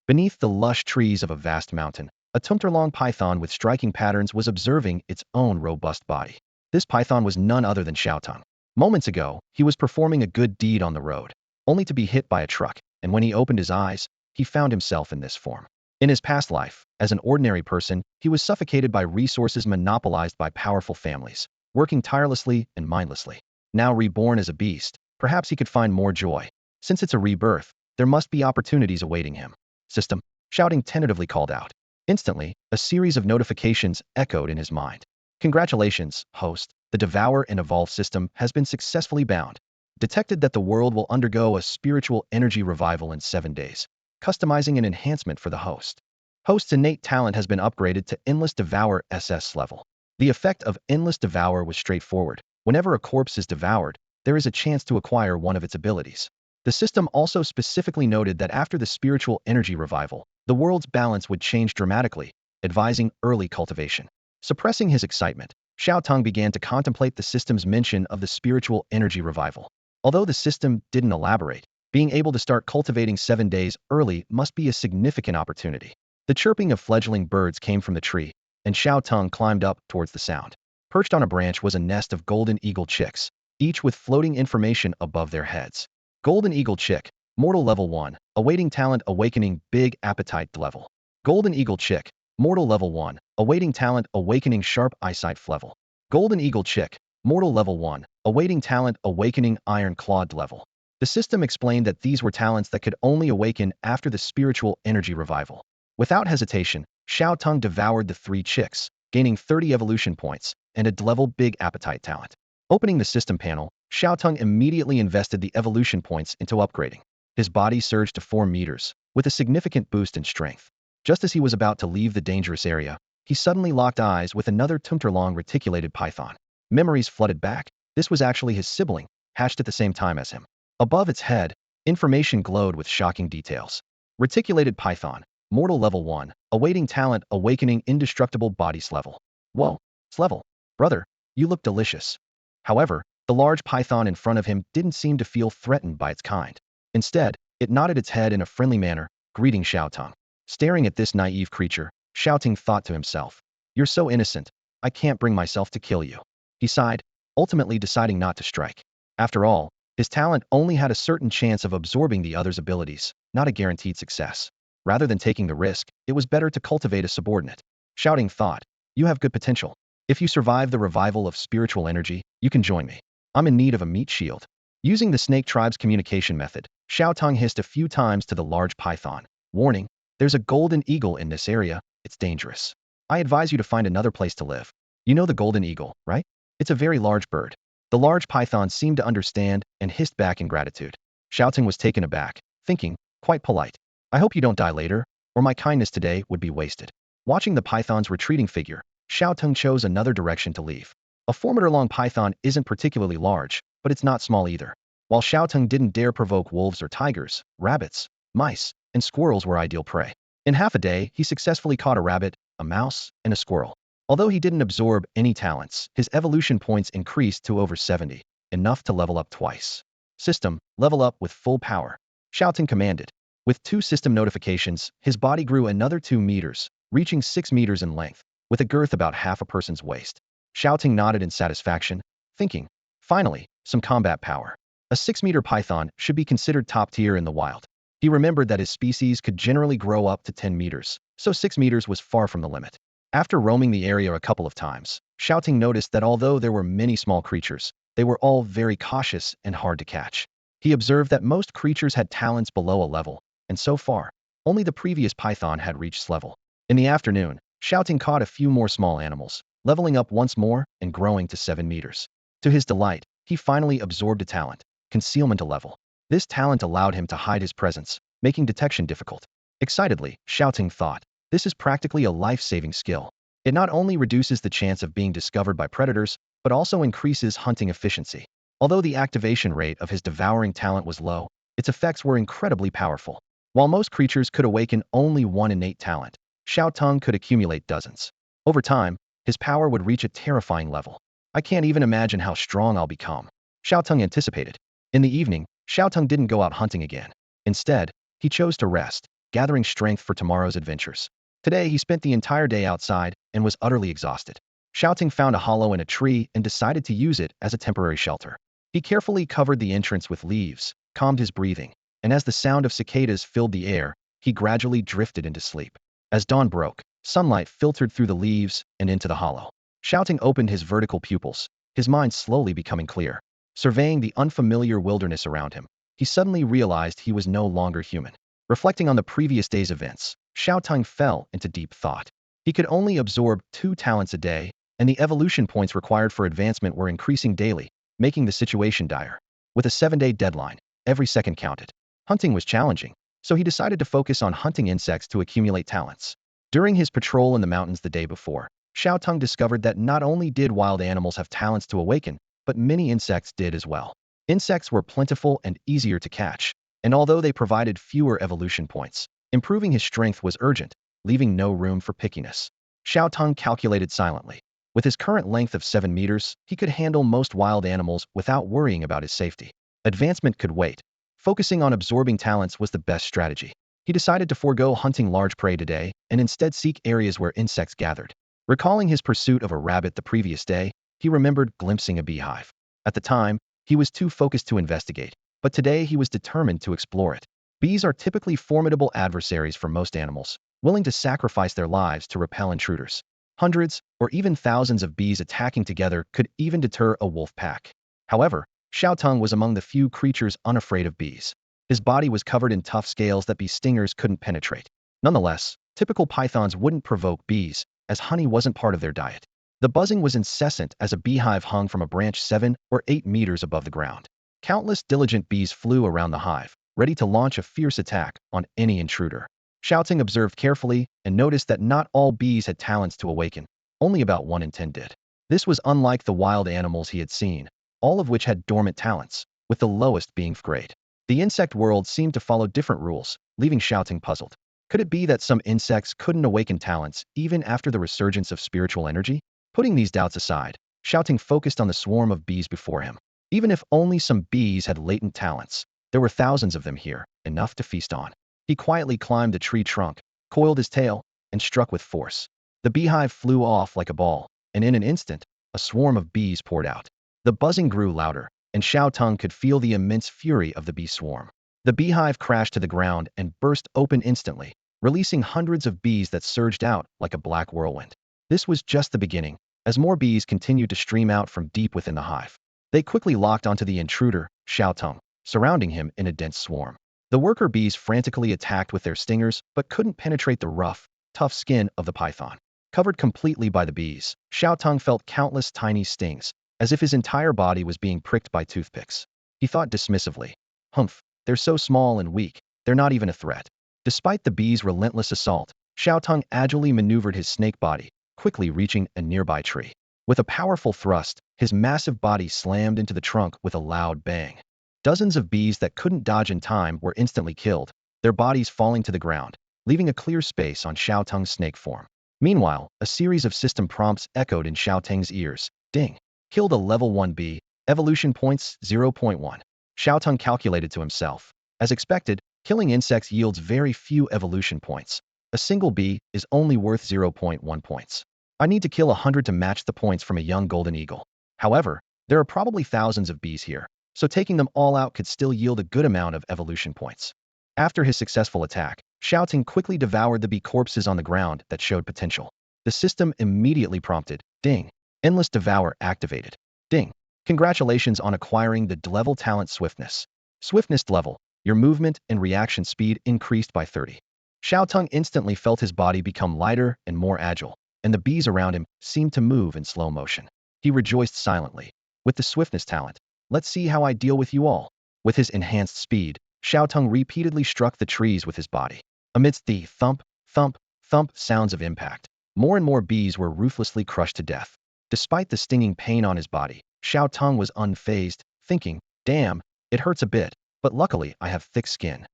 Beneath the lush trees of a vast mountain, a kilometer-long python with striking patterns was observing its own robust body. This python was none other than Xiao Teng. Moments ago, he was performing a good deed on the road, only to be hit by a truck, and when he opened his eyes, he found himself in this form. In his past life, as an ordinary person, he was suffocated by resources monopolized by powerful families, working tirelessly and mindlessly. Now reborn as a beast, perhaps he could find more joy. Since it's a rebirth, there must be opportunities awaiting him. System, Shaoting tentatively called out. Instantly, a series of notifications echoed in his mind. Congratulations, host. The Devour and Evolve system has been successfully bound. Detected that the world will undergo a spiritual energy revival in 7 days. Customizing an enhancement for the host. Host's innate talent has been upgraded to Endless Devour SS level. The effect of Endless Devour was straightforward. Whenever a corpse is devoured, there is a chance to acquire one of its abilities. The system also specifically noted that after the spiritual energy revival, the world's balance would change dramatically, advising early cultivation. Suppressing his excitement, Xiao Teng began to contemplate the system's mention of the spiritual energy revival. Although the system didn't elaborate, being able to start cultivating 7 days early must be a significant opportunity. The chirping of fledgling birds came from the tree, and Xiao Teng climbed up towards the sound. Perched on a branch was a nest of golden eagle chicks, each with floating information above their heads. Golden Eagle Chick, Mortal Level 1, awaiting talent awakening big appetite level. Golden Eagle Chick, Mortal Level 1, awaiting talent awakening sharp eyesight level. Golden Eagle Chick, Mortal Level 1, awaiting talent awakening iron clawed level. The system explained that these were talents that could only awaken after the spiritual energy revival. Without hesitation, Xiao Teng devoured the 3 chicks, gaining 30 evolution points and a level big appetite talent. Opening the system panel, Xiao Teng immediately invested the evolution points into upgrading. His body surged to 4 meters, with a significant boost in strength. Just as he was about to leave the dangerous area, he suddenly locked eyes with another kilometer-long reticulated python. Memories flooded back. This was actually his sibling, hatched at the same time as him. Above its head, information glowed with shocking details. Reticulated python, Mortal Level 1, awaiting talent awakening indestructible bodies level. Whoa, it's level. Brother, you look delicious. However, the large python in front of him didn't seem to feel threatened by its kind. Instead, it nodded its head in a friendly manner, greeting Xiao Teng. Staring at this naive creature, Xiao Teng thought to himself, "You're so innocent, I can't bring myself to kill you." He sighed, ultimately deciding not to strike. After all, his talent only had a certain chance of absorbing the other's abilities, not a guaranteed success. Rather than taking the risk, it was better to cultivate a subordinate. Shouting thought, "You have good potential. If you survive the revival of spiritual energy, you can join me. I'm in need of a meat shield." Using the snake tribe's communication method, Xiao Teng hissed a few times to the large python. Warning, there's a golden eagle in this area. It's dangerous. I advise you to find another place to live. You know the golden eagle, right? It's a very large bird. The large python seemed to understand and hissed back in gratitude. Xiao Teng was taken aback, thinking, quite polite. I hope you don't die later, or my kindness today would be wasted. Watching the python's retreating figure, Xiao Teng chose another direction to leave. A 4-meter-long python isn't particularly large, but it's not small either. While Xiao Teng didn't dare provoke wolves or tigers, rabbits, mice, and squirrels were ideal prey. In half a day, he successfully caught a rabbit, a mouse, and a squirrel. Although he didn't absorb any talents, his evolution points increased to over 70, enough to level up twice. System, level up with full power. Xiao Teng commanded. With 2 system notifications, his body grew another 2 meters, reaching 6 meters in length, with a girth about half a person's waist. Xiao Teng nodded in satisfaction, thinking, finally, some combat power. A 6-meter python should be considered top tier in the wild. He remembered that his species could generally grow up to 10 meters, so 6 meters was far from the limit. After roaming the area a couple of times, Xiao Teng noticed that although there were many small creatures, they were all very cautious and hard to catch. He observed that most creatures had talents below a level, and so far, only the previous python had reached this level. In the afternoon, Xiao Teng caught a few more small animals, leveling up once more and growing to 7 meters. To his delight, he finally absorbed a talent, concealment level. This talent allowed him to hide his presence, making detection difficult. Excitedly, Xiao Teng thought, this is practically a life-saving skill. It not only reduces the chance of being discovered by predators, but also increases hunting efficiency. Although the activation rate of his devouring talent was low, its effects were incredibly powerful. While most creatures could awaken only one innate talent, Xiao Teng could accumulate dozens. Over time, his power would reach a terrifying level. I can't even imagine how strong I'll become, Xiao Teng anticipated. In the evening, Xiao Teng didn't go out hunting again. Instead, he chose to rest. gathering strength for tomorrow's adventures. Today, he spent the entire day outside and was utterly exhausted. Xiao Teng found a hollow in a tree and decided to use it as a temporary shelter. He carefully covered the entrance with leaves, calmed his breathing, and as the sound of cicadas filled the air, he gradually drifted into sleep. As dawn broke, sunlight filtered through the leaves and into the hollow. Xiao Teng opened his vertical pupils, his mind slowly becoming clear. Surveying the unfamiliar wilderness around him, he suddenly realized he was no longer human. Reflecting on the previous day's events, Xiao Teng fell into deep thought. He could only absorb 2 talents a day, and the evolution points required for advancement were increasing daily, making the situation dire. With a 7-day deadline, every second counted. Hunting was challenging, so he decided to focus on hunting insects to accumulate talents. During his patrol in the mountains the day before, Xiao Teng discovered that not only did wild animals have talents to awaken, but many insects did as well. Insects were plentiful and easier to catch, and although they provided fewer evolution points, improving his strength was urgent, leaving no room for pickiness. Xiao Teng calculated silently. With his current length of 7 meters, he could handle most wild animals without worrying about his safety. Advancement could wait. Focusing on absorbing talents was the best strategy. He decided to forego hunting large prey today and instead seek areas where insects gathered. Recalling his pursuit of a rabbit the previous day, he remembered glimpsing a beehive. At the time, he was too focused to investigate, but today he was determined to explore it. Bees are typically formidable adversaries for most animals, willing to sacrifice their lives to repel intruders. Hundreds, or even thousands of bees attacking together could even deter a wolf pack. However, Xiao Teng was among the few creatures unafraid of bees. His body was covered in tough scales that bee stingers couldn't penetrate. Nonetheless, typical pythons wouldn't provoke bees, as honey wasn't part of their diet. The buzzing was incessant as a beehive hung from a branch 7 or 8 meters above the ground. Countless diligent bees flew around the hive, ready to launch a fierce attack on any intruder. Xiao Teng observed carefully and noticed that not all bees had talents to awaken, only about 1 in 10 did. This was unlike the wild animals he had seen, all of which had dormant talents, with the lowest being grade. The insect world seemed to follow different rules, leaving Xiao Teng puzzled. Could it be that some insects couldn't awaken talents even after the resurgence of spiritual energy? Putting these doubts aside, Xiao Teng focused on the swarm of bees before him. Even if only some bees had latent talents, there were thousands of them here, enough to feast on. He quietly climbed the tree trunk, coiled his tail, and struck with force. The beehive flew off like a ball, and in an instant, a swarm of bees poured out. The buzzing grew louder, and Xiao Teng could feel the immense fury of the bee swarm. The beehive crashed to the ground and burst open instantly, releasing hundreds of bees that surged out like a black whirlwind. This was just the beginning, as more bees continued to stream out from deep within the hive. They quickly locked onto the intruder, Xiao Teng, surrounding him in a dense swarm. The worker bees frantically attacked with their stingers but couldn't penetrate the rough, tough skin of the python. Covered completely by the bees, Xiao Teng felt countless tiny stings, as if his entire body was being pricked by toothpicks. He thought dismissively, "Humph, they're so small and weak, they're not even a threat." Despite the bees' relentless assault, Xiao Teng agilely maneuvered his snake body, quickly reaching a nearby tree. With a powerful thrust, his massive body slammed into the trunk with a loud bang. Dozens of bees that couldn't dodge in time were instantly killed, their bodies falling to the ground, leaving a clear space on Xiao Teng's snake form. Meanwhile, a series of system prompts echoed in Xiao Teng's ears. Ding! Killed a level 1 bee, evolution points 0.1. Xiao Teng calculated to himself. As expected, killing insects yields very few evolution points. A single bee is only worth 0.1 points. I need to kill 100 to match the points from a young golden eagle. However, there are probably thousands of bees here, so taking them all out could still yield a good amount of evolution points. After his successful attack, Xiao Teng quickly devoured the bee corpses on the ground that showed potential. The system immediately prompted, "Ding! Endless Devour activated. Ding! Congratulations on acquiring the level talent Swiftness. Swiftness level, your movement and reaction speed increased by 30. Xiao Teng instantly felt his body become lighter and more agile, and the bees around him seemed to move in slow motion. He rejoiced silently. With the Swiftness talent, let's see how I deal with you all. With his enhanced speed, Xiao Teng repeatedly struck the trees with his body. Amidst the thump, thump, thump sounds of impact, more and more bees were ruthlessly crushed to death. Despite the stinging pain on his body, Xiao Teng was unfazed, thinking, "Damn, it hurts a bit, but luckily I have thick skin."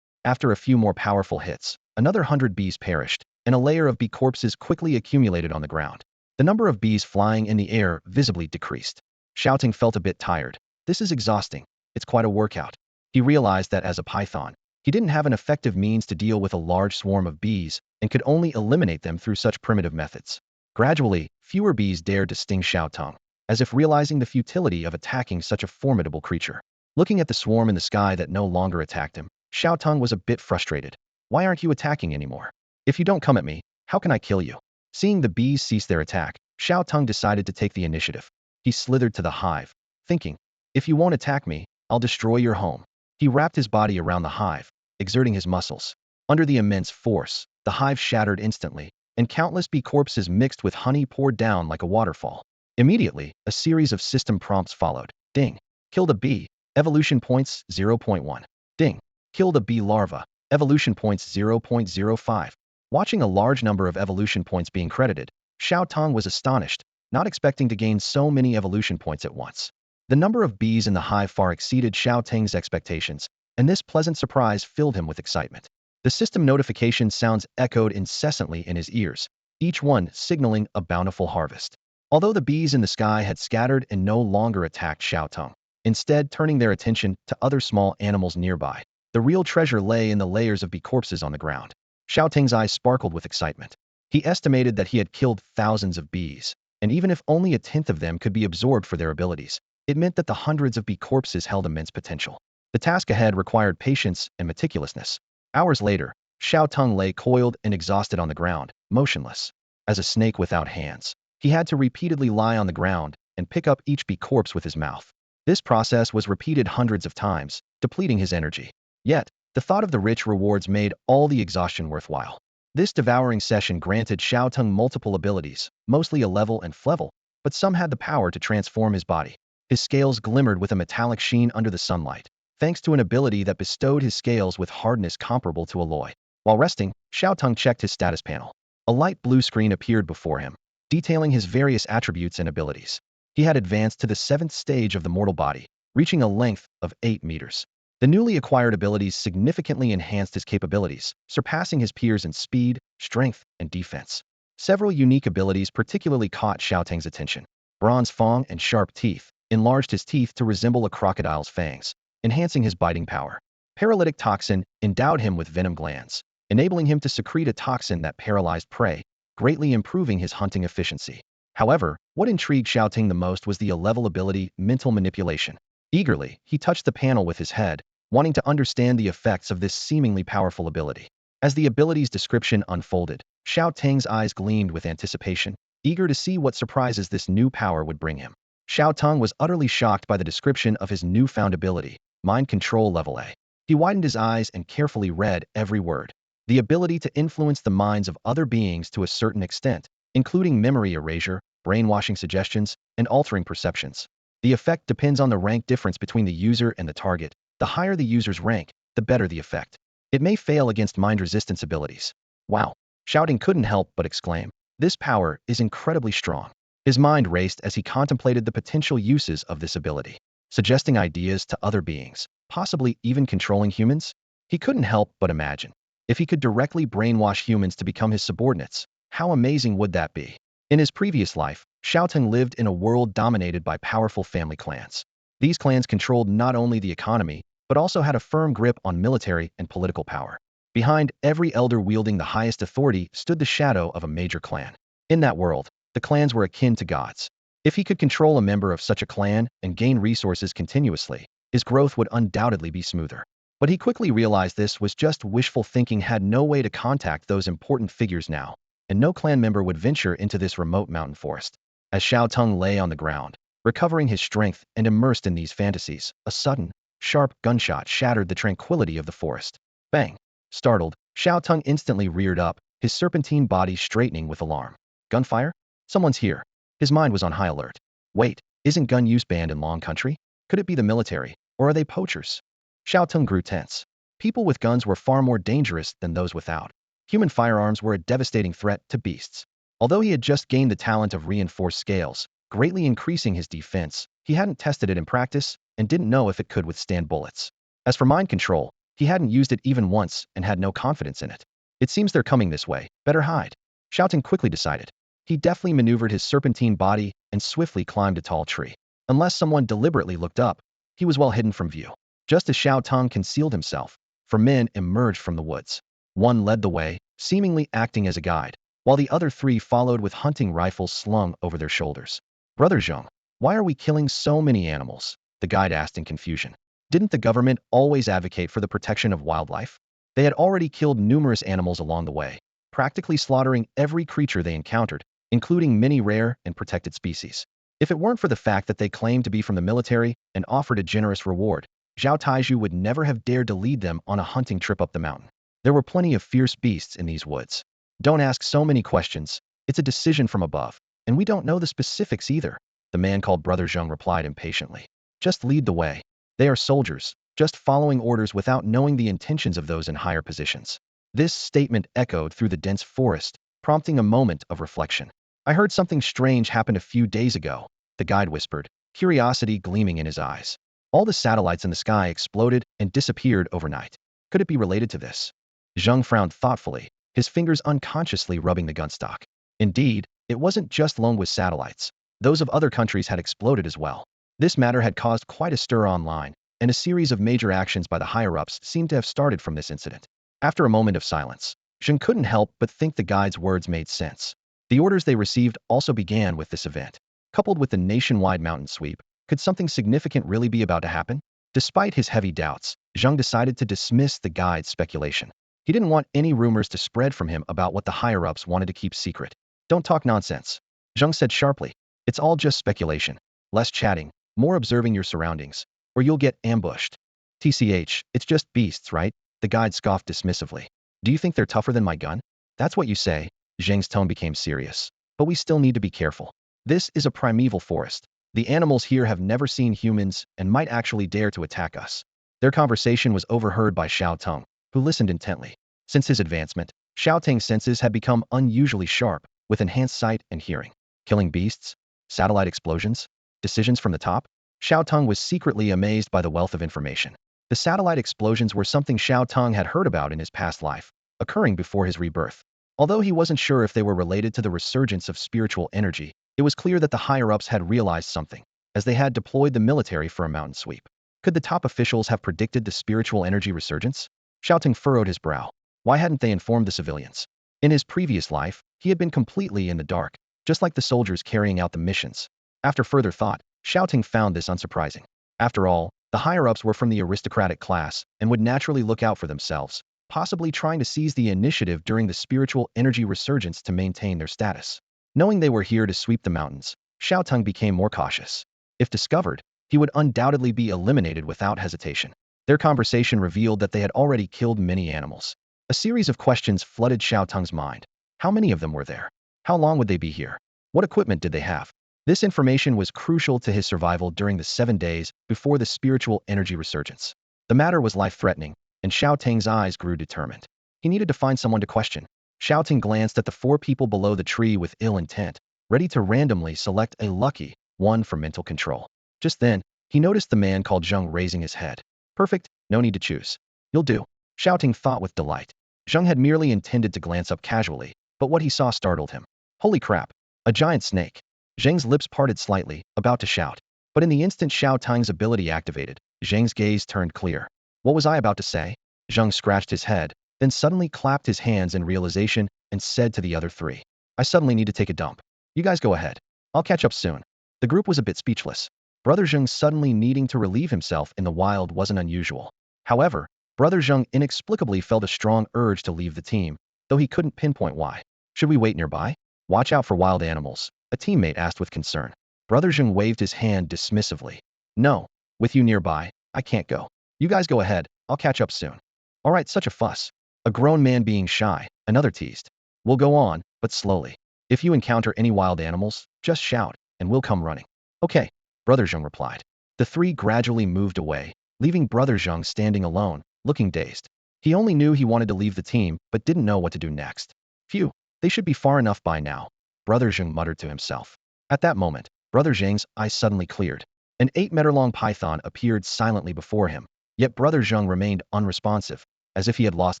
After a few more powerful hits, another 100 bees perished, and a layer of bee corpses quickly accumulated on the ground. The number of bees flying in the air visibly decreased. Xiao Teng felt a bit tired. This is exhausting. It's quite a workout. He realized that as a python, He didn't have an effective means to deal with a large swarm of bees and could only eliminate them through such primitive methods. Gradually, fewer bees dared to sting Xiao Teng, as if realizing the futility of attacking such a formidable creature. Looking at the swarm in the sky that no longer attacked him, Xiao Teng was a bit frustrated. Why aren't you attacking anymore? If you don't come at me, how can I kill you? Seeing the bees cease their attack, Xiao Teng decided to take the initiative. He slithered to the hive, thinking, if you won't attack me, I'll destroy your home. He wrapped his body around the hive, exerting his muscles. Under the immense force, the hive shattered instantly, and countless bee corpses mixed with honey poured down like a waterfall. Immediately, a series of system prompts followed. Ding. Killed a bee. Evolution points 0.1. Ding. Killed a bee larva. Evolution points 0.05. Watching a large number of evolution points being credited, Xiao Teng was astonished, not expecting to gain so many evolution points at once. The number of bees in the hive far exceeded Xiao Teng's expectations, and this pleasant surprise filled him with excitement. The system notification sounds echoed incessantly in his ears, each one signaling a bountiful harvest. Although the bees in the sky had scattered and no longer attacked Xiao Teng, instead turning their attention to other small animals nearby, the real treasure lay in the layers of bee corpses on the ground. Xiao Teng's eyes sparkled with excitement. He estimated that he had killed thousands of bees, and even if only a tenth of them could be absorbed for their abilities, it meant that the hundreds of bee corpses held immense potential. The task ahead required patience and meticulousness. Hours later, Xiao Teng lay coiled and exhausted on the ground, motionless. As a snake without hands, he had to repeatedly lie on the ground and pick up each bee corpse with his mouth. This process was repeated hundreds of times, depleting his energy. Yet, the thought of the rich rewards made all the exhaustion worthwhile. This devouring session granted Xiao Teng multiple abilities, mostly a level and flevel, but some had the power to transform his body. His scales glimmered with a metallic sheen under the sunlight, thanks to an ability that bestowed his scales with hardness comparable to alloy. While resting, Xiao Teng checked his status panel. A light blue screen appeared before him, detailing his various attributes and abilities. He had advanced to the 7th stage of the mortal body, reaching a length of 8 meters. The newly acquired abilities significantly enhanced his capabilities, surpassing his peers in speed, strength, and defense. Several unique abilities particularly caught Xiao Teng's attention. Bronze fang and sharp teeth enlarged his teeth to resemble a crocodile's fangs, enhancing his biting power. Paralytic toxin endowed him with venom glands, enabling him to secrete a toxin that paralyzed prey, greatly improving his hunting efficiency. However, what intrigued Xiao Teng the most was the A-level ability, mental manipulation. Eagerly, he touched the panel with his head, wanting to understand the effects of this seemingly powerful ability. As the ability's description unfolded, Xiao Teng's eyes gleamed with anticipation, eager to see what surprises this new power would bring him. Xiao Teng was utterly shocked by the description of his newfound ability, mind control level A. He widened his eyes and carefully read every word. The ability to influence the minds of other beings to a certain extent, including memory erasure, brainwashing suggestions, and altering perceptions. The effect depends on the rank difference between the user and the target. The higher the user's rank, the better the effect. It may fail against mind resistance abilities. Wow! Xiao Teng couldn't help but exclaim. This power is incredibly strong. His mind raced as he contemplated the potential uses of this ability, suggesting ideas to other beings, possibly even controlling humans. He couldn't help but imagine. If he could directly brainwash humans to become his subordinates, how amazing would that be? In his previous life, Xiao Teng lived in a world dominated by powerful family clans. These clans controlled not only the economy, but also had a firm grip on military and political power. Behind every elder wielding the highest authority stood the shadow of a major clan. In that world, the clans were akin to gods. If he could control a member of such a clan and gain resources continuously, his growth would undoubtedly be smoother. But he quickly realized this was just wishful thinking, had no way to contact those important figures now, and no clan member would venture into this remote mountain forest. As Xiao Teng lay on the ground, recovering his strength and immersed in these fantasies, a sudden, sharp gunshot shattered the tranquility of the forest. Bang! Startled, Xiao Teng instantly reared up, his serpentine body straightening with alarm. Gunfire? Someone's here. His mind was on high alert. Wait, isn't gun use banned in Long Country? Could it be the military, or are they poachers? Xiao Teng grew tense. People with guns were far more dangerous than those without. Human firearms were a devastating threat to beasts. Although he had just gained the talent of reinforced scales, greatly increasing his defense, he hadn't tested it in practice and didn't know if it could withstand bullets. As for mind control, he hadn't used it even once and had no confidence in it. It seems they're coming this way. Better hide. Xiao Teng quickly decided. He deftly maneuvered his serpentine body and swiftly climbed a tall tree. Unless someone deliberately looked up, he was well hidden from view. Just as Xiao Teng concealed himself, 4 men emerged from the woods. One led the way, seemingly acting as a guide, while the other 3 followed with hunting rifles slung over their shoulders. Brother Zheng, why are we killing so many animals? The guide asked in confusion. Didn't the government always advocate for the protection of wildlife? They had already killed numerous animals along the way, practically slaughtering every creature they encountered, including many rare and protected species. If it weren't for the fact that they claimed to be from the military and offered a generous reward, Zhao Taiju would never have dared to lead them on a hunting trip up the mountain. There were plenty of fierce beasts in these woods. Don't ask so many questions. It's a decision from above, and we don't know the specifics either, the man called Brother Zheng replied impatiently. Just lead the way. They are soldiers, just following orders without knowing the intentions of those in higher positions. This statement echoed through the dense forest, prompting a moment of reflection. I heard something strange happened a few days ago, the guide whispered, curiosity gleaming in his eyes. All the satellites in the sky exploded and disappeared overnight. Could it be related to this? Zheng frowned thoughtfully, his fingers unconsciously rubbing the gunstock. Indeed, it wasn't just Longwa's satellites. Those of other countries had exploded as well. This matter had caused quite a stir online, and a series of major actions by the higher-ups seemed to have started from this incident. After a moment of silence, Zheng couldn't help but think the guide's words made sense. The orders they received also began with this event. Coupled with the nationwide mountain sweep, could something significant really be about to happen? Despite his heavy doubts, Zheng decided to dismiss the guide's speculation. He didn't want any rumors to spread from him about what the higher-ups wanted to keep secret. Don't talk nonsense, Zheng said sharply. It's all just speculation. Less chatting, more observing your surroundings, or you'll get ambushed. TCH, it's just beasts, right? The guide scoffed dismissively. Do you think they're tougher than my gun? That's what you say. Zheng's tone became serious. But we still need to be careful. This is a primeval forest. The animals here have never seen humans and might actually dare to attack us. Their conversation was overheard by Xiao Teng, who listened intently. Since his advancement, Xiao Teng's senses had become unusually sharp, with enhanced sight and hearing. Killing beasts? Satellite explosions? Decisions from the top? Xiao Teng was secretly amazed by the wealth of information. The satellite explosions were something Xiao Teng had heard about in his past life, occurring before his rebirth. Although he wasn't sure if they were related to the resurgence of spiritual energy, it was clear that the higher-ups had realized something, as they had deployed the military for a mountain sweep. Could the top officials have predicted the spiritual energy resurgence? Xiao Teng furrowed his brow. Why hadn't they informed the civilians? In his previous life, he had been completely in the dark, just like the soldiers carrying out the missions. After further thought, Xiao Teng found this unsurprising. After all, the higher-ups were from the aristocratic class and would naturally look out for themselves, possibly trying to seize the initiative during the spiritual energy resurgence to maintain their status. Knowing they were here to sweep the mountains, Xiao Teng became more cautious. If discovered, he would undoubtedly be eliminated without hesitation. Their conversation revealed that they had already killed many animals. A series of questions flooded Xiao Teng's mind. How many of them were there? How long would they be here? What equipment did they have? This information was crucial to his survival during the 7 days before the spiritual energy resurgence. The matter was life-threatening, and Xiao Teng's eyes grew determined. He needed to find someone to question. Xiao Teng glanced at the 4 people below the tree with ill intent, ready to randomly select a lucky one for mental control. Just then, he noticed the man called Zheng raising his head. Perfect, no need to choose. You'll do, Xiao Teng thought with delight. Zheng had merely intended to glance up casually, but what he saw startled him. Holy crap, a giant snake. Zheng's lips parted slightly, about to shout. But in the instant Xiao Teng's ability activated, Zheng's gaze turned clear. What was I about to say? Zheng scratched his head, then suddenly clapped his hands in realization and said to the other 3. I suddenly need to take a dump. You guys go ahead. I'll catch up soon. The group was a bit speechless. Brother Zheng suddenly needing to relieve himself in the wild wasn't unusual. However, Brother Zheng inexplicably felt a strong urge to leave the team, though he couldn't pinpoint why. Should we wait nearby? Watch out for wild animals, a teammate asked with concern. Brother Zheng waved his hand dismissively. No, with you nearby, I can't go. You guys go ahead, I'll catch up soon. All right, such a fuss. A grown man being shy, another teased. We'll go on, but slowly. If you encounter any wild animals, just shout, and we'll come running. Okay, Brother Zheng replied. The 3 gradually moved away, leaving Brother Zheng standing alone, looking dazed. He only knew he wanted to leave the team, but didn't know what to do next. Phew, they should be far enough by now, Brother Zheng muttered to himself. At that moment, Brother Zheng's eyes suddenly cleared. An 8-meter-long python appeared silently before him, yet Brother Zheng remained unresponsive, as if he had lost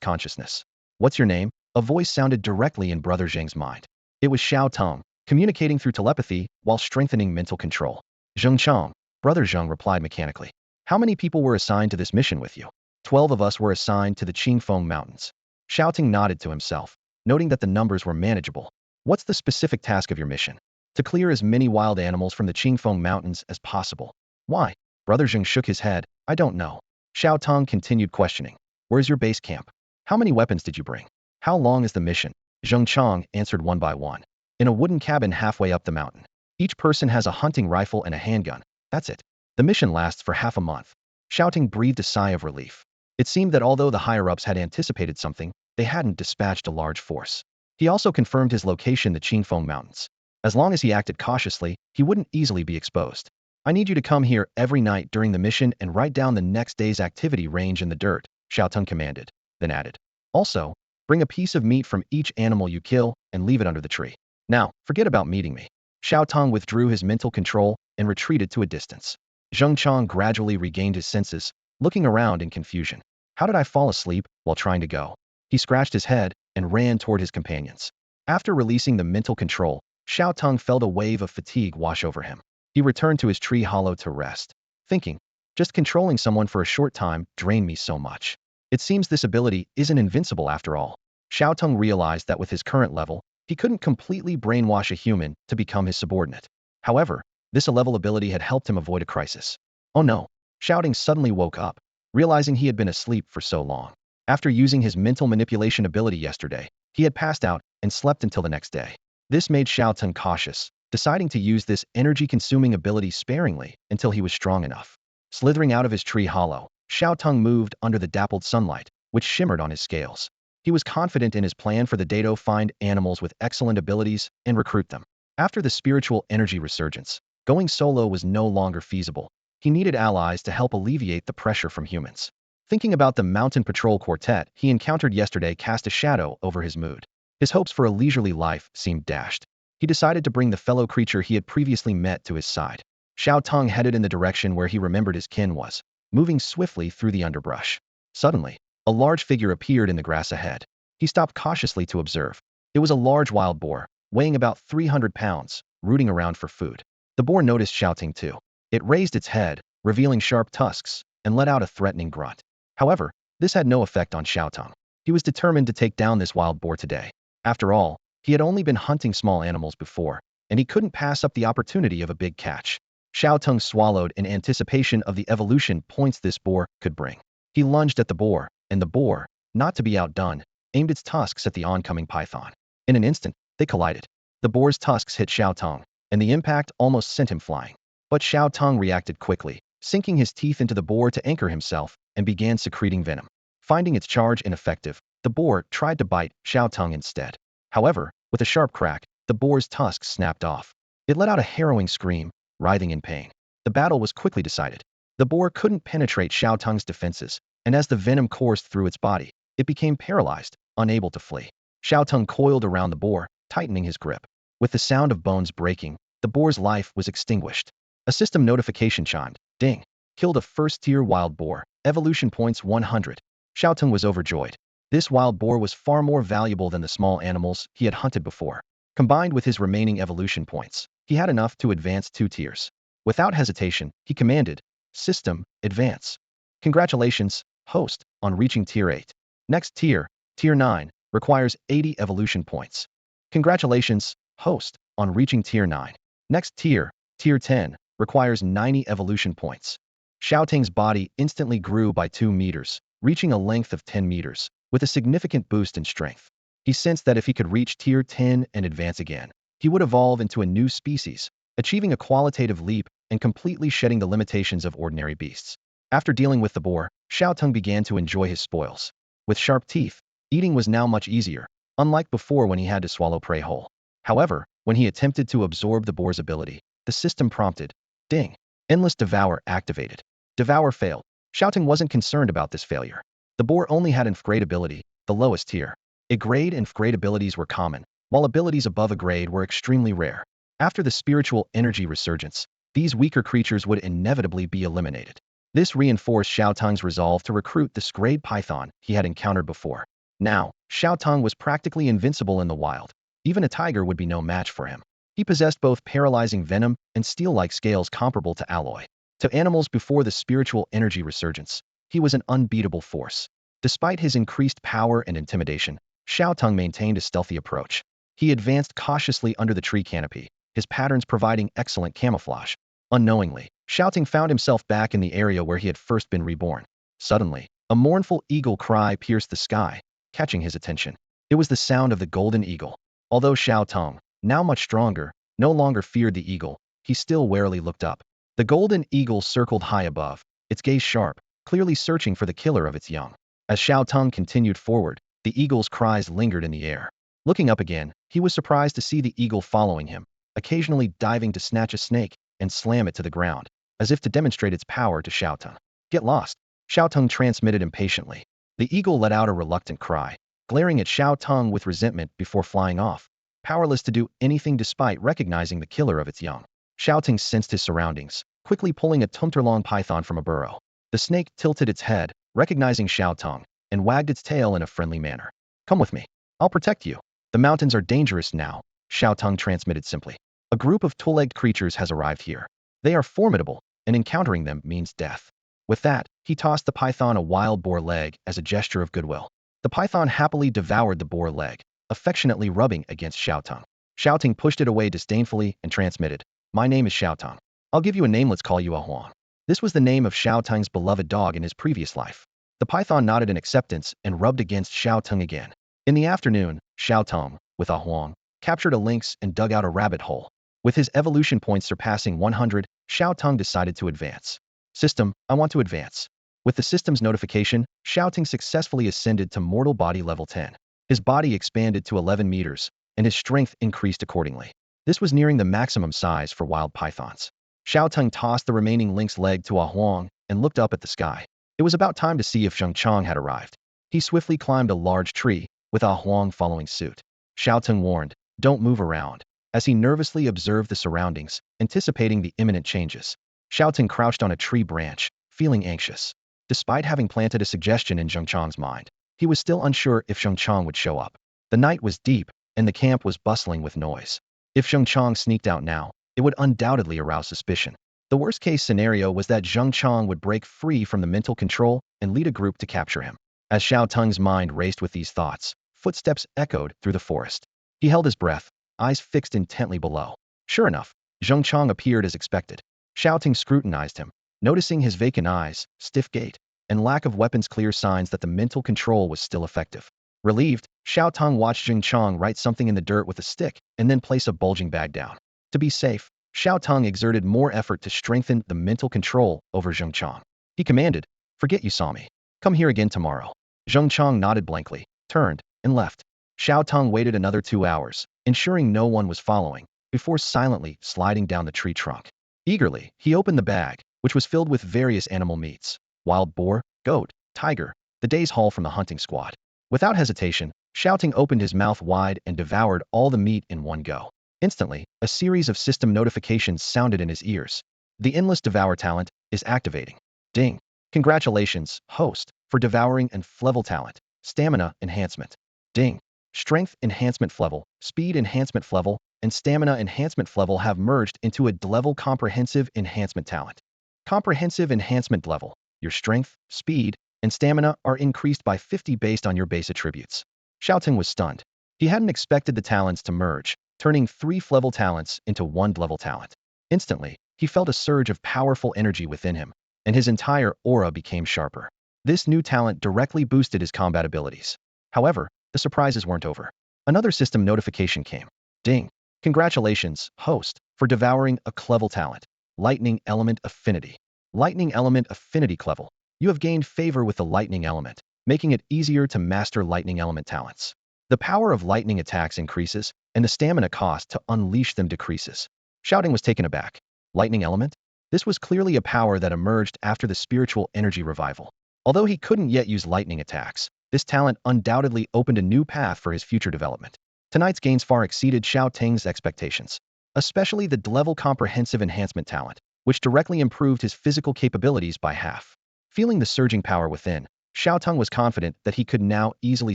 consciousness. What's your name? A voice sounded directly in Brother Zheng's mind. It was Xiao Teng, communicating through telepathy while strengthening mental control. Zheng Chang, Brother Zheng replied mechanically. How many people were assigned to this mission with you? 12 of us were assigned to the Qingfeng Mountains. Xiao Teng nodded to himself, noting that the numbers were manageable. What's the specific task of your mission? To clear as many wild animals from the Qingfeng Mountains as possible. Why? Brother Zheng shook his head. I don't know. Xiao Teng continued questioning. Where's your base camp? How many weapons did you bring? How long is the mission? Zheng Chang answered one by one. In a wooden cabin halfway up the mountain. Each person has a hunting rifle and a handgun. That's it. The mission lasts for half a month. Xiao Teng breathed a sigh of relief. It seemed that although the higher-ups had anticipated something, they hadn't dispatched a large force. He also confirmed his location, the Qingfeng Mountains. As long as he acted cautiously, he wouldn't easily be exposed. I need you to come here every night during the mission and write down the next day's activity range in the dirt, Xiao Teng commanded, then added. Also, bring a piece of meat from each animal you kill and leave it under the tree. Now, forget about meeting me. Xiao Teng withdrew his mental control and retreated to a distance. Zheng Chang gradually regained his senses, looking around in confusion. How did I fall asleep while trying to go? He scratched his head and ran toward his companions. After releasing the mental control, Xiao Teng felt a wave of fatigue wash over him. He returned to his tree hollow to rest, thinking, just controlling someone for a short time drained me so much. It seems this ability isn't invincible after all. Xiao Teng realized that with his current level, he couldn't completely brainwash a human to become his subordinate. However, this level ability had helped him avoid a crisis. Oh no! Xiao Teng suddenly woke up, realizing he had been asleep for so long. After using his mental manipulation ability yesterday, he had passed out and slept until the next day. This made Xiao Teng cautious, deciding to use this energy-consuming ability sparingly until he was strong enough. Slithering out of his tree hollow, Xiao Teng moved under the dappled sunlight, which shimmered on his scales. He was confident in his plan for the day to find animals with excellent abilities and recruit them. After the spiritual energy resurgence, going solo was no longer feasible. He needed allies to help alleviate the pressure from humans. Thinking about the mountain patrol quartet he encountered yesterday cast a shadow over his mood. His hopes for a leisurely life seemed dashed. He decided to bring the fellow creature he had previously met to his side. Xiao Teng headed in the direction where he remembered his kin was, moving swiftly through the underbrush. Suddenly, a large figure appeared in the grass ahead. He stopped cautiously to observe. It was a large wild boar, weighing about 300 pounds, rooting around for food. The boar noticed Xiao Teng too. It raised its head, revealing sharp tusks, and let out a threatening grunt. However, this had no effect on Xiao Teng. He was determined to take down this wild boar today. After all, he had only been hunting small animals before, and he couldn't pass up the opportunity of a big catch. Xiao Teng swallowed in anticipation of the evolution points this boar could bring. He lunged at the boar, and the boar, not to be outdone, aimed its tusks at the oncoming python. In an instant, they collided. The boar's tusks hit Xiao Teng, and the impact almost sent him flying. But Xiao Teng reacted quickly, sinking his teeth into the boar to anchor himself, and began secreting venom. Finding its charge ineffective, the boar tried to bite Xiao Teng instead. However, with a sharp crack, the boar's tusks snapped off. It let out a harrowing scream, writhing in pain. The battle was quickly decided. The boar couldn't penetrate Xiao Teng's defenses, and as the venom coursed through its body, it became paralyzed, unable to flee. Xiao Teng coiled around the boar, tightening his grip. With the sound of bones breaking, the boar's life was extinguished. A system notification chimed. Ding. Killed a first-tier wild boar. Evolution points 100. Xiao Teng was overjoyed. This wild boar was far more valuable than the small animals he had hunted before. Combined with his remaining evolution points, he had enough to advance 2 tiers. Without hesitation, he commanded, System, advance. Congratulations, host, on reaching tier 8. Next tier, tier 9, requires 80 evolution points. Congratulations, host, on reaching tier 9. Next tier, tier 10, requires 90 evolution points. Xiao Teng's body instantly grew by 2 meters, reaching a length of 10 meters, with a significant boost in strength. He sensed that if he could reach tier 10 and advance again, he would evolve into a new species, achieving a qualitative leap and completely shedding the limitations of ordinary beasts. After dealing with the boar, Xiao Teng began to enjoy his spoils. With sharp teeth, eating was now much easier, unlike before when he had to swallow prey whole. However, when he attempted to absorb the boar's ability, the system prompted, Ding. Endless Devour activated. Devour failed. Xiao Teng wasn't concerned about this failure. The boar only had inf grade ability, the lowest tier. A grade and grade abilities were common, while abilities above a grade were extremely rare. After the spiritual energy resurgence, these weaker creatures would inevitably be eliminated. This reinforced Xiao Teng's resolve to recruit the grade python he had encountered before. Now, Xiao Teng was practically invincible in the wild. Even a tiger would be no match for him. He possessed both paralyzing venom and steel-like scales comparable to alloy. To animals before the spiritual energy resurgence, he was an unbeatable force. Despite his increased power and intimidation, Xiao Teng maintained a stealthy approach. He advanced cautiously under the tree canopy, his patterns providing excellent camouflage. Unknowingly, Xiao Teng found himself back in the area where he had first been reborn. Suddenly, a mournful eagle cry pierced the sky, catching his attention. It was the sound of the golden eagle. Although Xiao Teng, now much stronger, no longer feared the eagle, he still warily looked up. The golden eagle circled high above, its gaze sharp, clearly searching for the killer of its young. As Xiao Teng continued forward, the eagle's cries lingered in the air. Looking up again, he was surprised to see the eagle following him, occasionally diving to snatch a snake and slam it to the ground, as if to demonstrate its power to Xiao Teng. Get lost, Xiao Teng transmitted impatiently. The eagle let out a reluctant cry, glaring at Xiao Teng with resentment before flying off, powerless to do anything despite recognizing the killer of its young. Xiao Teng sensed his surroundings, quickly pulling a kilometer-long python from a burrow. The snake tilted its head, recognizing Xiao Teng, and wagged its tail in a friendly manner. Come with me. I'll protect you. The mountains are dangerous now, Xiao Teng transmitted simply. A group of two-legged creatures has arrived here. They are formidable, and encountering them means death. With that, he tossed the python a wild boar leg as a gesture of goodwill. The python happily devoured the boar leg, affectionately rubbing against Xiao Teng. Xiao Teng pushed it away disdainfully and transmitted, My name is Xiao Teng. I'll give you a name, let's call you Huang. This was the name of Xiao Teng's beloved dog in his previous life. The python nodded in acceptance and rubbed against Xiao Teng again. In the afternoon, Xiao Teng, with Huang, captured a lynx and dug out a rabbit hole. With his evolution points surpassing 100, Xiao Teng decided to advance. System, I want to advance. With the system's notification, Xiao Teng successfully ascended to mortal body level 10. His body expanded to 11 meters, and his strength increased accordingly. This was nearing the maximum size for wild pythons. Xiao Teng tossed the remaining lynx leg to Huang and looked up at the sky. It was about time to see if Chang had arrived. He swiftly climbed a large tree, with Huang following suit. Xiao Teng warned, Don't move around, as he nervously observed the surroundings, anticipating the imminent changes. Xiao Teng crouched on a tree branch, feeling anxious. Despite having planted a suggestion in Chang's mind, he was still unsure if Chang would show up. The night was deep, and the camp was bustling with noise. If Chang sneaked out now, it would undoubtedly arouse suspicion. The worst-case scenario was that Chang would break free from the mental control and lead a group to capture him. As Xiao Teng's mind raced with these thoughts, footsteps echoed through the forest. He held his breath, eyes fixed intently below. Sure enough, Chang appeared as expected. Xiao Teng scrutinized him, noticing his vacant eyes, stiff gait, and lack of weapons clear signs that the mental control was still effective. Relieved, Xiao Teng watched Chang write something in the dirt with a stick and then place a bulging bag down. To be safe, Xiao Teng exerted more effort to strengthen the mental control over Chang. He commanded, Forget you saw me. Come here again tomorrow. Chang nodded blankly, turned, and left. Xiao Teng waited another 2 hours, ensuring no one was following, before silently sliding down the tree trunk. Eagerly, he opened the bag, which was filled with various animal meats: wild boar, goat, tiger, the day's haul from the hunting squad. Without hesitation, Xiao Teng opened his mouth wide and devoured all the meat in one go. Instantly, a series of system notifications sounded in his ears. The endless Devour talent is activating. Ding! Congratulations, host, for devouring and level talent, stamina enhancement. Ding! Strength enhancement level, speed enhancement level, and stamina enhancement level have merged into a level comprehensive enhancement talent. Comprehensive enhancement level. Your strength, speed, and stamina are increased by 50 based on your base attributes. Xiao Teng was stunned. He hadn't expected the talents to merge, turning 3 level talents into 1 level talent. Instantly, he felt a surge of powerful energy within him, and his entire aura became sharper. This new talent directly boosted his combat abilities. However, the surprises weren't over. Another system notification came. Ding! Congratulations, host, for devouring a level talent, lightning element affinity. Lightning element affinity level. You have gained favor with the lightning element, making it easier to master lightning element talents. The power of lightning attacks increases, and the stamina cost to unleash them decreases. Xiao Teng was taken aback. Lightning element? This was clearly a power that emerged after the spiritual energy revival. Although he couldn't yet use lightning attacks, this talent undoubtedly opened a new path for his future development. Tonight's gains far exceeded Xiao Teng's expectations, especially the level comprehensive enhancement talent, which directly improved his physical capabilities by half. Feeling the surging power within, Xiao Teng was confident that he could now easily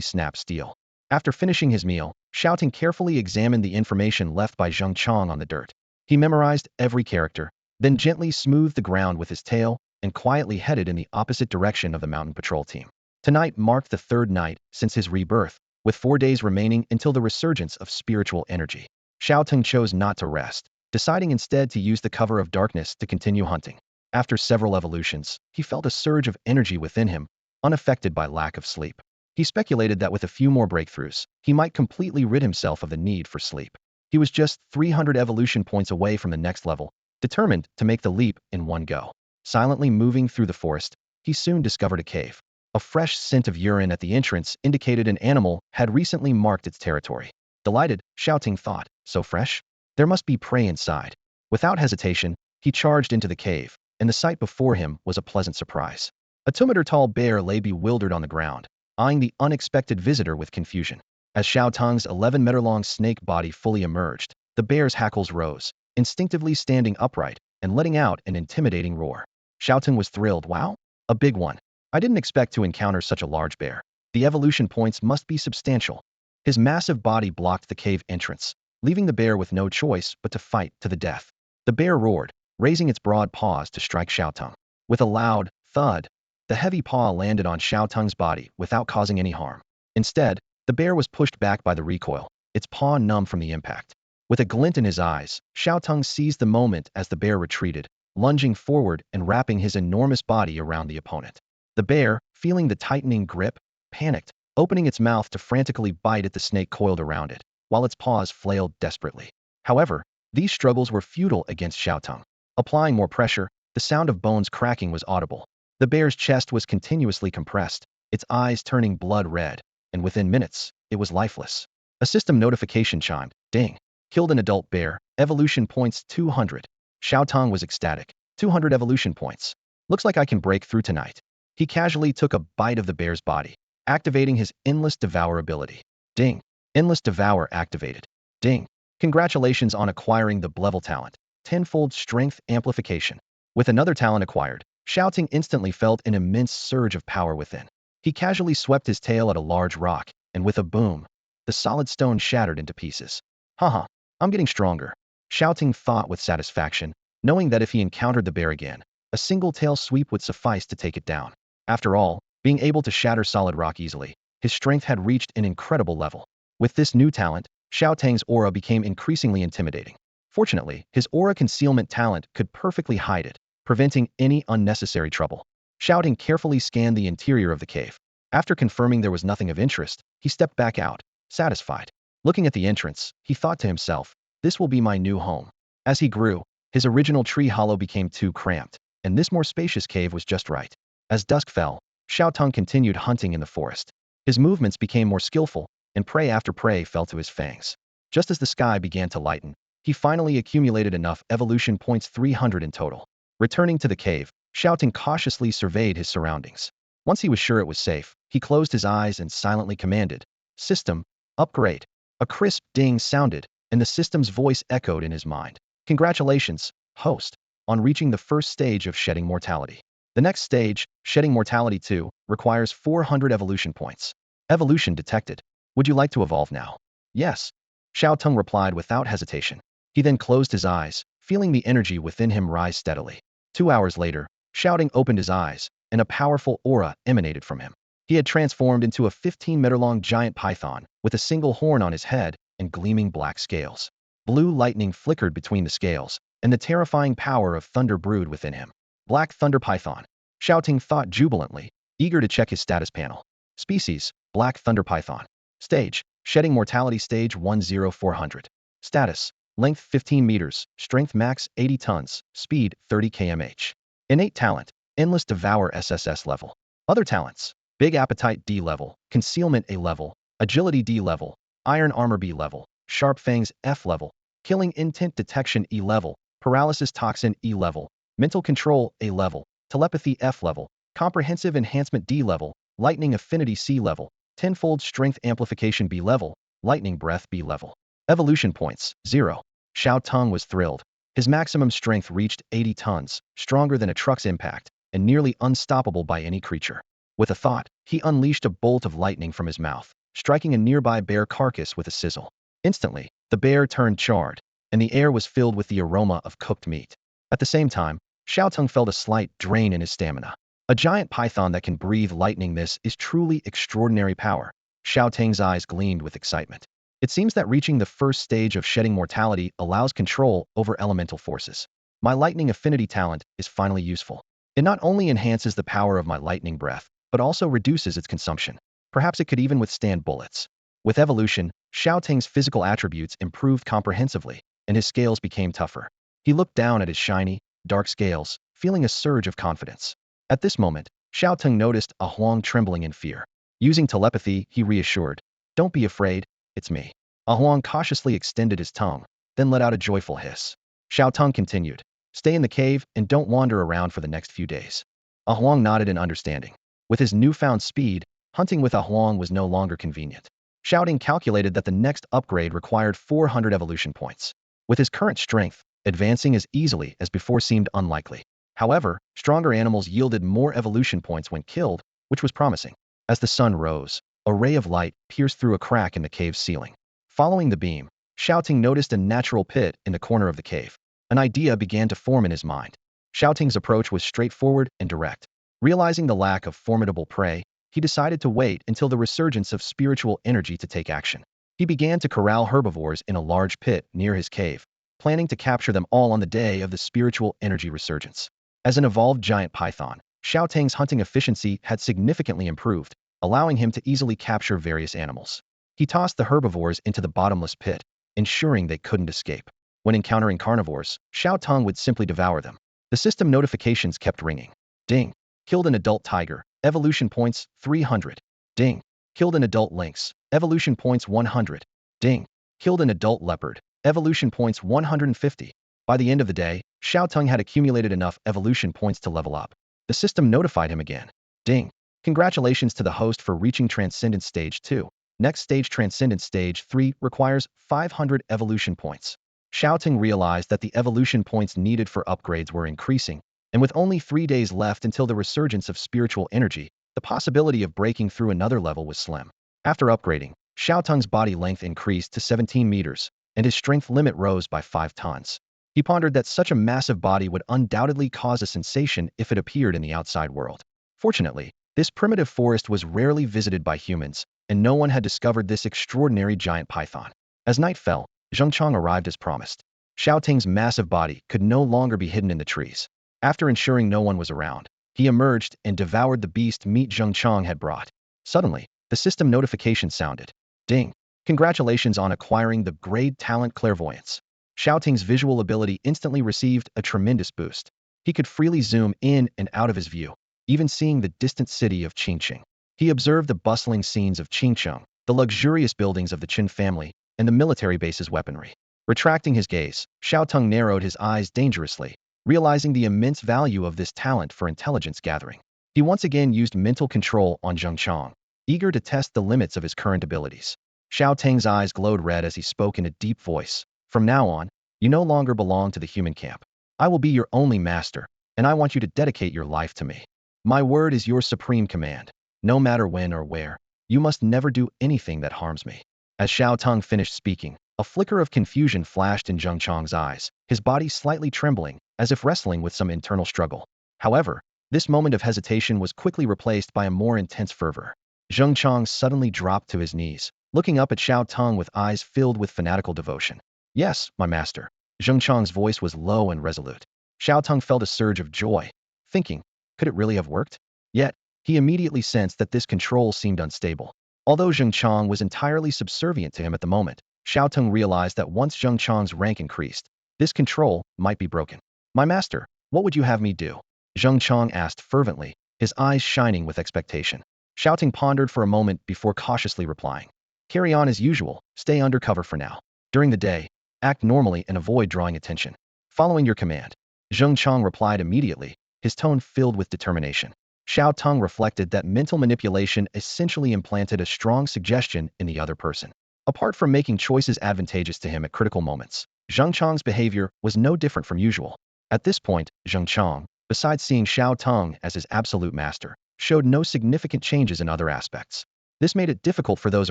snap steel. After finishing his meal, Xiao Teng carefully examined the information left by Chang on the dirt. He memorized every character, then gently smoothed the ground with his tail, and quietly headed in the opposite direction of the mountain patrol team. Tonight marked the third night since his rebirth, with 4 days remaining until the resurgence of spiritual energy. Xiao Teng chose not to rest, deciding instead to use the cover of darkness to continue hunting. After several evolutions, he felt a surge of energy within him, unaffected by lack of sleep. He speculated that with a few more breakthroughs, he might completely rid himself of the need for sleep. He was just 300 evolution points away from the next level, determined to make the leap in one go. Silently moving through the forest, he soon discovered a cave. A fresh scent of urine at the entrance indicated an animal had recently marked its territory. Delighted, Xiao Teng thought, so fresh? There must be prey inside. Without hesitation, he charged into the cave, and the sight before him was a pleasant surprise. A 2-meter-tall bear lay bewildered on the ground, eyeing the unexpected visitor with confusion. As Xiao Teng's 11-meter-long snake body fully emerged, the bear's hackles rose, instinctively standing upright and letting out an intimidating roar. Xiao Teng was thrilled. Wow, a big one. I didn't expect to encounter such a large bear. The evolution points must be substantial. His massive body blocked the cave entrance, leaving the bear with no choice but to fight to the death. The bear roared, raising its broad paws to strike Xiao Teng. With a loud thud, the heavy paw landed on Xiao Teng's body without causing any harm. Instead, the bear was pushed back by the recoil, its paw numb from the impact. With a glint in his eyes, Xiao Teng seized the moment as the bear retreated, lunging forward and wrapping his enormous body around the opponent. The bear, feeling the tightening grip, panicked, opening its mouth to frantically bite at the snake coiled around it, while its paws flailed desperately. However, these struggles were futile against Xiao Teng. Applying more pressure, the sound of bones cracking was audible. The bear's chest was continuously compressed, its eyes turning blood red, and within minutes, it was lifeless. A system notification chimed. Ding. Killed an adult bear. Evolution points 200. Xiao Teng was ecstatic. 200 evolution points. Looks like I can break through tonight. He casually took a bite of the bear's body, activating his Endless Devour ability. Ding. Endless Devour activated. Ding. Congratulations on acquiring the level talent. Tenfold strength amplification. With another talent acquired, Xiao Teng instantly felt an immense surge of power within. He casually swept his tail at a large rock, and with a boom, the solid stone shattered into pieces. Haha, I'm getting stronger. Xiao Teng thought with satisfaction, knowing that if he encountered the bear again, a single tail sweep would suffice to take it down. After all, being able to shatter solid rock easily, his strength had reached an incredible level. With this new talent, Xiao Teng's aura became increasingly intimidating. Fortunately, his aura concealment talent could perfectly hide it, preventing any unnecessary trouble. Xiao Teng carefully scanned the interior of the cave. After confirming there was nothing of interest, he stepped back out, satisfied. Looking at the entrance, he thought to himself, this will be my new home. As he grew, his original tree hollow became too cramped, and this more spacious cave was just right. As dusk fell, Xiao Teng continued hunting in the forest. His movements became more skillful, and prey after prey fell to his fangs. Just as the sky began to lighten, he finally accumulated enough evolution points 300 in total. Returning to the cave, Xiao Teng cautiously surveyed his surroundings. Once he was sure it was safe, he closed his eyes and silently commanded, System, upgrade. A crisp ding sounded, and the system's voice echoed in his mind. Congratulations, host, on reaching the first stage of shedding mortality. The next stage, shedding mortality 2, requires 400 evolution points. Evolution detected. Would you like to evolve now? Yes. Xiao Teng replied without hesitation. He then closed his eyes, feeling the energy within him rise steadily. 2 hours later, Xiao Teng opened his eyes, and a powerful aura emanated from him. He had transformed into a 15-meter-long giant python, with a single horn on his head and gleaming black scales. Blue lightning flickered between the scales, and the terrifying power of thunder brewed within him. Black Thunder Python. Xiao Teng thought jubilantly, eager to check his status panel. Species, Black Thunder Python. Stage, Shedding Mortality Stage 10400. Status, Length 15 meters, Strength Max 80 tons, Speed 30 km/h. Innate Talent, Endless Devour SSS level. Other talents, Big Appetite D level, Concealment A level, Agility D level, Iron Armor B level, Sharp Fangs F level, Killing Intent Detection E level, Paralysis Toxin E level, Mental Control A level, Telepathy F level, Comprehensive Enhancement D level, Lightning Affinity C level, Tenfold Strength Amplification B level, Lightning Breath B level. Evolution points, 0. Xiao Teng was thrilled. His maximum strength reached 80 tons, stronger than a truck's impact, and nearly unstoppable by any creature. With a thought, he unleashed a bolt of lightning from his mouth, striking a nearby bear carcass with a sizzle. Instantly, the bear turned charred, and the air was filled with the aroma of cooked meat. At the same time, Xiao Teng felt a slight drain in his stamina. A giant python that can breathe lightning, this is truly extraordinary power. Xiao Teng's eyes gleamed with excitement. It seems that reaching the first stage of shedding mortality allows control over elemental forces. My lightning affinity talent is finally useful. It not only enhances the power of my lightning breath, but also reduces its consumption. Perhaps it could even withstand bullets. With evolution, Xiao Teng's physical attributes improved comprehensively, and his scales became tougher. He looked down at his shiny, dark scales, feeling a surge of confidence. At this moment, Xiao Teng noticed Huang trembling in fear. Using telepathy, he reassured, "Don't be afraid, it's me." Huang cautiously extended his tongue, then let out a joyful hiss. Xiao Teng continued, "Stay in the cave and don't wander around for the next few days." Huang nodded in understanding. With his newfound speed, hunting with Huang was no longer convenient. Xiao Teng calculated that the next upgrade required 400 evolution points. With his current strength, advancing as easily as before seemed unlikely. However, stronger animals yielded more evolution points when killed, which was promising. As the sun rose, a ray of light pierced through a crack in the cave's ceiling. Following the beam, Xiao Teng noticed a natural pit in the corner of the cave. An idea began to form in his mind. Xiao Teng's approach was straightforward and direct. Realizing the lack of formidable prey, he decided to wait until the resurgence of spiritual energy to take action. He began to corral herbivores in a large pit near his cave, planning to capture them all on the day of the spiritual energy resurgence. As an evolved giant python, Xiao Teng's hunting efficiency had significantly improved, allowing him to easily capture various animals. He tossed the herbivores into the bottomless pit, ensuring they couldn't escape. When encountering carnivores, Xiao Teng would simply devour them. The system notifications kept ringing. Ding. Killed an adult tiger. Evolution points 300. Ding. Killed an adult lynx. Evolution points 100. Ding. Killed an adult leopard. Evolution points 150. By the end of the day, Xiao Teng had accumulated enough evolution points to level up. The system notified him again. Ding. Congratulations to the host for reaching Transcendence Stage 2. Next stage, Transcendence Stage 3, requires 500 evolution points. Xiao Teng realized that the evolution points needed for upgrades were increasing, and with only 3 days left until the resurgence of spiritual energy, the possibility of breaking through another level was slim. After upgrading, Xiao Teng's body length increased to 17 meters, and his strength limit rose by 5 tons. He pondered that such a massive body would undoubtedly cause a sensation if it appeared in the outside world. Fortunately, this primitive forest was rarely visited by humans, and no one had discovered this extraordinary giant python. As night fell, Zhengchang arrived as promised. Xiao Teng's massive body could no longer be hidden in the trees. After ensuring no one was around, he emerged and devoured the beast meat Zhengchang had brought. Suddenly, the system notification sounded. Ding! Congratulations on acquiring the grade talent clairvoyance. Xiao Teng's visual ability instantly received a tremendous boost. He could freely zoom in and out of his view, even seeing the distant city of Qingqing. He observed the bustling scenes of Qingcheng, the luxurious buildings of the Qin family, and the military base's weaponry. Retracting his gaze, Xiao Teng narrowed his eyes dangerously, realizing the immense value of this talent for intelligence gathering. He once again used mental control on Zhengchang, eager to test the limits of his current abilities. Xiao Teng's eyes glowed red as he spoke in a deep voice. From now on, you no longer belong to the human camp. I will be your only master, and I want you to dedicate your life to me. My word is your supreme command. No matter when or where, you must never do anything that harms me. As Xiao Teng finished speaking, a flicker of confusion flashed in Zhengchang's eyes, his body slightly trembling, as if wrestling with some internal struggle. However, this moment of hesitation was quickly replaced by a more intense fervor. Zhengchang suddenly dropped to his knees, looking up at Xiao Teng with eyes filled with fanatical devotion. Yes, my master. Zhengchang's voice was low and resolute. Xiao Teng felt a surge of joy, thinking, could it really have worked? Yet, he immediately sensed that this control seemed unstable. Although Zhengchang was entirely subservient to him at the moment, Xiao Teng realized that once Zhengchang's rank increased, this control might be broken. My master, what would you have me do? Zhengchang asked fervently, his eyes shining with expectation. Xiao Teng pondered for a moment before cautiously replying. Carry on as usual, stay under cover for now. During the day, act normally and avoid drawing attention. Following your command. Zhengchang replied immediately, his tone filled with determination. Xiao Teng reflected that mental manipulation essentially implanted a strong suggestion in the other person. Apart from making choices advantageous to him at critical moments, Zhengchang's behavior was no different from usual. At this point, Zhengchang, besides seeing Xiao Teng as his absolute master, showed no significant changes in other aspects. This made it difficult for those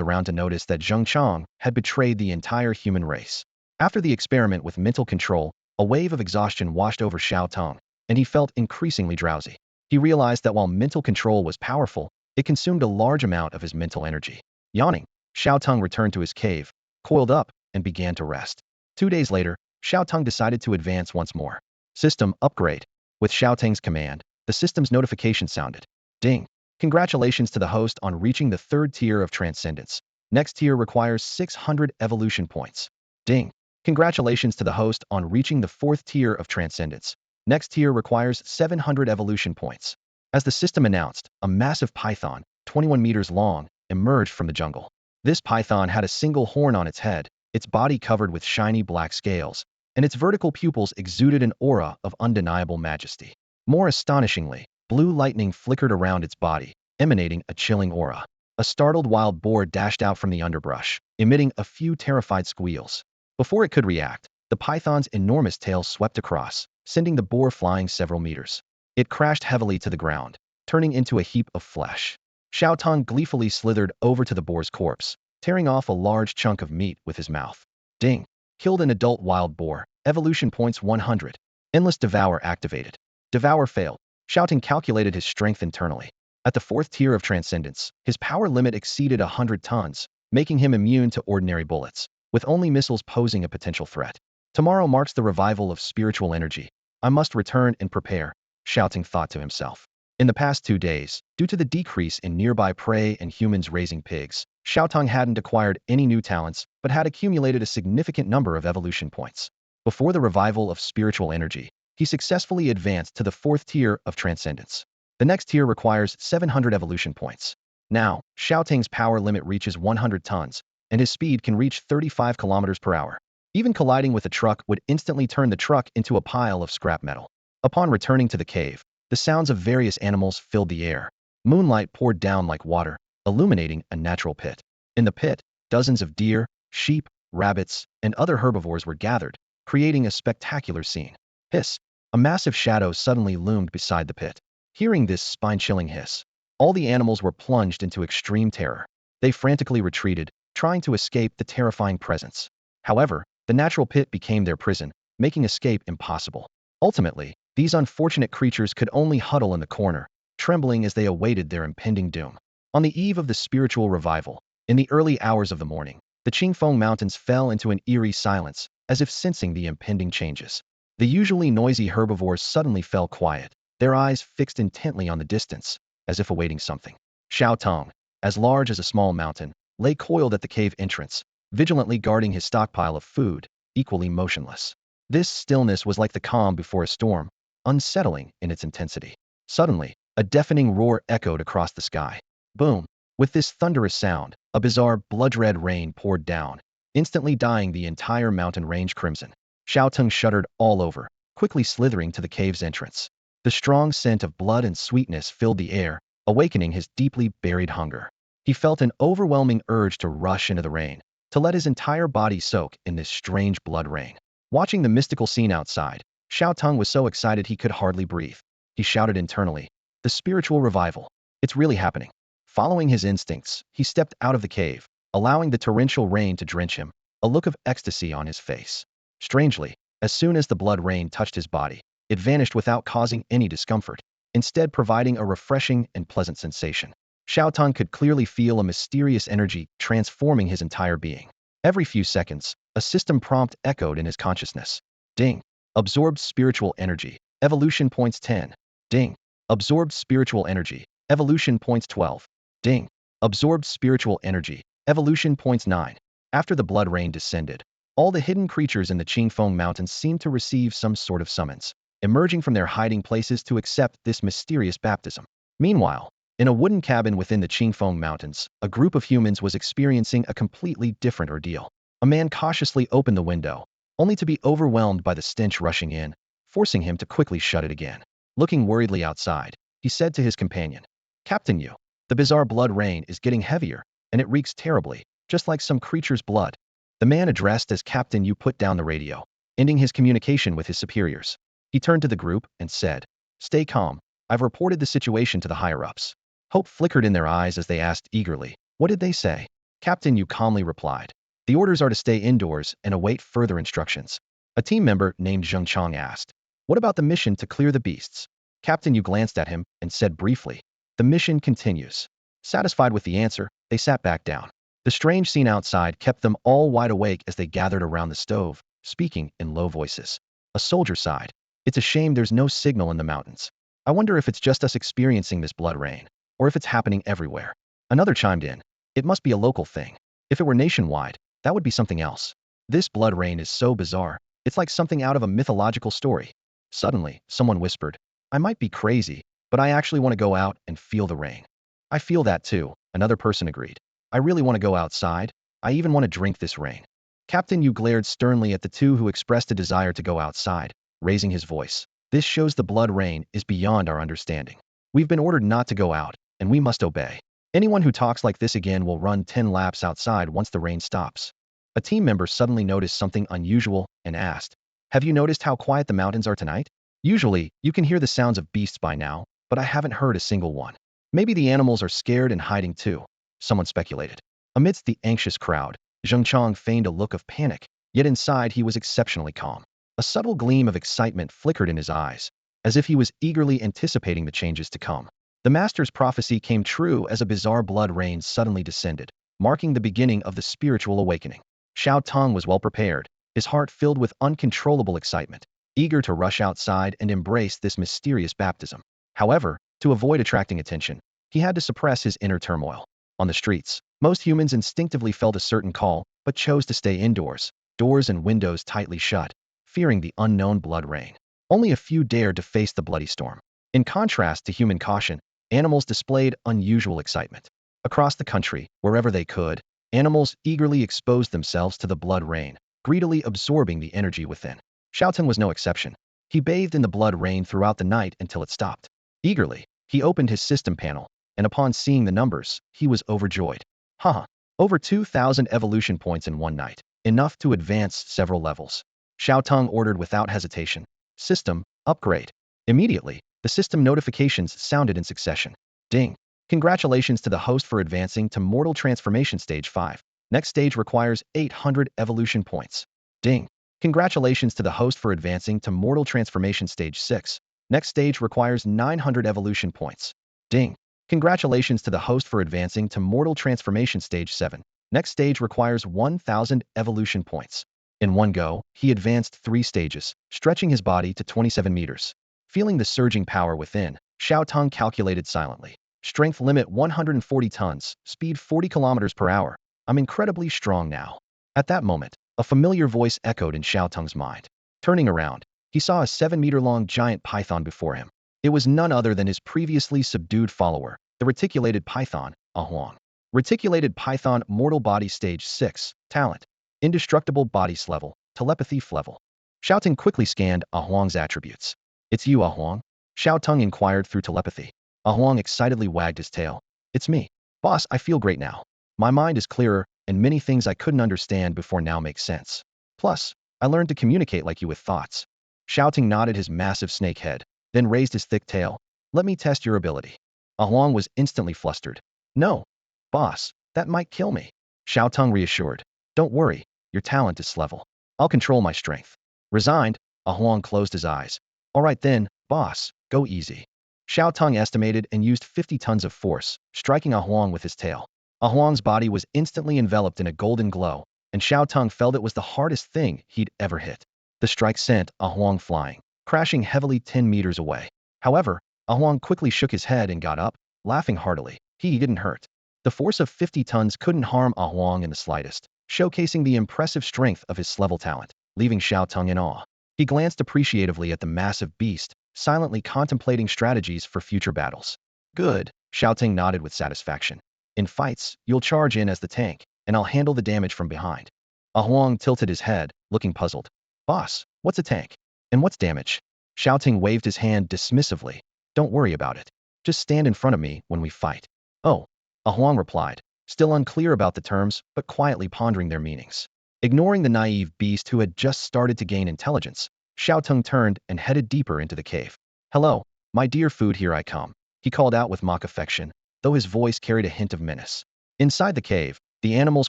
around to notice that Zhengchang had betrayed the entire human race. After the experiment with mental control, a wave of exhaustion washed over Xiao Teng. and he felt increasingly drowsy. He realized that while mental control was powerful, it consumed a large amount of his mental energy. Yawning, Xiao Teng returned to his cave, coiled up, and began to rest. 2 days later, Xiao Teng decided to advance once more. System upgrade. With Xiao Teng's command, the system's notification sounded. Ding. Congratulations to the host on reaching the 3rd tier of transcendence. Next tier requires 600 evolution points. Ding. Congratulations to the host on reaching the 4th tier of transcendence. Next tier requires 700 evolution points. As the system announced, a massive python, 21 meters long, emerged from the jungle. This python had a single horn on its head, its body covered with shiny black scales, and its vertical pupils exuded an aura of undeniable majesty. More astonishingly, blue lightning flickered around its body, emanating a chilling aura. A startled wild boar dashed out from the underbrush, emitting a few terrified squeals. Before it could react, the python's enormous tail swept across, sending the boar flying several meters. It crashed heavily to the ground, turning into a heap of flesh. Xiao Teng gleefully slithered over to the boar's corpse, tearing off a large chunk of meat with his mouth. Ding! Killed an adult wild boar. Evolution points 100. Endless Devour activated. Devour failed. Xiao Teng calculated his strength internally. At the 4th tier of transcendence, his power limit exceeded 100 tons, making him immune to ordinary bullets, with only missiles posing a potential threat. Tomorrow marks the revival of spiritual energy. I must return and prepare, Xiao Teng thought to himself. In the past 2 days, due to the decrease in nearby prey and humans raising pigs, Xiao Teng hadn't acquired any new talents, but had accumulated a significant number of evolution points. Before the revival of spiritual energy, he successfully advanced to the 4th tier of transcendence. The next tier requires 700 evolution points. Now, Xiao Teng's power limit reaches 100 tons, and his speed can reach 35 kilometers per hour. Even colliding with a truck would instantly turn the truck into a pile of scrap metal. Upon returning to the cave, the sounds of various animals filled the air. Moonlight poured down like water, illuminating a natural pit. In the pit, dozens of deer, sheep, rabbits, and other herbivores were gathered, creating a spectacular scene. Hiss! A massive shadow suddenly loomed beside the pit. Hearing this spine-chilling hiss, all the animals were plunged into extreme terror. They frantically retreated, trying to escape the terrifying presence. However, the natural pit became their prison, making escape impossible. Ultimately, these unfortunate creatures could only huddle in the corner, trembling as they awaited their impending doom. On the eve of the spiritual revival, in the early hours of the morning, the Qingfeng Mountains fell into an eerie silence, as if sensing the impending changes. The usually noisy herbivores suddenly fell quiet, their eyes fixed intently on the distance, as if awaiting something. Xiao Teng, as large as a small mountain, lay coiled at the cave entrance, vigilantly guarding his stockpile of food, equally motionless. This stillness was like the calm before a storm, unsettling in its intensity. Suddenly, a deafening roar echoed across the sky. Boom! With this thunderous sound, a bizarre blood-red rain poured down, instantly dyeing the entire mountain range crimson. Xiao Teng shuddered all over, quickly slithering to the cave's entrance. The strong scent of blood and sweetness filled the air, awakening his deeply buried hunger. He felt an overwhelming urge to rush into the rain, to let his entire body soak in this strange blood rain. Watching the mystical scene outside, Xiao Teng was so excited he could hardly breathe. He shouted internally, "The spiritual revival. It's really happening." Following his instincts, he stepped out of the cave, allowing the torrential rain to drench him, a look of ecstasy on his face. Strangely, as soon as the blood rain touched his body, it vanished without causing any discomfort, instead providing a refreshing and pleasant sensation. Xiao Teng could clearly feel a mysterious energy transforming his entire being. Every few seconds, a system prompt echoed in his consciousness. Ding! Absorbed spiritual energy. Evolution points 10. Ding! Absorbed spiritual energy. Evolution points 12. Ding! Absorbed spiritual energy. Evolution points 9. After the blood rain descended, all the hidden creatures in the Qingfeng Mountains seemed to receive some sort of summons, emerging from their hiding places to accept this mysterious baptism. Meanwhile, in a wooden cabin within the Qingfeng Mountains, a group of humans was experiencing a completely different ordeal. A man cautiously opened the window, only to be overwhelmed by the stench rushing in, forcing him to quickly shut it again. Looking worriedly outside, he said to his companion, "Captain Yu, the bizarre blood rain is getting heavier, and it reeks terribly, just like some creature's blood." The man addressed as Captain Yu put down the radio, ending his communication with his superiors. He turned to the group and said, "Stay calm. I've reported the situation to the higher-ups." Hope flickered in their eyes as they asked eagerly, "What did they say?" Captain Yu calmly replied, "The orders are to stay indoors and await further instructions." A team member named Zheng Chang asked, What about the mission to clear the beasts? Captain Yu glanced at him and said briefly, the mission continues. Satisfied with the answer, they sat back down. The strange scene outside kept them all wide awake as they gathered around the stove, speaking in low voices. A soldier sighed. It's a shame there's no signal in the mountains. I wonder if it's just us experiencing this blood rain, or if it's happening everywhere. Another chimed in. It must be a local thing. If it were nationwide, that would be something else. This blood rain is so bizarre. It's like something out of a mythological story. Suddenly, someone whispered, I might be crazy, but I actually want to go out and feel the rain. I feel that too, another person agreed. I really want to go outside. I even want to drink this rain. Captain Yu glared sternly at the two who expressed a desire to go outside, raising his voice. This shows the blood rain is beyond our understanding. We've been ordered not to go out, and we must obey. Anyone who talks like this again will run 10 laps outside once the rain stops. A team member suddenly noticed something unusual and asked, have you noticed how quiet the mountains are tonight? Usually, you can hear the sounds of beasts by now, but I haven't heard a single one. Maybe the animals are scared and hiding too, someone speculated. Amidst the anxious crowd, Zheng Chang feigned a look of panic, yet inside he was exceptionally calm. A subtle gleam of excitement flickered in his eyes, as if he was eagerly anticipating the changes to come. The master's prophecy came true as a bizarre blood rain suddenly descended, marking the beginning of the spiritual awakening. Xiao Teng was well prepared, his heart filled with uncontrollable excitement, eager to rush outside and embrace this mysterious baptism. However, to avoid attracting attention, he had to suppress his inner turmoil. On the streets, most humans instinctively felt a certain call, but chose to stay indoors, doors and windows tightly shut, fearing the unknown blood rain. Only a few dared to face the bloody storm. In contrast to human caution, animals displayed unusual excitement. Across the country, wherever they could, animals eagerly exposed themselves to the blood rain, greedily absorbing the energy within. Xiao Teng was no exception. He bathed in the blood rain throughout the night until it stopped. Eagerly, he opened his system panel, and upon seeing the numbers, he was overjoyed. Haha, over 2,000 evolution points in one night, enough to advance several levels. Xiao Teng ordered without hesitation. System, upgrade. Immediately, the system notifications sounded in succession. Ding. Congratulations to the host for advancing to Mortal Transformation Stage 5. Next stage requires 800 evolution points. Ding. Congratulations to the host for advancing to Mortal Transformation Stage 6. Next stage requires 900 evolution points. Ding. Congratulations to the host for advancing to Mortal Transformation Stage 7. Next stage requires 1,000 evolution points. In one go, he advanced 3 stages, stretching his body to 27 meters. Feeling the surging power within, Xiao Teng calculated silently. Strength limit 140 tons, speed 40 kilometers per hour. I'm incredibly strong now. At that moment, a familiar voice echoed in Xiao Teng's mind. Turning around, he saw a 7-meter-long giant python before him. It was none other than his previously subdued follower, the reticulated python, Shaoang. Reticulated python, mortal body stage 6, talent. Indestructible bodies level, telepathy level. Xiao Teng quickly scanned Shaoang's attributes. It's you, Shaoang? Xiao Teng inquired through telepathy. Shaoang excitedly wagged his tail. It's me. Boss, I feel great now. My mind is clearer, and many things I couldn't understand before now make sense. Plus, I learned to communicate like you with thoughts. Xiao Teng nodded his massive snake head, then raised his thick tail. Let me test your ability. Shaoang was instantly flustered. No. Boss, that might kill me. Xiao Teng reassured. Don't worry, your talent is level. I'll control my strength. Resigned, Shaoang closed his eyes. All right then, boss, go easy. Xiao Teng estimated and used 50 tons of force, striking Shaoang with his tail. Shaoang's body was instantly enveloped in a golden glow, and Xiao Teng felt it was the hardest thing he'd ever hit. The strike sent Shaoang flying, crashing heavily 10 meters away. However, Shaoang quickly shook his head and got up, laughing heartily. He didn't hurt. The force of 50 tons couldn't harm Shaoang in the slightest, showcasing the impressive strength of his level talent, leaving Xiao Teng in awe. He glanced appreciatively at the massive beast, silently contemplating strategies for future battles. Good, Xiao Teng nodded with satisfaction. In fights, you'll charge in as the tank, and I'll handle the damage from behind. Shaoang tilted his head, looking puzzled. Boss, what's a tank? And what's damage? Xiao Teng waved his hand dismissively. Don't worry about it. Just stand in front of me when we fight. Oh, Shaoang replied, still unclear about the terms, but quietly pondering their meanings. Ignoring the naive beast who had just started to gain intelligence, Xiao Teng turned and headed deeper into the cave. Hello, my dear food, here I come, he called out with mock affection, though his voice carried a hint of menace. Inside the cave, the animals'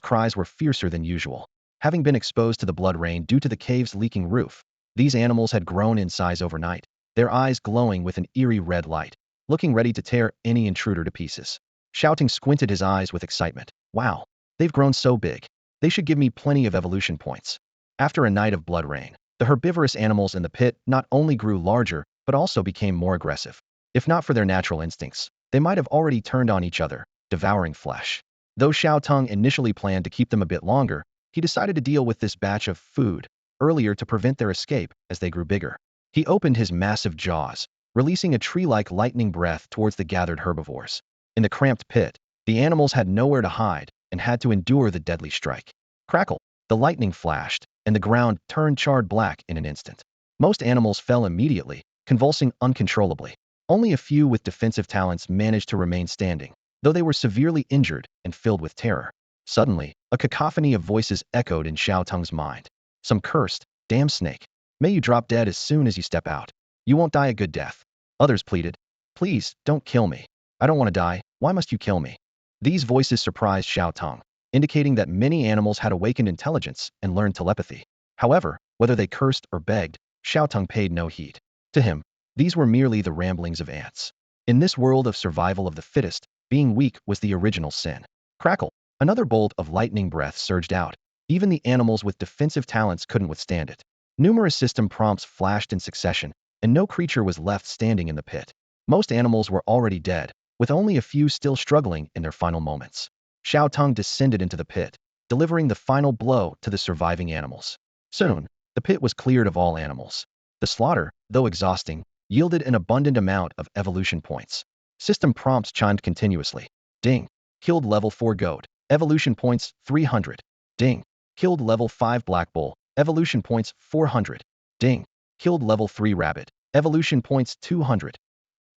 cries were fiercer than usual. Having been exposed to the blood rain due to the cave's leaking roof, These animals had grown in size overnight, their eyes glowing with an eerie red light, looking ready to tear any intruder to pieces. Xiao Teng squinted his eyes with excitement. Wow, they've grown so big. They should give me plenty of evolution points. After a night of blood rain, the herbivorous animals in the pit not only grew larger, but also became more aggressive. If not for their natural instincts, they might have already turned on each other, devouring flesh. Though Xiao Teng initially planned to keep them a bit longer, he decided to deal with this batch of food earlier to prevent their escape as they grew bigger. He opened his massive jaws, releasing a tree-like lightning breath towards the gathered herbivores. In the cramped pit, the animals had nowhere to hide and had to endure the deadly strike. Crackle! The lightning flashed, and the ground turned charred black in an instant. Most animals fell immediately, convulsing uncontrollably. Only a few with defensive talents managed to remain standing, though they were severely injured and filled with terror. Suddenly, a cacophony of voices echoed in Xiao Teng's mind. Some cursed, "Damn snake. May you drop dead as soon as you step out. You won't die a good death." Others pleaded, "Please, don't kill me. I don't want to die. Why must you kill me?" These voices surprised Xiao Teng, indicating that many animals had awakened intelligence and learned telepathy. However, whether they cursed or begged, Xiao Teng paid no heed. To him, these were merely the ramblings of ants. In this world of survival of the fittest, being weak was the original sin. Crackle! Another bolt of lightning breath surged out. Even the animals with defensive talents couldn't withstand it. Numerous system prompts flashed in succession, and no creature was left standing in the pit. Most animals were already dead, with only a few still struggling in their final moments. Xiao Teng descended into the pit, delivering the final blow to the surviving animals. Soon, the pit was cleared of all animals. The slaughter, though exhausting, yielded an abundant amount of evolution points. System prompts chimed continuously. Ding! Killed level 4 goat. Evolution points 300. Ding! Killed level 5 black bull. Evolution points 400. Ding! Killed level 3 rabbit. Evolution points 200.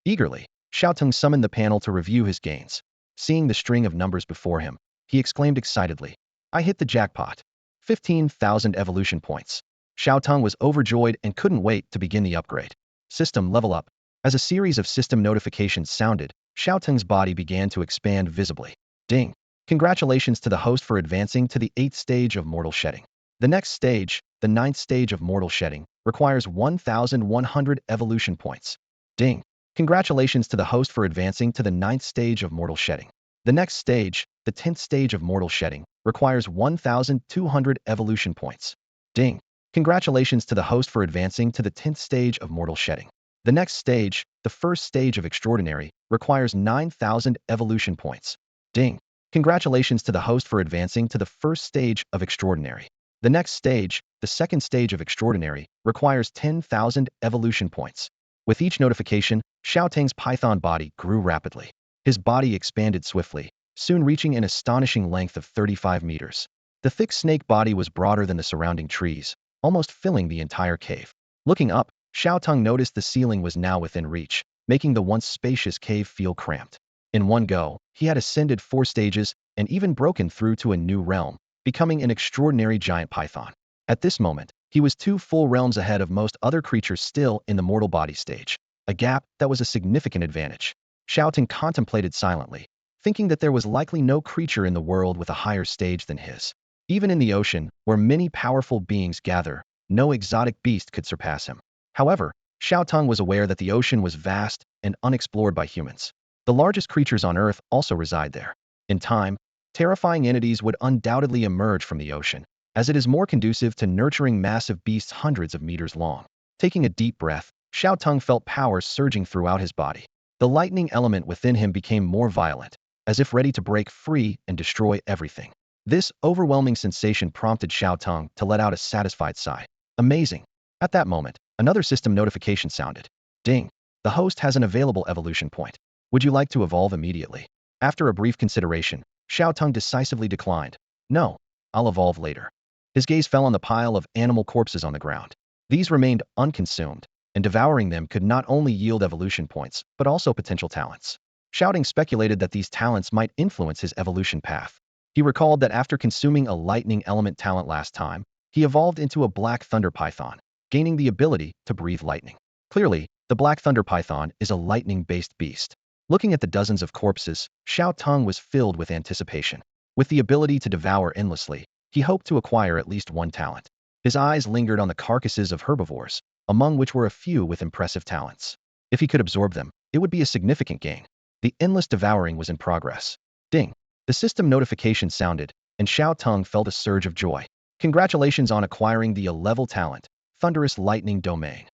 Eagerly, Xiao Teng summoned the panel to review his gains. Seeing the string of numbers before him, he exclaimed excitedly, "I hit the jackpot. 15,000 evolution points." Xiao Teng was overjoyed and couldn't wait to begin the upgrade. System level up. As a series of system notifications sounded, Xiao Teng's body began to expand visibly. Ding! Congratulations to the host for advancing to the 8th stage of mortal shedding. The next stage, the 9th stage of mortal shedding, requires 1,100 evolution points. Ding! Congratulations to the host for advancing to the 9th stage of mortal shedding. The next stage, the 10th stage of mortal shedding, requires 1,200 evolution points. Ding! Congratulations to the host for advancing to the 10th stage of mortal shedding. The next stage, the 1st stage of extraordinary, requires 9,000 evolution points. Ding! Congratulations to the host for advancing to the 1st stage of extraordinary. The next stage, the 2nd stage of extraordinary, requires 10,000 evolution points. With each notification, Xiao Teng's python body grew rapidly. His body expanded swiftly, soon reaching an astonishing length of 35 meters. The thick snake body was broader than the surrounding trees, almost filling the entire cave. Looking up, Xiao Teng noticed the ceiling was now within reach, making the once spacious cave feel cramped. In one go, he had ascended 4 stages and even broken through to a new realm, becoming an extraordinary giant python. At this moment, he was 2 full realms ahead of most other creatures still in the mortal body stage, a gap that was a significant advantage. Xiao Teng contemplated silently, thinking that there was likely no creature in the world with a higher stage than his. Even in the ocean, where many powerful beings gather, no exotic beast could surpass him. However, Xiao Teng was aware that the ocean was vast and unexplored by humans. The largest creatures on Earth also reside there. In time, terrifying entities would undoubtedly emerge from the ocean, as it is more conducive to nurturing massive beasts hundreds of meters long. Taking a deep breath, Xiao Teng felt power surging throughout his body. The lightning element within him became more violent, as if ready to break free and destroy everything. This overwhelming sensation prompted Xiao Teng to let out a satisfied sigh. Amazing! At that moment, another system notification sounded. Ding! The host has an available evolution point. Would you like to evolve immediately? After a brief consideration, Xiao Teng decisively declined. No, I'll evolve later. His gaze fell on the pile of animal corpses on the ground. These remained unconsumed, and devouring them could not only yield evolution points, but also potential talents. Xiao Teng speculated that these talents might influence his evolution path. He recalled that after consuming a lightning element talent last time, he evolved into a black thunder python, gaining the ability to breathe lightning. Clearly, the black thunder python is a lightning-based beast. Looking at the dozens of corpses, Xiao Teng was filled with anticipation. With the ability to devour endlessly, he hoped to acquire at least one talent. His eyes lingered on the carcasses of herbivores, among which were a few with impressive talents. If he could absorb them, it would be a significant gain. The endless devouring was in progress. Ding! The system notification sounded, and Xiao Teng felt a surge of joy. Congratulations on acquiring the A-level talent, Thunderous Lightning Domain.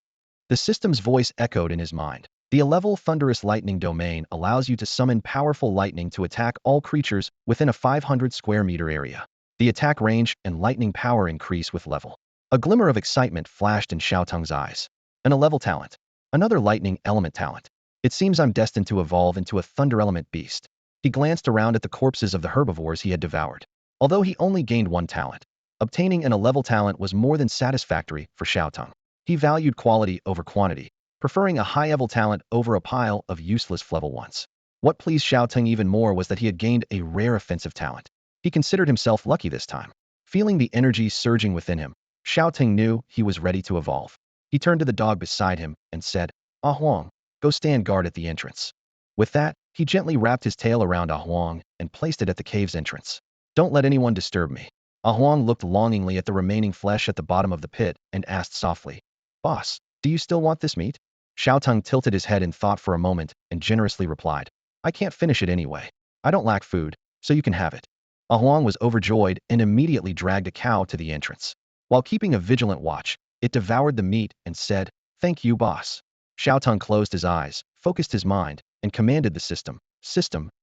The system's voice echoed in his mind. The A-level Thunderous Lightning Domain allows you to summon powerful lightning to attack all creatures within a 500 square meter area. The attack range and lightning power increase with level. A glimmer of excitement flashed in Xiao Teng's eyes. An A-level talent. Another lightning element talent. It seems I'm destined to evolve into a thunder element beast. He glanced around at the corpses of the herbivores he had devoured. Although he only gained one talent, obtaining an A-level talent was more than satisfactory for Xiao Teng. He valued quality over quantity, preferring a high-level talent over a pile of useless level ones. What pleased Xiao Teng even more was that he had gained a rare offensive talent. He considered himself lucky this time. Feeling the energy surging within him, Xiao Teng knew he was ready to evolve. He turned to the dog beside him and said, "Ah Huang, go stand guard at the entrance." With that, he gently wrapped his tail around Ah Huang and placed it at the cave's entrance. "Don't let anyone disturb me." Ah Huang looked longingly at the remaining flesh at the bottom of the pit and asked softly, "Boss, do you still want this meat?" Xiao Teng tilted his head in thought for a moment and generously replied, "I can't finish it anyway. I don't lack food, so you can have it." Ah Huang was overjoyed and immediately dragged a cow to the entrance. While keeping a vigilant watch, it devoured the meat and said, "Thank you, boss." Xiao Teng closed his eyes, focused his mind, and commanded the system,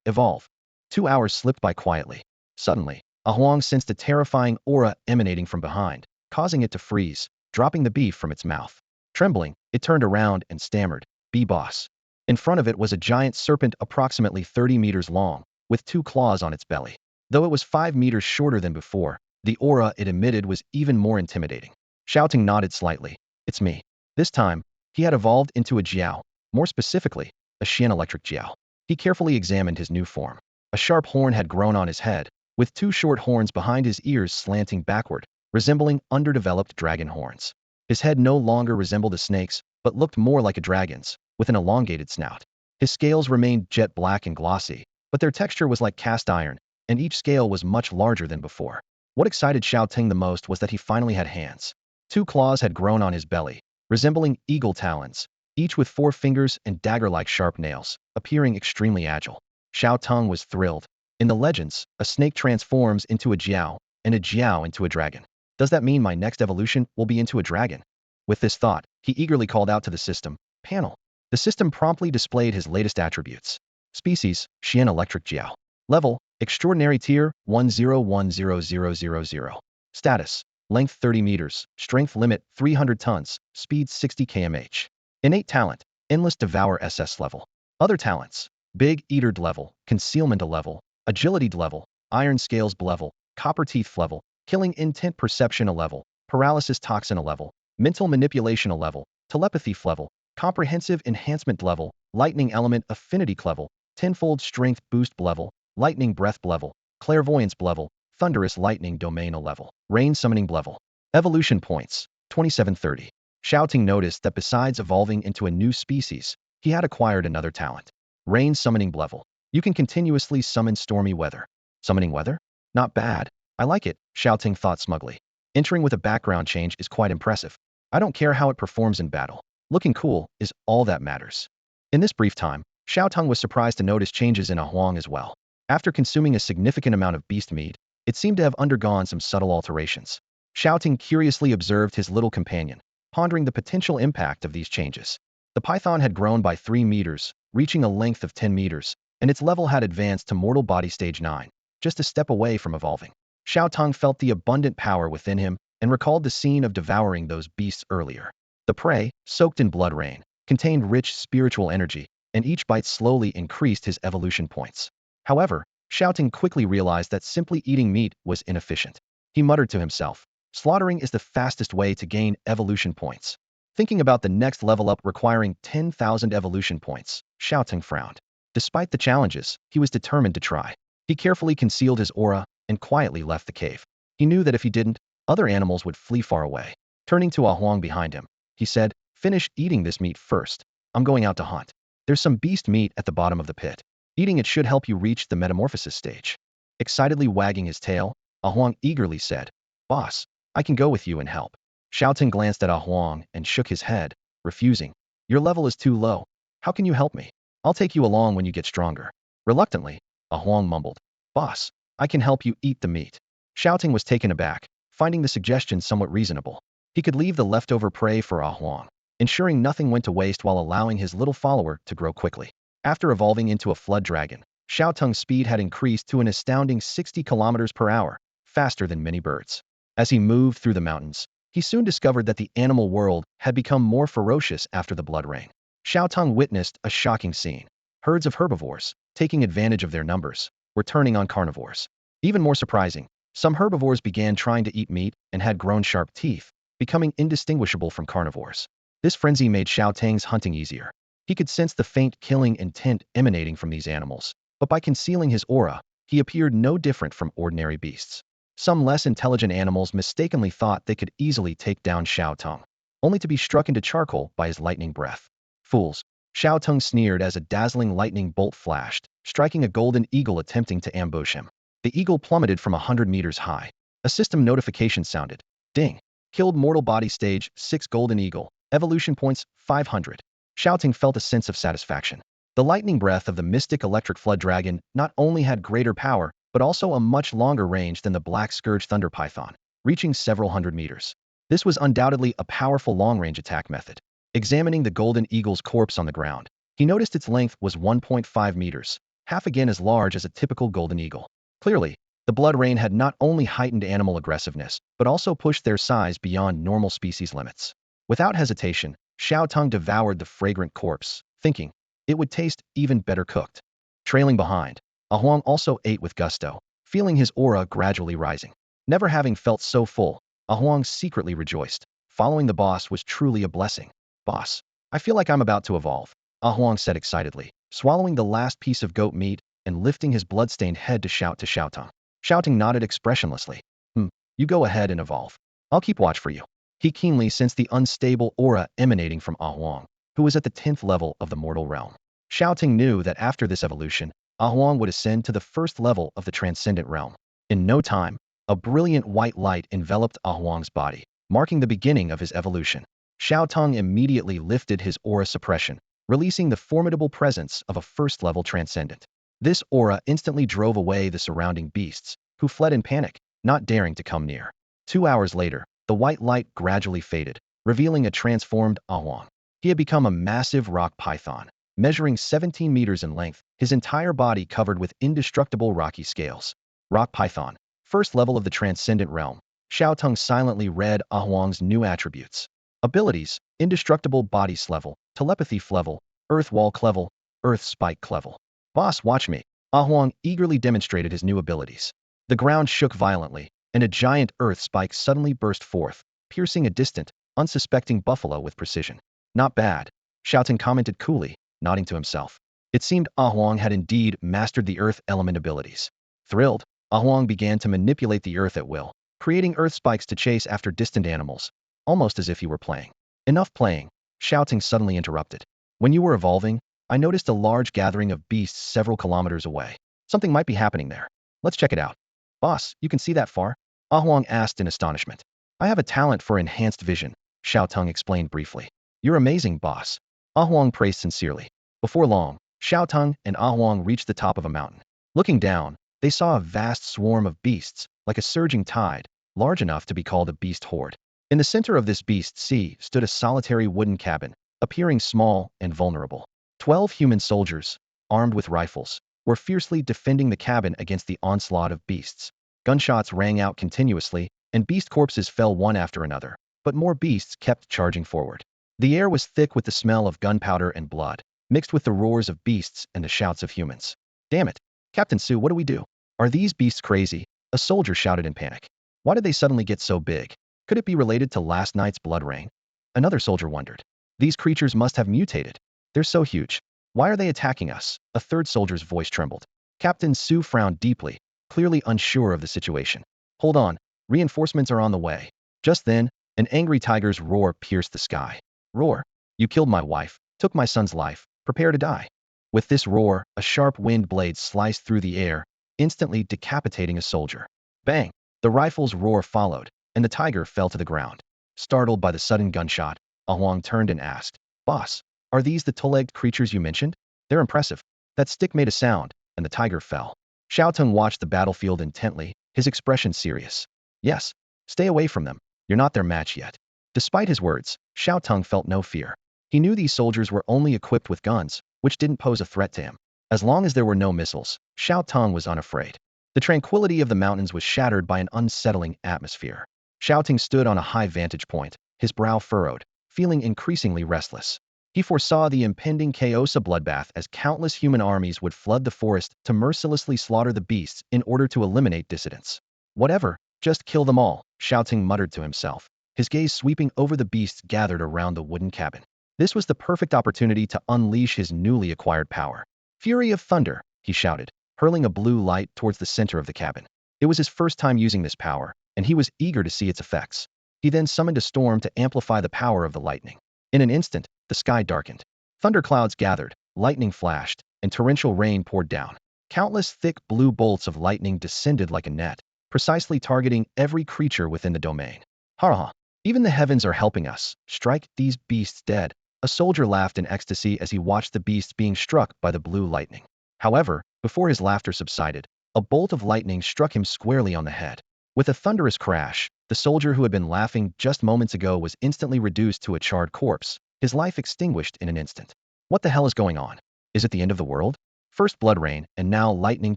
evolve. 2 hours slipped by quietly. Suddenly, Ah Huang sensed a terrifying aura emanating from behind, causing it to freeze, dropping the beef from its mouth. Trembling, it turned around and stammered, "Be boss." In front of it was a giant serpent approximately 30 meters long, with 2 claws on its belly. Though it was 5 meters shorter than before, the aura it emitted was even more intimidating. Xiao Teng nodded slightly. "It's me." This time, he had evolved into a Jiao, more specifically, a Xian electric Jiao. He carefully examined his new form. A sharp horn had grown on his head, with 2 short horns behind his ears slanting backward, resembling underdeveloped dragon horns. His head no longer resembled a snake's, but looked more like a dragon's, with an elongated snout. His scales remained jet black and glossy, but their texture was like cast iron, and each scale was much larger than before. What excited Xiao Teng the most was that he finally had hands. 2 claws had grown on his belly, resembling eagle talons, each with 4 fingers and dagger-like sharp nails, appearing extremely agile. Xiao Teng was thrilled. In the legends, a snake transforms into a Jiao, and a Jiao into a dragon. Does that mean my next evolution will be into a dragon? With this thought, he eagerly called out to the system panel. The system promptly displayed his latest attributes. Species, Xian electric Jiao. Level, Extraordinary Tier, 10100000. Status, Length 30 meters, Strength Limit 300 tons, Speed 60 km/h. Innate Talent, Endless Devour SS Level. Other Talents, Big Eater level, Concealment level, Agility level, Iron Scales level, Copper Teeth level, Killing Intent Perception level, Paralysis Toxin level, Mental Manipulation level, Telepathy level, Comprehensive Enhancement level, Lightning Element Affinity level, Tenfold Strength Boost level, Lightning Breath level, Clairvoyance level, Thunderous Lightning Domain level, Rain Summoning level. Evolution Points, 2730. Xiao Teng noticed that besides evolving into a new species, he had acquired another talent. Rain Summoning level. You can continuously summon stormy weather. Summoning weather? Not bad. I like it, Xiao Teng thought smugly. Entering with a background change is quite impressive. I don't care how it performs in battle. Looking cool is all that matters. In this brief time, Xiao Teng was surprised to notice changes in Ah Huang as well. After consuming a significant amount of beast meat, it seemed to have undergone some subtle alterations. Xiao Teng curiously observed his little companion, pondering the potential impact of these changes. The python had grown by 3 meters, reaching a length of 10 meters, and its level had advanced to mortal body stage 9, just a step away from evolving. Xiao Teng felt the abundant power within him and recalled the scene of devouring those beasts earlier. The prey, soaked in blood rain, contained rich spiritual energy, and each bite slowly increased his evolution points. However, Xiao Teng quickly realized that simply eating meat was inefficient. He muttered to himself, slaughtering is the fastest way to gain evolution points. Thinking about the next level up requiring 10,000 evolution points, Xiao Teng frowned. Despite the challenges, he was determined to try. He carefully concealed his aura and quietly left the cave. He knew that if he didn't, other animals would flee far away. Turning to Ah Huang behind him, he said, "Finish eating this meat first. I'm going out to hunt. There's some beast meat at the bottom of the pit. Eating it should help you reach the metamorphosis stage." Excitedly wagging his tail, Ah Huang eagerly said, "Boss, I can go with you and help. Xiao Teng glanced at Huang and shook his head, refusing. Your level is too low. How can you help me? I'll take you along when you get stronger. Reluctantly, Huang mumbled. Boss, I can help you eat the meat. Xiao Teng was taken aback, finding the suggestion somewhat reasonable. He could leave the leftover prey for Huang, ensuring nothing went to waste while allowing his little follower to grow quickly. After evolving into a flood dragon, Xiao Teng's speed had increased to an astounding 60 kilometers per hour, faster than many birds. As he moved through the mountains, he soon discovered that the animal world had become more ferocious after the blood rain. Xiao Teng witnessed a shocking scene. Herds of herbivores, taking advantage of their numbers, were turning on carnivores. Even more surprising, some herbivores began trying to eat meat and had grown sharp teeth, becoming indistinguishable from carnivores. This frenzy made Xiao Teng's hunting easier. He could sense the faint killing intent emanating from these animals, but by concealing his aura, he appeared no different from ordinary beasts. Some less intelligent animals mistakenly thought they could easily take down Xiao Teng, only to be struck into charcoal by his lightning breath. Fools! Xiao Teng sneered as a dazzling lightning bolt flashed, striking a golden eagle attempting to ambush him. The eagle plummeted from 100 meters high. A system notification sounded. Ding! Killed mortal body stage 6 golden eagle. Evolution points 500. Xiao Teng felt a sense of satisfaction. The lightning breath of the mystic electric flood dragon not only had greater power, but also a much longer range than the black scourge thunder python, reaching several hundred meters. This was undoubtedly a powerful long-range attack method. Examining the golden eagle's corpse on the ground, he noticed its length was 1.5 meters, half again as large as a typical golden eagle. Clearly, the blood rain had not only heightened animal aggressiveness, but also pushed their size beyond normal species limits. Without hesitation, Xiao Teng devoured the fragrant corpse, thinking it would taste even better cooked. Trailing behind, Huang also ate with gusto, feeling his aura gradually rising. Never having felt so full, Huang secretly rejoiced. Following the boss was truly a blessing. Boss, I feel like I'm about to evolve, Huang said excitedly, swallowing the last piece of goat meat and lifting his blood-stained head to shout to Xiao Teng. Xiao Teng nodded expressionlessly. You go ahead and evolve. I'll keep watch for you. He keenly sensed the unstable aura emanating from Huang, who was at the 10th level of the mortal realm. Xiao Teng knew that after this evolution, Huang would ascend to the first level of the transcendent realm. In no time, a brilliant white light enveloped Huang's body, marking the beginning of his evolution. Xiao Teng immediately lifted his aura suppression, releasing the formidable presence of a first-level transcendent. This aura instantly drove away the surrounding beasts, who fled in panic, not daring to come near. 2 hours later, the white light gradually faded, revealing a transformed Huang. He had become a massive rock python, measuring 17 meters in length, his entire body covered with indestructible rocky scales. Rock python, first level of the transcendent realm. Xiao Teng silently read Huang's new attributes. Abilities: indestructible body level, telepathy level, earth wall level, earth spike level. Boss, watch me. Huang eagerly demonstrated his new abilities. The ground shook violently, and a giant earth spike suddenly burst forth, piercing a distant, unsuspecting buffalo with precision. Not bad, Xiao Teng commented coolly, nodding to himself. It seemed Huang had indeed mastered the earth element abilities. Thrilled, Huang began to manipulate the earth at will, creating earth spikes to chase after distant animals, almost as if he were playing. Enough playing, Xiao Teng suddenly interrupted. When you were evolving, I noticed a large gathering of beasts several kilometers away. Something might be happening there. Let's check it out. Boss, you can see that far? Huang asked in astonishment. I have a talent for enhanced vision, Xiao Teng explained briefly. You're amazing, boss. Huang praised sincerely. Before long, Xiao Teng and Huang reached the top of a mountain. Looking down, they saw a vast swarm of beasts, like a surging tide, large enough to be called a beast horde. In the center of this beast sea stood a solitary wooden cabin, appearing small and vulnerable. 12 human soldiers, armed with rifles, were fiercely defending the cabin against the onslaught of beasts. Gunshots rang out continuously, and beast corpses fell one after another, but more beasts kept charging forward. The air was thick with the smell of gunpowder and blood, mixed with the roars of beasts and the shouts of humans. Damn it! Captain Su, what do we do? Are these beasts crazy? A soldier shouted in panic. Why did they suddenly get so big? Could it be related to last night's blood rain? Another soldier wondered. These creatures must have mutated. They're so huge. Why are they attacking us? A third soldier's voice trembled. Captain Su frowned deeply, clearly unsure of the situation. Hold on, reinforcements are on the way. Just then, an angry tiger's roar pierced the sky. Roar! You killed my wife, took my son's life, prepare to die. With this roar, a sharp wind blade sliced through the air, instantly decapitating a soldier. Bang! The rifle's roar followed, and the tiger fell to the ground. Startled by the sudden gunshot, Huang turned and asked, "Boss, are these the two-legged creatures you mentioned? They're impressive." That stick made a sound, and the tiger fell. Xiao Teng watched the battlefield intently, his expression serious. "Yes, stay away from them. You're not their match yet." Despite his words, Xiao Teng felt no fear. He knew these soldiers were only equipped with guns, which didn't pose a threat to him. As long as there were no missiles, Xiao Teng was unafraid. The tranquility of the mountains was shattered by an unsettling atmosphere. Xiao Teng stood on a high vantage point, his brow furrowed, feeling increasingly restless. He foresaw the impending chaos of bloodbath as countless human armies would flood the forest to mercilessly slaughter the beasts in order to eliminate dissidents. "Whatever, just kill them all," Xiao Teng muttered to himself, his gaze sweeping over the beasts gathered around the wooden cabin. This was the perfect opportunity to unleash his newly acquired power. "Fury of Thunder," he shouted, hurling a blue light towards the center of the cabin. It was his first time using this power, and he was eager to see its effects. He then summoned a storm to amplify the power of the lightning. In an instant, the sky darkened. Thunderclouds gathered, lightning flashed, and torrential rain poured down. Countless thick blue bolts of lightning descended like a net, precisely targeting every creature within the domain. "Ha ha! Even the heavens are helping us. Strike these beasts dead." A soldier laughed in ecstasy as he watched the beasts being struck by the blue lightning. However, before his laughter subsided, a bolt of lightning struck him squarely on the head. With a thunderous crash, the soldier who had been laughing just moments ago was instantly reduced to a charred corpse, his life extinguished in an instant. What the hell is going on? Is it the end of the world? First blood rain, and now lightning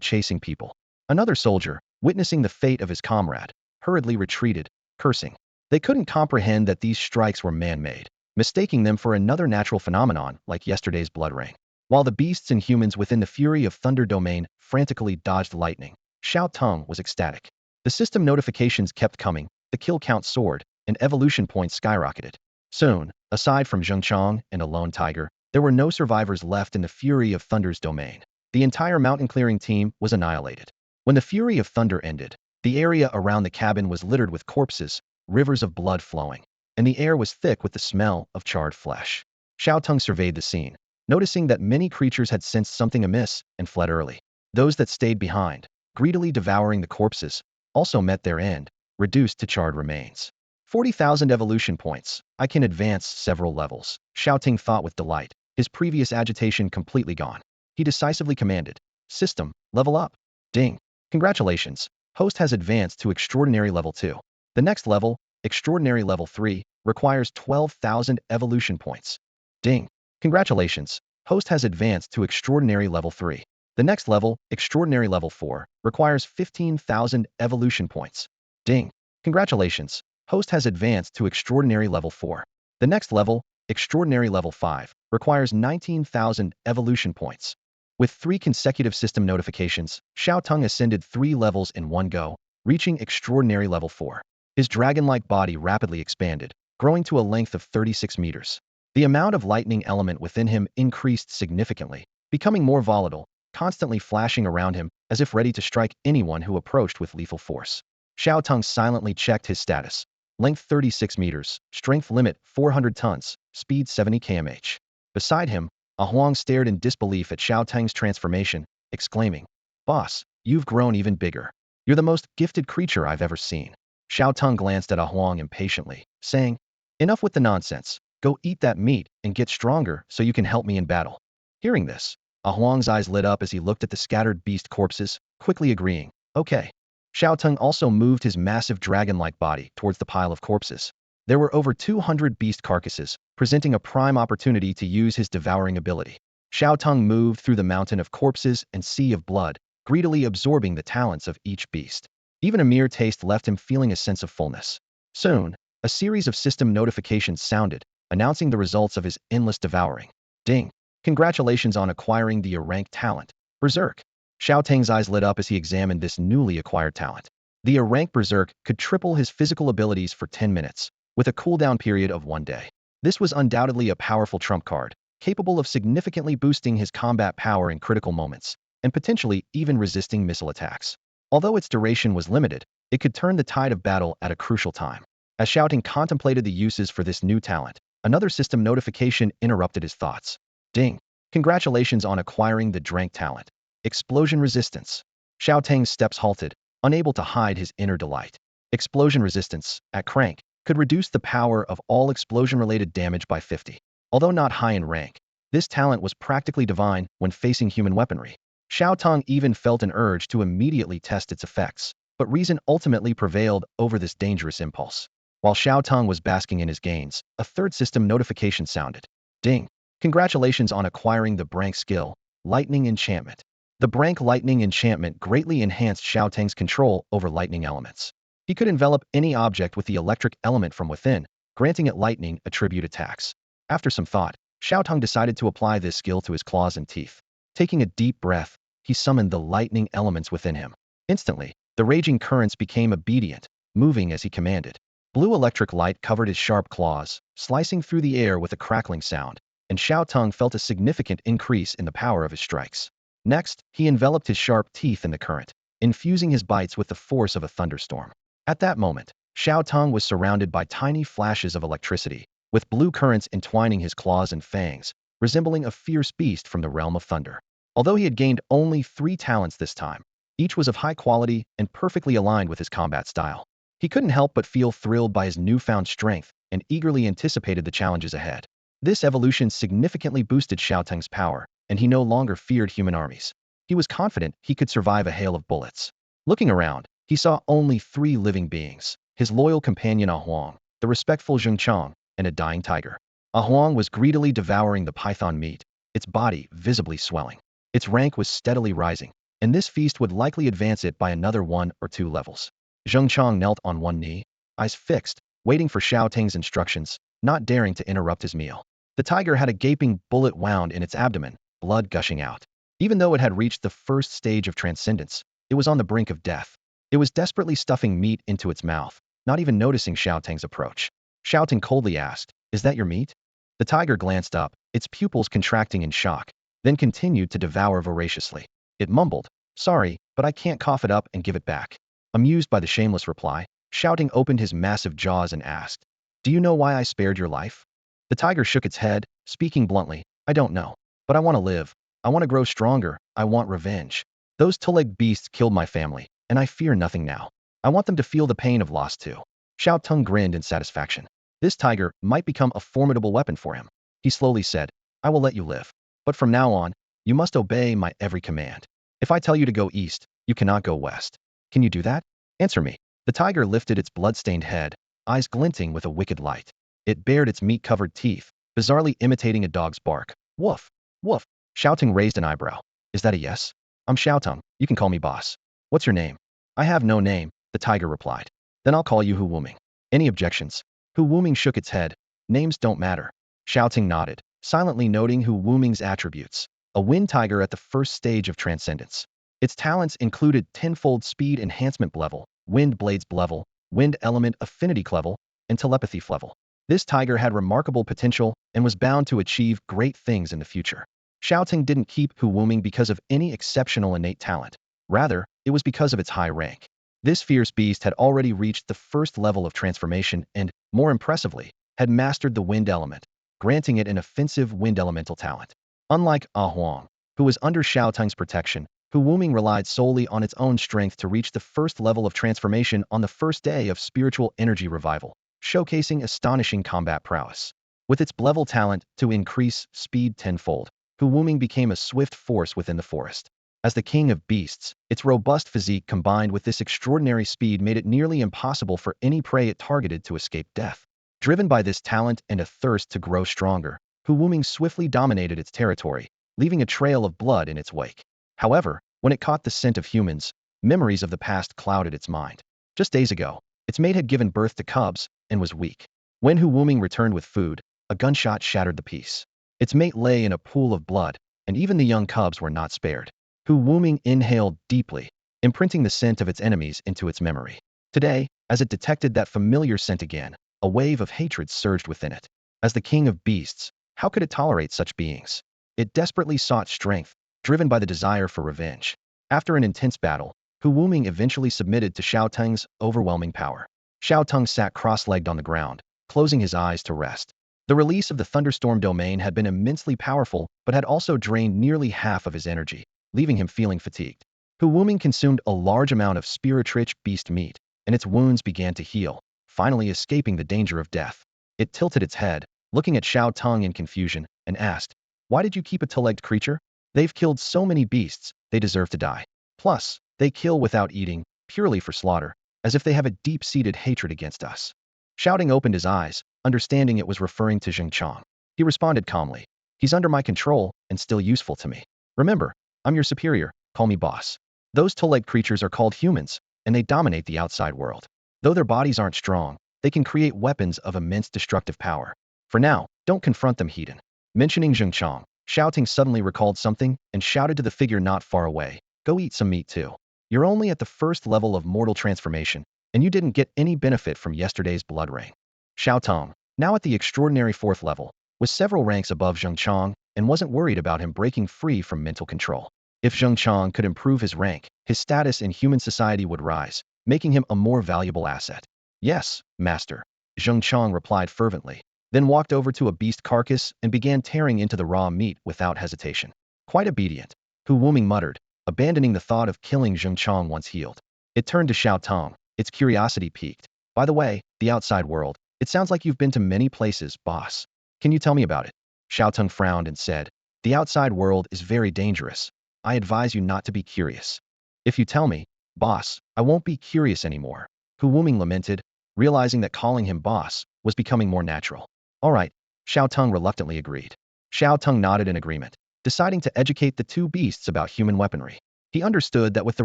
chasing people. Another soldier, witnessing the fate of his comrade, hurriedly retreated, cursing. They couldn't comprehend that these strikes were man-made, mistaking them for another natural phenomenon like yesterday's blood rain. While the beasts and humans within the Fury of Thunder domain frantically dodged lightning, Xiao Teng was ecstatic. The system notifications kept coming, the kill count soared, and evolution points skyrocketed. Soon, aside from Zhengchang and a lone tiger, there were no survivors left in the Fury of Thunder's domain. The entire mountain clearing team was annihilated. When the Fury of Thunder ended, the area around the cabin was littered with corpses, rivers of blood flowing, and the air was thick with the smell of charred flesh. Xiao Teng surveyed the scene, noticing that many creatures had sensed something amiss and fled early. Those that stayed behind, greedily devouring the corpses, also met their end, reduced to charred remains. 40,000 evolution points. I can advance several levels. Xiao Teng thought with delight, his previous agitation completely gone. He decisively commanded, "System, level up." Ding. "Congratulations. Host has advanced to Extraordinary Level 2. The next level, Extraordinary Level 3, requires 12,000 evolution points." Ding. "Congratulations. Host has advanced to Extraordinary Level 3. The next level, Extraordinary Level 4, requires 15,000 evolution points." Ding. "Congratulations. Host has advanced to Extraordinary Level 4. The next level, Extraordinary Level 5, requires 19,000 evolution points." With 3 consecutive system notifications, Xiao Teng ascended 3 levels in one go, reaching Extraordinary Level 4. His dragon-like body rapidly expanded, growing to a length of 36 meters. The amount of lightning element within him increased significantly, becoming more volatile, constantly flashing around him as if ready to strike anyone who approached with lethal force. Xiao Teng silently checked his status. Length 36 meters, strength limit 400 tons, speed 70 km/h. Beside him, Huang stared in disbelief at Xiao Teng's transformation, exclaiming, "Boss, you've grown even bigger. You're the most gifted creature I've ever seen." Xiao Teng glanced at Huang impatiently, saying, "Enough with the nonsense. Go eat that meat and get stronger so you can help me in battle." Hearing this, Huang's eyes lit up as he looked at the scattered beast corpses, quickly agreeing, "Okay." Xiao Teng also moved his massive dragon-like body towards the pile of corpses. There were over 200 beast carcasses, presenting a prime opportunity to use his devouring ability. Xiao Teng moved through the mountain of corpses and sea of blood, greedily absorbing the talents of each beast. Even a mere taste left him feeling a sense of fullness. Soon, a series of system notifications sounded, announcing the results of his endless devouring. Ding. "Congratulations on acquiring the rank talent, Berserk." Xiao Teng's eyes lit up as he examined this newly acquired talent. The rank Berserk could triple his physical abilities for 10 minutes, with a cooldown period of 1 day. This was undoubtedly a powerful trump card, capable of significantly boosting his combat power in critical moments, and potentially even resisting missile attacks. Although its duration was limited, it could turn the tide of battle at a crucial time. As Xiao Teng contemplated the uses for this new talent, another system notification interrupted his thoughts. Ding. "Congratulations on acquiring the Drank talent, Explosion Resistance." Xiao Teng's steps halted, unable to hide his inner delight. Explosion resistance, at crank, could reduce the power of all explosion-related damage by 50. Although not high in rank, this talent was practically divine when facing human weaponry. Xiao Teng even felt an urge to immediately test its effects, but reason ultimately prevailed over this dangerous impulse. While Xiao Teng was basking in his gains, a third system notification sounded. Ding! Congratulations on acquiring the Brank skill, Lightning Enchantment. The Brank Lightning Enchantment greatly enhanced Xiao Teng's control over lightning elements. He could envelop any object with the electric element from within, granting it lightning attribute attacks. After some thought, Xiao Teng decided to apply this skill to his claws and teeth. Taking a deep breath, he summoned the lightning elements within him. Instantly, the raging currents became obedient, moving as he commanded. Blue electric light covered his sharp claws, slicing through the air with a crackling sound, and Xiao Teng felt a significant increase in the power of his strikes. Next, he enveloped his sharp teeth in the current, infusing his bites with the force of a thunderstorm. At that moment, Xiao Teng was surrounded by tiny flashes of electricity, with blue currents entwining his claws and fangs, resembling a fierce beast from the realm of thunder. Although he had gained only 3 talents this time, each was of high quality and perfectly aligned with his combat style. He couldn't help but feel thrilled by his newfound strength and eagerly anticipated the challenges ahead. This evolution significantly boosted Xiao Teng's power, and he no longer feared human armies. He was confident he could survive a hail of bullets. Looking around, he saw only 3 living beings: his loyal companion Huang, the respectful Chang, and a dying tiger. Huang was greedily devouring the python meat, its body visibly swelling. Its rank was steadily rising, and this feast would likely advance it by another 1 or 2 levels. Chang knelt on one knee, eyes fixed, waiting for Xiao Teng's instructions, not daring to interrupt his meal. The tiger had a gaping bullet wound in its abdomen, blood gushing out. Even though it had reached the first stage of transcendence, it was on the brink of death. It was desperately stuffing meat into its mouth, not even noticing Xiao Teng's approach. Xiao Teng coldly asked, "Is that your meat?" The tiger glanced up, its pupils contracting in shock, then continued to devour voraciously. It mumbled, "Sorry, but I can't cough it up and give it back." Amused by the shameless reply, Xiao Teng opened his massive jaws and asked, "Do you know why I spared your life?" The tiger shook its head, speaking bluntly, "I don't know. But I want to live. I want to grow stronger. I want revenge. Those two-legged beasts killed my family, and I fear nothing now. I want them to feel the pain of loss too." Xiao Teng grinned in satisfaction. This tiger might become a formidable weapon for him. He slowly said, "I will let you live. But from now on, you must obey my every command. If I tell you to go east, you cannot go west. Can you do that? Answer me." The tiger lifted its blood-stained head, eyes glinting with a wicked light. It bared its meat-covered teeth, bizarrely imitating a dog's bark. "Woof! Woof!" Xiao Teng raised an eyebrow. "Is that a yes?" "I'm Xiao Teng. You can call me boss." "What's your name?" "I have no name," the tiger replied. "Then I'll call you Hu Wuming." "Any objections?" Hu Wuming shook its head. "Names don't matter." Xiao Teng nodded, silently noting Hu Wuming's attributes. A wind tiger at the first stage of transcendence. Its talents included tenfold speed enhancement level, wind blades level, wind element affinity level, and telepathy level. This tiger had remarkable potential and was bound to achieve great things in the future. Xiao Teng didn't keep Hu Wuming because of any exceptional innate talent. Rather, it was because of its high rank. This fierce beast had already reached the first level of transformation and, more impressively, had mastered the wind element, granting it an offensive wind elemental talent. Unlike Huang, who was under Xiao Teng's protection, Hu Wuming relied solely on its own strength to reach the first level of transformation on the first day of spiritual energy revival, showcasing astonishing combat prowess. With its level talent to increase speed tenfold, Hu Wuming became a swift force within the forest. As the king of beasts, its robust physique combined with this extraordinary speed made it nearly impossible for any prey it targeted to escape death. Driven by this talent and a thirst to grow stronger, Hu Wuming swiftly dominated its territory, leaving a trail of blood in its wake. However, when it caught the scent of humans, memories of the past clouded its mind. Just days ago, its mate had given birth to cubs and was weak. When Hu Wuming returned with food, a gunshot shattered the peace. Its mate lay in a pool of blood, and even the young cubs were not spared. Hu Wuming inhaled deeply, imprinting the scent of its enemies into its memory. Today, as it detected that familiar scent again, a wave of hatred surged within it. As the king of beasts, how could it tolerate such beings? It desperately sought strength, driven by the desire for revenge. After an intense battle, Hu Wuming eventually submitted to Xiao Teng's overwhelming power. Xiao Teng sat cross-legged on the ground, closing his eyes to rest. The release of the thunderstorm domain had been immensely powerful, but had also drained nearly half of his energy, leaving him feeling fatigued. Hu Wuming consumed a large amount of spirit-rich beast meat, and its wounds began to heal, finally escaping the danger of death. It tilted its head, looking at Xiao Teng in confusion, and asked, "Why did you keep a two-legged creature? They've killed so many beasts, they deserve to die. Plus, they kill without eating, purely for slaughter, as if they have a deep-seated hatred against us." Xiao Teng opened his eyes, understanding it was referring to Chang. He responded calmly, "He's under my control and still useful to me. Remember, I'm your superior, call me boss." Those two-legged creatures are called humans, and they dominate the outside world. Though their bodies aren't strong, they can create weapons of immense destructive power. For now, don't confront them, Heaton. Mentioning Chang, Xiao Teng suddenly recalled something and shouted to the figure not far away, "Go eat some meat too. You're only at the first level of mortal transformation, and you didn't get any benefit from yesterday's blood rain." Xiao Teng, now at the extraordinary fourth level, was several ranks above Chang and wasn't worried about him breaking free from mental control. If Chang could improve his rank, his status in human society would rise, making him a more valuable asset. "Yes, master," Chang replied fervently, then walked over to a beast carcass and began tearing into the raw meat without hesitation. "Quite obedient," Hu Wuming muttered, abandoning the thought of killing Chang once healed. It turned to Xiao Teng, its curiosity piqued. "By the way, the outside world, it sounds like you've been to many places, boss. Can you tell me about it?" Xiao Teng frowned and said, "The outside world is very dangerous. I advise you not to be curious." "If you tell me, boss, I won't be curious anymore," Hu Wuming lamented, realizing that calling him boss was becoming more natural. "All right," Xiao Teng reluctantly agreed. Xiao Teng nodded in agreement, deciding to educate the two beasts about human weaponry. He understood that with the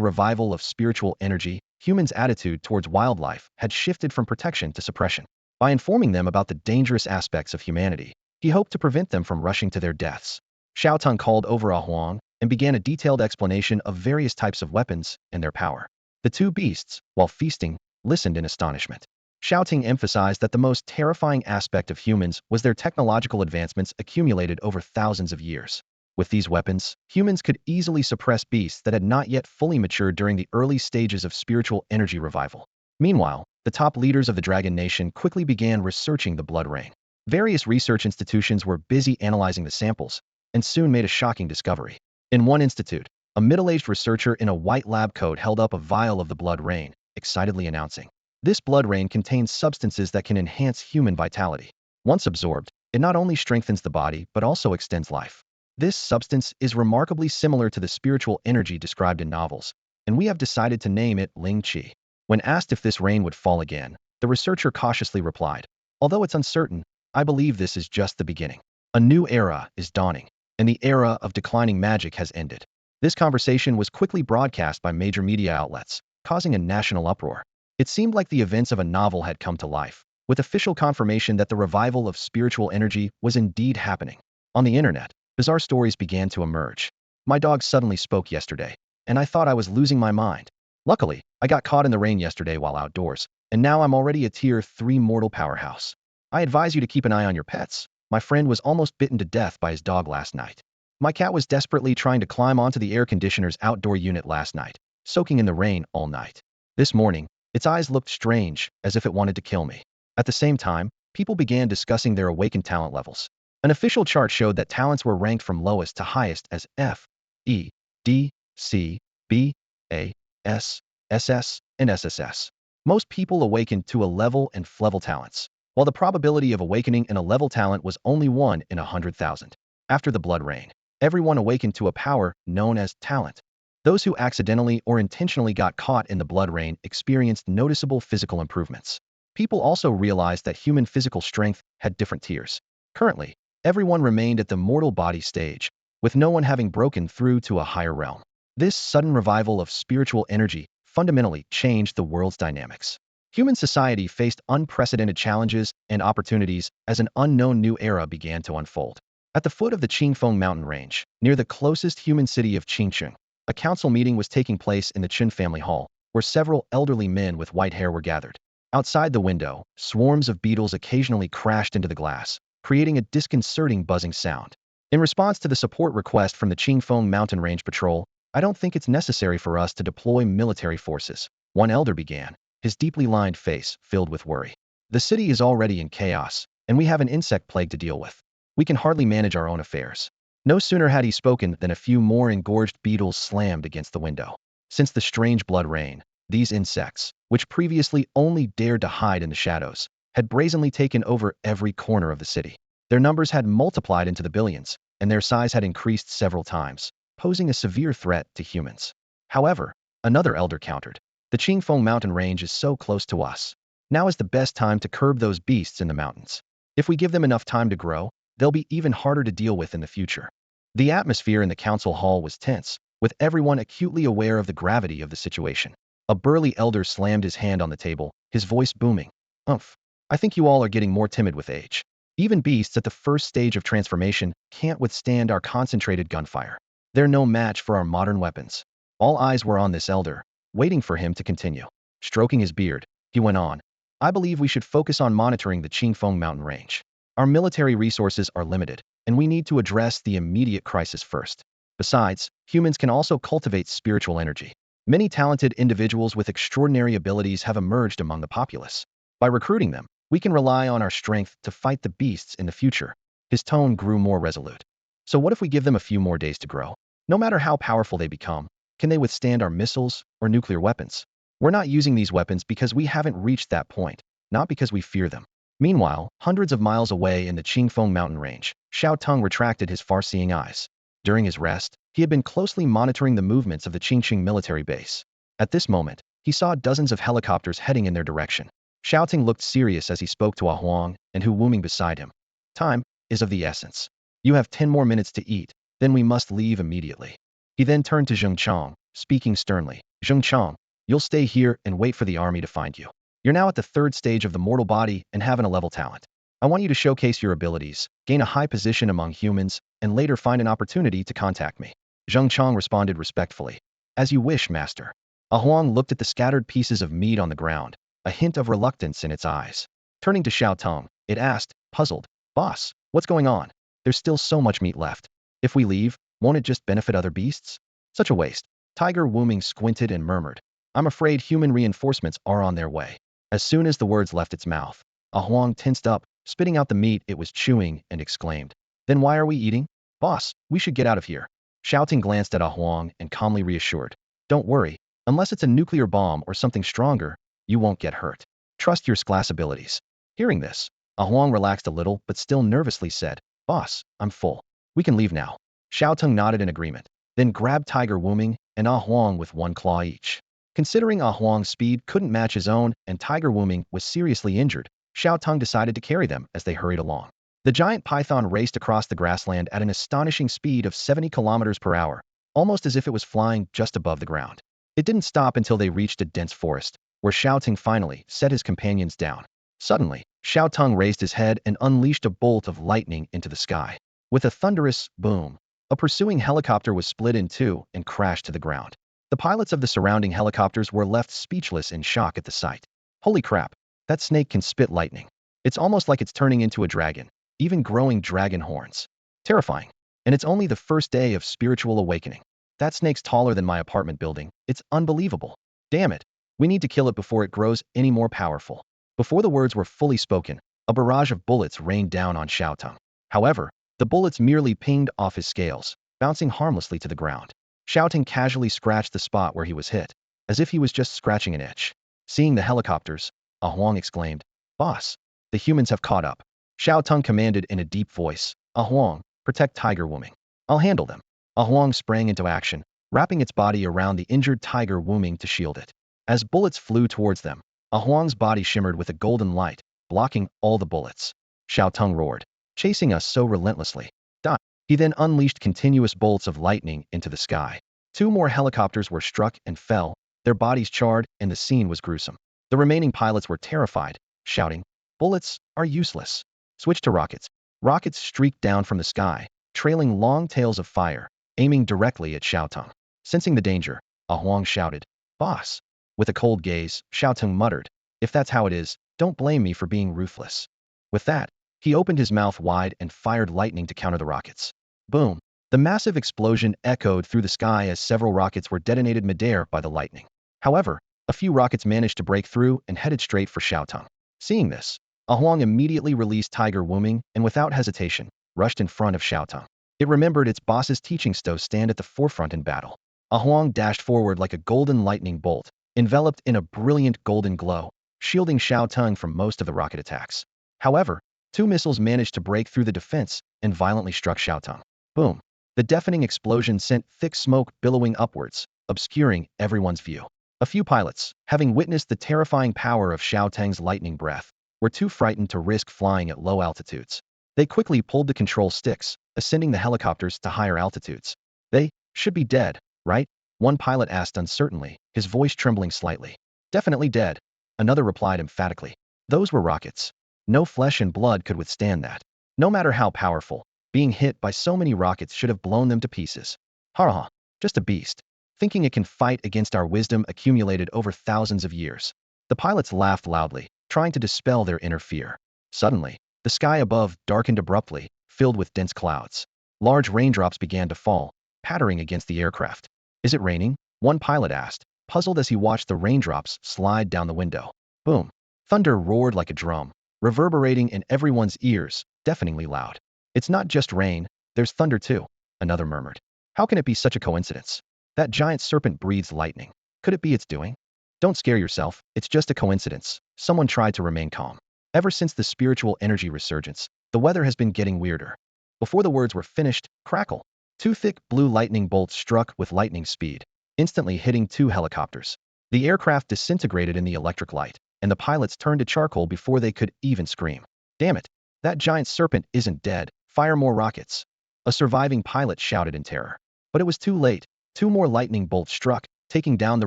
revival of spiritual energy, humans' attitude towards wildlife had shifted from protection to suppression. By informing them about the dangerous aspects of humanity, he hoped to prevent them from rushing to their deaths. Xiao Teng called over a Huang and began a detailed explanation of various types of weapons and their power. The two beasts, while feasting, listened in astonishment. Xiao Teng emphasized that the most terrifying aspect of humans was their technological advancements accumulated over thousands of years. With these weapons, humans could easily suppress beasts that had not yet fully matured during the early stages of spiritual energy revival. Meanwhile, the top leaders of the Dragon Nation quickly began researching the blood rain. Various research institutions were busy analyzing the samples, and soon made a shocking discovery. In one institute, a middle-aged researcher in a white lab coat held up a vial of the blood rain, excitedly announcing, "This blood rain contains substances that can enhance human vitality. Once absorbed, it not only strengthens the body but also extends life. This substance is remarkably similar to the spiritual energy described in novels, and we have decided to name it Ling Qi." When asked if this rain would fall again, the researcher cautiously replied, "Although it's uncertain, I believe this is just the beginning. A new era is dawning, and the era of declining magic has ended." This conversation was quickly broadcast by major media outlets, causing a national uproar. It seemed like the events of a novel had come to life, with official confirmation that the revival of spiritual energy was indeed happening. On the internet, bizarre stories began to emerge. "My dog suddenly spoke yesterday, and I thought I was losing my mind. Luckily, I got caught in the rain yesterday while outdoors, and now I'm already a tier 3 mortal powerhouse. I advise you to keep an eye on your pets. My friend was almost bitten to death by his dog last night. My cat was desperately trying to climb onto the air conditioner's outdoor unit last night, soaking in the rain all night. This morning, its eyes looked strange, as if it wanted to kill me." At the same time, people began discussing their awakened talent levels. An official chart showed that talents were ranked from lowest to highest as F, E, D, C, B, A, S, SS, and SSS. Most people awakened to a level and level talents, while the probability of awakening in a level talent was only 1 in 100,000. After the blood rain, everyone awakened to a power known as talent. Those who accidentally or intentionally got caught in the blood rain experienced noticeable physical improvements. People also realized that human physical strength had different tiers. Currently, everyone remained at the mortal body stage, with no one having broken through to a higher realm. This sudden revival of spiritual energy fundamentally changed the world's dynamics. Human society faced unprecedented challenges and opportunities as an unknown new era began to unfold. At the foot of the Qingfeng mountain range, near the closest human city of Qingchun, a council meeting was taking place in the Qin family hall, where several elderly men with white hair were gathered. Outside the window, swarms of beetles occasionally crashed into the glass, creating a disconcerting buzzing sound. In response to the support request from the Qingfeng Mountain Range Patrol, "I don't think it's necessary for us to deploy military forces," one elder began, his deeply lined face filled with worry. "The city is already in chaos, and we have an insect plague to deal with. We can hardly manage our own affairs." No sooner had he spoken than a few more engorged beetles slammed against the window. Since the strange blood rain, These insects, which previously only dared to hide in the shadows, had brazenly taken over every corner of the city. Their numbers had multiplied into the billions, and their size had increased several times, posing a severe threat to humans. However, another elder countered, the Qingfeng mountain range is so close to us. Now is the best time to curb those beasts in the mountains. If we give them enough time to grow, they'll be even harder to deal with in the future. The atmosphere in the council hall was tense, with everyone acutely aware of the gravity of the situation. A burly elder slammed his hand on the table, his voice booming. Umph. I think you all are getting more timid with age. Even beasts at the first stage of transformation can't withstand our concentrated gunfire. They're no match for our modern weapons. All eyes were on this elder, waiting for him to continue. Stroking his beard, he went on. I believe we should focus on monitoring the Qingfeng mountain range. Our military resources are limited, and we need to address the immediate crisis first. Besides, humans can also cultivate spiritual energy. Many talented individuals with extraordinary abilities have emerged among the populace. By recruiting them, we can rely on our strength to fight the beasts in the future. His tone grew more resolute. So what if we give them a few more days to grow? No matter how powerful they become, can they withstand our missiles or nuclear weapons? We're not using these weapons because we haven't reached that point, not because we fear them. Meanwhile, hundreds of miles away in the Qingfeng mountain range, Xiao Teng retracted his far-seeing eyes. During his rest, he had been closely monitoring the movements of the Qingqing military base. At this moment, he saw dozens of helicopters heading in their direction. Xiao Teng looked serious as he spoke to Huang and Hu Wuming beside him. Time is of the essence. You have 10 more minutes to eat, then we must leave immediately. He then turned to Zheng Chang, speaking sternly. Zheng Chang, you'll stay here and wait for the army to find you. You're now at the third stage of the mortal body and have an 11 talent. I want you to showcase your abilities, gain a high position among humans, and later find an opportunity to contact me. Zheng Chang responded respectfully. As you wish, master. Huang looked at the scattered pieces of meat on the ground, a hint of reluctance in its eyes. Turning to Xiao Teng, it asked, puzzled, Boss, what's going on? There's still so much meat left. If we leave, won't it just benefit other beasts? Such a waste. Tiger Wuming squinted and murmured. I'm afraid human reinforcements are on their way. As soon as the words left its mouth, Huang tensed up, spitting out the meat it was chewing, and exclaimed, Then why are we eating? Boss, we should get out of here. Xiao Teng glanced at Huang and calmly reassured. Don't worry, unless it's a nuclear bomb or something stronger, you won't get hurt. Trust your class abilities. Hearing this, Huang relaxed a little but still nervously said, Boss, I'm full. We can leave now. Xiao Teng nodded in agreement, then grabbed Tiger Wuming and Huang with one claw each. Considering Huang's speed couldn't match his own and Tiger Wuming was seriously injured, Xiao Teng decided to carry them as they hurried along. The giant python raced across the grassland at an astonishing speed of 70 kilometers per hour, almost as if it was flying just above the ground. It didn't stop until they reached a dense forest, where Xiao Teng finally set his companions down. Suddenly, Xiao Teng raised his head and unleashed a bolt of lightning into the sky. With a thunderous boom, a pursuing helicopter was split in two and crashed to the ground. The pilots of the surrounding helicopters were left speechless in shock at the sight. Holy crap, that snake can spit lightning. It's almost like it's turning into a dragon, even growing dragon horns. Terrifying. And it's only the first day of spiritual awakening. That snake's taller than my apartment building. It's unbelievable. Damn it. We need to kill it before it grows any more powerful. Before the words were fully spoken, a barrage of bullets rained down on Xiao Teng. However, the bullets merely pinged off his scales, bouncing harmlessly to the ground. Xiao Teng casually scratched the spot where he was hit, as if he was just scratching an itch. Seeing the helicopters, Huang exclaimed, Boss, the humans have caught up. Xiao Teng commanded in a deep voice, Huang, protect Tiger Wuming. I'll handle them. Huang sprang into action, wrapping its body around the injured Tiger Wuming to shield it. As bullets flew towards them, Huang's body shimmered with a golden light, blocking all the bullets. Xiao Teng roared, chasing us so relentlessly. Die. He then unleashed continuous bolts of lightning into the sky. Two more helicopters were struck and fell, their bodies charred, and the scene was gruesome. The remaining pilots were terrified, shouting, Bullets are useless. Switch to rockets. Rockets streaked down from the sky, trailing long tails of fire, aiming directly at Xiao Teng. Sensing the danger, Huang shouted, Boss. With a cold gaze, Xiao Teng muttered, If that's how it is, don't blame me for being ruthless. With that, he opened his mouth wide and fired lightning to counter the rockets. Boom! The massive explosion echoed through the sky as several rockets were detonated midair by the lightning. However, a few rockets managed to break through and headed straight for Xiao Teng. Seeing this, Huang immediately released Tiger Wuming and without hesitation, rushed in front of Xiao Teng. It remembered its boss's teachings to stand at the forefront in battle. Huang dashed forward like a golden lightning bolt, enveloped in a brilliant golden glow, shielding Xiao Teng from most of the rocket attacks. However, two missiles managed to break through the defense and violently struck Xiao Teng. Boom! The deafening explosion sent thick smoke billowing upwards, obscuring everyone's view. A few pilots, having witnessed the terrifying power of Xiao Teng's lightning breath, were too frightened to risk flying at low altitudes. They quickly pulled the control sticks, ascending the helicopters to higher altitudes. They should be dead, right? One pilot asked uncertainly, his voice trembling slightly. Definitely dead, another replied emphatically. Those were rockets. No flesh and blood could withstand that. No matter how powerful, being hit by so many rockets should have blown them to pieces. Ha, just a beast, thinking it can fight against our wisdom accumulated over thousands of years. The pilots laughed loudly, trying to dispel their inner fear. Suddenly, the sky above darkened abruptly, filled with dense clouds. Large raindrops began to fall, pattering against the aircraft. Is it raining? One pilot asked, puzzled as he watched the raindrops slide down the window. Boom! Thunder roared like a drum, reverberating in everyone's ears, deafeningly loud. It's not just rain, there's thunder too, another murmured. How can it be such a coincidence? That giant serpent breathes lightning. Could it be its doing? Don't scare yourself, it's just a coincidence. Someone tried to remain calm. Ever since the spiritual energy resurgence, the weather has been getting weirder. Before the words were finished, crackle! Two thick blue lightning bolts struck with lightning speed, instantly hitting two helicopters. The aircraft disintegrated in the electric light, and the pilots turned to charcoal before they could even scream. Damn it! That giant serpent isn't dead. Fire more rockets! A surviving pilot shouted in terror. But it was too late. Two more lightning bolts struck, taking down the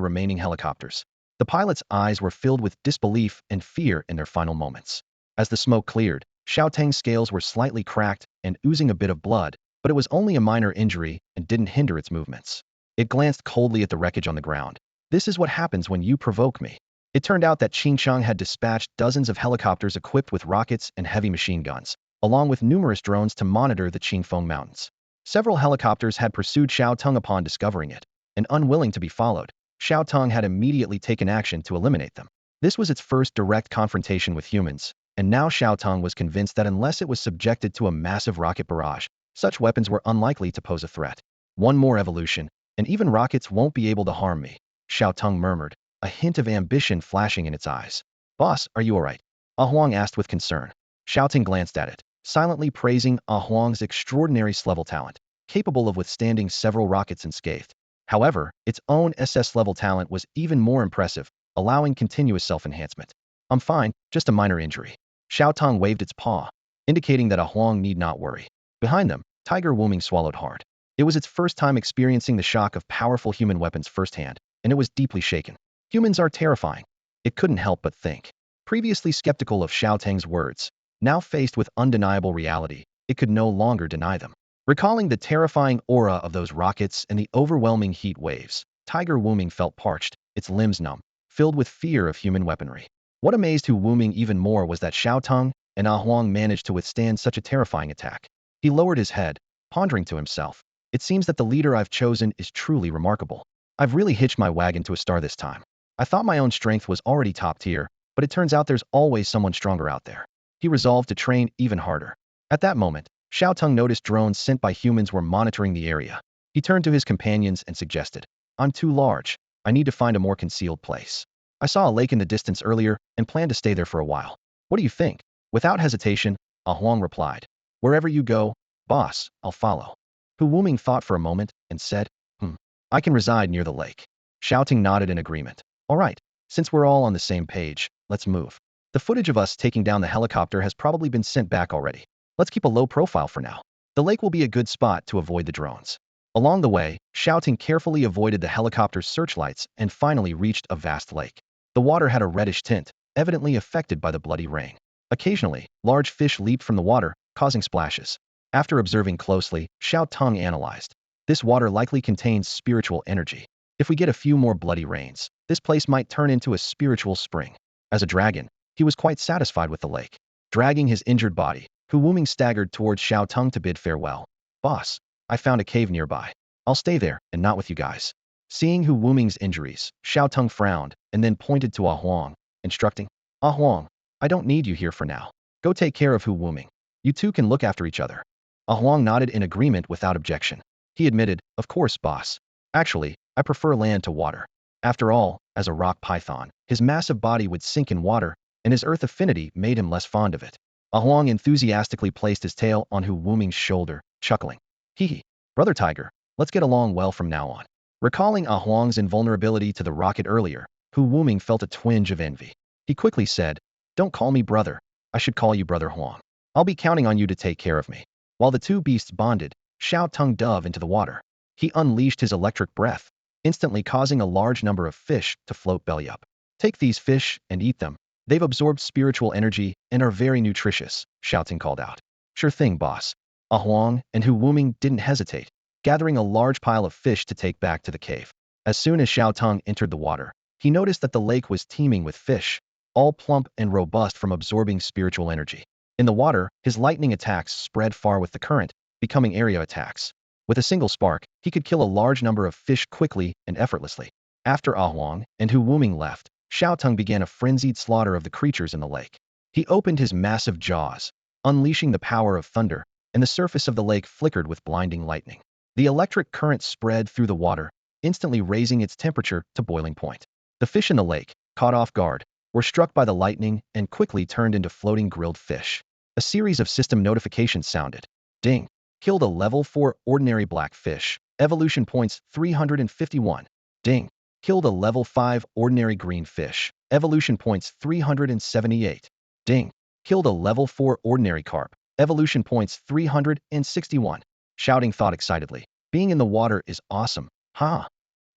remaining helicopters. The pilots' eyes were filled with disbelief and fear in their final moments. As the smoke cleared, Xiao Teng's scales were slightly cracked and oozing a bit of blood, but it was only a minor injury and didn't hinder its movements. It glanced coldly at the wreckage on the ground. This is what happens when you provoke me. It turned out that Xinjiang had dispatched dozens of helicopters equipped with rockets and heavy machine guns, along with numerous drones to monitor the Qingfeng Mountains. Several helicopters had pursued Xiao Teng upon discovering it, and unwilling to be followed, Xiao Teng had immediately taken action to eliminate them. This was its first direct confrontation with humans, and now Xiao Teng was convinced that unless it was subjected to a massive rocket barrage, such weapons were unlikely to pose a threat. One more evolution, and even rockets won't be able to harm me, Xiao Teng murmured, a hint of ambition flashing in its eyes. Boss, are you alright? Huang asked with concern. Xiao Teng glanced at it, silently praising Huang's extraordinary level talent, capable of withstanding several rockets unscathed. However, its own SS-level talent was even more impressive, allowing continuous self-enhancement. I'm fine, just a minor injury. Xiao Teng waved its paw, indicating that Huang need not worry. Behind them, Tiger Wuming swallowed hard. It was its first time experiencing the shock of powerful human weapons firsthand, and it was deeply shaken. Humans are terrifying. It couldn't help but think. Previously skeptical of Xiao Teng's words, now faced with undeniable reality, it could no longer deny them. Recalling the terrifying aura of those rockets and the overwhelming heat waves, Tiger Wuming felt parched, its limbs numb, filled with fear of human weaponry. What amazed Wuming even more was that Xiao Teng and Huang managed to withstand such a terrifying attack. He lowered his head, pondering to himself. It seems that the leader I've chosen is truly remarkable. I've really hitched my wagon to a star this time. I thought my own strength was already top tier, but it turns out there's always someone stronger out there. He resolved to train even harder. At that moment, Xiao Teng noticed drones sent by humans were monitoring the area. He turned to his companions and suggested, I'm too large. I need to find a more concealed place. I saw a lake in the distance earlier and plan to stay there for a while. What do you think? Without hesitation, Huang replied. Wherever you go, boss, I'll follow. Wuming thought for a moment and said, I can reside near the lake. Xiao Teng nodded in agreement. All right, since we're all on the same page, let's move. The footage of us taking down the helicopter has probably been sent back already. Let's keep a low profile for now. The lake will be a good spot to avoid the drones. Along the way, Xiao Teng carefully avoided the helicopter's searchlights and finally reached a vast lake. The water had a reddish tint, evidently affected by the bloody rain. Occasionally, large fish leaped from the water, causing splashes. After observing closely, Xiao Teng analyzed. This water likely contains spiritual energy. If we get a few more bloody rains, this place might turn into a spiritual spring. As a dragon, he was quite satisfied with the lake. Dragging his injured body, Wuming staggered towards Xiao Teng to bid farewell. Boss, I found a cave nearby. I'll stay there, and not with you guys. Seeing Wuming's injuries, Xiao Teng frowned, and then pointed to Huang, instructing, Huang, I don't need you here for now. Go take care of Wuming. You two can look after each other. Huang nodded in agreement without objection. He admitted, of course, boss. Actually, I prefer land to water. After all, as a rock python, his massive body would sink in water, and his earth affinity made him less fond of it. Huang enthusiastically placed his tail on Hu Wuming's shoulder, chuckling. Hee hee, brother tiger, let's get along well from now on. Recalling Huang's invulnerability to the rocket earlier, Hu Wuming felt a twinge of envy. He quickly said, don't call me brother. I should call you Brother Huang. I'll be counting on you to take care of me. While the two beasts bonded, Xiao Teng dove into the water. He unleashed his electric breath, instantly causing a large number of fish to float belly up. Take these fish and eat them. They've absorbed spiritual energy and are very nutritious, Xiao Teng called out. Sure thing, boss. Huang and Hu Wuming didn't hesitate, gathering a large pile of fish to take back to the cave. As soon as Xiao Teng entered the water, he noticed that the lake was teeming with fish, all plump and robust from absorbing spiritual energy. In the water, his lightning attacks spread far with the current, becoming area attacks. With a single spark, he could kill a large number of fish quickly and effortlessly. After Huang and Hu Wuming left, Xiao Teng began a frenzied slaughter of the creatures in the lake. He opened his massive jaws, unleashing the power of thunder, and the surface of the lake flickered with blinding lightning. The electric current spread through the water, instantly raising its temperature to boiling point. The fish in the lake, caught off guard, were struck by the lightning and quickly turned into floating grilled fish. A series of system notifications sounded. Ding! Killed a level 4 ordinary black fish. Evolution points 351. Ding! Killed a level 5 ordinary green fish. Evolution points 378. Ding! Killed a level 4 ordinary carp. Evolution points 361. Shouting thought excitedly. Being in the water is awesome, huh?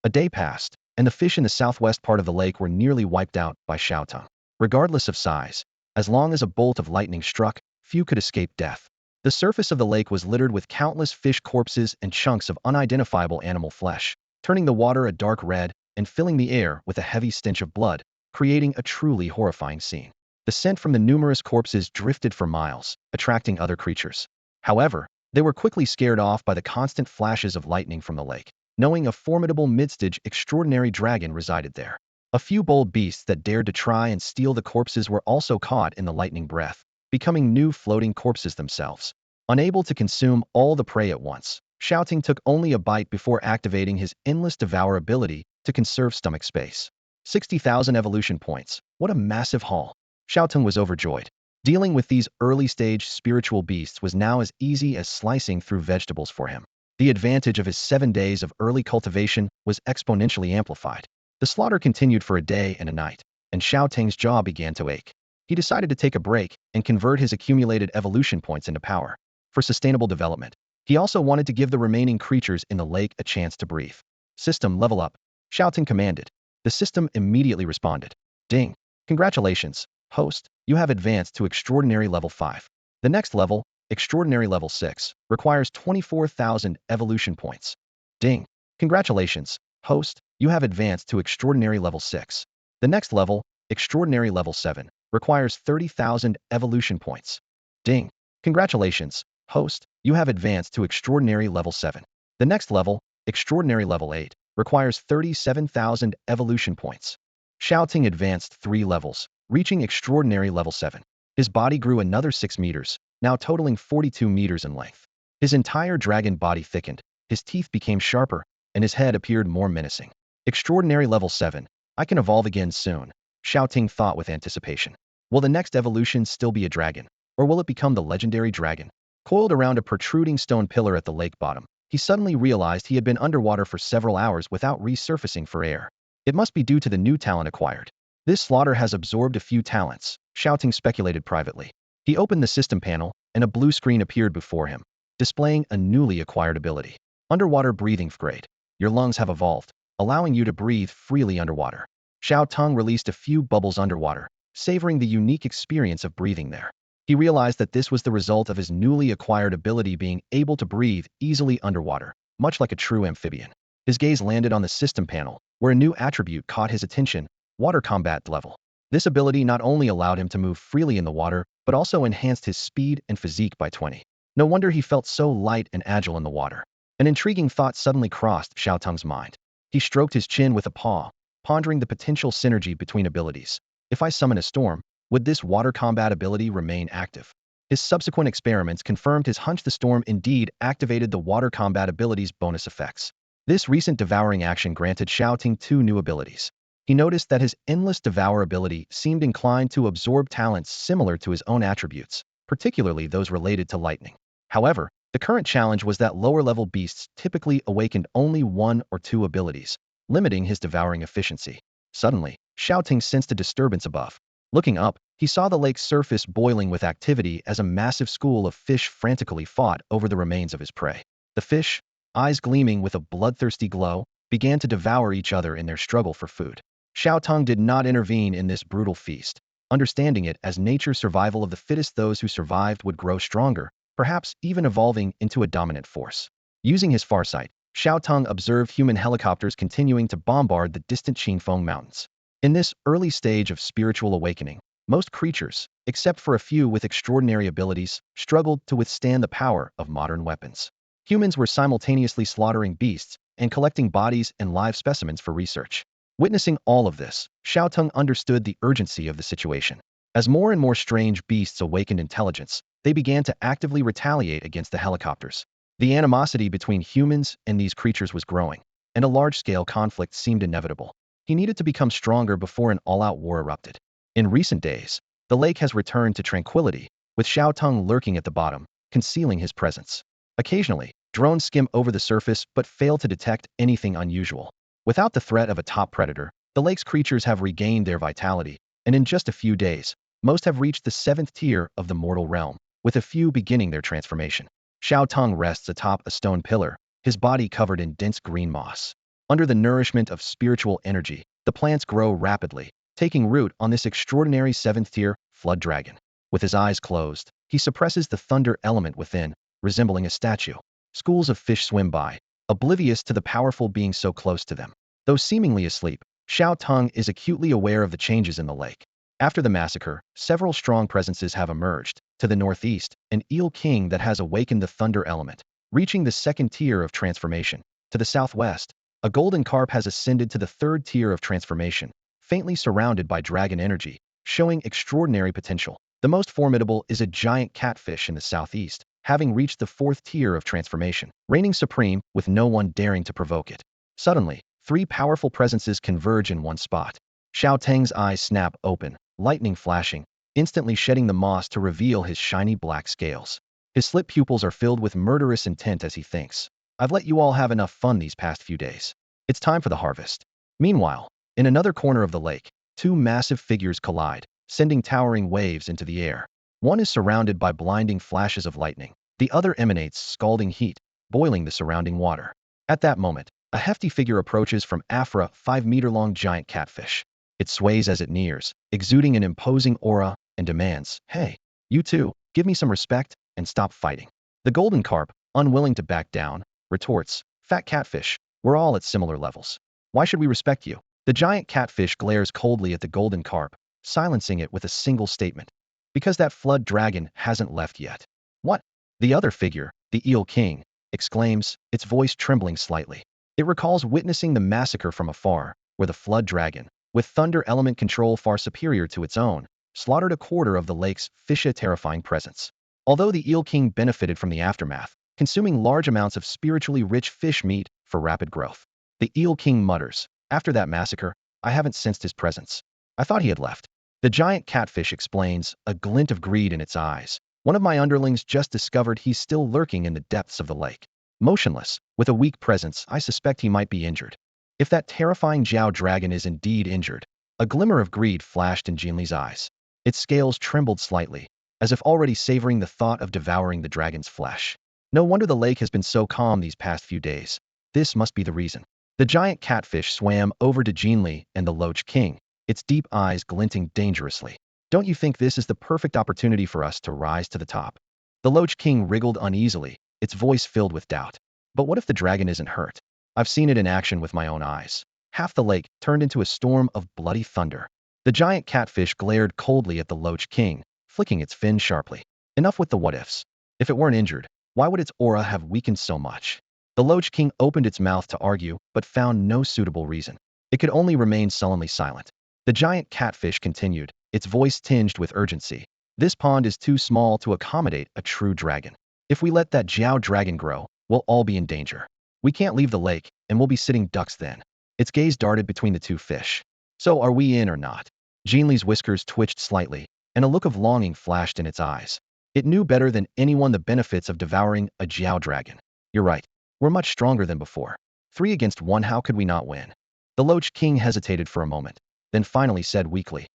A day passed, and the fish in the southwest part of the lake were nearly wiped out by Xiao Teng. Regardless of size, as long as a bolt of lightning struck, few could escape death. The surface of the lake was littered with countless fish corpses and chunks of unidentifiable animal flesh, turning the water a dark red and filling the air with a heavy stench of blood, creating a truly horrifying scene. The scent from the numerous corpses drifted for miles, attracting other creatures. However, they were quickly scared off by the constant flashes of lightning from the lake, knowing a formidable mid-stage extraordinary dragon resided there. A few bold beasts that dared to try and steal the corpses were also caught in the lightning breath, becoming new floating corpses themselves. Unable to consume all the prey at once, Xiao Teng took only a bite before activating his endless Devour ability to conserve stomach space. 60,000 evolution points. What a massive haul. Xiao Teng was overjoyed. Dealing with these early-stage spiritual beasts was now as easy as slicing through vegetables for him. The advantage of his 7 days of early cultivation was exponentially amplified. The slaughter continued for a day and a night, and Xiao Teng's jaw began to ache. He decided to take a break and convert his accumulated evolution points into power. For sustainable development, he also wanted to give the remaining creatures in the lake a chance to breathe. System level up, Xiao Teng commanded. The system immediately responded. Ding! Congratulations, host, you have advanced to Extraordinary Level 5. The next level, Extraordinary Level 6, requires 24,000 evolution points. Ding! Congratulations, host, you have advanced to Extraordinary Level 6. The next level, Extraordinary Level 7, requires 30,000 evolution points. Ding! Congratulations, host, you have advanced to Extraordinary Level 7. The next level, Extraordinary Level 8, requires 37,000 evolution points. Xiao Teng advanced 3 levels, reaching Extraordinary Level 7. His body grew another 6 meters, now totaling 42 meters in length. His entire dragon body thickened, his teeth became sharper, and his head appeared more menacing. Extraordinary Level 7, I can evolve again soon, Xiao Teng thought with anticipation. Will the next evolution still be a dragon, or will it become the legendary dragon? Coiled around a protruding stone pillar at the lake bottom, he suddenly realized he had been underwater for several hours without resurfacing for air. It must be due to the new talent acquired. This slaughter has absorbed a few talents, Xiao Teng speculated privately. He opened the system panel, and a blue screen appeared before him, displaying a newly acquired ability. Underwater breathing grade. Your lungs have evolved, allowing you to breathe freely underwater. Xiao Teng released a few bubbles underwater, savoring the unique experience of breathing there. He realized that this was the result of his newly acquired ability being able to breathe easily underwater, much like a true amphibian. His gaze landed on the system panel, where a new attribute caught his attention, water combat level. This ability not only allowed him to move freely in the water, but also enhanced his speed and physique by 20. No wonder he felt so light and agile in the water. An intriguing thought suddenly crossed Xiao Teng's mind. He stroked his chin with a paw, pondering the potential synergy between abilities. If I summon a storm, would this water combat ability remain active? His subsequent experiments confirmed his hunch. The storm indeed activated the water combat ability's bonus effects. This recent devouring action granted Xiao Teng 2 new abilities. he noticed that his endless devour ability seemed inclined to absorb talents similar to his own attributes, particularly those related to lightning. However, the current challenge was that lower-level beasts typically awakened only one or two abilities, limiting his devouring efficiency. Suddenly, Xiao Teng sensed a disturbance above. Looking up, he saw the lake's surface boiling with activity as a massive school of fish frantically fought over the remains of his prey. The fish, eyes gleaming with a bloodthirsty glow, began to devour each other in their struggle for food. Xiao Teng did not intervene in this brutal feast, understanding it as nature's survival of the fittest. Those who survived would grow stronger, perhaps even evolving into a dominant force. Using his farsight, Xiao Teng observed human helicopters continuing to bombard the distant Qingfeng Mountains. In this early stage of spiritual awakening, most creatures, except for a few with extraordinary abilities, struggled to withstand the power of modern weapons. Humans were simultaneously slaughtering beasts and collecting bodies and live specimens for research. Witnessing all of this, Xiao Teng understood the urgency of the situation. As more and more strange beasts awakened intelligence, they began to actively retaliate against the helicopters. The animosity between humans and these creatures was growing, and a large-scale conflict seemed inevitable. He needed to become stronger before an all-out war erupted. In recent days, the lake has returned to tranquility, with Xiao Teng lurking at the bottom, concealing his presence. Occasionally, drones skim over the surface but fail to detect anything unusual. Without the threat of a top predator, the lake's creatures have regained their vitality, and in just a few days, most have reached the 7th tier of the mortal realm, with a few beginning their transformation. Xiao Teng rests atop a stone pillar, his body covered in dense green moss. Under the nourishment of spiritual energy, the plants grow rapidly, taking root on this extraordinary 7th-tier flood dragon. With his eyes closed, he suppresses the thunder element within, resembling a statue. Schools of fish swim by, oblivious to the powerful being so close to them. Though seemingly asleep, Xiao Teng is acutely aware of the changes in the lake. After the massacre, several strong presences have emerged. To the northeast, an eel king that has awakened the thunder element, reaching the 2nd tier of transformation. To the southwest, a golden carp has ascended to the 3rd tier of transformation, faintly surrounded by dragon energy, showing extraordinary potential. The most formidable is a giant catfish in the southeast, having reached the 4th tier of transformation, reigning supreme with no one daring to provoke it. Suddenly, 3 powerful presences converge in one spot. Xiao Teng's eyes snap open, lightning flashing, instantly shedding the moss to reveal his shiny black scales. His slit pupils are filled with murderous intent as he thinks, "I've let you all have enough fun these past few days. It's time for the harvest." Meanwhile, in another corner of the lake, 2 massive figures collide, sending towering waves into the air. One is surrounded by blinding flashes of lightning. The other emanates scalding heat, boiling the surrounding water. At that moment, a hefty figure approaches from Afra, 5-meter-long giant catfish. It sways as it nears, exuding an imposing aura, and demands, "Hey, you two, give me some respect and stop fighting." The golden carp, unwilling to back down, retorts, "Fat catfish, we're all at similar levels. Why should we respect you?" The giant catfish glares coldly at the golden carp, silencing it with a single statement. "Because that flood dragon hasn't left yet." "What?" The other figure, the eel king, exclaims, its voice trembling slightly. It recalls witnessing the massacre from afar, where the flood dragon, with thunder element control far superior to its own, slaughtered a quarter of the lake's fish, a terrifying presence. Although the eel king benefited from the aftermath, consuming large amounts of spiritually rich fish meat for rapid growth. The eel king mutters, "After that massacre, I haven't sensed his presence. I thought he had left." The giant catfish explains, a glint of greed in its eyes. "One of my underlings just discovered he's still lurking in the depths of the lake. Motionless, with a weak presence, I suspect he might be injured." If that terrifying Jiao dragon is indeed injured, a glimmer of greed flashed in Jinli's eyes. Its scales trembled slightly, as if already savoring the thought of devouring the dragon's flesh. No wonder the lake has been so calm these past few days. This must be the reason. The giant catfish swam over to Jinli and the Loach King, its deep eyes glinting dangerously. "Don't you think this is the perfect opportunity for us to rise to the top?" The Loach King wriggled uneasily, its voice filled with doubt. "But what if the dragon isn't hurt? I've seen it in action with my own eyes." Half the lake turned into a storm of bloody thunder. The giant catfish glared coldly at the Loach King, flicking its fin sharply. "Enough with the what-ifs. If it weren't injured, why would its aura have weakened so much?" The Loach King opened its mouth to argue, but found no suitable reason. It could only remain sullenly silent. The giant catfish continued, its voice tinged with urgency. "This pond is too small to accommodate a true dragon. If we let that Jiao dragon grow, we'll all be in danger. We can't leave the lake, and we'll be sitting ducks then." Its gaze darted between the 2 fish. So are we in or not? Jinli's whiskers twitched slightly, and a look of longing flashed in its eyes. It knew better than anyone the benefits of devouring a Jiao dragon. You're right. We're much stronger than before. 3 against 1, how could we not win? The Loach King hesitated for a moment, then finally said weakly,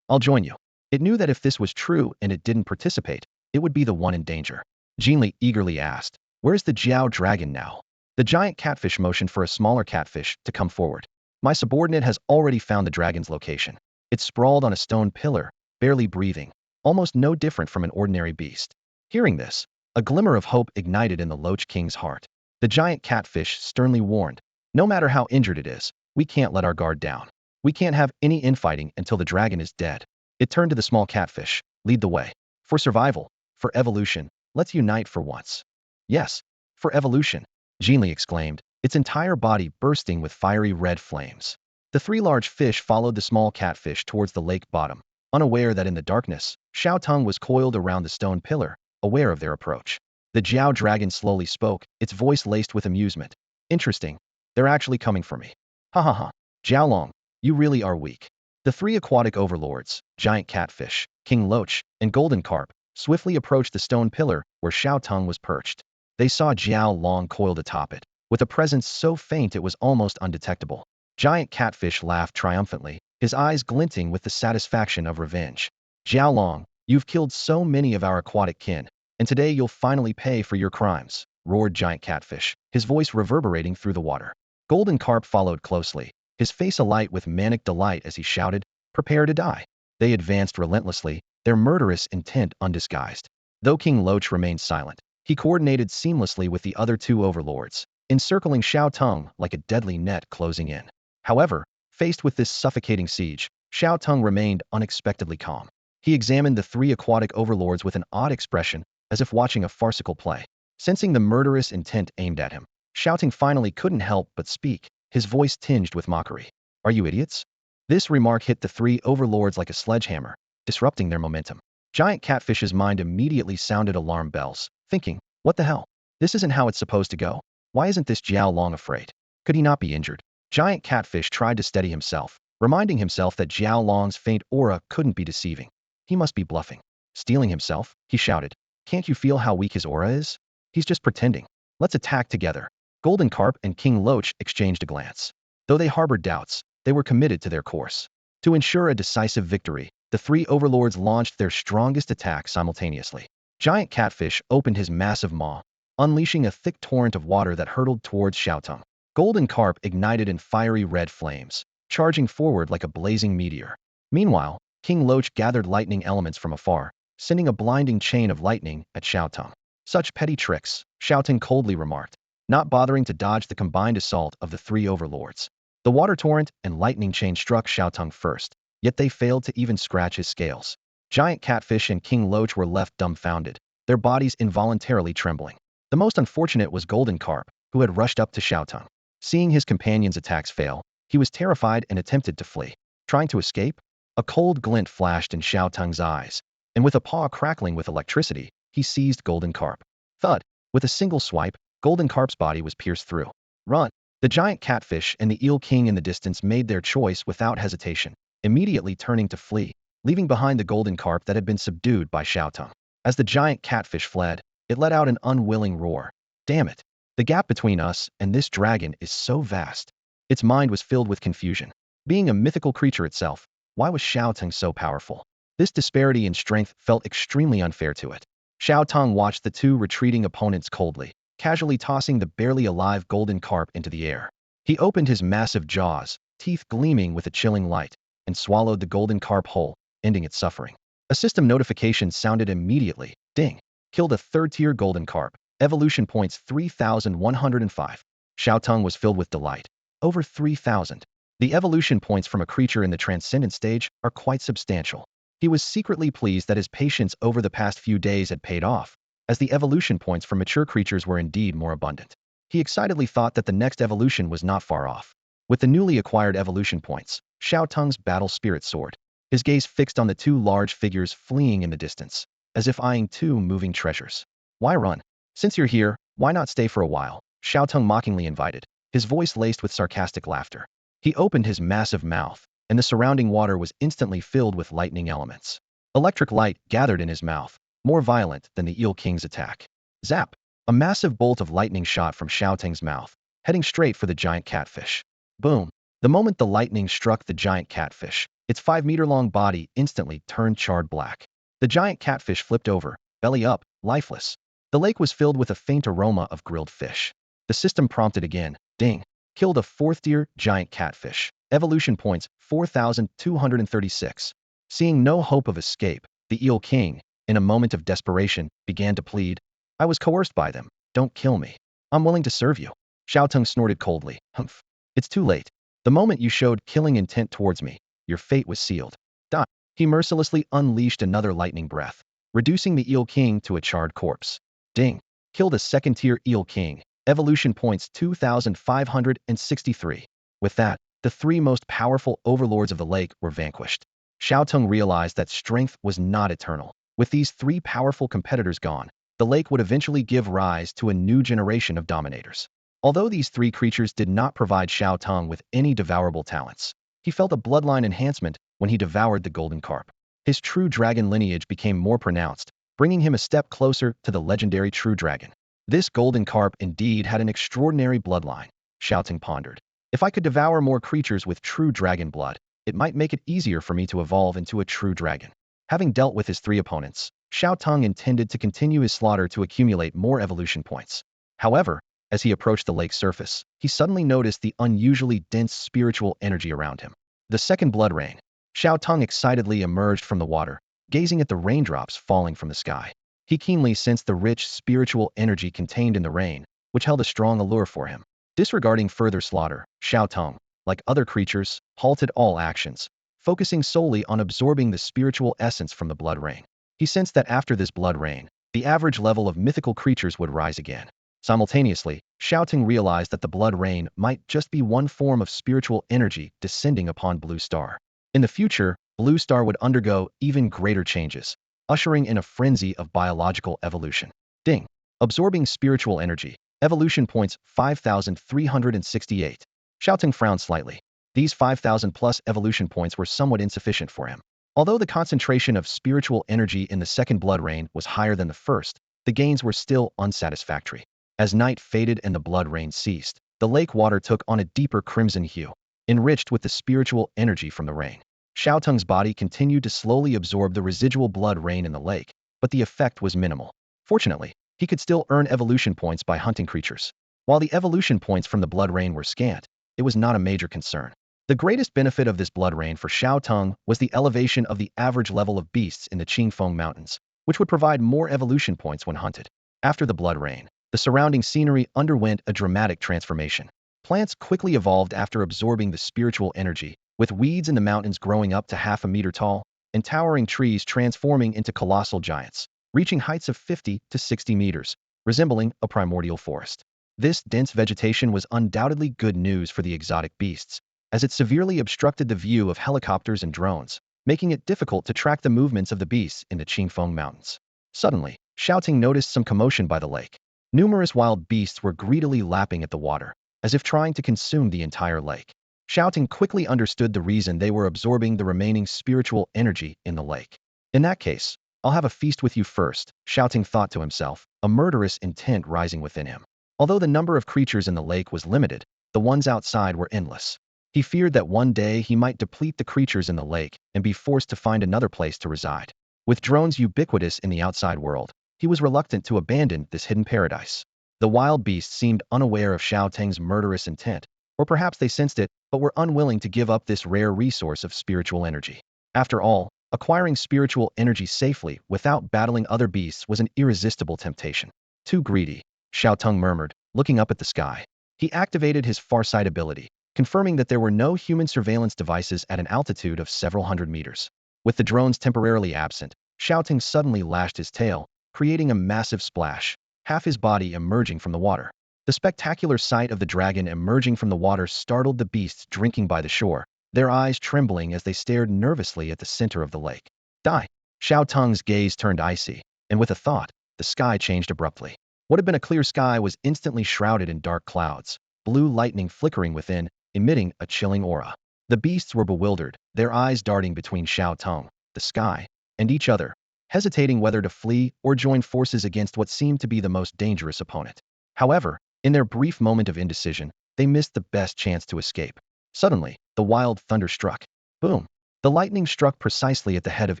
I'll join you. It knew that if this was true and it didn't participate, it would be the one in danger. Jinli eagerly asked, where's the Jiao dragon now? The giant catfish motioned for a smaller catfish to come forward. My subordinate has already found the dragon's location. It sprawled on a stone pillar, barely breathing, almost no different from an ordinary beast. Hearing this, a glimmer of hope ignited in the Loach King's heart. The giant catfish sternly warned, no matter how injured it is, we can't let our guard down. We can't have any infighting until the dragon is dead. It turned to the small catfish, lead the way. For survival, for evolution, let's unite for once. Yes, for evolution, Jinli exclaimed, its entire body bursting with fiery red flames. The 3 large fish followed the small catfish towards the lake bottom, unaware that in the darkness, Xiao Teng was coiled around the stone pillar, aware of their approach. The Jiao dragon slowly spoke, its voice laced with amusement. Interesting. They're actually coming for me. Ha ha ha. Xiaolong, you really are weak. The 3 aquatic overlords, giant catfish, king loach, and golden carp, swiftly approached the stone pillar where Xiao Teng was perched. They saw Xiao Long coiled atop it, with a presence so faint it was almost undetectable. Giant catfish laughed triumphantly, his eyes glinting with the satisfaction of revenge. Xiao Long, you've killed so many of our aquatic kin, and today you'll finally pay for your crimes, roared giant catfish, his voice reverberating through the water. Golden carp followed closely, his face alight with manic delight as he shouted, prepare to die. They advanced relentlessly, their murderous intent undisguised. Though King Loach remained silent, he coordinated seamlessly with the other 2 overlords, encircling Xiao Teng like a deadly net closing in. However, faced with this suffocating siege, Xiao Teng remained unexpectedly calm. He examined the 3 aquatic overlords with an odd expression, as if watching a farcical play. Sensing the murderous intent aimed at him, Xiao Teng finally couldn't help but speak, his voice tinged with mockery. Are you idiots? This remark hit the 3 overlords like a sledgehammer, disrupting their momentum. Giant Catfish's mind immediately sounded alarm bells, thinking, what the hell? This isn't how it's supposed to go. Why isn't this Jiao Long afraid? Could he not be injured? Giant Catfish tried to steady himself, reminding himself that Jiao Long's faint aura couldn't be deceiving. He must be bluffing. Stealing himself, he shouted. Can't you feel how weak his aura is? He's just pretending. Let's attack together. Golden Carp and King Loach exchanged a glance. Though they harbored doubts, they were committed to their course. To ensure a decisive victory, the 3 overlords launched their strongest attack simultaneously. Giant Catfish opened his massive maw, unleashing a thick torrent of water that hurtled towards Xiao Teng. Golden Carp ignited in fiery red flames, charging forward like a blazing meteor. Meanwhile, King Loach gathered lightning elements from afar, sending a blinding chain of lightning at Xiao Teng. Such petty tricks, Xiao Teng coldly remarked, not bothering to dodge the combined assault of the 3 overlords. The water torrent and lightning chain struck Xiao Teng first, yet they failed to even scratch his scales. Giant Catfish and King Loach were left dumbfounded, their bodies involuntarily trembling. The most unfortunate was Golden Carp, who had rushed up to Xiao Teng. Seeing his companion's attacks fail, he was terrified and attempted to flee. Trying to escape? A cold glint flashed in Xiao Teng's eyes, and with a paw crackling with electricity, he seized Golden Carp. Thud! With a single swipe, Golden Carp's body was pierced through. Run! The giant catfish and the eel king in the distance made their choice without hesitation, immediately turning to flee, leaving behind the Golden Carp that had been subdued by Xiao Teng. As the giant catfish fled, it let out an unwilling roar. Damn it! The gap between us and this dragon is so vast. Its mind was filled with confusion. Being a mythical creature itself, why was Xiao Teng so powerful? This disparity in strength felt extremely unfair to it. Xiao Teng watched the 2 retreating opponents coldly, casually tossing the barely alive Golden Carp into the air. He opened his massive jaws, teeth gleaming with a chilling light, and swallowed the Golden Carp whole, ending its suffering. A system notification sounded immediately. Ding! Killed a 3rd-tier Golden Carp. Evolution points 3,105. Xiao Teng was filled with delight. Over 3,000. The evolution points from a creature in the transcendent stage are quite substantial. He was secretly pleased that his patience over the past few days had paid off, as the evolution points for mature creatures were indeed more abundant. He excitedly thought that the next evolution was not far off. With the newly acquired evolution points, Xiao Teng's battle spirit soared, his gaze fixed on the 2 large figures fleeing in the distance, as if eyeing 2 moving treasures. Why run? Since you're here, why not stay for a while? Xiao Teng mockingly invited, his voice laced with sarcastic laughter. He opened his massive mouth, and the surrounding water was instantly filled with lightning elements. Electric light gathered in his mouth, more violent than the Eel King's attack. Zap! A massive bolt of lightning shot from Xiao Teng's mouth, heading straight for the giant catfish. Boom! The moment the lightning struck the giant catfish, its 5-meter-long body instantly turned charred black. The giant catfish flipped over, belly up, lifeless. The lake was filled with a faint aroma of grilled fish. The system prompted again. Ding! Killed a 4th-tier giant catfish. Evolution points 4,236. Seeing no hope of escape, the Eel King, in a moment of desperation, began to plead. I was coerced by them. Don't kill me. I'm willing to serve you. Xiao Teng snorted coldly. Humph. It's too late. The moment you showed killing intent towards me, your fate was sealed. Die. He mercilessly unleashed another lightning breath, reducing the Eel King to a charred corpse. Ding. Killed a 2nd-tier Eel King. Evolution points 2,563. With that, the 3 most powerful overlords of the lake were vanquished. Xiao Teng realized that strength was not eternal. With these 3 powerful competitors gone, the lake would eventually give rise to a new generation of dominators. Although these 3 creatures did not provide Xiao Teng with any devourable talents, he felt a bloodline enhancement when he devoured the golden carp. His true dragon lineage became more pronounced, bringing him a step closer to the legendary true dragon. This golden carp indeed had an extraordinary bloodline, Xiao Teng pondered. If I could devour more creatures with true dragon blood, it might make it easier for me to evolve into a true dragon. Having dealt with his 3 opponents, Xiao Teng intended to continue his slaughter to accumulate more evolution points. However, as he approached the lake's surface, he suddenly noticed the unusually dense spiritual energy around him. The second blood rain. Xiao Teng excitedly emerged from the water, gazing at the raindrops falling from the sky. He keenly sensed the rich spiritual energy contained in the rain, which held a strong allure for him. Disregarding further slaughter, Xiao Teng, like other creatures, halted all actions, focusing solely on absorbing the spiritual essence from the blood rain. He sensed that after this blood rain, the average level of mythical creatures would rise again. Simultaneously, Xiao Teng realized that the blood rain might just be one form of spiritual energy descending upon Blue Star. In the future, Blue Star would undergo even greater changes, ushering in a frenzy of biological evolution. Ding! Absorbing spiritual energy. Evolution points 5,368. Xiao Teng frowned slightly. These 5,000+ evolution points were somewhat insufficient for him. Although the concentration of spiritual energy in the second blood rain was higher than the first, the gains were still unsatisfactory. As night faded and the blood rain ceased, the lake water took on a deeper crimson hue, enriched with the spiritual energy from the rain. Xiao Teng's body continued to slowly absorb the residual blood rain in the lake, but the effect was minimal. Fortunately, he could still earn evolution points by hunting creatures. While the evolution points from the blood rain were scant, it was not a major concern. The greatest benefit of this blood rain for Xiao Teng was the elevation of the average level of beasts in the Qingfeng Mountains, which would provide more evolution points when hunted. After the blood rain, the surrounding scenery underwent a dramatic transformation. Plants quickly evolved after absorbing the spiritual energy, with weeds in the mountains growing up to half a meter tall, and towering trees transforming into colossal giants, reaching heights of 50 to 60 meters, resembling a primordial forest. This dense vegetation was undoubtedly good news for the exotic beasts, as it severely obstructed the view of helicopters and drones, making it difficult to track the movements of the beasts in the Qingfeng Mountains. Suddenly, Xiao Teng noticed some commotion by the lake. Numerous wild beasts were greedily lapping at the water, as if trying to consume the entire lake. Xiao Teng quickly understood the reason they were absorbing the remaining spiritual energy in the lake. In that case, I'll have a feast with you first, Xiao Teng thought to himself, a murderous intent rising within him. Although the number of creatures in the lake was limited, the ones outside were endless. He feared that one day he might deplete the creatures in the lake and be forced to find another place to reside. With drones ubiquitous in the outside world, he was reluctant to abandon this hidden paradise. The wild beasts seemed unaware of Xiao Teng's murderous intent, or perhaps they sensed it but were unwilling to give up this rare resource of spiritual energy. After all, acquiring spiritual energy safely without battling other beasts was an irresistible temptation. Too greedy, Xiao Teng murmured, looking up at the sky. He activated his farsight ability, confirming that there were no human surveillance devices at an altitude of several hundred meters. With the drones temporarily absent, Xiao Teng suddenly lashed his tail, creating a massive splash, half his body emerging from the water. The spectacular sight of the dragon emerging from the water startled the beasts drinking by the shore, their eyes trembling as they stared nervously at the center of the lake. Die! Xiao Teng's gaze turned icy, and with a thought, the sky changed abruptly. What had been a clear sky was instantly shrouded in dark clouds, blue lightning flickering within, emitting a chilling aura. The beasts were bewildered, their eyes darting between Xiao Teng, the sky, and each other, hesitating whether to flee or join forces against what seemed to be the most dangerous opponent. However, in their brief moment of indecision, they missed the best chance to escape. Suddenly, the wild thunder struck. Boom! The lightning struck precisely at the head of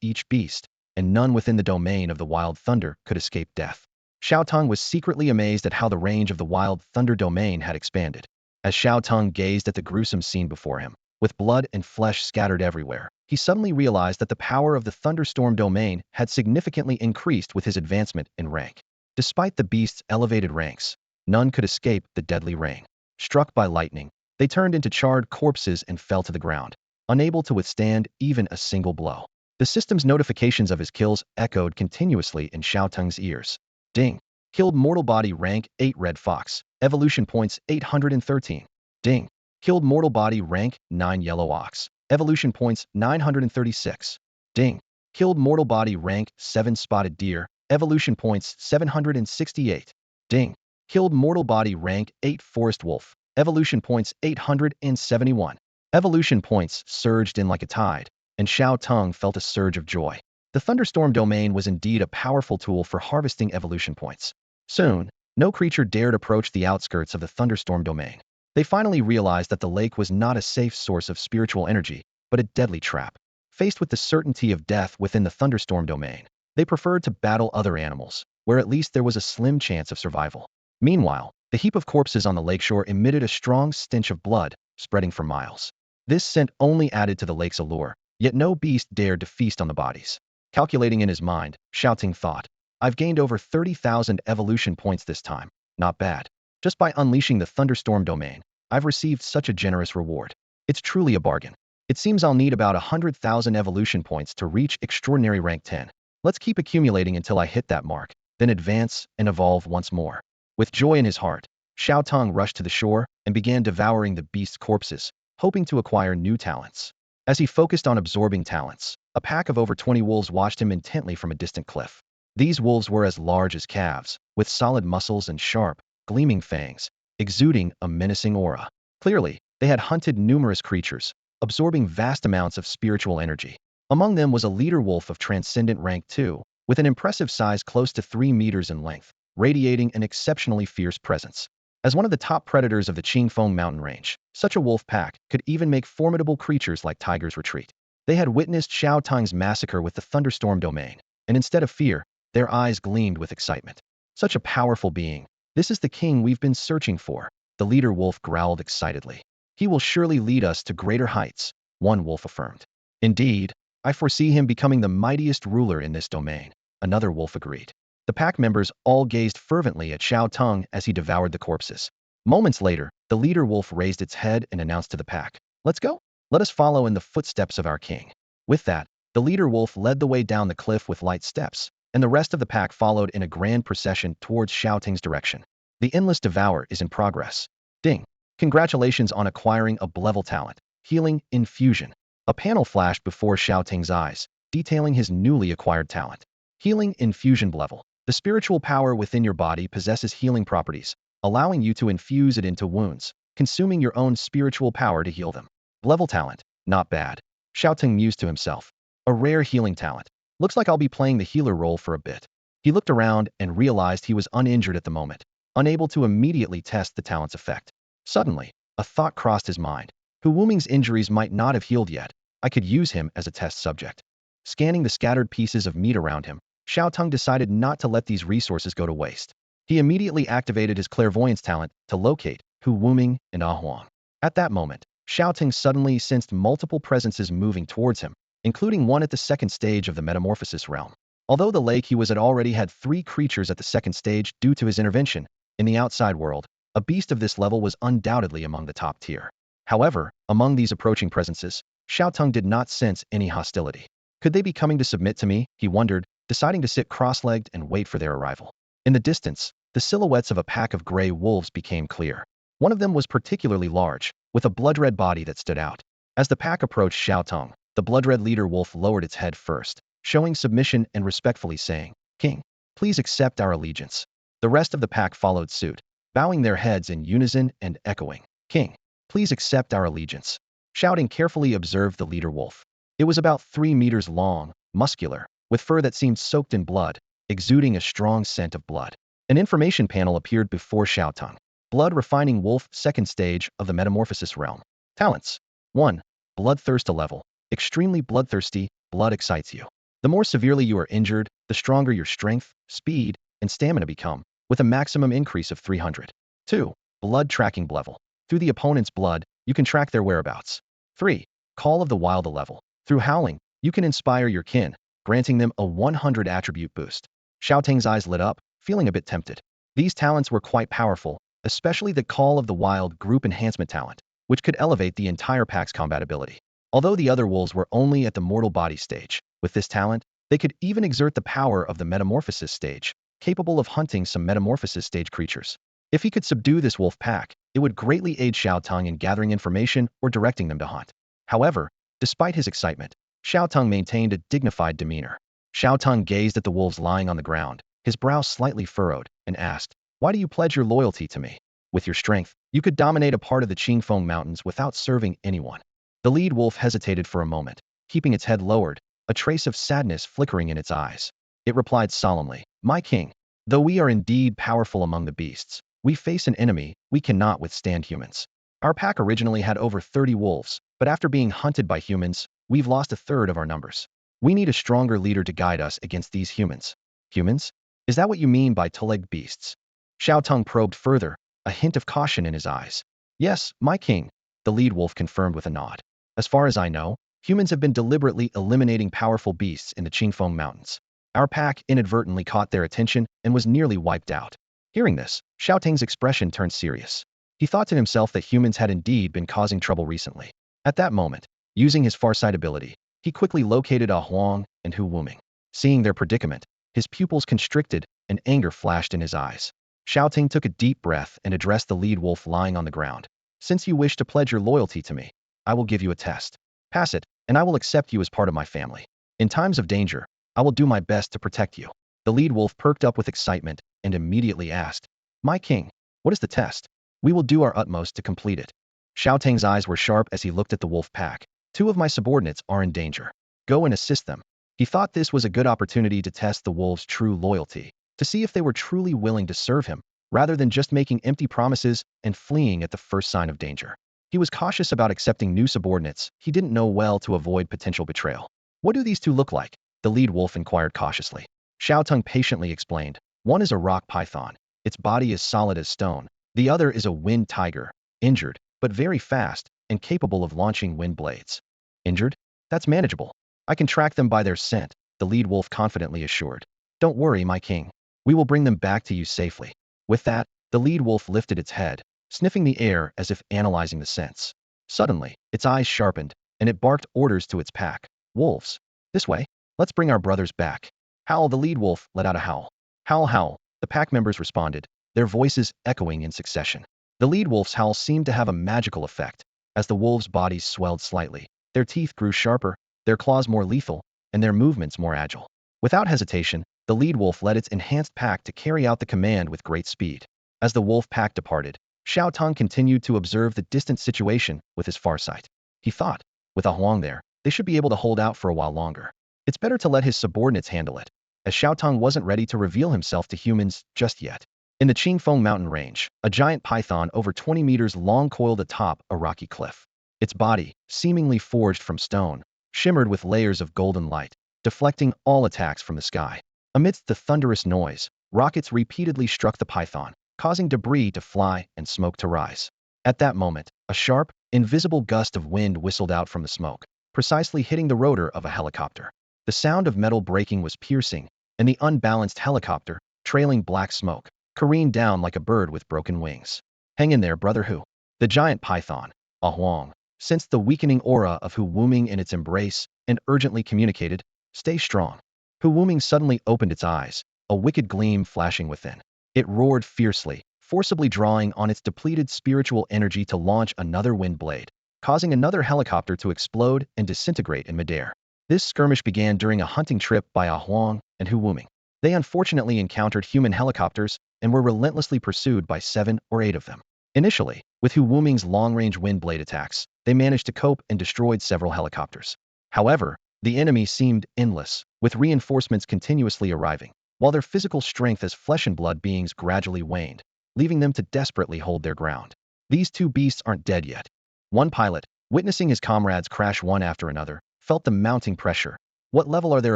each beast, and none within the domain of the wild thunder could escape death. Xiao Teng was secretly amazed at how the range of the wild thunder domain had expanded. As Xiao Teng gazed at the gruesome scene before him, with blood and flesh scattered everywhere, he suddenly realized that the power of the thunderstorm domain had significantly increased with his advancement in rank. Despite the beast's elevated ranks, none could escape the deadly rain. Struck by lightning, they turned into charred corpses and fell to the ground, unable to withstand even a single blow. The system's notifications of his kills echoed continuously in Xiao Teng's ears. Ding. Killed mortal body rank 8 red fox. Evolution points 813. Ding. Killed mortal body rank 9 yellow ox. Evolution points 936. Ding. Killed mortal body rank 7 spotted deer. Evolution points 768. Ding. Killed mortal body rank 8 forest wolf. Evolution points 871. Evolution points surged in like a tide, and Xiao Teng felt a surge of joy. The thunderstorm domain was indeed a powerful tool for harvesting evolution points. Soon, no creature dared approach the outskirts of the thunderstorm domain. They finally realized that the lake was not a safe source of spiritual energy, but a deadly trap. Faced with the certainty of death within the thunderstorm domain, they preferred to battle other animals, where at least there was a slim chance of survival. Meanwhile, the heap of corpses on the lakeshore emitted a strong stench of blood, spreading for miles. This scent only added to the lake's allure, yet no beast dared to feast on the bodies. Calculating in his mind, Xiao Teng thought, I've gained over 30,000 evolution points this time. Not bad. Just by unleashing the thunderstorm domain, I've received such a generous reward. It's truly a bargain. It seems I'll need about 100,000 evolution points to reach extraordinary rank 10. Let's keep accumulating until I hit that mark, then advance and evolve once more. With joy in his heart, Xiao Teng rushed to the shore and began devouring the beast's corpses, hoping to acquire new talents. As he focused on absorbing talents, a pack of over 20 wolves watched him intently from a distant cliff. These wolves were as large as calves, with solid muscles and sharp, gleaming fangs, exuding a menacing aura. Clearly, they had hunted numerous creatures, absorbing vast amounts of spiritual energy. Among them was a leader wolf of transcendent rank 2, with an impressive size close to 3 meters in length, radiating an exceptionally fierce presence. As one of the top predators of the Qingfeng mountain range, such a wolf pack could even make formidable creatures like tigers retreat. They had witnessed Xiao Teng's massacre with the thunderstorm domain, and instead of fear, their eyes gleamed with excitement. Such a powerful being. This is the king we've been searching for, the leader wolf growled excitedly. He will surely lead us to greater heights, one wolf affirmed. Indeed, I foresee him becoming the mightiest ruler in this domain, another wolf agreed. The pack members all gazed fervently at Xiao Teng as he devoured the corpses. Moments later, the leader wolf raised its head and announced to the pack, Let's go. Let us follow in the footsteps of our king. With that, the leader wolf led the way down the cliff with light steps, and the rest of the pack followed in a grand procession towards Xiao Teng's direction. The endless Devour is in progress. Ding. Congratulations on acquiring a level talent, Healing Infusion. A panel flashed before Xiao Teng's eyes, detailing his newly acquired talent. Healing Infusion level. The spiritual power within your body possesses healing properties, allowing you to infuse it into wounds, consuming your own spiritual power to heal them. Level talent. Not bad. Xiao Teng mused to himself. A rare healing talent. Looks like I'll be playing the healer role for a bit. He looked around and realized he was uninjured at the moment, unable to immediately test the talent's effect. Suddenly, a thought crossed his mind. Hu Wuming's injuries might not have healed yet. I could use him as a test subject. Scanning the scattered pieces of meat around him, Xiao Teng decided not to let these resources go to waste. He immediately activated his clairvoyance talent to locate Hu Wuming and Ah Huang. At that moment, Xiao Teng suddenly sensed multiple presences moving towards him, including one at the second stage of the metamorphosis realm. Although the lake he was at already had 3 creatures at the second stage due to his intervention, in the outside world, a beast of this level was undoubtedly among the top tier. However, among these approaching presences, Xiao Teng did not sense any hostility. Could they be coming to submit to me? He wondered, deciding to sit cross-legged and wait for their arrival. In the distance, the silhouettes of a pack of gray wolves became clear. One of them was particularly large, with a blood-red body that stood out. As the pack approached Xiao Teng, the blood-red leader wolf lowered its head first, showing submission and respectfully saying, King, please accept our allegiance. The rest of the pack followed suit, bowing their heads in unison and echoing, King, please accept our allegiance. Xiao Teng carefully observed the leader wolf. It was about 3 meters long, muscular, with fur that seemed soaked in blood, exuding a strong scent of blood. An information panel appeared before Xiao Teng. Blood refining wolf, second stage of the metamorphosis realm. Talents. 1. Bloodthirst level. Extremely bloodthirsty, blood excites you. The more severely you are injured, the stronger your strength, speed, and stamina become, with a maximum increase of 300. 2. Blood tracking level. Through the opponent's blood, you can track their whereabouts. 3. Call of the Wild level. Through howling, you can inspire your kin, granting them a 100 attribute boost. Xiao Teng's eyes lit up, feeling a bit tempted. These talents were quite powerful, especially the Call of the Wild group enhancement talent, which could elevate the entire pack's combat ability. Although the other wolves were only at the mortal body stage, with this talent, they could even exert the power of the metamorphosis stage, capable of hunting some metamorphosis stage creatures. If he could subdue this wolf pack, it would greatly aid Xiao Teng in gathering information or directing them to hunt. However, despite his excitement, Xiao Teng maintained a dignified demeanor. Xiao Teng gazed at the wolves lying on the ground, his brow slightly furrowed, and asked, "Why do you pledge your loyalty to me? With your strength, you could dominate a part of the Qingfeng Mountains without serving anyone." The lead wolf hesitated for a moment, keeping its head lowered, a trace of sadness flickering in its eyes. It replied solemnly, "My king, though we are indeed powerful among the beasts, we face an enemy we cannot withstand humans. Our pack originally had over 30 wolves, but after being hunted by humans, we've lost a third of our numbers. We need a stronger leader to guide us against these humans." Humans? Is that what you mean by two-legged beasts? Xiao Teng probed further, a hint of caution in his eyes. "Yes, my king," the lead wolf confirmed with a nod. "As far as I know, humans have been deliberately eliminating powerful beasts in the Qingfeng Mountains. Our pack inadvertently caught their attention and was nearly wiped out." Hearing this, Xiao Teng's expression turned serious. He thought to himself that humans had indeed been causing trouble recently. At that moment, using his farsight ability, he quickly located Huang and Hu Wuming. Seeing their predicament, his pupils constricted and anger flashed in his eyes. Xiao Teng took a deep breath and addressed the lead wolf lying on the ground. "Since you wish to pledge your loyalty to me, I will give you a test. Pass it, and I will accept you as part of my family. In times of danger, I will do my best to protect you." The lead wolf perked up with excitement and immediately asked, "My king, what is the test? We will do our utmost to complete it." Xiao Teng's eyes were sharp as he looked at the wolf pack. "Two of my subordinates are in danger. Go and assist them." He thought this was a good opportunity to test the wolves' true loyalty, to see if they were truly willing to serve him, rather than just making empty promises and fleeing at the first sign of danger. He was cautious about accepting new subordinates he didn't know well to avoid potential betrayal. "What do these two look like?" the lead wolf inquired cautiously. Xiao Teng patiently explained. "One is a rock python. Its body is solid as stone. The other is a wind tiger, injured, but very fast, and capable of launching wind blades." "Injured? That's manageable. I can track them by their scent," the lead wolf confidently assured. "Don't worry, my king. We will bring them back to you safely." With that, the lead wolf lifted its head, sniffing the air as if analyzing the scents. Suddenly, its eyes sharpened, and it barked orders to its pack. "Wolves, this way. Let's bring our brothers back." "Howl!" The lead wolf let out a howl. "Howl, howl!" the pack members responded, their voices echoing in succession. The lead wolf's howl seemed to have a magical effect. As the wolves' bodies swelled slightly, their teeth grew sharper, their claws more lethal, and their movements more agile. Without hesitation, the lead wolf led its enhanced pack to carry out the command with great speed. As the wolf pack departed, Xiao Teng continued to observe the distant situation with his farsight. He thought, with Huang there, they should be able to hold out for a while longer. It's better to let his subordinates handle it, as Xiao Teng wasn't ready to reveal himself to humans just yet. In the Qingfeng mountain range, a giant python over 20 meters long coiled atop a rocky cliff. Its body, seemingly forged from stone, shimmered with layers of golden light, deflecting all attacks from the sky. Amidst the thunderous noise, rockets repeatedly struck the python, causing debris to fly and smoke to rise. At that moment, a sharp, invisible gust of wind whistled out from the smoke, precisely hitting the rotor of a helicopter. The sound of metal breaking was piercing, and the unbalanced helicopter, trailing black smoke, careened down like a bird with broken wings. "Hang in there, brother Hu." The giant python, Huang, sensed the weakening aura of Hu Wuming in its embrace and urgently communicated, "Stay strong." Hu Wuming suddenly opened its eyes, a wicked gleam flashing within. It roared fiercely, forcibly drawing on its depleted spiritual energy to launch another wind blade, causing another helicopter to explode and disintegrate in midair. This skirmish began during a hunting trip by Huang and Hu Wuming. They unfortunately encountered human helicopters and were relentlessly pursued by 7 or 8 of them. Initially, with Hu Wuming's long-range wind blade attacks, they managed to cope and destroyed several helicopters. However, the enemy seemed endless, with reinforcements continuously arriving, while their physical strength as flesh and blood beings gradually waned, leaving them to desperately hold their ground. These two beasts aren't dead yet. One pilot, witnessing his comrades crash one after another, felt the mounting pressure. What level are their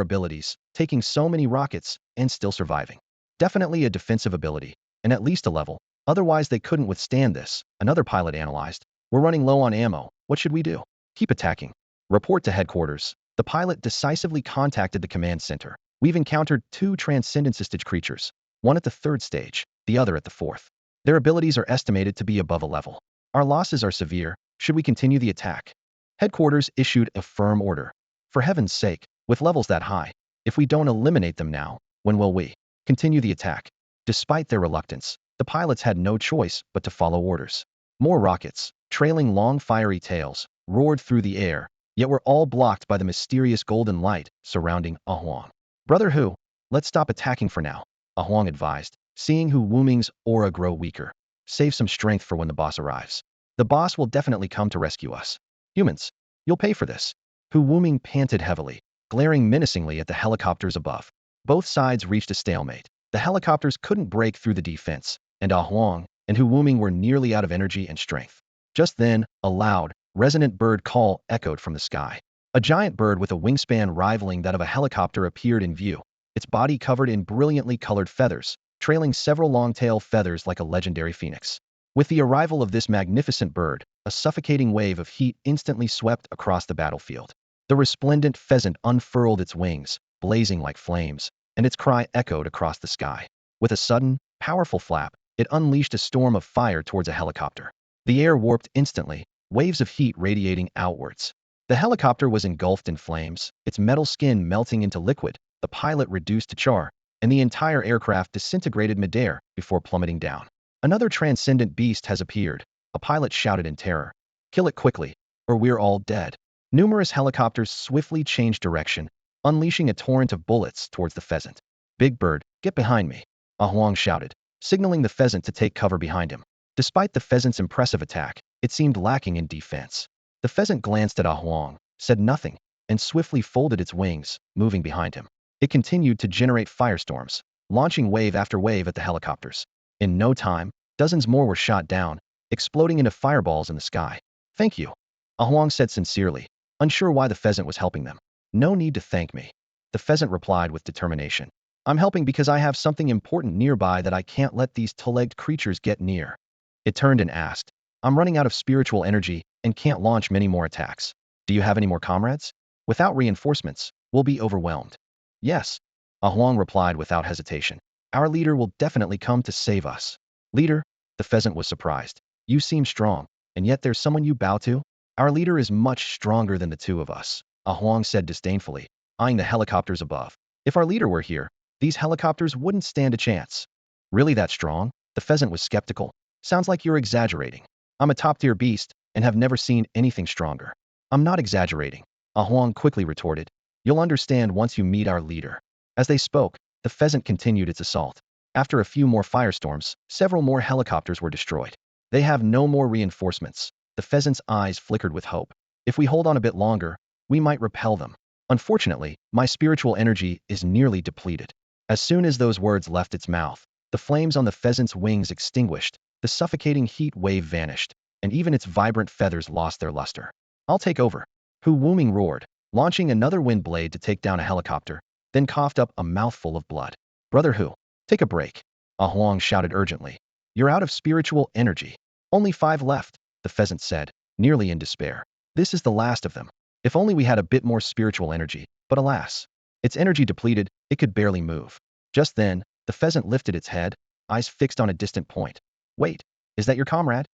abilities, taking so many rockets and still surviving? Definitely a defensive ability, and at least a level. Otherwise they couldn't withstand this, another pilot analyzed. We're running low on ammo, what should we do? Keep attacking. Report to headquarters. The pilot decisively contacted the command center. We've encountered two transcendency stage creatures, one at the 3rd stage, the other at the 4th. Their abilities are estimated to be above a level. Our losses are severe. Should we continue the attack? Headquarters issued a firm order. For heaven's sake, with levels that high, if we don't eliminate them now, when will we? Continue the attack. Despite their reluctance, the pilots had no choice but to follow orders. More rockets, trailing long fiery tails, roared through the air, yet were all blocked by the mysterious golden light surrounding Huang. Brother Hu, let's stop attacking for now, Huang advised, seeing Hu Wuming's aura grow weaker. Save some strength for when the boss arrives. The boss will definitely come to rescue us. Humans, you'll pay for this. Hu Wuming panted heavily, glaring menacingly at the helicopters above. Both sides reached a stalemate. The helicopters couldn't break through the defense, and Huang and Hu Wuming were nearly out of energy and strength. Just then, a loud, resonant bird call echoed from the sky. A giant bird with a wingspan rivaling that of a helicopter appeared in view, its body covered in brilliantly colored feathers, trailing several long-tail feathers like a legendary phoenix. With the arrival of this magnificent bird, a suffocating wave of heat instantly swept across the battlefield. The resplendent pheasant unfurled its wings, blazing like flames, and its cry echoed across the sky. With a sudden, powerful flap, it unleashed a storm of fire towards a helicopter. The air warped instantly, waves of heat radiating outwards. The helicopter was engulfed in flames, its metal skin melting into liquid, the pilot reduced to char, and the entire aircraft disintegrated midair before plummeting down. Another transcendent beast has appeared, a pilot shouted in terror. Kill it quickly, or we're all dead. Numerous helicopters swiftly changed direction, unleashing a torrent of bullets towards the pheasant. Big Bird, get behind me, Huang shouted, signaling the pheasant to take cover behind him. Despite the pheasant's impressive attack, it seemed lacking in defense. The pheasant glanced at Huang, said nothing, and swiftly folded its wings, moving behind him. It continued to generate firestorms, launching wave after wave at the helicopters. In no time, dozens more were shot down, exploding into fireballs in the sky. Thank you, Huang said sincerely, unsure why the pheasant was helping them. No need to thank me, the pheasant replied with determination. I'm helping because I have something important nearby that I can't let these two-legged creatures get near. It turned and asked, I'm running out of spiritual energy and can't launch many more attacks. Do you have any more comrades? Without reinforcements, we'll be overwhelmed. Yes, Huang replied without hesitation. Our leader will definitely come to save us. Leader, the pheasant was surprised. You seem strong, and yet there's someone you bow to? Our leader is much stronger than the two of us, Huang said disdainfully, eyeing the helicopters above. If our leader were here, these helicopters wouldn't stand a chance. Really that strong? The pheasant was skeptical. Sounds like you're exaggerating. I'm a top-tier beast and have never seen anything stronger. I'm not exaggerating, Huang quickly retorted. You'll understand once you meet our leader. As they spoke, the pheasant continued its assault. After a few more firestorms, several more helicopters were destroyed. They have no more reinforcements. The pheasant's eyes flickered with hope. If we hold on a bit longer, we might repel them. Unfortunately, my spiritual energy is nearly depleted. As soon as those words left its mouth, the flames on the pheasant's wings extinguished, the suffocating heat wave vanished, and even its vibrant feathers lost their luster. I'll take over, Hu Wuming roared, launching another wind blade to take down a helicopter, then coughed up a mouthful of blood. Brother Hu, take a break, Huang shouted urgently. You're out of spiritual energy. Only 5 left, the pheasant said, nearly in despair. This is the last of them. If only we had a bit more spiritual energy, but alas. Its energy depleted, it could barely move. Just then, the pheasant lifted its head, eyes fixed on a distant point. Wait, is that your comrade?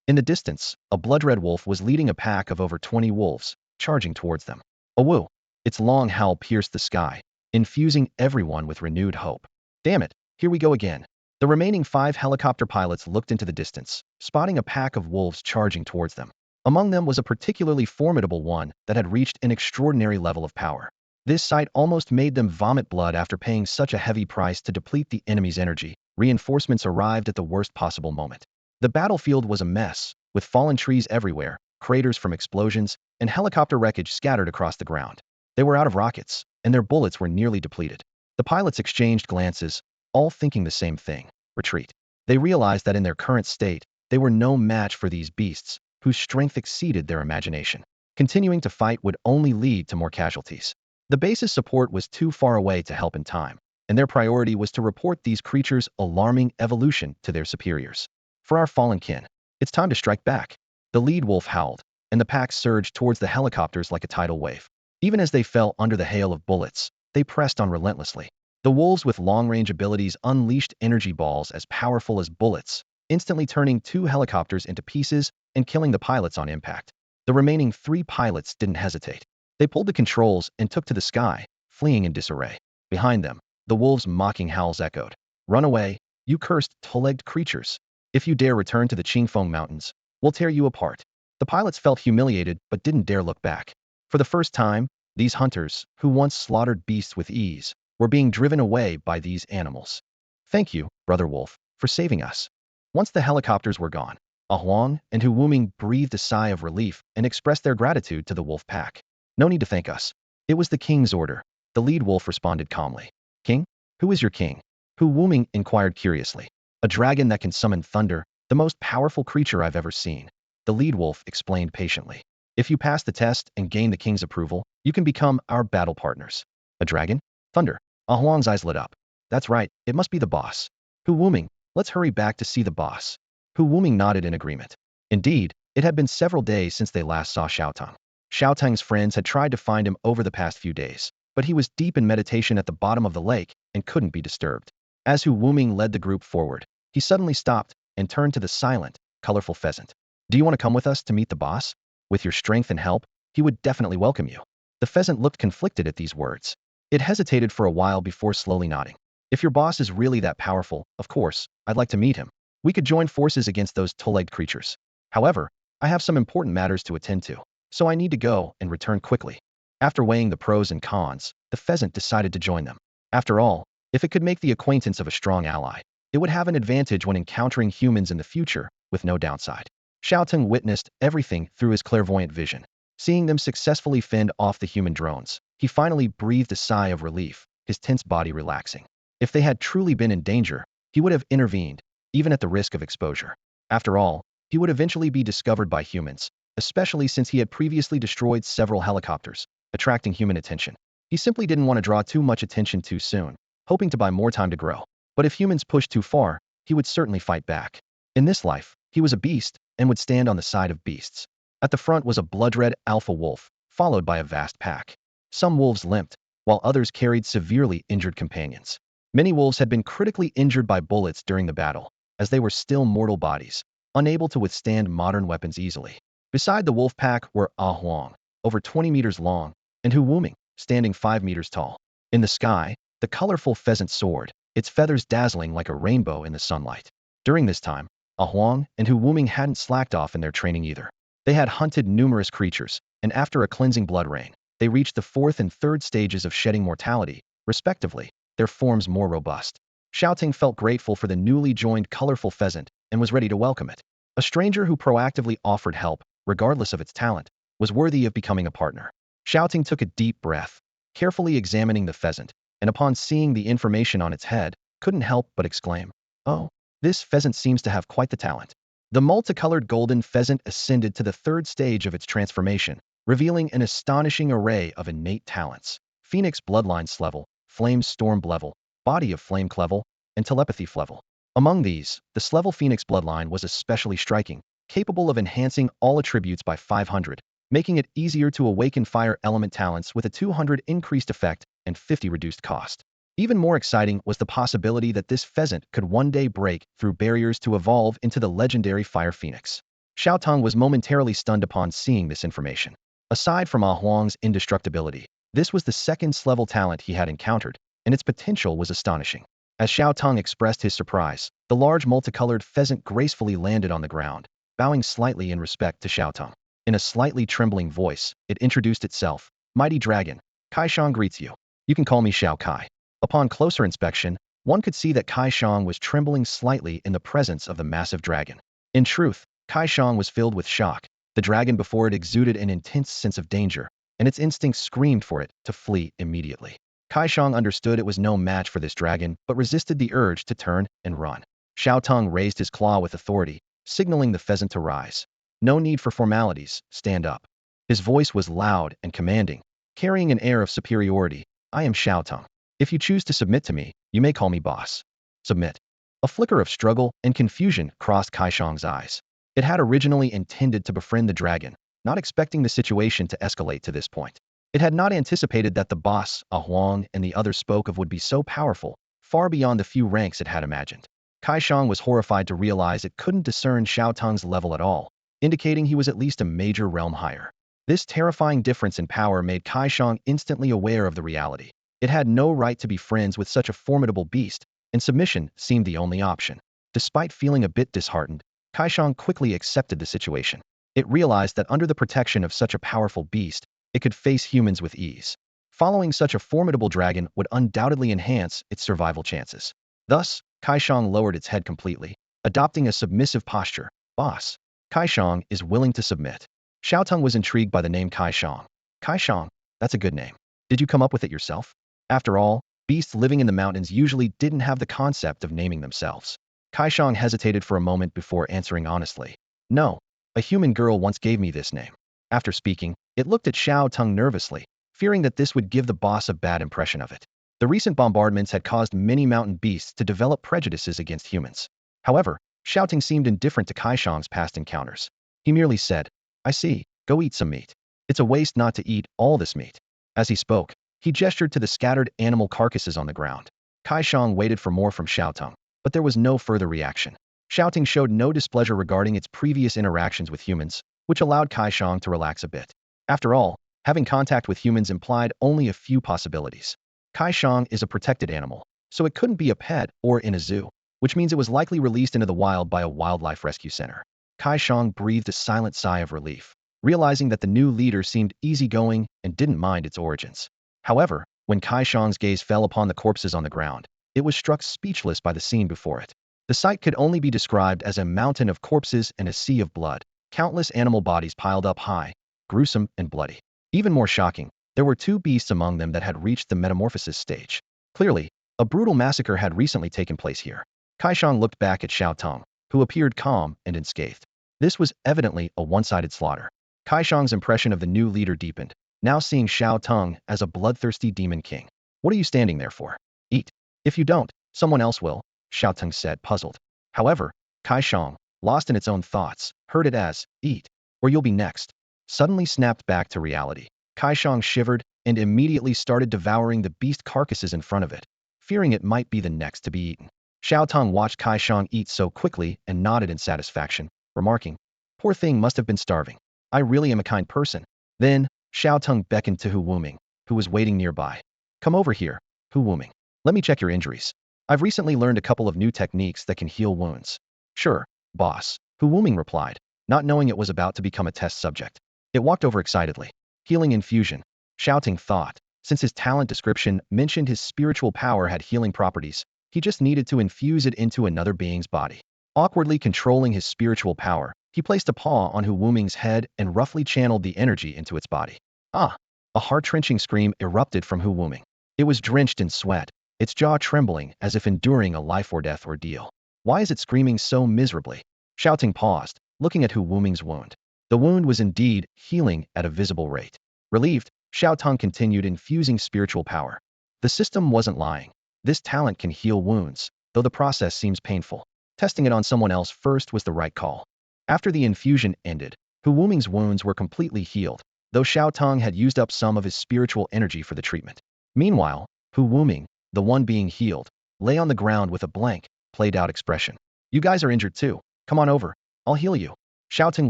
In the distance, a blood-red wolf was leading a pack of over 20 wolves, charging towards them. A woo! Its long howl pierced the sky, infusing everyone with renewed hope. Damn it, here we go again. The remaining 5 helicopter pilots looked into the distance, spotting a pack of wolves charging towards them. Among them was a particularly formidable one that had reached an extraordinary level of power. This sight almost made them vomit blood after paying such a heavy price to deplete the enemy's energy. Reinforcements arrived at the worst possible moment. The battlefield was a mess, with fallen trees everywhere, craters from explosions, and helicopter wreckage scattered across the ground. They were out of rockets, and their bullets were nearly depleted. The pilots exchanged glances, all thinking the same thing: retreat. They realized that in their current state, they were no match for these beasts, whose strength exceeded their imagination. Continuing to fight would only lead to more casualties. The base's support was too far away to help in time, and their priority was to report these creatures' alarming evolution to their superiors. For our fallen kin, it's time to strike back. The lead wolf howled, and the pack surged towards the helicopters like a tidal wave. Even as they fell under the hail of bullets, they pressed on relentlessly. The wolves with long-range abilities unleashed energy balls as powerful as bullets, instantly turning 2 helicopters into pieces and killing the pilots on impact. The remaining 3 pilots didn't hesitate. They pulled the controls and took to the sky, fleeing in disarray. Behind them, the wolves' mocking howls echoed. "Run away, you cursed, two-legged creatures. If you dare return to the Qingfeng Mountains, we'll tear you apart." The pilots felt humiliated but didn't dare look back. For the first time, these hunters, who once slaughtered beasts with ease, were being driven away by these animals. "Thank you, Brother Wolf, for saving us." Once the helicopters were gone, Shaoang and Wuming breathed a sigh of relief and expressed their gratitude to the wolf pack. "No need to thank us. It was the king's order." The lead wolf responded calmly. "King? Who is your king?" Wuming inquired curiously. "A dragon that can summon thunder, the most powerful creature I've ever seen." The lead wolf explained patiently. "If you pass the test and gain the king's approval, you can become our battle partners." "A dragon? Thunder?" Huang's eyes lit up. "That's right, it must be the boss." Wuming, let's hurry back to see the boss." Wuming nodded in agreement. Indeed, it had been several days since they last saw Xiao Teng. Xiao Teng's friends had tried to find him over the past few days, but he was deep in meditation at the bottom of the lake and couldn't be disturbed. As Wuming led the group forward, he suddenly stopped and turned to the silent, colorful pheasant. "Do you want to come with us to meet the boss? With your strength and help, he would definitely welcome you." The pheasant looked conflicted at these words. It hesitated for a while before slowly nodding. "If your boss is really that powerful, of course, I'd like to meet him. We could join forces against those two-legged creatures. However, I have some important matters to attend to, so I need to go and return quickly." After weighing the pros and cons, the pheasant decided to join them. After all, if it could make the acquaintance of a strong ally, it would have an advantage when encountering humans in the future, with no downside. Xiao Teng witnessed everything through his clairvoyant vision. Seeing them successfully fend off the human drones, he finally breathed a sigh of relief, his tense body relaxing. If they had truly been in danger, he would have intervened, even at the risk of exposure. After all, he would eventually be discovered by humans, especially since he had previously destroyed several helicopters, attracting human attention. He simply didn't want to draw too much attention too soon, hoping to buy more time to grow. But if humans pushed too far, he would certainly fight back. In this life, he was a beast and would stand on the side of beasts. At the front was a blood-red alpha wolf, followed by a vast pack. Some wolves limped, while others carried severely injured companions. Many wolves had been critically injured by bullets during the battle, as they were still mortal bodies, unable to withstand modern weapons easily. Beside the wolf pack were Huang, over 20 meters long, and Wuming, standing 5 meters tall. In the sky, the colorful pheasant soared, its feathers dazzling like a rainbow in the sunlight. During this time, Huang and Wuming hadn't slacked off in their training either. They had hunted numerous creatures, and after a cleansing blood rain, they reached the 4th and 3rd stages of shedding mortality, respectively, their forms more robust. Xiao Teng felt grateful for the newly joined colorful pheasant and was ready to welcome it. A stranger who proactively offered help, regardless of its talent, was worthy of becoming a partner. Xiao Teng took a deep breath, carefully examining the pheasant, and upon seeing the information on its head, couldn't help but exclaim, "Oh, this pheasant seems to have quite the talent." The multicolored golden pheasant ascended to the 3rd stage of its transformation, revealing an astonishing array of innate talents: Phoenix Bloodlines level, Flame Storm level, Body of Flame level, and Telepathy level. Among these, the Slevel Phoenix Bloodline was especially striking, capable of enhancing all attributes by 500, making it easier to awaken fire element talents with a 200 increased effect and 50 reduced cost. Even more exciting was the possibility that this pheasant could one day break through barriers to evolve into the legendary Fire Phoenix. Xiao Teng was momentarily stunned upon seeing this information. Aside from Huang's indestructibility, this was the 2nd Slevel talent he had encountered, and its potential was astonishing. As Xiao Teng expressed his surprise, the large multicolored pheasant gracefully landed on the ground, bowing slightly in respect to Xiao Teng. In a slightly trembling voice, it introduced itself. "Mighty Dragon, Shaoang greets you. You can call me Xiao Kai." Upon closer inspection, one could see that Shaoang was trembling slightly in the presence of the massive dragon. In truth, Shaoang was filled with shock. The dragon before it exuded an intense sense of danger, and its instincts screamed for it to flee immediately. Shaoang understood it was no match for this dragon, but resisted the urge to turn and run. Xiao Teng raised his claw with authority, signaling the pheasant to rise. No need for formalities, stand up. His voice was loud and commanding, carrying an air of superiority. I am Xiao Teng. If you choose to submit to me, you may call me boss. Submit. A flicker of struggle and confusion crossed Shaoang's eyes. It had originally intended to befriend the dragon, not expecting the situation to escalate to this point. It had not anticipated that the boss, Huang, and the others spoke of would be so powerful, far beyond the few ranks it had imagined. Shaoang was horrified to realize it couldn't discern Xiao Teng's level at all, indicating he was at least a major realm higher. This terrifying difference in power made Shaoang instantly aware of the reality. It had no right to be friends with such a formidable beast, and submission seemed the only option. Despite feeling a bit disheartened, Shaoang quickly accepted the situation. It realized that under the protection of such a powerful beast, it could face humans with ease. Following such a formidable dragon would undoubtedly enhance its survival chances. Thus, Shaoang lowered its head completely, adopting a submissive posture. Boss. Shaoang is willing to submit. Xiao Teng was intrigued by the name Shaoang. Shaoang, that's a good name. Did you come up with it yourself? After all, beasts living in the mountains usually didn't have the concept of naming themselves. Shaoang hesitated for a moment before answering honestly. No, a human girl once gave me this name. After speaking, it looked at Xiao Teng nervously, fearing that this would give the boss a bad impression of it. The recent bombardments had caused many mountain beasts to develop prejudices against humans. However, Xiao Teng seemed indifferent to Shaoang's past encounters. He merely said, I see, go eat some meat. It's a waste not to eat all this meat. As he spoke, he gestured to the scattered animal carcasses on the ground. Shaoang waited for more from Xiao Teng, but there was no further reaction. Xiao Teng showed no displeasure regarding its previous interactions with humans, which allowed Shaoang to relax a bit. After all, having contact with humans implied only a few possibilities. Shaoang is a protected animal, so it couldn't be a pet or in a zoo, which means it was likely released into the wild by a wildlife rescue center. Shaoang breathed a silent sigh of relief, realizing that the new leader seemed easygoing and didn't mind its origins. However, when Shaoang's gaze fell upon the corpses on the ground, it was struck speechless by the scene before it. The sight could only be described as a mountain of corpses and a sea of blood, countless animal bodies piled up high, gruesome and bloody. Even more shocking, there were two beasts among them that had reached the metamorphosis stage. Clearly, a brutal massacre had recently taken place here. Shaoang looked back at Xiao Teng, who appeared calm and unscathed. This was evidently a one-sided slaughter. Shaoang's impression of the new leader deepened, now seeing Xiao Teng as a bloodthirsty demon king. What are you standing there for? Eat. If you don't, someone else will, Xiao Teng said, puzzled. However, Shaoang, lost in its own thoughts, heard it as, eat, or you'll be next. Suddenly snapped back to reality. Shaoang shivered and immediately started devouring the beast carcasses in front of it, fearing it might be the next to be eaten. Xiao Teng watched Shaoang eat so quickly and nodded in satisfaction, remarking, poor thing must have been starving. I really am a kind person. Then, Xiao Teng beckoned to Hu Wuming, who was waiting nearby. Come over here, Hu Wuming. Let me check your injuries. I've recently learned a couple of new techniques that can heal wounds. Sure, boss, Hu Wuming replied, not knowing it was about to become a test subject. It walked over excitedly. Healing infusion. Xiao Teng thought, since his talent description mentioned his spiritual power had healing properties, he just needed to infuse it into another being's body. Awkwardly controlling his spiritual power, he placed a paw on Hu Wuming's head and roughly channeled the energy into its body. Ah! A heart-wrenching scream erupted from Hu Wuming. It was drenched in sweat, its jaw trembling as if enduring a life-or-death ordeal. Why is it screaming so miserably? Xiao Teng paused, looking at Hu Wuming's wound. The wound was indeed healing at a visible rate. Relieved, Xiao Teng continued infusing spiritual power. The system wasn't lying. This talent can heal wounds, though the process seems painful. Testing it on someone else first was the right call. After the infusion ended, Hu Wuming's wounds were completely healed, though Xiao Teng had used up some of his spiritual energy for the treatment. Meanwhile, Hu Wuming, the one being healed, lay on the ground with a blank, played-out expression. You guys are injured too. Come on over. I'll heal you. Xiao Teng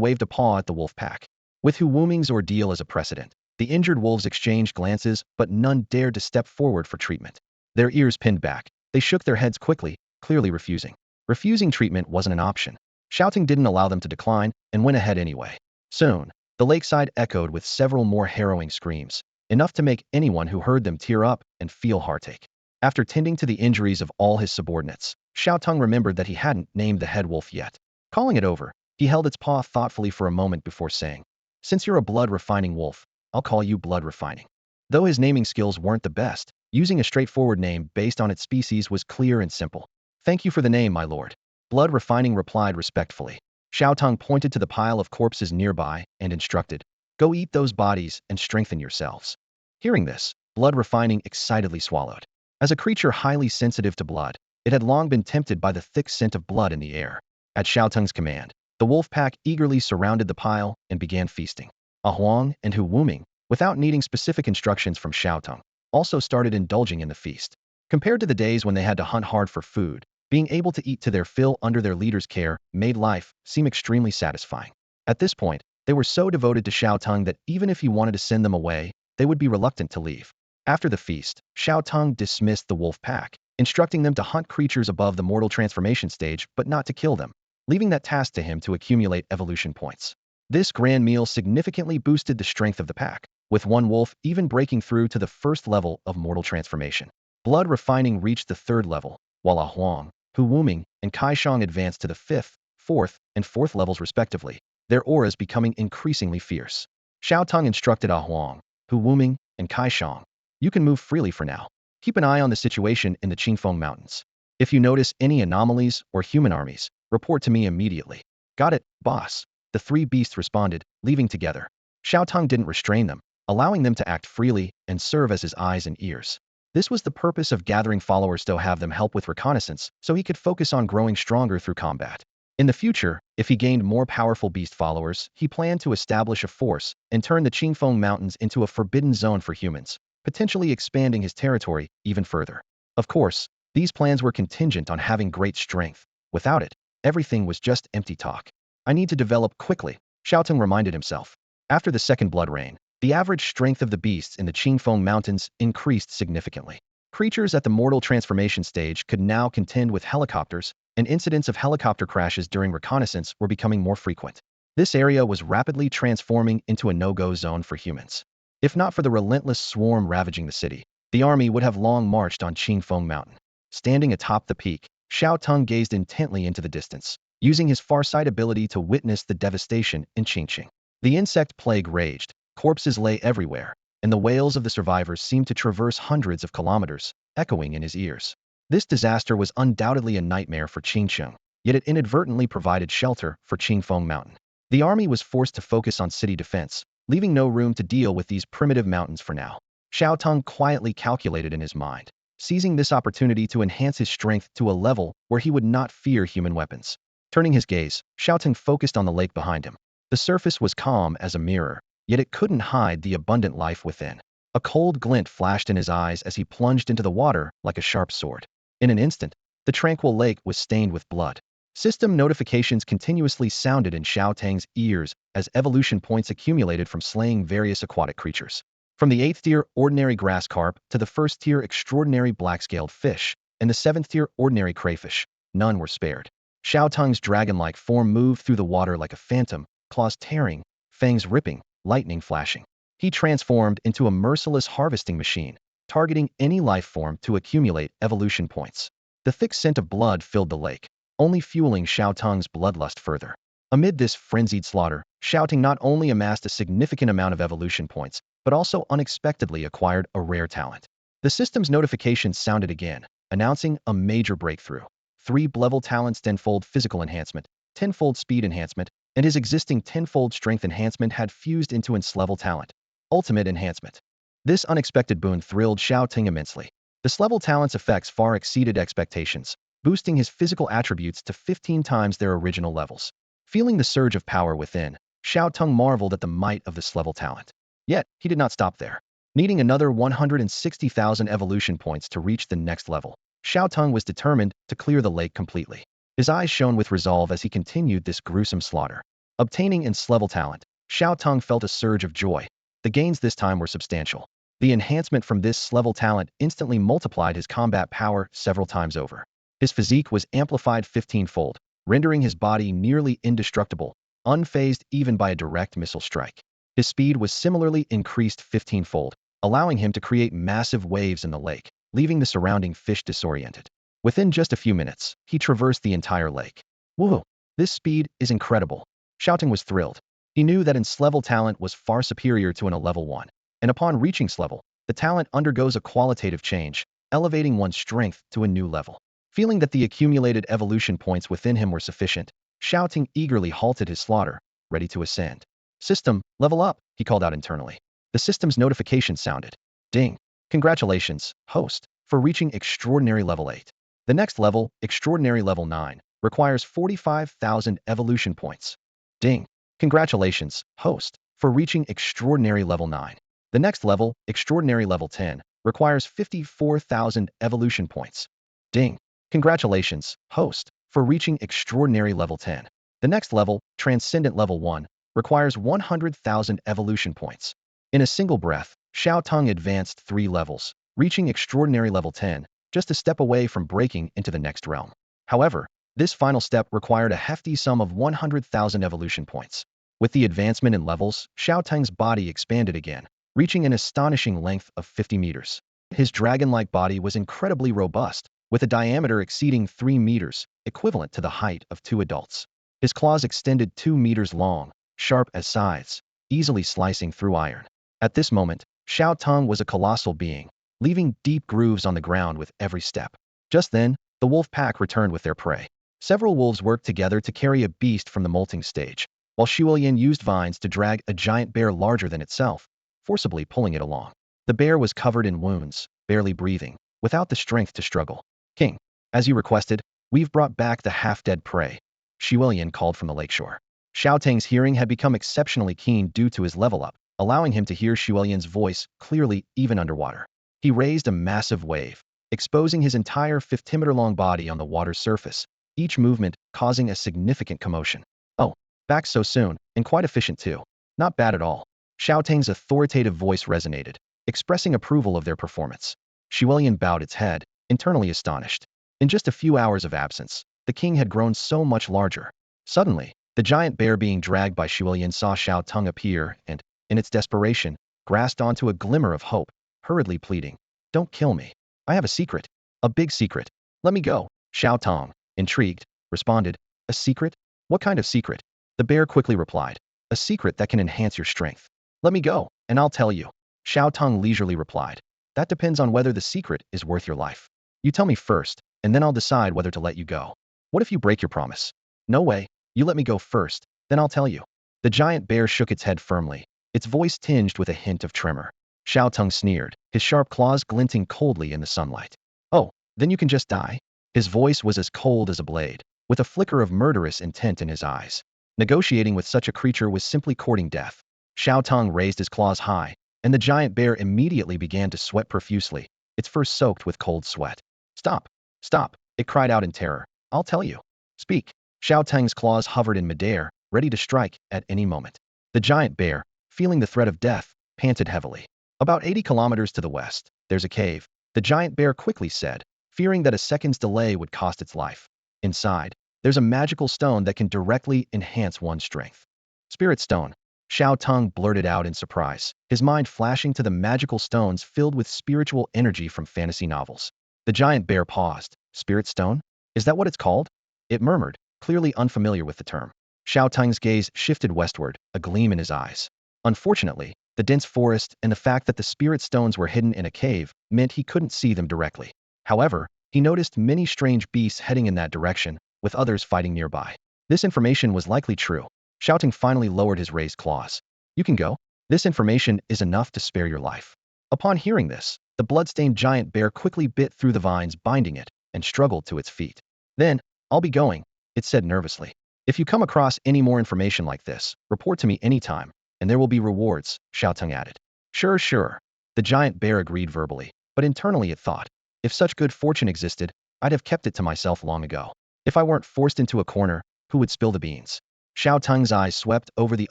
waved a paw at the wolf pack. With Hu Wuming's ordeal as a precedent, the injured wolves exchanged glances, but none dared to step forward for treatment. Their ears pinned back, they shook their heads quickly, clearly refusing. Refusing treatment wasn't an option. Xiao Teng didn't allow them to decline and went ahead anyway. Soon, the lakeside echoed with several more harrowing screams, enough to make anyone who heard them tear up and feel heartache. After tending to the injuries of all his subordinates, Xiao Teng remembered that he hadn't named the head wolf yet. Calling it over, he held its paw thoughtfully for a moment before saying, "Since you're a blood-refining wolf, I'll call you blood-refining." Though his naming skills weren't the best, using a straightforward name based on its species was clear and simple. "Thank you for the name, my lord." Blood-refining replied respectfully. Xiao Teng pointed to the pile of corpses nearby and instructed, "Go eat those bodies and strengthen yourselves." Hearing this, blood-refining excitedly swallowed. As a creature highly sensitive to blood, it had long been tempted by the thick scent of blood in the air. At Xiao Teng's command, the wolf pack eagerly surrounded the pile and began feasting. Huang and Hu Wuming, without needing specific instructions from Xiao Teng, also started indulging in the feast. Compared to the days when they had to hunt hard for food, being able to eat to their fill under their leader's care made life seem extremely satisfying. At this point, they were so devoted to Xiao Teng that even if he wanted to send them away, they would be reluctant to leave. After the feast, Xiao Teng dismissed the wolf pack, instructing them to hunt creatures above the mortal transformation stage but not to kill them, leaving that task to him to accumulate evolution points. This grand meal significantly boosted the strength of the pack, with one wolf even breaking through to the first level of mortal transformation. Blood refining reached the third level, while Huang, Hu Wuming, and Shaoang advanced to the fifth, fourth, and fourth levels respectively, their auras becoming increasingly fierce. Xiao Teng instructed Huang, Hu Wuming, and Shaoang, "You can move freely for now. Keep an eye on the situation in the Qingfeng Mountains. If you notice any anomalies or human armies, report to me immediately." "Got it, boss." The three beasts responded, leaving together. Xiao Teng didn't restrain them, allowing them to act freely and serve as his eyes and ears. This was the purpose of gathering followers to have them help with reconnaissance, so he could focus on growing stronger through combat. In the future, if he gained more powerful beast followers, he planned to establish a force and turn the Qingfeng Mountains into a forbidden zone for humans, potentially expanding his territory even further. Of course, these plans were contingent on having great strength. Without it, everything was just empty talk. "I need to develop quickly," Xiao Teng reminded himself. After the second blood rain, the average strength of the beasts in the Qingfeng Mountains increased significantly. Creatures at the mortal transformation stage could now contend with helicopters, and incidents of helicopter crashes during reconnaissance were becoming more frequent. This area was rapidly transforming into a no-go zone for humans. If not for the relentless swarm ravaging the city, the army would have long marched on Qingfeng Mountain. Standing atop the peak, Xiao Teng gazed intently into the distance, using his farsight ability to witness the devastation in Qingqing. The insect plague raged, corpses lay everywhere, and the wails of the survivors seemed to traverse hundreds of kilometers, echoing in his ears. This disaster was undoubtedly a nightmare for Qingqing, yet it inadvertently provided shelter for Qingfeng Mountain. The army was forced to focus on city defense, leaving no room to deal with these primitive mountains for now. Xiao Teng quietly calculated in his mind, seizing this opportunity to enhance his strength to a level where he would not fear human weapons. Turning his gaze, Xiao Teng focused on the lake behind him. The surface was calm as a mirror, yet it couldn't hide the abundant life within. A cold glint flashed in his eyes as he plunged into the water like a sharp sword. In an instant, the tranquil lake was stained with blood. System notifications continuously sounded in Xiao Teng's ears as evolution points accumulated from slaying various aquatic creatures. From the 8th tier ordinary grass carp to the 1st tier extraordinary black-scaled fish, and the 7th tier ordinary crayfish, none were spared. Xiao Teng's dragon-like form moved through the water like a phantom, claws tearing, fangs ripping, lightning flashing. He transformed into a merciless harvesting machine, targeting any life form to accumulate evolution points. The thick scent of blood filled the lake, only fueling Xiao Teng's bloodlust further. Amid this frenzied slaughter, Xiao Teng not only amassed a significant amount of evolution points, but also unexpectedly acquired a rare talent. The system's notifications sounded again, announcing a major breakthrough. 3 level talents: tenfold physical enhancement, tenfold speed enhancement, and his existing tenfold strength enhancement had fused into its level talent, ultimate enhancement. This unexpected boon thrilled Xiao Teng immensely. This level talent's effects far exceeded expectations, boosting his physical attributes to 15 times their original levels. Feeling the surge of power within, Xiao Teng marveled at the might of this level talent. Yet, he did not stop there. Needing another 160,000 evolution points to reach the next level, Xiao Teng was determined to clear the lake completely. His eyes shone with resolve as he continued this gruesome slaughter. Obtaining its level talent, Xiao Teng felt a surge of joy. The gains this time were substantial. The enhancement from this level talent instantly multiplied his combat power several times over. His physique was amplified 15-fold, rendering his body nearly indestructible, unfazed even by a direct missile strike. His speed was similarly increased 15-fold, allowing him to create massive waves in the lake, leaving the surrounding fish disoriented. Within just a few minutes, he traversed the entire lake. Whoa! This speed is incredible. Xiao Teng was thrilled. He knew that S-level talent was far superior to an A-level one, and upon reaching S-level, the talent undergoes a qualitative change, elevating one's strength to a new level. Feeling that the accumulated evolution points within him were sufficient, Xiao Teng eagerly halted his slaughter, ready to ascend. System, level up, he called out internally. The system's notification sounded. Ding. Congratulations, host, for reaching extraordinary level 8. The next level, extraordinary level 9, requires 45,000 evolution points. Ding. Congratulations, host, for reaching extraordinary level 9. The next level, extraordinary level 10, requires 54,000 evolution points. Ding. Congratulations, host, for reaching extraordinary level 10. The next level, transcendent level 1, requires 100,000 evolution points. In a single breath, Xiao Teng advanced 3 levels, reaching extraordinary level 10, just a step away from breaking into the next realm. However, this final step required a hefty sum of 100,000 evolution points. With the advancement in levels, Xiao Teng's body expanded again, reaching an astonishing length of 50 meters. His dragon-like body was incredibly robust, with a diameter exceeding 3 meters, equivalent to the height of 2 adults. His claws extended 2 meters long, sharp as scythes, easily slicing through iron. At this moment, Xiao Teng was a colossal being, leaving deep grooves on the ground with every step. Just then, the wolf pack returned with their prey. Several wolves worked together to carry a beast from the molting stage, while Shuoyan used vines to drag a giant bear larger than itself, forcibly pulling it along. The bear was covered in wounds, barely breathing, without the strength to struggle. King, as you requested, we've brought back the half-dead prey, Shuoyan called from the lakeshore. Xiao Teng's hearing had become exceptionally keen due to his level up, allowing him to hear Shuoyan's voice clearly even underwater. He raised a massive wave, exposing his entire 50-meter-long body on the water's surface, each movement causing a significant commotion. Oh, back so soon, and quite efficient too. Not bad at all. Xiao Teng's authoritative voice resonated, expressing approval of their performance. Shuoyan bowed its head, internally astonished. In just a few hours of absence, the king had grown so much larger. Suddenly, the giant bear being dragged by Shuoyan saw Xiao Teng appear and, in its desperation, grasped onto a glimmer of hope, hurriedly pleading, "Don't kill me. I have a secret. A big secret. Let me go." Xiao Teng, intrigued, responded, "A secret? What kind of secret?" The bear quickly replied, "A secret that can enhance your strength. Let me go, and I'll tell you." Xiao Teng leisurely replied, "That depends on whether the secret is worth your life. You tell me first, and then I'll decide whether to let you go. What if you break your promise?" "No way. You let me go first, then I'll tell you." The giant bear shook its head firmly, its voice tinged with a hint of tremor. Xiao Teng sneered, his sharp claws glinting coldly in the sunlight. "Oh, then you can just die?" His voice was as cold as a blade, with a flicker of murderous intent in his eyes. Negotiating with such a creature was simply courting death. Xiao Teng raised his claws high, and the giant bear immediately began to sweat profusely, its fur soaked with cold sweat. "Stop! Stop!" it cried out in terror. "I'll tell you. Speak." Xiao Teng's claws hovered in midair, ready to strike at any moment. The giant bear, feeling the threat of death, panted heavily. "About 80 kilometers to the west, there's a cave," the giant bear quickly said, fearing that a second's delay would cost its life. "Inside, there's a magical stone that can directly enhance one's strength." "Spirit stone," Xiao Teng blurted out in surprise, his mind flashing to the magical stones filled with spiritual energy from fantasy novels. The giant bear paused. "Spirit stone? Is that what it's called?" it murmured, clearly unfamiliar with the term. Xiao Teng's gaze shifted westward, a gleam in his eyes. Unfortunately, the dense forest and the fact that the spirit stones were hidden in a cave meant he couldn't see them directly. However, he noticed many strange beasts heading in that direction, with others fighting nearby. This information was likely true. Xiao Teng finally lowered his raised claws. "You can go. This information is enough to spare your life." Upon hearing this, the blood-stained giant bear quickly bit through the vines binding it and struggled to its feet. "Then, I'll be going," it said nervously. "If you come across any more information like this, report to me anytime, and there will be rewards," Xiao Teng added. "Sure, sure." The giant bear agreed verbally, but internally it thought, "If such good fortune existed, I'd have kept it to myself long ago. If I weren't forced into a corner, who would spill the beans?" Xiao Teng's eyes swept over the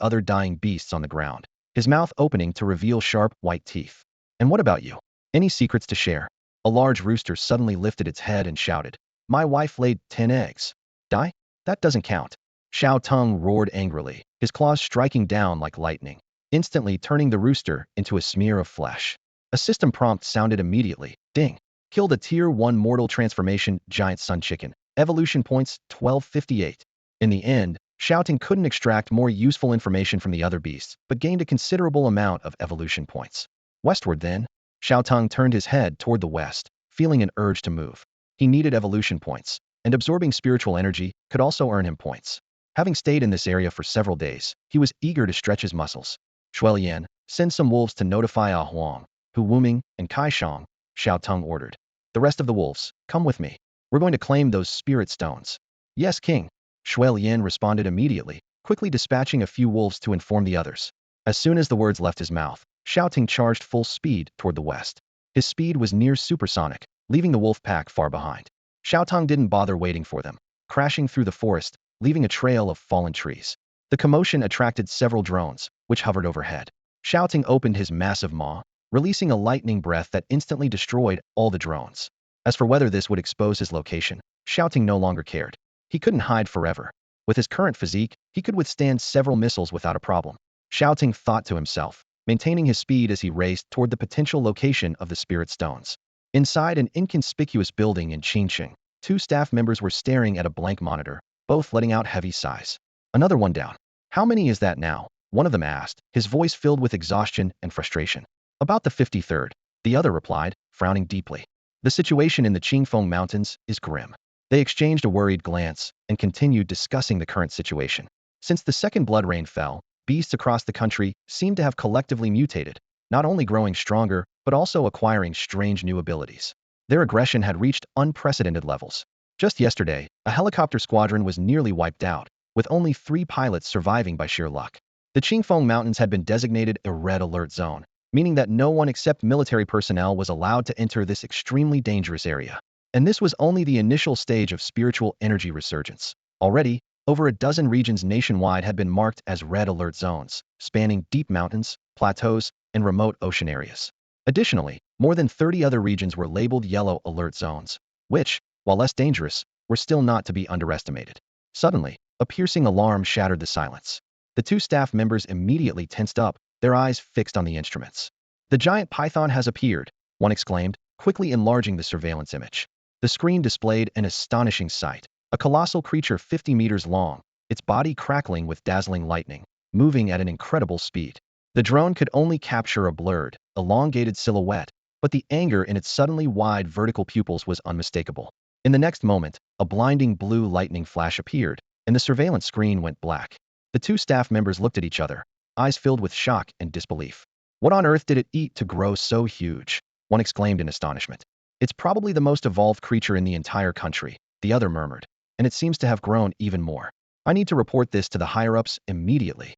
other dying beasts on the ground, his mouth opening to reveal sharp, white teeth. "And what about you? Any secrets to share?" A large rooster suddenly lifted its head and shouted, "My wife laid 10 eggs. Die? That doesn't count." Xiao Teng roared angrily, his claws striking down like lightning, instantly turning the rooster into a smear of flesh. A system prompt sounded immediately. Ding. Killed a Tier 1 mortal transformation giant sun chicken. Evolution points 1258. In the end, Xiao Teng couldn't extract more useful information from the other beasts, but gained a considerable amount of evolution points. Westward then, Xiao Teng turned his head toward the west, feeling an urge to move. He needed evolution points, and absorbing spiritual energy could also earn him points. Having stayed in this area for several days, he was eager to stretch his muscles. Shuelian, send some wolves to notify Huang, Hu Wuming, and Kai Shang, Xiao Teng ordered. The rest of the wolves, come with me. We're going to claim those spirit stones. Yes, King. Shuelian responded immediately, quickly dispatching a few wolves to inform the others. As soon as the words left his mouth, Xiao Teng charged full speed toward the west. His speed was near supersonic, leaving the wolf pack far behind. Xiao Teng didn't bother waiting for them, crashing through the forest, leaving a trail of fallen trees. The commotion attracted several drones, which hovered overhead. Xiao Teng opened his massive maw, releasing a lightning breath that instantly destroyed all the drones. As for whether this would expose his location, Xiao Teng no longer cared. He couldn't hide forever. With his current physique, he could withstand several missiles without a problem. Xiao Teng thought to himself, maintaining his speed as he raced toward the potential location of the spirit stones. Inside an inconspicuous building in Qingqing, two staff members were staring at a blank monitor, both letting out heavy sighs. Another one down. How many is that now? One of them asked, his voice filled with exhaustion and frustration. About the 53rd, the other replied, frowning deeply. The situation in the Qingfeng Mountains is grim. They exchanged a worried glance and continued discussing the current situation. Since the second blood rain fell, beasts across the country seemed to have collectively mutated, not only growing stronger, but also acquiring strange new abilities. Their aggression had reached unprecedented levels. Just yesterday, a helicopter squadron was nearly wiped out, with only 3 pilots surviving by sheer luck. The Qingfeng Mountains had been designated a red alert zone, meaning that no one except military personnel was allowed to enter this extremely dangerous area. And this was only the initial stage of spiritual energy resurgence. Already, over a dozen regions nationwide had been marked as red alert zones, spanning deep mountains, plateaus, and remote ocean areas. Additionally, more than 30 other regions were labeled yellow alert zones, which, while less dangerous, were still not to be underestimated. Suddenly, a piercing alarm shattered the silence. The 2 staff members immediately tensed up, their eyes fixed on the instruments. The giant python has appeared, one exclaimed, quickly enlarging the surveillance image. The screen displayed an astonishing sight, a colossal creature 50 meters long, its body crackling with dazzling lightning, moving at an incredible speed. The drone could only capture a blurred, elongated silhouette, but the anger in its suddenly wide vertical pupils was unmistakable. In the next moment, a blinding blue lightning flash appeared, and the surveillance screen went black. The 2 staff members looked at each other, eyes filled with shock and disbelief. What on earth did it eat to grow so huge? One exclaimed in astonishment. It's probably the most evolved creature in the entire country, the other murmured, and it seems to have grown even more. I need to report this to the higher-ups immediately.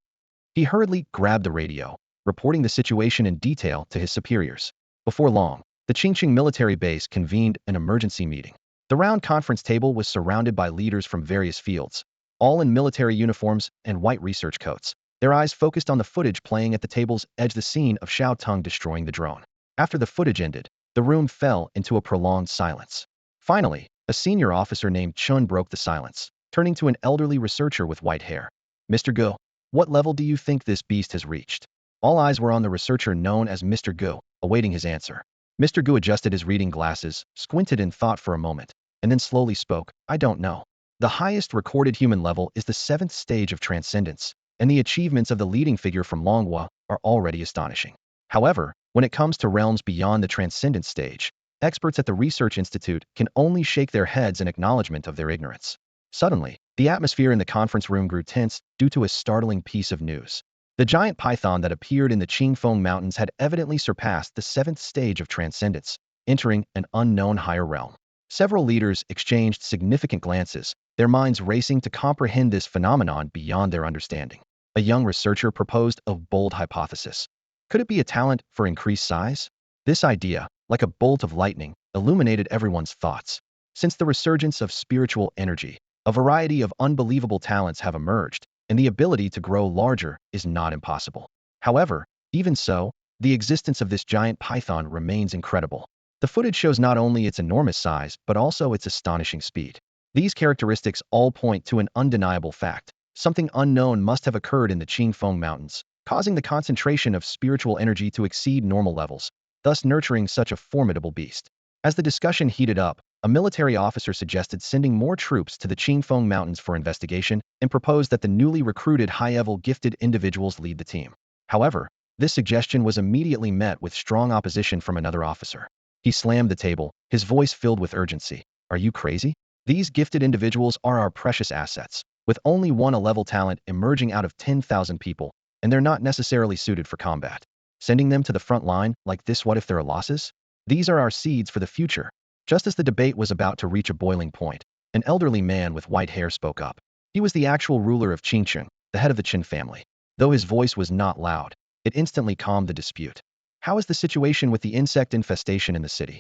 He hurriedly grabbed the radio, reporting the situation in detail to his superiors. Before long, the Qingqing military base convened an emergency meeting. The round conference table was surrounded by leaders from various fields, all in military uniforms and white research coats. Their eyes focused on the footage playing at the table's edge, the scene of Xiao Teng destroying the drone. After the footage ended, the room fell into a prolonged silence. Finally, a senior officer named Chun broke the silence, turning to an elderly researcher with white hair. Mr. Gu, what level do you think this beast has reached? All eyes were on the researcher known as Mr. Gu, awaiting his answer. Mr. Gu adjusted his reading glasses, squinted in thought for a moment, and then slowly spoke, I don't know. The highest recorded human level is the 7th stage of transcendence, and the achievements of the leading figure from Longhua are already astonishing. However, when it comes to realms beyond the transcendent stage, experts at the Research Institute can only shake their heads in acknowledgement of their ignorance. Suddenly, the atmosphere in the conference room grew tense due to a startling piece of news. The giant python that appeared in the Qingfeng Mountains had evidently surpassed the 7th stage of transcendence, entering an unknown higher realm. Several leaders exchanged significant glances, their minds racing to comprehend this phenomenon beyond their understanding. A young researcher proposed a bold hypothesis. Could it be a talent for increased size? This idea, like a bolt of lightning, illuminated everyone's thoughts. Since the resurgence of spiritual energy, a variety of unbelievable talents have emerged, and the ability to grow larger is not impossible. However, even so, the existence of this giant python remains incredible. The footage shows not only its enormous size, but also its astonishing speed. These characteristics all point to an undeniable fact. Something unknown must have occurred in the Qingfeng Mountains, causing the concentration of spiritual energy to exceed normal levels, thus nurturing such a formidable beast. As the discussion heated up, a military officer suggested sending more troops to the Qingfeng Mountains for investigation and proposed that the newly recruited high-level gifted individuals lead the team. However, this suggestion was immediately met with strong opposition from another officer. He slammed the table, his voice filled with urgency. Are you crazy? These gifted individuals are our precious assets, with only one A-level talent emerging out of 10,000 people, and they're not necessarily suited for combat. Sending them to the front line like this, what if there are losses? These are our seeds for the future. Just as the debate was about to reach a boiling point, an elderly man with white hair spoke up. He was the actual ruler of Qingcheng, the head of the Qin family. Though his voice was not loud, it instantly calmed the dispute. How is the situation with the insect infestation in the city?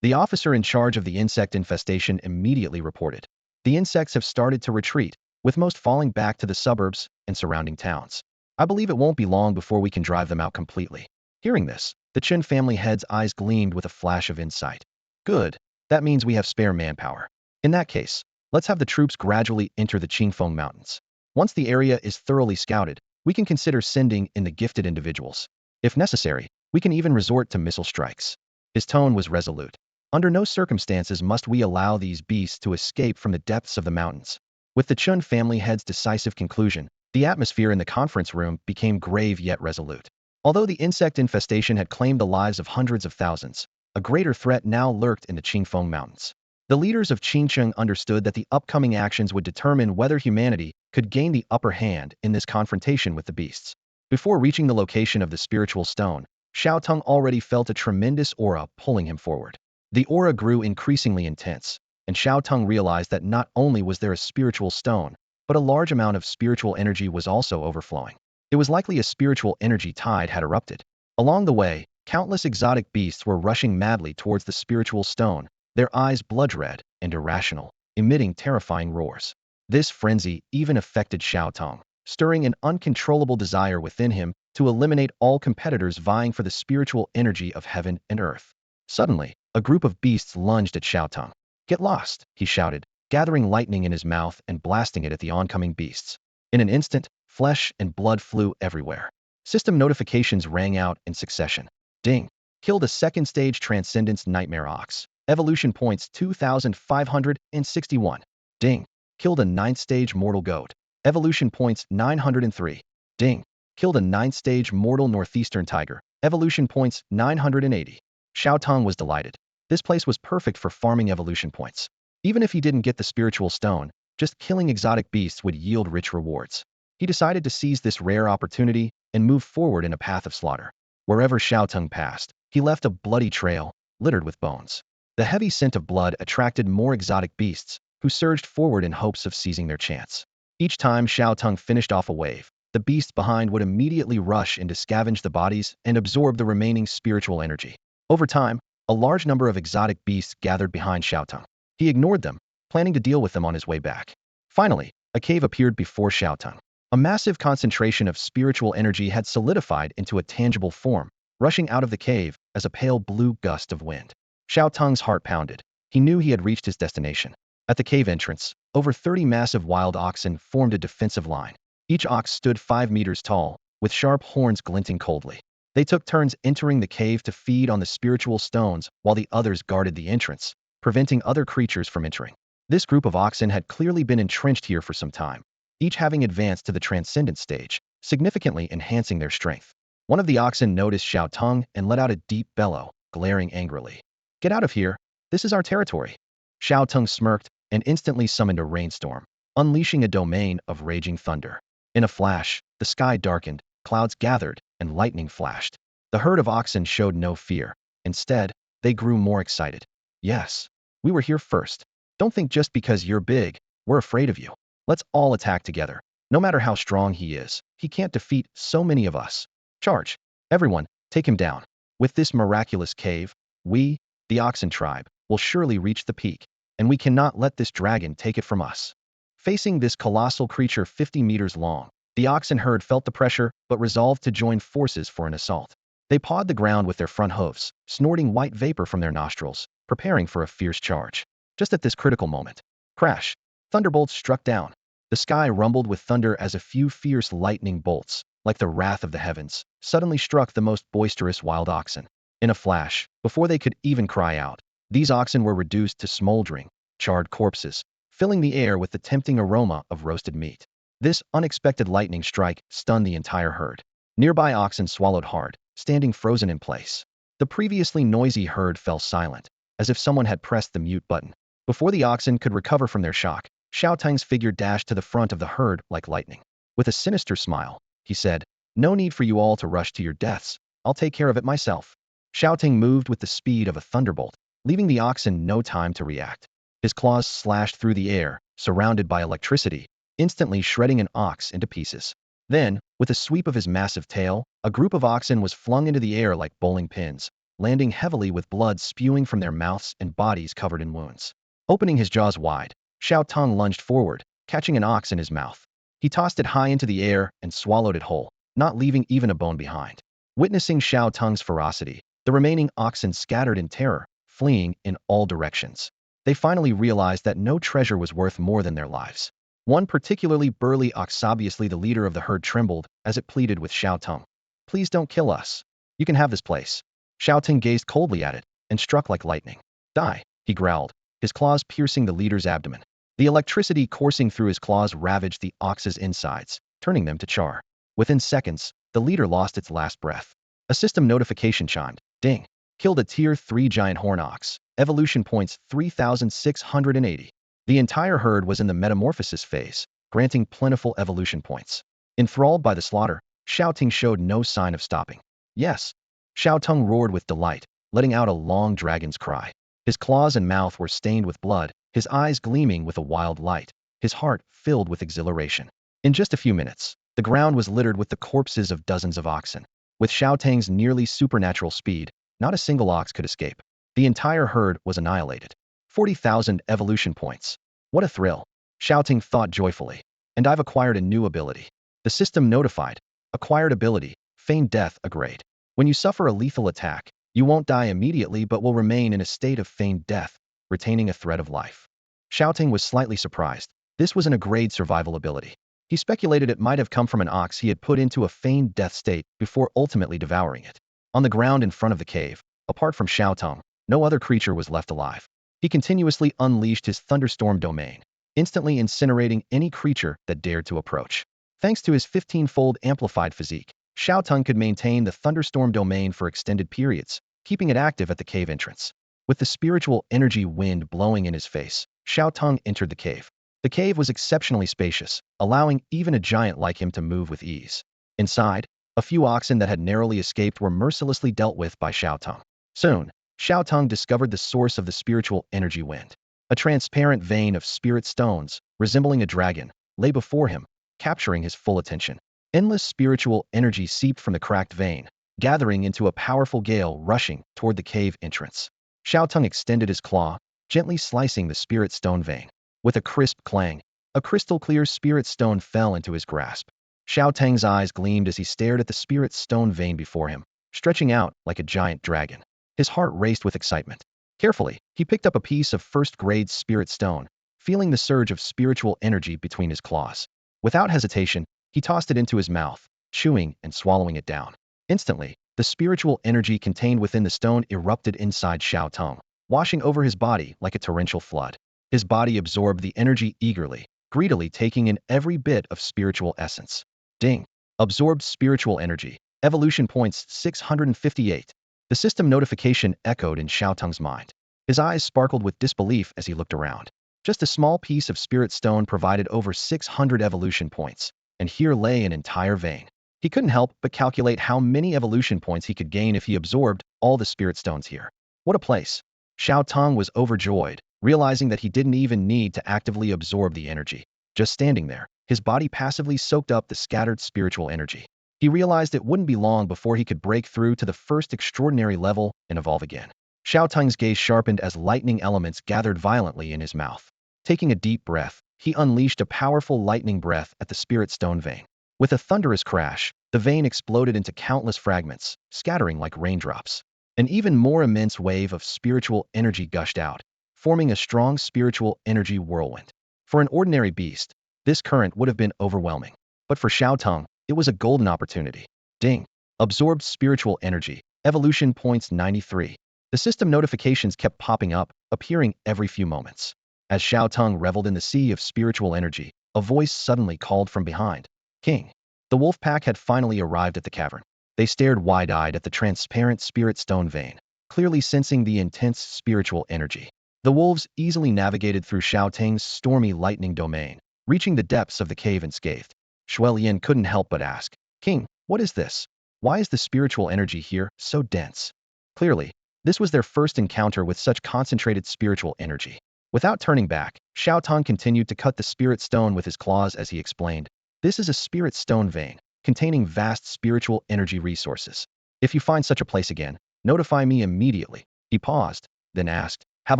The officer in charge of the insect infestation immediately reported. The insects have started to retreat, with most falling back to the suburbs and surrounding towns. I believe it won't be long before we can drive them out completely. Hearing this, the Qin family head's eyes gleamed with a flash of insight. Good. That means we have spare manpower. In that case, let's have the troops gradually enter the Qingfeng Mountains. Once the area is thoroughly scouted, we can consider sending in the gifted individuals. If necessary, we can even resort to missile strikes. His tone was resolute. Under no circumstances must we allow these beasts to escape from the depths of the mountains. With the Qin family head's decisive conclusion, the atmosphere in the conference room became grave yet resolute. Although the insect infestation had claimed the lives of hundreds of thousands, a greater threat now lurked in the Qingfeng Mountains. The leaders of Qingcheng understood that the upcoming actions would determine whether humanity could gain the upper hand in this confrontation with the beasts. Before reaching the location of the spiritual stone, Xiao Teng already felt a tremendous aura pulling him forward. The aura grew increasingly intense, and Xiao Teng realized that not only was there a spiritual stone, but a large amount of spiritual energy was also overflowing. It was likely a spiritual energy tide had erupted. Along the way, countless exotic beasts were rushing madly towards the spiritual stone, their eyes blood-red and irrational, emitting terrifying roars. This frenzy even affected Xiao Teng, stirring an uncontrollable desire within him to eliminate all competitors vying for the spiritual energy of heaven and earth. Suddenly, a group of beasts lunged at Xiao Teng. Get lost, he shouted, gathering lightning in his mouth and blasting it at the oncoming beasts. In an instant, flesh and blood flew everywhere. System notifications rang out in succession. Ding. Killed a second stage Transcendence Nightmare Ox. Evolution points 2,561. Ding. Killed a 9th stage Mortal Goat. Evolution points 903. Ding. Killed a 9th stage Mortal Northeastern Tiger. Evolution points 980. Xiao Teng was delighted. This place was perfect for farming evolution points. Even if he didn't get the spiritual stone, just killing exotic beasts would yield rich rewards. He decided to seize this rare opportunity and move forward in a path of slaughter. Wherever Xiao Teng passed, he left a bloody trail, littered with bones. The heavy scent of blood attracted more exotic beasts, who surged forward in hopes of seizing their chance. Each time Xiao Teng finished off a wave, the beasts behind would immediately rush in to scavenge the bodies and absorb the remaining spiritual energy. Over time, a large number of exotic beasts gathered behind Xiao Teng. He ignored them, planning to deal with them on his way back. Finally, a cave appeared before Xiao Teng. A massive concentration of spiritual energy had solidified into a tangible form, rushing out of the cave as a pale blue gust of wind. Xiao Teng's heart pounded. He knew he had reached his destination. At the cave entrance, over 30 massive wild oxen formed a defensive line. Each ox stood 5 meters tall, with sharp horns glinting coldly. They took turns entering the cave to feed on the spiritual stones while the others guarded the entrance, preventing other creatures from entering. This group of oxen had clearly been entrenched here for some time, each having advanced to the transcendent stage, significantly enhancing their strength. One of the oxen noticed Xiao Teng and let out a deep bellow, glaring angrily. Get out of here. This is our territory. Xiao Teng smirked and instantly summoned a rainstorm, unleashing a domain of raging thunder. In a flash, the sky darkened, clouds gathered, and lightning flashed. The herd of oxen showed no fear. Instead, they grew more excited. Yes, we were here first. Don't think just because you're big, we're afraid of you. Let's all attack together. No matter how strong he is, he can't defeat so many of us. Charge. Everyone, take him down. With this miraculous cave, we, the oxen tribe, will surely reach the peak, and we cannot let this dragon take it from us. Facing this colossal creature 50 meters long, the oxen herd felt the pressure but resolved to join forces for an assault. They pawed the ground with their front hooves, snorting white vapor from their nostrils, preparing for a fierce charge. Just at this critical moment, crash! Thunderbolts struck down. The sky rumbled with thunder as a few fierce lightning bolts, like the wrath of the heavens, suddenly struck the most boisterous wild oxen. In a flash, before they could even cry out, These oxen were reduced to smoldering, charred corpses, filling the air with the tempting aroma of roasted meat. This unexpected lightning strike stunned the entire herd. Nearby oxen swallowed hard, standing frozen in place. The previously noisy herd fell silent, as if someone had pressed the mute button. Before the oxen could recover from their shock, Xiao Teng's figure dashed to the front of the herd like lightning. With a sinister smile, he said, "No need for you all to rush to your deaths. I'll take care of it myself." Xiao Teng moved with the speed of a thunderbolt, leaving the oxen no time to react. His claws slashed through the air, surrounded by electricity, instantly shredding an ox into pieces. Then, with a sweep of his massive tail, a group of oxen was flung into the air like bowling pins, landing heavily with blood spewing from their mouths and bodies covered in wounds. Opening his jaws wide, Xiao Teng lunged forward, catching an ox in his mouth. He tossed it high into the air and swallowed it whole, not leaving even a bone behind. Witnessing Xiao Teng's ferocity, the remaining oxen scattered in terror, fleeing in all directions. They finally realized that no treasure was worth more than their lives. One particularly burly ox, obviously the leader of the herd, trembled as it pleaded with Xiao Teng. "Please don't kill us. You can have this place." Xiao Teng gazed coldly at it and struck like lightning. "Die," he growled, his claws piercing the leader's abdomen. The electricity coursing through his claws ravaged the ox's insides, turning them to char. Within seconds, the leader lost its last breath. A system notification chimed. Ding. Killed a Tier 3 giant horn ox. Evolution points 3,680. The entire herd was in the metamorphosis phase, granting plentiful evolution points. Enthralled by the slaughter, Xiao Teng showed no sign of stopping. "Yes." Xiao Teng roared with delight, letting out a long dragon's cry. His claws and mouth were stained with blood, his eyes gleaming with a wild light, his heart filled with exhilaration. In just a few minutes, the ground was littered with the corpses of dozens of oxen. With Xiao Teng's nearly supernatural speed, not a single ox could escape. The entire herd was annihilated. 40,000 evolution points. What a thrill. Xiao Teng thought joyfully. And I've acquired a new ability. The system notified. Acquired ability, feigned death, a grade. When you suffer a lethal attack, you won't die immediately but will remain in a state of feigned death, retaining a thread of life. Xiao Teng was slightly surprised. This wasn't a grade survival ability. He speculated it might have come from an ox he had put into a feigned death state before ultimately devouring it. On the ground in front of the cave, apart from Xiao Teng, no other creature was left alive. He continuously unleashed his thunderstorm domain, instantly incinerating any creature that dared to approach. Thanks to his 15-fold amplified physique, Xiao Teng could maintain the thunderstorm domain for extended periods, keeping it active at the cave entrance. With the spiritual energy wind blowing in his face, Xiao Teng entered the cave. The cave was exceptionally spacious, allowing even a giant like him to move with ease. Inside, a few oxen that had narrowly escaped were mercilessly dealt with by Xiao Teng. Soon, Xiao Teng discovered the source of the spiritual energy wind. A transparent vein of spirit stones, resembling a dragon, lay before him, capturing his full attention. Endless spiritual energy seeped from the cracked vein, gathering into a powerful gale rushing toward the cave entrance. Xiao Teng extended his claw, gently slicing the spirit stone vein. With a crisp clang, a crystal-clear spirit stone fell into his grasp. Xiao Teng's eyes gleamed as he stared at the spirit stone vein before him, stretching out like a giant dragon. His heart raced with excitement. Carefully, he picked up a piece of first-grade spirit stone, feeling the surge of spiritual energy between his claws. Without hesitation, he tossed it into his mouth, chewing and swallowing it down. Instantly, the spiritual energy contained within the stone erupted inside Xiao Teng, washing over his body like a torrential flood. His body absorbed the energy eagerly, greedily taking in every bit of spiritual essence. Ding. Absorbed spiritual energy. Evolution points 658. The system notification echoed in Xiao Teng's mind. His eyes sparkled with disbelief as he looked around. Just a small piece of spirit stone provided over 600 evolution points, and here lay an entire vein. He couldn't help but calculate how many evolution points he could gain if he absorbed all the spirit stones here. What a place. Xiao Teng was overjoyed, realizing that he didn't even need to actively absorb the energy. Just standing there, his body passively soaked up the scattered spiritual energy. He realized it wouldn't be long before he could break through to the first extraordinary level and evolve again. Xiao Teng's gaze sharpened as lightning elements gathered violently in his mouth. Taking a deep breath, he unleashed a powerful lightning breath at the spirit stone vein. With a thunderous crash, the vein exploded into countless fragments, scattering like raindrops. An even more immense wave of spiritual energy gushed out, forming a strong spiritual energy whirlwind. For an ordinary beast, this current would have been overwhelming. But for Xiao Teng, it was a golden opportunity. Ding. Absorbed spiritual energy. Evolution points 93. The system notifications kept popping up, appearing every few moments. As Xiao Teng reveled in the sea of spiritual energy, a voice suddenly called from behind. King. The wolf pack had finally arrived at the cavern. They stared wide-eyed at the transparent spirit stone vein, clearly sensing the intense spiritual energy. The wolves easily navigated through Xiao Teng's stormy lightning domain, reaching the depths of the cave unscathed. Shuelian couldn't help but ask, King, what is this? Why is the spiritual energy here so dense? Clearly, this was their first encounter with such concentrated spiritual energy. Without turning back, Xiao Teng continued to cut the spirit stone with his claws as he explained, this is a spirit stone vein, containing vast spiritual energy resources. If you find such a place again, notify me immediately. He paused, then asked, have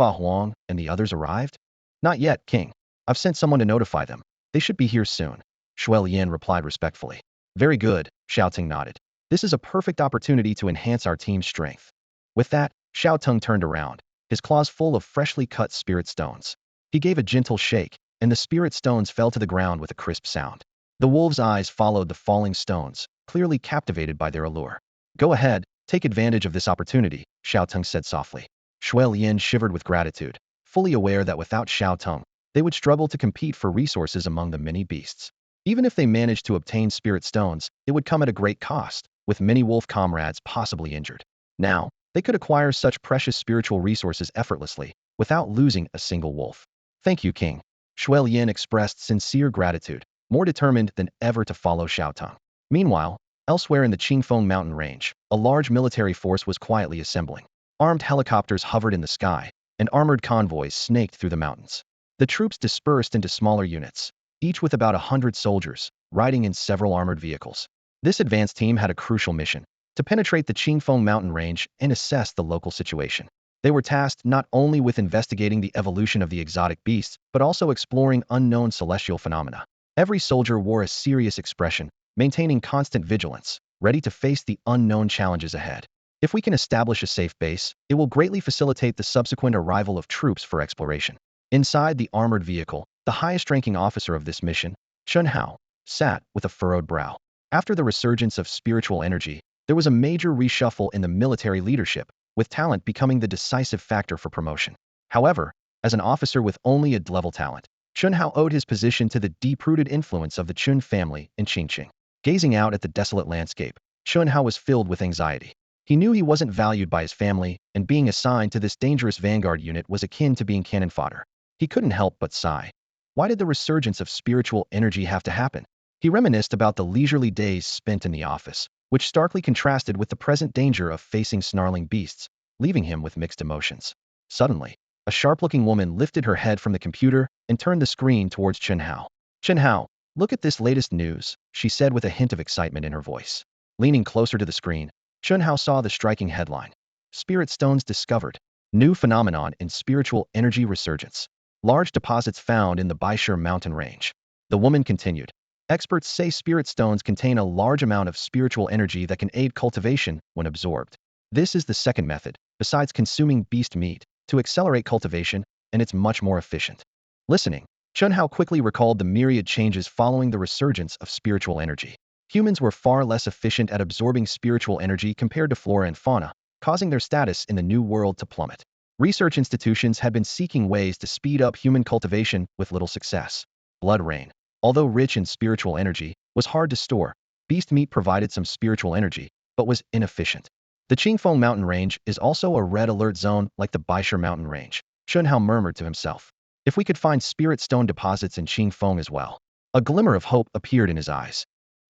Huang and the others arrived? Not yet, King. I've sent someone to notify them. They should be here soon. Shuelian replied respectfully. Very good, Xiao Teng nodded. This is a perfect opportunity to enhance our team's strength. With that, Xiao Teng turned around, his claws full of freshly cut spirit stones. He gave a gentle shake, and the spirit stones fell to the ground with a crisp sound. The wolves' eyes followed the falling stones, clearly captivated by their allure. Go ahead, take advantage of this opportunity, Xiao Teng said softly. Shuelian shivered with gratitude, fully aware that without Xiao Teng, they would struggle to compete for resources among the many beasts. Even if they managed to obtain spirit stones, it would come at a great cost, with many wolf comrades possibly injured. Now, they could acquire such precious spiritual resources effortlessly, without losing a single wolf. Thank you, King. Shuelian expressed sincere gratitude, more determined than ever to follow Xiao Teng. Meanwhile, elsewhere in the Qingfeng mountain range, a large military force was quietly assembling. Armed helicopters hovered in the sky, and armored convoys snaked through the mountains. The troops dispersed into smaller units, each with about 100 soldiers, riding in several armored vehicles. This advance team had a crucial mission: to penetrate the Qingfeng mountain range and assess the local situation. They were tasked not only with investigating the evolution of the exotic beasts, but also exploring unknown celestial phenomena. Every soldier wore a serious expression, maintaining constant vigilance, ready to face the unknown challenges ahead. If we can establish a safe base, it will greatly facilitate the subsequent arrival of troops for exploration. Inside the armored vehicle, the highest-ranking officer of this mission, Chun Hao, sat with a furrowed brow. After the resurgence of spiritual energy, there was a major reshuffle in the military leadership, with talent becoming the decisive factor for promotion. However, as an officer with only a level talent, Chun Hao owed his position to the deep-rooted influence of the Chun family in Qingqing. Gazing out at the desolate landscape, Chun Hao was filled with anxiety. He knew he wasn't valued by his family, and being assigned to this dangerous vanguard unit was akin to being cannon fodder. He couldn't help but sigh. Why did the resurgence of spiritual energy have to happen? He reminisced about the leisurely days spent in the office, which starkly contrasted with the present danger of facing snarling beasts, leaving him with mixed emotions. Suddenly, a sharp-looking woman lifted her head from the computer and turned the screen towards Chun Hao. Chun Hao, look at this latest news, she said with a hint of excitement in her voice. Leaning closer to the screen, Chun Hao saw the striking headline. Spirit stones discovered. New phenomenon in spiritual energy resurgence. Large deposits found in the Baisher mountain range. The woman continued. Experts say spirit stones contain a large amount of spiritual energy that can aid cultivation when absorbed. This is the second method, besides consuming beast meat, to accelerate cultivation, and it's much more efficient. Listening, Chun Hao quickly recalled the myriad changes following the resurgence of spiritual energy. Humans were far less efficient at absorbing spiritual energy compared to flora and fauna, causing their status in the new world to plummet. Research institutions had been seeking ways to speed up human cultivation with little success. Blood rain, although rich in spiritual energy, was hard to store. Beast meat provided some spiritual energy, but was inefficient. The Qingfeng mountain range is also a red alert zone like the Baisher mountain range. Chun Hao murmured to himself. If we could find spirit stone deposits in Qingfeng as well. A glimmer of hope appeared in his eyes.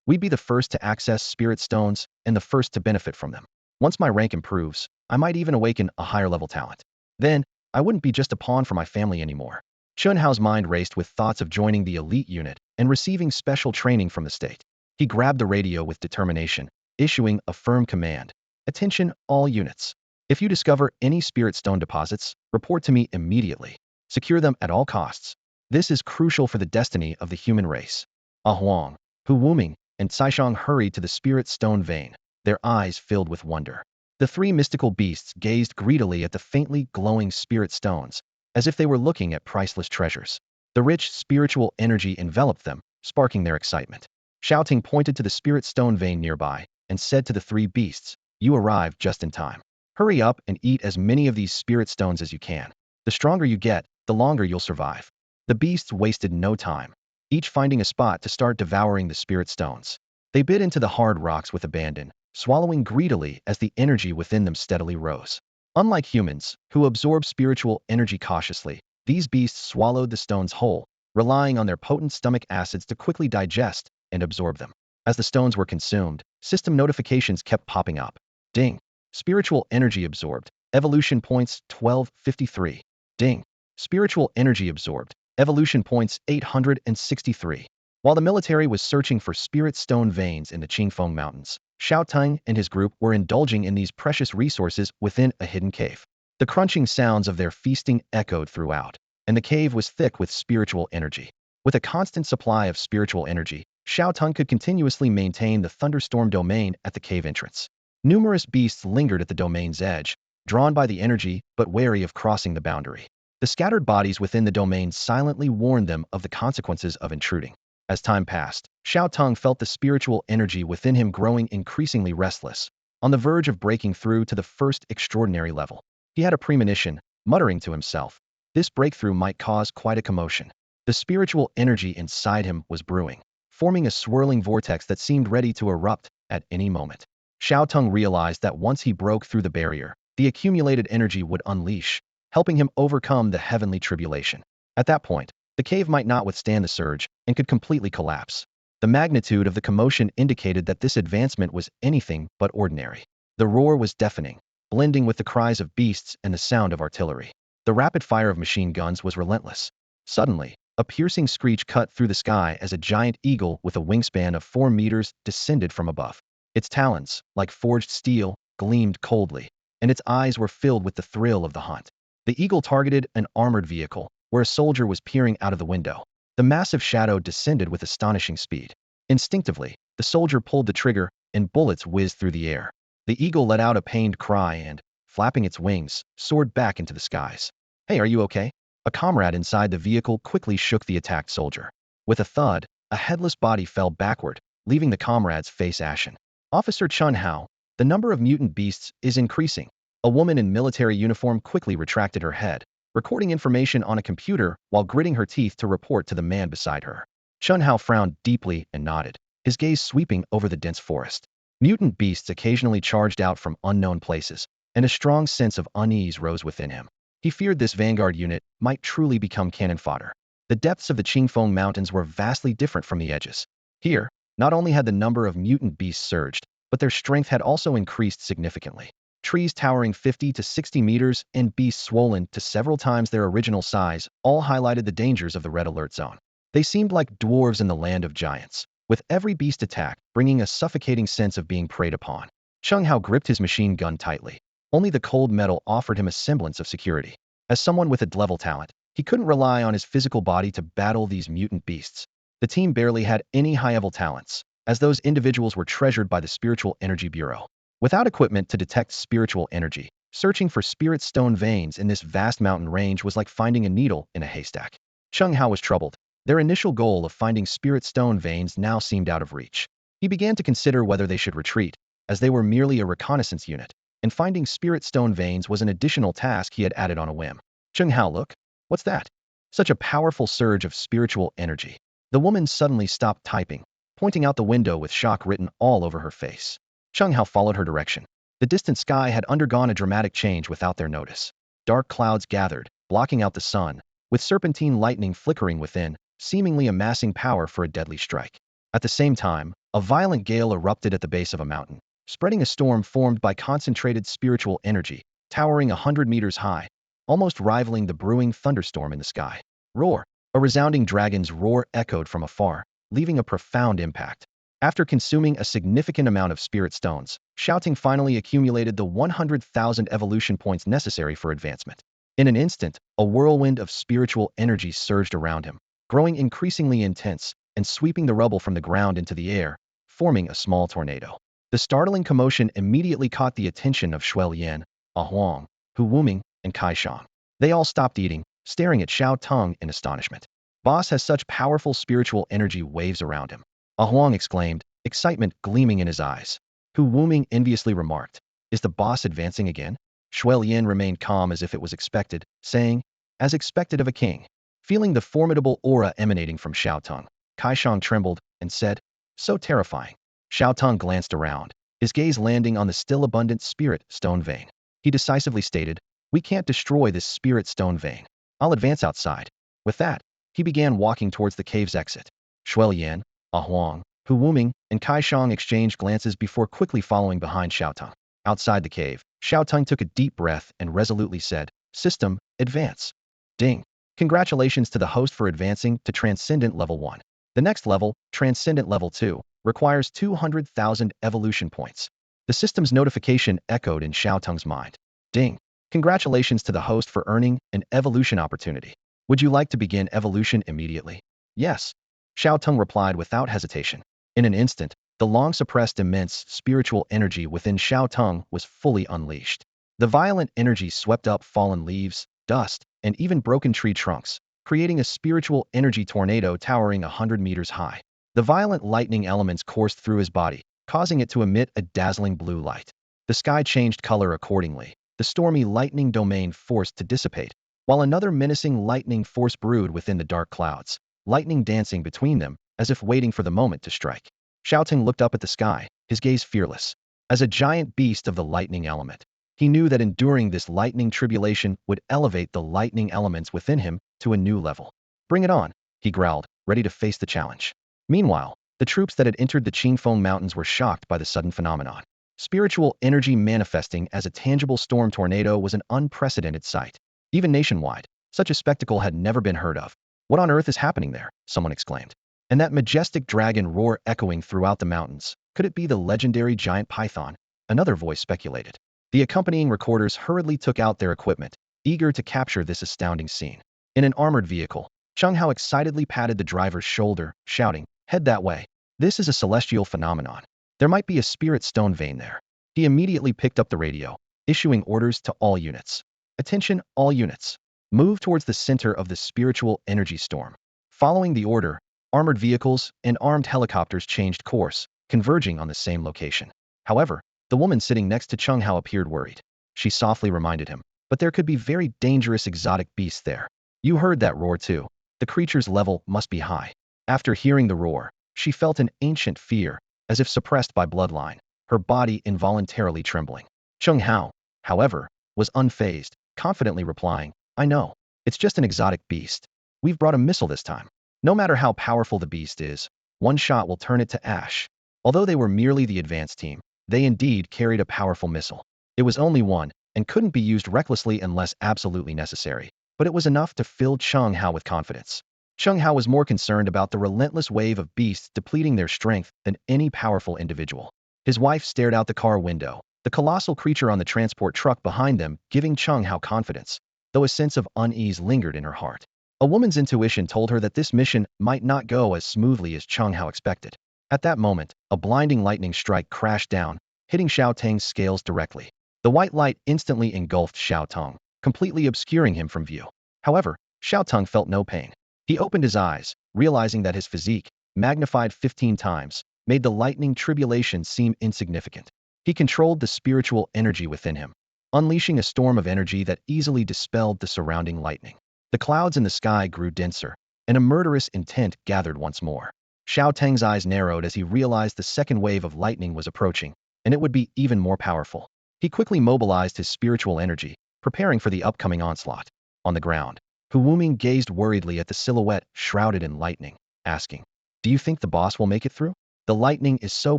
We'd be the first to access spirit stones and the first to benefit from them. Once my rank improves, I might even awaken a higher level talent. Then, I wouldn't be just a pawn for my family anymore. Chun Hao's mind raced with thoughts of joining the elite unit and receiving special training from the state. He grabbed the radio with determination, issuing a firm command. Attention, all units. If you discover any spirit stone deposits, report to me immediately. Secure them at all costs. This is crucial for the destiny of the human race. Huang, Hu Wuming, and Shaoang hurried to the spirit stone vein, their eyes filled with wonder. The three mystical beasts gazed greedily at the faintly glowing spirit stones, as if they were looking at priceless treasures. The rich spiritual energy enveloped them, sparking their excitement. Xiao Teng pointed to the spirit stone vein nearby and said to the three beasts, "You arrived just in time. Hurry up and eat as many of these spirit stones as you can. The stronger you get, the longer you'll survive. The beasts wasted no time, each finding a spot to start devouring the spirit stones. They bit into the hard rocks with abandon, swallowing greedily as the energy within them steadily rose. Unlike humans, who absorb spiritual energy cautiously, these beasts swallowed the stones whole, relying on their potent stomach acids to quickly digest and absorb them. As the stones were consumed, system notifications kept popping up. Ding. Spiritual energy absorbed. Evolution points 1253. Ding. Spiritual energy absorbed. Evolution points 863. While the military was searching for spirit stone veins in the Qingfeng Mountains, Xiao Teng and his group were indulging in these precious resources within a hidden cave. The crunching sounds of their feasting echoed throughout, and the cave was thick with spiritual energy. With a constant supply of spiritual energy, Xiao Teng could continuously maintain the thunderstorm domain at the cave entrance. Numerous beasts lingered at the domain's edge, drawn by the energy but wary of crossing the boundary. The scattered bodies within the domain silently warned them of the consequences of intruding. As time passed, Xiao Teng felt the spiritual energy within him growing increasingly restless, on the verge of breaking through to the first extraordinary level. He had a premonition, muttering to himself, this breakthrough might cause quite a commotion. The spiritual energy inside him was brewing, forming a swirling vortex that seemed ready to erupt at any moment. Xiao Teng realized that once he broke through the barrier, the accumulated energy would unleash, helping him overcome the heavenly tribulation. At that point, the cave might not withstand the surge and could completely collapse. The magnitude of the commotion indicated that this advancement was anything but ordinary. The roar was deafening, blending with the cries of beasts and the sound of artillery. The rapid fire of machine guns was relentless. Suddenly, a piercing screech cut through the sky as a giant eagle with a wingspan of 4 meters descended from above. Its talons, like forged steel, gleamed coldly, and its eyes were filled with the thrill of the hunt. The eagle targeted an armored vehicle, where a soldier was peering out of the window. The massive shadow descended with astonishing speed. Instinctively, the soldier pulled the trigger, and bullets whizzed through the air. The eagle let out a pained cry and, flapping its wings, soared back into the skies. Hey, are you okay? A comrade inside the vehicle quickly shook the attacked soldier. With a thud, a headless body fell backward, leaving the comrade's face ashen. Officer Chun Hao, the number of mutant beasts is increasing. A woman in military uniform quickly retracted her head, recording information on a computer while gritting her teeth to report to the man beside her. Chun Hao frowned deeply and nodded, his gaze sweeping over the dense forest. Mutant beasts occasionally charged out from unknown places, and a strong sense of unease rose within him. He feared this vanguard unit might truly become cannon fodder. The depths of the Qingfeng Mountains were vastly different from the edges. Here, not only had the number of mutant beasts surged, but their strength had also increased significantly. Trees towering 50 to 60 meters and beasts swollen to several times their original size all highlighted the dangers of the red alert zone. They seemed like dwarves in the land of giants, with every beast attack bringing a suffocating sense of being preyed upon. Chung Hao gripped his machine gun tightly. Only the cold metal offered him a semblance of security. As someone with a level talent, he couldn't rely on his physical body to battle these mutant beasts. The team barely had any high-level talents, as those individuals were treasured by the Spiritual Energy Bureau. Without equipment to detect spiritual energy, searching for spirit stone veins in this vast mountain range was like finding a needle in a haystack. Chung Hao was troubled. Their initial goal of finding spirit stone veins now seemed out of reach. He began to consider whether they should retreat, as they were merely a reconnaissance unit, and finding spirit stone veins was an additional task he had added on a whim. Chung Hao, look. What's that? Such a powerful surge of spiritual energy. The woman suddenly stopped typing, pointing out the window with shock written all over her face. Chung Hao followed her direction. The distant sky had undergone a dramatic change without their notice. Dark clouds gathered, blocking out the sun, with serpentine lightning flickering within, seemingly amassing power for a deadly strike. At the same time, a violent gale erupted at the base of a mountain, spreading a storm formed by concentrated spiritual energy, towering 100 meters high, almost rivaling the brewing thunderstorm in the sky. Roar! A resounding dragon's roar echoed from afar, leaving a profound impact. After consuming a significant amount of spirit stones, Xiao Teng finally accumulated the 100,000 evolution points necessary for advancement. In an instant, a whirlwind of spiritual energy surged around him, growing increasingly intense and sweeping the rubble from the ground into the air, forming a small tornado. The startling commotion immediately caught the attention of Shuai Yan, Huang, Hu Wuming, and Kai Shang. They all stopped eating, staring at Xiao Teng in astonishment. Boss has such powerful spiritual energy waves around him. Huang exclaimed, excitement gleaming in his eyes. Hu Wuming enviously remarked, is the boss advancing again? Shui Lian remained calm as if it was expected, saying, as expected of a king. Feeling the formidable aura emanating from Xiao Teng, Shaoang trembled and said, so terrifying. Xiao Teng glanced around, his gaze landing on the still abundant spirit stone vein. He decisively stated, we can't destroy this spirit stone vein. I'll advance outside. With that, he began walking towards the cave's exit. Shui Lian, Huang, Hu Wuming, and Shaoang exchanged glances before quickly following behind Xiao Teng. Outside the cave, Xiao Teng took a deep breath and resolutely said, System, advance. Ding. Congratulations to the host for advancing to Transcendent Level 1. The next level, Transcendent Level 2, requires 200,000 evolution points. The system's notification echoed in Xiao Teng's mind. Ding. Congratulations to the host for earning an evolution opportunity. Would you like to begin evolution immediately? Yes. Xiao Teng replied without hesitation. In an instant, the long-suppressed immense spiritual energy within Xiao Teng was fully unleashed. The violent energy swept up fallen leaves, dust, and even broken tree trunks, creating a spiritual energy tornado towering 100 meters high. The violent lightning elements coursed through his body, causing it to emit a dazzling blue light. The sky changed color accordingly, the stormy lightning domain forced to dissipate, while another menacing lightning force brewed within the dark clouds, lightning dancing between them, as if waiting for the moment to strike. Xiao Teng looked up at the sky, his gaze fearless. As a giant beast of the lightning element, he knew that enduring this lightning tribulation would elevate the lightning elements within him to a new level. Bring it on, he growled, ready to face the challenge. Meanwhile, the troops that had entered the Qingfeng Mountains were shocked by the sudden phenomenon. Spiritual energy manifesting as a tangible storm tornado was an unprecedented sight. Even nationwide, such a spectacle had never been heard of. What on earth is happening there? Someone exclaimed. And that majestic dragon roar echoing throughout the mountains, could it be the legendary giant python? Another voice speculated. The accompanying recorders hurriedly took out their equipment, eager to capture this astounding scene. In an armored vehicle, Cheng Hao excitedly patted the driver's shoulder, shouting, head that way. This is a celestial phenomenon. There might be a spirit stone vein there. He immediately picked up the radio, issuing orders to all units. Attention, all units. Move towards the center of the spiritual energy storm. Following the order, armored vehicles and armed helicopters changed course, converging on the same location. However, the woman sitting next to Cheng Hao appeared worried. She softly reminded him, but there could be very dangerous exotic beasts there. You heard that roar too. The creature's level must be high. After hearing the roar, she felt an ancient fear, as if suppressed by bloodline, her body involuntarily trembling. Cheng Hao, however, was unfazed, confidently replying, I know. It's just an exotic beast. We've brought a missile this time. No matter how powerful the beast is, one shot will turn it to ash. Although they were merely the advance team, they indeed carried a powerful missile. It was only one, and couldn't be used recklessly unless absolutely necessary, but it was enough to fill Cheng Hao with confidence. Cheng Hao was more concerned about the relentless wave of beasts depleting their strength than any powerful individual. His wife stared out the car window, the colossal creature on the transport truck behind them giving Cheng Hao confidence, though a sense of unease lingered in her heart. A woman's intuition told her that this mission might not go as smoothly as Cheng Hao expected. At that moment, a blinding lightning strike crashed down, hitting Xiao Teng's scales directly. The white light instantly engulfed Xiao Teng, completely obscuring him from view. However, Xiao Teng felt no pain. He opened his eyes, realizing that his physique, magnified 15 times, made the lightning tribulation seem insignificant. He controlled the spiritual energy within him, unleashing a storm of energy that easily dispelled the surrounding lightning. The clouds in the sky grew denser, and a murderous intent gathered once more. Xiao Teng's eyes narrowed as he realized the second wave of lightning was approaching, and it would be even more powerful. He quickly mobilized his spiritual energy, preparing for the upcoming onslaught. On the ground, Hu Wuming gazed worriedly at the silhouette shrouded in lightning, asking, do you think the boss will make it through? The lightning is so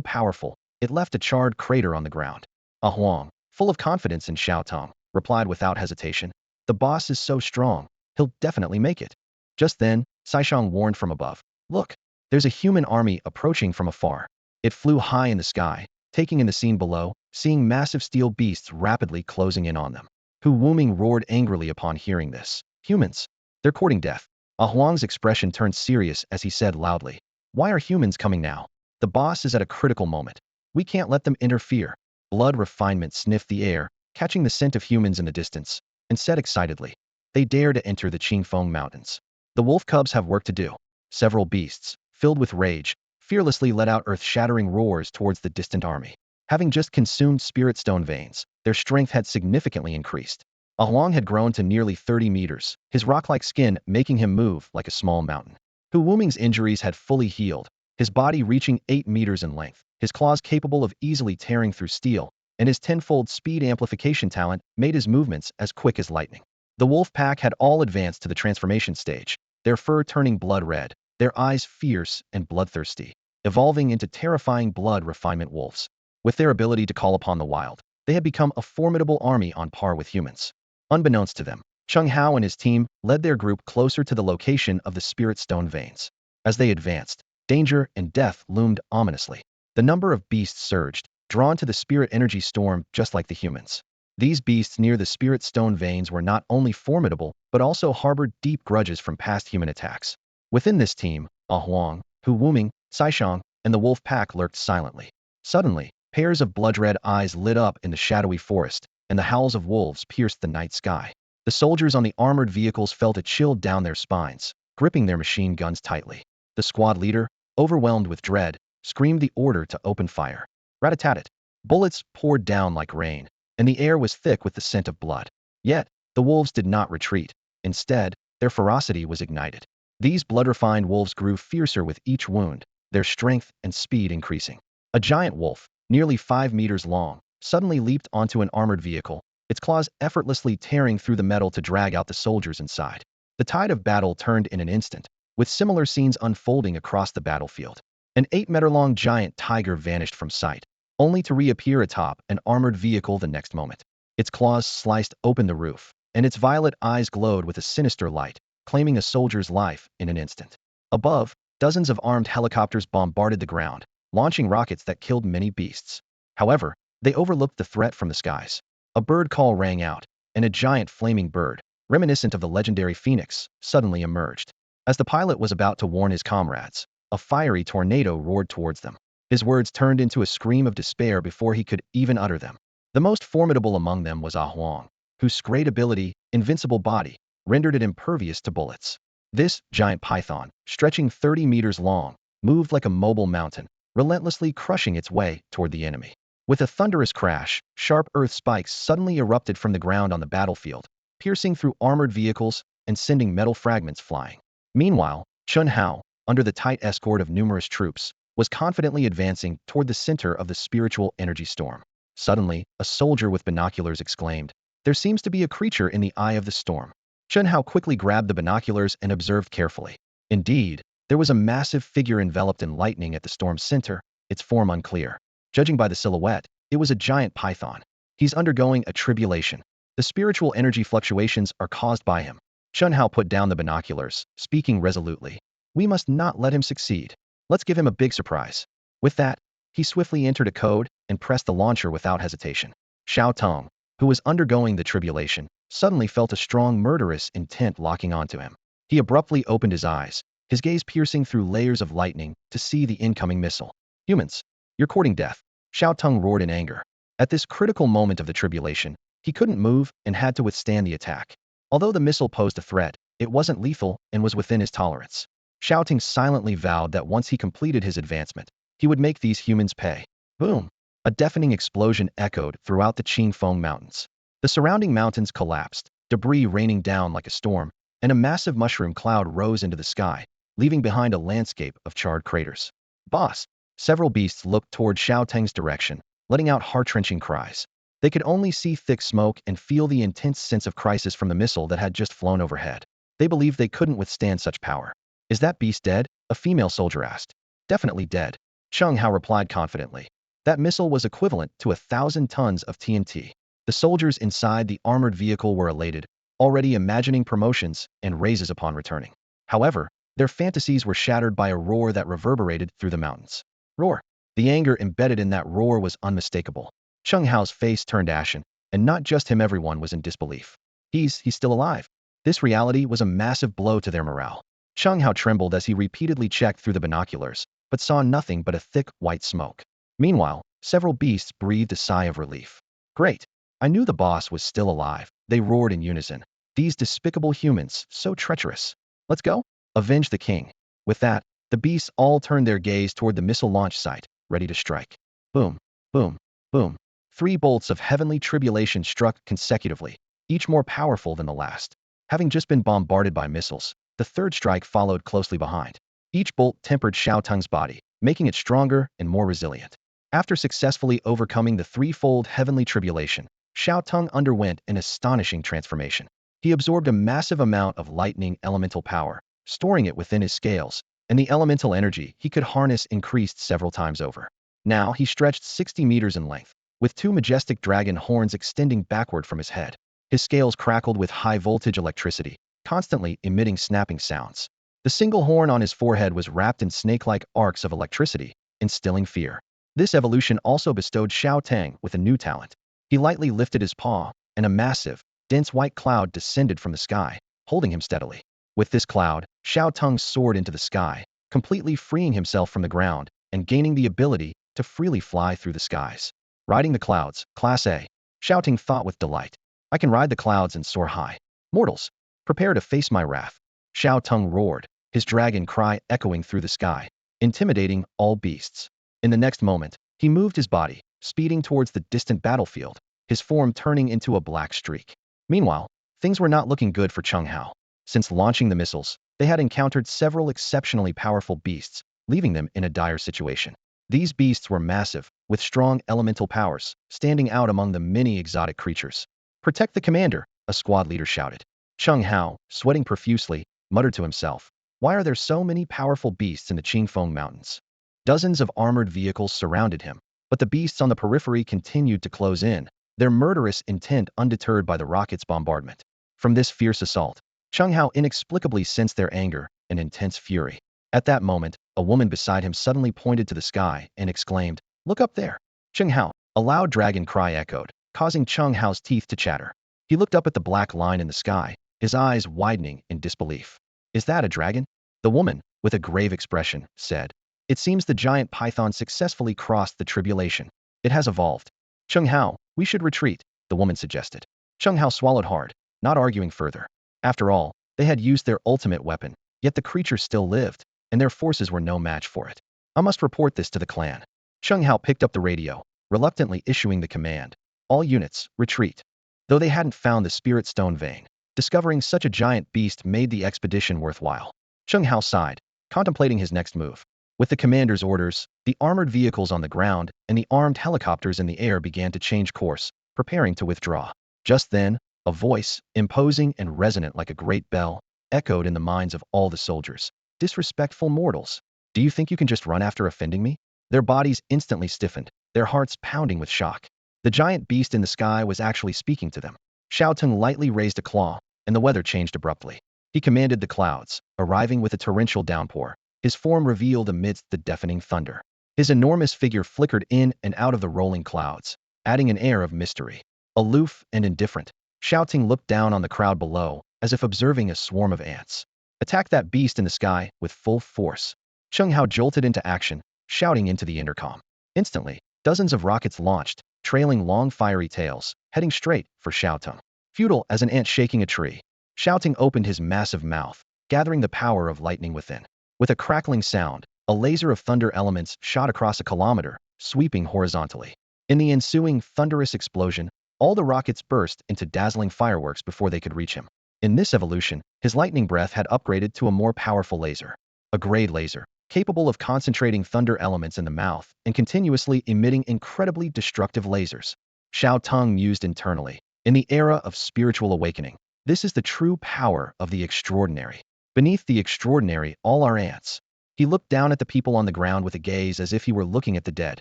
powerful, it left a charred crater on the ground. Huang, full of confidence in Xiao Teng, replied without hesitation, the boss is so strong, he'll definitely make it. Just then, Shaoang warned from above, look, there's a human army approaching from afar. It flew high in the sky, taking in the scene below, seeing massive steel beasts rapidly closing in on them. Hu Wuming roared angrily upon hearing this. Humans. They're courting death. Huang's expression turned serious as he said loudly, why are humans coming now? The boss is at a critical moment. We can't let them interfere. Blood Refinement sniffed the air, catching the scent of humans in the distance, and said excitedly, they dare to enter the Qingfeng Mountains. The wolf cubs have work to do. Several beasts, filled with rage, fearlessly let out earth-shattering roars towards the distant army. Having just consumed spirit stone veins, their strength had significantly increased. Huang had grown to nearly 30 meters, his rock-like skin making him move like a small mountain. Hu Wuming's injuries had fully healed, his body reaching 8 meters in length, his claws capable of easily tearing through steel, and his tenfold speed amplification talent made his movements as quick as lightning. The wolf pack had all advanced to the transformation stage, their fur turning blood red, their eyes fierce and bloodthirsty, evolving into terrifying blood refinement wolves. With their ability to call upon the wild, they had become a formidable army on par with humans. Unbeknownst to them, Cheng Hao and his team led their group closer to the location of the spirit stone veins. As they advanced, danger and death loomed ominously. The number of beasts surged, drawn to the spirit energy storm just like the humans. These beasts near the spirit stone veins were not only formidable, but also harbored deep grudges from past human attacks. Within this team, Huang, Hu Wuming, Xiao, and the wolf pack lurked silently. Suddenly, pairs of blood-red eyes lit up in the shadowy forest, and the howls of wolves pierced the night sky. The soldiers on the armored vehicles felt a chill down their spines, gripping their machine guns tightly. The squad leader, overwhelmed with dread, screamed the order to open fire. Rat-a-tat-tat. Bullets poured down like rain, and the air was thick with the scent of blood. Yet, the wolves did not retreat. Instead, their ferocity was ignited. These blood-refined wolves grew fiercer with each wound, their strength and speed increasing. A giant wolf, nearly 5 meters long, suddenly leaped onto an armored vehicle, its claws effortlessly tearing through the metal to drag out the soldiers inside. The tide of battle turned in an instant, with similar scenes unfolding across the battlefield. An 8-meter-long giant tiger vanished from sight, only to reappear atop an armored vehicle the next moment. Its claws sliced open the roof, and its violet eyes glowed with a sinister light, claiming a soldier's life in an instant. Above, dozens of armed helicopters bombarded the ground, launching rockets that killed many beasts. However, they overlooked the threat from the skies. A bird call rang out, and a giant flaming bird, reminiscent of the legendary phoenix, suddenly emerged. As the pilot was about to warn his comrades, a fiery tornado roared towards them. His words turned into a scream of despair before he could even utter them. The most formidable among them was Huang, whose great ability, invincible body, rendered it impervious to bullets. This giant python, stretching 30 meters long, moved like a mobile mountain, relentlessly crushing its way toward the enemy. With a thunderous crash, sharp earth spikes suddenly erupted from the ground on the battlefield, piercing through armored vehicles and sending metal fragments flying. Meanwhile, Chun Hao, under the tight escort of numerous troops, was confidently advancing toward the center of the spiritual energy storm. Suddenly, a soldier with binoculars exclaimed, "There seems to be a creature in the eye of the storm." Chun Hao quickly grabbed the binoculars and observed carefully. Indeed, there was a massive figure enveloped in lightning at the storm's center, its form unclear. Judging by the silhouette, it was a giant python. He's undergoing a tribulation. The spiritual energy fluctuations are caused by him. Chun Hao put down the binoculars, speaking resolutely. "We must not let him succeed. Let's give him a big surprise." With that, he swiftly entered a code and pressed the launcher without hesitation. Xiao Teng, who was undergoing the tribulation, suddenly felt a strong murderous intent locking onto him. He abruptly opened his eyes, his gaze piercing through layers of lightning to see the incoming missile. "Humans, you're courting death," Xiao Teng roared in anger. At this critical moment of the tribulation, he couldn't move and had to withstand the attack. Although the missile posed a threat, it wasn't lethal and was within his tolerance. Xiao Teng silently vowed that once he completed his advancement, he would make these humans pay. Boom! A deafening explosion echoed throughout the Qingfeng Mountains. The surrounding mountains collapsed, debris raining down like a storm, and a massive mushroom cloud rose into the sky, leaving behind a landscape of charred craters. "Boss!" Several beasts looked toward Xiao Teng's direction, letting out heart-wrenching cries. They could only see thick smoke and feel the intense sense of crisis from the missile that had just flown overhead. They believed they couldn't withstand such power. "Is that beast dead?" a female soldier asked. "Definitely dead," Cheng Hao replied confidently. "That missile was equivalent to 1,000 tons of TNT. The soldiers inside the armored vehicle were elated, already imagining promotions and raises upon returning. However, their fantasies were shattered by a roar that reverberated through the mountains. Roar! The anger embedded in that roar was unmistakable. Cheng Hao's face turned ashen, and not just him, everyone was in disbelief. He's still alive. This reality was a massive blow to their morale. Cheng Hao trembled as he repeatedly checked through the binoculars, but saw nothing but a thick, white smoke. Meanwhile, several beasts breathed a sigh of relief. "Great! I knew the boss was still alive," they roared in unison. "These despicable humans, so treacherous. Let's go? Avenge the king." With that, the beasts all turned their gaze toward the missile launch site, ready to strike. Boom, boom, boom. 3 bolts of heavenly tribulation struck consecutively, each more powerful than the last. Having just been bombarded by missiles, the third strike followed closely behind. Each bolt tempered Xiao Teng's body, making it stronger and more resilient. After successfully overcoming the threefold heavenly tribulation, Xiao Teng underwent an astonishing transformation. He absorbed a massive amount of lightning elemental power, storing it within his scales, and the elemental energy he could harness increased several times over. Now he stretched 60 meters in length, with 2 majestic dragon horns extending backward from his head. His scales crackled with high-voltage electricity, constantly emitting snapping sounds. The single horn on his forehead was wrapped in snake-like arcs of electricity, instilling fear. This evolution also bestowed Xiao Teng with a new talent. He lightly lifted his paw, and a massive, dense white cloud descended from the sky, holding him steadily. With this cloud, Xiao Teng soared into the sky, completely freeing himself from the ground and gaining the ability to freely fly through the skies. Riding the clouds, Class A. Xiao Teng thought with delight. I can ride the clouds and soar high. Mortals, prepare to face my wrath. Xiao Teng roared, his dragon cry echoing through the sky, intimidating all beasts. In the next moment, he moved his body, speeding towards the distant battlefield, his form turning into a black streak. Meanwhile, things were not looking good for Cheng Hao. Since launching the missiles, they had encountered several exceptionally powerful beasts, leaving them in a dire situation. These beasts were massive, with strong elemental powers, standing out among the many exotic creatures. Protect the commander, a squad leader shouted. Cheng Hao, sweating profusely, muttered to himself, why are there so many powerful beasts in the Qingfeng Mountains? Dozens of armored vehicles surrounded him, but the beasts on the periphery continued to close in, their murderous intent undeterred by the rocket's bombardment. From this fierce assault, Cheng Hao inexplicably sensed their anger and intense fury. At that moment, a woman beside him suddenly pointed to the sky and exclaimed, look up there. Cheng Hao, a loud dragon cry echoed, causing Cheng Hao's teeth to chatter. He looked up at the black line in the sky, his eyes widening in disbelief. Is that a dragon? The woman, with a grave expression, said. It seems the giant python successfully crossed the tribulation. It has evolved. Cheng Hao, we should retreat, the woman suggested. Cheng Hao swallowed hard, not arguing further. After all, they had used their ultimate weapon, yet the creature still lived, and their forces were no match for it. I must report this to the clan. Cheng Hao picked up the radio, reluctantly issuing the command. All units, retreat. Though they hadn't found the spirit stone vein, discovering such a giant beast made the expedition worthwhile. Cheng Hao sighed, contemplating his next move. With the commander's orders, the armored vehicles on the ground and the armed helicopters in the air began to change course, preparing to withdraw. Just then, a voice, imposing and resonant like a great bell, echoed in the minds of all the soldiers. Disrespectful mortals. Do you think you can just run after offending me? Their bodies instantly stiffened, their hearts pounding with shock. The giant beast in the sky was actually speaking to them. Xiao Teng lightly raised a claw, and the weather changed abruptly. He commanded the clouds, arriving with a torrential downpour, his form revealed amidst the deafening thunder. His enormous figure flickered in and out of the rolling clouds, adding an air of mystery. Aloof and indifferent, Xiao Teng looked down on the crowd below, as if observing a swarm of ants. Attack that beast in the sky with full force. Cheng Hao jolted into action, shouting into the intercom. Instantly, dozens of rockets launched, trailing long fiery tails, heading straight for Xiao Teng. Futile as an ant shaking a tree, Xiao Teng opened his massive mouth, gathering the power of lightning within. With a crackling sound, a laser of thunder elements shot across a kilometer, sweeping horizontally. In the ensuing thunderous explosion, all the rockets burst into dazzling fireworks before they could reach him. In this evolution, his lightning breath had upgraded to a more powerful laser. A grade laser, capable of concentrating thunder elements in the mouth and continuously emitting incredibly destructive lasers. Xiao Teng mused internally. In the era of spiritual awakening, this is the true power of the extraordinary. Beneath the extraordinary, all are ants. He looked down at the people on the ground with a gaze as if he were looking at the dead.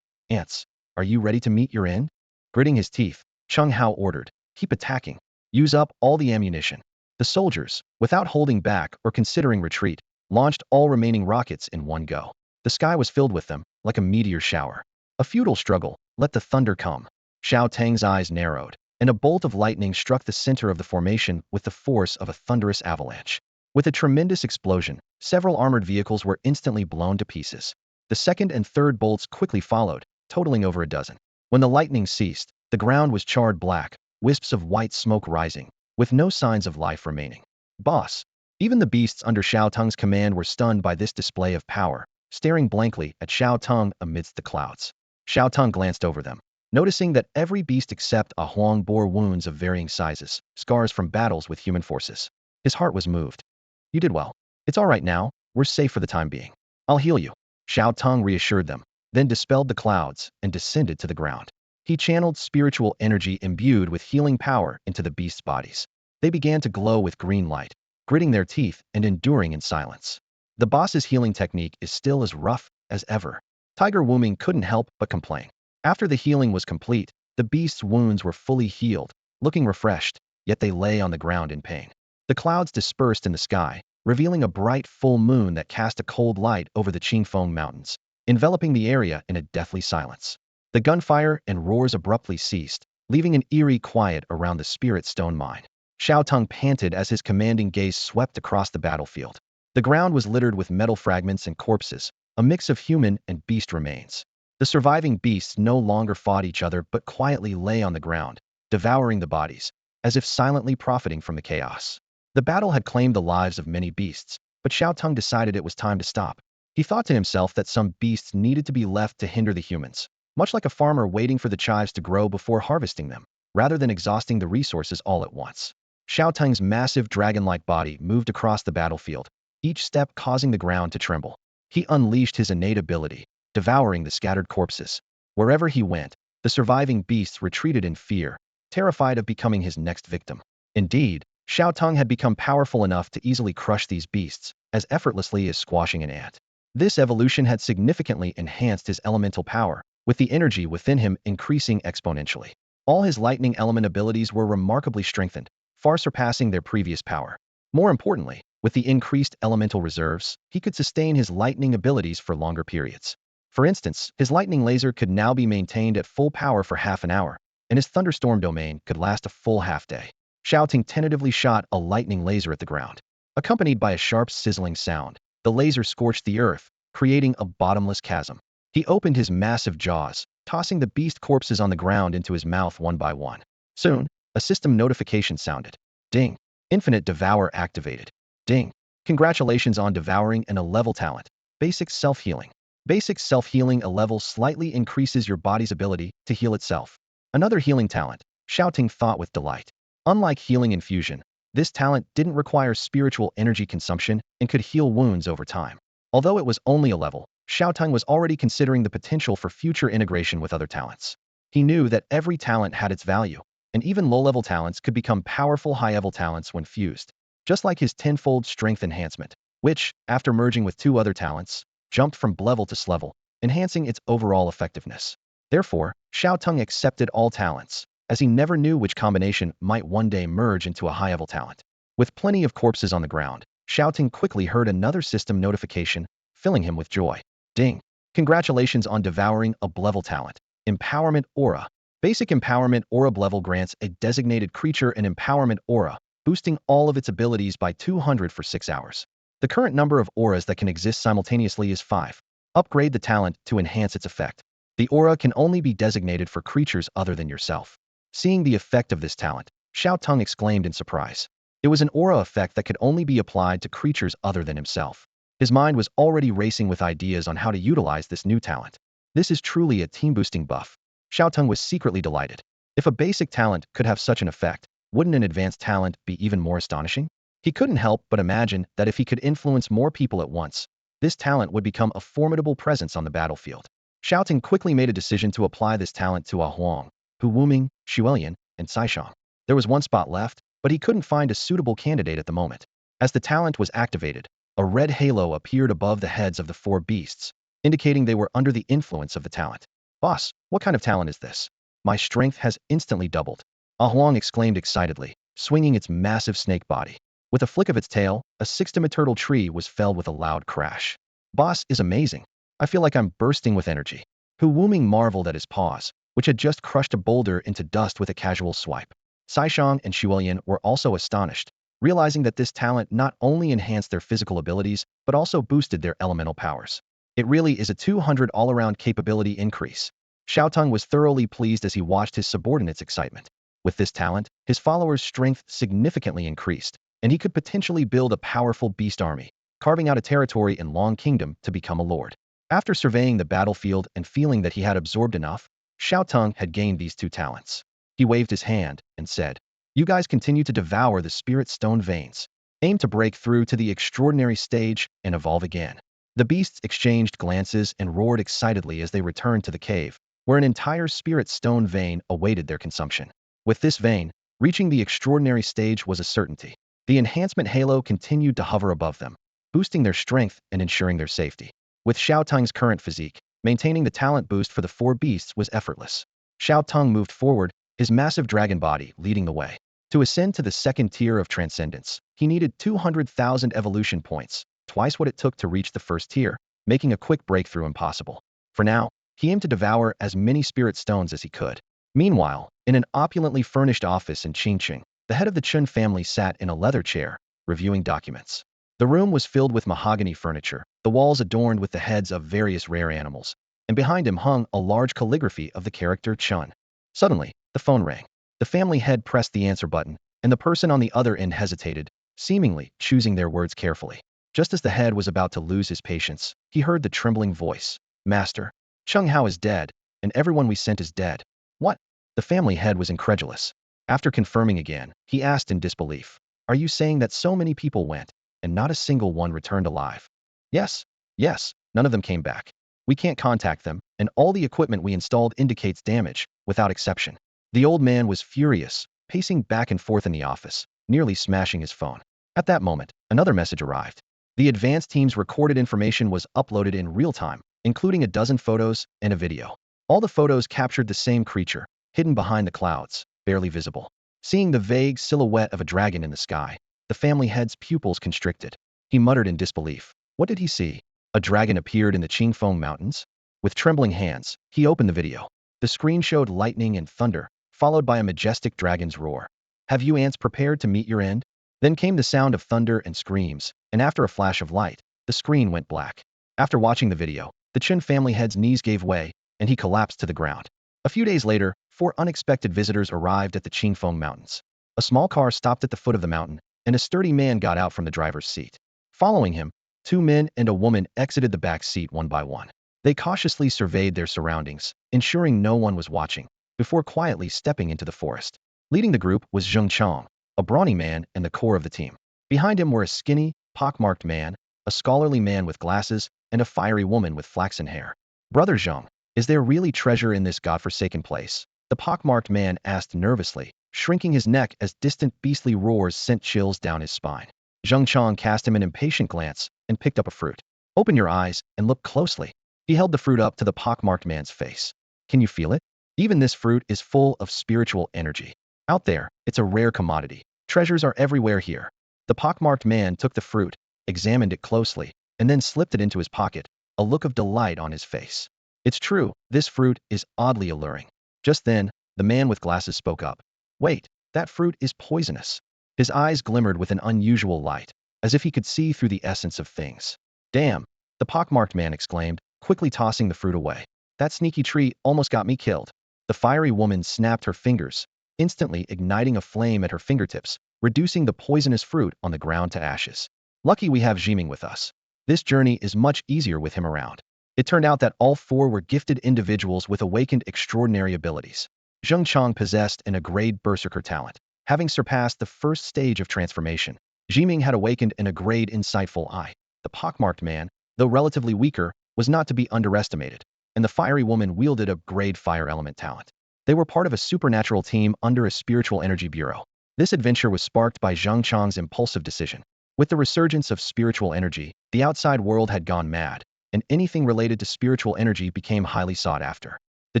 Ants, are you ready to meet your end? Gritting his teeth, Cheng Hao ordered, keep attacking. Use up all the ammunition. The soldiers, without holding back or considering retreat, launched all remaining rockets in one go. The sky was filled with them, like a meteor shower. A futile struggle, let the thunder come. Xiao Teng's eyes narrowed, and a bolt of lightning struck the center of the formation with the force of a thunderous avalanche. With a tremendous explosion, several armored vehicles were instantly blown to pieces. The second and third bolts quickly followed, totaling over a dozen. When the lightning ceased, the ground was charred black, wisps of white smoke rising, with no signs of life remaining. Boss! Even the beasts under Xiao Teng's command were stunned by this display of power, staring blankly at Xiao Teng amidst the clouds. Xiao Teng glanced over them. Noticing that every beast except Huang bore wounds of varying sizes, scars from battles with human forces. His heart was moved. You did well. It's all right now, we're safe for the time being. I'll heal you. Xiao Teng reassured them, then dispelled the clouds and descended to the ground. He channeled spiritual energy imbued with healing power into the beasts' bodies. They began to glow with green light, gritting their teeth and enduring in silence. The boss's healing technique is still as rough as ever. Tiger Wuming couldn't help but complain. After the healing was complete, the beast's wounds were fully healed, looking refreshed, yet they lay on the ground in pain. The clouds dispersed in the sky, revealing a bright full moon that cast a cold light over the Qingfeng Mountains, enveloping the area in a deathly silence. The gunfire and roars abruptly ceased, leaving an eerie quiet around the Spirit Stone mine. Xiao Teng panted as his commanding gaze swept across the battlefield. The ground was littered with metal fragments and corpses, a mix of human and beast remains. The surviving beasts no longer fought each other but quietly lay on the ground, devouring the bodies, as if silently profiting from the chaos. The battle had claimed the lives of many beasts, but Xiao Teng decided it was time to stop. He thought to himself that some beasts needed to be left to hinder the humans, much like a farmer waiting for the chives to grow before harvesting them, rather than exhausting the resources all at once. Xiao Teng's massive dragon-like body moved across the battlefield, each step causing the ground to tremble. He unleashed his innate ability, devouring the scattered corpses. Wherever he went, the surviving beasts retreated in fear, terrified of becoming his next victim. Indeed, Xiao Teng had become powerful enough to easily crush these beasts, as effortlessly as squashing an ant. This evolution had significantly enhanced his elemental power, with the energy within him increasing exponentially. All his lightning element abilities were remarkably strengthened, far surpassing their previous power. More importantly, with the increased elemental reserves, he could sustain his lightning abilities for longer periods. For instance, his lightning laser could now be maintained at full power for half an hour, and his thunderstorm domain could last a full half-day. Xiao Teng tentatively shot a lightning laser at the ground. Accompanied by a sharp sizzling sound, the laser scorched the earth, creating a bottomless chasm. He opened his massive jaws, tossing the beast corpses on the ground into his mouth one by one. Soon, a system notification sounded. Ding. Infinite Devour activated. Ding. Congratulations on devouring and a level talent. Basic self-healing. Basic self-healing, a level slightly increases your body's ability to heal itself. Another healing talent, Xiao Teng thought with delight. Unlike healing infusion, this talent didn't require spiritual energy consumption and could heal wounds over time. Although it was only a level, Xiao Teng was already considering the potential for future integration with other talents. He knew that every talent had its value, and even low-level talents could become powerful high-level talents when fused. Just like his tenfold strength enhancement, which, after merging with two other talents, jumped from level to level, enhancing its overall effectiveness. Therefore, Xiao Teng accepted all talents, as he never knew which combination might one day merge into a high-level talent. With plenty of corpses on the ground, Xiao Teng quickly heard another system notification, filling him with joy. Ding. Congratulations on devouring a level talent. Empowerment Aura. Basic Empowerment Aura level grants a designated creature an Empowerment Aura, boosting all of its abilities by 200 for 6 hours. The current number of auras that can exist simultaneously is 5. Upgrade the talent to enhance its effect. The aura can only be designated for creatures other than yourself. Seeing the effect of this talent, Xiao Teng exclaimed in surprise. It was an aura effect that could only be applied to creatures other than himself. His mind was already racing with ideas on how to utilize this new talent. This is truly a team-boosting buff. Xiao Teng was secretly delighted. If a basic talent could have such an effect, wouldn't an advanced talent be even more astonishing? He couldn't help but imagine that if he could influence more people at once, this talent would become a formidable presence on the battlefield. Xiao Teng quickly made a decision to apply this talent to Huang, Wuming, Xuelian, and Shaoang. There was one spot left, but he couldn't find a suitable candidate at the moment. As the talent was activated, a red halo appeared above the heads of the 4 beasts, indicating they were under the influence of the talent. Boss, what kind of talent is this? My strength has instantly doubled. Huang exclaimed excitedly, swinging its massive snake body. With a flick of its tail, a 6-turtle tree was felled with a loud crash. Boss is amazing. I feel like I'm bursting with energy. Wuming marveled at his paws, which had just crushed a boulder into dust with a casual swipe. Shaoang and Xuelian were also astonished, realizing that this talent not only enhanced their physical abilities, but also boosted their elemental powers. It really is a 200 all-around capability increase. Xiao Teng was thoroughly pleased as he watched his subordinates' excitement. With this talent, his followers' strength significantly increased, and he could potentially build a powerful beast army, carving out a territory in Long Kingdom to become a lord. After surveying the battlefield and feeling that he had absorbed enough, Xiao Teng had gained these two talents. He waved his hand and said, "You guys continue to devour the spirit stone veins. Aim to break through to the extraordinary stage and evolve again." The beasts exchanged glances and roared excitedly as they returned to the cave, where an entire spirit stone vein awaited their consumption. With this vein, reaching the extraordinary stage was a certainty. The enhancement halo continued to hover above them, boosting their strength and ensuring their safety. With Xiao Teng's current physique, maintaining the talent boost for the four beasts was effortless. Xiao Teng moved forward, his massive dragon body leading the way. To ascend to the second tier of transcendence, he needed 200,000 evolution points, twice what it took to reach the first tier, making a quick breakthrough impossible. For now, he aimed to devour as many spirit stones as he could. Meanwhile, in an opulently furnished office in Qingqing, the head of the Chun family sat in a leather chair, reviewing documents. The room was filled with mahogany furniture, the walls adorned with the heads of various rare animals, and behind him hung a large calligraphy of the character Chun. Suddenly, the phone rang. The family head pressed the answer button, and the person on the other end hesitated, seemingly choosing their words carefully. Just as the head was about to lose his patience, he heard the trembling voice. "Master, Chung Hao is dead, and everyone we sent is dead." "What?" The family head was incredulous. After confirming again, he asked in disbelief, "Are you saying that so many people went, and not a single one returned alive?" "Yes, yes, none of them came back. We can't contact them, and all the equipment we installed indicates damage, without exception." The old man was furious, pacing back and forth in the office, nearly smashing his phone. At that moment, another message arrived. The advanced team's recorded information was uploaded in real time, including a dozen photos and a video. All the photos captured the same creature, hidden behind the clouds, barely visible. Seeing the vague silhouette of a dragon in the sky, the family head's pupils constricted. He muttered in disbelief. What did he see? A dragon appeared in the Qingfeng Mountains? With trembling hands, he opened the video. The screen showed lightning and thunder, followed by a majestic dragon's roar. "Have you ants prepared to meet your end?" Then came the sound of thunder and screams, and after a flash of light, the screen went black. After watching the video, the Chen family head's knees gave way, and he collapsed to the ground. A few days later, 4 unexpected visitors arrived at the Qingfeng Mountains. A small car stopped at the foot of the mountain, and a sturdy man got out from the driver's seat. Following him, 2 men and a woman exited the back seat one by one. They cautiously surveyed their surroundings, ensuring no one was watching, before quietly stepping into the forest. Leading the group was Zheng Chong, a brawny man and the core of the team. Behind him were a skinny, pockmarked man, a scholarly man with glasses, and a fiery woman with flaxen hair. "Brother Zheng, is there really treasure in this godforsaken place?" The pockmarked man asked nervously, shrinking his neck as distant beastly roars sent chills down his spine. Zheng Chong cast him an impatient glance and picked up a fruit. "Open your eyes and look closely." He held the fruit up to the pockmarked man's face. "Can you feel it? Even this fruit is full of spiritual energy. Out there, it's a rare commodity. Treasures are everywhere here." The pockmarked man took the fruit, examined it closely, and then slipped it into his pocket, a look of delight on his face. "It's true, this fruit is oddly alluring." Just then, the man with glasses spoke up. "Wait, that fruit is poisonous." His eyes glimmered with an unusual light, as if he could see through the essence of things. "Damn!" the pockmarked man exclaimed, quickly tossing the fruit away. "That sneaky tree almost got me killed." The fiery woman snapped her fingers, instantly igniting a flame at her fingertips, reducing the poisonous fruit on the ground to ashes. "Lucky we have Jiming with us. This journey is much easier with him around." It turned out that all 4 were gifted individuals with awakened extraordinary abilities. Zheng Chong possessed an grade berserker talent. Having surpassed the first stage of transformation, Jiming had awakened an grade insightful eye. The pockmarked man, though relatively weaker, was not to be underestimated, and the fiery woman wielded a grade fire element talent. They were part of a supernatural team under a spiritual energy bureau. This adventure was sparked by Zheng Chong's impulsive decision. With the resurgence of spiritual energy, the outside world had gone mad, and anything related to spiritual energy became highly sought after. The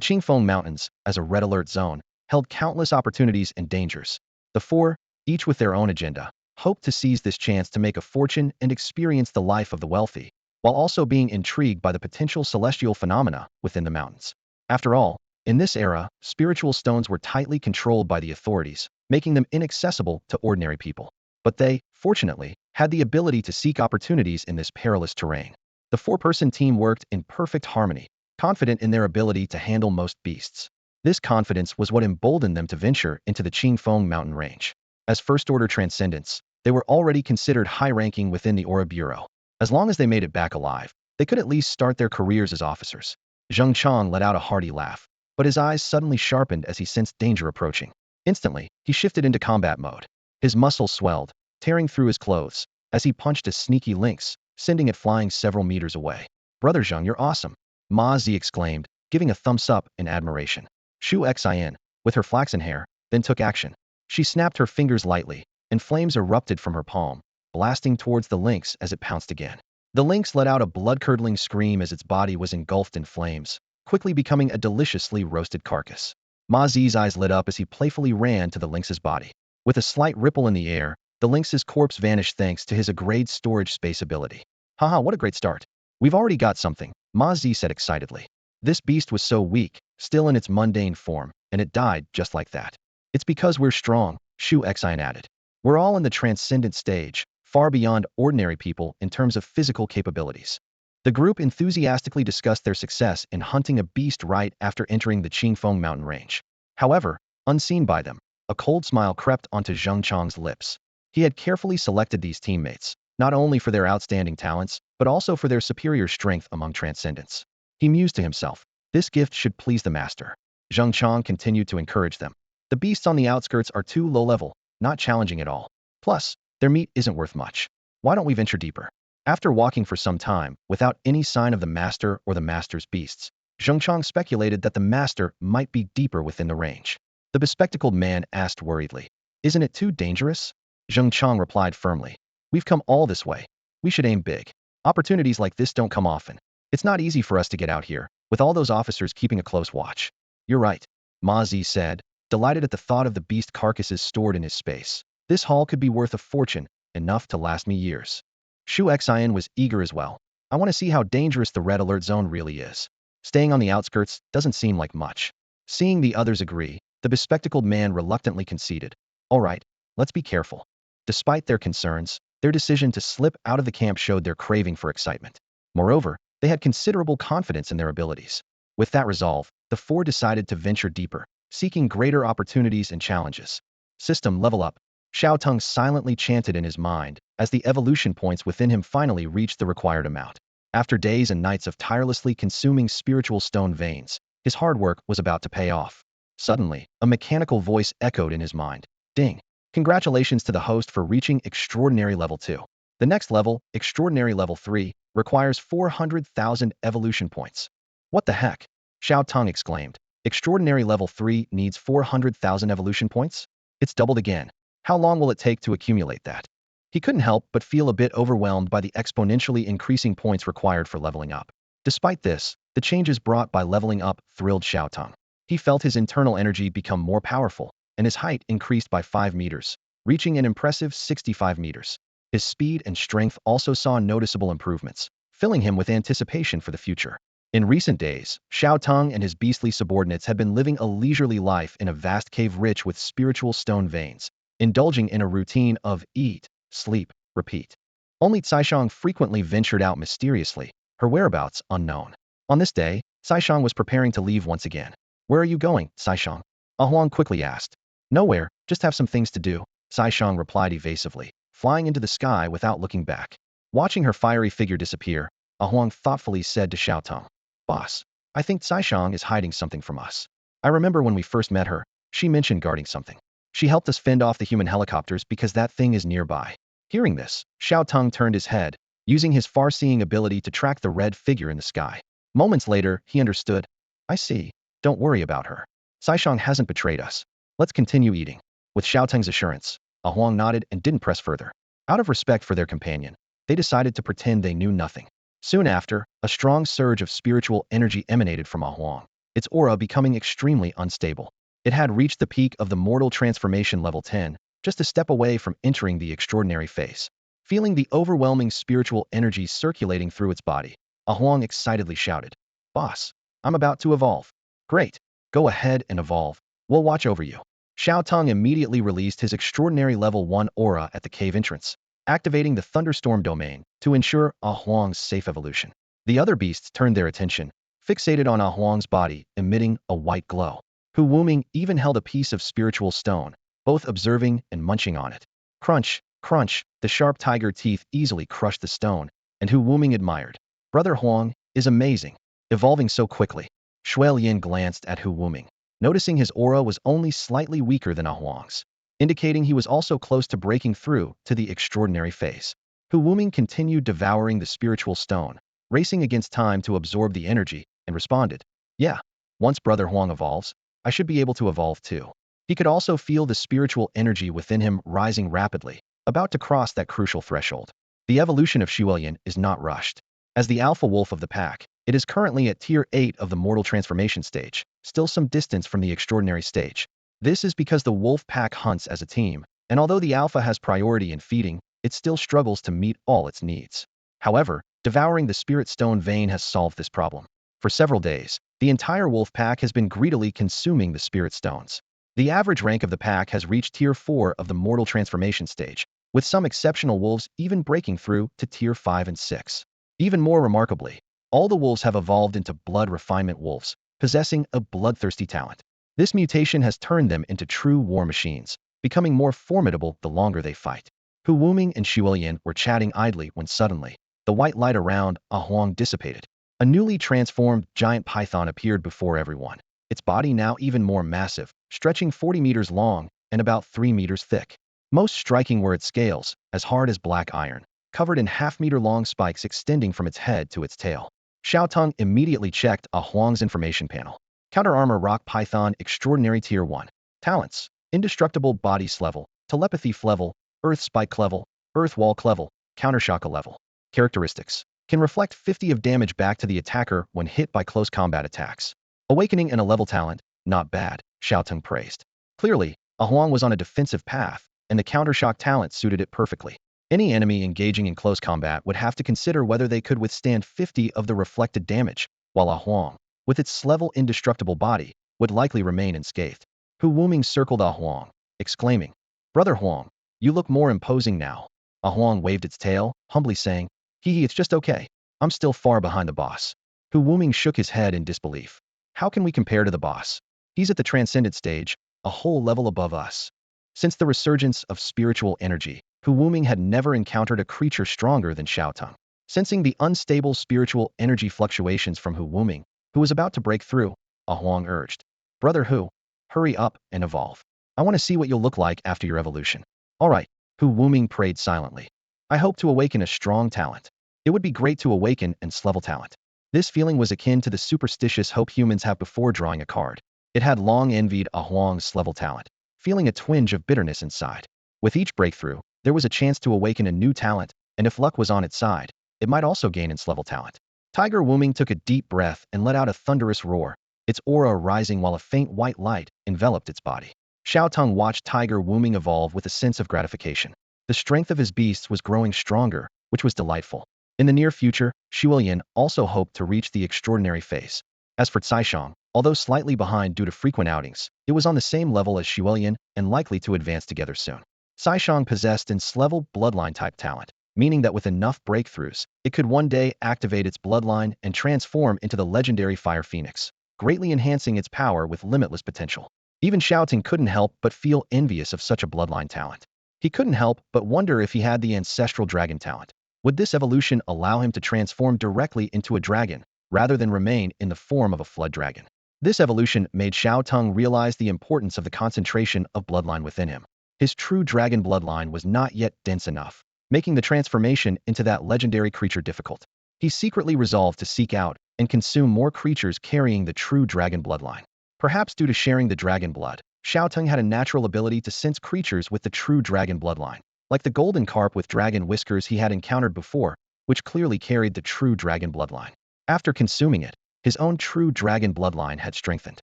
Qingfeng Mountains, as a red alert zone, held countless opportunities and dangers. The 4, each with their own agenda, hoped to seize this chance to make a fortune and experience the life of the wealthy, while also being intrigued by the potential celestial phenomena within the mountains. After all, in this era, spiritual stones were tightly controlled by the authorities, making them inaccessible to ordinary people. But they, fortunately, had the ability to seek opportunities in this perilous terrain. The 4-person team worked in perfect harmony, confident in their ability to handle most beasts. This confidence was what emboldened them to venture into the Qingfeng mountain range. As first-order transcendents, they were already considered high-ranking within the Aura Bureau. As long as they made it back alive, they could at least start their careers as officers. Zheng Chong let out a hearty laugh. but his eyes suddenly sharpened as he sensed danger approaching. Instantly, he shifted into combat mode. His muscles swelled, tearing through his clothes, as he punched a sneaky lynx, sending it flying several meters away. "Brother Zhang, you're awesome," Ma Zi exclaimed, giving a thumbs up in admiration. Shu Xin, with her flaxen hair, then took action. She snapped her fingers lightly, and flames erupted from her palm, blasting towards the lynx as it pounced again. The lynx let out a blood-curdling scream as its body was engulfed in flames, quickly becoming a deliciously roasted carcass. Ma Zi's eyes lit up as he playfully ran to the lynx's body. With a slight ripple in the air, the lynx's corpse vanished thanks to his upgraded storage space ability. "Haha, what a great start. We've already got something," Ma Zi said excitedly. "This beast was so weak, still in its mundane form, and it died just like that." "It's because we're strong," Shu Xin added. "We're all in the transcendent stage, far beyond ordinary people in terms of physical capabilities." The group enthusiastically discussed their success in hunting a beast right after entering the Qingfeng mountain range. However, unseen by them, a cold smile crept onto Zheng Chang's lips. He had carefully selected these teammates, not only for their outstanding talents, but also for their superior strength among transcendents. He mused to himself, "This gift should please the master." Zheng Chang continued to encourage them. "The beasts on the outskirts are too low-level, not challenging at all. Plus, their meat isn't worth much. Why don't we venture deeper?" After walking for some time, without any sign of the master or the master's beasts, Zheng Chang speculated that the master might be deeper within the range. The bespectacled man asked worriedly, "Isn't it too dangerous?" Zheng Chang replied firmly, "We've come all this way. We should aim big. Opportunities like this don't come often. It's not easy for us to get out here, with all those officers keeping a close watch." "You're right," Ma Zi said, delighted at the thought of the beast carcasses stored in his space. "This haul could be worth a fortune, enough to last me years." Shu Xian was eager as well. "I want to see how dangerous the red alert zone really is. Staying on the outskirts doesn't seem like much." Seeing the others agree, the bespectacled man reluctantly conceded. "All right, let's be careful." Despite their concerns, their decision to slip out of the camp showed their craving for excitement. Moreover, they had considerable confidence in their abilities. With that resolve, the four decided to venture deeper, seeking greater opportunities and challenges. "System level up," Xiao Teng silently chanted in his mind, as the evolution points within him finally reached the required amount. After days and nights of tirelessly consuming spiritual stone veins, his hard work was about to pay off. Suddenly, a mechanical voice echoed in his mind. "Ding! Congratulations to the host for reaching Extraordinary Level 2. The next level, Extraordinary Level 3, requires 400,000 evolution points." "What the heck?" Xiao Teng exclaimed. "Extraordinary Level 3 needs 400,000 evolution points? It's doubled again. How long will it take to accumulate that?" He couldn't help but feel a bit overwhelmed by the exponentially increasing points required for leveling up. Despite this, the changes brought by leveling up thrilled Xiao Teng. He felt his internal energy become more powerful, and his height increased by 5 meters, reaching an impressive 65 meters. His speed and strength also saw noticeable improvements, filling him with anticipation for the future. In recent days, Xiao Teng and his beastly subordinates had been living a leisurely life in a vast cave rich with spiritual stone veins, indulging in a routine of eat, sleep, repeat. Only Shaoang frequently ventured out mysteriously, her whereabouts unknown. On this day, Shaoang was preparing to leave once again. "Where are you going, Shaoang?" Huang quickly asked. "Nowhere, just have some things to do," Shaoang replied evasively, flying into the sky without looking back. Watching her fiery figure disappear, Huang thoughtfully said to Xiao Teng, "Boss, I think Shaoang is hiding something from us. I remember when we first met her, she mentioned guarding something. She helped us fend off the human helicopters because that thing is nearby." Hearing this, Xiao Teng turned his head, using his far-seeing ability to track the red figure in the sky. Moments later, he understood. "I see. Don't worry about her. Shaoang hasn't betrayed us. Let's continue eating." With Xiao Teng's assurance, Huang nodded and didn't press further. Out of respect for their companion, they decided to pretend they knew nothing. Soon after, a strong surge of spiritual energy emanated from Huang, its aura becoming extremely unstable. It had reached the peak of the mortal transformation level 10, just a step away from entering the extraordinary phase. Feeling the overwhelming spiritual energy circulating through its body, Huang excitedly shouted, "Boss, I'm about to evolve." "Great. Go ahead and evolve. We'll watch over you." Xiao Teng immediately released his extraordinary level 1 aura at the cave entrance, activating the thunderstorm domain to ensure Huang's safe evolution. The other beasts turned their attention, fixated on Huang's body, emitting a white glow. Hu Wuming even held a piece of spiritual stone, both observing and munching on it. Crunch, crunch, the sharp tiger teeth easily crushed the stone, and Hu Wuming admired. "Brother Huang is amazing, evolving so quickly." Shui Yin glanced at Hu Wuming, noticing his aura was only slightly weaker than Ah Huang's, indicating he was also close to breaking through to the extraordinary phase. Hu Wuming continued devouring the spiritual stone, racing against time to absorb the energy, and responded, "Yeah, once Brother Huang evolves, I should be able to evolve too." He could also feel the spiritual energy within him rising rapidly, about to cross that crucial threshold. The evolution of Shuoyan is not rushed. As the alpha wolf of the pack, it is currently at tier 8 of the mortal transformation stage, still some distance from the extraordinary stage. This is because the wolf pack hunts as a team, and although the alpha has priority in feeding, it still struggles to meet all its needs. However, devouring the spirit stone vein has solved this problem. For several days, the entire wolf pack has been greedily consuming the spirit stones. The average rank of the pack has reached tier 4 of the mortal transformation stage, with some exceptional wolves even breaking through to tier 5 and 6. Even more remarkably, all the wolves have evolved into blood refinement wolves, possessing a bloodthirsty talent. This mutation has turned them into true war machines, becoming more formidable the longer they fight. Hu Wuming and Shuoyan were chatting idly when suddenly, the white light around Ah Huang dissipated. A newly transformed giant python appeared before everyone, its body now even more massive, stretching 40 meters long and about 3 meters thick. Most striking were its scales, as hard as black iron, covered in half-meter-long spikes extending from its head to its tail. Xiao Teng immediately checked Ah Huang's information panel. Counter-armor rock python extraordinary tier 1. Talents: indestructible body level, telepathy level, earth spike level, earth wall level, countershock level. Characteristics: can reflect 50 of damage back to the attacker when hit by close combat attacks. Awakening and a level talent, not bad, Xiao Teng praised. Clearly, Ah Huang was on a defensive path, and the countershock talent suited it perfectly. Any enemy engaging in close combat would have to consider whether they could withstand 50 of the reflected damage, while Ah Huang, with its level indestructible body, would likely remain unscathed. Hu Wuming circled Ah Huang, exclaiming, "Brother Huang, you look more imposing now." Ah Huang waved its tail, humbly saying, "Hee, it's just okay. I'm still far behind the boss." Hu Wuming shook his head in disbelief. "How can we compare to the boss? He's at the transcendent stage, a whole level above us." Since the resurgence of spiritual energy, Hu Wuming had never encountered a creature stronger than Xiao Teng. Sensing the unstable spiritual energy fluctuations from Hu Wuming, who was about to break through, Ah Huang urged, "Brother Hu, hurry up and evolve. I want to see what you'll look like after your evolution." "All right," Hu Wuming prayed silently. "I hope to awaken a strong talent. It would be great to awaken an S-level talent." This feeling was akin to the superstitious hope humans have before drawing a card. It had long envied Ah Huang's level talent, feeling a twinge of bitterness inside. With each breakthrough, there was a chance to awaken a new talent, and if luck was on its side, it might also gain its level talent. Tiger Wuming took a deep breath and let out a thunderous roar, its aura rising while a faint white light enveloped its body. Xiao Teng watched Tiger Wuming evolve with a sense of gratification. The strength of his beasts was growing stronger, which was delightful. In the near future, Shuoyan also hoped to reach the extraordinary phase. As for Shaoang, although slightly behind due to frequent outings, it was on the same level as Shuoyan and likely to advance together soon. Shaoang possessed an S-level bloodline-type talent, meaning that with enough breakthroughs, it could one day activate its bloodline and transform into the legendary Fire Phoenix, greatly enhancing its power with limitless potential. Even Xiao Teng couldn't help but feel envious of such a bloodline talent. He couldn't help but wonder if he had the ancestral dragon talent. Would this evolution allow him to transform directly into a dragon, rather than remain in the form of a flood dragon? This evolution made Xiao Teng realize the importance of the concentration of bloodline within him. His true dragon bloodline was not yet dense enough, making the transformation into that legendary creature difficult. He secretly resolved to seek out and consume more creatures carrying the true dragon bloodline. Perhaps due to sharing the dragon blood, Xiao Teng had a natural ability to sense creatures with the true dragon bloodline, like the golden carp with dragon whiskers he had encountered before, which clearly carried the true dragon bloodline. After consuming it, his own true dragon bloodline had strengthened.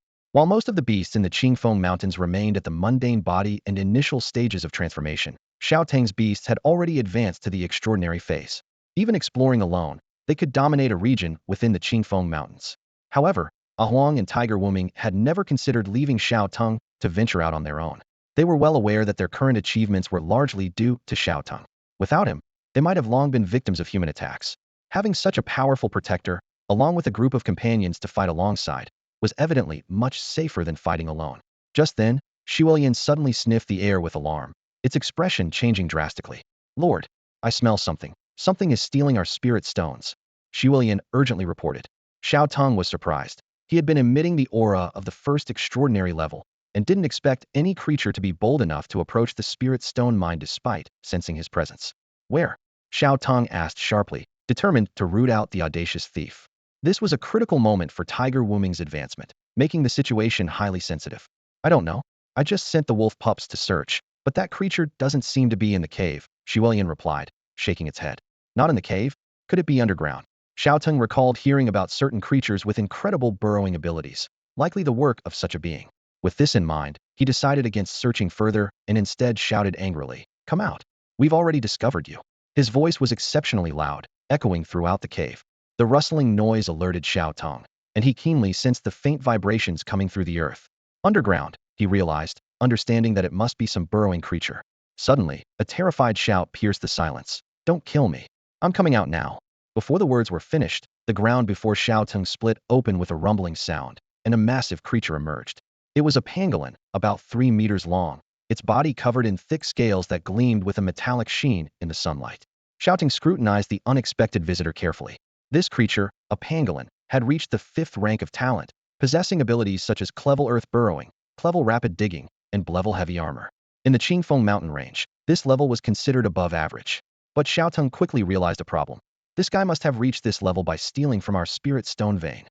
While most of the beasts in the Qingfeng Mountains remained at the mundane body and initial stages of transformation, Xiao Teng's beasts had already advanced to the extraordinary phase. Even exploring alone, they could dominate a region within the Qingfeng Mountains. However, Ah Huang and Tiger Wuming had never considered leaving Xiao Teng to venture out on their own. They were well aware that their current achievements were largely due to Xiao Teng. Without him, they might have long been victims of human attacks. Having such a powerful protector, along with a group of companions to fight alongside, was evidently much safer than fighting alone. Just then, Shuoyan suddenly sniffed the air with alarm, its expression changing drastically. "Lord, I smell something. Something is stealing our spirit stones," Shuoyan urgently reported. Xiao Teng was surprised. He had been emitting the aura of the first extraordinary level, and didn't expect any creature to be bold enough to approach the spirit stone mine despite sensing his presence. Where? Xiao Teng asked sharply, determined to root out the audacious thief. This was a critical moment for Tiger Wuming's advancement, making the situation highly sensitive. I don't know. I just sent the wolf pups to search, but that creature doesn't seem to be in the cave, Shuelian replied, shaking its head. Not in the cave? Could it be underground? Xiao Teng recalled hearing about certain creatures with incredible burrowing abilities, likely the work of such a being. With this in mind, he decided against searching further and instead shouted angrily, "Come out! We've already discovered you." His voice was exceptionally loud, echoing throughout the cave. The rustling noise alerted Xiao Teng, and he keenly sensed the faint vibrations coming through the earth. Underground, he realized, understanding that it must be some burrowing creature. Suddenly, a terrified shout pierced the silence. "Don't kill me. I'm coming out now." Before the words were finished, the ground before Xiao Teng split open with a rumbling sound, and a massive creature emerged. It was a pangolin, about 3 meters long, its body covered in thick scales that gleamed with a metallic sheen in the sunlight. Xiao Teng scrutinized the unexpected visitor carefully. This creature, a pangolin, had reached the 5th rank of talent, possessing abilities such as clever earth burrowing, clever rapid digging, and level heavy armor. In the Qingfeng mountain range, this level was considered above average. But Xiao Teng quickly realized a problem. This guy must have reached this level by stealing from our spirit stone vein.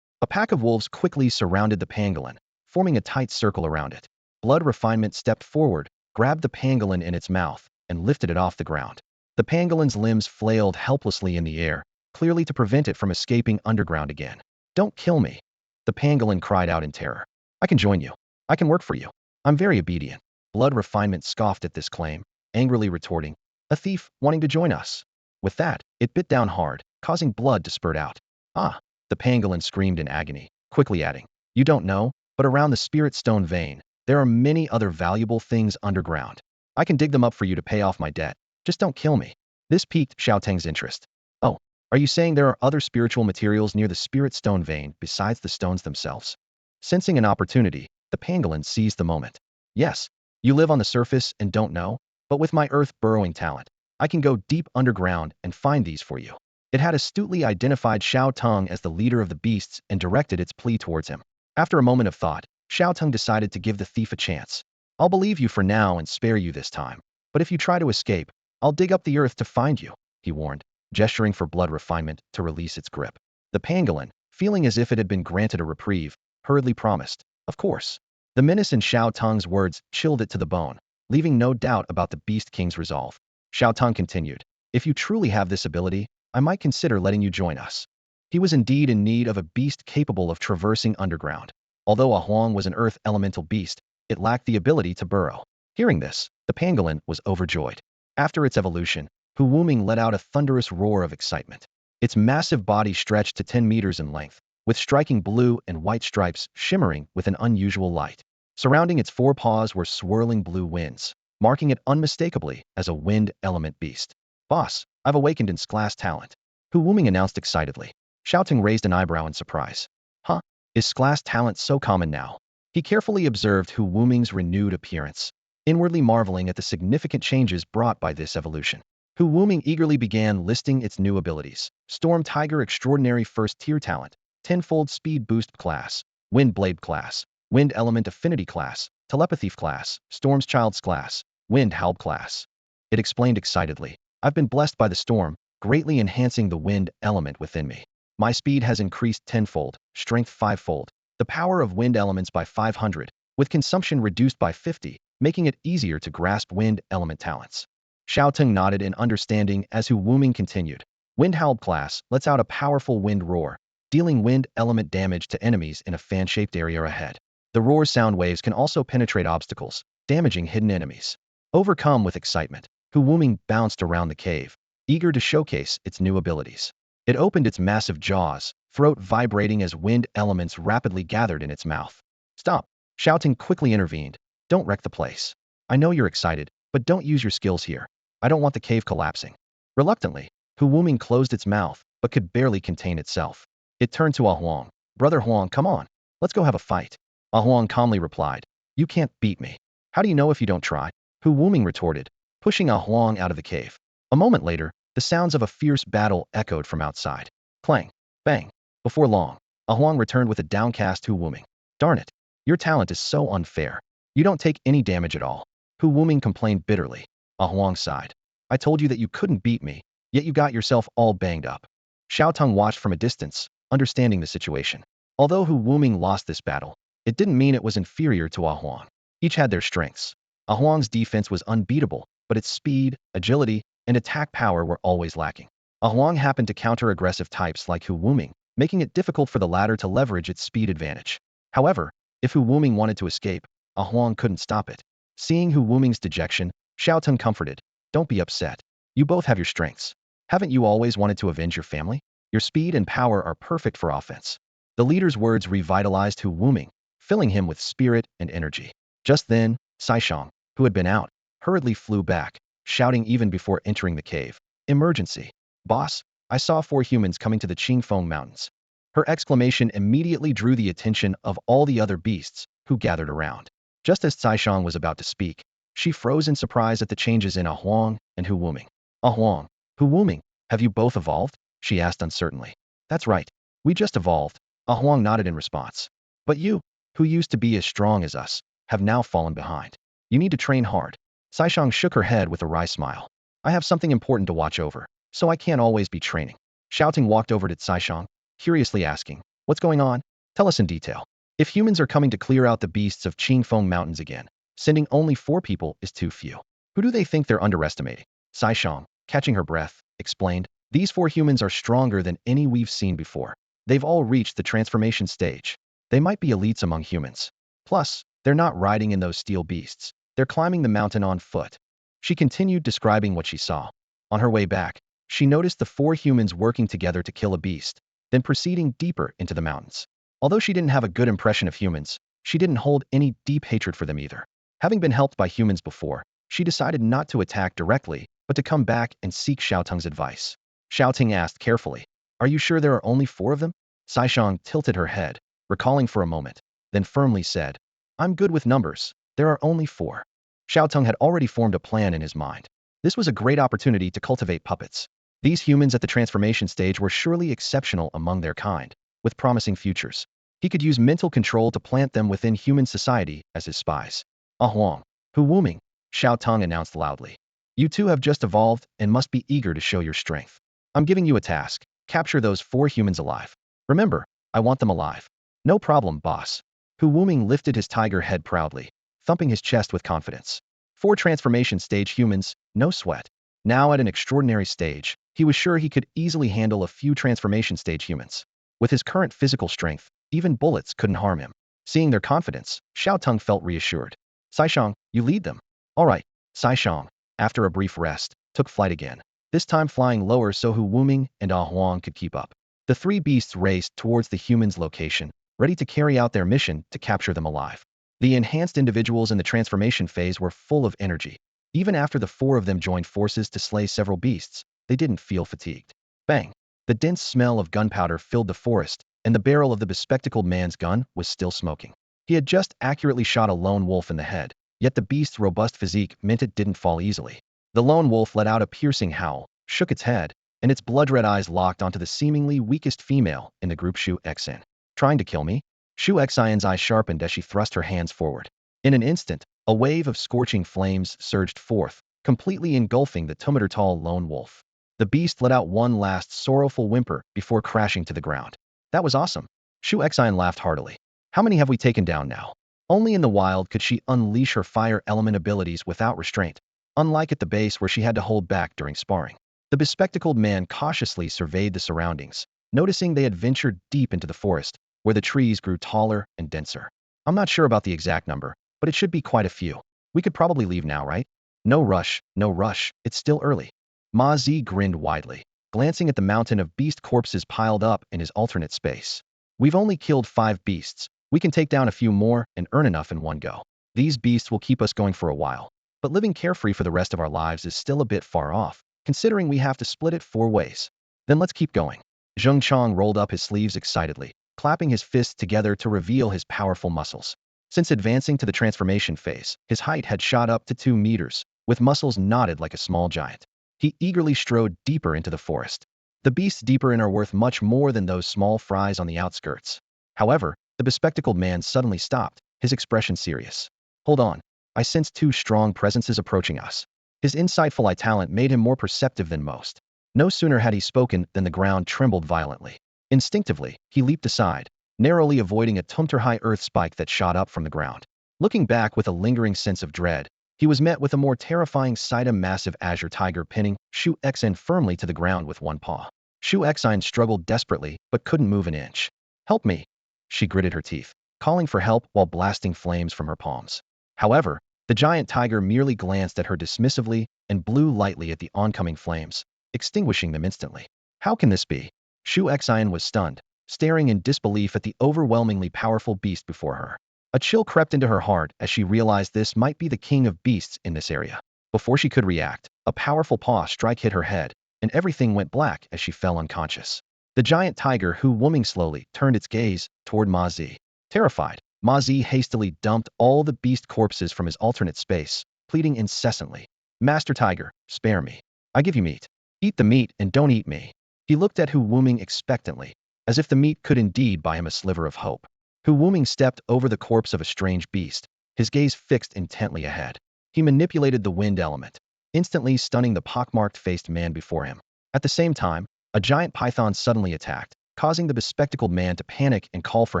A pack of wolves quickly surrounded the pangolin, forming a tight circle around it. Blood Refinement stepped forward, grabbed the pangolin in its mouth, and lifted it off the ground. The pangolin's limbs flailed helplessly in the air, clearly to prevent it from escaping underground again. "Don't kill me!" The pangolin cried out in terror. "I can join you. I can work for you. I'm very obedient." Blood Refinement scoffed at this claim, angrily retorting, "A thief wanting to join us." With that, it bit down hard, causing blood to spurt out. "Ah!" The pangolin screamed in agony, quickly adding, "You don't know, but around the spirit stone vein, there are many other valuable things underground. I can dig them up for you to pay off my debt. Just don't kill me." This piqued Xiao Teng's interest. "Oh, are you saying there are other spiritual materials near the spirit stone vein besides the stones themselves?" Sensing an opportunity, the pangolin seized the moment. "Yes, you live on the surface and don't know, but with my earth burrowing talent, I can go deep underground and find these for you." It had astutely identified Xiao Teng as the leader of the beasts and directed its plea towards him. After a moment of thought, Xiao Teng decided to give the thief a chance. "I'll believe you for now and spare you this time. But if you try to escape, I'll dig up the earth to find you," he warned, gesturing for Blood Refinement to release its grip. The pangolin, feeling as if it had been granted a reprieve, hurriedly promised, "Of course." The menace in Xiao Teng's words chilled it to the bone, leaving no doubt about the Beast King's resolve. Xiao Teng continued, "If you truly have this ability, I might consider letting you join us." He was indeed in need of a beast capable of traversing underground. Although a Huang was an earth elemental beast, it lacked the ability to burrow. Hearing this, the pangolin was overjoyed. After its evolution, Hu Wuming let out a thunderous roar of excitement. Its massive body stretched to 10 meters in length, with striking blue and white stripes shimmering with an unusual light. Surrounding its forepaws were swirling blue winds, marking it unmistakably as a wind element beast. "Boss, I've awakened its class talent," Hu Wuming announced excitedly. Xiao Teng raised an eyebrow in surprise. "Huh? Is class talent so common now?" He carefully observed Hu Wuming's renewed appearance, inwardly marveling at the significant changes brought by this evolution. Hu Wuming eagerly began listing its new abilities. Storm Tiger Extraordinary First Tier Talent, Tenfold Speed Boost Class, Wind Blade Class, Wind Element Affinity Class, Telepathy Class, Storm's Child's Class, Wind Halb Class. It explained excitedly, "I've been blessed by the storm, greatly enhancing the wind element within me. My speed has increased tenfold, strength fivefold, the power of wind elements by 500, with consumption reduced by 50, making it easier to grasp wind element talents." Xiao Teng nodded in understanding as Hu Wuming continued. Wind Halb Class lets out a powerful wind roar, dealing wind element damage to enemies in a fan-shaped area ahead. The roar's sound waves can also penetrate obstacles, damaging hidden enemies. Overcome with excitement, Hu Wuming bounced around the cave, eager to showcase its new abilities. It opened its massive jaws, throat vibrating as wind elements rapidly gathered in its mouth. "Stop!" Xiao Teng quickly intervened. "Don't wreck the place. I know you're excited, but don't use your skills here. I don't want the cave collapsing." Reluctantly, Hu Wuming closed its mouth, but could barely contain itself. It turned to Ah Huang. "Brother Huang, come on. Let's go have a fight." Ah Huang calmly replied, "You can't beat me." "How do you know if you don't try?" Hu Wuming retorted, pushing Ah Huang out of the cave. A moment later, the sounds of a fierce battle echoed from outside. Clang, bang. Before long, Huang returned with a downcast Hu Wuming. Darn it. Your talent is so unfair. You don't take any damage at all. Hu Wuming complained bitterly. Huang sighed. I told you that you couldn't beat me, yet you got yourself all banged up. Xiao Teng watched from a distance, understanding the situation. Although Hu Wuming lost this battle, it didn't mean it was inferior to Huang. Each had their strengths. Huang's defense was unbeatable, but its speed, agility, and attack power were always lacking. Huang happened to counter aggressive types like Hu Wuming, making it difficult for the latter to leverage its speed advantage. However, if Hu Wuming wanted to escape, Huang couldn't stop it. Seeing Hu Wuming's dejection, Xiao Teng comforted. Don't be upset. You both have your strengths. Haven't you always wanted to avenge your family? Your speed and power are perfect for offense. The leader's words revitalized Hu Wuming, filling him with spirit and energy. Just then, Shaoang, who had been out, hurriedly flew back, shouting even before entering the cave. Emergency. Boss, I saw 4 humans coming to the Qingfeng Mountains. Her exclamation immediately drew the attention of all the other beasts, who gathered around. Just as Shaoang was about to speak, she froze in surprise at the changes in Huang and Hu Wuming. Huang, Hu Wuming, have you both evolved? She asked uncertainly. That's right. We just evolved. Huang nodded in response. But you, who used to be as strong as us, have now fallen behind. You need to train hard. Shaoang shook her head with a wry smile. I have something important to watch over, so I can't always be training. Xiao Teng walked over to Shaoang, curiously asking, what's going on? Tell us in detail. If humans are coming to clear out the beasts of Qingfeng Mountains again, sending only 4 people is too few. Who do they think they're underestimating? Shaoang, catching her breath, explained, these 4 humans are stronger than any we've seen before. They've all reached the transformation stage. They might be elites among humans. Plus, they're not riding in those steel beasts. They're climbing the mountain on foot. She continued describing what she saw. On her way back, she noticed the 4 humans working together to kill a beast, then proceeding deeper into the mountains. Although she didn't have a good impression of humans, she didn't hold any deep hatred for them either. Having been helped by humans before, she decided not to attack directly, but to come back and seek Xiao Teng's advice. Xiao Teng asked carefully, are you sure there are only 4 of them? Shaoang tilted her head, recalling for a moment, then firmly said, I'm good with numbers. There are only 4. Xiao Teng had already formed a plan in his mind. This was a great opportunity to cultivate puppets. These humans at the transformation stage were surely exceptional among their kind, with promising futures. He could use mental control to plant them within human society as his spies. Huang, Hu Wuming, Xiao Teng announced loudly. You 2 have just evolved and must be eager to show your strength. I'm giving you a task. Capture those 4 humans alive. Remember, I want them alive. No problem, boss. Hu Wuming lifted his tiger head proudly, thumping his chest with confidence. 4 transformation stage humans, no sweat. Now at an extraordinary stage, he was sure he could easily handle a few transformation stage humans. With his current physical strength, even bullets couldn't harm him. Seeing their confidence, Xiao Teng felt reassured. Shaoang, you lead them. All right. Shaoang, after a brief rest, took flight again, this time flying lower so Hu Wuming and Huang could keep up. The 3 beasts raced towards the humans' location, ready to carry out their mission to capture them alive. The enhanced individuals in the transformation phase were full of energy. Even after the 4 of them joined forces to slay several beasts, they didn't feel fatigued. Bang! The dense smell of gunpowder filled the forest, and the barrel of the bespectacled man's gun was still smoking. He had just accurately shot a lone wolf in the head, yet the beast's robust physique meant it didn't fall easily. The lone wolf let out a piercing howl, shook its head, and its blood-red eyes locked onto the seemingly weakest female in the group. Shu Xin. Trying to kill me? Shu Xin's eyes sharpened as she thrust her hands forward. In an instant, a wave of scorching flames surged forth, completely engulfing the 2-meter-tall lone wolf. The beast let out one last sorrowful whimper before crashing to the ground. That was awesome. Shu Xin laughed heartily. How many have we taken down now? Only in the wild could she unleash her fire element abilities without restraint, unlike at the base where she had to hold back during sparring. The bespectacled man cautiously surveyed the surroundings, noticing they had ventured deep into the forest, where the trees grew taller and denser. I'm not sure about the exact number, but it should be quite a few. We could probably leave now, right? No rush, no rush, it's still early. Ma Zi grinned widely, glancing at the mountain of beast corpses piled up in his alternate space. We've only killed 5 beasts. We can take down a few more and earn enough in one go. These beasts will keep us going for a while, but living carefree for the rest of our lives is still a bit far off, considering we have to split it 4 ways. Then let's keep going. Zheng Chong rolled up his sleeves excitedly, clapping his fists together to reveal his powerful muscles. Since advancing to the transformation phase, his height had shot up to 2 meters, with muscles knotted like a small giant. He eagerly strode deeper into the forest. The beasts deeper in are worth much more than those small fries on the outskirts. However, the bespectacled man suddenly stopped, his expression serious. Hold on. I sensed two strong presences approaching us. His insightful eye talent made him more perceptive than most. No sooner had he spoken than the ground trembled violently. Instinctively, he leaped aside, narrowly avoiding a tumter-high earth spike that shot up from the ground. Looking back with a lingering sense of dread, he was met with a more terrifying sight: a massive azure tiger pinning Shu Xin firmly to the ground with one paw. Shu Xin struggled desperately, but couldn't move an inch. Help me! She gritted her teeth, calling for help while blasting flames from her palms. However, the giant tiger merely glanced at her dismissively and blew lightly at the oncoming flames, extinguishing them instantly. How can this be? Shu Xin was stunned, staring in disbelief at the overwhelmingly powerful beast before her. A chill crept into her heart as she realized this might be the king of beasts in this area. Before she could react, a powerful paw strike hit her head, and everything went black as she fell unconscious. The giant tiger, Hu Wuming, slowly turned its gaze toward Ma Zi. Terrified, Ma Zi hastily dumped all the beast corpses from his alternate space, pleading incessantly. Master Tiger, spare me. I give you meat. Eat the meat and don't eat me. He looked at Hu Wuming expectantly, as if the meat could indeed buy him a sliver of hope. Hu Wuming stepped over the corpse of a strange beast, his gaze fixed intently ahead. He manipulated the wind element, instantly stunning the pockmarked-faced man before him. At the same time, a giant python suddenly attacked, causing the bespectacled man to panic and call for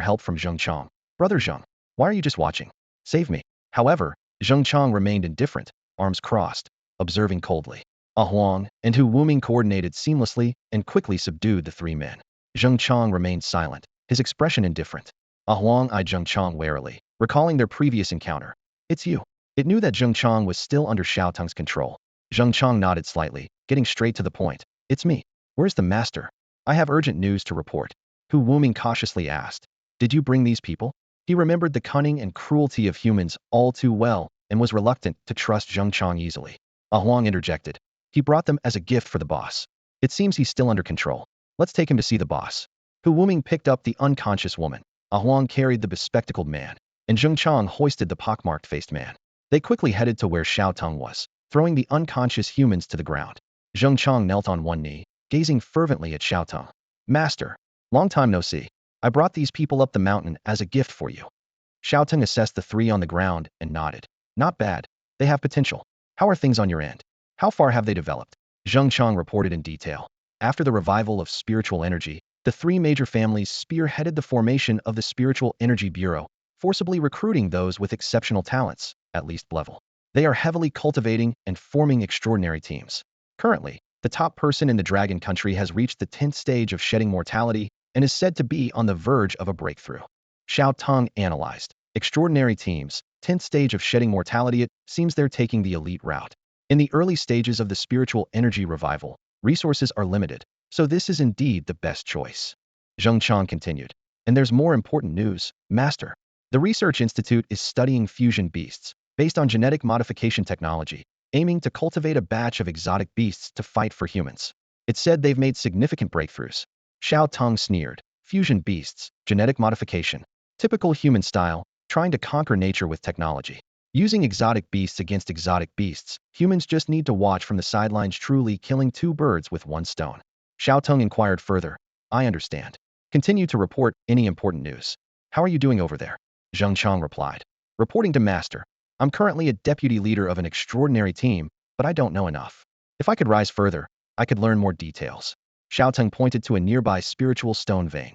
help from Zheng Chang. Brother Zheng, why are you just watching? Save me. However, Zheng Chang remained indifferent, arms crossed, observing coldly. Huang and Hu Wuming coordinated seamlessly and quickly subdued the three men. Zheng Chang remained silent, his expression indifferent. Huang eyed Zheng Chang warily, recalling their previous encounter. It's you. It knew that Zheng Chang was still under Xiao Teng's control. Zheng Chang nodded slightly, getting straight to the point. It's me. Where's the master? I have urgent news to report. Hu Wuming cautiously asked. Did you bring these people? He remembered the cunning and cruelty of humans all too well and was reluctant to trust Zheng Chang easily. Huang interjected. He brought them as a gift for the boss. It seems he's still under control. Let's take him to see the boss. Hu Wuming picked up the unconscious woman. Huang carried the bespectacled man, and Zheng Chang hoisted the pockmarked-faced man. They quickly headed to where Xiao Teng was, throwing the unconscious humans to the ground. Zheng Chang knelt on one knee, gazing fervently at Xiao Teng. Master, long time no see. I brought these people up the mountain as a gift for you. Xiao Teng assessed the three on the ground and nodded. Not bad. They have potential. How are things on your end? How far have they developed? Zheng Chang reported in detail. After the revival of spiritual energy, the three major families spearheaded the formation of the Spiritual Energy Bureau, forcibly recruiting those with exceptional talents, at least level. They are heavily cultivating and forming extraordinary teams. Currently, the top person in the Dragon Country has reached the 10th stage of shedding mortality and is said to be on the verge of a breakthrough. Xiao Teng analyzed. Extraordinary teams, 10th stage of shedding mortality. It seems they're taking the elite route. In the early stages of the spiritual energy revival, resources are limited, so this is indeed the best choice. Zheng Chang continued. And there's more important news, Master. The Research Institute is studying fusion beasts, based on genetic modification technology, aiming to cultivate a batch of exotic beasts to fight for humans. It said they've made significant breakthroughs. Xiao Teng sneered. Fusion beasts, genetic modification. Typical human style, trying to conquer nature with technology. Using exotic beasts against exotic beasts, humans just need to watch from the sidelines, truly killing two birds with one stone. Xiao Teng inquired further. I understand. Continue to report any important news. How are you doing over there? Zheng Chang replied. Reporting to Master. I'm currently a deputy leader of an extraordinary team, but I don't know enough. If I could rise further, I could learn more details. Xiao Teng pointed to a nearby spiritual stone vein.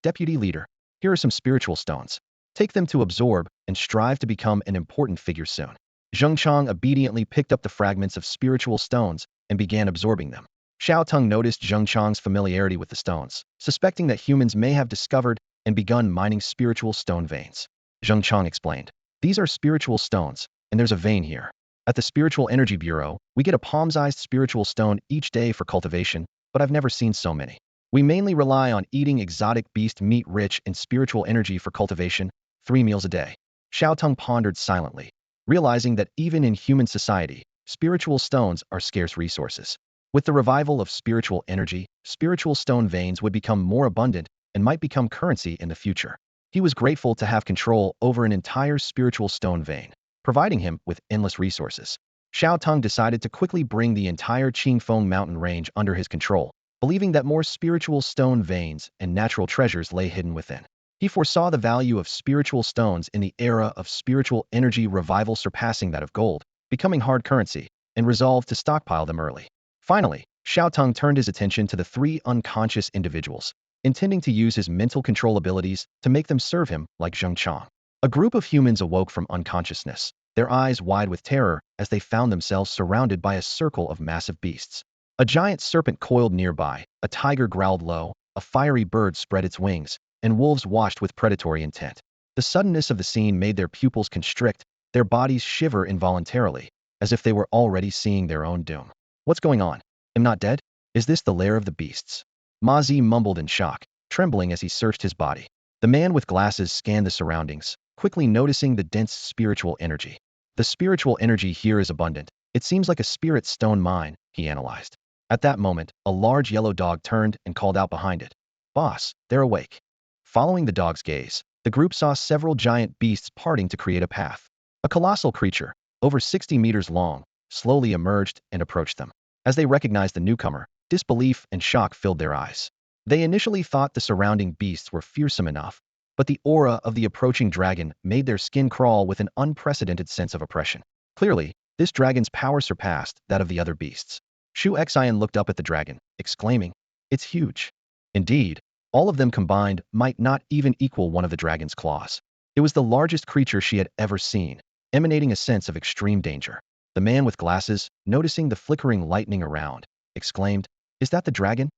Deputy leader. Here are some spiritual stones. Take them to absorb and strive to become an important figure soon. Zheng Chang obediently picked up the fragments of spiritual stones and began absorbing them. Xiao Teng noticed Zheng Chang's familiarity with the stones, suspecting that humans may have discovered and begun mining spiritual stone veins. Zheng Chang explained. These are spiritual stones, and there's a vein here. At the Spiritual Energy Bureau, we get a palm-sized spiritual stone each day for cultivation, but I've never seen so many. We mainly rely on eating exotic beast meat rich in spiritual energy for cultivation, 3 meals a day. Xiao Teng pondered silently, realizing that even in human society, spiritual stones are scarce resources. With the revival of spiritual energy, spiritual stone veins would become more abundant and might become currency in the future. He was grateful to have control over an entire spiritual stone vein, providing him with endless resources. Xiao Teng decided to quickly bring the entire Qingfeng mountain range under his control, believing that more spiritual stone veins and natural treasures lay hidden within. He foresaw the value of spiritual stones in the era of spiritual energy revival surpassing that of gold, becoming hard currency, and resolved to stockpile them early. Finally, Xiao Teng turned his attention to the three unconscious individuals, intending to use his mental control abilities to make them serve him like Zhengchang. A group of humans awoke from unconsciousness, their eyes wide with terror as they found themselves surrounded by a circle of massive beasts. A giant serpent coiled nearby, a tiger growled low, a fiery bird spread its wings, and wolves watched with predatory intent. The suddenness of the scene made their pupils constrict, their bodies shiver involuntarily, as if they were already seeing their own doom. What's going on? Am not dead? Is this the lair of the beasts? Ma Zi mumbled in shock, trembling as he searched his body. The man with glasses scanned the surroundings, quickly noticing the dense spiritual energy. The spiritual energy here is abundant. It seems like a spirit stone mine, he analyzed. At that moment, a large yellow dog turned and called out behind it. Boss, they're awake. Following the dog's gaze, the group saw several giant beasts parting to create a path. A colossal creature, over 60 meters long, slowly emerged and approached them. As they recognized the newcomer, disbelief and shock filled their eyes. They initially thought the surrounding beasts were fearsome enough, but the aura of the approaching dragon made their skin crawl with an unprecedented sense of oppression. Clearly, this dragon's power surpassed that of the other beasts. Shu Xian looked up at the dragon, exclaiming, "It's huge." Indeed, all of them combined might not even equal one of the dragon's claws. It was the largest creature she had ever seen, emanating a sense of extreme danger. The man with glasses, noticing the flickering lightning around, exclaimed, "Is that the dragon?"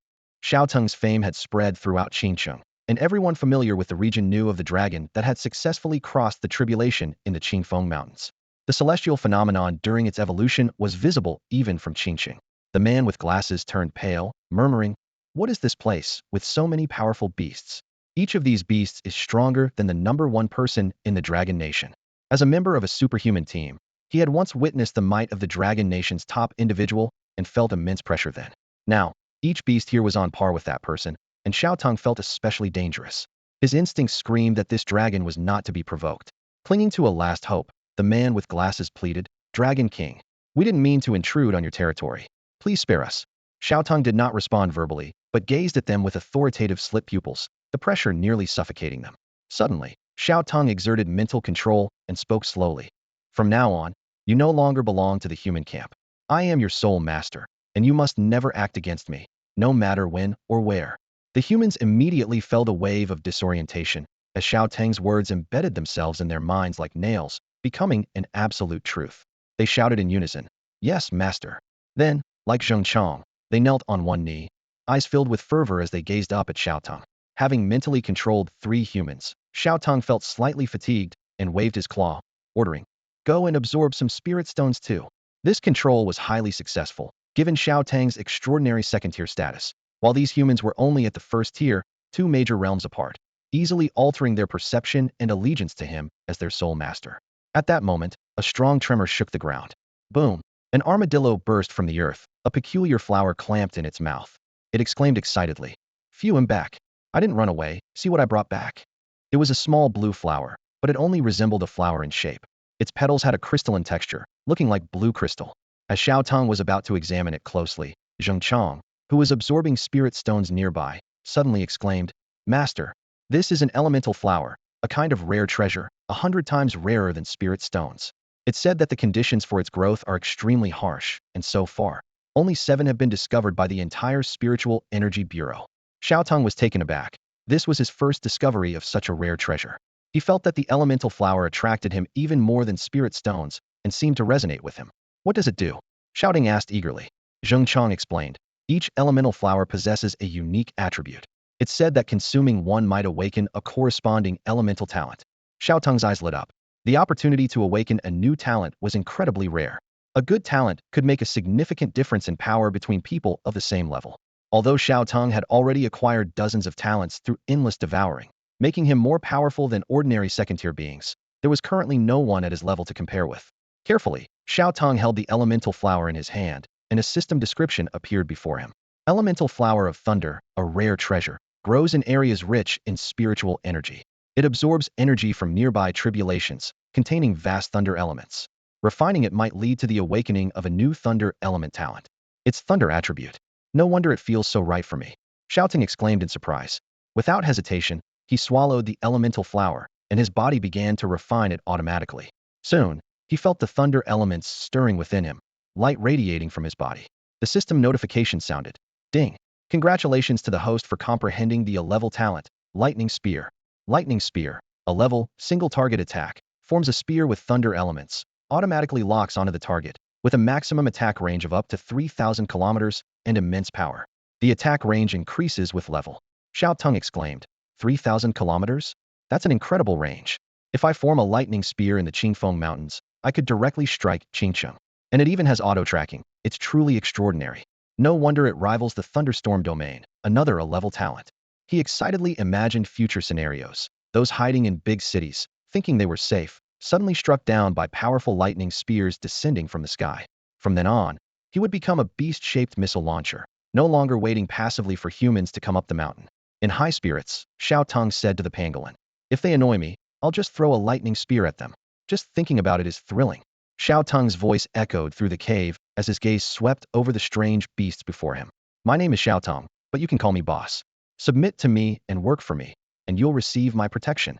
Xiao Teng's fame had spread throughout Qingcheng, and everyone familiar with the region knew of the dragon that had successfully crossed the tribulation in the Qingfeng Mountains. The celestial phenomenon during its evolution was visible even from Qingcheng. The man with glasses turned pale, murmuring, "What is this place, with so many powerful beasts? Each of these beasts is stronger than the number one person in the Dragon Nation." As a member of a superhuman team, he had once witnessed the might of the Dragon Nation's top individual and felt immense pressure then. Now, each beast here was on par with that person, and Xiao Teng felt especially dangerous. His instincts screamed that this dragon was not to be provoked. Clinging to a last hope, the man with glasses pleaded, "Dragon King, we didn't mean to intrude on your territory. Please spare us." Xiao Teng did not respond verbally, but gazed at them with authoritative slit pupils, the pressure nearly suffocating them. Suddenly, Xiao Teng exerted mental control and spoke slowly. "From now on, you no longer belong to the human camp. I am your sole master, and you must never act against me, no matter when or where." The humans immediately felt a wave of disorientation, as Xiao Teng's words embedded themselves in their minds like nails, becoming an absolute truth. They shouted in unison, "Yes, master." Then, like Zhengchang, they knelt on one knee, eyes filled with fervor as they gazed up at Xiao Teng. Having mentally controlled 3 humans, Xiao Teng felt slightly fatigued and waved his claw, ordering, "Go and absorb some spirit stones too." This control was highly successful, given Xiao Teng's extraordinary second-tier status. While these humans were only at the first tier, 2 major realms apart, easily altering their perception and allegiance to him as their sole master. At that moment, a strong tremor shook the ground. Boom! An armadillo burst from the earth, a peculiar flower clamped in its mouth. It exclaimed excitedly, "Phew, I'm back. I didn't run away, see what I brought back." It was a small blue flower, but it only resembled a flower in shape. Its petals had a crystalline texture, looking like blue crystal. As Xiao Teng was about to examine it closely, Zhengchang, who was absorbing spirit stones nearby, suddenly exclaimed, "Master, this is an elemental flower, a kind of rare treasure, 100 times rarer than spirit stones. It's said that the conditions for its growth are extremely harsh, and so far, only 7 have been discovered by the entire Spiritual Energy Bureau." Xiao Teng was taken aback. This was his first discovery of such a rare treasure. He felt that the elemental flower attracted him even more than spirit stones and seemed to resonate with him. "What does it do?" Xiao Teng asked eagerly. Zhengchang explained, "Each elemental flower possesses a unique attribute. It's said that consuming one might awaken a corresponding elemental talent." Xiao Teng's eyes lit up. The opportunity to awaken a new talent was incredibly rare. A good talent could make a significant difference in power between people of the same level. Although Xiao Teng had already acquired dozens of talents through endless devouring, making him more powerful than ordinary second-tier beings, there was currently no one at his level to compare with. Carefully, Xiao Teng held the elemental flower in his hand, and a system description appeared before him. Elemental flower of thunder, a rare treasure, grows in areas rich in spiritual energy. It absorbs energy from nearby tribulations, containing vast thunder elements. Refining it might lead to the awakening of a new thunder element talent. Its thunder attribute. No wonder it feels so right for me. Xiao Teng exclaimed in surprise. Without hesitation, he swallowed the elemental flower, and his body began to refine it automatically. Soon, he felt the thunder elements stirring within him, light radiating from his body. The system notification sounded. Ding! Congratulations to the host for comprehending the A-level talent, Lightning Spear. Lightning Spear, a level, single target attack, forms a spear with thunder elements, automatically locks onto the target, with a maximum attack range of up to 3,000 kilometers and immense power. The attack range increases with level. Xiao Teng exclaimed. 3,000 kilometers? That's an incredible range. If I form a lightning spear in the Qingfeng Mountains, I could directly strike Qingcheng. And it even has auto-tracking. It's truly extraordinary. No wonder it rivals the Thunderstorm domain, another A-level talent. He excitedly imagined future scenarios. Those hiding in big cities, thinking they were safe, suddenly struck down by powerful lightning spears descending from the sky. From then on, he would become a beast-shaped missile launcher, no longer waiting passively for humans to come up the mountain. In high spirits, Xiao Teng said to the pangolin, "If they annoy me, I'll just throw a lightning spear at them. Just thinking about it is thrilling." Xiao Teng's voice echoed through the cave as his gaze swept over the strange beasts before him. "My name is Xiao Teng, but you can call me boss. Submit to me and work for me, and you'll receive my protection."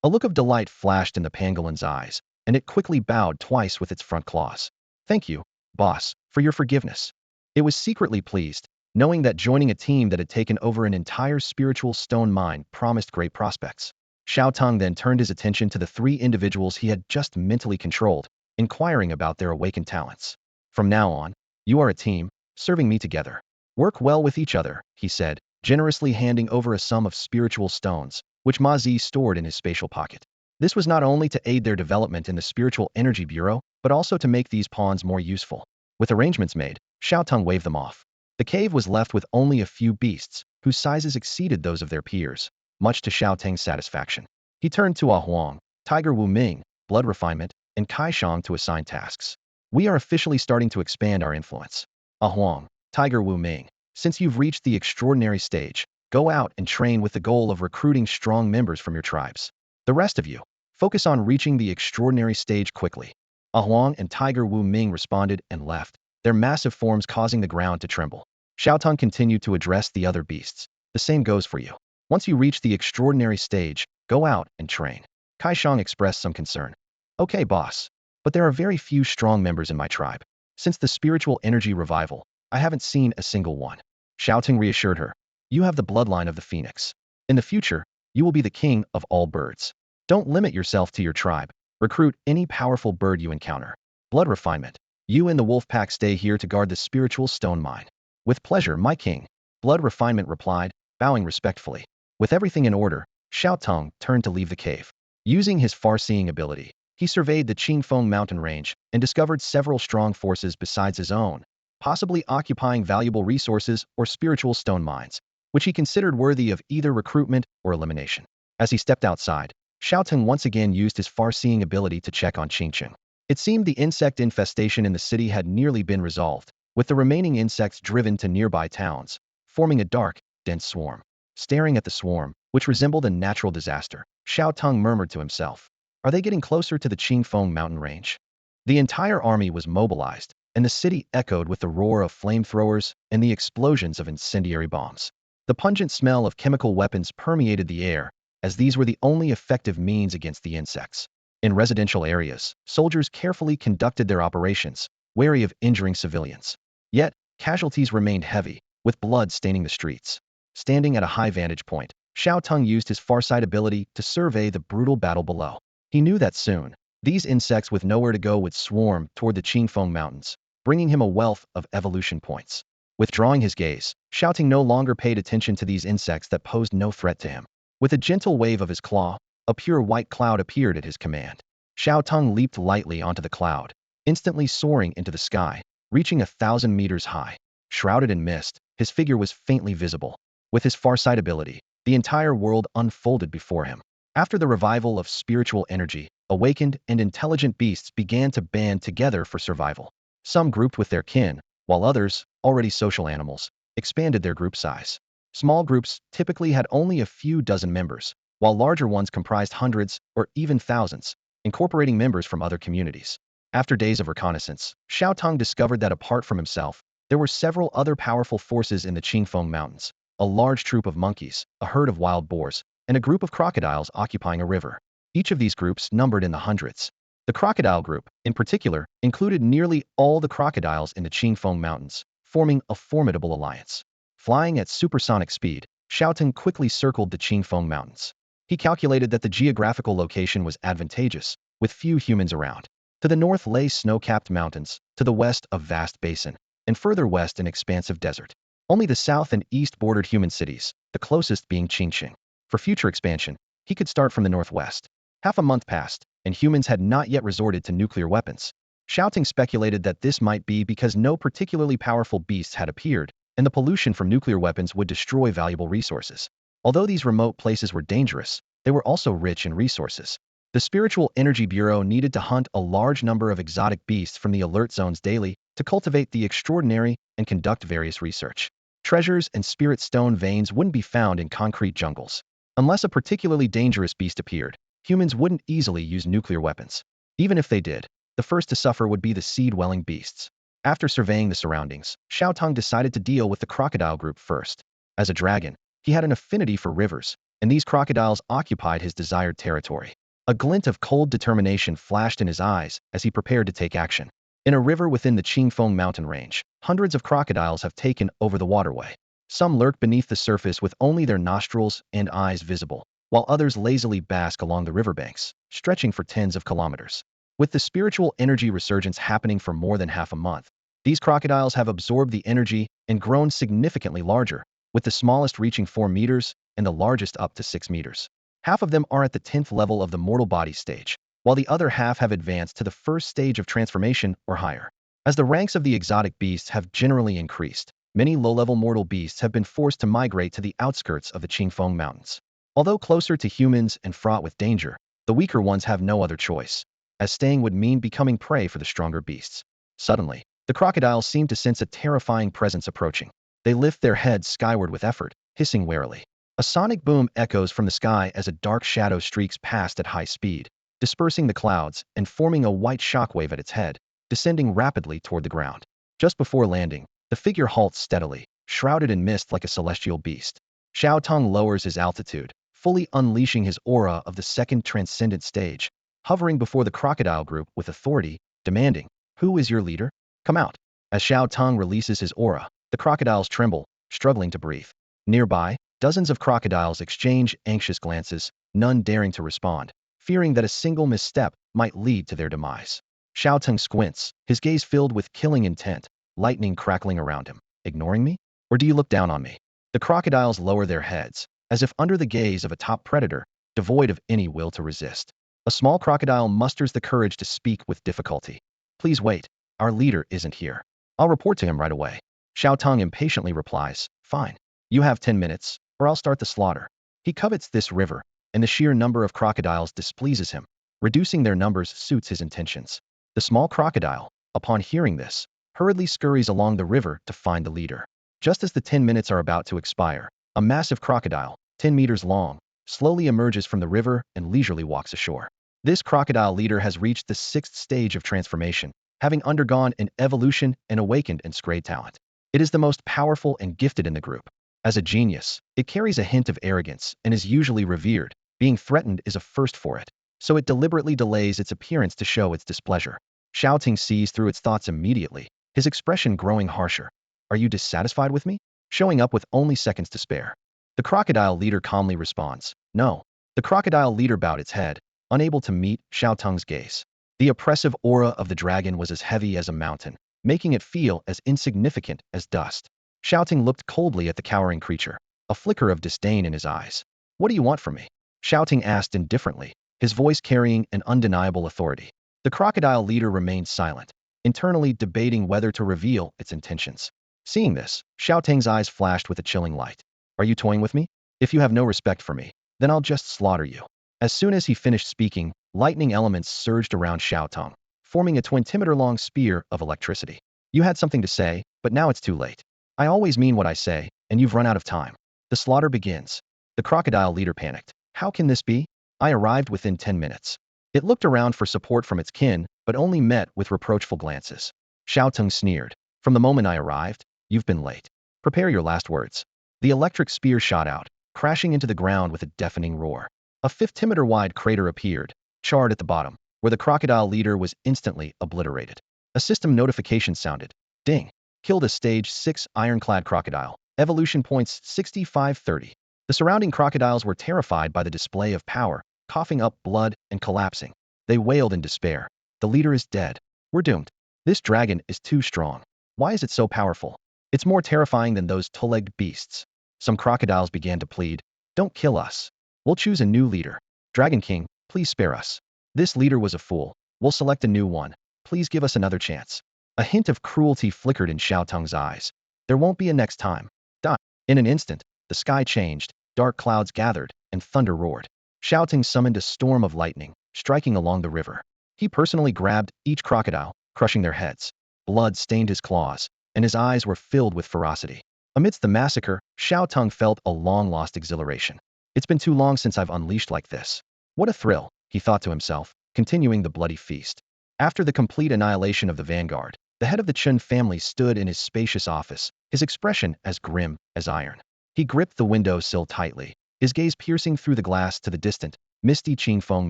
A look of delight flashed in the pangolin's eyes, and it quickly bowed twice with its front claws. "Thank you, boss, for your forgiveness." It was secretly pleased, knowing that joining a team that had taken over an entire spiritual stone mine promised great prospects. Xiao Teng then turned his attention to the three individuals he had just mentally controlled, inquiring about their awakened talents. "From now on, you are a team, serving me together. Work well with each other," he said, generously handing over a sum of spiritual stones, which Ma Zi stored in his spatial pocket. This was not only to aid their development in the Spiritual Energy Bureau, but also to make these pawns more useful. With arrangements made, Xiao Teng waved them off. The cave was left with only a few beasts, whose sizes exceeded those of their peers, much to Xiao Teng's satisfaction. He turned to Huang, Tiger Wu Ming, Blood Refinement, and Shaoang to assign tasks. "We are officially starting to expand our influence. Huang, Tiger Wu Ming, since you've reached the extraordinary stage, go out and train with the goal of recruiting strong members from your tribes. The rest of you, focus on reaching the extraordinary stage quickly." Huang and Tiger Wu Ming responded and left, their massive forms causing the ground to tremble. Xiao Teng continued to address the other beasts. "The same goes for you. Once you reach the extraordinary stage, go out and train." Shaoang expressed some concern. "Okay, boss. But there are very few strong members in my tribe. Since the spiritual energy revival, I haven't seen a single one." Xiao Teng reassured her. "You have the bloodline of the phoenix. In the future, you will be the king of all birds. Don't limit yourself to your tribe. Recruit any powerful bird you encounter. Blood Refinement, you and the wolf pack stay here to guard the spiritual stone mine." "With pleasure, my king," Blood Refinement replied, bowing respectfully. With everything in order, Xiao Teng turned to leave the cave. Using his far-seeing ability, he surveyed the Qingfeng mountain range and discovered several strong forces besides his own, possibly occupying valuable resources or spiritual stone mines, which he considered worthy of either recruitment or elimination. As he stepped outside, Xiao Teng once again used his far-seeing ability to check on Qingcheng. It seemed the insect infestation in the city had nearly been resolved, with the remaining insects driven to nearby towns, forming a dark, dense swarm. Staring at the swarm, which resembled a natural disaster, Xiao Teng murmured to himself, "Are they getting closer to the Qingfeng mountain range?" The entire army was mobilized, and the city echoed with the roar of flamethrowers and the explosions of incendiary bombs. The pungent smell of chemical weapons permeated the air, as these were the only effective means against the insects. In residential areas, soldiers carefully conducted their operations, wary of injuring civilians. Yet, casualties remained heavy, with blood staining the streets. Standing at a high vantage point, Xiao Teng used his farsight ability to survey the brutal battle below. He knew that soon, these insects with nowhere to go would swarm toward the Qingfeng Mountains, bringing him a wealth of evolution points. Withdrawing his gaze, Xiao Teng no longer paid attention to these insects that posed no threat to him. With a gentle wave of his claw, a pure white cloud appeared at his command. Xiao Teng leaped lightly onto the cloud, instantly soaring into the sky, reaching 1,000 meters high. Shrouded in mist, his figure was faintly visible. With his farsight ability, the entire world unfolded before him. After the revival of spiritual energy, awakened and intelligent beasts began to band together for survival. Some grouped with their kin, while others, already social animals, expanded their group size. Small groups typically had only a few dozen members, while larger ones comprised hundreds or even thousands, incorporating members from other communities. After days of reconnaissance, Xiao Teng discovered that apart from himself, There were several other powerful forces in the Qingfeng Mountains: a large troop of monkeys, a herd of wild boars, and a group of crocodiles occupying a river. Each of these groups numbered in the hundreds. The crocodile group, in particular, included nearly all the crocodiles in the Qingfeng Mountains, forming a formidable alliance. Flying at supersonic speed, Xiao Teng quickly circled the Qingfeng Mountains. He calculated that the geographical location was advantageous, with few humans around. To the north lay snow-capped mountains, to the west a vast basin, and further west an expansive desert. Only the south and east bordered human cities, the closest being Qingqing. For future expansion, he could start from the northwest. Half a month passed, and humans had not yet resorted to nuclear weapons. Xiao Teng speculated that this might be because no particularly powerful beasts had appeared, and the pollution from nuclear weapons would destroy valuable resources. Although these remote places were dangerous, they were also rich in resources. The Spiritual Energy Bureau needed to hunt a large number of exotic beasts from the alert zones daily to cultivate the extraordinary and conduct various research. Treasures and spirit stone veins wouldn't be found in concrete jungles. Unless a particularly dangerous beast appeared, humans wouldn't easily use nuclear weapons. Even if they did, the first to suffer would be the seed-dwelling beasts. After surveying the surroundings, Xiao Teng decided to deal with the crocodile group first. As a dragon, he had an affinity for rivers, and these crocodiles occupied his desired territory. A glint of cold determination flashed in his eyes as he prepared to take action. In a river within the Qingfeng mountain range, hundreds of crocodiles have taken over the waterway. Some lurk beneath the surface with only their nostrils and eyes visible, while others lazily bask along the riverbanks, stretching for tens of kilometers. With the spiritual energy resurgence happening for more than half a month, these crocodiles have absorbed the energy and grown significantly larger, with the smallest reaching 4 meters and the largest up to 6 meters. Half of them are at the 10th level of the mortal body stage, while the other half have advanced to the first stage of transformation or higher. As the ranks of the exotic beasts have generally increased, many low-level mortal beasts have been forced to migrate to the outskirts of the Qingfeng Mountains. Although closer to humans and fraught with danger, the weaker ones have no other choice, as staying would mean becoming prey for the stronger beasts. Suddenly, the crocodiles seem to sense a terrifying presence approaching. They lift their heads skyward with effort, hissing warily. A sonic boom echoes from the sky as a dark shadow streaks past at high speed, dispersing the clouds and forming a white shockwave at its head, descending rapidly toward the ground. Just before landing, the figure halts steadily, shrouded in mist like a celestial beast. Xiao Teng lowers his altitude, fully unleashing his aura of the second transcendent stage, hovering before the crocodile group with authority, demanding, "Who is your leader? Come out." As Xiao Teng releases his aura, the crocodiles tremble, struggling to breathe. Nearby, dozens of crocodiles exchange anxious glances, none daring to respond, fearing that a single misstep might lead to their demise. Xiao Teng squints, his gaze filled with killing intent, lightning crackling around him. "Ignoring me? Or do you look down on me?" The crocodiles lower their heads, as if under the gaze of a top predator, devoid of any will to resist. A small crocodile musters the courage to speak with difficulty. "Please wait. Our leader isn't here. I'll report to him right away." Xiao Teng impatiently replies, "Fine. You have 10 minutes, or I'll start the slaughter." He covets this river, and the sheer number of crocodiles displeases him. Reducing their numbers suits his intentions. The small crocodile, upon hearing this, hurriedly scurries along the river to find the leader. Just as the 10 minutes are about to expire, a massive crocodile, 10 meters long, slowly emerges from the river and leisurely walks ashore. This crocodile leader has reached the 6th stage of transformation, having undergone an evolution and awakened in Scray talent. It is the most powerful and gifted in the group. As a genius, it carries a hint of arrogance and is usually revered. Being threatened is a first for it, so it deliberately delays its appearance to show its displeasure. Xiao Teng sees through its thoughts immediately, his expression growing harsher. "Are you dissatisfied with me?" Showing up with only seconds to spare. The crocodile leader calmly responds, "No." The crocodile leader bowed its head, unable to meet Xiao Teng's gaze. The oppressive aura of the dragon was as heavy as a mountain, making it feel as insignificant as dust. Xiao Teng looked coldly at the cowering creature, a flicker of disdain in his eyes. "What do you want from me?" Xiao Teng asked indifferently, his voice carrying an undeniable authority. The crocodile leader remained silent, internally debating whether to reveal its intentions. Seeing this, Xiao Teng's eyes flashed with a chilling light. "Are you toying with me? If you have no respect for me, then I'll just slaughter you." As soon as he finished speaking, lightning elements surged around Xiao Teng, forming a 20-meter-long spear of electricity. "You had something to say, but now it's too late. I always mean what I say, and you've run out of time." The slaughter begins. The crocodile leader panicked. "How can this be? I arrived within 10 minutes. It looked around for support from its kin, but only met with reproachful glances. Xiao Teng sneered. From the moment I arrived, you've been late. Prepare your last words. The electric spear shot out, crashing into the ground with a deafening roar. A 50-meter-wide crater appeared, charred at the bottom, where the crocodile leader was instantly obliterated. A system notification sounded. Ding. Killed a stage 6 ironclad crocodile. Evolution points 6530. The surrounding crocodiles were terrified by the display of power, coughing up blood and collapsing. They wailed in despair. The leader is dead. We're doomed. This dragon is too strong. Why is it so powerful? It's more terrifying than those two-legged beasts. Some crocodiles began to plead. Don't kill us. We'll choose a new leader. Dragon King, please spare us. This leader was a fool. We'll select a new one. Please give us another chance. A hint of cruelty flickered in Xiao Teng's eyes. There won't be a next time. Die. In an instant, the sky changed, dark clouds gathered, and thunder roared. Xiao Teng summoned a storm of lightning, striking along the river. He personally grabbed each crocodile, crushing their heads. Blood stained his claws, and his eyes were filled with ferocity. Amidst the massacre, Xiao Teng felt a long-lost exhilaration. It's been too long since I've unleashed like this. What a thrill, he thought to himself, continuing the bloody feast. After the complete annihilation of the vanguard, the head of the Chen family stood in his spacious office, his expression as grim as iron. He gripped the window sill tightly, his gaze piercing through the glass to the distant, misty Qingfeng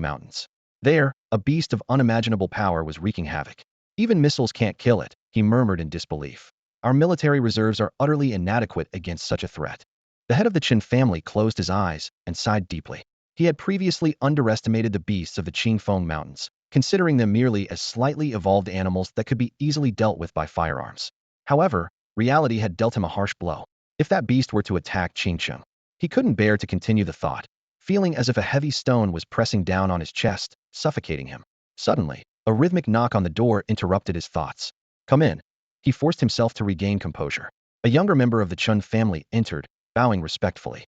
Mountains. There, a beast of unimaginable power was wreaking havoc. Even missiles can't kill it, he murmured in disbelief. Our military reserves are utterly inadequate against such a threat. The head of the Chen family closed his eyes and sighed deeply. He had previously underestimated the beasts of the Qingfeng Mountains, considering them merely as slightly evolved animals that could be easily dealt with by firearms. However, reality had dealt him a harsh blow. If that beast were to attack Qingcheng, he couldn't bear to continue the thought, feeling as if a heavy stone was pressing down on his chest, suffocating him. Suddenly, a rhythmic knock on the door interrupted his thoughts. Come in. He forced himself to regain composure. A younger member of the Chen family entered, bowing respectfully.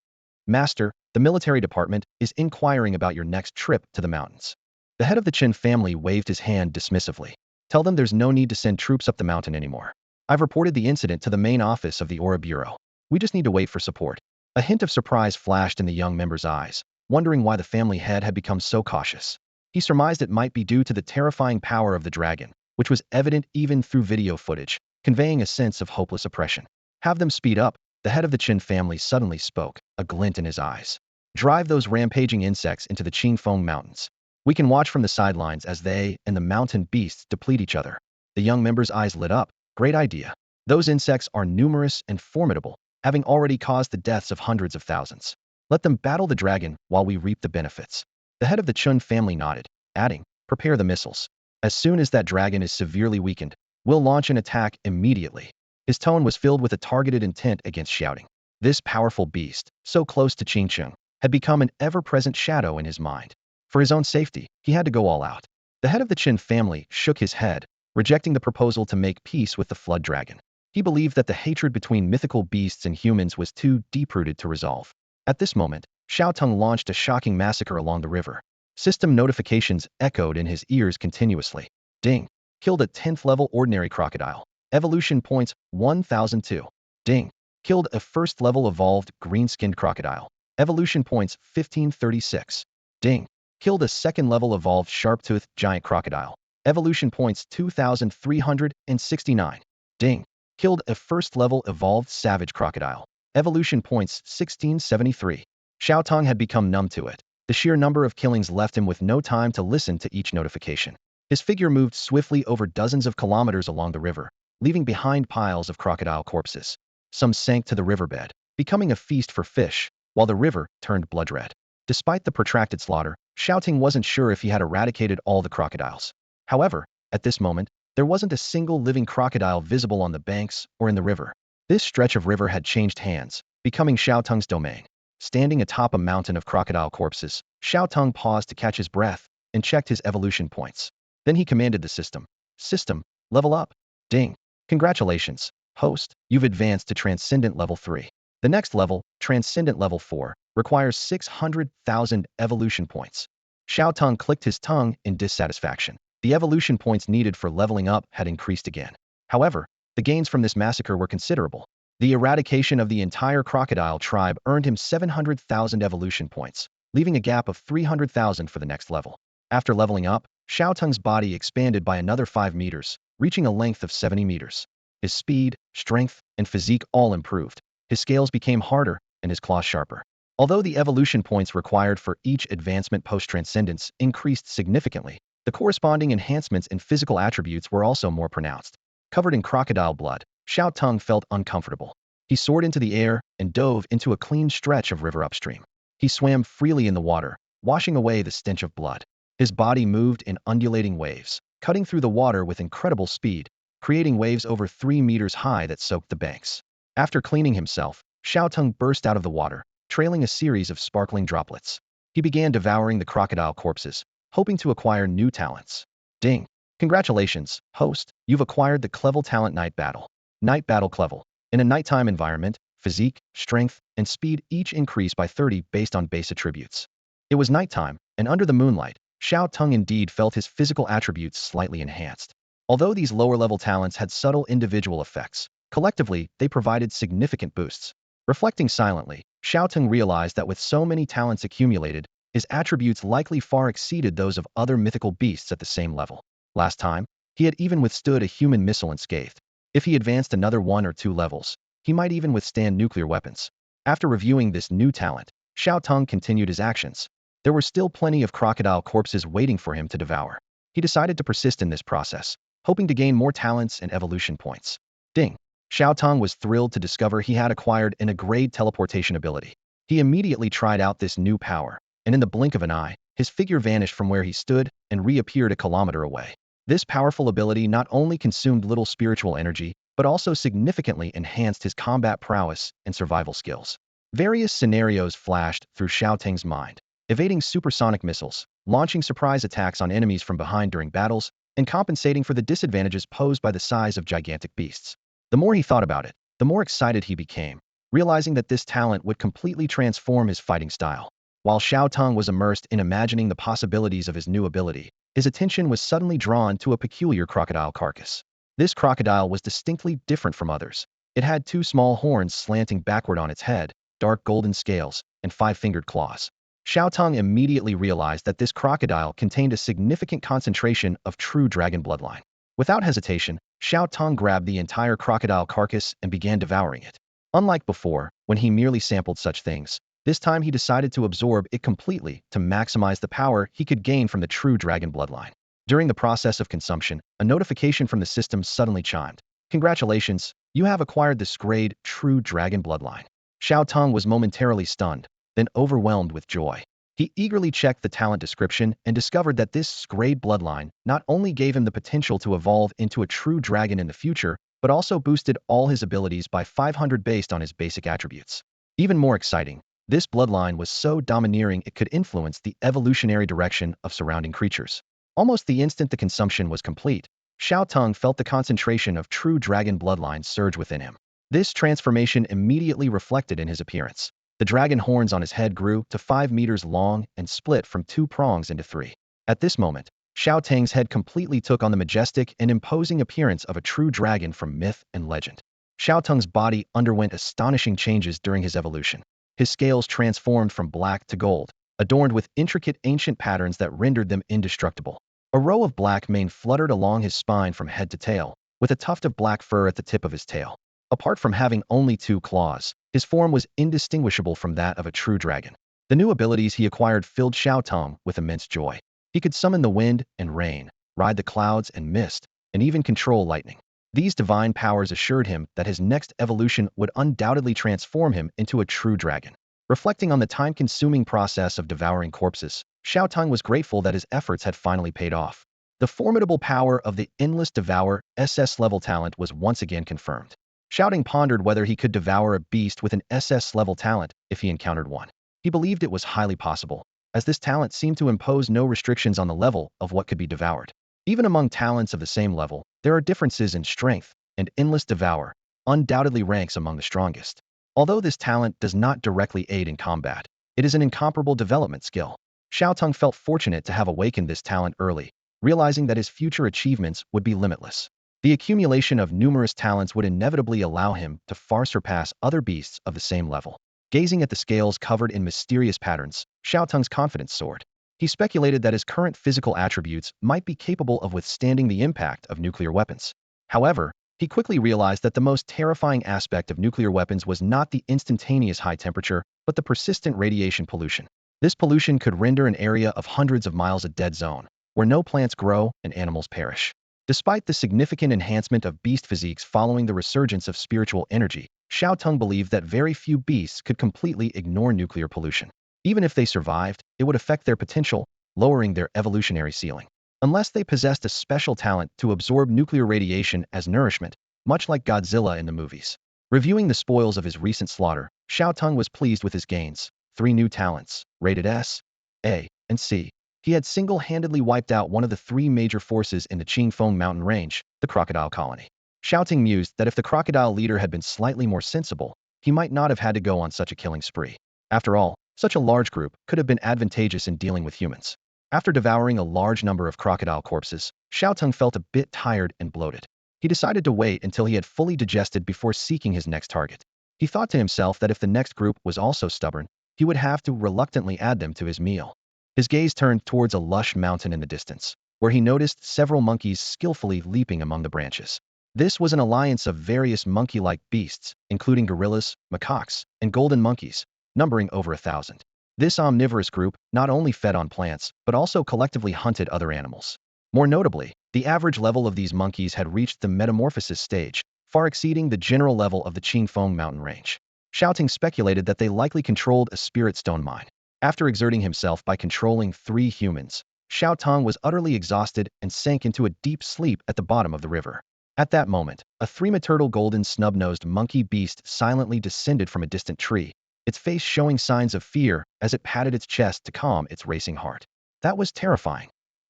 Master, the military department is inquiring about your next trip to the mountains. The head of the Chen family waved his hand dismissively. Tell them there's no need to send troops up the mountain anymore. I've reported the incident to the main office of the Aura Bureau. We just need to wait for support. A hint of surprise flashed in the young member's eyes, wondering why the family head had become so cautious. He surmised it might be due to the terrifying power of the dragon, which was evident even through video footage, conveying a sense of hopeless oppression. Have them speed up, the head of the Chen family suddenly spoke, a glint in his eyes. Drive those rampaging insects into the Qingfeng Mountains. We can watch from the sidelines as they and the mountain beasts deplete each other. The young member's eyes lit up. Great idea. Those insects are numerous and formidable, having already caused the deaths of hundreds of thousands. Let them battle the dragon while we reap the benefits. The head of the Chen family nodded, adding, prepare the missiles. As soon as that dragon is severely weakened, we'll launch an attack immediately. His tone was filled with a targeted intent against shouting. This powerful beast, so close to Qingcheng, had become an ever-present shadow in his mind. For his own safety, he had to go all out. The head of the Chen family shook his head, rejecting the proposal to make peace with the flood dragon. He believed that the hatred between mythical beasts and humans was too deep-rooted to resolve. At this moment, Xiao Teng launched a shocking massacre along the river. System notifications echoed in his ears continuously. Ding. Killed a 10th-level ordinary crocodile. Evolution points 1002. Ding. Killed a 1st-level evolved green-skinned crocodile. Evolution points 1536. Ding. Killed a 2nd-level evolved sharp-toothed giant crocodile. Evolution points 2369. Ding. Killed a 1st-level evolved savage crocodile. Evolution points 1673. Xiao Teng had become numb to it. The sheer number of killings left him with no time to listen to each notification. His figure moved swiftly over dozens of kilometers along the river, leaving behind piles of crocodile corpses. Some sank to the riverbed, becoming a feast for fish, while the river turned blood-red. Despite the protracted slaughter, Xiao Teng wasn't sure if he had eradicated all the crocodiles. However, at this moment, there wasn't a single living crocodile visible on the banks or in the river. This stretch of river had changed hands, becoming Xiao Teng's domain. Standing atop a mountain of crocodile corpses, Xiao Teng paused to catch his breath and checked his evolution points. Then he commanded the system. System, level up. Ding. Congratulations, host, you've advanced to Transcendent Level 3. The next level, Transcendent Level 4, requires 600,000 evolution points. Xiao Teng clicked his tongue in dissatisfaction. The evolution points needed for leveling up had increased again. However, the gains from this massacre were considerable. The eradication of the entire crocodile tribe earned him 700,000 evolution points, leaving a gap of 300,000 for the next level. After leveling up, Xiao Teng's body expanded by another 5 meters, reaching a length of 70 meters. His speed, strength, and physique all improved. His scales became harder and his claws sharper. Although the evolution points required for each advancement post-transcendence increased significantly, the corresponding enhancements in physical attributes were also more pronounced. Covered in crocodile blood, Xiao Teng felt uncomfortable. He soared into the air and dove into a clean stretch of river upstream. He swam freely in the water, washing away the stench of blood. His body moved in undulating waves, cutting through the water with incredible speed, creating waves over 3 meters high that soaked the banks. After cleaning himself, Xiao Teng burst out of the water, trailing a series of sparkling droplets. He began devouring the crocodile corpses, hoping to acquire new talents. Ding! Congratulations, host, you've acquired the Clevel Talent Night Battle. Night Battle Clevel. In a nighttime environment, physique, strength, and speed each increase by 30 based on base attributes. It was nighttime, and under the moonlight, Xiao Teng indeed felt his physical attributes slightly enhanced. Although these lower-level talents had subtle individual effects, collectively, they provided significant boosts. Reflecting silently, Xiao Teng realized that with so many talents accumulated, his attributes likely far exceeded those of other mythical beasts at the same level. Last time, he had even withstood a human missile unscathed. If he advanced another 1 or 2 levels, he might even withstand nuclear weapons. After reviewing this new talent, Xiao Teng continued his actions. There were still plenty of crocodile corpses waiting for him to devour. He decided to persist in this process, hoping to gain more talents and evolution points. Ding! Xiao Teng was thrilled to discover he had acquired an A-grade teleportation ability. He immediately tried out this new power, and in the blink of an eye, his figure vanished from where he stood and reappeared a kilometer away. This powerful ability not only consumed little spiritual energy, but also significantly enhanced his combat prowess and survival skills. Various scenarios flashed through Xiao Teng's mind: evading supersonic missiles, launching surprise attacks on enemies from behind during battles, and compensating for the disadvantages posed by the size of gigantic beasts. The more he thought about it, the more excited he became, realizing that this talent would completely transform his fighting style. While Xiao Teng was immersed in imagining the possibilities of his new ability, his attention was suddenly drawn to a peculiar crocodile carcass. This crocodile was distinctly different from others. It had 2 small horns slanting backward on its head, dark golden scales, and 5-fingered claws. Xiao Teng immediately realized that this crocodile contained a significant concentration of true dragon bloodline. Without hesitation, Xiao Teng grabbed the entire crocodile carcass and began devouring it. Unlike before, when he merely sampled such things, this time he decided to absorb it completely to maximize the power he could gain from the true dragon bloodline. During the process of consumption, a notification from the system suddenly chimed. Congratulations, you have acquired this grade true dragon bloodline. Xiao Teng was momentarily stunned, then overwhelmed with joy. He eagerly checked the talent description and discovered that this grade bloodline not only gave him the potential to evolve into a true dragon in the future, but also boosted all his abilities by 500 based on his basic attributes. Even more exciting, this bloodline was so domineering it could influence the evolutionary direction of surrounding creatures. Almost the instant the consumption was complete, Xiao Teng felt the concentration of true dragon bloodline surge within him. This transformation immediately reflected in his appearance. The dragon horns on his head grew to 5 meters long and split from 2 prongs into 3. At this moment, Xiao Teng's head completely took on the majestic and imposing appearance of a true dragon from myth and legend. Xiao Teng's body underwent astonishing changes during his evolution. His scales transformed from black to gold, adorned with intricate ancient patterns that rendered them indestructible. A row of black mane fluttered along his spine from head to tail, with a tuft of black fur at the tip of his tail. Apart from having only 2 claws, his form was indistinguishable from that of a true dragon. The new abilities he acquired filled Xiao Teng with immense joy. He could summon the wind and rain, ride the clouds and mist, and even control lightning. These divine powers assured him that his next evolution would undoubtedly transform him into a true dragon. Reflecting on the time-consuming process of devouring corpses, Xiao Teng was grateful that his efforts had finally paid off. The formidable power of the endless Devour SS-level talent was once again confirmed. Xiao Teng pondered whether he could devour a beast with an SS-level talent if he encountered one. He believed it was highly possible, as this talent seemed to impose no restrictions on the level of what could be devoured. Even among talents of the same level, there are differences in strength, and Endless Devour undoubtedly ranks among the strongest. Although this talent does not directly aid in combat, it is an incomparable development skill. Xiao Teng felt fortunate to have awakened this talent early, realizing that his future achievements would be limitless. The accumulation of numerous talents would inevitably allow him to far surpass other beasts of the same level. Gazing at the scales covered in mysterious patterns, Xiao Teng's confidence soared. He speculated that his current physical attributes might be capable of withstanding the impact of nuclear weapons. However, He quickly realized that the most terrifying aspect of nuclear weapons was not the instantaneous high temperature, but the persistent radiation pollution. This pollution could render an area of hundreds of miles a dead zone, where no plants grow and animals perish. Despite the significant enhancement of beast physiques following the resurgence of spiritual energy, Xiao Teng believed that very few beasts could completely ignore nuclear pollution. Even if they survived, it would affect their potential, lowering their evolutionary ceiling. Unless they possessed a special talent to absorb nuclear radiation as nourishment, much like Godzilla in the movies. Reviewing the spoils of his recent slaughter, Xiao Teng was pleased with his gains. 3 new talents, rated S, A, and C. He had single-handedly wiped out one of the 3 major forces in the Qingfeng mountain range, the crocodile colony. Xiao Teng mused that if the crocodile leader had been slightly more sensible, he might not have had to go on such a killing spree. After all, such a large group could have been advantageous in dealing with humans. After devouring a large number of crocodile corpses, Xiao Teng felt a bit tired and bloated. He decided to wait until he had fully digested before seeking his next target. He thought to himself that if the next group was also stubborn, he would have to reluctantly add them to his meal. His gaze turned towards a lush mountain in the distance, where he noticed several monkeys skillfully leaping among the branches. This was an alliance of various monkey-like beasts, including gorillas, macaques, and golden monkeys, numbering over 1,000. This omnivorous group not only fed on plants, but also collectively hunted other animals. More notably, the average level of these monkeys had reached the metamorphosis stage, far exceeding the general level of the Qingfeng mountain range. Xiao Teng speculated that they likely controlled a spirit stone mine. After exerting himself by controlling 3 humans, Xiao Teng was utterly exhausted and sank into a deep sleep at the bottom of the river. At that moment, a 3-meter golden snub-nosed monkey beast silently descended from a distant tree, its face showing signs of fear as it patted its chest to calm its racing heart. That was terrifying.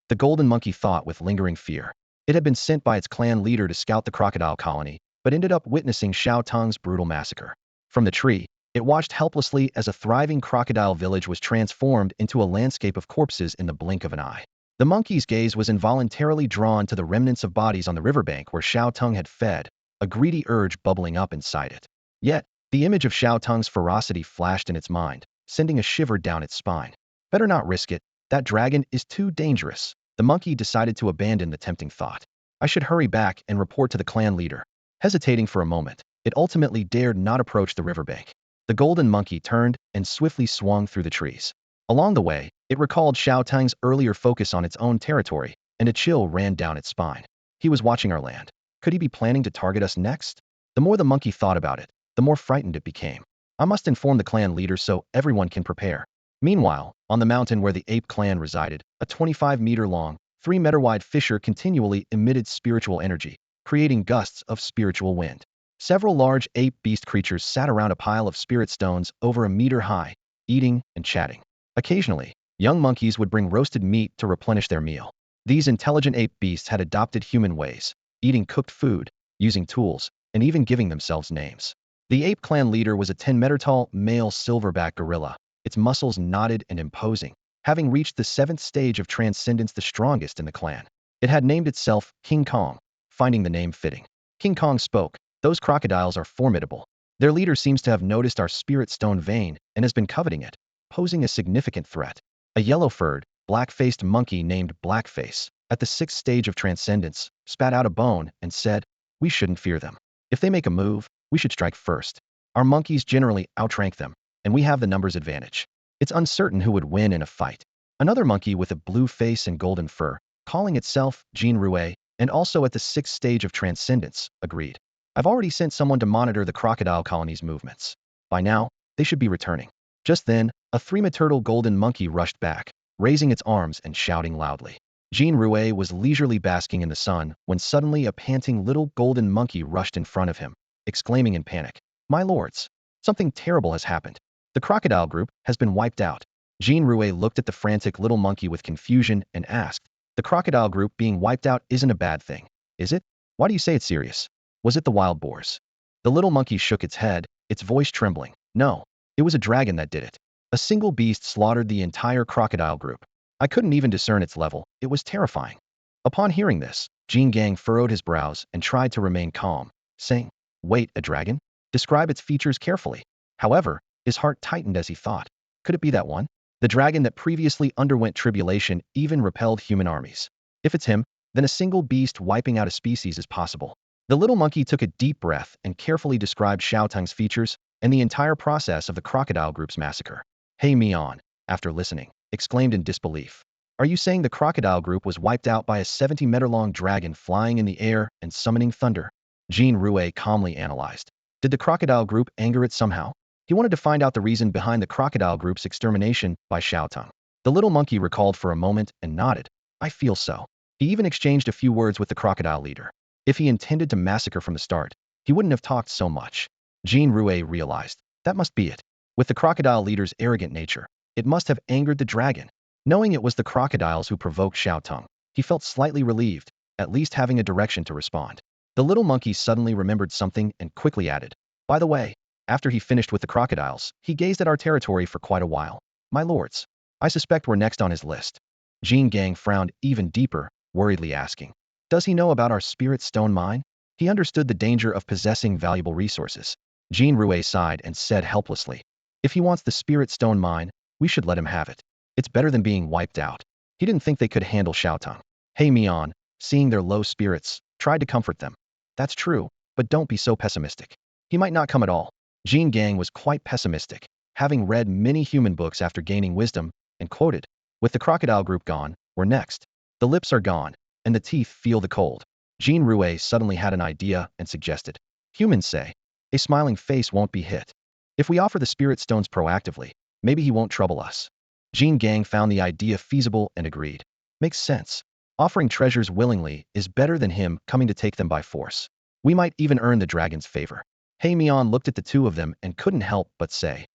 The golden monkey thought with lingering fear. It had been sent by its clan leader to scout the crocodile colony, but ended up witnessing Xiao Teng's brutal massacre. From the tree, it watched helplessly as a thriving crocodile village was transformed into a landscape of corpses in the blink of an eye. The monkey's gaze was involuntarily drawn to the remnants of bodies on the riverbank where Xiao Teng had fed, a greedy urge bubbling up inside it. Yet, the image of Xiao Teng's ferocity flashed in its mind, sending a shiver down its spine. Better not risk it. That dragon is too dangerous. The monkey decided to abandon the tempting thought. I should hurry back and report to the clan leader. Hesitating for a moment, it ultimately dared not approach the riverbank. The golden monkey turned and swiftly swung through the trees. Along the way, it recalled Xiao Teng's earlier focus on its own territory, and a chill ran down its spine. He was watching our land. Could he be planning to target us next? The more the monkey thought about it, the more frightened it became. I must inform the clan leader so everyone can prepare. Meanwhile, on the mountain where the ape clan resided, a 25-meter-long, 3-meter-wide fissure continually emitted spiritual energy, creating gusts of spiritual wind. Several large ape beast creatures sat around a pile of spirit stones over a meter high, eating and chatting. Occasionally, young monkeys would bring roasted meat to replenish their meal. These intelligent ape beasts had adopted human ways, eating cooked food, using tools, and even giving themselves names. The ape clan leader was a 10-meter-tall male silverback gorilla, its muscles knotted and imposing, having reached the 7th stage of transcendence, the strongest in the clan. It had named itself King Kong, finding the name fitting. King Kong spoke, "Those crocodiles are formidable. Their leader seems to have noticed our spirit stone vein and has been coveting it, posing a significant threat." A yellow-furred, black-faced monkey named Blackface, at the 6th stage of transcendence, spat out a bone and said, "We shouldn't fear them. If they make a move, we should strike first. Our monkeys generally outrank them, and we have the numbers advantage. It's uncertain who would win in a fight." Another monkey with a blue face and golden fur, calling itself Jean Rouet, and also at the 6th stage of transcendence, agreed. "I've already sent someone to monitor the crocodile colony's movements. By now, they should be returning." Just then, a 3-meter golden monkey rushed back, raising its arms and shouting loudly. Jean Rouet was leisurely basking in the sun when suddenly a panting little golden monkey rushed in front of him, exclaiming in panic, "My lords, something terrible has happened. The crocodile group has been wiped out." Jean Rouet looked at the frantic little monkey with confusion and asked, "The crocodile group being wiped out isn't a bad thing, is it? Why do you say it's serious? Was it the wild boars?" The little monkey shook its head, its voice trembling. "No, it was a dragon that did it. A single beast slaughtered the entire crocodile group. I couldn't even discern its level. It was terrifying." Upon hearing this, Jean Gang furrowed his brows and tried to remain calm, saying, "Wait, a dragon? Describe its features carefully." However, his heart tightened as he thought, could it be that one? The dragon that previously underwent tribulation even repelled human armies. If it's him, then a single beast wiping out a species is possible. The little monkey took a deep breath and carefully described Xiao Teng's features and the entire process of the crocodile group's massacre. Hey Mian, after listening, exclaimed in disbelief. Are you saying the crocodile group was wiped out by a 70-meter-long dragon flying in the air and summoning thunder? Jean Rue calmly analyzed. Did the crocodile group anger it somehow? He wanted to find out the reason behind the crocodile group's extermination by Xiao Teng. The little monkey recalled for a moment and nodded. I feel so. He even exchanged a few words with the crocodile leader. If he intended to massacre from the start, he wouldn't have talked so much. Jean Rue realized. That must be it. With the crocodile leader's arrogant nature, it must have angered the dragon. Knowing it was the crocodiles who provoked Xiao Teng, he felt slightly relieved, at least having a direction to respond. The little monkey suddenly remembered something and quickly added. By the way, after he finished with the crocodiles, he gazed at our territory for quite a while. My lords, I suspect we're next on his list. Jean Gang frowned even deeper, worriedly asking. Does he know about our spirit stone mine? He understood the danger of possessing valuable resources. Jean Rue sighed and said helplessly. If he wants the spirit stone mine, we should let him have it. It's better than being wiped out. He didn't think they could handle Xiao Teng. Hey Mian, seeing their low spirits, tried to comfort them. That's true, but don't be so pessimistic. He might not come at all. Jean Gang was quite pessimistic, having read many human books after gaining wisdom, and quoted, with the crocodile group gone, we're next. The lips are gone, and the teeth feel the cold. Jean Rue suddenly had an idea and suggested. Humans say, a smiling face won't be hit. If we offer the spirit stones proactively, maybe he won't trouble us. Jean Gang found the idea feasible and agreed. Makes sense. Offering treasures willingly is better than him coming to take them by force. We might even earn the dragon's favor. Hey Mian looked at the two of them and couldn't help but say.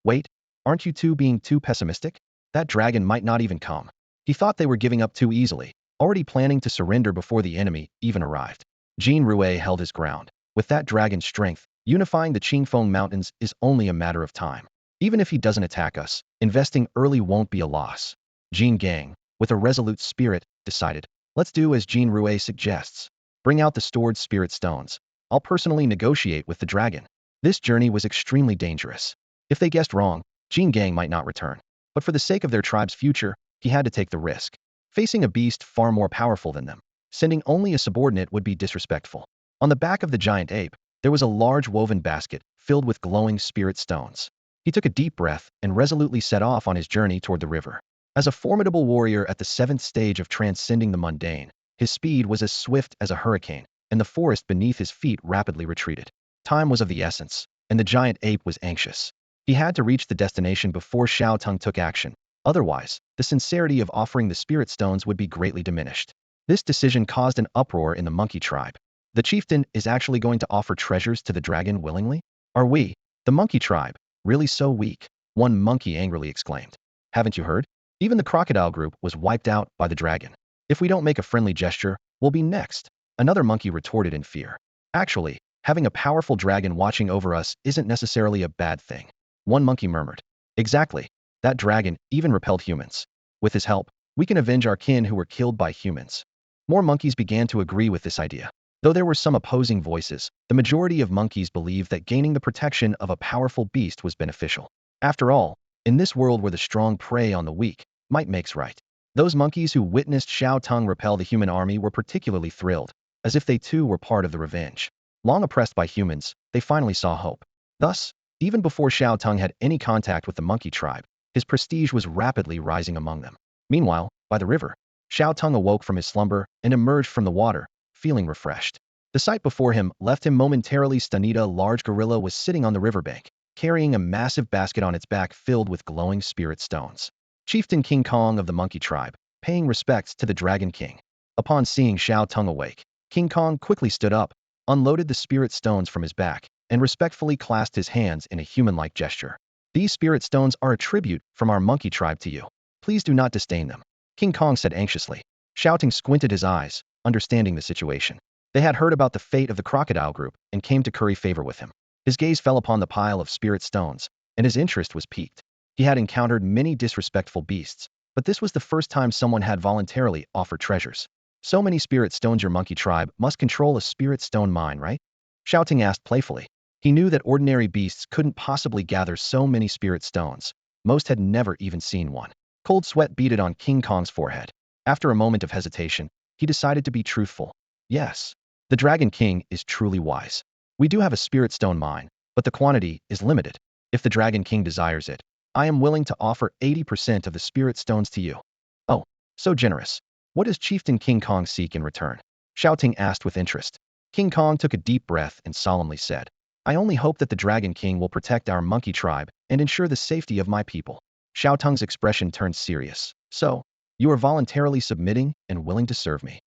Wait, aren't you two being too pessimistic? That dragon might not even come. He thought they were giving up too easily, already planning to surrender before the enemy even arrived. Jean Rue held his ground. With that dragon's strength, unifying the Qingfeng Mountains is only a matter of time. Even if he doesn't attack us, investing early won't be a loss. Jean Gang, with a resolute spirit, decided. Let's do as Jean Rue suggests. Bring out the stored spirit stones. I'll personally negotiate with the dragon. This journey was extremely dangerous. If they guessed wrong, Jean Gang might not return. But for the sake of their tribe's future, he had to take the risk. Facing a beast far more powerful than them, sending only a subordinate would be disrespectful. On the back of the giant ape, there was a large woven basket filled with glowing spirit stones. He took a deep breath and resolutely set off on his journey toward the river. As a formidable warrior at the 7th stage of transcending the mundane, his speed was as swift as a hurricane, and the forest beneath his feet rapidly retreated. Time was of the essence, and the giant ape was anxious. He had to reach the destination before Xiao Teng took action. Otherwise, the sincerity of offering the spirit stones would be greatly diminished. This decision caused an uproar in the monkey tribe. The chieftain is actually going to offer treasures to the dragon willingly? Are we, the monkey tribe, really so weak? One monkey angrily exclaimed. Haven't you heard? Even the crocodile group was wiped out by the dragon. If we don't make a friendly gesture, we'll be next. Another monkey retorted in fear. Actually, having a powerful dragon watching over us isn't necessarily a bad thing. One monkey murmured. Exactly. That dragon even repelled humans. With his help, we can avenge our kin who were killed by humans. More monkeys began to agree with this idea. Though there were some opposing voices, the majority of monkeys believed that gaining the protection of a powerful beast was beneficial. After all, in this world where the strong prey on the weak, might makes right. Those monkeys who witnessed Xiao Teng repel the human army were particularly thrilled, as if they too were part of the revenge. Long oppressed by humans, they finally saw hope. Thus, even before Xiao Teng had any contact with the monkey tribe, his prestige was rapidly rising among them. Meanwhile, by the river, Xiao Teng awoke from his slumber and emerged from the water, feeling refreshed. The sight before him left him momentarily stunned. A large gorilla was sitting on the riverbank, carrying a massive basket on its back filled with glowing spirit stones. Chieftain King Kong of the monkey tribe, paying respects to the Dragon King. Upon seeing Xiao Teng awake, King Kong quickly stood up, unloaded the spirit stones from his back, and respectfully clasped his hands in a human-like gesture. These spirit stones are a tribute from our monkey tribe to you. Please do not disdain them, King Kong said anxiously. Xiao Teng squinted his eyes, understanding the situation. They had heard about the fate of the crocodile group and came to curry favor with him. His gaze fell upon the pile of spirit stones, and his interest was piqued. He had encountered many disrespectful beasts, but this was the first time someone had voluntarily offered treasures. So many spirit stones, your monkey tribe must control a spirit stone mine, right? Xiao Teng asked playfully. He knew that ordinary beasts couldn't possibly gather so many spirit stones. Most had never even seen one. Cold sweat beaded on King Kong's forehead. After a moment of hesitation, he decided to be truthful. Yes. The Dragon King is truly wise. We do have a spirit stone mine, but the quantity is limited. If the Dragon King desires it, I am willing to offer 80% of the spirit stones to you. Oh, so generous. What does Chieftain King Kong seek in return? Xiao Teng asked with interest. King Kong took a deep breath and solemnly said, I only hope that the Dragon King will protect our monkey tribe and ensure the safety of my people. Xiao Teng's expression turned serious. So, you are voluntarily submitting and willing to serve me.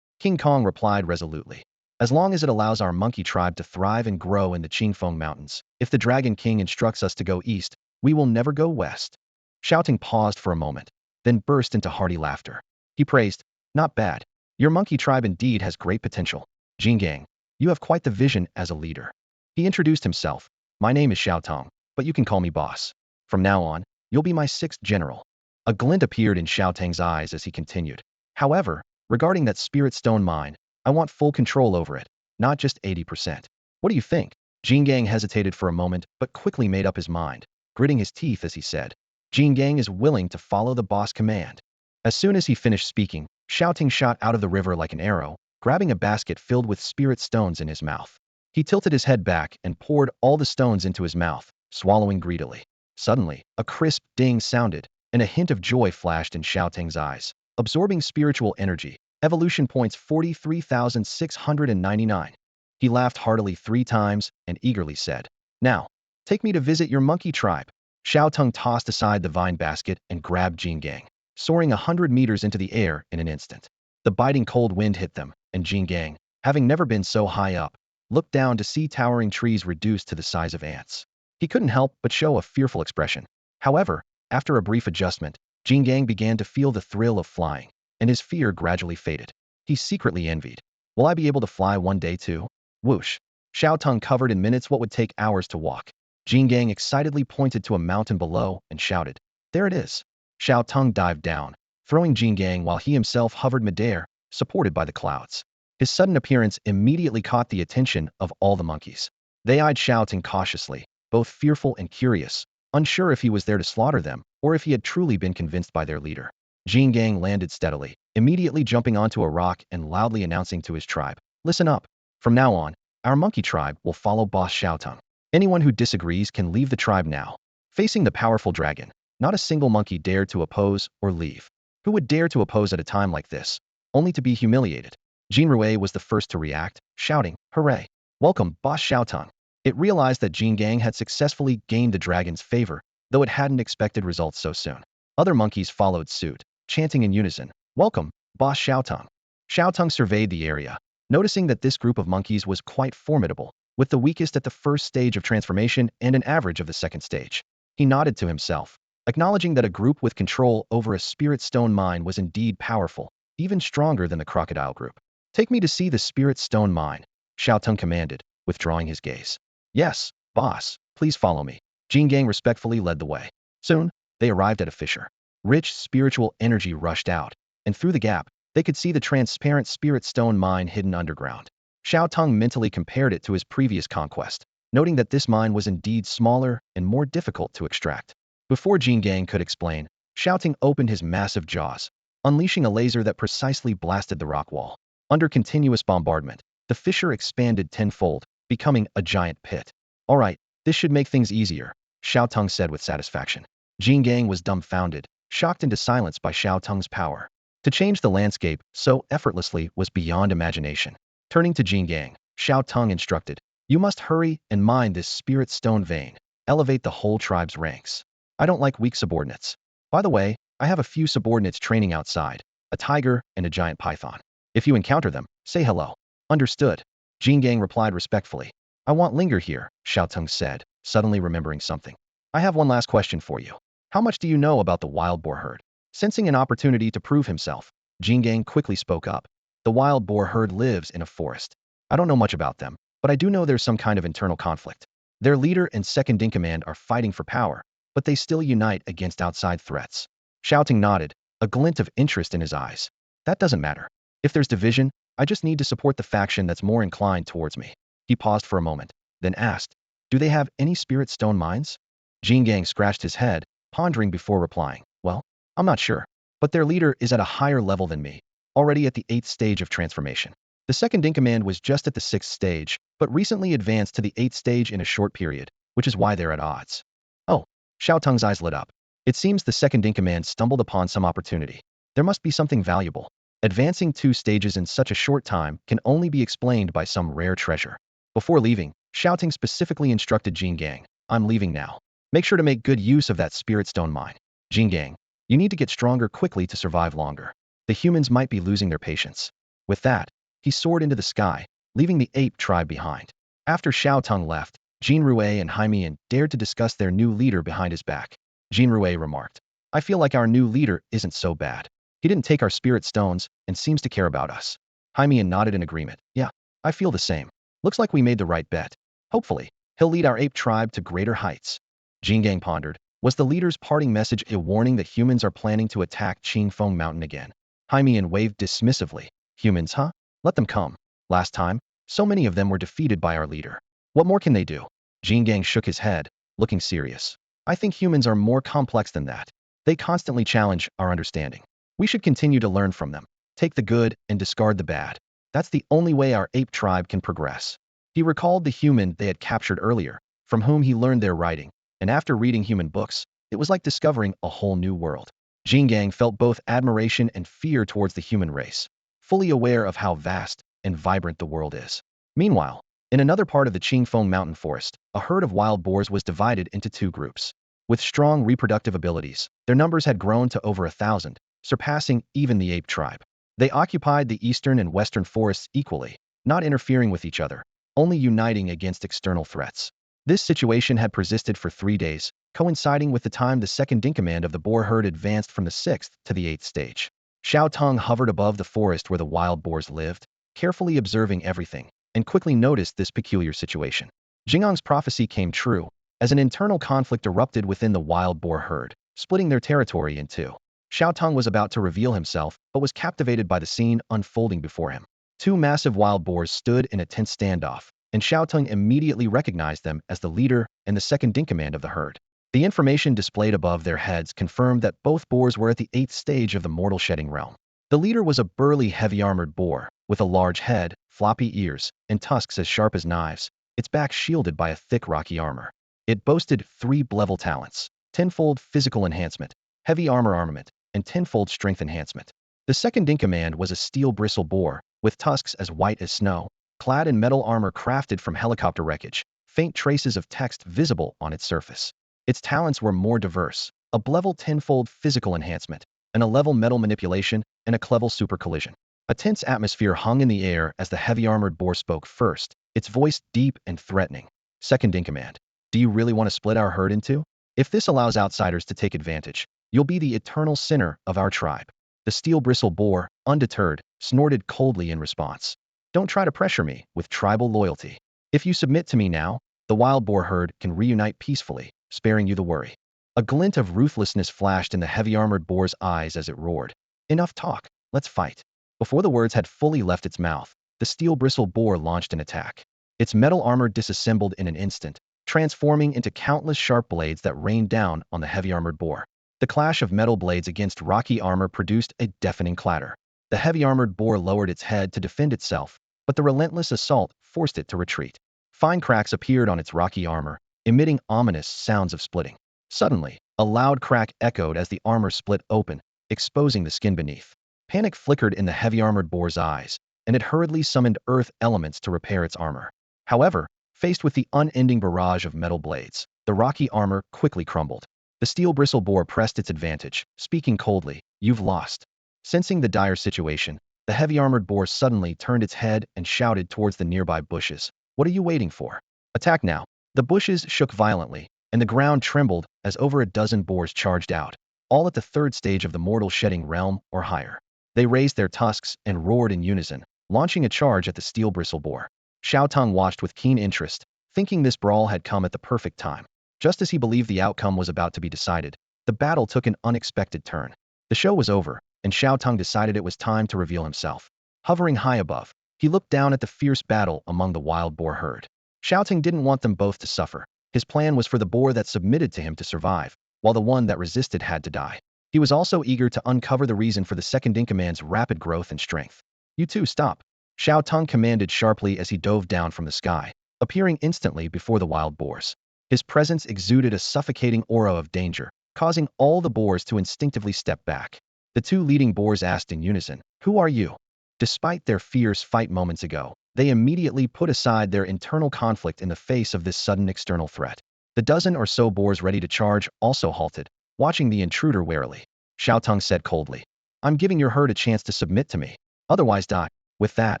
King Kong replied resolutely. As long as it allows our monkey tribe to thrive and grow in the Qingfeng Mountains, if the Dragon King instructs us to go east, we will never go west. Xiao Teng paused for a moment, then burst into hearty laughter. He praised, not bad. Your monkey tribe indeed has great potential. Jingang, you have quite the vision as a leader. He introduced himself. My name is Xiao Teng, but you can call me boss. From now on, you'll be my sixth general. A glint appeared in Xiao Teng's eyes as he continued. However, regarding that spirit stone mine, I want full control over it, not just 80%. What do you think? Jingang hesitated for a moment, but quickly made up his mind, gritting his teeth as he said, Jingang is willing to follow the boss command. As soon as he finished speaking, Xiao Teng shot out of the river like an arrow, grabbing a basket filled with spirit stones in his mouth. He tilted his head back and poured all the stones into his mouth, swallowing greedily. Suddenly, a crisp ding sounded, and a hint of joy flashed in Xiao Teng's eyes. Absorbing spiritual energy, evolution points 43,699. He laughed heartily 3 times and eagerly said, Now, take me to visit your monkey tribe. Xiao Teng tossed aside the vine basket and grabbed Jingang, soaring 100 meters into the air in an instant. The biting cold wind hit them, and Jingang, having never been so high up, looked down to see towering trees reduced to the size of ants. He couldn't help but show a fearful expression. However, after a brief adjustment, Jingang began to feel the thrill of flying, and his fear gradually faded. He secretly envied. Will I be able to fly one day too? Whoosh. Xiao Teng covered in minutes what would take hours to walk. Jingang excitedly pointed to a mountain below and shouted, There it is. Xiao Teng dived down, throwing Jingang while he himself hovered midair, supported by the clouds. His sudden appearance immediately caught the attention of all the monkeys. They eyed Xiao Teng cautiously, both fearful and curious, unsure if he was there to slaughter them or if he had truly been convinced by their leader. Jingang landed steadily, immediately jumping onto a rock and loudly announcing to his tribe, Listen up. From now on, our monkey tribe will follow boss Xiao Teng. Anyone who disagrees can leave the tribe now. Facing the powerful dragon, not a single monkey dared to oppose or leave. Who would dare to oppose at a time like this, only to be humiliated? Jinrui was the first to react, shouting, Hooray! Welcome, boss Xiao Teng. It realized that Jingang had successfully gained the dragon's favor, though it hadn't expected results so soon. Other monkeys followed suit, chanting in unison, Welcome, boss Xiao Teng. Xiao Teng surveyed the area, noticing that this group of monkeys was quite formidable, with the weakest at the first stage of transformation and an average of the second stage. He nodded to himself, acknowledging that a group with control over a spirit stone mine was indeed powerful, even stronger than the crocodile group. Take me to see the spirit stone mine, Xiao Teng commanded, withdrawing his gaze. Yes, boss, please follow me. Jingang respectfully led the way. Soon, they arrived at a fissure. Rich spiritual energy rushed out, and through the gap, they could see the transparent spirit stone mine hidden underground. Xiao Teng mentally compared it to his previous conquest, noting that this mine was indeed smaller and more difficult to extract. Before Jingang could explain, Xiao Teng opened his massive jaws, unleashing a laser that precisely blasted the rock wall. Under continuous bombardment, the fissure expanded tenfold, becoming a giant pit. All right, this should make things easier, Xiao Teng said with satisfaction. Jingang was dumbfounded, shocked into silence by Xiao Teng's power. To change the landscape so effortlessly was beyond imagination. Turning to Jingang, Xiao Teng instructed, You must hurry and mine this spirit stone vein. Elevate the whole tribe's ranks. I don't like weak subordinates. By the way, I have a few subordinates training outside, a tiger and a giant python. If you encounter them, say hello. Understood. Jingang replied respectfully. I won't linger here, Xiao Teng said, suddenly remembering something. I have one last question for you. How much do you know about the wild boar herd? Sensing an opportunity to prove himself, Jingang quickly spoke up. The wild boar herd lives in a forest. I don't know much about them, but I do know there's some kind of internal conflict. Their leader and second-in-command are fighting for power, but they still unite against outside threats. Xiao Teng nodded, a glint of interest in his eyes. That doesn't matter. If there's division, I just need to support the faction that's more inclined towards me. He paused for a moment, then asked, Do they have any spirit stone mines? Jingang scratched his head, pondering before replying, Well, I'm not sure, but their leader is at a higher level than me, already at the 8th stage of transformation. The second in command was just at the 6th stage, but recently advanced to the 8th stage in a short period, which is why they're at odds. Oh, Xiao Teng's eyes lit up. It seems the second in command stumbled upon some opportunity. There must be something valuable. Advancing 2 stages in such a short time can only be explained by some rare treasure. Before leaving, Xiao Teng specifically instructed Jingang, I'm leaving now. Make sure to make good use of that spirit stone mine. Jingang, you need to get stronger quickly to survive longer. The humans might be losing their patience. With that, he soared into the sky, leaving the ape tribe behind. After Xiao Teng left, Jin Rue and Haimian dared to discuss their new leader behind his back. Jin Rue remarked, I feel like our new leader isn't so bad. He didn't take our spirit stones and seems to care about us. Haimian nodded in agreement. Yeah, I feel the same. Looks like we made the right bet. Hopefully, he'll lead our ape tribe to greater heights. Jingang pondered, was the leader's parting message a warning that humans are planning to attack Qingfeng Mountain again? Haimian waved dismissively. Humans, huh? Let them come. Last time, so many of them were defeated by our leader. What more can they do? Jingang shook his head, looking serious. I think humans are more complex than that. They constantly challenge our understanding. We should continue to learn from them. Take the good and discard the bad. That's the only way our ape tribe can progress. He recalled the human they had captured earlier, from whom he learned their writing, and after reading human books, it was like discovering a whole new world. Jingang felt both admiration and fear towards the human race, fully aware of how vast and vibrant the world is. Meanwhile, in another part of the Qingfeng Mountain Forest, a herd of wild boars was divided into 2 groups. With strong reproductive abilities, their numbers had grown to over 1,000, surpassing even the ape tribe. They occupied the eastern and western forests equally, not interfering with each other, only uniting against external threats. This situation had persisted for 3 days, coinciding with the time the second in command of the boar herd advanced from the 6th to the 8th stage. Xiao Teng hovered above the forest where the wild boars lived, carefully observing everything, and quickly noticed this peculiar situation. Jingang's prophecy came true, as an internal conflict erupted within the wild boar herd, splitting their territory in 2. Xiao Teng was about to reveal himself, but was captivated by the scene unfolding before him. 2 massive wild boars stood in a tense standoff, and Xiao Teng immediately recognized them as the leader and the second in command of the herd. The information displayed above their heads confirmed that both boars were at the 8th stage of the mortal shedding realm. The leader was a burly, heavy-armored boar, with a large head, floppy ears, and tusks as sharp as knives, its back shielded by a thick rocky armor. It boasted 3 level talents: tenfold physical enhancement, heavy armor armament, and tenfold strength enhancement. The second in command was a steel bristle boar, with tusks as white as snow, clad in metal armor crafted from helicopter wreckage, faint traces of text visible on its surface. Its talents were more diverse: a level tenfold physical enhancement, and a level metal manipulation, and a level super collision. A tense atmosphere hung in the air as the heavy-armored boar spoke first, its voice deep and threatening. Second in command, do you really want to split our herd in 2? If this allows outsiders to take advantage, you'll be the eternal sinner of our tribe. The steel bristle boar, undeterred, snorted coldly in response. Don't try to pressure me with tribal loyalty. If you submit to me now, the wild boar herd can reunite peacefully, sparing you the worry. A glint of ruthlessness flashed in the heavy-armored boar's eyes as it roared. Enough talk, let's fight. Before the words had fully left its mouth, the steel bristle boar launched an attack. Its metal armor disassembled in an instant, transforming into countless sharp blades that rained down on the heavy-armored boar. The clash of metal blades against rocky armor produced a deafening clatter. The heavy-armored boar lowered its head to defend itself, but the relentless assault forced it to retreat. Fine cracks appeared on its rocky armor, emitting ominous sounds of splitting. Suddenly, a loud crack echoed as the armor split open, exposing the skin beneath. Panic flickered in the heavy-armored boar's eyes, and it hurriedly summoned earth elements to repair its armor. However, faced with the unending barrage of metal blades, the rocky armor quickly crumbled. The steel bristle boar pressed its advantage, speaking coldly, "You've lost." Sensing the dire situation, the heavy-armored boar suddenly turned its head and shouted towards the nearby bushes, "What are you waiting for? Attack now." The bushes shook violently, and the ground trembled as over a dozen boars charged out, all at the 3rd stage of the mortal shedding realm or higher. They raised their tusks and roared in unison, launching a charge at the steel bristle boar. Xiao Teng watched with keen interest, thinking this brawl had come at the perfect time. Just as he believed the outcome was about to be decided, the battle took an unexpected turn. The show was over, and Xiao Teng decided it was time to reveal himself. Hovering high above, he looked down at the fierce battle among the wild boar herd. Xiao Teng didn't want them both to suffer. His plan was for the boar that submitted to him to survive, while the one that resisted had to die. He was also eager to uncover the reason for the second in command's rapid growth and strength. "You two stop." Xiao Teng commanded sharply as he dove down from the sky, appearing instantly before the wild boars. His presence exuded a suffocating aura of danger, causing all the boars to instinctively step back. The two leading boars asked in unison, "Who are you?" Despite their fierce fight moments ago, they immediately put aside their internal conflict in the face of this sudden external threat. The dozen or so boars ready to charge also halted, watching the intruder warily. Xiao Teng said coldly, "I'm giving your herd a chance to submit to me. Otherwise die." With that,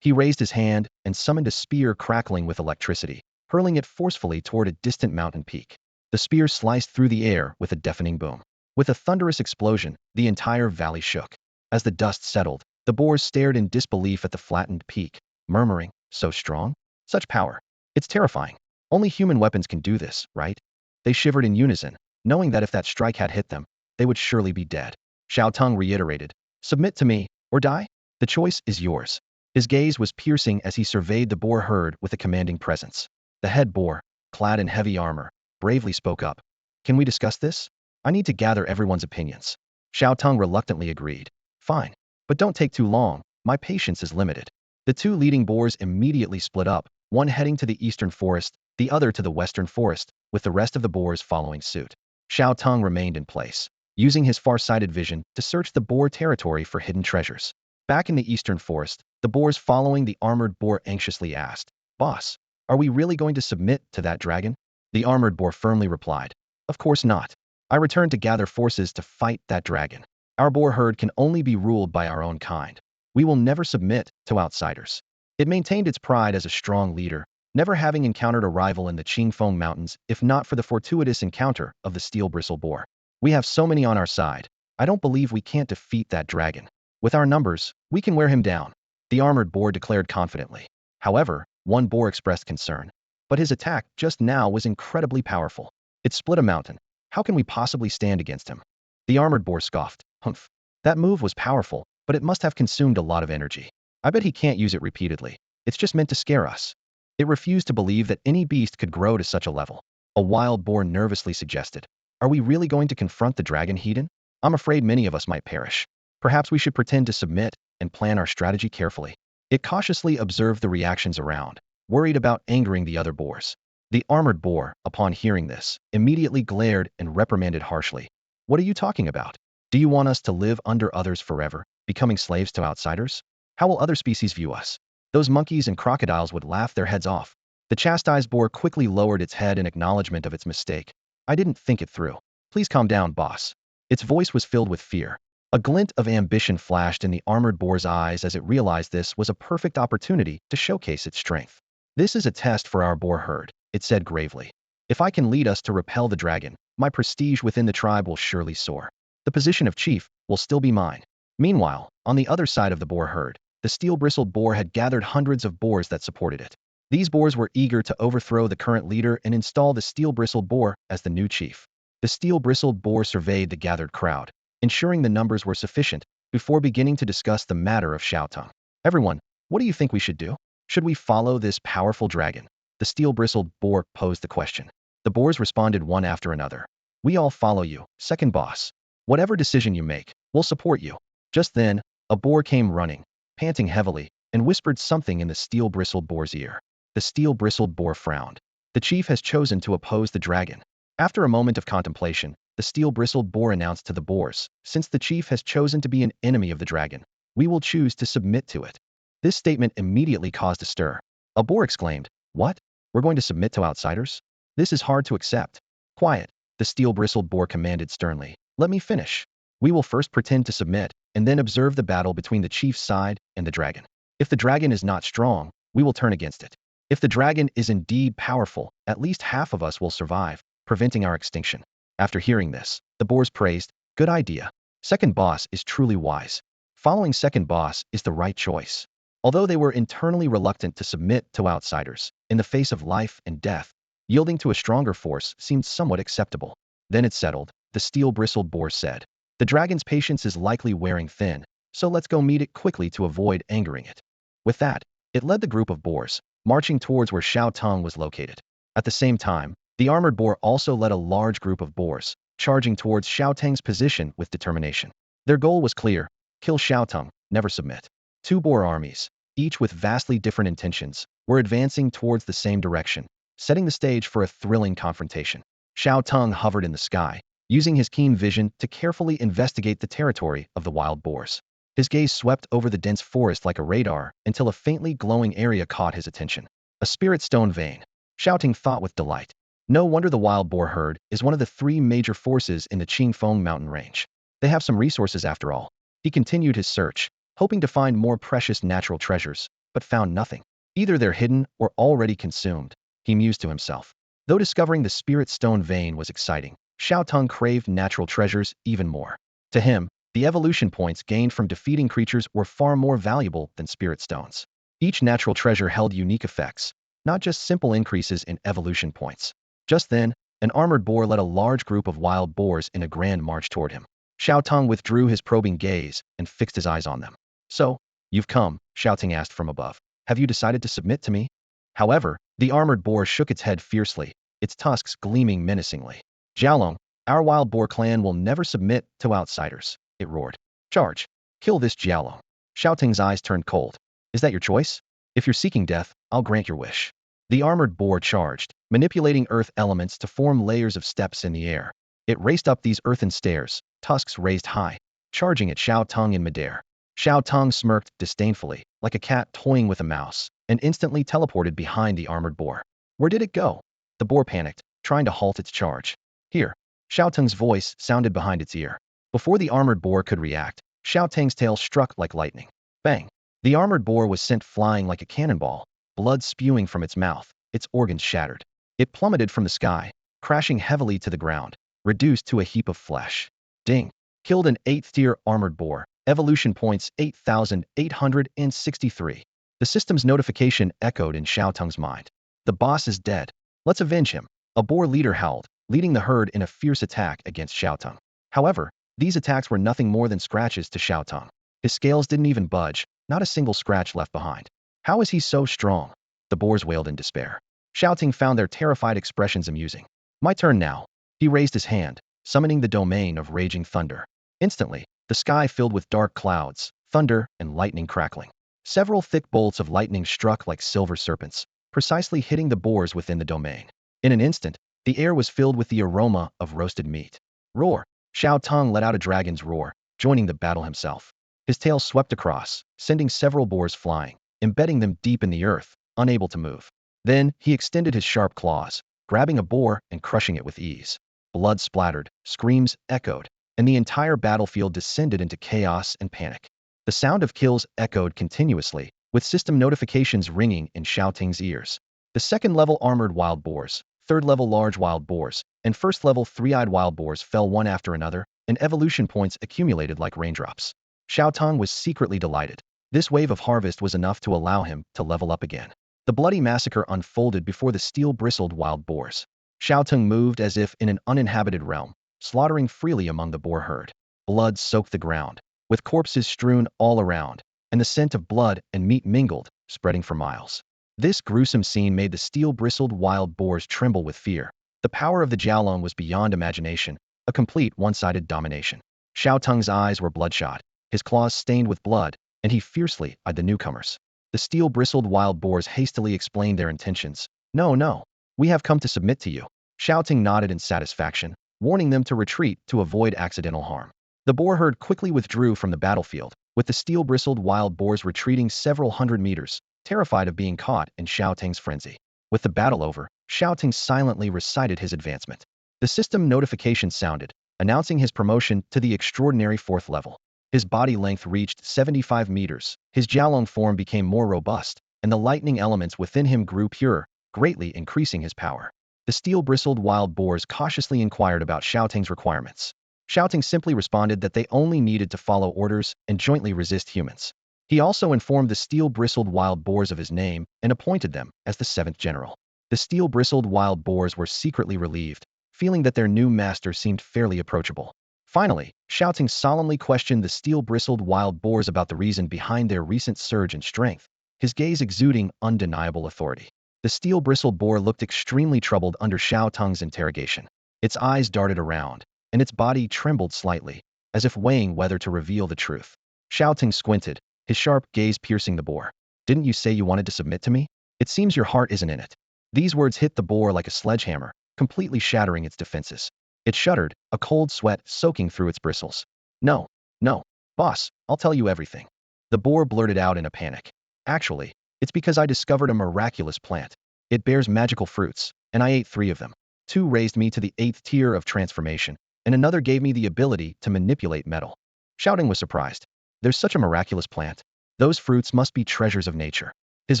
he raised his hand and summoned a spear crackling with electricity, hurling it forcefully toward a distant mountain peak. The spear sliced through the air with a deafening boom. With a thunderous explosion, the entire valley shook. As the dust settled, the boars stared in disbelief at the flattened peak, murmuring, "So strong? Such power. It's terrifying. Only human weapons can do this, right?" They shivered in unison, knowing that if that strike had hit them, they would surely be dead. Xiao Teng reiterated, "Submit to me, or die? The choice is yours." His gaze was piercing as he surveyed the boar herd with a commanding presence. The head boar, clad in heavy armor, bravely spoke up. "Can we discuss this? I need to gather everyone's opinions." Xiao Teng reluctantly agreed. "Fine, but don't take too long. My patience is limited." The two leading boars immediately split up, one heading to the eastern forest, the other to the western forest, with the rest of the boars following suit. Xiao Teng remained in place, using his far-sighted vision to search the boar territory for hidden treasures. Back in the eastern forest, the boars following the armored boar anxiously asked, "Boss, are we really going to submit to that dragon?" The armored boar firmly replied, "Of course not. I returned to gather forces to fight that dragon. Our boar herd can only be ruled by our own kind. We will never submit to outsiders." It maintained its pride as a strong leader, never having encountered a rival in the Qingfeng Mountains if not for the fortuitous encounter of the steel-bristle boar. "We have so many on our side. I don't believe we can't defeat that dragon. With our numbers, we can wear him down," the armored boar declared confidently. However, one boar expressed concern. "But his attack just now was incredibly powerful. It split a mountain. How can we possibly stand against him?" The armored boar scoffed. "Humph. That move was powerful, but it must have consumed a lot of energy. I bet he can't use it repeatedly. It's just meant to scare us." It refused to believe that any beast could grow to such a level. A wild boar nervously suggested, "Are we really going to confront the dragon Hedon? I'm afraid many of us might perish. Perhaps we should pretend to submit and plan our strategy carefully." It cautiously observed the reactions around, worried about angering the other boars. The armored boar, upon hearing this, immediately glared and reprimanded harshly. "What are you talking about? Do you want us to live under others forever, becoming slaves to outsiders? How will other species view us? Those monkeys and crocodiles would laugh their heads off." The chastised boar quickly lowered its head in acknowledgement of its mistake. "I didn't think it through. Please calm down, boss." Its voice was filled with fear. A glint of ambition flashed in the armored boar's eyes as it realized this was a perfect opportunity to showcase its strength. "This is a test for our boar herd," it said gravely. "If I can lead us to repel the dragon, my prestige within the tribe will surely soar. The position of chief will still be mine." Meanwhile, on the other side of the boar herd, the steel-bristled boar had gathered hundreds of boars that supported it. These boars were eager to overthrow the current leader and install the steel-bristled boar as the new chief. The steel-bristled boar surveyed the gathered crowd, ensuring the numbers were sufficient, before beginning to discuss the matter of Xiao Teng. "Everyone, what do you think we should do? Should we follow this powerful dragon?" The steel-bristled boar posed the question. The boars responded one after another. "We all follow you, second boss. Whatever decision you make, we'll support you." Just then, a boar came running, panting heavily, and whispered something in the steel-bristled boar's ear. The steel-bristled boar frowned. "The chief has chosen to oppose the dragon." After a moment of contemplation, the steel-bristled boar announced to the boars, "Since the chief has chosen to be an enemy of the dragon, we will choose to submit to it." This statement immediately caused a stir. A boar exclaimed, "What? We're going to submit to outsiders? This is hard to accept." "Quiet," the steel-bristled boar commanded sternly. "Let me finish. We will first pretend to submit, and then observe the battle between the chief's side and the dragon. If the dragon is not strong, we will turn against it. If the dragon is indeed powerful, at least half of us will survive, preventing our extinction." After hearing this, the boars praised, "Good idea. Second boss is truly wise. Following second boss is the right choice." Although they were internally reluctant to submit to outsiders, in the face of life and death, yielding to a stronger force seemed somewhat acceptable. Then it settled, the steel-bristled boar said. "The dragon's patience is likely wearing thin, so let's go meet it quickly to avoid angering it." With that, it led the group of boars, marching towards where Xiao Teng was located. At the same time, the armored boar also led a large group of boars, charging towards Xiao Teng's position with determination. Their goal was clear: kill Xiao Teng, never submit. Two boar armies, each with vastly different intentions, were advancing towards the same direction, setting the stage for a thrilling confrontation. Xiao Teng hovered in the sky, using his keen vision to carefully investigate the territory of the wild boars. His gaze swept over the dense forest like a radar until a faintly glowing area caught his attention. A spirit stone vein. Xiao Teng thought with delight. No wonder the wild boar herd is one of the three major forces in the Qingfeng mountain range. They have some resources after all. He continued his search, hoping to find more precious natural treasures, but found nothing. Either they're hidden or already consumed, he mused to himself. Though discovering the spirit stone vein was exciting, Xiao Teng craved natural treasures even more. To him, the evolution points gained from defeating creatures were far more valuable than spirit stones. Each natural treasure held unique effects, not just simple increases in evolution points. Just then, an armored boar led a large group of wild boars in a grand march toward him. Xiao Teng withdrew his probing gaze and fixed his eyes on them. So, you've come, Xiao Teng asked from above. Have you decided to submit to me? However, the armored boar shook its head fiercely, its tusks gleaming menacingly. Xiaolong, our wild boar clan will never submit to outsiders, it roared. Charge! Kill this Xiaolong. Xiao Teng's eyes turned cold. Is that your choice? If you're seeking death, I'll grant your wish. The armored boar charged, manipulating earth elements to form layers of steps in the air. It raced up these earthen stairs, tusks raised high, charging at Xiao Teng in midair. Xiao Teng smirked disdainfully, like a cat toying with a mouse, and instantly teleported behind the armored boar. Where did it go? The boar panicked, trying to halt its charge. Here. Xiao Teng's voice sounded behind its ear. Before the armored boar could react, Xiao Teng's tail struck like lightning. Bang! The armored boar was sent flying like a cannonball, blood spewing from its mouth, its organs shattered. It plummeted from the sky, crashing heavily to the ground, reduced to a heap of flesh. Ding! Killed an 8th-tier armored boar. Evolution points 8,863. The system's notification echoed in Xiao Teng's mind. The boss is dead. Let's avenge him. A boar leader howled, leading the herd in a fierce attack against Xiao Teng. However, these attacks were nothing more than scratches to Xiao Teng. His scales didn't even budge, not a single scratch left behind. How is he so strong? The boars wailed in despair. Xiao Teng found their terrified expressions amusing. My turn now. He raised his hand, summoning the domain of raging thunder. Instantly, the sky filled with dark clouds, thunder, and lightning crackling. Several thick bolts of lightning struck like silver serpents, precisely hitting the boars within the domain. In an instant, the air was filled with the aroma of roasted meat. Roar! Xiao Teng let out a dragon's roar, joining the battle himself. His tail swept across, sending several boars flying, embedding them deep in the earth, unable to move. Then, he extended his sharp claws, grabbing a boar and crushing it with ease. Blood splattered, screams echoed, and the entire battlefield descended into chaos and panic. The sound of kills echoed continuously, with system notifications ringing in Xiao Teng's ears. The second-level armored wild boars, third-level large wild boars, and first-level three-eyed wild boars fell one after another, and evolution points accumulated like raindrops. Xiao Teng was secretly delighted. This wave of harvest was enough to allow him to level up again. The bloody massacre unfolded before the steel-bristled wild boars. Xiao Teng moved as if in an uninhabited realm, slaughtering freely among the boar herd. Blood soaked the ground, with corpses strewn all around, and the scent of blood and meat mingled, spreading for miles. This gruesome scene made the steel-bristled wild boars tremble with fear. The power of the Jiaolong was beyond imagination, a complete one-sided domination. Xiao Teng's eyes were bloodshot, his claws stained with blood, and he fiercely eyed the newcomers. The steel-bristled wild boars hastily explained their intentions. No, no. We have come to submit to you. Xiao Teng nodded in satisfaction, warning them to retreat to avoid accidental harm. The boar herd quickly withdrew from the battlefield, with the steel-bristled wild boars retreating several hundred meters, terrified of being caught in Xiao Teng's frenzy. With the battle over, Xiao Teng silently recited his advancement. The system notification sounded, announcing his promotion to the extraordinary 4th level. His body length reached 75 meters, his Jiaolong form became more robust, and the lightning elements within him grew purer, greatly increasing his power. The steel-bristled wild boars cautiously inquired about Xiao Teng's requirements. Xiao Teng simply responded that they only needed to follow orders and jointly resist humans. He also informed the steel-bristled wild boars of his name and appointed them as the 7th general. The steel-bristled wild boars were secretly relieved, feeling that their new master seemed fairly approachable. Finally, Xiao Teng solemnly questioned the steel-bristled wild boars about the reason behind their recent surge in strength, his gaze exuding undeniable authority. The steel-bristled boar looked extremely troubled under Xiao Teng's interrogation. Its eyes darted around, and its body trembled slightly, as if weighing whether to reveal the truth. Xiao Teng squinted, his sharp gaze piercing the boar. Didn't you say you wanted to submit to me? It seems your heart isn't in it. These words hit the boar like a sledgehammer, completely shattering its defenses. It shuddered, a cold sweat soaking through its bristles. No, no, boss, I'll tell you everything. The boar blurted out in a panic. Actually, it's because I discovered a miraculous plant. It bears magical fruits, and I ate 3 of them. 2 raised me to the 8th tier of transformation, and another gave me the ability to manipulate metal. Xiao Teng was surprised. There's such a miraculous plant. Those fruits must be treasures of nature. His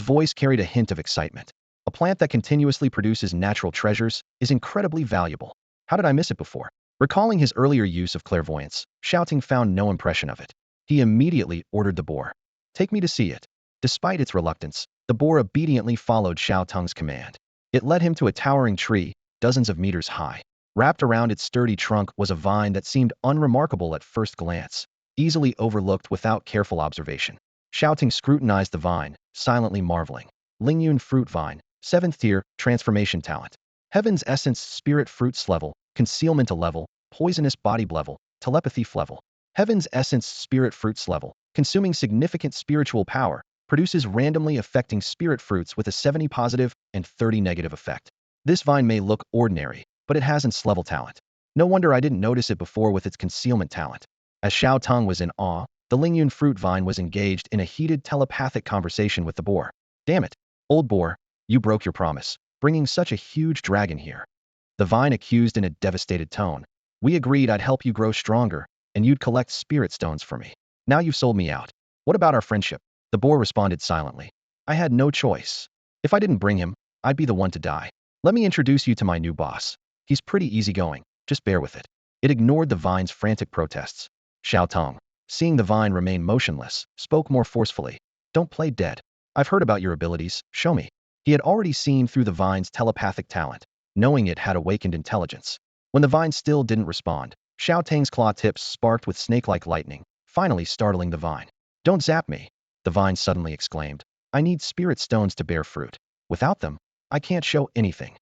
voice carried a hint of excitement. A plant that continuously produces natural treasures is incredibly valuable. How did I miss it before? Recalling his earlier use of clairvoyance, Xiao Teng found no impression of it. He immediately ordered the boar. Take me to see it. Despite its reluctance, the boar obediently followed Xiao Teng's command. It led him to a towering tree, dozens of meters high. Wrapped around its sturdy trunk was a vine that seemed unremarkable at first glance, easily overlooked without careful observation. Xiao Teng scrutinized the vine, silently marveling. Lingyun fruit vine, 7th tier, transformation talent. Heaven's essence spirit fruits level, concealment level, poisonous body level, telepathy level. Heaven's essence spirit fruits level, consuming significant spiritual power, produces randomly affecting spirit fruits with a 70 positive and 30 negative effect. This vine may look ordinary, but it has its level talent. No wonder I didn't notice it before with its concealment talent. As Xiao Teng was in awe, the Lingyun fruit vine was engaged in a heated telepathic conversation with the boar. Damn it, old boar, you broke your promise, bringing such a huge dragon here. The vine accused in a devastated tone. We agreed I'd help you grow stronger, and you'd collect spirit stones for me. Now you've sold me out. What about our friendship? The boar responded silently. I had no choice. If I didn't bring him, I'd be the one to die. Let me introduce you to my new boss. He's pretty easygoing, just bear with it. It ignored the vine's frantic protests. Xiao Teng, seeing the vine remain motionless, spoke more forcefully. Don't play dead. I've heard about your abilities, show me. He had already seen through the vine's telepathic talent, knowing it had awakened intelligence. When the vine still didn't respond, Xiao Teng's claw tips sparked with snake-like lightning, finally startling the vine. Don't zap me, the vine suddenly exclaimed. I need spirit stones to bear fruit. Without them, I can't show anything.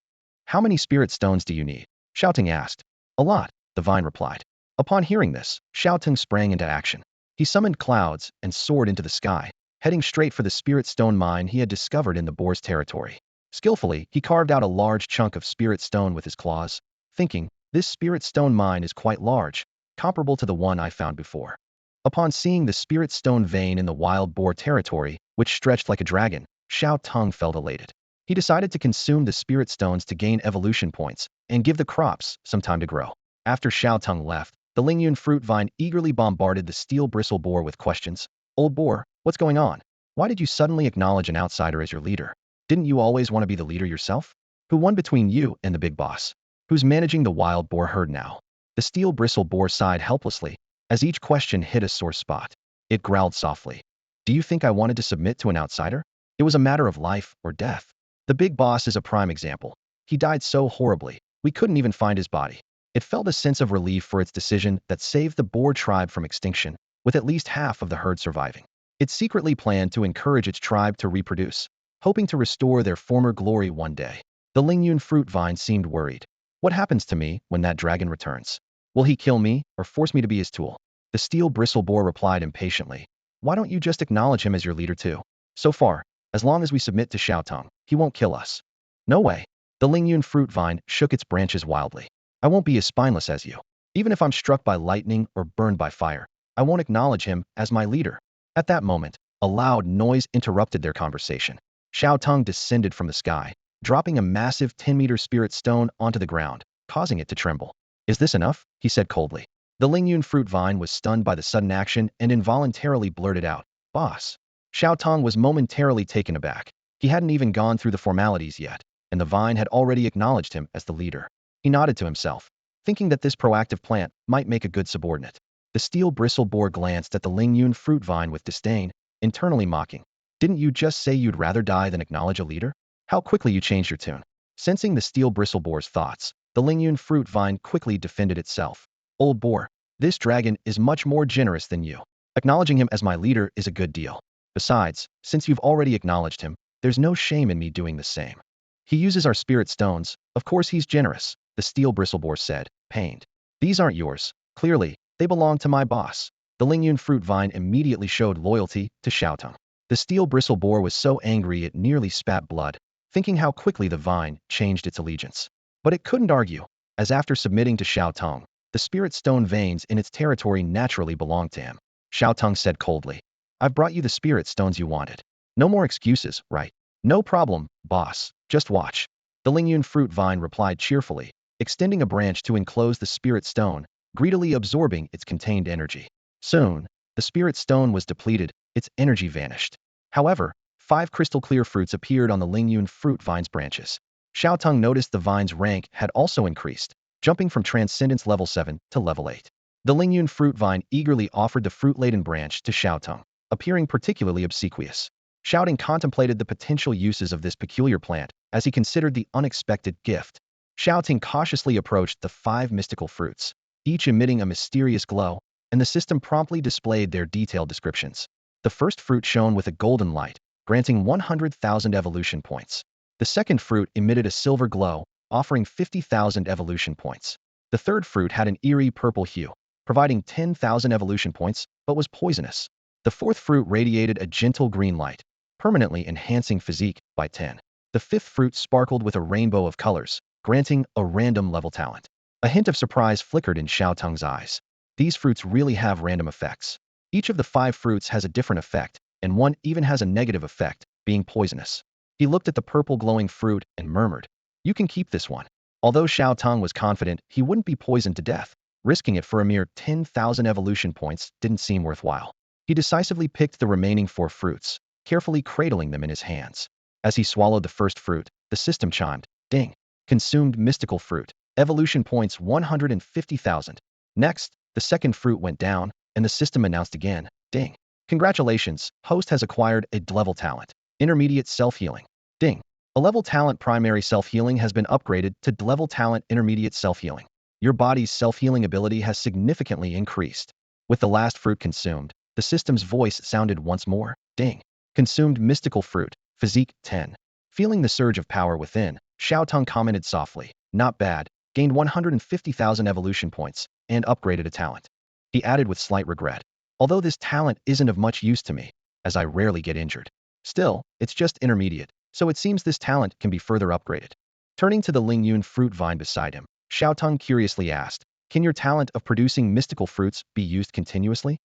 How many spirit stones do you need? Xiao Teng asked. A lot, the vine replied. Upon hearing this, Xiao Teng sprang into action. He summoned clouds and soared into the sky, heading straight for the spirit stone mine he had discovered in the boar's territory. Skillfully, he carved out a large chunk of spirit stone with his claws, thinking, this spirit stone mine is quite large, comparable to the one I found before. Upon seeing the spirit stone vein in the wild boar territory, which stretched like a dragon, Xiao Teng felt elated. He decided to consume the spirit stones to gain evolution points and give the crops some time to grow. After Xiao Teng left, the Lingyun fruit vine eagerly bombarded the steel bristle boar with questions. Old boar, what's going on? Why did you suddenly acknowledge an outsider as your leader? Didn't you always want to be the leader yourself? Who won between you and the big boss? Who's managing the wild boar herd now? The steel bristle boar sighed helplessly, as each question hit a sore spot. It growled softly. Do you think I wanted to submit to an outsider? It was a matter of life or death. The big boss is a prime example. He died so horribly, we couldn't even find his body. It felt a sense of relief for its decision that saved the boar tribe from extinction, with at least half of the herd surviving. It secretly planned to encourage its tribe to reproduce, hoping to restore their former glory one day. The Lingyun fruit vine seemed worried. What happens to me when that dragon returns? Will he kill me or force me to be his tool? The steel bristle boar replied impatiently. Why don't you just acknowledge him as your leader too? So far, as long as we submit to Xiao Teng, he won't kill us. No way. The Lingyun fruit vine shook its branches wildly. I won't be as spineless as you. Even if I'm struck by lightning or burned by fire, I won't acknowledge him as my leader. At that moment, a loud noise interrupted their conversation. Xiao Teng descended from the sky, dropping a massive 10-meter spirit stone onto the ground, causing it to tremble. Is this enough? He said coldly. The Lingyun fruit vine was stunned by the sudden action and involuntarily blurted out, Boss. Xiao Teng was momentarily taken aback. He hadn't even gone through the formalities yet, and the vine had already acknowledged him as the leader. He nodded to himself, thinking that this proactive plant might make a good subordinate. The steel bristle boar glanced at the Lingyun fruit vine with disdain, internally mocking. Didn't you just say you'd rather die than acknowledge a leader? How quickly you changed your tune. Sensing the steel bristle boar's thoughts, the Lingyun fruit vine quickly defended itself. Old boar, this dragon is much more generous than you. Acknowledging him as my leader is a good deal. Besides, since you've already acknowledged him, there's no shame in me doing the same. He uses our spirit stones, of course he's generous, the steel bristle boar said, pained. These aren't yours. Clearly, they belong to my boss. The Lingyun fruit vine immediately showed loyalty to Xiao Teng. The steel bristle boar was so angry it nearly spat blood, thinking how quickly the vine changed its allegiance. But it couldn't argue, as after submitting to Xiao Teng, the spirit stone veins in its territory naturally belonged to him. Xiao Teng said coldly, "I've brought you the spirit stones you wanted. No more excuses, right?" "No problem, boss. Just watch." The Lingyun fruit vine replied cheerfully, extending a branch to enclose the spirit stone, greedily absorbing its contained energy. Soon, the spirit stone was depleted, its energy vanished. However, 5 crystal-clear fruits appeared on the Lingyun fruit vine's branches. Xiao Teng noticed the vine's rank had also increased, jumping from Transcendence level 7 to level 8. The Lingyun fruit vine eagerly offered the fruit-laden branch to Xiao Teng, appearing particularly obsequious. Xiao Teng contemplated the potential uses of this peculiar plant as he considered the unexpected gift. Xiao Teng cautiously approached the 5 mystical fruits, each emitting a mysterious glow, and the system promptly displayed their detailed descriptions. The first fruit shone with a golden light, granting 100,000 evolution points. The second fruit emitted a silver glow, offering 50,000 evolution points. The third fruit had an eerie purple hue, providing 10,000 evolution points, but was poisonous. The fourth fruit radiated a gentle green light, permanently enhancing physique by 10. The fifth fruit sparkled with a rainbow of colors, granting a random level talent. A hint of surprise flickered in Xiao Teng's eyes. These fruits really have random effects. Each of the 5 fruits has a different effect, and one even has a negative effect, being poisonous. He looked at the purple glowing fruit and murmured, "You can keep this one." Although Xiao Teng was confident he wouldn't be poisoned to death, risking it for a mere 10,000 evolution points didn't seem worthwhile. He decisively picked the remaining 4 fruits, carefully cradling them in his hands. As he swallowed the first fruit, the system chimed, "Ding! Consumed mystical fruit. Evolution points 150,000. Next, the second fruit went down, and the system announced again, "Ding! Congratulations, host has acquired a level talent. Intermediate self-healing. Ding! A level talent primary self-healing has been upgraded to level talent intermediate self-healing. Your body's self-healing ability has significantly increased." With the last fruit consumed, the system's voice sounded once more, "Ding! Consumed mystical fruit. Physique 10. Feeling the surge of power within, Xiao Teng commented softly, "Not bad. Gained 150,000 evolution points, and upgraded a talent." He added with slight regret, "Although this talent isn't of much use to me, as I rarely get injured. Still, it's just intermediate, so it seems this talent can be further upgraded." Turning to the Lingyun fruit vine beside him, Xiao Teng curiously asked, "Can your talent of producing mystical fruits be used continuously?"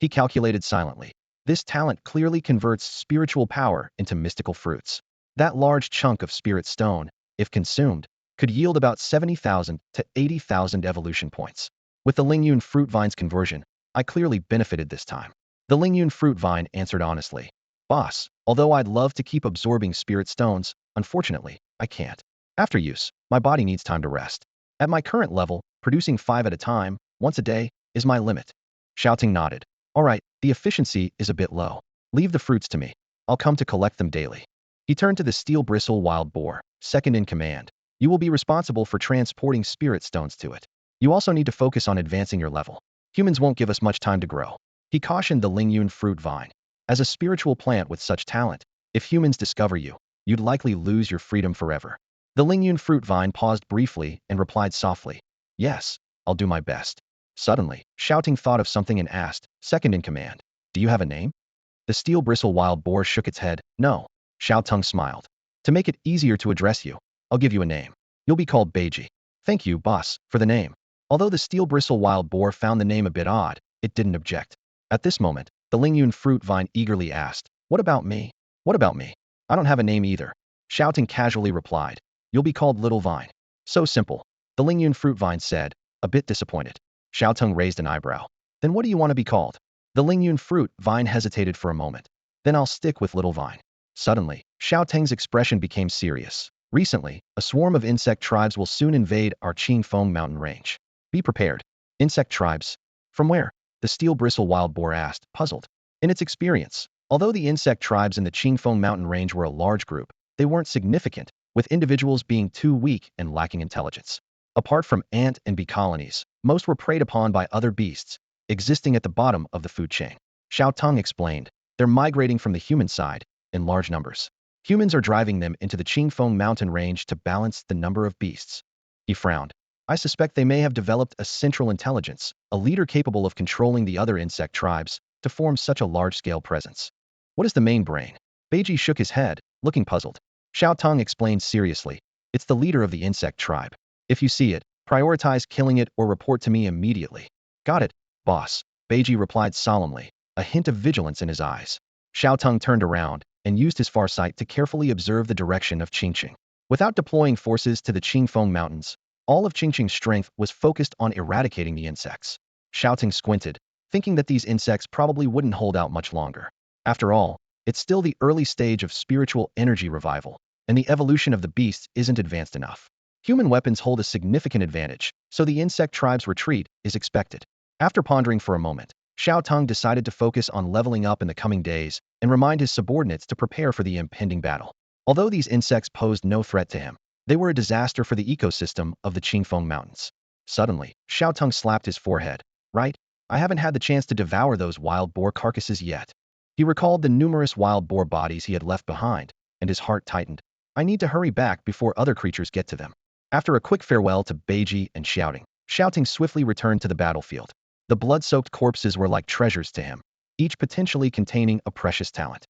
He calculated silently. This talent clearly converts spiritual power into mystical fruits. That large chunk of spirit stone, if consumed, could yield about 70,000 to 80,000 evolution points. With the Lingyun fruit vine's conversion, I clearly benefited this time. The Lingyun fruit vine answered honestly, "Boss, although I'd love to keep absorbing spirit stones, unfortunately, I can't. After use, my body needs time to rest. At my current level, producing 5 at a time, once a day, is my limit." Xiao Teng nodded. "All right, the efficiency is a bit low. Leave the fruits to me. I'll come to collect them daily." He turned to the steel bristle wild boar, second in command. "You will be responsible for transporting spirit stones to it. You also need to focus on advancing your level. Humans won't give us much time to grow." He cautioned the Lingyun fruit vine. "As a spiritual plant with such talent, if humans discover you, you'd likely lose your freedom forever." The Lingyun fruit vine paused briefly and replied softly, "Yes, I'll do my best." Suddenly, Xiao Teng thought of something and asked, second in command, "Do you have a name?" The steel bristle wild boar shook its head, "No." Xiao Teng smiled. "To make it easier to address you, I'll give you a name. You'll be called Beiji." "Thank you, boss, for the name." Although the steel bristle wild boar found the name a bit odd, it didn't object. At this moment, the Lingyun fruit vine eagerly asked, "What about me?" "What about me? I don't have a name either." Xiao Teng casually replied, "You'll be called Little Vine." "So simple," the Lingyun fruit vine said, a bit disappointed. Xiao Teng raised an eyebrow. "Then what do you want to be called?" The Lingyun fruit vine hesitated for a moment. "Then I'll stick with Little Vine." Suddenly, Xiao Teng's expression became serious. "Recently, a swarm of insect tribes will soon invade our Qingfeng mountain range. Be prepared." "Insect tribes? From where?" the steel bristle wild boar asked, puzzled. In its experience, although the insect tribes in the Qingfeng mountain range were a large group, they weren't significant, with individuals being too weak and lacking intelligence. Apart from ant and bee colonies, most were preyed upon by other beasts, existing at the bottom of the food chain. Xiao Teng explained, "They're migrating from the human side, in large numbers. Humans are driving them into the Qingfeng mountain range to balance the number of beasts." He frowned. "I suspect they may have developed a central intelligence, a leader capable of controlling the other insect tribes, to form such a large-scale presence." What is the main brain? Beiji shook his head, looking puzzled. Xiao Teng explained seriously. It's the leader of the insect tribe. If you see it, prioritize killing it or report to me immediately. Got it, boss, Beiji replied solemnly, a hint of vigilance in his eyes. Xiao Teng turned around and used his farsight to carefully observe the direction of Qingqing. Without deploying forces to the Qingfeng Mountains, all of Qingqing's strength was focused on eradicating the insects. Xiao Teng squinted, thinking that these insects probably wouldn't hold out much longer. After all, it's still the early stage of spiritual energy revival, and the evolution of the beasts isn't advanced enough. Human weapons hold a significant advantage, so the insect tribe's retreat is expected. After pondering for a moment, Xiao Teng decided to focus on leveling up in the coming days and remind his subordinates to prepare for the impending battle. Although these insects posed no threat to him, they were a disaster for the ecosystem of the Qingfeng Mountains. Suddenly, Xiao Teng slapped his forehead. Right? I haven't had the chance to devour those wild boar carcasses yet. He recalled the numerous wild boar bodies he had left behind, and his heart tightened. I need to hurry back before other creatures get to them. After a quick farewell to Beiji and shouting, Xiao Teng swiftly returned to the battlefield. The blood-soaked corpses were like treasures to him, each potentially containing a precious talent.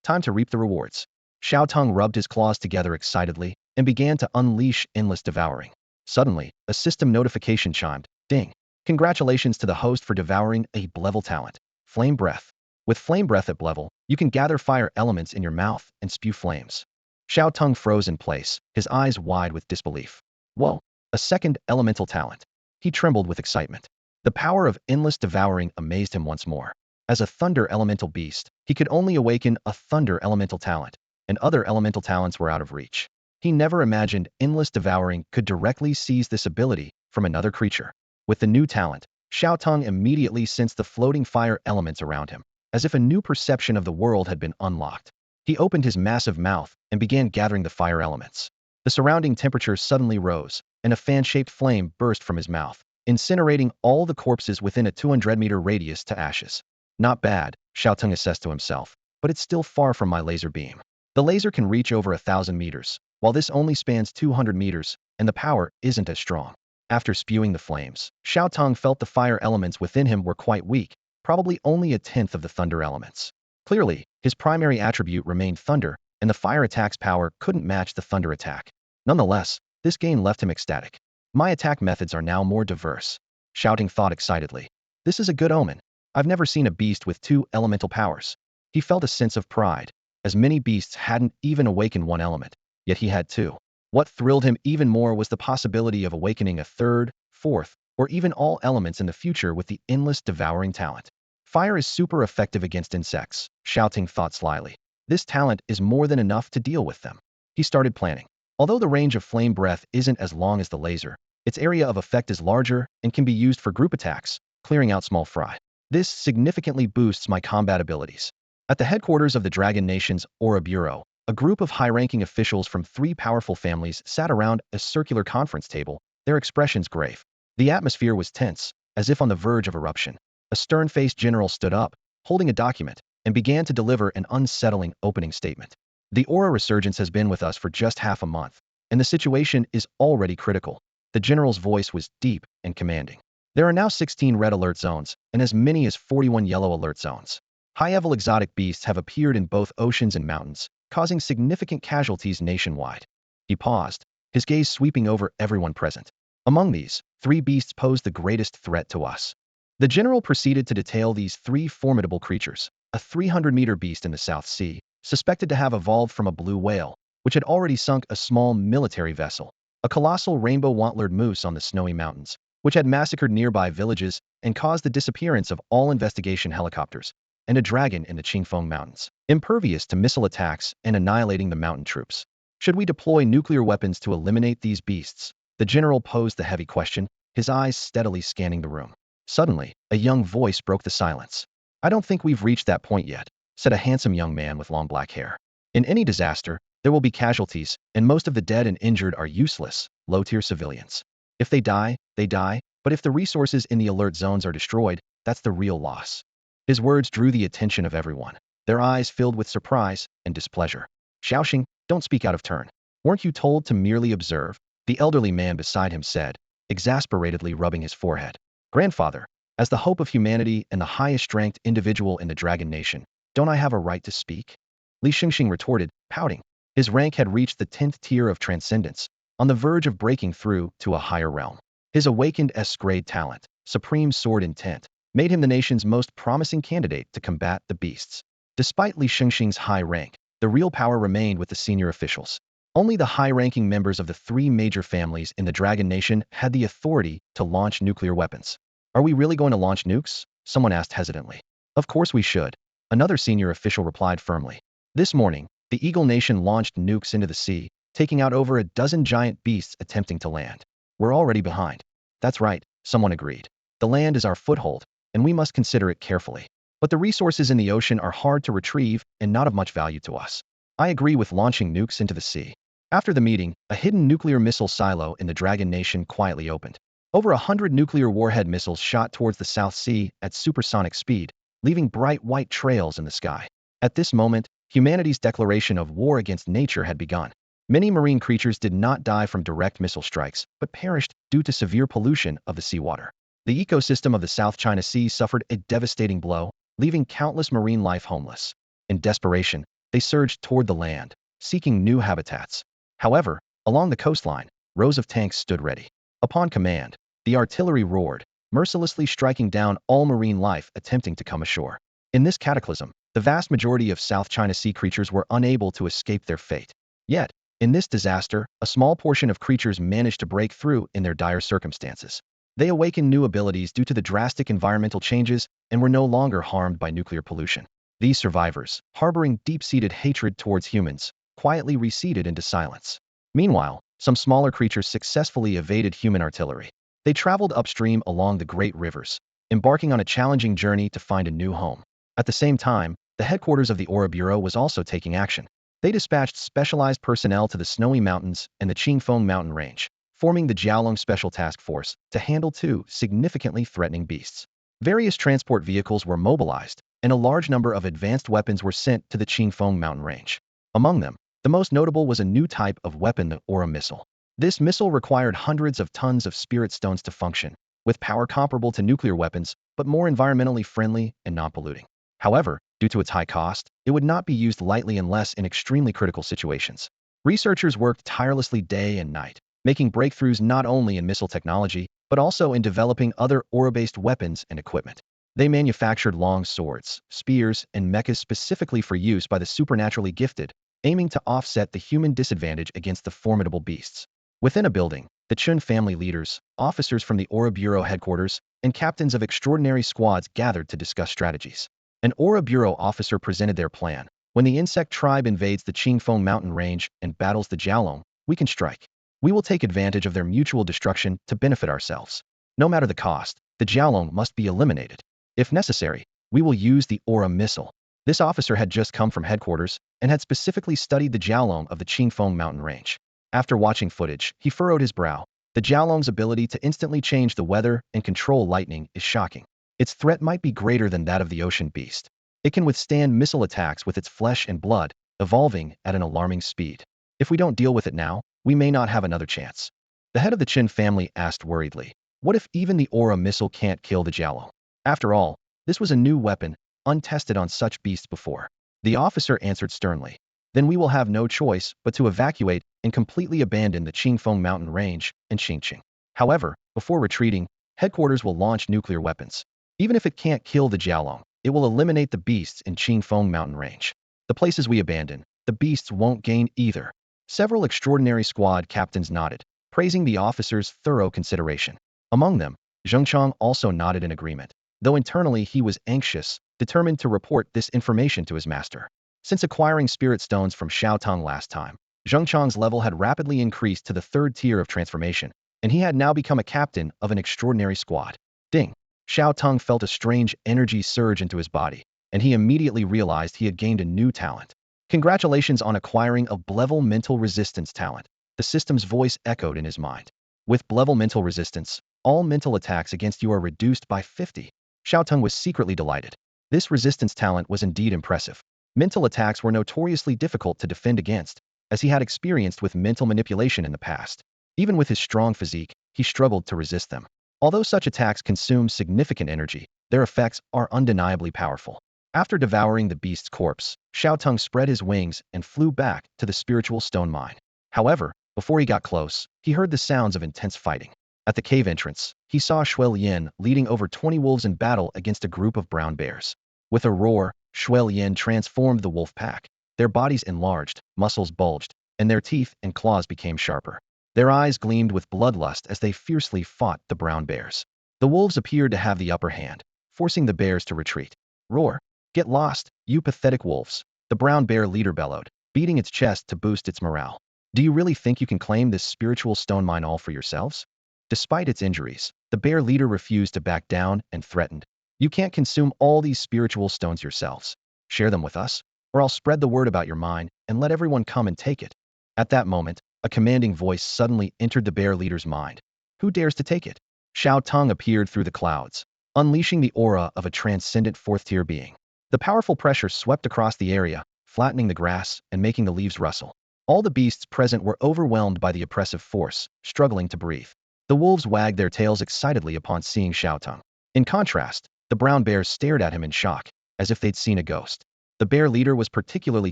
Time to reap the rewards. Xiao Teng rubbed his claws together excitedly and began to unleash endless devouring. Suddenly, a system notification chimed. Ding. Congratulations to the host for devouring a level talent, Flame Breath. With Flame Breath at level, you can gather fire elements in your mouth and spew flames. Xiao Teng froze in place, his eyes wide with disbelief. Whoa, a second elemental talent. He trembled with excitement. The power of endless devouring amazed him once more. As a thunder elemental beast, he could only awaken a thunder elemental talent, and other elemental talents were out of reach. He never imagined endless devouring could directly seize this ability from another creature. With the new talent, Xiao Teng immediately sensed the floating fire elements around him, as if a new perception of the world had been unlocked. He opened his massive mouth and began gathering the fire elements. The surrounding temperature suddenly rose, and a fan-shaped flame burst from his mouth, incinerating all the corpses within a 200-meter radius to ashes. Not bad, Xiao Teng assessed to himself, but it's still far from my laser beam. The laser can reach over 1,000 meters, while this only spans 200 meters, and the power isn't as strong. After spewing the flames, Xiao Teng felt the fire elements within him were quite weak, probably only a tenth of the thunder elements. Clearly, his primary attribute remained thunder, and the fire attack's power couldn't match the thunder attack. Nonetheless, this gain left him ecstatic. My attack methods are now more diverse. Xiao Teng thought excitedly. This is a good omen. I've never seen a beast with 2 elemental powers. He felt a sense of pride, as many beasts hadn't even awakened 1 element, yet he had 2. What thrilled him even more was the possibility of awakening a 3rd, 4th, or even all elements in the future with the endless devouring talent. Fire is super effective against insects, Xiao Teng thought slyly. This talent is more than enough to deal with them. He started planning. Although the range of flame breath isn't as long as the laser, its area of effect is larger and can be used for group attacks, clearing out small fry. This significantly boosts my combat abilities. At the headquarters of the Dragon Nation's Aura Bureau, a group of high-ranking officials from 3 powerful families sat around a circular conference table, their expressions grave. The atmosphere was tense, as if on the verge of eruption. A stern-faced general stood up, holding a document, and began to deliver an unsettling opening statement. The Aura resurgence has been with us for just half a month, and the situation is already critical. The general's voice was deep and commanding. There are now 16 red alert zones, and as many as 41 yellow alert zones. High-level exotic beasts have appeared in both oceans and mountains, causing significant casualties nationwide. He paused, his gaze sweeping over everyone present. Among these, 3 beasts pose the greatest threat to us. The general proceeded to detail these 3 formidable creatures. A 300-meter beast in the South Sea, suspected to have evolved from a blue whale, which had already sunk a small military vessel. A colossal rainbow wantlered moose on the snowy mountains, which had massacred nearby villages and caused the disappearance of all investigation helicopters, and a dragon in the Qingfeng Mountains, impervious to missile attacks and annihilating the mountain troops. Should we deploy nuclear weapons to eliminate these beasts? The general posed the heavy question, his eyes steadily scanning the room. Suddenly, a young voice broke the silence. I don't think we've reached that point yet, said a handsome young man with long black hair. In any disaster, there will be casualties, and most of the dead and injured are useless, low-tier civilians. If they die, but if the resources in the alert zones are destroyed, that's the real loss. His words drew the attention of everyone, their eyes filled with surprise and displeasure. Shaoxing, don't speak out of turn. Weren't you told to merely observe? The elderly man beside him said, exasperatedly rubbing his forehead. Grandfather, as the hope of humanity and the highest-ranked individual in the Dragon Nation, Don't I have a right to speak? Li Xingxing retorted, pouting. His rank had reached the 10th tier of transcendence, on the verge of breaking through to a higher realm. His awakened S-grade talent, supreme sword intent, made him the nation's most promising candidate to combat the beasts. Despite Li Xingxing's high rank, the real power remained with the senior officials. Only the high-ranking members of the three major families in the Dragon Nation had the authority to launch nuclear weapons. Are we really going to launch nukes? Someone asked hesitantly. Of course we should. Another senior official replied firmly. This morning, the Eagle Nation launched nukes into the sea, taking out over a dozen giant beasts attempting to land. We're already behind. That's right, someone agreed. The land is our foothold, and we must consider it carefully. But the resources in the ocean are hard to retrieve and not of much value to us. I agree with launching nukes into the sea. After the meeting, a hidden nuclear missile silo in the Dragon Nation quietly opened. Over 100 nuclear warhead missiles shot towards the South Sea at supersonic speed, leaving bright white trails in the sky. At this moment, humanity's declaration of war against nature had begun. Many marine creatures did not die from direct missile strikes, but perished due to severe pollution of the seawater. The ecosystem of the South China Sea suffered a devastating blow, leaving countless marine life homeless. In desperation, they surged toward the land, seeking new habitats. However, along the coastline, rows of tanks stood ready. Upon command, the artillery roared, mercilessly striking down all marine life attempting to come ashore. In this cataclysm, the vast majority of South China Sea creatures were unable to escape their fate. Yet, in this disaster, a small portion of creatures managed to break through in their dire circumstances. They awakened new abilities due to the drastic environmental changes and were no longer harmed by nuclear pollution. These survivors, harboring deep-seated hatred towards humans, quietly receded into silence. Meanwhile, some smaller creatures successfully evaded human artillery. They traveled upstream along the great rivers, embarking on a challenging journey to find a new home. At the same time, the headquarters of the Aura Bureau was also taking action. They dispatched specialized personnel to the Snowy Mountains and the Qingfeng Mountain Range, forming the Xiaolong Special Task Force to handle two significantly threatening beasts. Various transport vehicles were mobilized, and a large number of advanced weapons were sent to the Qingfeng Mountain Range. Among them, the most notable was a new type of weapon, the Aura missile. This missile required hundreds of tons of spirit stones to function, with power comparable to nuclear weapons, but more environmentally friendly and non-polluting. However, due to its high cost, it would not be used lightly unless in extremely critical situations. Researchers worked tirelessly day and night, making breakthroughs not only in missile technology, but also in developing other aura-based weapons and equipment. They manufactured long swords, spears, and mechas specifically for use by the supernaturally gifted, aiming to offset the human disadvantage against the formidable beasts. Within a building, the Chun family leaders, officers from the Aura Bureau headquarters, and captains of extraordinary squads gathered to discuss strategies. An Aura Bureau officer presented their plan. When the insect tribe invades the Qingfeng mountain range and battles the Xiaolong, we can strike. We will take advantage of their mutual destruction to benefit ourselves. No matter the cost, the Xiaolong must be eliminated. If necessary, we will use the Aura missile. This officer had just come from headquarters and had specifically studied the Xiaolong of the Qingfeng mountain range. After watching footage, he furrowed his brow. The Xiaolong's ability to instantly change the weather and control lightning is shocking. Its threat might be greater than that of the ocean beast. It can withstand missile attacks with its flesh and blood, evolving at an alarming speed. If we don't deal with it now, we may not have another chance. The head of the Qin family asked worriedly, what if even the Aura missile can't kill the Xiaolong? After all, this was a new weapon, untested on such beasts before. The officer answered sternly, then we will have no choice but to evacuate and completely abandon the Qingfeng mountain range and Xingqing. However, before retreating, headquarters will launch nuclear weapons. Even if it can't kill the Xiaolong, it will eliminate the beasts in Qingfeng mountain range. The places we abandon, the beasts won't gain either. Several extraordinary squad captains nodded, praising the officer's thorough consideration. Among them, Zhengchang also nodded in agreement, though internally he was anxious, determined to report this information to his master. Since acquiring spirit stones from Xiao Teng last time, Zhengchang's level had rapidly increased to the 3rd tier of transformation, and he had now become a captain of an extraordinary squad. Ding! Xiao Teng felt a strange energy surge into his body, and he immediately realized he had gained a new talent. Congratulations on acquiring a Blevel mental resistance talent. The system's voice echoed in his mind. With Blevel mental resistance, all mental attacks against you are reduced by 50. Xiao Teng was secretly delighted. This resistance talent was indeed impressive. Mental attacks were notoriously difficult to defend against, as he had experienced with mental manipulation in the past. Even with his strong physique, he struggled to resist them. Although such attacks consume significant energy, their effects are undeniably powerful. After devouring the beast's corpse, Xiao Teng spread his wings and flew back to the spiritual stone mine. However, before he got close, he heard the sounds of intense fighting. At the cave entrance, he saw Shuai Yin leading over 20 wolves in battle against a group of brown bears. With a roar, Shuai Yin transformed the wolf pack. Their bodies enlarged, muscles bulged, and their teeth and claws became sharper. Their eyes gleamed with bloodlust as they fiercely fought the brown bears. The wolves appeared to have the upper hand, forcing the bears to retreat. Roar! Get lost, you pathetic wolves! The brown bear leader bellowed, beating its chest to boost its morale. Do you really think you can claim this spiritual stone mine all for yourselves? Despite its injuries, the bear leader refused to back down and threatened. You can't consume all these spiritual stones yourselves. Share them with us, or I'll spread the word about your mine and let everyone come and take it. At that moment, a commanding voice suddenly entered the bear leader's mind. Who dares to take it? Xiao Teng appeared through the clouds, unleashing the aura of a transcendent fourth-tier being. The powerful pressure swept across the area, flattening the grass and making the leaves rustle. All the beasts present were overwhelmed by the oppressive force, struggling to breathe. The wolves wagged their tails excitedly upon seeing Xiao Teng. In contrast, the brown bears stared at him in shock, as if they'd seen a ghost. The bear leader was particularly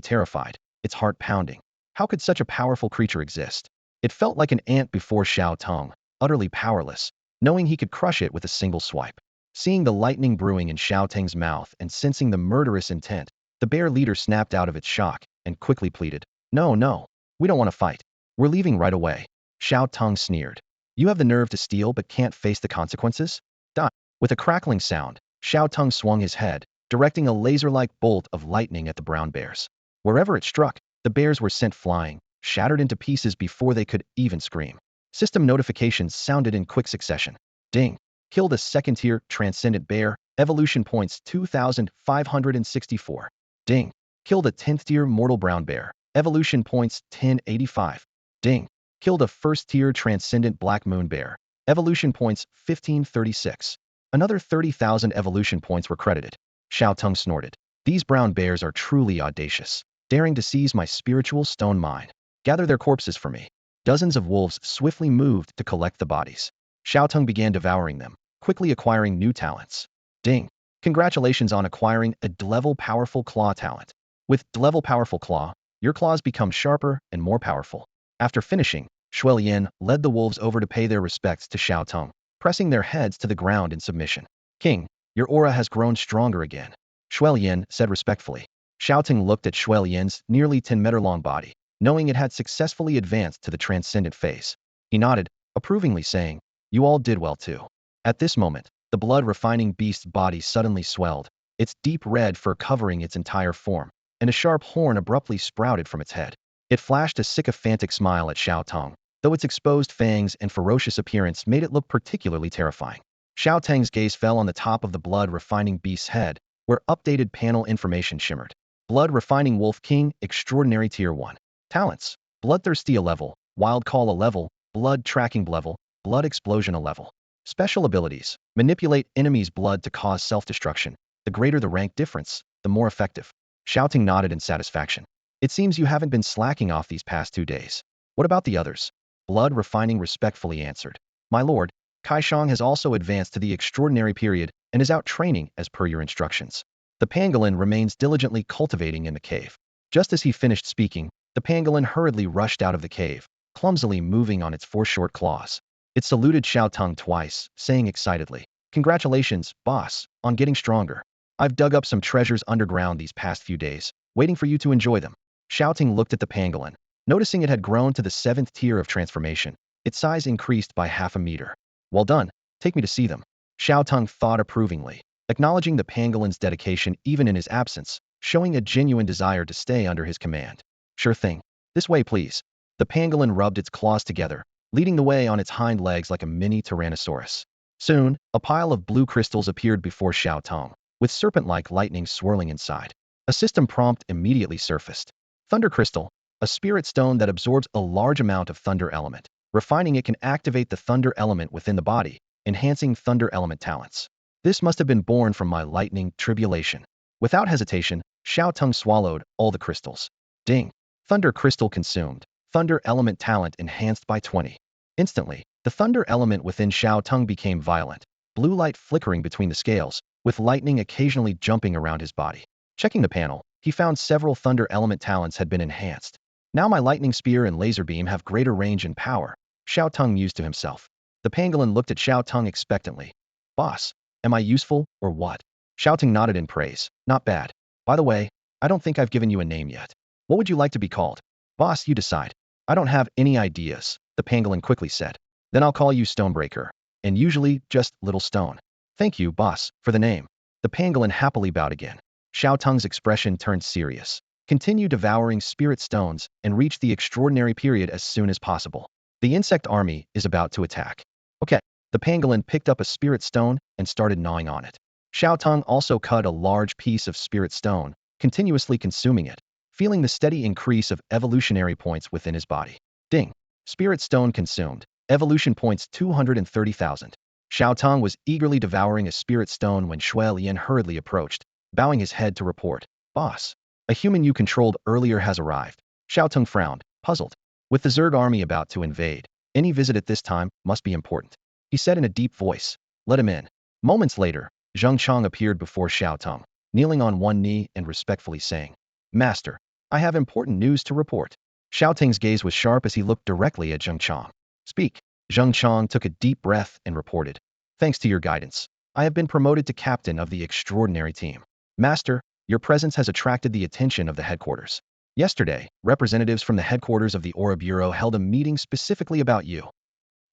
terrified, its heart pounding. How could such a powerful creature exist? It felt like an ant before Xiao Teng, utterly powerless, knowing he could crush it with a single swipe. Seeing the lightning brewing in Xiao Teng's mouth and sensing the murderous intent, the bear leader snapped out of its shock and quickly pleaded, No, we don't want to fight. We're leaving right away. Xiao Teng sneered. You have the nerve to steal but can't face the consequences? Die. With a crackling sound, Xiao Teng swung his head, directing a laser-like bolt of lightning at the brown bears. Wherever it struck, the bears were sent flying, shattered into pieces before they could even scream. System notifications sounded in quick succession. Ding. Killed a second-tier transcendent bear, evolution points 2,564. Ding. Killed a 10th-tier mortal brown bear, evolution points 1085. Ding. Killed a first-tier transcendent black moon bear, evolution points 1536. Another 30,000 evolution points were credited. Xiao Teng snorted. These brown bears are truly audacious, daring to seize my spiritual stone mine. Gather their corpses for me. Dozens of wolves swiftly moved to collect the bodies. Xiao Teng began devouring them, quickly acquiring new talents. Ding! Congratulations on acquiring a D-level powerful claw talent. With D-level powerful claw, your claws become sharper and more powerful. After finishing, Shuai Yin led the wolves over to pay their respects to Xiao Teng, pressing their heads to the ground in submission. King, your aura has grown stronger again, Shuai Yin said respectfully. Xiao Teng looked at Shuai Yin's nearly 10-meter-long body, knowing it had successfully advanced to the transcendent phase. He nodded, approvingly saying, You all did well too. At this moment, the blood-refining beast's body suddenly swelled, its deep red fur covering its entire form, and a sharp horn abruptly sprouted from its head. It flashed a sycophantic smile at Xiao Teng, though its exposed fangs and ferocious appearance made it look particularly terrifying. Xiao Teng's gaze fell on the top of the blood-refining beast's head, where updated panel information shimmered. Blood-refining Wolf King, Extraordinary Tier 1. Talents: Bloodthirsty a level, Wild Call a level, Blood Tracking level, Blood Explosion a level. Special abilities: Manipulate enemies' blood to cause self-destruction. The greater the rank difference, the more effective. Xiao Teng nodded in satisfaction. It seems you haven't been slacking off these past 2 days. What about the others? Blood Refining respectfully answered. My lord, Shaoang has also advanced to the extraordinary period and is out training as per your instructions. The pangolin remains diligently cultivating in the cave. Just as he finished speaking, the pangolin hurriedly rushed out of the cave, clumsily moving on its 4 short claws. It saluted Xiao Teng twice, saying excitedly, Congratulations, boss, on getting stronger. I've dug up some treasures underground these past few days, waiting for you to enjoy them. Xiao Teng looked at the pangolin. Noticing it had grown to the 7th tier of transformation, its size increased by half a meter. Well done, take me to see them. Xiao Teng thought approvingly, acknowledging the pangolin's dedication even in his absence, showing a genuine desire to stay under his command. Sure thing. This way, please. The pangolin rubbed its claws together, leading the way on its hind legs like a mini tyrannosaurus. Soon, a pile of blue crystals appeared before Xiao Teng, with serpent-like lightning swirling inside. A system prompt immediately surfaced. Thunder Crystal, a spirit stone that absorbs a large amount of thunder element. Refining it can activate the thunder element within the body, enhancing thunder element talents. This must have been born from my lightning tribulation. Without hesitation, Xiao Teng swallowed all the crystals. Ding! Thunder Crystal consumed. Thunder element talent enhanced by 20. Instantly, the thunder element within Xiao Teng became violent, blue light flickering between the scales, with lightning occasionally jumping around his body. Checking the panel, he found several thunder element talents had been enhanced. Now my lightning spear and laser beam have greater range and power, Xiao Teng mused to himself. The pangolin looked at Xiao Teng expectantly. Boss, am I useful, or what? Xiao Teng nodded in praise. Not bad. By the way, I don't think I've given you a name yet. What would you like to be called? Boss, you decide. I don't have any ideas, the pangolin quickly said. Then I'll call you Stonebreaker. And usually, just Little Stone. Thank you, boss, for the name. The pangolin happily bowed again. Xiao Teng's expression turned serious. Continue devouring spirit stones and reach the extraordinary period as soon as possible. The insect army is about to attack. Okay. The pangolin picked up a spirit stone and started gnawing on it. Xiao Teng also cut a large piece of spirit stone, continuously consuming it, feeling the steady increase of evolutionary points within his body. Ding. Spirit stone consumed. Evolution points 230,000. Xiao Teng was eagerly devouring a spirit stone when Shui Lian hurriedly approached, bowing his head to report. Boss, a human you controlled earlier has arrived. Xiao Teng frowned, puzzled. With the Zerg army about to invade, any visit at this time must be important. He said in a deep voice. Let him in. Moments later, Zheng Chang appeared before Xiao Teng, kneeling on one knee and respectfully saying, Master, I have important news to report. Xiao Teng's gaze was sharp as he looked directly at Zheng Chang. Speak. Zheng Chang took a deep breath and reported. Thanks to your guidance, I have been promoted to captain of the extraordinary team. Master, your presence has attracted the attention of the headquarters. Yesterday, representatives from the headquarters of the Aura Bureau held a meeting specifically about you.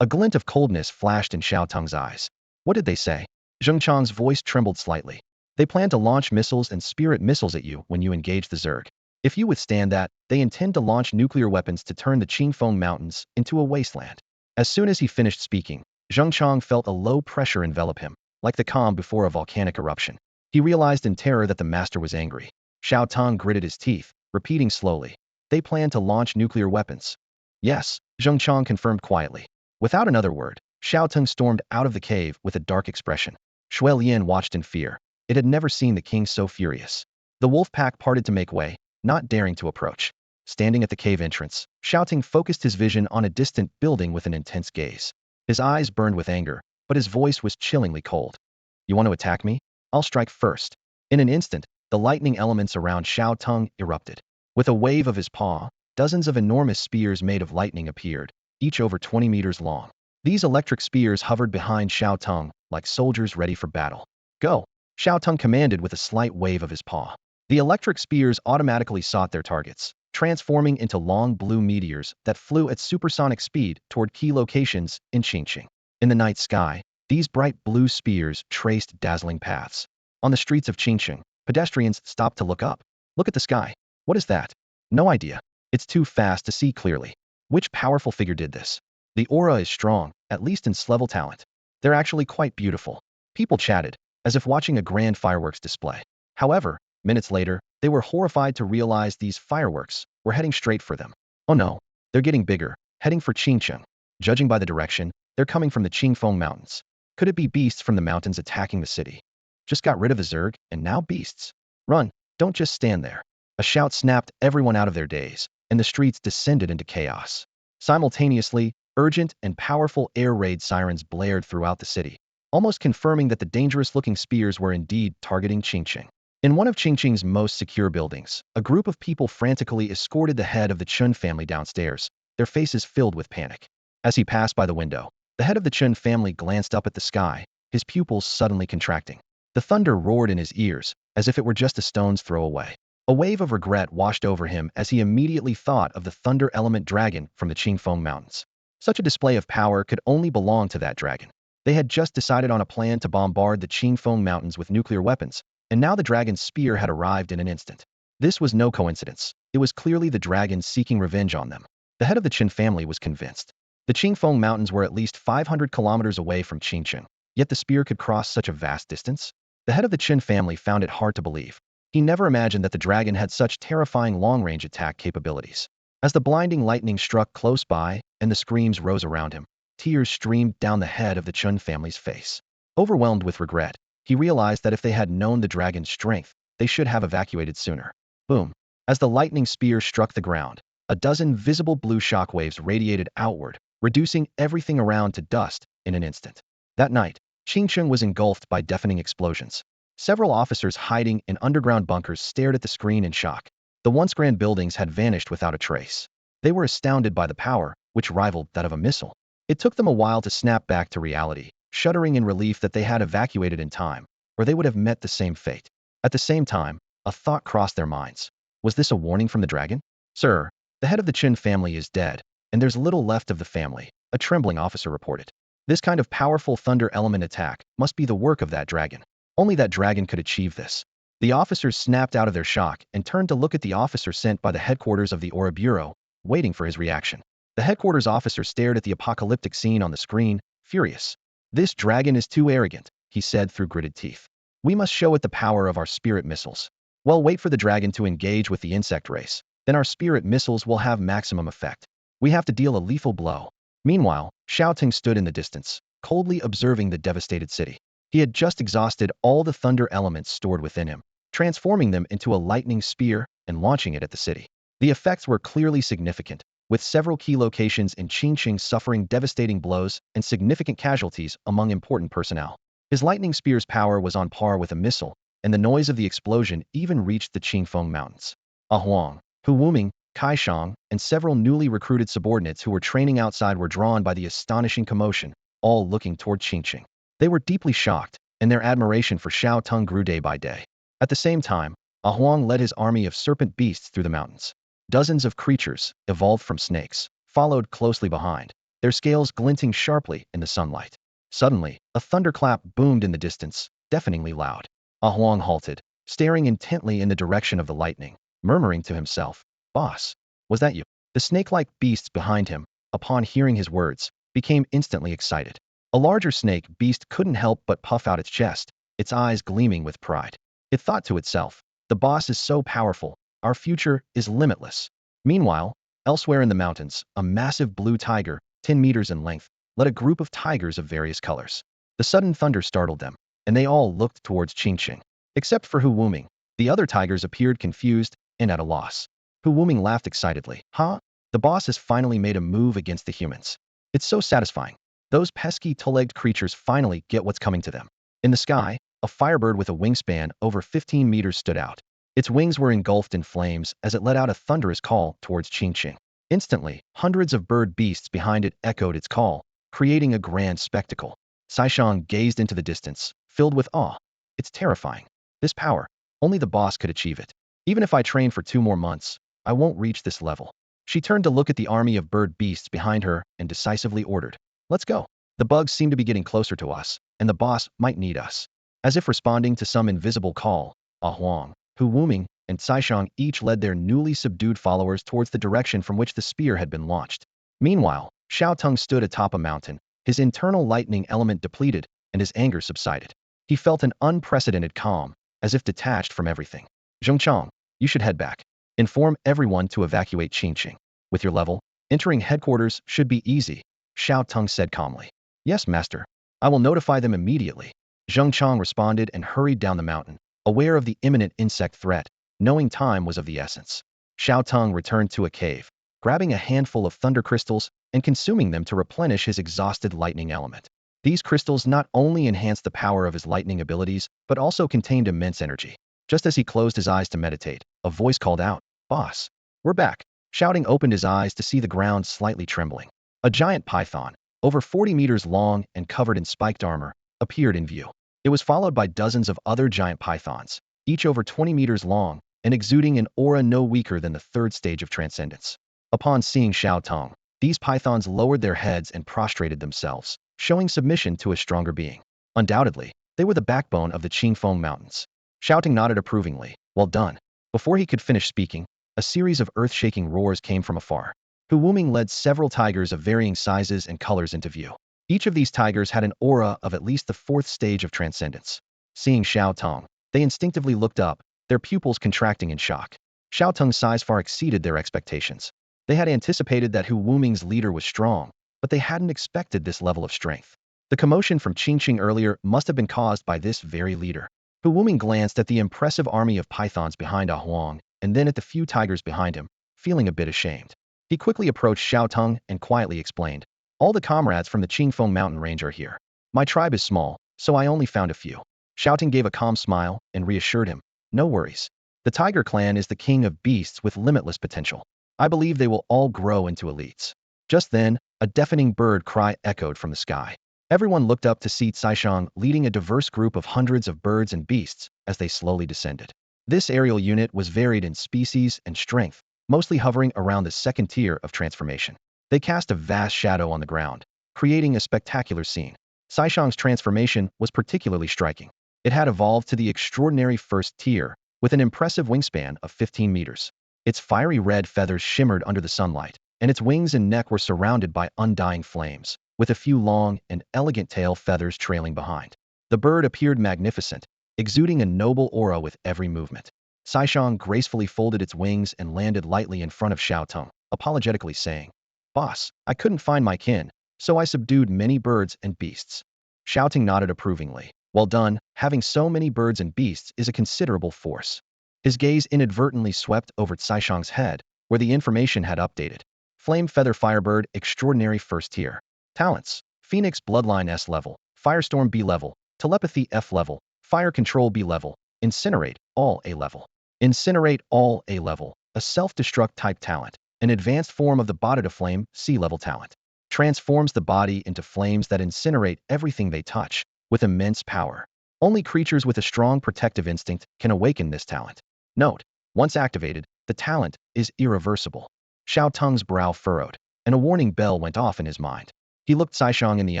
A glint of coldness flashed in Xiao Teng's eyes. What did they say? Zheng Chang's voice trembled slightly. They plan to launch missiles and spirit missiles at you when you engage the Zerg. If you withstand that, they intend to launch nuclear weapons to turn the Qingfeng Mountains into a wasteland. As soon as he finished speaking, Zheng Chang felt a low pressure envelop him, like the calm before a volcanic eruption. He realized in terror that the master was angry. Xiao Teng gritted his teeth, repeating slowly. They plan to launch nuclear weapons. Yes, Zheng Chang confirmed quietly. Without another word, Xiao Teng stormed out of the cave with a dark expression. Shui Lian watched in fear. It had never seen the king so furious. The wolf pack parted to make way, not daring to approach. Standing at the cave entrance, Xiao Teng focused his vision on a distant building with an intense gaze. His eyes burned with anger, but his voice was chillingly cold. You want to attack me? I'll strike first. In an instant, the lightning elements around Xiao Teng erupted. With a wave of his paw, dozens of enormous spears made of lightning appeared, each over 20 meters long. These electric spears hovered behind Xiao Teng, like soldiers ready for battle. Go! Xiao Teng commanded with a slight wave of his paw. The electric spears automatically sought their targets, transforming into long blue meteors that flew at supersonic speed toward key locations in Qingqing. In the night sky, these bright blue spears traced dazzling paths. On the streets of Qingqing, pedestrians stopped to look up. Look at the sky. What is that? No idea. It's too fast to see clearly. Which powerful figure did this? The aura is strong, at least in level talent. They're actually quite beautiful. People chatted, as if watching a grand fireworks display. However, minutes later, they were horrified to realize these fireworks were heading straight for them. Oh no, they're getting bigger, heading for Qingqing. Judging by the direction, they're coming from the Qingfeng Mountains. Could it be beasts from the mountains attacking the city? Just got rid of the Zerg, and now beasts. Run, don't just stand there. A shout snapped everyone out of their daze, and the streets descended into chaos. Simultaneously, urgent and powerful air raid sirens blared throughout the city, almost confirming that the dangerous-looking spears were indeed targeting Qingqing. In one of Qingqing's most secure buildings, a group of people frantically escorted the head of the Chun family downstairs, their faces filled with panic. As he passed by the window, the head of the Chun family glanced up at the sky, his pupils suddenly contracting. The thunder roared in his ears, as if it were just a stone's throw away. A wave of regret washed over him as he immediately thought of the thunder element dragon from the Qingfeng Mountains. Such a display of power could only belong to that dragon. They had just decided on a plan to bombard the Qingfeng Mountains with nuclear weapons, and now the dragon's spear had arrived in an instant. This was no coincidence. It was clearly the dragon seeking revenge on them. The head of the Qin family was convinced. The Qingfeng Mountains were at least 500 kilometers away from Qingqing, yet the spear could cross such a vast distance? The head of the Qin family found it hard to believe. He never imagined that the dragon had such terrifying long-range attack capabilities. As the blinding lightning struck close by and the screams rose around him, tears streamed down the head of the Chun family's face. Overwhelmed with regret, he realized that if they had known the dragon's strength, they should have evacuated sooner. Boom! As the lightning spear struck the ground, a dozen visible blue shockwaves radiated outward, reducing everything around to dust in an instant. That night, Qingqing was engulfed by deafening explosions. Several officers hiding in underground bunkers stared at the screen in shock. The once grand buildings had vanished without a trace. They were astounded by the power, which rivaled that of a missile. It took them a while to snap back to reality, shuddering in relief that they had evacuated in time, or they would have met the same fate. At the same time, a thought crossed their minds. Was this a warning from the dragon? Sir, the head of the Qin family is dead, and there's little left of the family, a trembling officer reported. This kind of powerful thunder element attack must be the work of that dragon. Only that dragon could achieve this. The officers snapped out of their shock and turned to look at the officer sent by the headquarters of the Aura Bureau, waiting for his reaction. The headquarters officer stared at the apocalyptic scene on the screen, furious. This dragon is too arrogant, he said through gritted teeth. We must show it the power of our spirit missiles. Well, wait for the dragon to engage with the insect race. Then our spirit missiles will have maximum effect. We have to deal a lethal blow. Meanwhile, Xiao Teng stood in the distance, coldly observing the devastated city. He had just exhausted all the thunder elements stored within him, transforming them into a lightning spear and launching it at the city. The effects were clearly significant, with several key locations in Qingqing suffering devastating blows and significant casualties among important personnel. His lightning spear's power was on par with a missile, and the noise of the explosion even reached the Qingfeng Mountains. Huang, Hu Wuming, Shaoang, and several newly recruited subordinates who were training outside were drawn by the astonishing commotion, all looking toward Qingqing. They were deeply shocked, and their admiration for Xiao Teng grew day by day. At the same time, Huang led his army of serpent beasts through the mountains. Dozens of creatures, evolved from snakes, followed closely behind, their scales glinting sharply in the sunlight. Suddenly, a thunderclap boomed in the distance, deafeningly loud. Huang halted, staring intently in the direction of the lightning, murmuring to himself, "Boss, was that you?" The snake-like beasts behind him, upon hearing his words, became instantly excited. A larger snake beast couldn't help but puff out its chest, its eyes gleaming with pride. It thought to itself, "The boss is so powerful, our future is limitless." Meanwhile, elsewhere in the mountains, a massive blue tiger, 10 meters in length, led a group of tigers of various colors. The sudden thunder startled them, and they all looked towards Qingqing. Except for Hu Wuming, the other tigers appeared confused and at a loss. Hu Wuming laughed excitedly. "Huh? The boss has finally made a move against the humans. It's so satisfying. Those pesky two-legged creatures finally get what's coming to them." In the sky, a firebird with a wingspan over 15 meters stood out. Its wings were engulfed in flames as it let out a thunderous call towards Qingqing. Instantly, hundreds of bird beasts behind it echoed its call, creating a grand spectacle. Shaoang gazed into the distance, filled with awe. It's terrifying. This power, only the boss could achieve it. Even if I train for 2 more months, I won't reach this level. She turned to look at the army of bird beasts behind her and decisively ordered, "Let's go. The bugs seem to be getting closer to us, and the boss might need us." As if responding to some invisible call, Huang, Hu Wuming, and Shaoang each led their newly subdued followers towards the direction from which the spear had been launched. Meanwhile, Xiao Teng stood atop a mountain, his internal lightning element depleted, and his anger subsided. He felt an unprecedented calm, as if detached from everything. "Zhongchang, you should head back. Inform everyone to evacuate Qingqing. With your level, entering headquarters should be easy," Xiao Teng said calmly. "Yes, master. I will notify them immediately." Zhongchang responded and hurried down the mountain, aware of the imminent insect threat, knowing time was of the essence. Xiao Teng returned to a cave, grabbing a handful of thunder crystals and consuming them to replenish his exhausted lightning element. These crystals not only enhanced the power of his lightning abilities, but also contained immense energy. Just as he closed his eyes to meditate, a voice called out, "Boss, we're back." Shouting opened his eyes to see the ground slightly trembling. A giant python, over 40 meters long and covered in spiked armor, appeared in view. It was followed by dozens of other giant pythons, each over 20 meters long and exuding an aura no weaker than the 3rd stage of transcendence. Upon seeing Xiao Teng, these pythons lowered their heads and prostrated themselves, showing submission to a stronger being. Undoubtedly, they were the backbone of the Qingfeng Mountains. Xiao Teng nodded approvingly. "Well done." Before he could finish speaking, a series of earth-shaking roars came from afar. Hu Wuming led several tigers of varying sizes and colors into view. Each of these tigers had an aura of at least the 4th stage of transcendence. Seeing Xiao Teng, they instinctively looked up, their pupils contracting in shock. Xiao Teng's size far exceeded their expectations. They had anticipated that Hu Wuming's leader was strong, but they hadn't expected this level of strength. The commotion from Qingqing earlier must have been caused by this very leader. Hu Wuming glanced at the impressive army of pythons behind Huang, and then at the few tigers behind him, feeling a bit ashamed. He quickly approached Xiao Teng and quietly explained, "All the comrades from the Qingfeng mountain range are here. My tribe is small, so I only found a few." Xiao Teng gave a calm smile and reassured him. No worries. The tiger clan is the king of beasts with limitless potential. I believe they will all grow into elites. Just then, a deafening bird cry echoed from the sky. Everyone looked up to see Xiaoang leading a diverse group of hundreds of birds and beasts as they slowly descended. This aerial unit was varied in species and strength, mostly hovering around the second tier of transformation. They cast a vast shadow on the ground, creating a spectacular scene. Xiaoang's transformation was particularly striking. It had evolved to the extraordinary first tier, with an impressive wingspan of 15 meters. Its fiery red feathers shimmered under the sunlight, and its wings and neck were surrounded by undying flames, with a few long and elegant tail feathers trailing behind. The bird appeared magnificent, exuding a noble aura with every movement. Xiaoang gracefully folded its wings and landed lightly in front of Xiao Teng, apologetically saying, "Boss, I couldn't find my kin, so I subdued many birds and beasts." Xiao Teng nodded approvingly. Well done, having so many birds and beasts is a considerable force. His gaze inadvertently swept over Xiaoang's head, where the information had updated. Flame Feather Firebird Extraordinary First Tier. Talents: Phoenix Bloodline S level, Firestorm B level, Telepathy F level, Fire Control B level, Incinerate All A level. Incinerate All A level, a self-destruct type talent, an advanced form of the Body to Flame C level talent. Transforms the body into flames that incinerate everything they touch, with immense power. Only creatures with a strong protective instinct can awaken this talent. Note: once activated, the talent is irreversible. Xiao Teng's brow furrowed, and a warning bell went off in his mind. He looked Xiaoang in the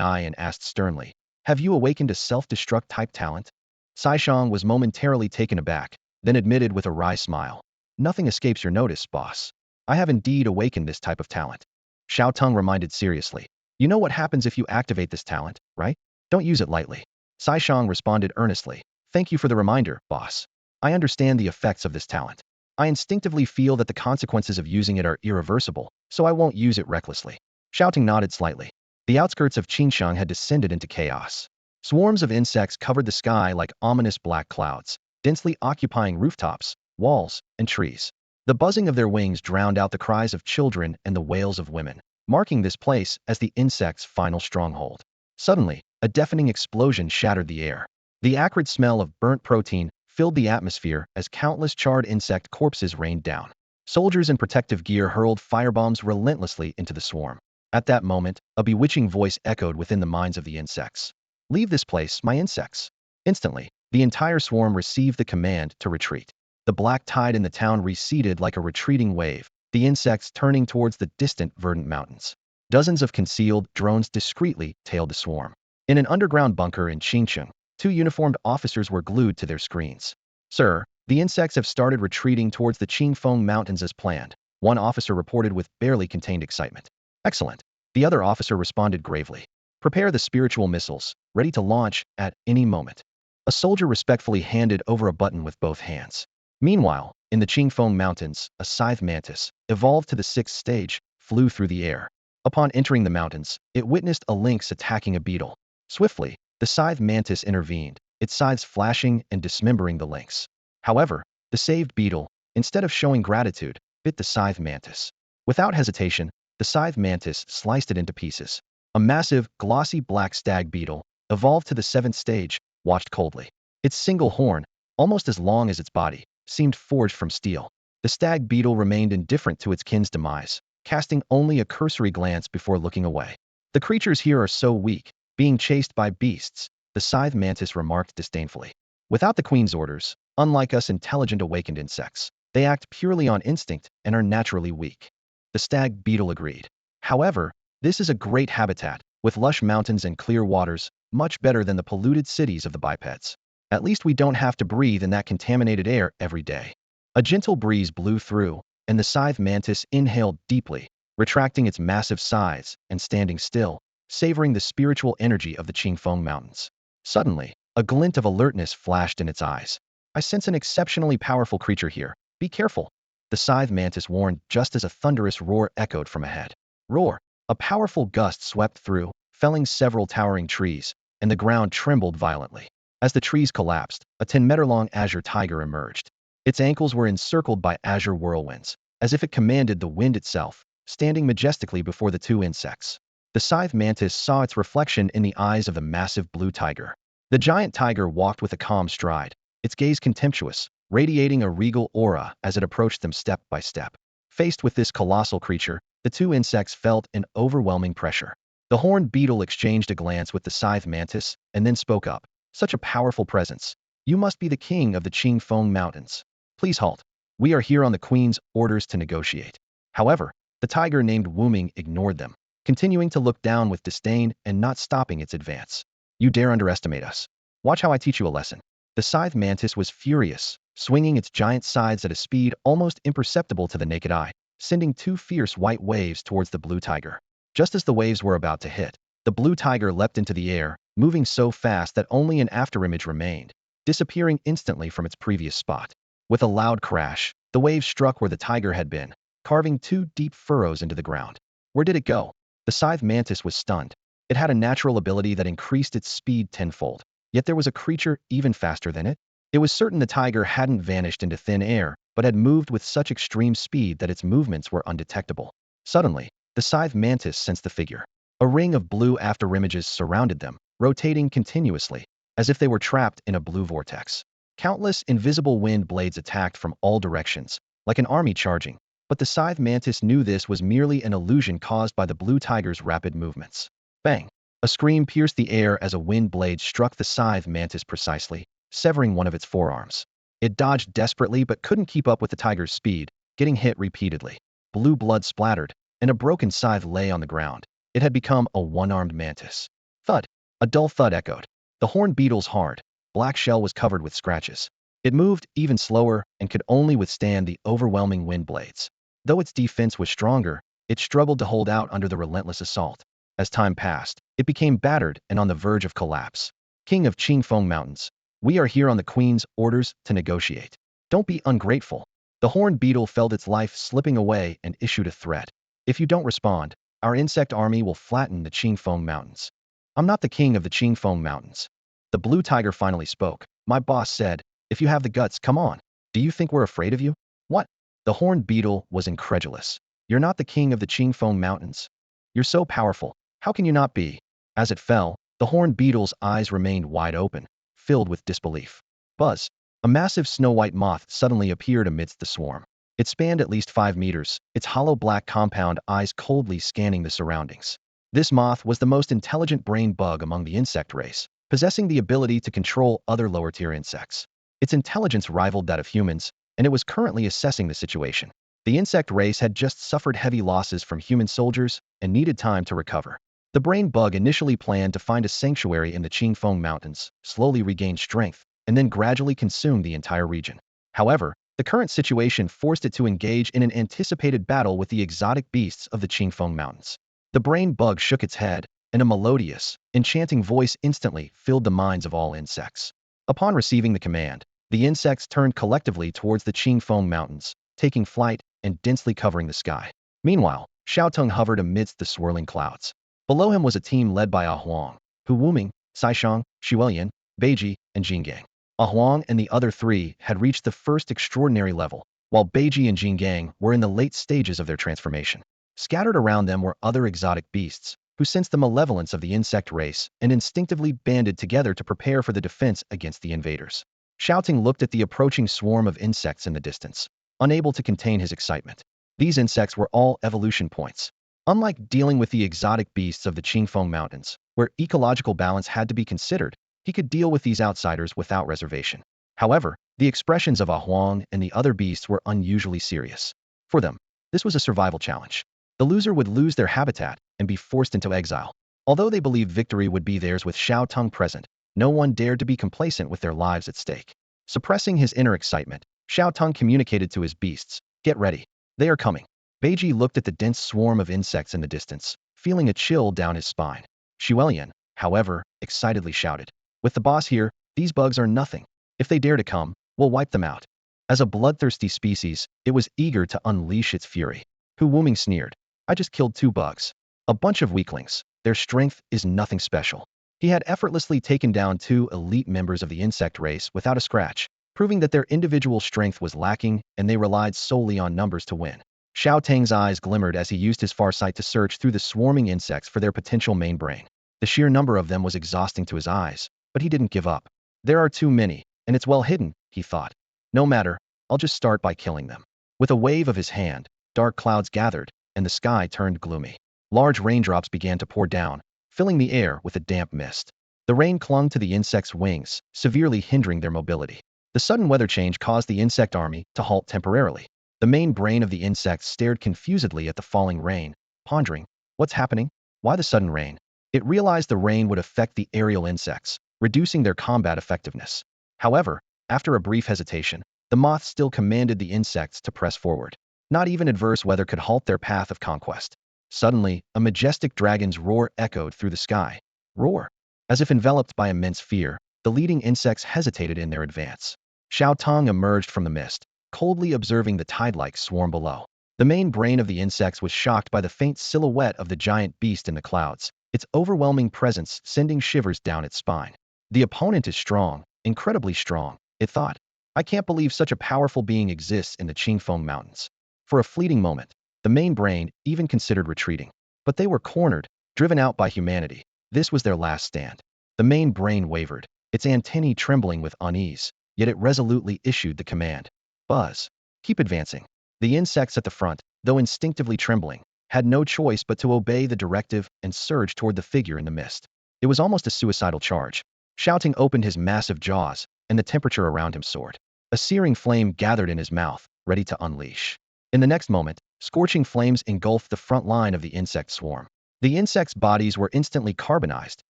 eye and asked sternly, "Have you awakened a self-destruct type talent?" Xiaoang was momentarily taken aback, then admitted with a wry smile, "Nothing escapes your notice, boss. I have indeed awakened this type of talent." Xiao Teng reminded seriously, "You know what happens if you activate this talent, right? Don't use it lightly." Xiaoang responded earnestly, "Thank you for the reminder, boss. I understand the effects of this talent. I instinctively feel that the consequences of using it are irreversible, so I won't use it recklessly." Xiao Teng nodded slightly. The outskirts of Qinsheng had descended into chaos. Swarms of insects covered the sky like ominous black clouds, densely occupying rooftops, walls, and trees. The buzzing of their wings drowned out the cries of children and the wails of women, marking this place as the insects' final stronghold. Suddenly, a deafening explosion shattered the air. The acrid smell of burnt protein filled the atmosphere as countless charred insect corpses rained down. Soldiers in protective gear hurled firebombs relentlessly into the swarm. At that moment, a bewitching voice echoed within the minds of the insects. "Leave this place, my insects." Instantly, the entire swarm received the command to retreat. The black tide in the town receded like a retreating wave, the insects turning towards the distant verdant mountains. Dozens of concealed drones discreetly tailed the swarm. In an underground bunker in Xincheng, two uniformed officers were glued to their screens. "Sir, the insects have started retreating towards the Qingfeng Mountains as planned," one officer reported with barely contained excitement. "Excellent," the other officer responded gravely. "Prepare the spiritual missiles, ready to launch at any moment." A soldier respectfully handed over a button with both hands. Meanwhile, in the Qingfeng Mountains, a scythe mantis, evolved to the 6th stage, flew through the air. Upon entering the mountains, it witnessed a lynx attacking a beetle. Swiftly, the scythe mantis intervened, its scythes flashing and dismembering the lynx. However, the saved beetle, instead of showing gratitude, bit the scythe mantis. Without hesitation, the scythe mantis sliced it into pieces. A massive, glossy black stag beetle, evolved to the 7th stage, watched coldly. Its single horn, almost as long as its body, seemed forged from steel. The stag beetle remained indifferent to its kin's demise, casting only a cursory glance before looking away. "The creatures here are so weak, being chased by beasts," the scythe mantis remarked disdainfully. "Without the queen's orders, unlike us intelligent awakened insects, they act purely on instinct and are naturally weak." The stag beetle agreed. "However, this is a great habitat, with lush mountains and clear waters, much better than the polluted cities of the bipeds. At least we don't have to breathe in that contaminated air every day." A gentle breeze blew through, and the scythe mantis inhaled deeply, retracting its massive size and standing still, savoring the spiritual energy of the Qingfeng Mountains. Suddenly, a glint of alertness flashed in its eyes. "I sense an exceptionally powerful creature here. Be careful," the scythe mantis warned just as a thunderous roar echoed from ahead. Roar! A powerful gust swept through, felling several towering trees, and the ground trembled violently. As the trees collapsed, a 10-meter-long azure tiger emerged. Its ankles were encircled by azure whirlwinds, as if it commanded the wind itself, standing majestically before the two insects. The scythe mantis saw its reflection in the eyes of the massive blue tiger. The giant tiger walked with a calm stride, its gaze contemptuous, radiating a regal aura as it approached them step by step. Faced with this colossal creature, the two insects felt an overwhelming pressure. The horned beetle exchanged a glance with the scythe mantis and then spoke up. Such a powerful presence. You must be the king of the Qingfeng Mountains. Please halt. We are here on the queen's orders to negotiate. However, the tiger named Wuming ignored them, continuing to look down with disdain and not stopping its advance. You dare underestimate us. Watch how I teach you a lesson. The scythe mantis was furious, swinging its giant scythes at a speed almost imperceptible to the naked eye, sending two fierce white waves towards the blue tiger. Just as the waves were about to hit, the blue tiger leapt into the air, moving so fast that only an afterimage remained, disappearing instantly from its previous spot. With a loud crash, the wave struck where the tiger had been, carving two deep furrows into the ground. Where did it go? The scythe mantis was stunned. It had a natural ability that increased its speed tenfold. Yet there was a creature even faster than it. It was certain the tiger hadn't vanished into thin air, but had moved with such extreme speed that its movements were undetectable. Suddenly, the scythe mantis sensed the figure. A ring of blue afterimages surrounded them, rotating continuously, as if they were trapped in a blue vortex. Countless invisible wind blades attacked from all directions, like an army charging, but the scythe mantis knew this was merely an illusion caused by the blue tiger's rapid movements. Bang! A scream pierced the air as a wind blade struck the scythe mantis precisely, severing one of its forearms. It dodged desperately but couldn't keep up with the tiger's speed, getting hit repeatedly. Blue blood splattered, and a broken scythe lay on the ground. It had become a one-armed mantis. Thud! A dull thud echoed. The horned beetle's hard, black shell was covered with scratches. It moved even slower and could only withstand the overwhelming wind blades. Though its defense was stronger, it struggled to hold out under the relentless assault. As time passed, it became battered and on the verge of collapse. King of Qingfeng Mountains, we are here on the queen's orders to negotiate. Don't be ungrateful. The horned beetle felt its life slipping away and issued a threat. If you don't respond, our insect army will flatten the Qingfeng Mountains. I'm not the king of the Qingfeng Mountains. The blue tiger finally spoke. My boss said, if you have the guts, come on. Do you think we're afraid of you? What? The horned beetle was incredulous. You're not the king of the Qingfeng Mountains. You're so powerful. How can you not be? As it fell, the horned beetle's eyes remained wide open, filled with disbelief. Buzz! A massive snow-white moth suddenly appeared amidst the swarm. It spanned at least 5 meters, its hollow black compound eyes coldly scanning the surroundings. This moth was the most intelligent brain bug among the insect race, possessing the ability to control other lower-tier insects. Its intelligence rivaled that of humans, and it was currently assessing the situation. The insect race had just suffered heavy losses from human soldiers and needed time to recover. The brain bug initially planned to find a sanctuary in the Qingfeng Mountains, slowly regain strength, and then gradually consume the entire region. However, the current situation forced it to engage in an anticipated battle with the exotic beasts of the Qingfeng Mountains. The brain bug shook its head, and a melodious, enchanting voice instantly filled the minds of all insects. Upon receiving the command, the insects turned collectively towards the Qingfeng Mountains, taking flight and densely covering the sky. Meanwhile, Xiao Teng hovered amidst the swirling clouds. Below him was a team led by Huang, Hu Wuming, Shaoang, Xuelian, Beiji, and Jinggang. Huang and the other three had reached the first extraordinary level, while Beiji and Jinggang were in the late stages of their transformation. Scattered around them were other exotic beasts, who sensed the malevolence of the insect race and instinctively banded together to prepare for the defense against the invaders. Xiao Teng looked at the approaching swarm of insects in the distance, unable to contain his excitement. These insects were all evolution points. Unlike dealing with the exotic beasts of the Qingfeng Mountains, where ecological balance had to be considered, he could deal with these outsiders without reservation. However, the expressions of Huang and the other beasts were unusually serious. For them, this was a survival challenge. The loser would lose their habitat and be forced into exile. Although they believed victory would be theirs with Xiao Teng present, no one dared to be complacent with their lives at stake. Suppressing his inner excitement, Xiao Teng communicated to his beasts, "Get ready. They are coming." Beiji looked at the dense swarm of insects in the distance, feeling a chill down his spine. Xuelian, however, excitedly shouted, "With the boss here, these bugs are nothing. If they dare to come, we'll wipe them out." As a bloodthirsty species, it was eager to unleash its fury. Hu Wuming sneered, "I just killed 2 bugs. A bunch of weaklings. Their strength is nothing special." He had effortlessly taken down 2 elite members of the insect race without a scratch, proving that their individual strength was lacking and they relied solely on numbers to win. Xiao Teng's eyes glimmered as he used his farsight to search through the swarming insects for their potential main brain. The sheer number of them was exhausting to his eyes, But he didn't give up. There are too many, and it's well hidden, he thought. No matter, I'll just start by killing them. With a wave of his hand, dark clouds gathered, and the sky turned gloomy. Large raindrops began to pour down, filling the air with a damp mist. The rain clung to the insects' wings, severely hindering their mobility. The sudden weather change caused the insect army to halt temporarily. The main brain of the insects stared confusedly at the falling rain, pondering, what's happening? Why the sudden rain? It realized the rain would affect the aerial insects, reducing their combat effectiveness. However, after a brief hesitation, the moth still commanded the insects to press forward. Not even adverse weather could halt their path of conquest. Suddenly, a majestic dragon's roar echoed through the sky. Roar. As if enveloped by immense fear, the leading insects hesitated in their advance. Xiao Teng emerged from the mist, coldly observing the tide-like swarm below. The main brain of the insects was shocked by the faint silhouette of the giant beast in the clouds, its overwhelming presence sending shivers down its spine. The opponent is strong, incredibly strong, it thought. I can't believe such a powerful being exists in the Qingfeng Mountains. For a fleeting moment, the main brain even considered retreating. But they were cornered, driven out by humanity. This was their last stand. The main brain wavered, its antennae trembling with unease, yet it resolutely issued the command. Buzz. Keep advancing. The insects at the front, though instinctively trembling, had no choice but to obey the directive and surge toward the figure in the mist. It was almost a suicidal charge. Xiao Teng opened his massive jaws, and the temperature around him soared. A searing flame gathered in his mouth, ready to unleash. In the next moment, scorching flames engulfed the front line of the insect swarm. The insects' bodies were instantly carbonized,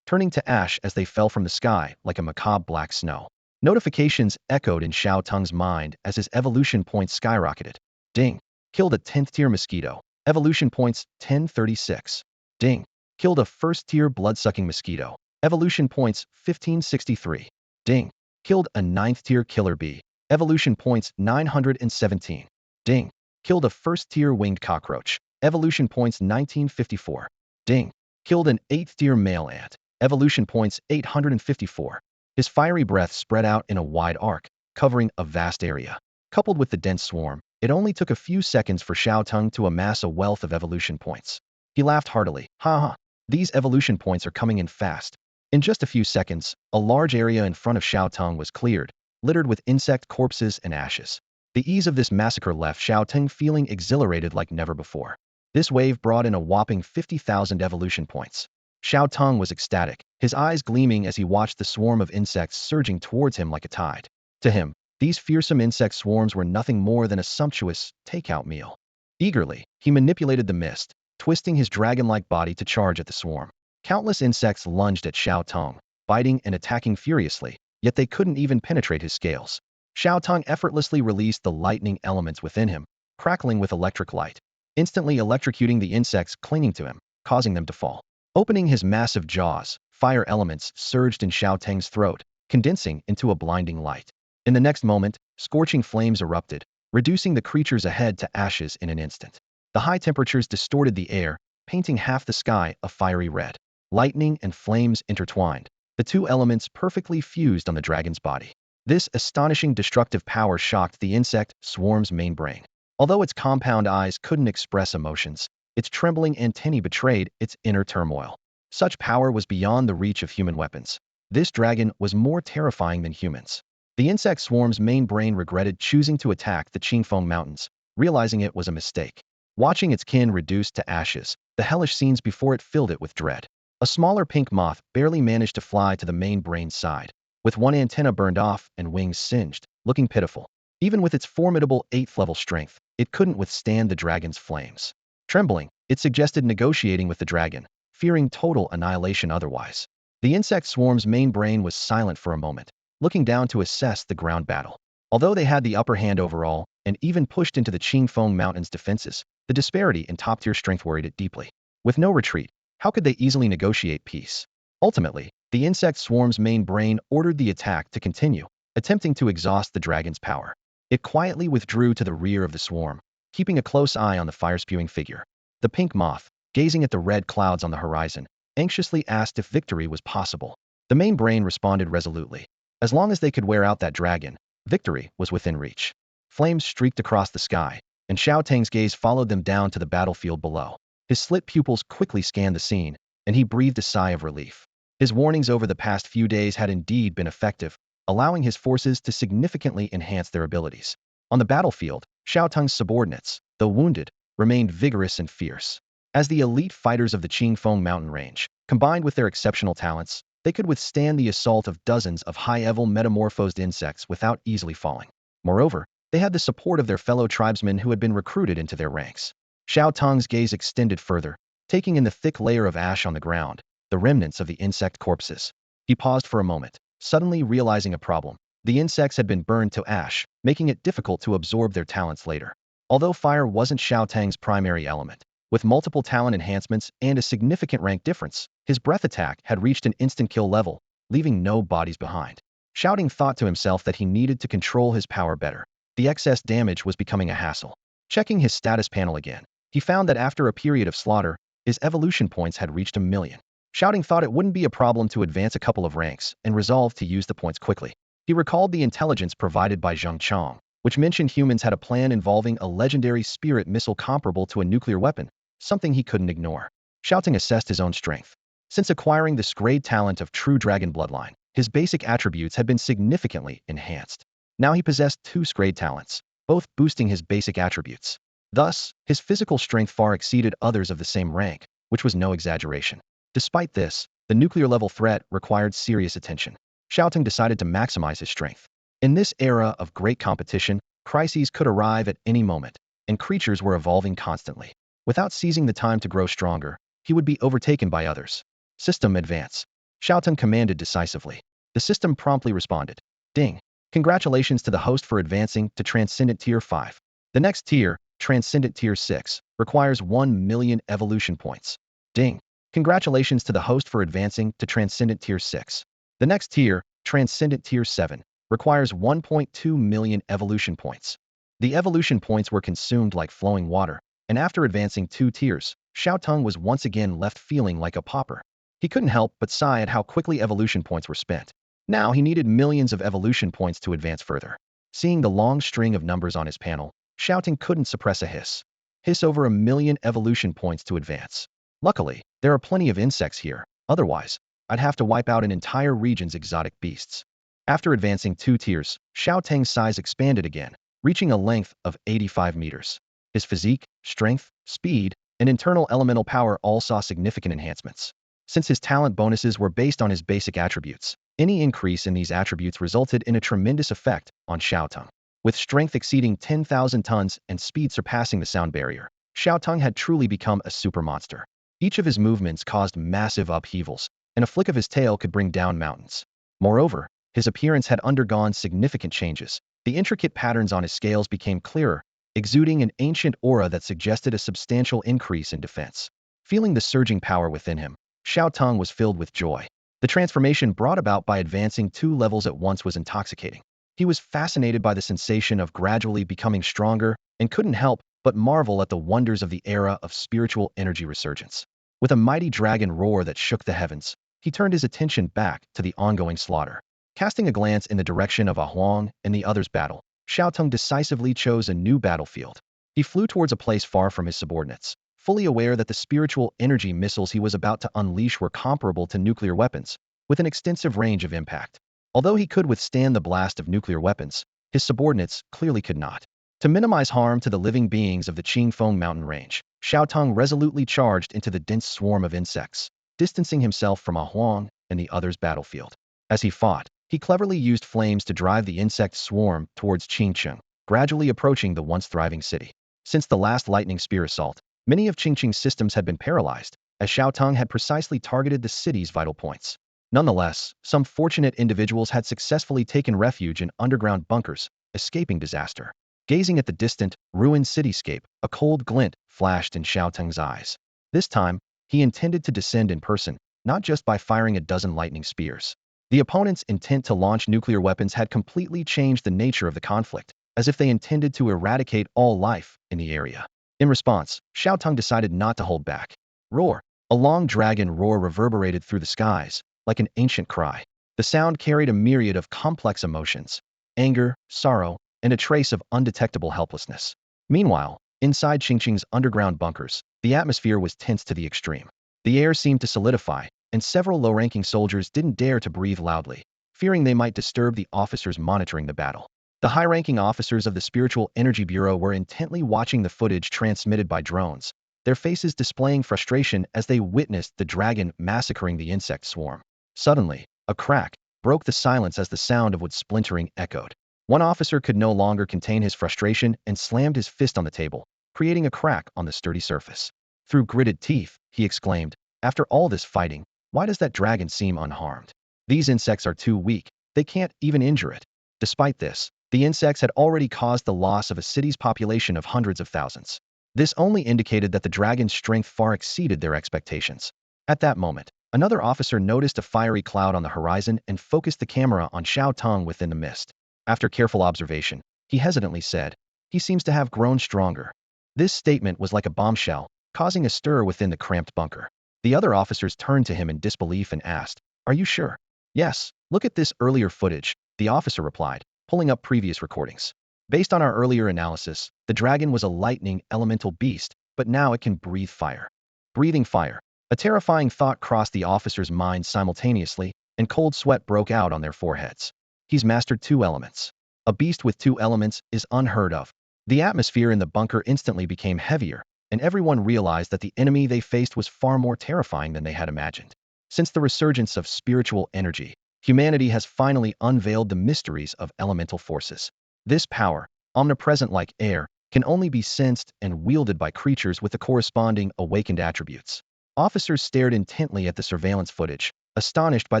turning to ash as they fell from the sky like a macabre black snow. Notifications echoed in Xiao Teng's mind as his evolution points skyrocketed. Ding. Killed a 10th tier mosquito. Evolution points 1036. Ding. Killed a 1st tier blood-sucking mosquito. Evolution points 1563. Ding. Killed a 9th tier killer bee. Evolution points 917. Ding. Killed a 1st tier winged cockroach. Evolution points 1954. Ding. Killed an 8th tier male ant. Evolution points 854. His fiery breath spread out in a wide arc, covering a vast area. Coupled with the dense swarm, it only took a few seconds for Xiao Teng to amass a wealth of evolution points. He laughed heartily. Ha ha. These evolution points are coming in fast. In just a few seconds, a large area in front of Xiao Teng was cleared, littered with insect corpses and ashes. The ease of this massacre left Xiao Teng feeling exhilarated like never before. This wave brought in a whopping 50,000 evolution points. Xiao Teng was ecstatic, his eyes gleaming as he watched the swarm of insects surging towards him like a tide. To him, these fearsome insect swarms were nothing more than a sumptuous takeout meal. Eagerly, he manipulated the mist, twisting his dragon-like body to charge at the swarm. Countless insects lunged at Xiao Teng, biting and attacking furiously, yet they couldn't even penetrate his scales. Xiao Teng effortlessly released the lightning elements within him, crackling with electric light, instantly electrocuting the insects clinging to him, causing them to fall. Opening his massive jaws, fire elements surged in Xiao Teng's throat, condensing into a blinding light. In the next moment, scorching flames erupted, reducing the creatures ahead to ashes in an instant. The high temperatures distorted the air, painting half the sky a fiery red. Lightning and flames intertwined, the two elements perfectly fused on the dragon's body. This astonishing destructive power shocked the insect swarm's main brain. Although its compound eyes couldn't express emotions, its trembling antennae betrayed its inner turmoil. Such power was beyond the reach of human weapons. This dragon was more terrifying than humans. The insect swarm's main brain regretted choosing to attack the Qingfeng Mountains, realizing it was a mistake. Watching its kin reduced to ashes, the hellish scenes before it filled it with dread. A smaller pink moth barely managed to fly to the main brain's side, with one antenna burned off and wings singed, looking pitiful. Even with its formidable 8th-level strength, it couldn't withstand the dragon's flames. Trembling, it suggested negotiating with the dragon, fearing total annihilation otherwise. The insect swarm's main brain was silent for a moment, looking down to assess the ground battle. Although they had the upper hand overall, and even pushed into the Qingfeng Mountains' defenses, the disparity in top-tier strength worried it deeply. With no retreat, how could they easily negotiate peace? Ultimately, the insect swarm's main brain ordered the attack to continue, attempting to exhaust the dragon's power. It quietly withdrew to the rear of the swarm, keeping a close eye on the fire-spewing figure. The pink moth, gazing at the red clouds on the horizon, anxiously asked if victory was possible. The main brain responded resolutely. As long as they could wear out that dragon, victory was within reach. Flames streaked across the sky, and Xiao Teng's gaze followed them down to the battlefield below. His slit pupils quickly scanned the scene, and he breathed a sigh of relief. His warnings over the past few days had indeed been effective, allowing his forces to significantly enhance their abilities. On the battlefield, Xiao Teng's subordinates, though wounded, remained vigorous and fierce. As the elite fighters of the Qingfeng mountain range, combined with their exceptional talents, they could withstand the assault of dozens of high-level metamorphosed insects without easily falling. Moreover, they had the support of their fellow tribesmen who had been recruited into their ranks. Xiao Teng's gaze extended further, taking in the thick layer of ash on the ground, the remnants of the insect corpses. He paused for a moment, suddenly realizing a problem. The insects had been burned to ash, making it difficult to absorb their talents later. Although fire wasn't Xiao Teng's primary element, with multiple talent enhancements and a significant rank difference, his breath attack had reached an instant kill level, leaving no bodies behind. Shouting thought to himself that he needed to control his power better. The excess damage was becoming a hassle. Checking his status panel again, he found that after a period of slaughter, his evolution points had reached 1,000,000. Shouting thought it wouldn't be a problem to advance a couple of ranks and resolved to use the points quickly. He recalled the intelligence provided by Zheng Chong, which mentioned humans had a plan involving a legendary spirit missile comparable to a nuclear weapon, something he couldn't ignore. Xiao Teng assessed his own strength. Since acquiring this great talent of true dragon bloodline, his basic attributes had been significantly enhanced. Now he possessed two grade talents, both boosting his basic attributes. Thus, his physical strength far exceeded others of the same rank, which was no exaggeration. Despite this, the nuclear-level threat required serious attention. Xiao Teng decided to maximize his strength. In this era of great competition, crises could arrive at any moment, and creatures were evolving constantly. Without seizing the time to grow stronger, he would be overtaken by others. System advance. Xiao Teng commanded decisively. The system promptly responded. Ding. Congratulations to the host for advancing to Transcendent Tier 5. The next tier, Transcendent Tier 6, requires 1,000,000 evolution points. Ding. Congratulations to the host for advancing to Transcendent Tier 6. The next tier, Transcendent Tier 7, requires 1.2 million evolution points. The evolution points were consumed like flowing water, and after advancing 2 tiers, Xiao Teng was once again left feeling like a pauper. He couldn't help but sigh at how quickly evolution points were spent. Now he needed millions of evolution points to advance further. Seeing the long string of numbers on his panel, Xiao Teng couldn't suppress a hiss. Hiss over 1,000,000 evolution points to advance. Luckily, there are plenty of insects here, otherwise, I'd have to wipe out an entire region's exotic beasts. After advancing 2 tiers, Xiao Teng's size expanded again, reaching a length of 85 meters. His physique, strength, speed, and internal elemental power all saw significant enhancements. Since his talent bonuses were based on his basic attributes, any increase in these attributes resulted in a tremendous effect on Xiao Teng. With strength exceeding 10,000 tons and speed surpassing the sound barrier, Xiao Teng had truly become a super monster. Each of his movements caused massive upheavals, and a flick of his tail could bring down mountains. Moreover, his appearance had undergone significant changes. The intricate patterns on his scales became clearer, exuding an ancient aura that suggested a substantial increase in defense. Feeling the surging power within him, Xiao Teng was filled with joy. The transformation brought about by advancing 2 levels at once was intoxicating. He was fascinated by the sensation of gradually becoming stronger and couldn't help but marvel at the wonders of the era of spiritual energy resurgence. With a mighty dragon roar that shook the heavens, he turned his attention back to the ongoing slaughter. Casting a glance in the direction of Shaoang and the others' battle, Xiao Teng decisively chose a new battlefield. He flew towards a place far from his subordinates, fully aware that the spiritual energy missiles he was about to unleash were comparable to nuclear weapons, with an extensive range of impact. Although he could withstand the blast of nuclear weapons, his subordinates clearly could not. To minimize harm to the living beings of the Qingfeng mountain range, Xiao Teng resolutely charged into the dense swarm of insects, distancing himself from Shaoang and the others' battlefield. As he fought, he cleverly used flames to drive the insect swarm towards Qingcheng, gradually approaching the once thriving city. Since the last lightning spear assault, many of Qingcheng's systems had been paralyzed, as Xiao Teng had precisely targeted the city's vital points. Nonetheless, some fortunate individuals had successfully taken refuge in underground bunkers, escaping disaster. Gazing at the distant, ruined cityscape, a cold glint flashed in Xiao Teng's eyes. This time, he intended to descend in person, not just by firing a dozen lightning spears. The opponent's intent to launch nuclear weapons had completely changed the nature of the conflict, as if they intended to eradicate all life in the area. In response, Xiao Teng decided not to hold back. Roar! A long dragon roar reverberated through the skies, like an ancient cry. The sound carried a myriad of complex emotions: anger, sorrow, and a trace of undetectable helplessness. Meanwhile, inside Qingcheng's underground bunkers, the atmosphere was tense to the extreme. The air seemed to solidify, and several low-ranking soldiers didn't dare to breathe loudly, fearing they might disturb the officers monitoring the battle. The high-ranking officers of the Spiritual Energy Bureau were intently watching the footage transmitted by drones, their faces displaying frustration as they witnessed the dragon massacring the insect swarm. Suddenly, a crack broke the silence as the sound of wood splintering echoed. One officer could no longer contain his frustration and slammed his fist on the table, creating a crack on the sturdy surface. Through gritted teeth, he exclaimed, "After all this fighting, why does that dragon seem unharmed? These insects are too weak, they can't even injure it." Despite this, the insects had already caused the loss of a city's population of hundreds of thousands. This only indicated that the dragon's strength far exceeded their expectations. At that moment, another officer noticed a fiery cloud on the horizon and focused the camera on Xiao Teng within the mist. After careful observation, he hesitantly said, "He seems to have grown stronger." This statement was like a bombshell, causing a stir within the cramped bunker. The other officers turned to him in disbelief and asked, "Are you sure?" "Yes, look at this earlier footage," the officer replied, pulling up previous recordings. "Based on our earlier analysis, the dragon was a lightning elemental beast, but now it can breathe fire." Breathing fire. A terrifying thought crossed the officers' minds simultaneously, and cold sweat broke out on their foreheads. He's mastered 2 elements. A beast with 2 elements is unheard of. The atmosphere in the bunker instantly became heavier, and everyone realized that the enemy they faced was far more terrifying than they had imagined. Since the resurgence of spiritual energy, humanity has finally unveiled the mysteries of elemental forces. This power, omnipresent like air, can only be sensed and wielded by creatures with the corresponding awakened attributes. Officers stared intently at the surveillance footage, astonished by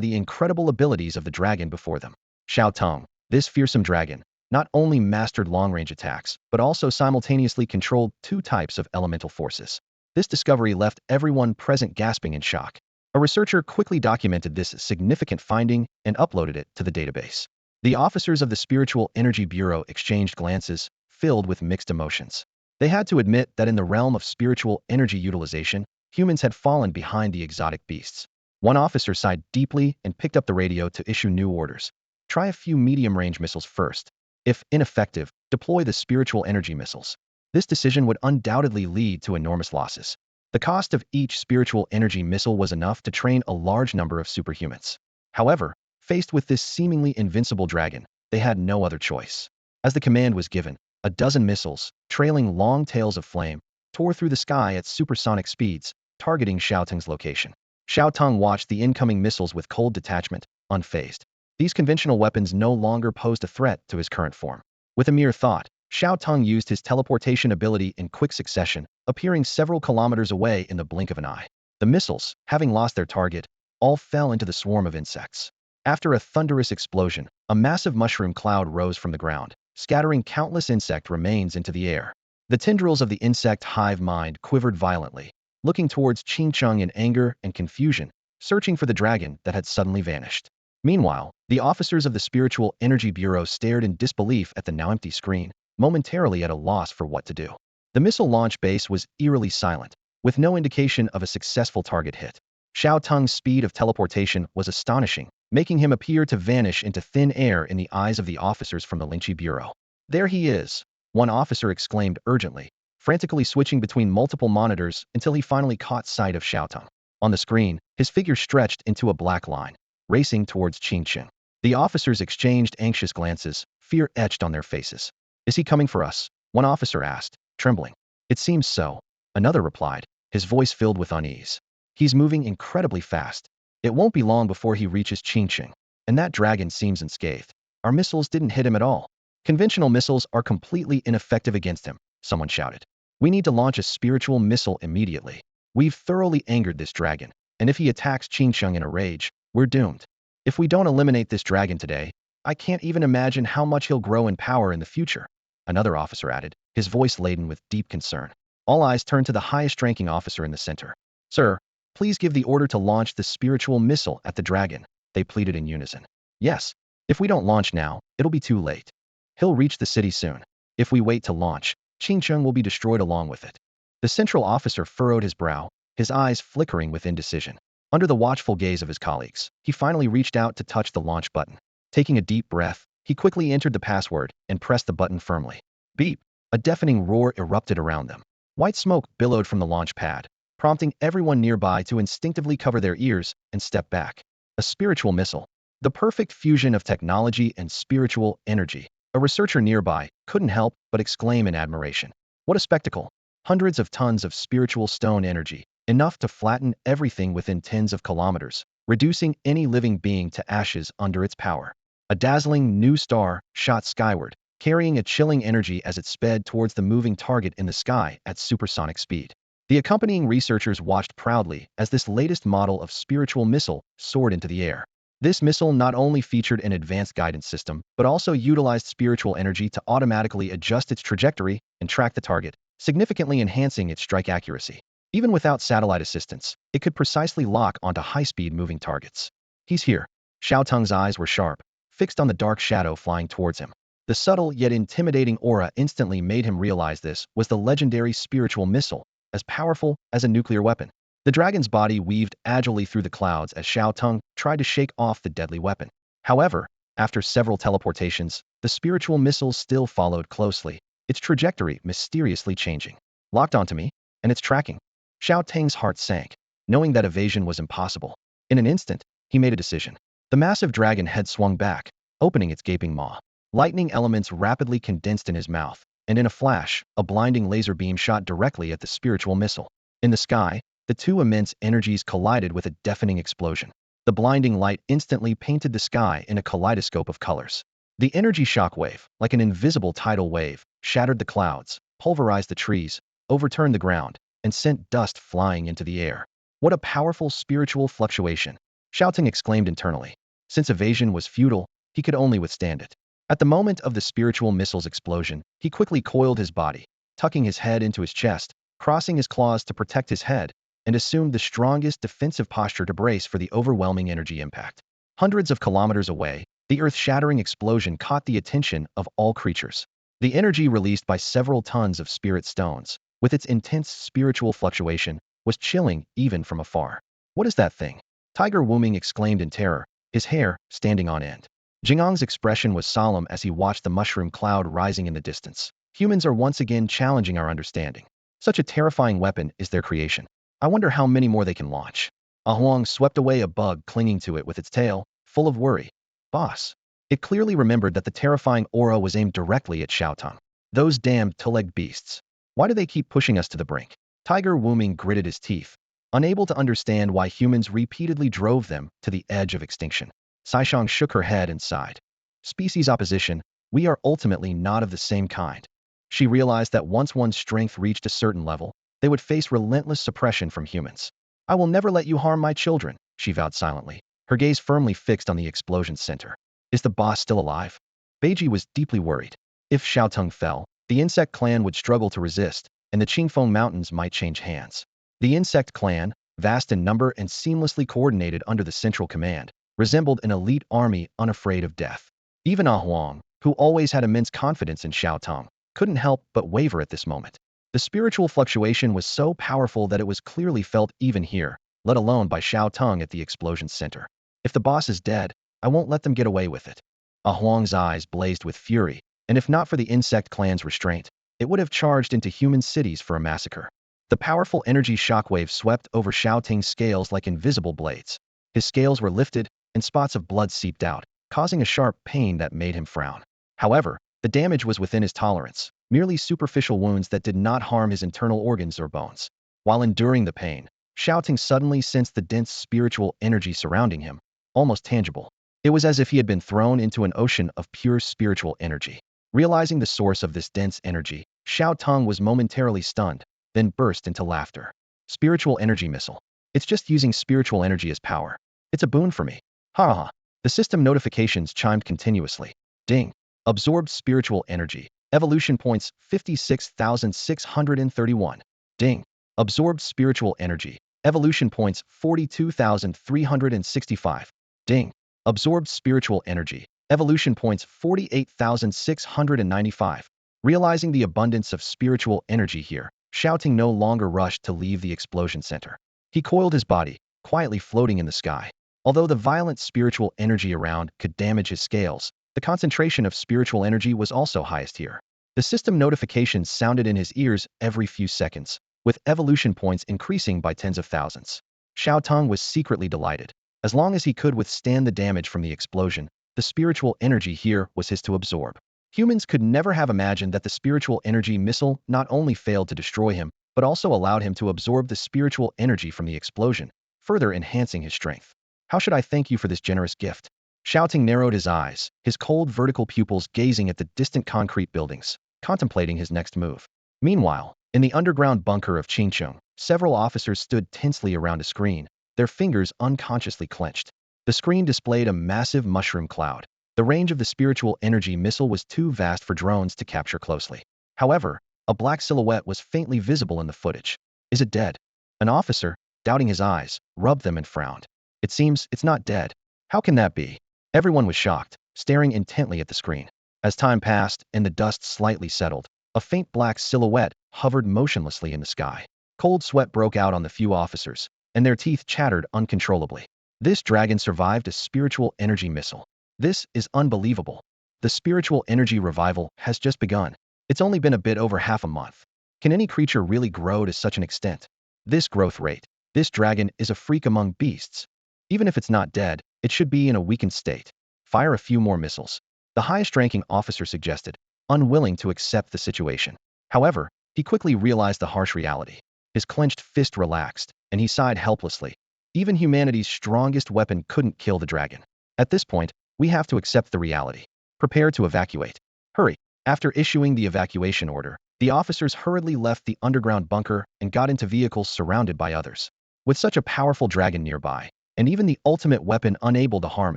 the incredible abilities of the dragon before them. Xiao Teng, this fearsome dragon, not only mastered long-range attacks, but also simultaneously controlled 2 types of elemental forces. This discovery left everyone present gasping in shock. A researcher quickly documented this significant finding and uploaded it to the database. The officers of the Spiritual Energy Bureau exchanged glances, filled with mixed emotions. They had to admit that in the realm of spiritual energy utilization, humans had fallen behind the exotic beasts. One officer sighed deeply and picked up the radio to issue new orders. "Try a few medium-range missiles first. If ineffective, deploy the spiritual energy missiles." This decision would undoubtedly lead to enormous losses. The cost of each spiritual energy missile was enough to train a large number of superhumans. However, faced with this seemingly invincible dragon, they had no other choice. As the command was given, a dozen missiles, trailing long tails of flame, tore through the sky at supersonic speeds, targeting Xiao Teng's location. Xiao Teng watched the incoming missiles with cold detachment, unfazed. These conventional weapons no longer posed a threat to his current form. With a mere thought, Xiao Teng used his teleportation ability in quick succession, appearing several kilometers away in the blink of an eye. The missiles, having lost their target, all fell into the swarm of insects. After a thunderous explosion, a massive mushroom cloud rose from the ground, scattering countless insect remains into the air. The tendrils of the insect hive mind quivered violently, looking towards Qingcheng in anger and confusion, searching for the dragon that had suddenly vanished. Meanwhile, the officers of the Spiritual Energy Bureau stared in disbelief at the now empty screen, momentarily at a loss for what to do. The missile launch base was eerily silent, with no indication of a successful target hit. Xiao Teng's speed of teleportation was astonishing, making him appear to vanish into thin air in the eyes of the officers from the Lynchi Bureau. "There he is," one officer exclaimed urgently, frantically switching between multiple monitors until he finally caught sight of Xiao Teng. On the screen, his figure stretched into a black line, racing towards Qingcheng. The officers exchanged anxious glances, fear etched on their faces. "Is he coming for us?" one officer asked, trembling. "It seems so," another replied, his voice filled with unease. "He's moving incredibly fast. It won't be long before he reaches Qingcheng, and that dragon seems unscathed. Our missiles didn't hit him at all." "Conventional missiles are completely ineffective against him," someone shouted. "We need to launch a spiritual missile immediately. We've thoroughly angered this dragon, and if he attacks Qingcheng in a rage, we're doomed. If we don't eliminate this dragon today, I can't even imagine how much he'll grow in power in the future," another officer added, his voice laden with deep concern. All eyes turned to the highest-ranking officer in the center. "Sir, please give the order to launch the spiritual missile at the dragon," they pleaded in unison. "Yes. If we don't launch now, it'll be too late. He'll reach the city soon. If we wait to launch, Qingcheng will be destroyed along with it." The central officer furrowed his brow, his eyes flickering with indecision. Under the watchful gaze of his colleagues, he finally reached out to touch the launch button. Taking a deep breath, he quickly entered the password and pressed the button firmly. Beep! A deafening roar erupted around them. White smoke billowed from the launch pad. prompting everyone nearby to instinctively cover their ears and step back. A spiritual missile. The perfect fusion of technology and spiritual energy. A researcher nearby couldn't help but exclaim in admiration. What a spectacle! Hundreds of tons of spiritual stone energy, enough to flatten everything within tens of kilometers, reducing any living being to ashes under its power. A dazzling new star shot skyward, carrying a chilling energy as it sped towards the moving target in the sky at supersonic speed. The accompanying researchers watched proudly as this latest model of spiritual missile soared into the air. This missile not only featured an advanced guidance system, but also utilized spiritual energy to automatically adjust its trajectory and track the target, significantly enhancing its strike accuracy. Even without satellite assistance, it could precisely lock onto high-speed moving targets. He's here. Xiao Teng's eyes were sharp, fixed on the dark shadow flying towards him. The subtle yet intimidating aura instantly made him realize this was the legendary spiritual missile, as powerful as a nuclear weapon. The dragon's body weaved agilely through the clouds as Xiao Teng tried to shake off the deadly weapon. However, after several teleportations, the spiritual missile still followed closely, its trajectory mysteriously changing. Locked onto me, and it's tracking. Xiao Teng's heart sank, knowing that evasion was impossible. In an instant, he made a decision. The massive dragon head swung back, opening its gaping maw. Lightning elements rapidly condensed in his mouth, and in a flash, a blinding laser beam shot directly at the spiritual missile. In the sky, the two immense energies collided with a deafening explosion. The blinding light instantly painted the sky in a kaleidoscope of colors. The energy shockwave, like an invisible tidal wave, shattered the clouds, pulverized the trees, overturned the ground, and sent dust flying into the air. What a powerful spiritual fluctuation! Xiao Teng exclaimed internally. Since evasion was futile, he could only withstand it. At the moment of the spiritual missile's explosion, he quickly coiled his body, tucking his head into his chest, crossing his claws to protect his head, and assumed the strongest defensive posture to brace for the overwhelming energy impact. Hundreds of kilometers away, the earth-shattering explosion caught the attention of all creatures. The energy released by several tons of spirit stones, with its intense spiritual fluctuation, was chilling even from afar. What is that thing? Tiger Wuming exclaimed in terror, his hair standing on end. Jingang's expression was solemn as he watched the mushroom cloud rising in the distance. Humans are once again challenging our understanding. Such a terrifying weapon is their creation. I wonder how many more they can launch. Huang swept away a bug clinging to it with its tail, full of worry. Boss. It clearly remembered that the terrifying aura was aimed directly at Xiao Teng. Those damned two-legged beasts. Why do they keep pushing us to the brink? Tiger Wuming gritted his teeth, unable to understand why humans repeatedly drove them to the edge of extinction. Shaoang shook her head and sighed. Species opposition, we are ultimately not of the same kind. She realized that once one's strength reached a certain level, they would face relentless suppression from humans. I will never let you harm my children, she vowed silently, her gaze firmly fixed on the explosion's center. Is the boss still alive? Beiji was deeply worried. If Xiao Teng fell, the insect clan would struggle to resist, and the Qingfeng Mountains might change hands. The insect clan, vast in number and seamlessly coordinated under the central command, resembled an elite army unafraid of death. Even Huang, who always had immense confidence in Xiao Teng, couldn't help but waver at this moment. The spiritual fluctuation was so powerful that it was clearly felt even here, let alone by Xiao Teng at the explosion's center. If the boss is dead, I won't let them get away with it. Huang's eyes blazed with fury, and if not for the insect clan's restraint, it would have charged into human cities for a massacre. The powerful energy shockwave swept over Xiao Teng's scales like invisible blades. His scales were lifted, and spots of blood seeped out, causing a sharp pain that made him frown. However, the damage was within his tolerance, merely superficial wounds that did not harm his internal organs or bones. While enduring the pain, Xiao Teng suddenly sensed the dense spiritual energy surrounding him, almost tangible. It was as if he had been thrown into an ocean of pure spiritual energy. Realizing the source of this dense energy, Xiao Teng was momentarily stunned, then burst into laughter. Spiritual energy missile. It's just using spiritual energy as power. It's a boon for me. Ha ha. The system notifications chimed continuously. Ding. Absorbed spiritual energy. Evolution points 56,631. Ding. Absorbed spiritual energy. Evolution points 42,365. Ding. Absorbed spiritual energy. Evolution points 48,695. Realizing the abundance of spiritual energy here, Xiao Teng no longer rushed to leave the explosion center. He coiled his body, quietly floating in the sky. Although the violent spiritual energy around could damage his scales, the concentration of spiritual energy was also highest here. The system notifications sounded in his ears every few seconds, with evolution points increasing by tens of thousands. Xiao Teng was secretly delighted. As long as he could withstand the damage from the explosion, the spiritual energy here was his to absorb. Humans could never have imagined that the spiritual energy missile not only failed to destroy him, but also allowed him to absorb the spiritual energy from the explosion, further enhancing his strength. How should I thank you for this generous gift? Xiao Teng narrowed his eyes, his cold vertical pupils gazing at the distant concrete buildings, contemplating his next move. Meanwhile, in the underground bunker of Qingcheng, several officers stood tensely around a screen, their fingers unconsciously clenched. The screen displayed a massive mushroom cloud. The range of the spiritual energy missile was too vast for drones to capture closely. However, a black silhouette was faintly visible in the footage. Is it dead? An officer, doubting his eyes, rubbed them and frowned. It seems it's not dead. How can that be? Everyone was shocked, staring intently at the screen. As time passed and the dust slightly settled, a faint black silhouette hovered motionlessly in the sky. Cold sweat broke out on the few officers, and their teeth chattered uncontrollably. This dragon survived a spiritual energy missile. This is unbelievable. The spiritual energy revival has just begun. It's only been a bit over half a month. Can any creature really grow to such an extent? This growth rate. This dragon is a freak among beasts. Even if it's not dead, it should be in a weakened state. Fire a few more missiles. The highest-ranking officer suggested, unwilling to accept the situation. However, he quickly realized the harsh reality. His clenched fist relaxed, and he sighed helplessly. Even humanity's strongest weapon couldn't kill the dragon. At this point, we have to accept the reality. Prepare to evacuate. Hurry. After issuing the evacuation order, the officers hurriedly left the underground bunker and got into vehicles surrounded by others. With such a powerful dragon nearby, and even the ultimate weapon unable to harm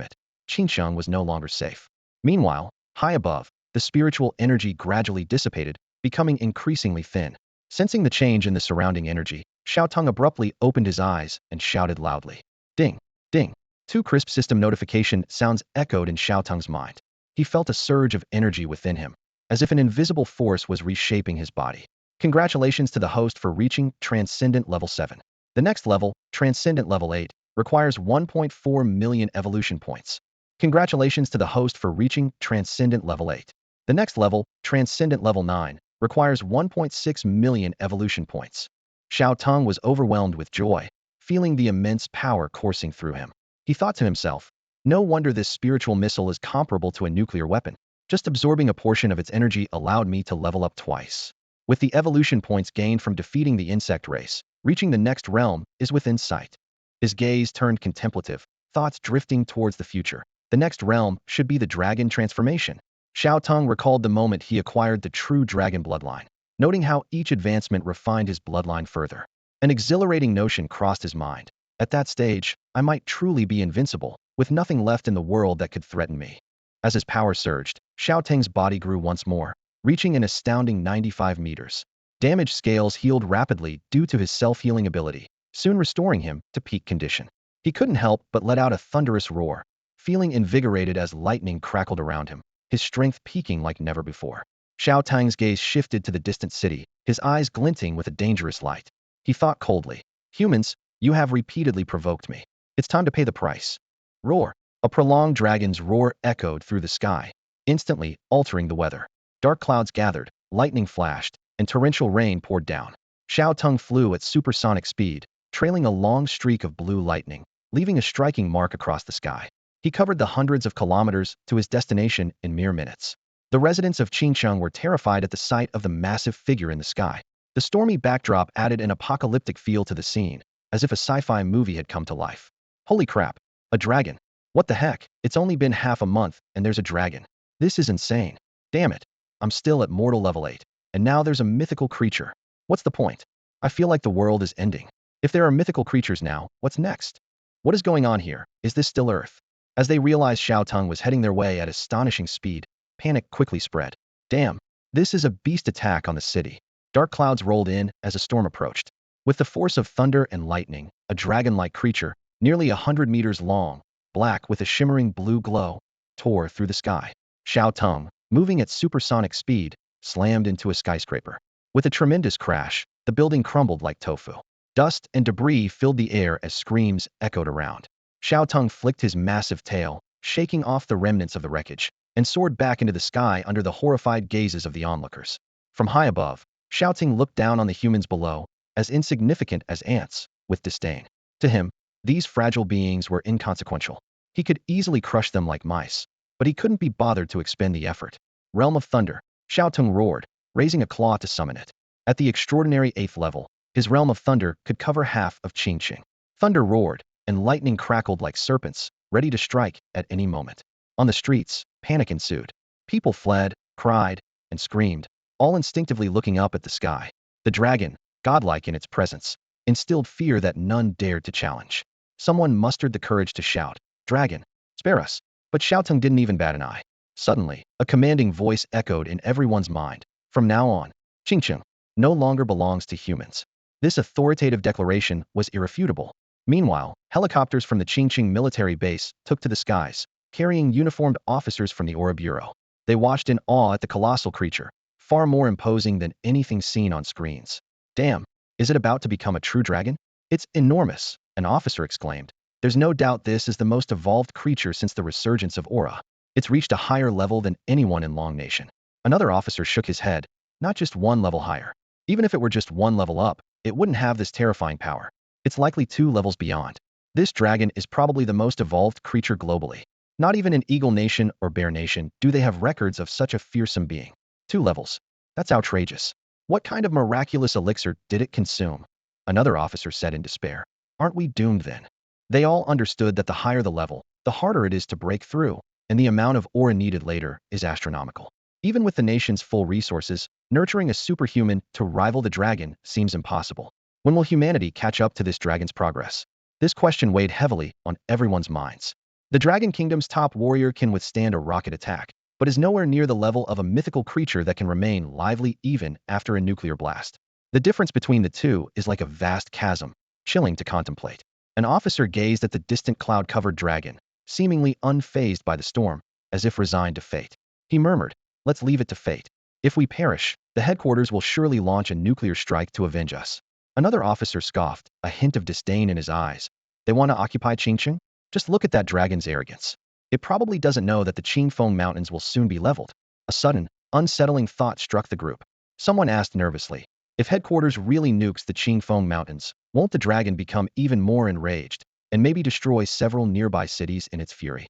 it, Qingcheng was no longer safe. Meanwhile, high above, the spiritual energy gradually dissipated, becoming increasingly thin. Sensing the change in the surrounding energy, Xiao Teng abruptly opened his eyes and shouted loudly. Ding! Ding! Two crisp system notification sounds echoed in Xiao Teng's mind. He felt a surge of energy within him, as if an invisible force was reshaping his body. Congratulations to the host for reaching Transcendent Level 7. The next level, Transcendent Level 8, requires 1.4 million evolution points. Congratulations to the host for reaching Transcendent Level 8. The next level, Transcendent Level 9, requires 1.6 million evolution points. Xiao Teng was overwhelmed with joy, feeling the immense power coursing through him. He thought to himself, no wonder this spiritual missile is comparable to a nuclear weapon. Just absorbing a portion of its energy allowed me to level up twice. With the evolution points gained from defeating the insect race, reaching the next realm is within sight. His gaze turned contemplative, thoughts drifting towards the future. The next realm should be the dragon transformation. Xiao Teng recalled the moment he acquired the true dragon bloodline, noting how each advancement refined his bloodline further. An exhilarating notion crossed his mind. At that stage, I might truly be invincible, with nothing left in the world that could threaten me. As his power surged, Xiao Teng's body grew once more, reaching an astounding 95 meters. Damaged scales healed rapidly due to his self-healing ability, soon restoring him to peak condition. He couldn't help but let out a thunderous roar, feeling invigorated as lightning crackled around him, his strength peaking like never before. Xiao Teng's gaze shifted to the distant city, his eyes glinting with a dangerous light. He thought coldly, humans, you have repeatedly provoked me. It's time to pay the price. Roar. A prolonged dragon's roar echoed through the sky, instantly altering the weather. Dark clouds gathered, lightning flashed, and torrential rain poured down. Xiao Teng flew at supersonic speed, trailing a long streak of blue lightning, leaving a striking mark across the sky. He covered the hundreds of kilometers to his destination in mere minutes. The residents of Qingcheng were terrified at the sight of the massive figure in the sky. The stormy backdrop added an apocalyptic feel to the scene, as if a sci-fi movie had come to life. Holy crap! A dragon! What the heck? It's only been half a month, and there's a dragon. This is insane. Damn it. I'm still at mortal level 8, and now there's a mythical creature. What's the point? I feel like the world is ending. If there are mythical creatures now, what's next? What is going on here? Is this still Earth? As they realized Xiao Teng was heading their way at astonishing speed, panic quickly spread. Damn, this is a beast attack on the city. Dark clouds rolled in as a storm approached. With the force of thunder and lightning, a dragon-like creature, nearly 100 meters long, black with a shimmering blue glow, tore through the sky. Xiao Teng, moving at supersonic speed, slammed into a skyscraper. With a tremendous crash, the building crumbled like tofu. Dust and debris filled the air as screams echoed around. Xiao Teng flicked his massive tail, shaking off the remnants of the wreckage, and soared back into the sky under the horrified gazes of the onlookers. From high above, Xiao Teng looked down on the humans below, as insignificant as ants, with disdain. To him, these fragile beings were inconsequential. He could easily crush them like mice, but he couldn't be bothered to expend the effort. Realm of Thunder, Xiao Teng roared, raising a claw to summon it. At the extraordinary 8th level, his Realm of Thunder could cover half of Qingqing. Thunder roared, and lightning crackled like serpents, ready to strike at any moment. On the streets, panic ensued. People fled, cried, and screamed, all instinctively looking up at the sky. The dragon, godlike in its presence, instilled fear that none dared to challenge. Someone mustered the courage to shout, "Dragon, spare us!" But Xiao Teng didn't even bat an eye. Suddenly, a commanding voice echoed in everyone's mind. From now on, Qingqing no longer belongs to humans. This authoritative declaration was irrefutable. Meanwhile, helicopters from the Qingqing military base took to the skies, carrying uniformed officers from the Aura Bureau. They watched in awe at the colossal creature, far more imposing than anything seen on screens. "Damn, is it about to become a true dragon?" "It's enormous," an officer exclaimed. "There's no doubt this is the most evolved creature since the resurgence of Aura. It's reached a higher level than anyone in Long Nation." Another officer shook his head. "Not just one level higher. Even if it were just one level up, it wouldn't have this terrifying power. It's likely 2 levels beyond. This dragon is probably the most evolved creature globally. Not even in Eagle Nation or Bear Nation do they have records of such a fearsome being. 2 levels. That's outrageous. What kind of miraculous elixir did it consume?" Another officer said in despair. "Aren't we doomed then?" They all understood that the higher the level, the harder it is to break through, and the amount of aura needed later is astronomical. Even with the nation's full resources, nurturing a superhuman to rival the dragon seems impossible. When will humanity catch up to this dragon's progress? This question weighed heavily on everyone's minds. The Dragon Kingdom's top warrior can withstand a rocket attack, but is nowhere near the level of a mythical creature that can remain lively even after a nuclear blast. The difference between the two is like a vast chasm, chilling to contemplate. An officer gazed at the distant cloud-covered dragon, seemingly unfazed by the storm, as if resigned to fate. He murmured, "Let's leave it to fate. If we perish, the headquarters will surely launch a nuclear strike to avenge us." Another officer scoffed, a hint of disdain in his eyes. "They want to occupy Qingqing? Just look at that dragon's arrogance. It probably doesn't know that the Qingfeng Mountains will soon be leveled." A sudden, unsettling thought struck the group. Someone asked nervously, "If headquarters really nukes the Qingfeng Mountains, won't the dragon become even more enraged, and maybe destroy several nearby cities in its fury?"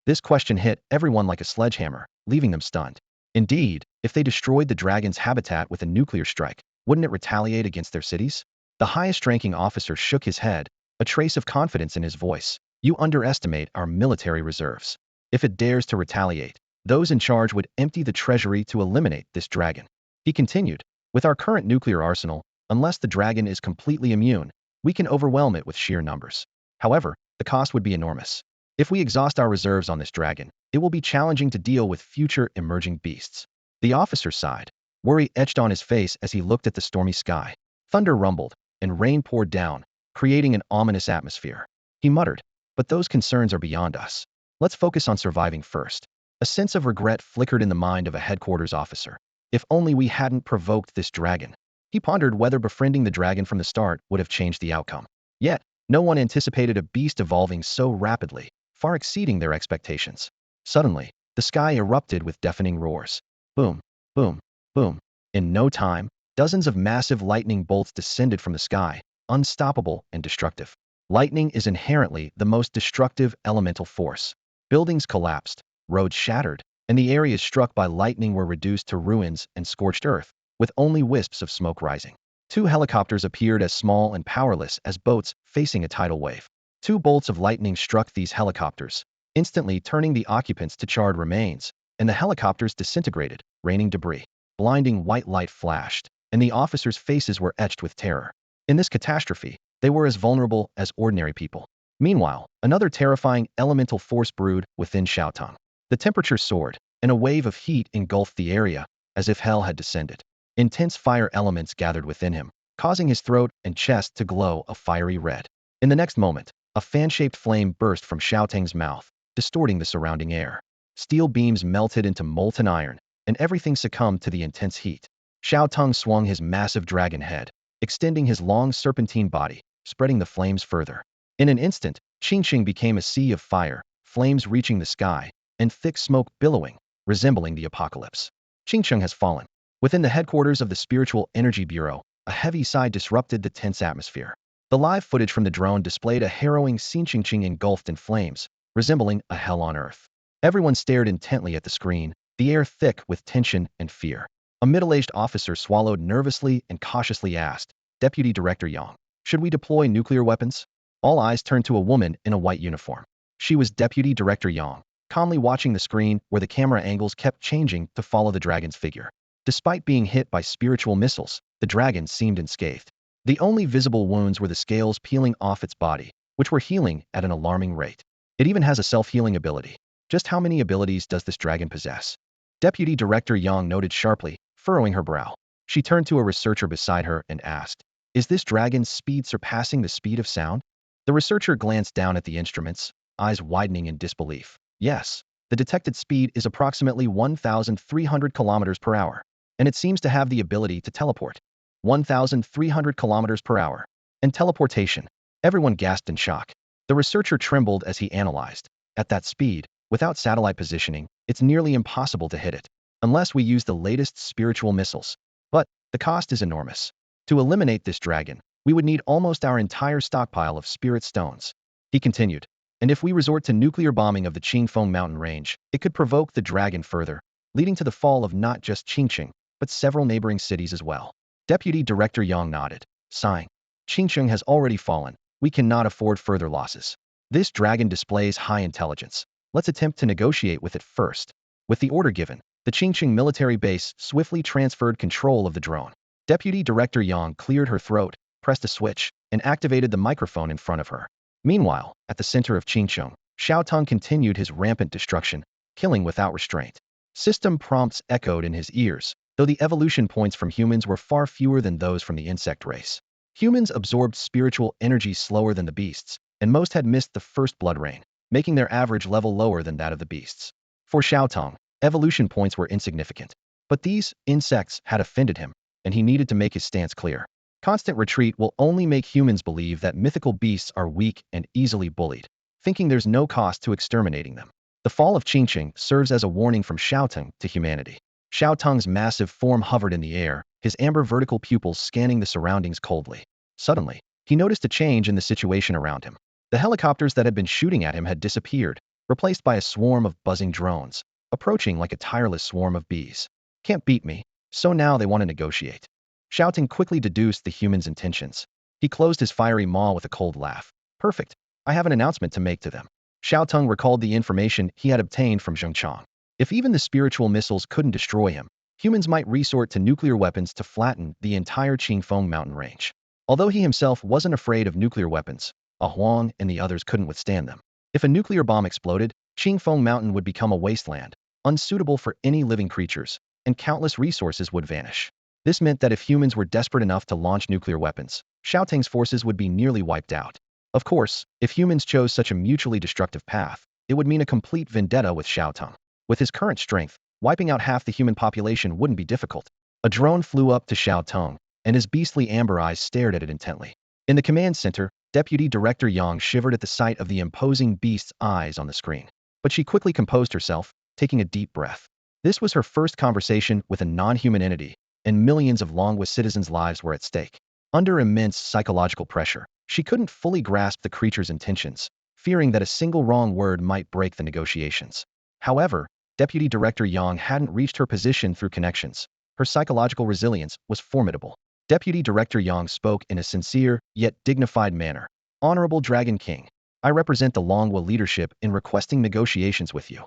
This question hit everyone like a sledgehammer, leaving them stunned. Indeed, if they destroyed the dragon's habitat with a nuclear strike, wouldn't it retaliate against their cities? The highest-ranking officer shook his head, a trace of confidence in his voice. "You underestimate our military reserves. If it dares to retaliate, those in charge would empty the treasury to eliminate this dragon." He continued, "With our current nuclear arsenal, unless the dragon is completely immune, we can overwhelm it with sheer numbers. However, the cost would be enormous. If we exhaust our reserves on this dragon, it will be challenging to deal with future emerging beasts." The officer sighed. Worry etched on his face as he looked at the stormy sky. Thunder rumbled, and rain poured down, creating an ominous atmosphere. He muttered, "But those concerns are beyond us. Let's focus on surviving first." A sense of regret flickered in the mind of a headquarters officer. If only we hadn't provoked this dragon. He pondered whether befriending the dragon from the start would have changed the outcome. Yet, no one anticipated a beast evolving so rapidly, far exceeding their expectations. Suddenly, the sky erupted with deafening roars. Boom, boom, boom. In no time, dozens of massive lightning bolts descended from the sky, unstoppable and destructive. Lightning is inherently the most destructive elemental force. Buildings collapsed, roads shattered, and the areas struck by lightning were reduced to ruins and scorched earth, with only wisps of smoke rising. 2 helicopters appeared as small and powerless as boats facing a tidal wave. 2 bolts of lightning struck these helicopters, instantly turning the occupants to charred remains, and the helicopters disintegrated, raining debris. Blinding white light flashed, and the officers' faces were etched with terror. In this catastrophe, they were as vulnerable as ordinary people. Meanwhile, another terrifying elemental force brewed within Xiao Teng. The temperature soared, and a wave of heat engulfed the area, as if hell had descended. Intense fire elements gathered within him, causing his throat and chest to glow a fiery red. In the next moment, a fan-shaped flame burst from Xiao Teng's mouth, distorting the surrounding air. Steel beams melted into molten iron, and everything succumbed to the intense heat. Xiao Teng swung his massive dragon head, extending his long serpentine body, spreading the flames further. In an instant, Qingqing became a sea of fire, flames reaching the sky, and thick smoke billowing, resembling the apocalypse. Qingqing has fallen. Within the headquarters of the Spiritual Energy Bureau, A heavy sigh disrupted the tense atmosphere. The live footage from the drone displayed a harrowing scene engulfed in flames, resembling a hell on earth. Everyone stared intently at the screen, the air thick with tension and fear. A middle-aged officer swallowed nervously and cautiously asked, "Deputy Director Yang, should we deploy nuclear weapons?" All eyes turned to a woman in a white uniform. She was Deputy Director Yang, calmly watching the screen where the camera angles kept changing to follow the dragon's figure. Despite being hit by spiritual missiles, the dragon seemed unscathed. The only visible wounds were the scales peeling off its body, which were healing at an alarming rate. It even has a self-healing ability. Just how many abilities does this dragon possess? Deputy Director Yang noted sharply, furrowing her brow. She turned to a researcher beside her and asked, "Is this dragon's speed surpassing the speed of sound?" The researcher glanced down at the instruments, eyes widening in disbelief. Yes, the detected speed is approximately 1,300 kilometers per hour, and it seems to have the ability to teleport. 1,300 kilometers per hour. And teleportation. Everyone gasped in shock. The researcher trembled as he analyzed. At that speed, without satellite positioning, it's nearly impossible to hit it, unless we use the latest spiritual missiles. But the cost is enormous. To eliminate this dragon, we would need almost our entire stockpile of spirit stones. He continued. And if we resort to nuclear bombing of the Qingfeng mountain range, it could provoke the dragon further, leading to the fall of not just Qingqing, but several neighboring cities as well. Deputy Director Yang nodded, sighing. Qingqing has already fallen. We cannot afford further losses. This dragon displays high intelligence. Let's attempt to negotiate with it first. With the order given, the Qingqing military base swiftly transferred control of the drone. Deputy Director Yang cleared her throat, pressed a switch, and activated the microphone in front of her. Meanwhile, at the center of Qingqing, Xiao Teng continued his rampant destruction, killing without restraint. System prompts echoed in his ears, though the evolution points from humans were far fewer than those from the insect race. Humans absorbed spiritual energy slower than the beasts, and most had missed the first blood rain, making their average level lower than that of the beasts. For Xiao Teng, evolution points were insignificant. But these insects had offended him, and he needed to make his stance clear. Constant retreat will only make humans believe that mythical beasts are weak and easily bullied, thinking there's no cost to exterminating them. The fall of Qingqing serves as a warning from Xiao Teng to humanity. Xiao Teng's massive form hovered in the air, his amber vertical pupils scanning the surroundings coldly. Suddenly, he noticed a change in the situation around him. The helicopters that had been shooting at him had disappeared, replaced by a swarm of buzzing drones, approaching like a tireless swarm of bees. Can't beat me, so now they want to negotiate. Xiao Teng quickly deduced the human's intentions. He closed his fiery maw with a cold laugh. Perfect. I have an announcement to make to them. Xiao Teng recalled the information he had obtained from Zhengchang. If even the spiritual missiles couldn't destroy him, humans might resort to nuclear weapons to flatten the entire Qingfeng mountain range. Although he himself wasn't afraid of nuclear weapons, Huang and the others couldn't withstand them. If a nuclear bomb exploded, Qingfeng mountain would become a wasteland, unsuitable for any living creatures, and countless resources would vanish. This meant that if humans were desperate enough to launch nuclear weapons, Xiao Teng's forces would be nearly wiped out. Of course, if humans chose such a mutually destructive path, it would mean a complete vendetta with Xiao Teng. With his current strength, wiping out half the human population wouldn't be difficult. A drone flew up to Xiao Teng, and his beastly amber eyes stared at it intently. In the command center, Deputy Director Yang shivered at the sight of the imposing beast's eyes on the screen. But she quickly composed herself, taking a deep breath. This was her first conversation with a non-human entity, and millions of Longwa citizens' lives were at stake. Under immense psychological pressure, she couldn't fully grasp the creature's intentions, fearing that a single wrong word might break the negotiations. However, Deputy Director Yang hadn't reached her position through connections. Her psychological resilience was formidable. Deputy Director Yang spoke in a sincere, yet dignified manner. Honorable Dragon King, I represent the Longwa leadership in requesting negotiations with you.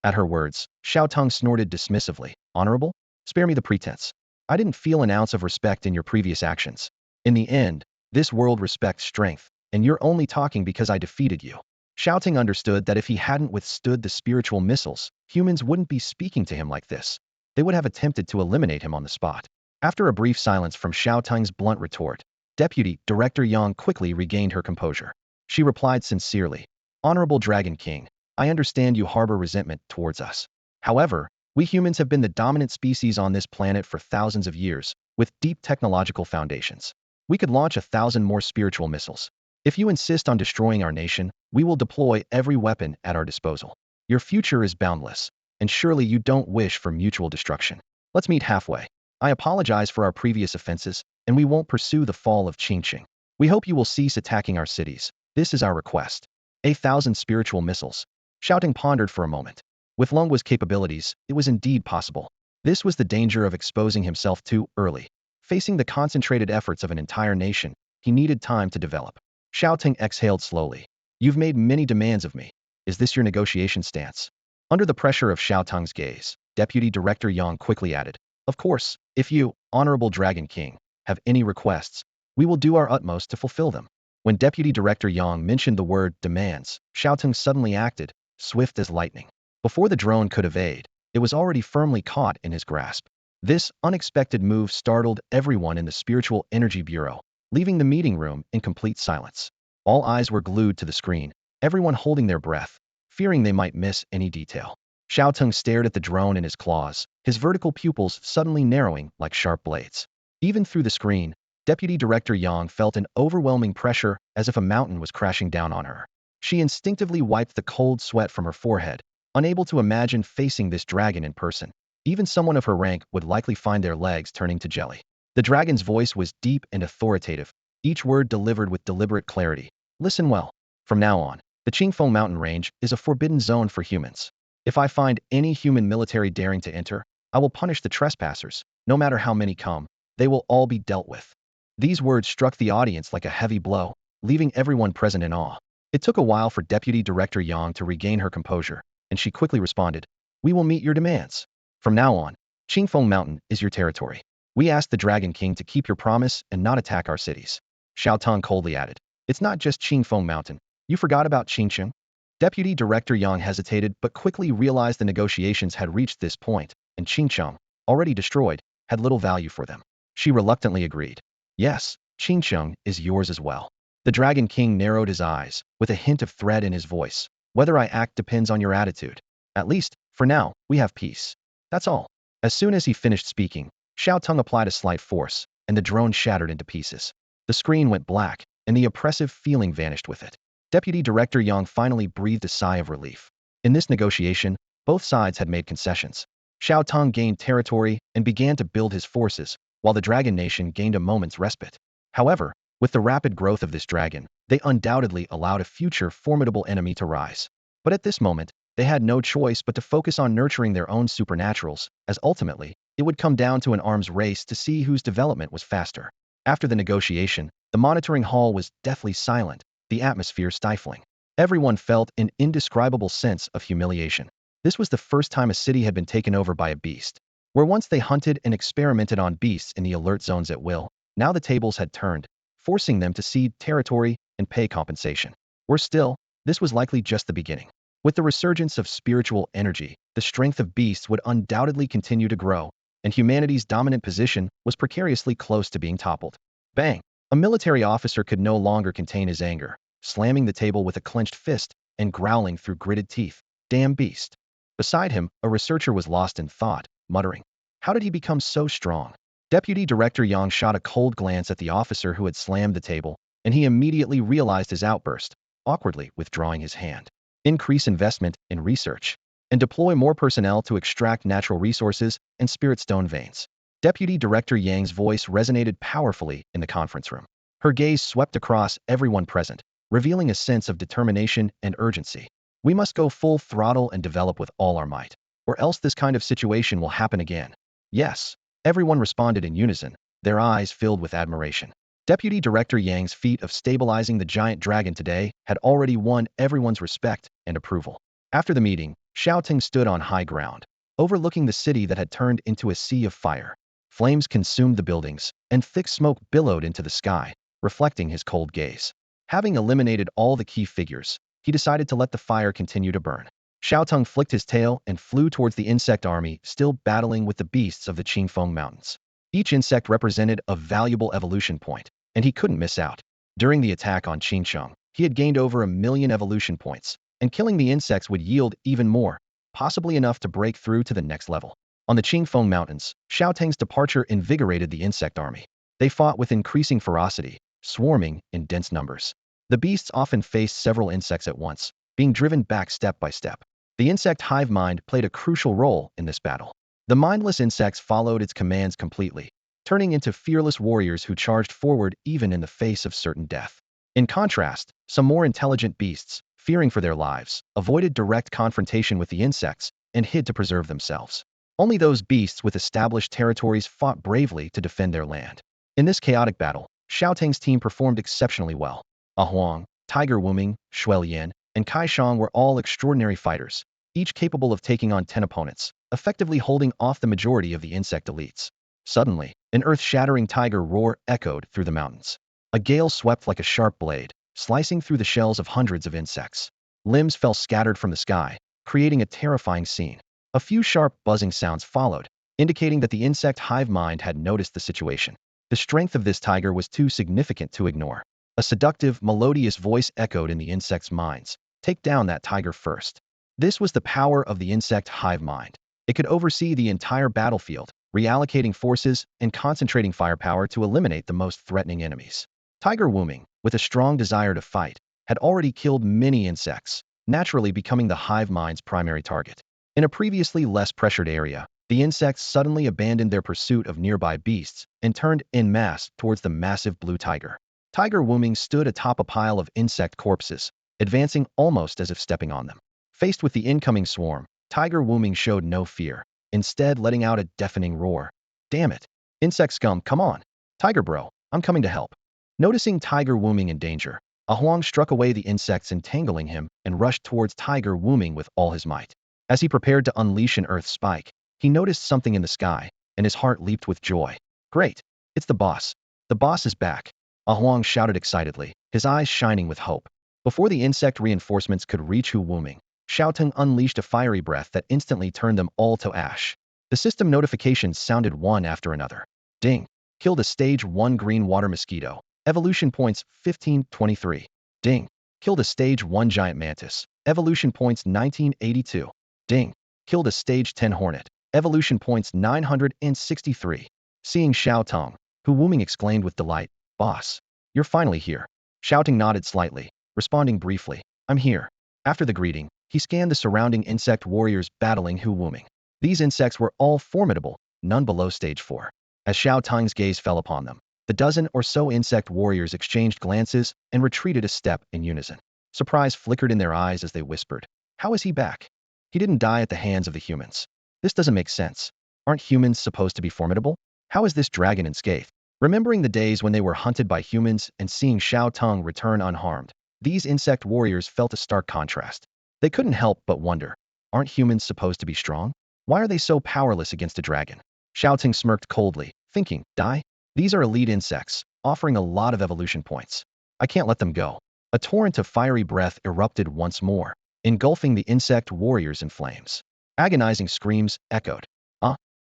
At her words, Xiao Teng snorted dismissively. Honorable? Spare me the pretense. I didn't feel an ounce of respect in your previous actions. In the end, this world respects strength, and you're only talking because I defeated you. Xiao Teng understood that if he hadn't withstood the spiritual missiles, humans wouldn't be speaking to him like this. They would have attempted to eliminate him on the spot. After a brief silence from Xiao Teng's blunt retort, Deputy Director Yang quickly regained her composure. She replied sincerely, Honorable Dragon King, I understand you harbor resentment towards us. However, we humans have been the dominant species on this planet for thousands of years, with deep technological foundations. We could launch 1,000 more spiritual missiles. If you insist on destroying our nation, we will deploy every weapon at our disposal. Your future is boundless, and surely you don't wish for mutual destruction. Let's meet halfway. I apologize for our previous offenses, and we won't pursue the fall of Qingqing. We hope you will cease attacking our cities. This is our request. 1,000 spiritual missiles. Xiao Teng pondered for a moment. With Lungwa's capabilities, it was indeed possible. This was the danger of exposing himself too early. Facing the concentrated efforts of an entire nation, he needed time to develop. Xiao Teng exhaled slowly. You've made many demands of me. Is this your negotiation stance? Under the pressure of Xiao Teng's gaze, Deputy Director Yang quickly added, of course, if you, Honorable Dragon King, have any requests, we will do our utmost to fulfill them. When Deputy Director Yang mentioned the word demands, Xiao Teng suddenly acted, swift as lightning. Before the drone could evade, it was already firmly caught in his grasp. This unexpected move startled everyone in the Spiritual Energy Bureau, leaving the meeting room in complete silence. All eyes were glued to the screen, everyone holding their breath, fearing they might miss any detail. Xiao Teng stared at the drone in his claws, his vertical pupils suddenly narrowing like sharp blades. Even through the screen, Deputy Director Yang felt an overwhelming pressure as if a mountain was crashing down on her. She instinctively wiped the cold sweat from her forehead, unable to imagine facing this dragon in person. Even someone of her rank would likely find their legs turning to jelly. The dragon's voice was deep and authoritative, each word delivered with deliberate clarity. Listen well. From now on, the Qingfeng mountain range is a forbidden zone for humans. If I find any human military daring to enter, I will punish the trespassers. No matter how many come, they will all be dealt with. These words struck the audience like a heavy blow, leaving everyone present in awe. It took a while for Deputy Director Yang to regain her composure, and she quickly responded, we will meet your demands. From now on, Qingfeng Mountain is your territory. We ask the Dragon King to keep your promise and not attack our cities. Xiao Teng coldly added, it's not just Qingfeng Mountain. You forgot about Qingqing? Deputy Director Yang hesitated but quickly realized the negotiations had reached this point, and Qingqing, already destroyed, had little value for them. She reluctantly agreed. Yes, Qingqing is yours as well. The Dragon King narrowed his eyes, with a hint of threat in his voice. Whether I act depends on your attitude. At least, for now, we have peace. That's all. As soon as he finished speaking, Xiao Teng applied a slight force, and the drone shattered into pieces. The screen went black, and the oppressive feeling vanished with it. Deputy Director Yang finally breathed a sigh of relief. In this negotiation, both sides had made concessions. Xiao Teng gained territory and began to build his forces, while the Dragon Nation gained a moment's respite. However, with the rapid growth of this dragon, they undoubtedly allowed a future formidable enemy to rise. But at this moment, they had no choice but to focus on nurturing their own supernaturals, as ultimately, it would come down to an arms race to see whose development was faster. After the negotiation, the monitoring hall was deathly silent, the atmosphere stifling. Everyone felt an indescribable sense of humiliation. This was the first time a city had been taken over by a beast. Where once they hunted and experimented on beasts in the alert zones at will, now the tables had turned, forcing them to cede territory and pay compensation. Worse still, this was likely just the beginning. With the resurgence of spiritual energy, the strength of beasts would undoubtedly continue to grow, and humanity's dominant position was precariously close to being toppled. Bang! A military officer could no longer contain his anger, slamming the table with a clenched fist and growling through gritted teeth. Damn beast! Beside him, a researcher was lost in thought, muttering, how did he become so strong? Deputy Director Yang shot a cold glance at the officer who had slammed the table, and he immediately realized his outburst, awkwardly withdrawing his hand. Increase investment in research, and deploy more personnel to extract natural resources and spirit stone veins. Deputy Director Yang's voice resonated powerfully in the conference room. Her gaze swept across everyone present, revealing a sense of determination and urgency. We must go full throttle and develop with all our might, or else this kind of situation will happen again. Yes, everyone responded in unison, their eyes filled with admiration. Deputy Director Yang's feat of stabilizing the giant dragon today had already won everyone's respect and approval. After the meeting, Xiao Teng stood on high ground, overlooking the city that had turned into a sea of fire. Flames consumed the buildings, and thick smoke billowed into the sky, reflecting his cold gaze. Having eliminated all the key figures, he decided to let the fire continue to burn. Xiao Teng flicked his tail and flew towards the insect army still battling with the beasts of the Qingfeng Mountains. Each insect represented a valuable evolution point, and he couldn't miss out. During the attack on Qingqiang, he had gained over 1 million evolution points, and killing the insects would yield even more, possibly enough to break through to the next level. On the Qingfeng Mountains, Xiao Teng's departure invigorated the insect army. They fought with increasing ferocity, swarming in dense numbers. The beasts often faced several insects at once, being driven back step by step. The insect hive mind played a crucial role in this battle. The mindless insects followed its commands completely, turning into fearless warriors who charged forward even in the face of certain death. In contrast, some more intelligent beasts, fearing for their lives, avoided direct confrontation with the insects and hid to preserve themselves. Only those beasts with established territories fought bravely to defend their land. In this chaotic battle, Xiao Teng's team performed exceptionally well. Huang, Tiger Wuming, Shuai Yan, and Kai Shang were all extraordinary fighters, each capable of taking on 10 opponents, effectively holding off the majority of the insect elites. Suddenly, an earth-shattering tiger roar echoed through the mountains. A gale swept like a sharp blade, slicing through the shells of hundreds of insects. Limbs fell scattered from the sky, creating a terrifying scene. A few sharp buzzing sounds followed, indicating that the insect hive mind had noticed the situation. The strength of this tiger was too significant to ignore. A seductive, melodious voice echoed in the insects' minds. Take down that tiger first. This was the power of the insect hive mind. It could oversee the entire battlefield, reallocating forces and concentrating firepower to eliminate the most threatening enemies. Tiger Wuming, with a strong desire to fight, had already killed many insects, naturally becoming the hive mind's primary target. In a previously less pressured area, the insects suddenly abandoned their pursuit of nearby beasts and turned en masse towards the massive blue tiger. Tiger Wuming stood atop a pile of insect corpses, advancing almost as if stepping on them. Faced with the incoming swarm, Tiger Wuming showed no fear, instead letting out a deafening roar. Damn it! Insect scum, come on! Tiger bro, I'm coming to help. Noticing Tiger Wuming in danger, Huang struck away the insects entangling him and rushed towards Tiger Wuming with all his might. As he prepared to unleash an earth spike, he noticed something in the sky, and his heart leaped with joy. Great! It's the boss. The boss is back. Huang shouted excitedly, his eyes shining with hope. Before the insect reinforcements could reach Hu Wuming, Xiao Teng unleashed a fiery breath that instantly turned them all to ash. The system notifications sounded one after another. Ding! Killed a stage 1 green water mosquito. Evolution points 1523. Ding! Killed a stage 1 giant mantis. Evolution points 1982. Ding! Killed a stage 10 hornet. Evolution points 963. Seeing Xiao Teng, Hu Wuming exclaimed with delight, Boss, you're finally here. Xiao Teng nodded slightly, responding briefly, I'm here. After the greeting, he scanned the surrounding insect warriors battling Hu Wuming. These insects were all formidable, none below stage 4. As Xiao Teng's gaze fell upon them, the dozen or so insect warriors exchanged glances and retreated a step in unison. Surprise flickered in their eyes as they whispered, How is he back? He didn't die at the hands of the humans. This doesn't make sense. Aren't humans supposed to be formidable? How is this dragon unscathed? Remembering the days when they were hunted by humans and seeing Xiao Teng return unharmed, these insect warriors felt a stark contrast. They couldn't help but wonder, aren't humans supposed to be strong? Why are they so powerless against a dragon? Xiao Teng smirked coldly, thinking, die? These are elite insects, offering a lot of evolution points. I can't let them go. A torrent of fiery breath erupted once more, engulfing the insect warriors in flames. Agonizing screams echoed.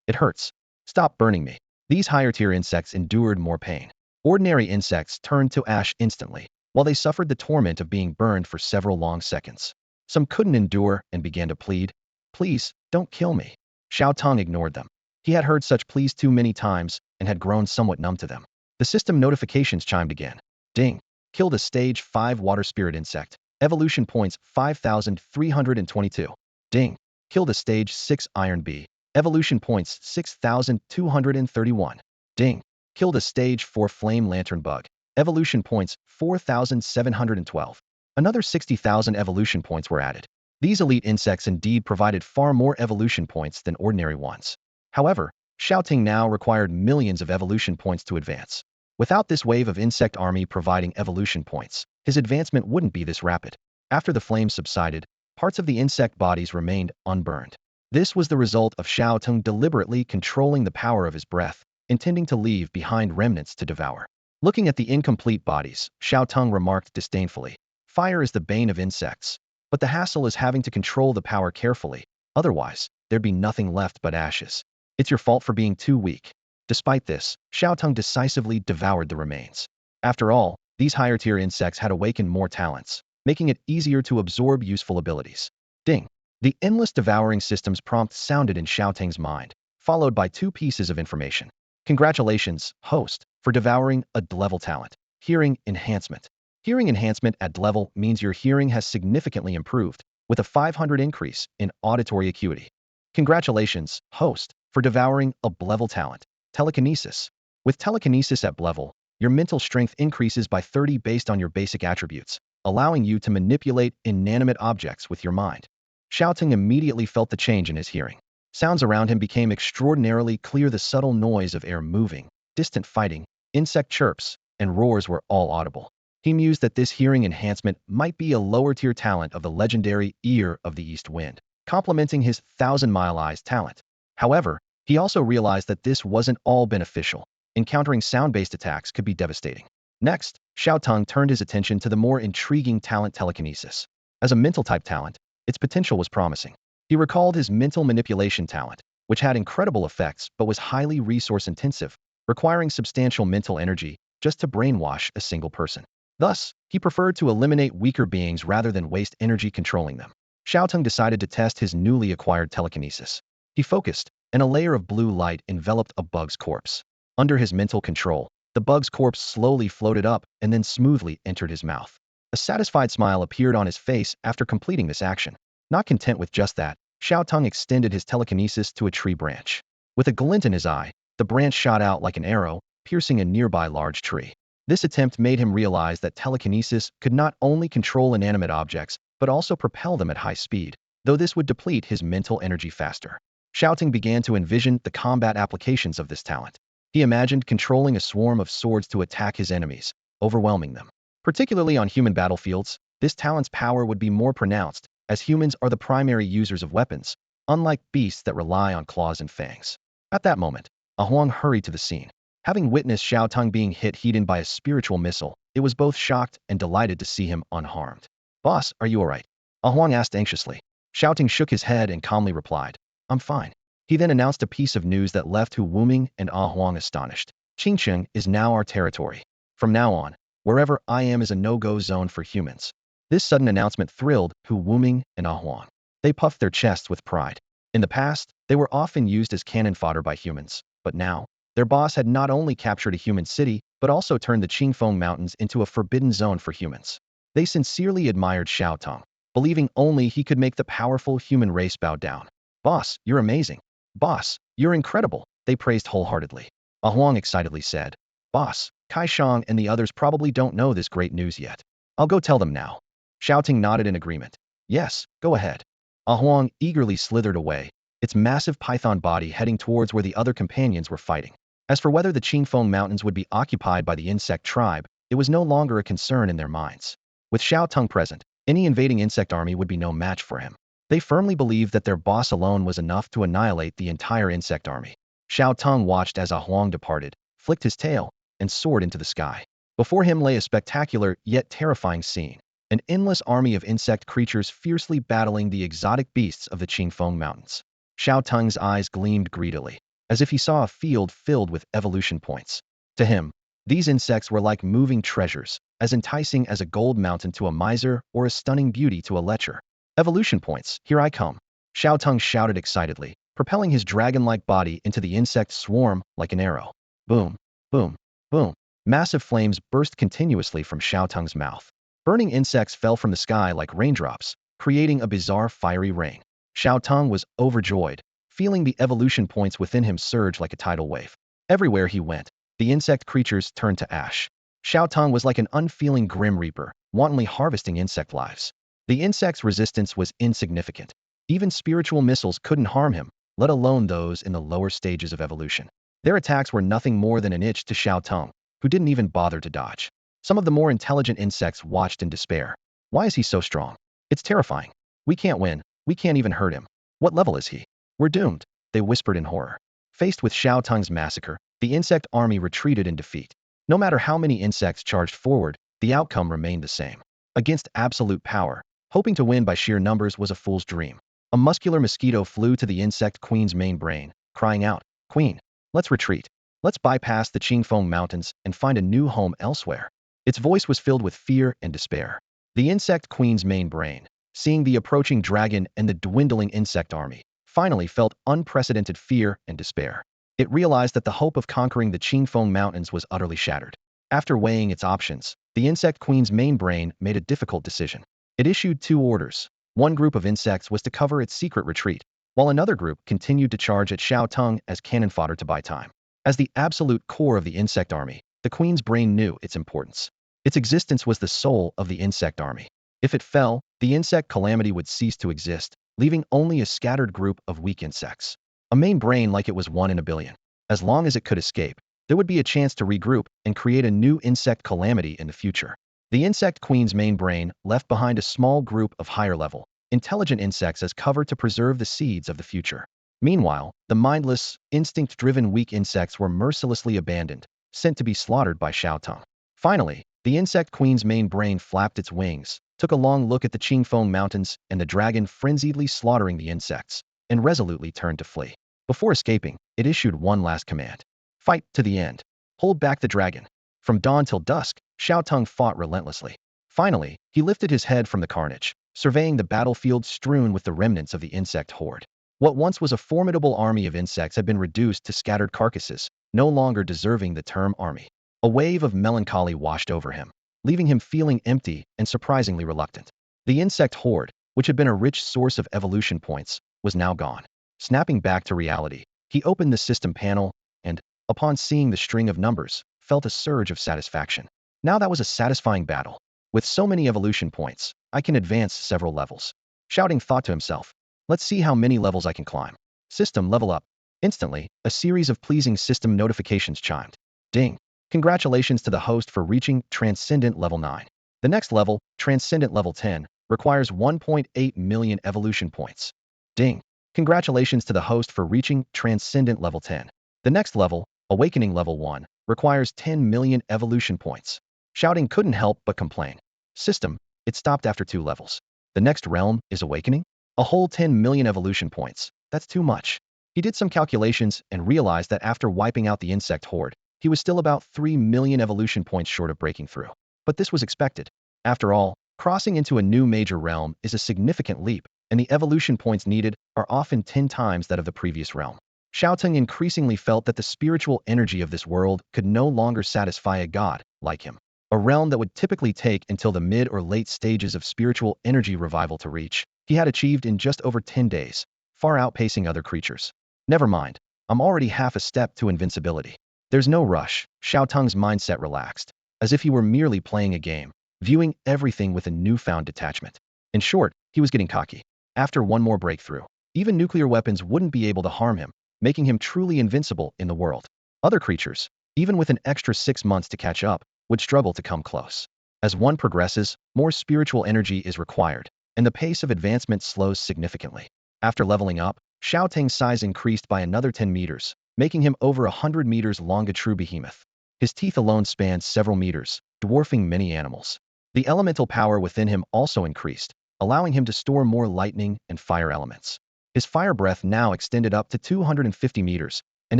It hurts. Stop burning me. These higher-tier insects endured more pain. Ordinary insects turned to ash instantly, while they suffered the torment of being burned for several long seconds. Some couldn't endure and began to plead, Please, don't kill me. Xiao Teng ignored them. He had heard such pleas too many times and had grown somewhat numb to them. The system notifications chimed again. Ding! Killed a stage 5 water spirit insect. Evolution points 5,322. Ding! Killed a stage 6 iron bee. Evolution points 6,231. Ding! Killed a stage 4 flame lantern bug. Evolution points 4,712. Another 60,000 evolution points were added. These elite insects indeed provided far more evolution points than ordinary ones. However, Xiao Teng now required millions of evolution points to advance. Without this wave of insect army providing evolution points, his advancement wouldn't be this rapid. After the flames subsided, parts of the insect bodies remained unburned. This was the result of Xiao Teng deliberately controlling the power of his breath, intending to leave behind remnants to devour. Looking at the incomplete bodies, Xiao Teng remarked disdainfully, Fire is the bane of insects, but the hassle is having to control the power carefully, otherwise, there'd be nothing left but ashes. It's your fault for being too weak. Despite this, Xiao Teng decisively devoured the remains. After all, these higher-tier insects had awakened more talents, making it easier to absorb useful abilities. Ding! The endless devouring systems prompt sounded in Xiao Teng's mind, followed by 2 pieces of information. Congratulations, host, for devouring a D-level talent. Hearing enhancement. Hearing enhancement at D-level means your hearing has significantly improved, with a 500 increase in auditory acuity. Congratulations, host, for devouring a B-level talent. Telekinesis. With telekinesis at level, your mental strength increases by 30 based on your basic attributes, allowing you to manipulate inanimate objects with your mind. Xiao Teng immediately felt the change in his hearing. Sounds around him became extraordinarily clear. The subtle noise of air moving, distant fighting, insect chirps, and roars were all audible. He mused that this hearing enhancement might be a lower-tier talent of the legendary Ear of the East Wind, complementing his thousand-mile eyes talent. However, he also realized that this wasn't all beneficial. Encountering sound-based attacks could be devastating. Next, Xiao Teng turned his attention to the more intriguing talent telekinesis. As a mental-type talent, its potential was promising. He recalled his mental manipulation talent, which had incredible effects but was highly resource-intensive, requiring substantial mental energy just to brainwash a single person. Thus, he preferred to eliminate weaker beings rather than waste energy controlling them. Xiao Teng decided to test his newly acquired telekinesis. He focused, and a layer of blue light enveloped a bug's corpse. Under his mental control, the bug's corpse slowly floated up and then smoothly entered his mouth. A satisfied smile appeared on his face after completing this action. Not content with just that, Xiao Teng extended his telekinesis to a tree branch. With a glint in his eye, the branch shot out like an arrow, piercing a nearby large tree. This attempt made him realize that telekinesis could not only control inanimate objects, but also propel them at high speed, though this would deplete his mental energy faster. Xiao Teng began to envision the combat applications of this talent. He imagined controlling a swarm of swords to attack his enemies, overwhelming them. Particularly on human battlefields, this talent's power would be more pronounced, as humans are the primary users of weapons, unlike beasts that rely on claws and fangs. At that moment, Huang hurried to the scene. Having witnessed Xiao Teng being hit by a spiritual missile, it was both shocked and delighted to see him unharmed. "Boss, are you alright?" Huang asked anxiously. Xiao Teng shook his head and calmly replied, "I'm fine." He then announced a piece of news that left Hu Wuming and Huang astonished. "Qingcheng is now our territory. From now on, wherever I am is a no-go zone for humans." This sudden announcement thrilled Hu Wuming and Huang. They puffed their chests with pride. In the past, they were often used as cannon fodder by humans, but now, their boss had not only captured a human city, but also turned the Qingfeng Mountains into a forbidden zone for humans. They sincerely admired Xiao Teng, believing only he could make the powerful human race bow down. "Boss, you're amazing. Boss, you're incredible," they praised wholeheartedly. Huang excitedly said, "Boss, Shaoang and the others probably don't know this great news yet. I'll go tell them now." Xiao Teng nodded in agreement. "Yes, go ahead." Huang eagerly slithered away, its massive python body heading towards where the other companions were fighting. As for whether the Qingfeng Mountains would be occupied by the insect tribe, it was no longer a concern in their minds. With Xiao Teng present, any invading insect army would be no match for him. They firmly believed that their boss alone was enough to annihilate the entire insect army. Xiao Teng watched as Huang departed, flicked his tail, and soared into the sky. Before him lay a spectacular yet terrifying scene. An endless army of insect creatures fiercely battling the exotic beasts of the Qingfeng Mountains. Xiao Teng's eyes gleamed greedily, as if he saw a field filled with evolution points. To him, these insects were like moving treasures, as enticing as a gold mountain to a miser or a stunning beauty to a lecher. "Evolution points, here I come!" Xiao Teng shouted excitedly, propelling his dragon-like body into the insect swarm like an arrow. Boom, boom, boom. Massive flames burst continuously from Xiao Teng's mouth. Burning insects fell from the sky like raindrops, creating a bizarre fiery rain. Xiao Teng was overjoyed, feeling the evolution points within him surge like a tidal wave. Everywhere he went, the insect creatures turned to ash. Xiao Teng was like an unfeeling grim reaper, wantonly harvesting insect lives. The insect's resistance was insignificant. Even spiritual missiles couldn't harm him, let alone those in the lower stages of evolution. Their attacks were nothing more than an itch to Xiao Teng, who didn't even bother to dodge. Some of the more intelligent insects watched in despair. "Why is he so strong? It's terrifying. We can't win. We can't even hurt him. What level is he? We're doomed," they whispered in horror. Faced with Xiao Teng's massacre, the insect army retreated in defeat. No matter how many insects charged forward, the outcome remained the same. Against absolute power, hoping to win by sheer numbers was a fool's dream. A muscular mosquito flew to the insect queen's main brain, crying out, "Queen, let's retreat. Let's bypass the Qingfeng Mountains and find a new home elsewhere." Its voice was filled with fear and despair. The insect queen's main brain, seeing the approaching dragon and the dwindling insect army, finally felt unprecedented fear and despair. It realized that the hope of conquering the Qingfeng Mountains was utterly shattered. After weighing its options, the insect queen's main brain made a difficult decision. It issued two orders. One group of insects was to cover its secret retreat, while another group continued to charge at Xiao Teng as cannon fodder to buy time. As the absolute core of the insect army, the queen's brain knew its importance. Its existence was the soul of the insect army. If it fell, the insect calamity would cease to exist, leaving only a scattered group of weak insects. A main brain like it was 1 in a billion. As long as it could escape, there would be a chance to regroup and create a new insect calamity in the future. The insect queen's main brain left behind a small group of higher-level, intelligent insects as cover to preserve the seeds of the future. Meanwhile, the mindless, instinct-driven weak insects were mercilessly abandoned, sent to be slaughtered by Xiao Teng. Finally, the insect queen's main brain flapped its wings, took a long look at the Qingfeng Mountains and the dragon frenziedly slaughtering the insects, and resolutely turned to flee. Before escaping, it issued one last command. Fight to the end. Hold back the dragon. From dawn till dusk, Xiao Teng fought relentlessly. Finally, he lifted his head from the carnage, surveying the battlefield strewn with the remnants of the insect horde. What once was a formidable army of insects had been reduced to scattered carcasses, no longer deserving the term army. A wave of melancholy washed over him, leaving him feeling empty and surprisingly reluctant. The insect horde, which had been a rich source of evolution points, was now gone. Snapping back to reality, he opened the system panel and, upon seeing the string of numbers, felt a surge of satisfaction. Now that was a satisfying battle. With so many evolution points, I can advance several levels. Xiaoting thought to himself, let's see how many levels I can climb. System level up. Instantly, a series of pleasing system notifications chimed. Ding. Congratulations to the host for reaching Transcendent Level 9. The next level, Transcendent Level 10, requires 1.8 million evolution points. Ding. Congratulations to the host for reaching Transcendent Level 10. The next level, Awakening Level 1, requires 10 million evolution points. Xiaoting couldn't help but complain. System, it stopped after 2 levels. The next realm is Awakening? A whole 10 million evolution points. That's too much. He did some calculations and realized that after wiping out the insect horde, he was still about 3 million evolution points short of breaking through. But this was expected. After all, crossing into a new major realm is a significant leap, and the evolution points needed are often 10 times that of the previous realm. Xiao Teng increasingly felt that the spiritual energy of this world could no longer satisfy a god like him. A realm that would typically take until the mid or late stages of spiritual energy revival to reach, he had achieved in just over 10 days, far outpacing other creatures. Never mind, I'm already half a step to invincibility. There's no rush. Xiao Teng's mindset relaxed, as if he were merely playing a game, viewing everything with a newfound detachment. In short, he was getting cocky. After one more breakthrough, even nuclear weapons wouldn't be able to harm him, making him truly invincible in the world. Other creatures, even with an extra 6 months to catch up, would struggle to come close. As one progresses, more spiritual energy is required, and the pace of advancement slows significantly. After leveling up, Xiao Teng's size increased by another 10 meters, making him over 100 meters long, a true behemoth. His teeth alone spanned several meters, dwarfing many animals. The elemental power within him also increased, allowing him to store more lightning and fire elements. His fire breath now extended up to 250 meters, and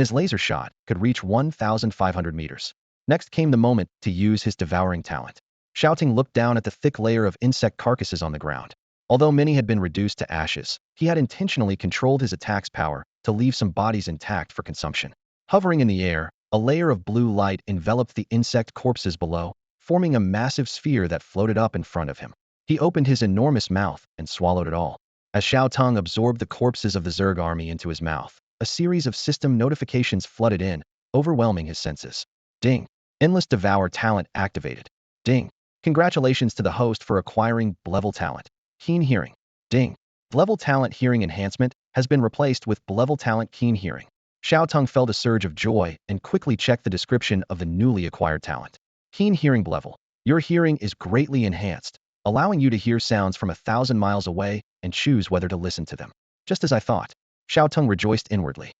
his laser shot could reach 1,500 meters. Next came the moment to use his devouring talent. Xiao Teng looked down at the thick layer of insect carcasses on the ground. Although many had been reduced to ashes, he had intentionally controlled his attack's power to leave some bodies intact for consumption. Hovering in the air, a layer of blue light enveloped the insect corpses below, forming a massive sphere that floated up in front of him. He opened his enormous mouth and swallowed it all. As Xiao Teng absorbed the corpses of the Zerg army into his mouth, a series of system notifications flooded in, overwhelming his senses. Ding. Endless Devour talent activated. Ding. Congratulations to the host for acquiring level talent. Keen Hearing. Ding. Level talent hearing enhancement has been replaced with level talent keen hearing. Xiao Teng felt a surge of joy and quickly checked the description of the newly acquired talent. Keen hearing level. Your hearing is greatly enhanced, allowing you to hear sounds from 1,000 miles away and choose whether to listen to them. Just as I thought. Xiao Teng rejoiced inwardly.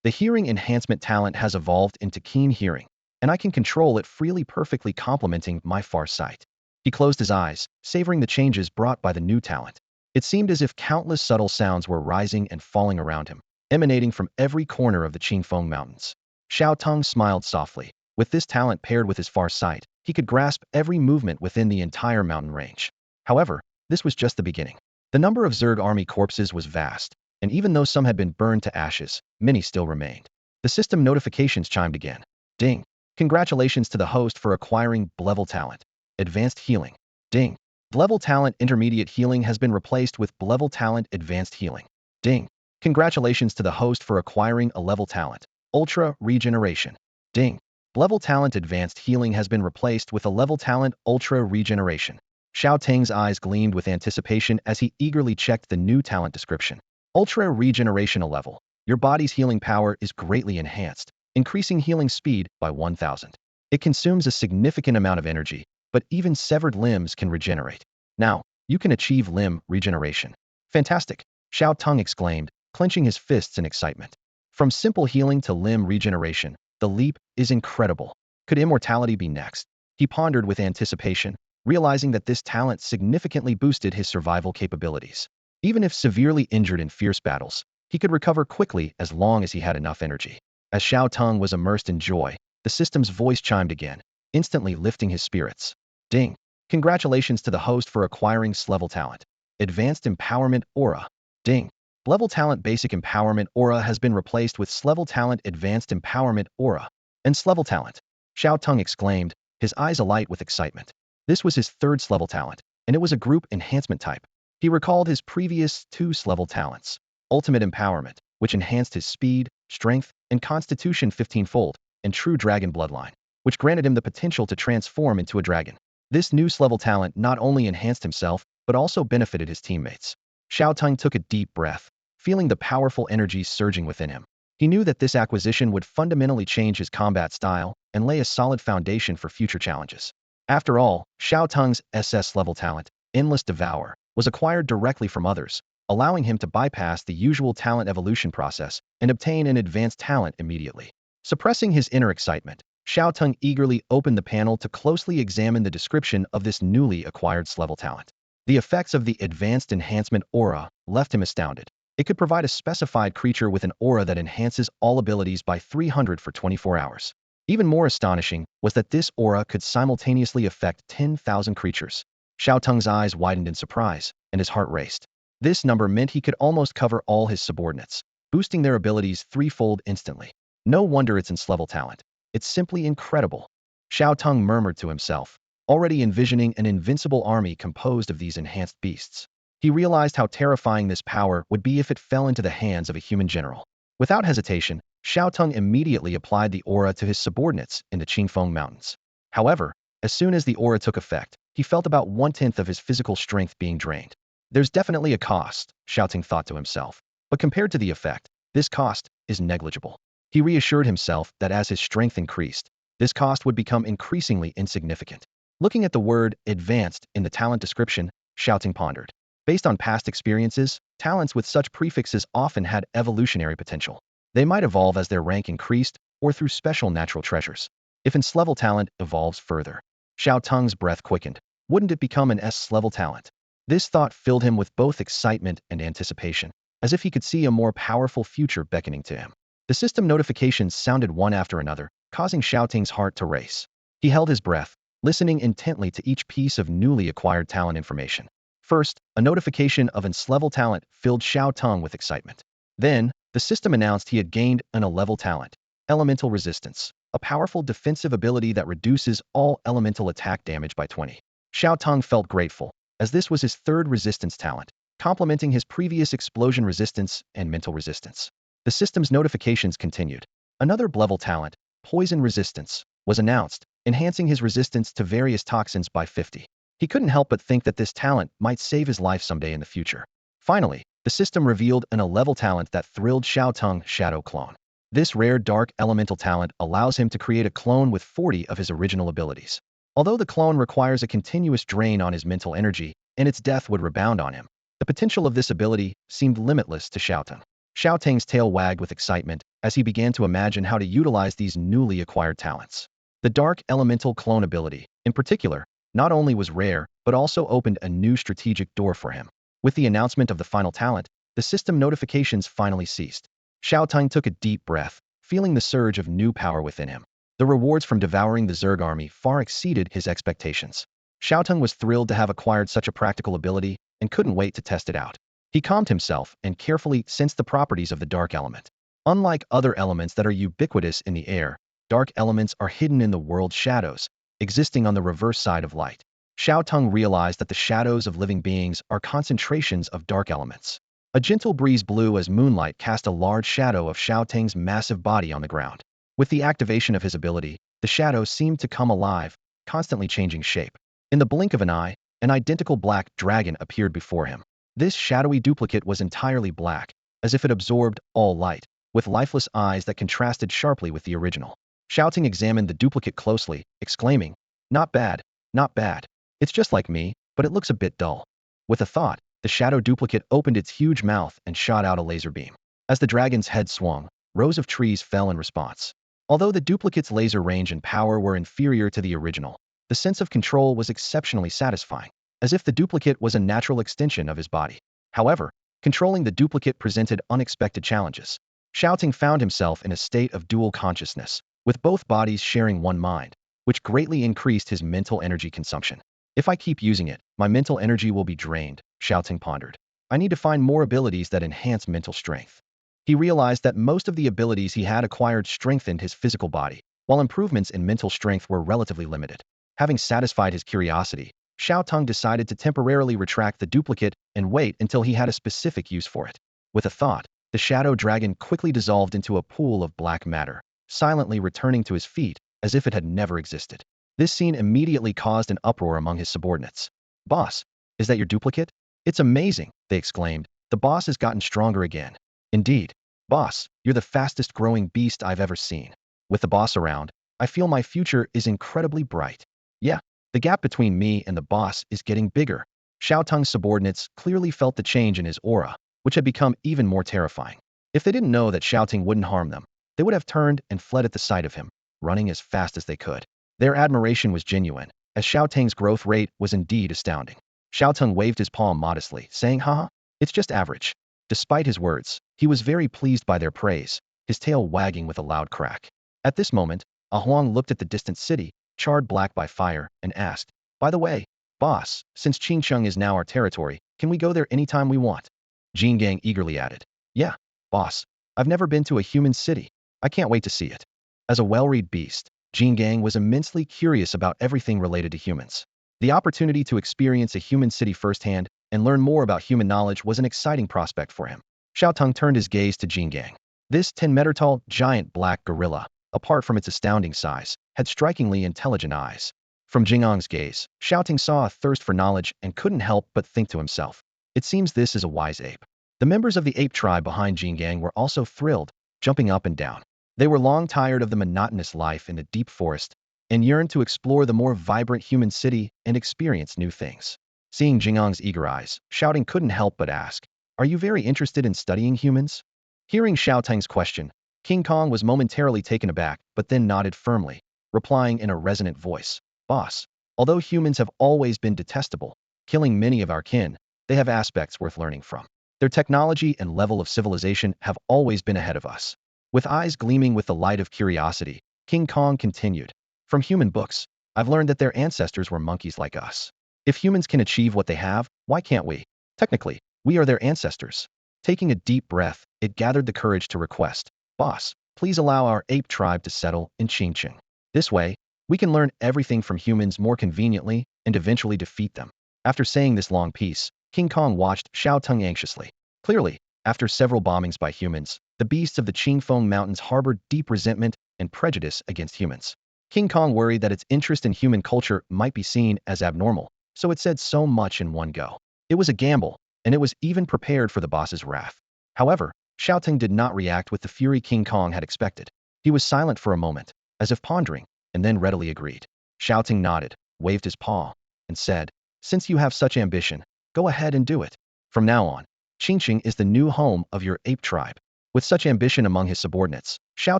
The hearing enhancement talent has evolved into keen hearing, and I can control it freely, perfectly complementing my far sight. He closed his eyes, savoring the changes brought by the new talent. It seemed as if countless subtle sounds were rising and falling around him, emanating from every corner of the Qingfeng Mountains. Xiao Teng smiled softly. With this talent paired with his far sight, he could grasp every movement within the entire mountain range. However, this was just the beginning. The number of Zerg army corpses was vast, and even though some had been burned to ashes, many still remained. The system notifications chimed again. Ding. Congratulations to the host for acquiring level talent. Advanced Healing. Ding. Level talent intermediate healing has been replaced with level talent advanced healing. Ding. Congratulations to the host for acquiring a level talent. Ultra Regeneration. Ding. Level talent Advanced Healing has been replaced with a level talent Ultra Regeneration. Xiao Teng's eyes gleamed with anticipation as he eagerly checked the new talent description. Ultra Regeneration level. Your body's healing power is greatly enhanced, increasing healing speed by 1000. It consumes a significant amount of energy, but even severed limbs can regenerate. Now, you can achieve limb regeneration. Fantastic, Xiao Teng exclaimed, clenching his fists in excitement. From simple healing to limb regeneration, the leap is incredible. Could immortality be next? He pondered with anticipation, realizing that this talent significantly boosted his survival capabilities. Even if severely injured in fierce battles, he could recover quickly as long as he had enough energy. As Xiao Teng was immersed in joy, the system's voice chimed again, instantly lifting his spirits. Ding! Congratulations to the host for acquiring S-level talent. Advanced Empowerment Aura. Ding! Level talent Basic Empowerment Aura has been replaced with S-level talent Advanced Empowerment Aura. And S-level talent! Xiao Teng exclaimed, his eyes alight with excitement. This was his third S-level talent, and it was a group enhancement type. He recalled his previous two S-level talents. Ultimate Empowerment, which enhanced his speed, strength, and constitution 15-fold, and True Dragon Bloodline, which granted him the potential to transform into a dragon. This new S-level talent not only enhanced himself, but also benefited his teammates. Xiao Teng took a deep breath, feeling the powerful energy surging within him. He knew that this acquisition would fundamentally change his combat style and lay a solid foundation for future challenges. After all, Xiao Teng's SS-level talent, Endless Devour, was acquired directly from others, allowing him to bypass the usual talent evolution process and obtain an advanced talent immediately. Suppressing his inner excitement, Xiao Teng eagerly opened the panel to closely examine the description of this newly acquired S-level talent. The effects of the Advanced Enhancement Aura left him astounded. It could provide a specified creature with an aura that enhances all abilities by 300 for 24 hours. Even more astonishing was that this aura could simultaneously affect 10,000 creatures. Xiao Teng's eyes widened in surprise, and his heart raced. This number meant he could almost cover all his subordinates, boosting their abilities threefold instantly. No wonder it's in S-level talent. It's simply incredible. Xiao Teng murmured to himself, already envisioning an invincible army composed of these enhanced beasts. He realized how terrifying this power would be if it fell into the hands of a human general. Without hesitation, Xiao Teng immediately applied the aura to his subordinates in the Qingfeng Mountains. However, as soon as the aura took effect, he felt about 1/10 of his physical strength being drained. There's definitely a cost, Xiao Teng thought to himself, but compared to the effect, this cost is negligible. He reassured himself that as his strength increased, this cost would become increasingly insignificant. Looking at the word advanced in the talent description, Xiao Teng pondered. Based on past experiences, talents with such prefixes often had evolutionary potential. They might evolve as their rank increased or through special natural treasures. If an S-level talent evolves further, Xiao Teng's breath quickened. Wouldn't it become an S-level talent? This thought filled him with both excitement and anticipation, as if he could see a more powerful future beckoning to him. The system notifications sounded one after another, causing Xiao Teng's heart to race. He held his breath, listening intently to each piece of newly acquired talent information. First, a notification of an S-level talent filled Xiao Teng with excitement. Then, the system announced he had gained an A-level talent, Elemental Resistance, a powerful defensive ability that reduces all elemental attack damage by 20. Xiao Teng felt grateful, as this was his third resistance talent, complementing his previous explosion resistance and mental resistance. The system's notifications continued. Another level talent, Poison Resistance, was announced, enhancing his resistance to various toxins by 50. He couldn't help but think that this talent might save his life someday in the future. Finally, the system revealed an A-level talent that thrilled Xiao Teng, Shadow Clone. This rare dark elemental talent allows him to create a clone with 40 of his original abilities. Although the clone requires a continuous drain on his mental energy, and its death would rebound on him, the potential of this ability seemed limitless to Xiao Teng. Xiao Teng's tail wagged with excitement as he began to imagine how to utilize these newly acquired talents. The Dark Elemental Clone ability, in particular, not only was rare, but also opened a new strategic door for him. With the announcement of the final talent, the system notifications finally ceased. Xiao Teng took a deep breath, feeling the surge of new power within him. The rewards from devouring the Zerg army far exceeded his expectations. Xiao Teng was thrilled to have acquired such a practical ability and couldn't wait to test it out. He calmed himself and carefully sensed the properties of the dark element. Unlike other elements that are ubiquitous in the air, dark elements are hidden in the world's shadows, existing on the reverse side of light. Xiao Teng realized that the shadows of living beings are concentrations of dark elements. A gentle breeze blew as moonlight cast a large shadow of Xiao Teng's massive body on the ground. With the activation of his ability, the shadow seemed to come alive, constantly changing shape. In the blink of an eye, an identical black dragon appeared before him. This shadowy duplicate was entirely black, as if it absorbed all light, with lifeless eyes that contrasted sharply with the original. Xiao Teng examined the duplicate closely, exclaiming, "Not bad, not bad. It's just like me, but it looks a bit dull." With a thought, the shadow duplicate opened its huge mouth and shot out a laser beam. As the dragon's head swung, rows of trees fell in response. Although the duplicate's laser range and power were inferior to the original, the sense of control was exceptionally satisfying, as if the duplicate was a natural extension of his body. However, controlling the duplicate presented unexpected challenges. Xiao Teng found himself in a state of dual consciousness, with both bodies sharing one mind, which greatly increased his mental energy consumption. If I keep using it, my mental energy will be drained, Xiao Teng pondered. I need to find more abilities that enhance mental strength. He realized that most of the abilities he had acquired strengthened his physical body, while improvements in mental strength were relatively limited. Having satisfied his curiosity, Xiao Teng decided to temporarily retract the duplicate and wait until he had a specific use for it. With a thought, the shadow dragon quickly dissolved into a pool of black matter, silently returning to his feet as if it had never existed. This scene immediately caused an uproar among his subordinates. "Boss, is that your duplicate?" "It's amazing," they exclaimed. "The boss has gotten stronger again." "Indeed. Boss, you're the fastest growing beast I've ever seen. With the boss around, I feel my future is incredibly bright." "Yeah, the gap between me and the boss is getting bigger." Xiao Teng's subordinates clearly felt the change in his aura, which had become even more terrifying. If they didn't know that Xiao Teng wouldn't harm them, they would have turned and fled at the sight of him, running as fast as they could. Their admiration was genuine, as Xiao Teng's growth rate was indeed astounding. Xiao Teng waved his palm modestly, saying, "Haha, it's just average." Despite his words, he was very pleased by their praise, his tail wagging with a loud crack. At this moment, a Huang looked at the distant city, charred black by fire, and asked, "By the way, boss, since Qingcheng is now our territory, can we go there anytime we want?" Jin Gang eagerly added, "Yeah, boss, I've never been to a human city. I can't wait to see it." As a well-read beast, Jin Gang was immensely curious about everything related to humans. The opportunity to experience a human city firsthand and learn more about human knowledge was an exciting prospect for him. Xiao Teng turned his gaze to Jin Gang. This 10-meter-tall, giant black gorilla, apart from its astounding size, had strikingly intelligent eyes. From Jingang's gaze, Xiao Teng saw a thirst for knowledge and couldn't help but think to himself, "It seems this is a wise ape." The members of the ape tribe behind Jin Gang were also thrilled, jumping up and down. They were long tired of the monotonous life in the deep forest and yearned to explore the more vibrant human city and experience new things. Seeing Jingang's eager eyes, Xiao Teng couldn't help but ask, "Are you very interested in studying humans?" Hearing Xiao Teng's question, King Kong was momentarily taken aback, but then nodded firmly, replying in a resonant voice, "Boss, although humans have always been detestable, killing many of our kin, they have aspects worth learning from. Their technology and level of civilization have always been ahead of us." With eyes gleaming with the light of curiosity, King Kong continued, "From human books, I've learned that their ancestors were monkeys like us. If humans can achieve what they have, why can't we? Technically, we are their ancestors." Taking a deep breath, it gathered the courage to request, "Boss, please allow our ape tribe to settle in Qingcheng. This way, we can learn everything from humans more conveniently and eventually defeat them." After saying this long piece, King Kong watched Xiao Teng anxiously. Clearly, after several bombings by humans, the beasts of the Qingfeng Mountains harbored deep resentment and prejudice against humans. King Kong worried that its interest in human culture might be seen as abnormal, so it said so much in one go. It was a gamble, and it was even prepared for the boss's wrath. However, Xiao Teng did not react with the fury King Kong had expected. He was silent for a moment, as if pondering, and then readily agreed. Xiao Teng nodded, waved his paw, and said, "Since you have such ambition, go ahead and do it. From now on, Qingcheng is the new home of your ape tribe." With such ambition among his subordinates, Xiao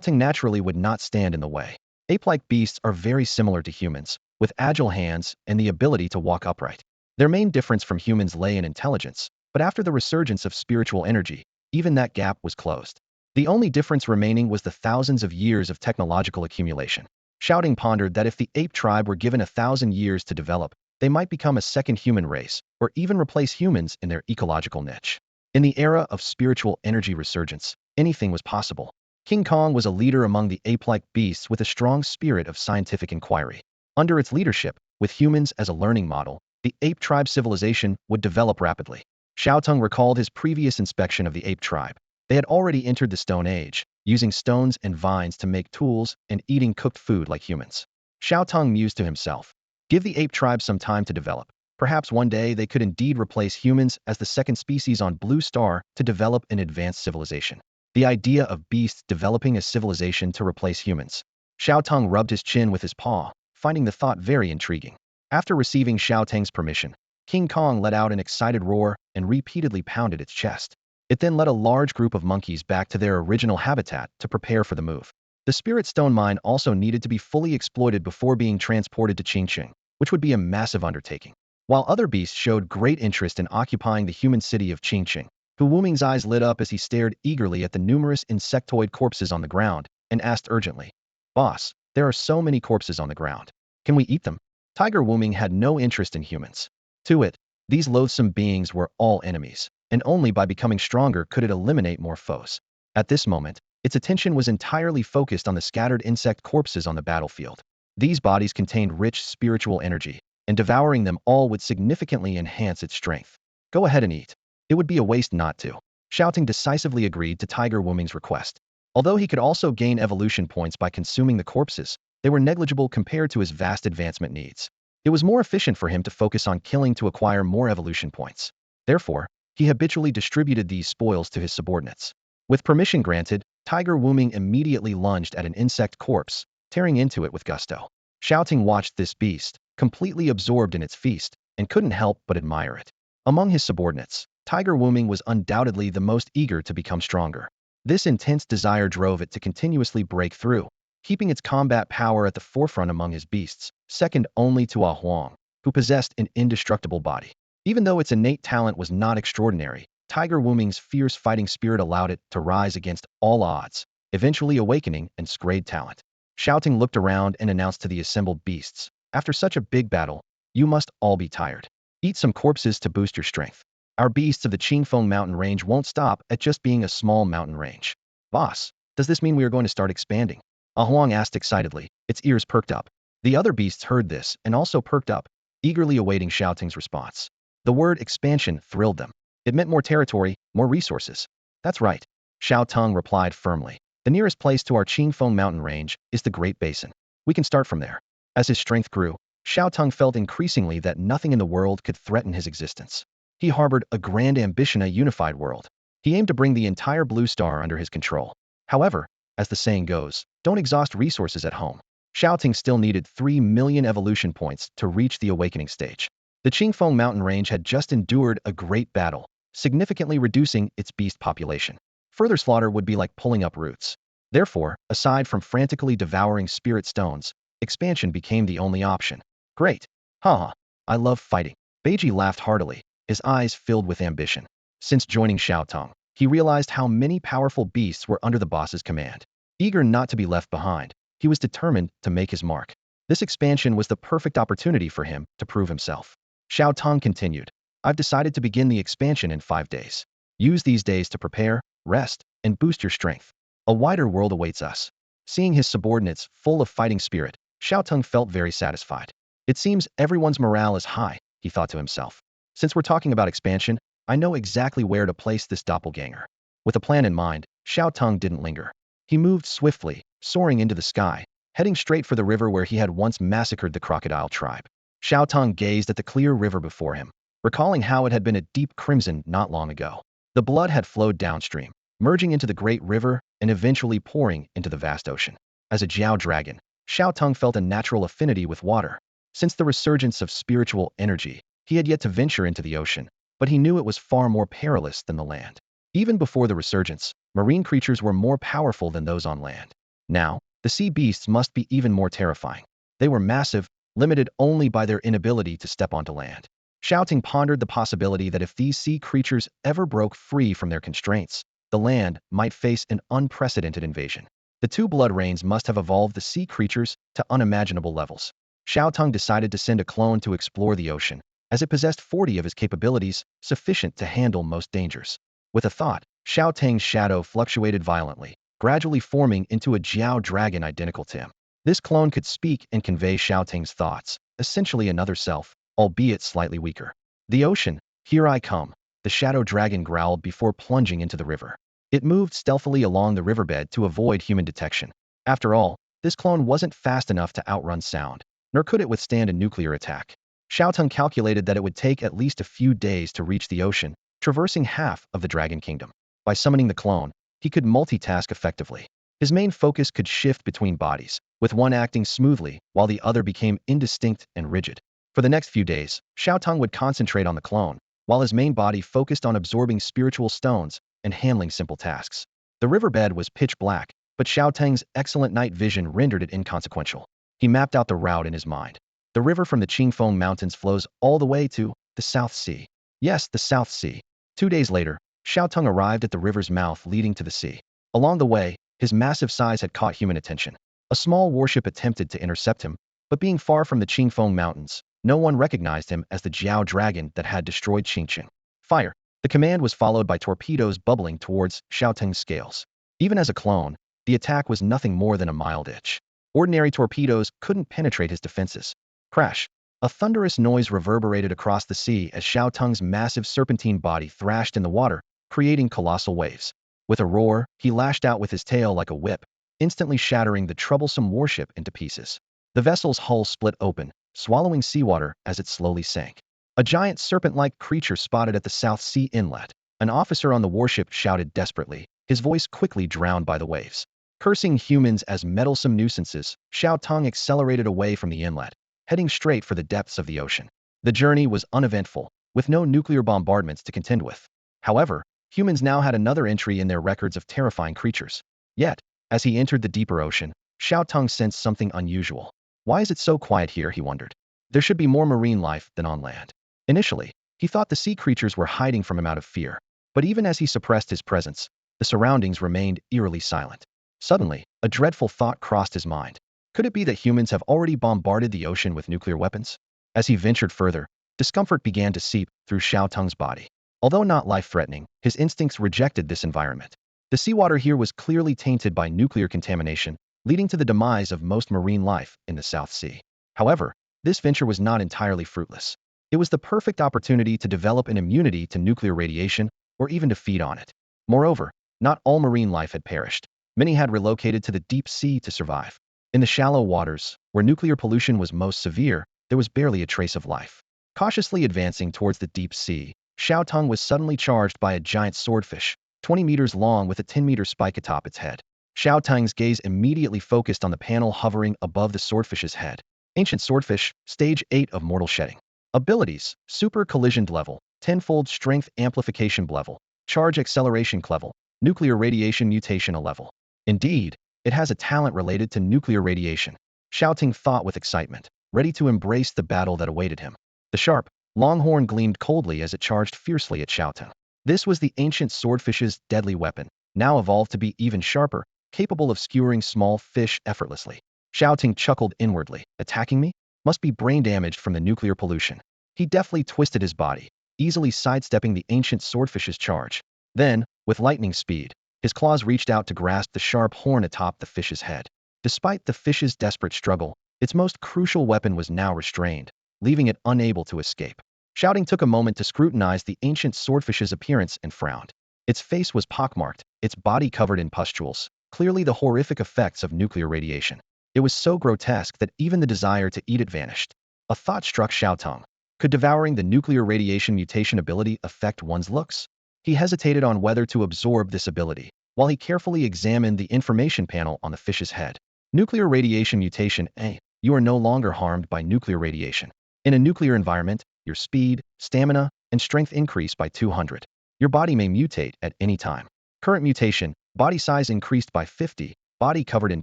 Teng naturally would not stand in the way. Ape-like beasts are very similar to humans, with agile hands and the ability to walk upright. Their main difference from humans lay in intelligence, but after the resurgence of spiritual energy, even that gap was closed. The only difference remaining was the thousands of years of technological accumulation. Xiao Teng pondered that if the ape tribe were given 1,000 years to develop, they might become a second human race, or even replace humans in their ecological niche. In the era of spiritual energy resurgence, anything was possible. King Kong was a leader among the ape-like beasts with a strong spirit of scientific inquiry. Under its leadership, with humans as a learning model, the ape tribe civilization would develop rapidly. Xiao Teng recalled his previous inspection of the ape tribe. They had already entered the Stone Age, using stones and vines to make tools and eating cooked food like humans. Xiao Teng mused to himself. Give the ape tribe some time to develop. Perhaps one day they could indeed replace humans as the second species on Blue Star to develop an advanced civilization. The idea of beasts developing a civilization to replace humans. Xiao Teng rubbed his chin with his paw, finding the thought very intriguing. After receiving Xiao Teng's permission, King Kong let out an excited roar and repeatedly pounded its chest. It then led a large group of monkeys back to their original habitat to prepare for the move. The Spirit Stone mine also needed to be fully exploited before being transported to Qingqing, which would be a massive undertaking. While other beasts showed great interest in occupying the human city of Qingqing, Hu Wuming's eyes lit up as he stared eagerly at the numerous insectoid corpses on the ground and asked urgently, "Boss, there are so many corpses on the ground. Can we eat them?" Tiger Wuming had no interest in humans. To it, these loathsome beings were all enemies, and only by becoming stronger could it eliminate more foes. At this moment, its attention was entirely focused on the scattered insect corpses on the battlefield. These bodies contained rich spiritual energy, and devouring them all would significantly enhance its strength. Go ahead and eat. It would be a waste not to. Xiao Teng decisively agreed to Tiger Wuming's request. Although he could also gain evolution points by consuming the corpses, they were negligible compared to his vast advancement needs. It was more efficient for him to focus on killing to acquire more evolution points. Therefore, he habitually distributed these spoils to his subordinates. With permission granted, Tiger Wuming immediately lunged at an insect corpse, tearing into it with gusto. Xiao Teng watched this beast, completely absorbed in its feast, and couldn't help but admire it. Among his subordinates, Tiger Wuming was undoubtedly the most eager to become stronger. This intense desire drove it to continuously break through, keeping its combat power at the forefront among his beasts, second only to Ah Huang, who possessed an indestructible body. Even though its innate talent was not extraordinary, Tiger Wuming's fierce fighting spirit allowed it to rise against all odds, eventually awakening its great talent. Xiao Teng looked around and announced to the assembled beasts, "After such a big battle, you must all be tired. Eat some corpses to boost your strength. Our beasts of the Qingfeng mountain range won't stop at just being a small mountain range." "Boss, does this mean we are going to start expanding?" Ah Huang asked excitedly, its ears perked up. The other beasts heard this and also perked up, eagerly awaiting Xiao Teng's response. The word expansion thrilled them. It meant more territory, more resources. "That's right," Xiao Teng replied firmly. "The nearest place to our Qingfeng mountain range is the Great Basin. We can start from there." As his strength grew, Xiao Teng felt increasingly that nothing in the world could threaten his existence. He harbored a grand ambition, a unified world. He aimed to bring the entire Blue Star under his control. However, as the saying goes, don't exhaust resources at home. Xiao Teng still needed 3 million evolution points to reach the awakening stage. The Qingfeng mountain range had just endured a great battle, significantly reducing its beast population. Further slaughter would be like pulling up roots. Therefore, aside from frantically devouring spirit stones, expansion became the only option. Great. Haha. I love fighting. Beiji laughed heartily, his eyes filled with ambition. Since joining Xiao Teng, he realized how many powerful beasts were under the boss's command. Eager not to be left behind, he was determined to make his mark. This expansion was the perfect opportunity for him to prove himself. Xiao Teng continued, "I've decided to begin the expansion in 5 days. Use these days to prepare, rest, and boost your strength. A wider world awaits us." Seeing his subordinates full of fighting spirit, Xiao Teng felt very satisfied. It seems everyone's morale is high, he thought to himself. Since we're talking about expansion, I know exactly where to place this doppelganger. With a plan in mind, Xiao Teng didn't linger. He moved swiftly, soaring into the sky, heading straight for the river where he had once massacred the crocodile tribe. Xiao Teng gazed at the clear river before him, recalling how it had been a deep crimson not long ago. The blood had flowed downstream, merging into the great river and eventually pouring into the vast ocean. As a Jiao dragon, Xiao Teng felt a natural affinity with water. Since the resurgence of spiritual energy, he had yet to venture into the ocean, but he knew it was far more perilous than the land. Even before the resurgence, marine creatures were more powerful than those on land. Now, the sea beasts must be even more terrifying. They were massive, limited only by their inability to step onto land. Xiao Teng pondered the possibility that if these sea creatures ever broke free from their constraints, the land might face an unprecedented invasion. The two blood rains must have evolved the sea creatures to unimaginable levels. Xiao Teng decided to send a clone to explore the ocean, as it possessed 40 of his capabilities, sufficient to handle most dangers. With a thought, Xiao Teng's shadow fluctuated violently, gradually forming into a Jiao dragon identical to him. This clone could speak and convey Xiao Teng's thoughts, essentially another self, albeit slightly weaker. "The ocean, here I come." the shadow dragon growled before plunging into the river. It moved stealthily along the riverbed to avoid human detection. After all, this clone wasn't fast enough to outrun sound, nor could it withstand a nuclear attack. Xiao Teng calculated that it would take at least a few days to reach the ocean, traversing half of the Dragon Kingdom. By summoning the clone, he could multitask effectively. His main focus could shift between bodies, with one acting smoothly while the other became indistinct and rigid. For the next few days, Xiao Teng would concentrate on the clone, while his main body focused on absorbing spiritual stones and handling simple tasks. The riverbed was pitch black, but Xiao Teng's excellent night vision rendered it inconsequential. He mapped out the route in his mind. The river from the Qingfeng Mountains flows all the way to the South Sea. Yes, the South Sea. 2 days later, Xiao Teng arrived at the river's mouth leading to the sea. Along the way, his massive size had caught human attention. A small warship attempted to intercept him, but being far from the Qingfeng Mountains, no one recognized him as the Jiao dragon that had destroyed Qingqing. Fire. The command was followed by torpedoes bubbling towards Xiao Teng's scales. Even as a clone, the attack was nothing more than a mild itch. Ordinary torpedoes couldn't penetrate his defenses. Crash. A thunderous noise reverberated across the sea as Xiao Teng's massive serpentine body thrashed in the water, creating colossal waves. With a roar, he lashed out with his tail like a whip, instantly shattering the troublesome warship into pieces. The vessel's hull split open, swallowing seawater as it slowly sank. A giant serpent-like creature spotted at the South Sea inlet. An officer on the warship shouted desperately, his voice quickly drowned by the waves. Cursing humans as meddlesome nuisances, Xiao Teng accelerated away from the inlet, heading straight for the depths of the ocean. The journey was uneventful, with no nuclear bombardments to contend with. However, humans now had another entry in their records of terrifying creatures. Yet, as he entered the deeper ocean, Xiao Teng sensed something unusual. Why is it so quiet here, he wondered. There should be more marine life than on land. Initially, he thought the sea creatures were hiding from him out of fear. But even as he suppressed his presence, the surroundings remained eerily silent. Suddenly, a dreadful thought crossed his mind. Could it be that humans have already bombarded the ocean with nuclear weapons? As he ventured further, discomfort began to seep through Xiao Teng's body. Although not life-threatening, his instincts rejected this environment. The seawater here was clearly tainted by nuclear contamination, leading to the demise of most marine life in the South Sea. However, this venture was not entirely fruitless. It was the perfect opportunity to develop an immunity to nuclear radiation, or even to feed on it. Moreover, not all marine life had perished. Many had relocated to the deep sea to survive. In the shallow waters, where nuclear pollution was most severe, there was barely a trace of life. Cautiously advancing towards the deep sea, Xiao Teng was suddenly charged by a giant swordfish, 20 meters long with a 10-meter spike atop its head. Xiao Teng's gaze immediately focused on the panel hovering above the swordfish's head. Ancient Swordfish, Stage 8 of Mortal Shedding. Abilities: Super Collision Level, Tenfold Strength Amplification Level, Charge Acceleration Level, Nuclear Radiation Mutation Level. Indeed, it has a talent related to nuclear radiation. Xiao Teng thought with excitement, ready to embrace the battle that awaited him. The sharp, long horn gleamed coldly as it charged fiercely at Xiao Teng. This was the ancient swordfish's deadly weapon, now evolved to be even sharper, capable of skewering small fish effortlessly. Xiao Teng chuckled inwardly. Attacking me? Must be brain damaged from the nuclear pollution. He deftly twisted his body, easily sidestepping the ancient swordfish's charge. Then, with lightning speed, his claws reached out to grasp the sharp horn atop the fish's head. Despite the fish's desperate struggle, its most crucial weapon was now restrained, leaving it unable to escape. Xiao Teng took a moment to scrutinize the ancient swordfish's appearance and frowned. Its face was pockmarked, its body covered in pustules, clearly the horrific effects of nuclear radiation. It was so grotesque that even the desire to eat it vanished. A thought struck Xiao Teng. Could devouring the nuclear radiation mutation ability affect one's looks? He hesitated on whether to absorb this ability, while he carefully examined the information panel on the fish's head. Nuclear radiation mutation A. You are no longer harmed by nuclear radiation. In a nuclear environment, your speed, stamina, and strength increase by 200. Your body may mutate at any time. Current mutation: body size increased by 50, body covered in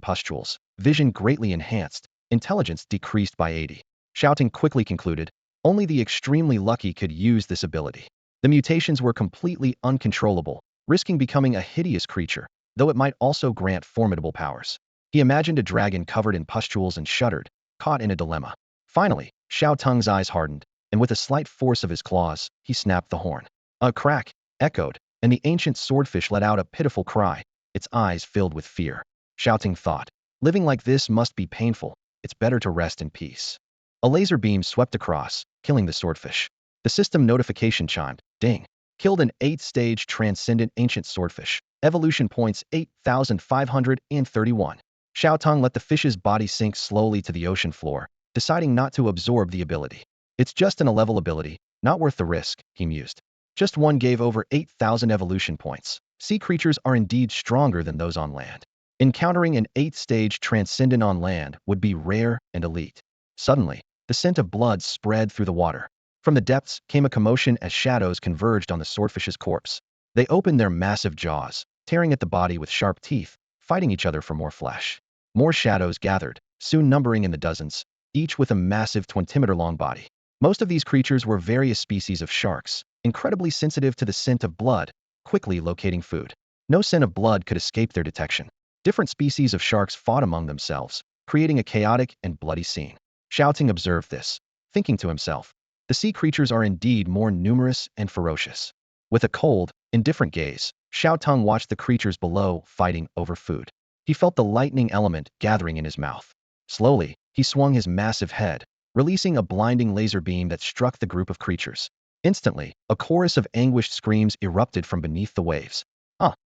pustules, vision greatly enhanced, intelligence decreased by 80. Xiao Teng quickly concluded, only the extremely lucky could use this ability. The mutations were completely uncontrollable, risking becoming a hideous creature, though it might also grant formidable powers. He imagined a dragon covered in pustules and shuddered, caught in a dilemma. Finally, Xiao Teng's eyes hardened, and with a slight force of his claws, he snapped the horn. A crack echoed, and the ancient swordfish let out a pitiful cry, its eyes filled with fear. Xiao Teng thought, living like this must be painful, it's better to rest in peace. A laser beam swept across, killing the swordfish. The system notification chimed, ding. Killed an 8th-stage transcendent ancient swordfish. Evolution points 8,531. Xiao Teng let the fish's body sink slowly to the ocean floor, deciding not to absorb the ability. It's just an A-level ability, not worth the risk, he mused. Just one gave over 8,000 evolution points. Sea creatures are indeed stronger than those on land. Encountering an 8th-stage transcendent on land would be rare and elite. Suddenly, the scent of blood spread through the water. From the depths came a commotion as shadows converged on the swordfish's corpse. They opened their massive jaws, tearing at the body with sharp teeth, fighting each other for more flesh. More shadows gathered, soon numbering in the dozens, each with a massive 20-meter-long body. Most of these creatures were various species of sharks, incredibly sensitive to the scent of blood, quickly locating food. No scent of blood could escape their detection. Different species of sharks fought among themselves, creating a chaotic and bloody scene. Xiao Teng observed this, thinking to himself, the sea creatures are indeed more numerous and ferocious. With a cold, indifferent gaze, Xiao Teng watched the creatures below fighting over food. He felt the lightning element gathering in his mouth. Slowly, he swung his massive head, releasing a blinding laser beam that struck the group of creatures. Instantly, a chorus of anguished screams erupted from beneath the waves.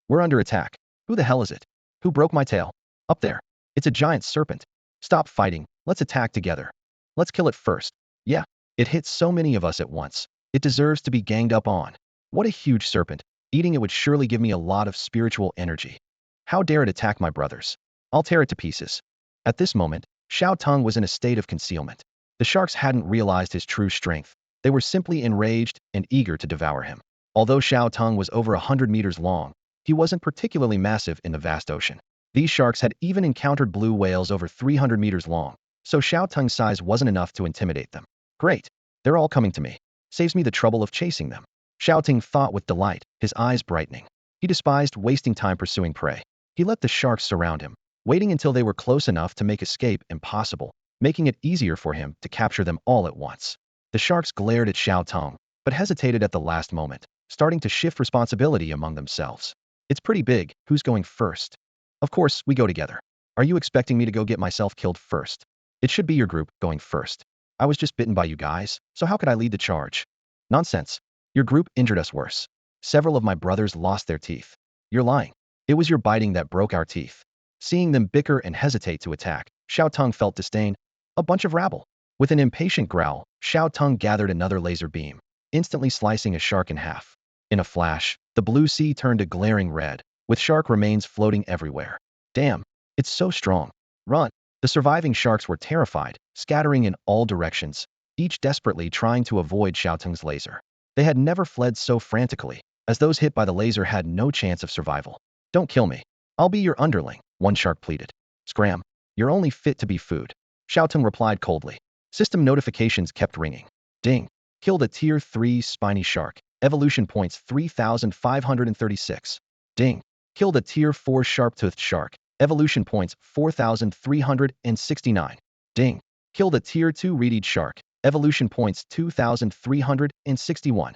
We're under attack. Who the hell is it? Who broke my tail? Up there. It's a giant serpent. Stop fighting. Let's attack together. Let's kill it first. Yeah, it hits so many of us at once. It deserves to be ganged up on. What a huge serpent. Eating it would surely give me a lot of spiritual energy. How dare it attack my brothers? I'll tear it to pieces. At this moment, Xiao Teng was in a state of concealment. The sharks hadn't realized his true strength. They were simply enraged and eager to devour him. Although Xiao Teng was over 100 meters long, he wasn't particularly massive in the vast ocean. These sharks had even encountered blue whales over 300 meters long, so Xiao Teng's size wasn't enough to intimidate them. Great, they're all coming to me. Saves me the trouble of chasing them. Xiao Teng thought with delight, his eyes brightening. He despised wasting time pursuing prey. He let the sharks surround him, waiting until they were close enough to make escape impossible, making it easier for him to capture them all at once. The sharks glared at Xiao Teng, but hesitated at the last moment, starting to shift responsibility among themselves. It's pretty big. Who's going first? Of course, we go together. Are you expecting me to go get myself killed first? It should be your group going first. I was just bitten by you guys, so how could I lead the charge? Nonsense. Your group injured us worse. Several of my brothers lost their teeth. You're lying. It was your biting that broke our teeth. Seeing them bicker and hesitate to attack, Xiao Teng felt disdain. A bunch of rabble. With an impatient growl, Xiao Teng gathered another laser beam, instantly slicing a shark in half. In a flash, the blue sea turned a glaring red, with shark remains floating everywhere. Damn, it's so strong. Run. The surviving sharks were terrified, scattering in all directions, each desperately trying to avoid Xiao Teng's laser. They had never fled so frantically, as those hit by the laser had no chance of survival. Don't kill me. I'll be your underling, one shark pleaded. Scram. You're only fit to be food. Xiao Teng replied coldly. System notifications kept ringing. Ding. Killed a Tier 3 spiny shark. Evolution points 3,536. Ding. Killed a Tier 4 sharp-toothed shark. Evolution points 4,369. Ding. Killed a Tier 2 reed shark. Evolution points 2,361.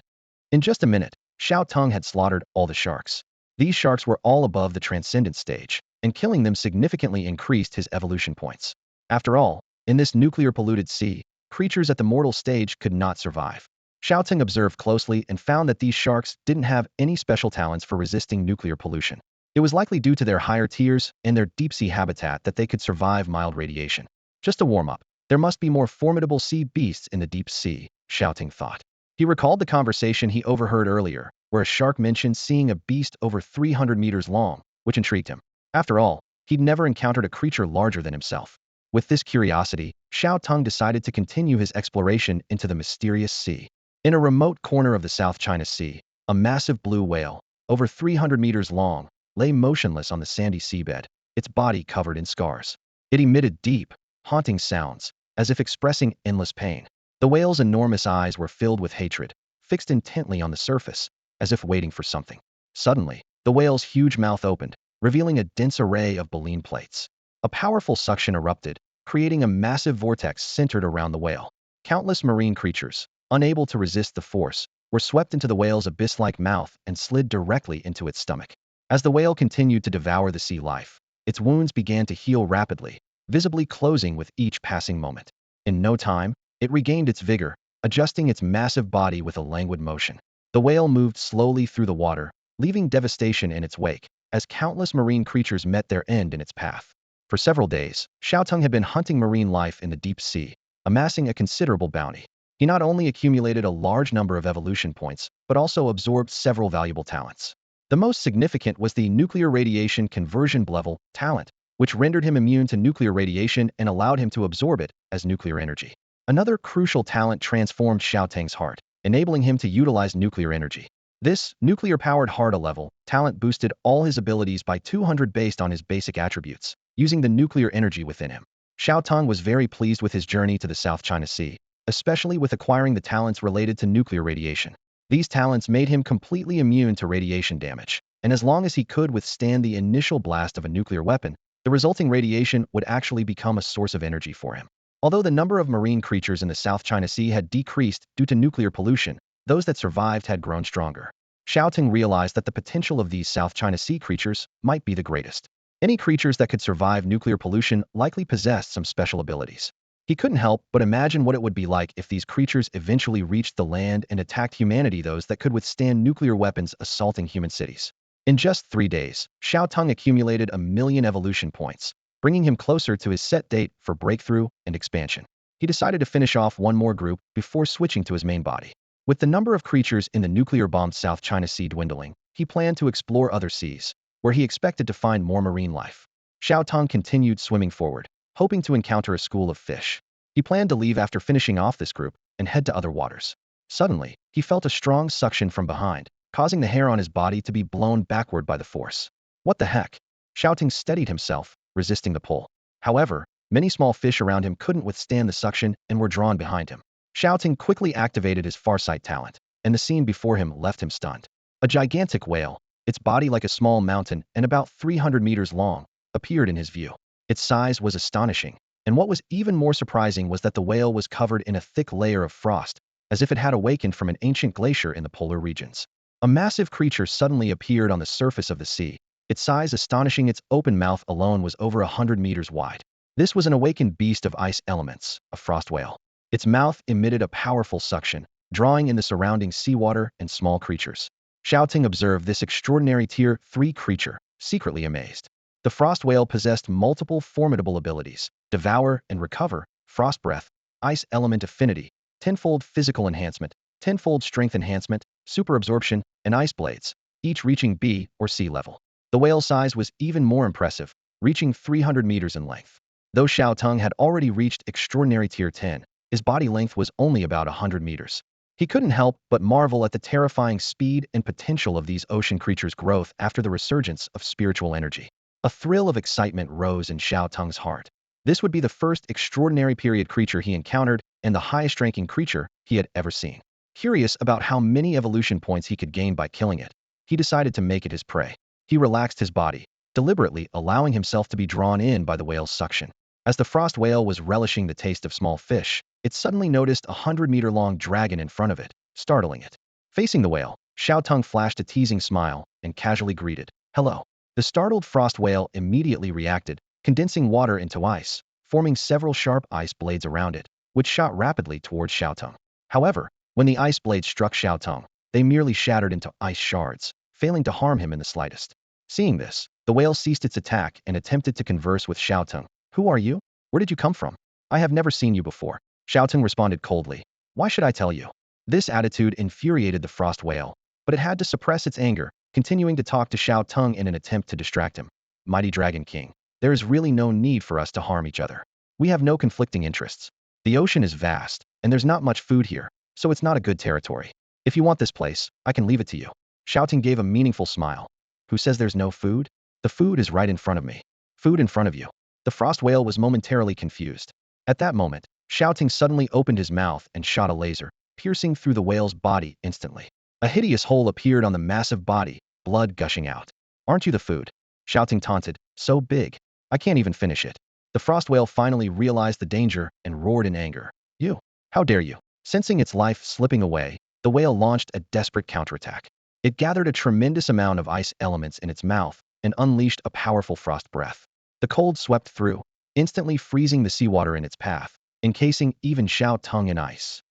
In just a minute, Xiao Teng had slaughtered all the sharks. These sharks were all above the transcendent stage, and killing them significantly increased his evolution points. After all, in this nuclear-polluted sea, creatures at the mortal stage could not survive. Xiao Teng observed closely and found that these sharks didn't have any special talents for resisting nuclear pollution. It was likely due to their higher tiers and their deep-sea habitat that they could survive mild radiation. Just a warm-up. There must be more formidable sea beasts in the deep sea, Xiao Teng thought. He recalled the conversation he overheard earlier, where a shark mentioned seeing a beast over 300 meters long, which intrigued him. After all, he'd never encountered a creature larger than himself. With this curiosity, Xiao Teng decided to continue his exploration into the mysterious sea. In a remote corner of the South China Sea, a massive blue whale, over 300 meters long, lay motionless on the sandy seabed, its body covered in scars. It emitted deep, haunting sounds, as if expressing endless pain. The whale's enormous eyes were filled with hatred, fixed intently on the surface, as if waiting for something. Suddenly, the whale's huge mouth opened, revealing a dense array of baleen plates. A powerful suction erupted, creating a massive vortex centered around the whale. Countless marine creatures, unable to resist the force, were swept into the whale's abyss-like mouth and slid directly into its stomach. As the whale continued to devour the sea life, its wounds began to heal rapidly, visibly closing with each passing moment. In no time, it regained its vigor, adjusting its massive body with a languid motion. The whale moved slowly through the water, leaving devastation in its wake, as countless marine creatures met their end in its path. For several days, Xiao Teng had been hunting marine life in the deep sea, amassing a considerable bounty. He not only accumulated a large number of evolution points, but also absorbed several valuable talents. The most significant was the nuclear radiation conversion level talent, which rendered him immune to nuclear radiation and allowed him to absorb it as nuclear energy. Another crucial talent transformed Xiao Teng's heart, enabling him to utilize nuclear energy. This nuclear-powered heart level talent boosted all his abilities by 200 based on his basic attributes, using the nuclear energy within him. Xiao Teng was very pleased with his journey to the South China Sea, especially with acquiring the talents related to nuclear radiation. These talents made him completely immune to radiation damage, and as long as he could withstand the initial blast of a nuclear weapon, the resulting radiation would actually become a source of energy for him. Although the number of marine creatures in the South China Sea had decreased due to nuclear pollution, those that survived had grown stronger. Xiao Teng realized that the potential of these South China Sea creatures might be the greatest. Any creatures that could survive nuclear pollution likely possessed some special abilities. He couldn't help but imagine what it would be like if these creatures eventually reached the land and attacked humanity, those that could withstand nuclear weapons assaulting human cities. In just 3 days, Xiao Teng accumulated 1,000,000 evolution points, bringing him closer to his set date for breakthrough and expansion. He decided to finish off one more group before switching to his main body. With the number of creatures in the nuclear-bombed South China Sea dwindling, he planned to explore other seas, where he expected to find more marine life. Xiao Teng continued swimming forward, hoping to encounter a school of fish. He planned to leave after finishing off this group and head to other waters. Suddenly, he felt a strong suction from behind, causing the hair on his body to be blown backward by the force. What the heck? Xiao Teng steadied himself, resisting the pull. However, many small fish around him couldn't withstand the suction and were drawn behind him. Xiao Teng quickly activated his farsight talent, and the scene before him left him stunned. A gigantic whale, its body like a small mountain and about 300 meters long, appeared in his view. Its size was astonishing, and what was even more surprising was that the whale was covered in a thick layer of frost, as if it had awakened from an ancient glacier in the polar regions. A massive creature suddenly appeared on the surface of the sea, its size astonishing. Its open mouth alone was over 100 meters wide. This was an awakened beast of ice elements, a frost whale. Its mouth emitted a powerful suction, drawing in the surrounding seawater and small creatures. Xiao Teng observed this extraordinary Tier 3 creature, secretly amazed. The frost whale possessed multiple formidable abilities: Devour and Recover, Frost Breath, Ice Element Affinity, tenfold Physical Enhancement, tenfold Strength Enhancement, Super Absorption, and Ice Blades, each reaching B or C level. The whale's size was even more impressive, reaching 300 meters in length. Though Xiao Teng had already reached extraordinary Tier 10, his body length was only about 100 meters. He couldn't help but marvel at the terrifying speed and potential of these ocean creatures' growth after the resurgence of spiritual energy. A thrill of excitement rose in Xiao Teng's heart. This would be the first extraordinary period creature he encountered and the highest-ranking creature he had ever seen. Curious about how many evolution points he could gain by killing it, he decided to make it his prey. He relaxed his body, deliberately allowing himself to be drawn in by the whale's suction. As the frost whale was relishing the taste of small fish, it suddenly noticed a 100-meter-long dragon in front of it, startling it. Facing the whale, Xiao Teng flashed a teasing smile and casually greeted, "Hello." The startled frost whale immediately reacted, condensing water into ice, forming several sharp ice blades around it, which shot rapidly towards Xiao Teng. However, when the ice blades struck Xiao Teng, they merely shattered into ice shards, failing to harm him in the slightest. Seeing this, the whale ceased its attack and attempted to converse with Xiao Teng. "Who are you? Where did you come from? I have never seen you before." Xiao Teng responded coldly. "Why should I tell you?" This attitude infuriated the frost whale, but it had to suppress its anger, continuing to talk to Xiao Teng in an attempt to distract him. "Mighty Dragon King, there is really no need for us to harm each other. We have no conflicting interests. The ocean is vast, and there's not much food here, so it's not a good territory. If you want this place, I can leave it to you." Xiao Teng gave a meaningful smile. "Who says there's no food? The food is right in front of me." "Food in front of you." The frost whale was momentarily confused. At that moment, Xiao Teng suddenly opened his mouth and shot a laser, piercing through the whale's body instantly. A hideous hole appeared on the massive body, blood gushing out. "Aren't you the food?" Xiao Teng taunted. "So big, I can't even finish it." The frost whale finally realized the danger and roared in anger. "You! How dare you!" Sensing its life slipping away, the whale launched a desperate counterattack. It gathered a tremendous amount of ice elements in its mouth and unleashed a powerful frost breath. The cold swept through, instantly freezing the seawater in its path, encasing even Xiao Teng in ice.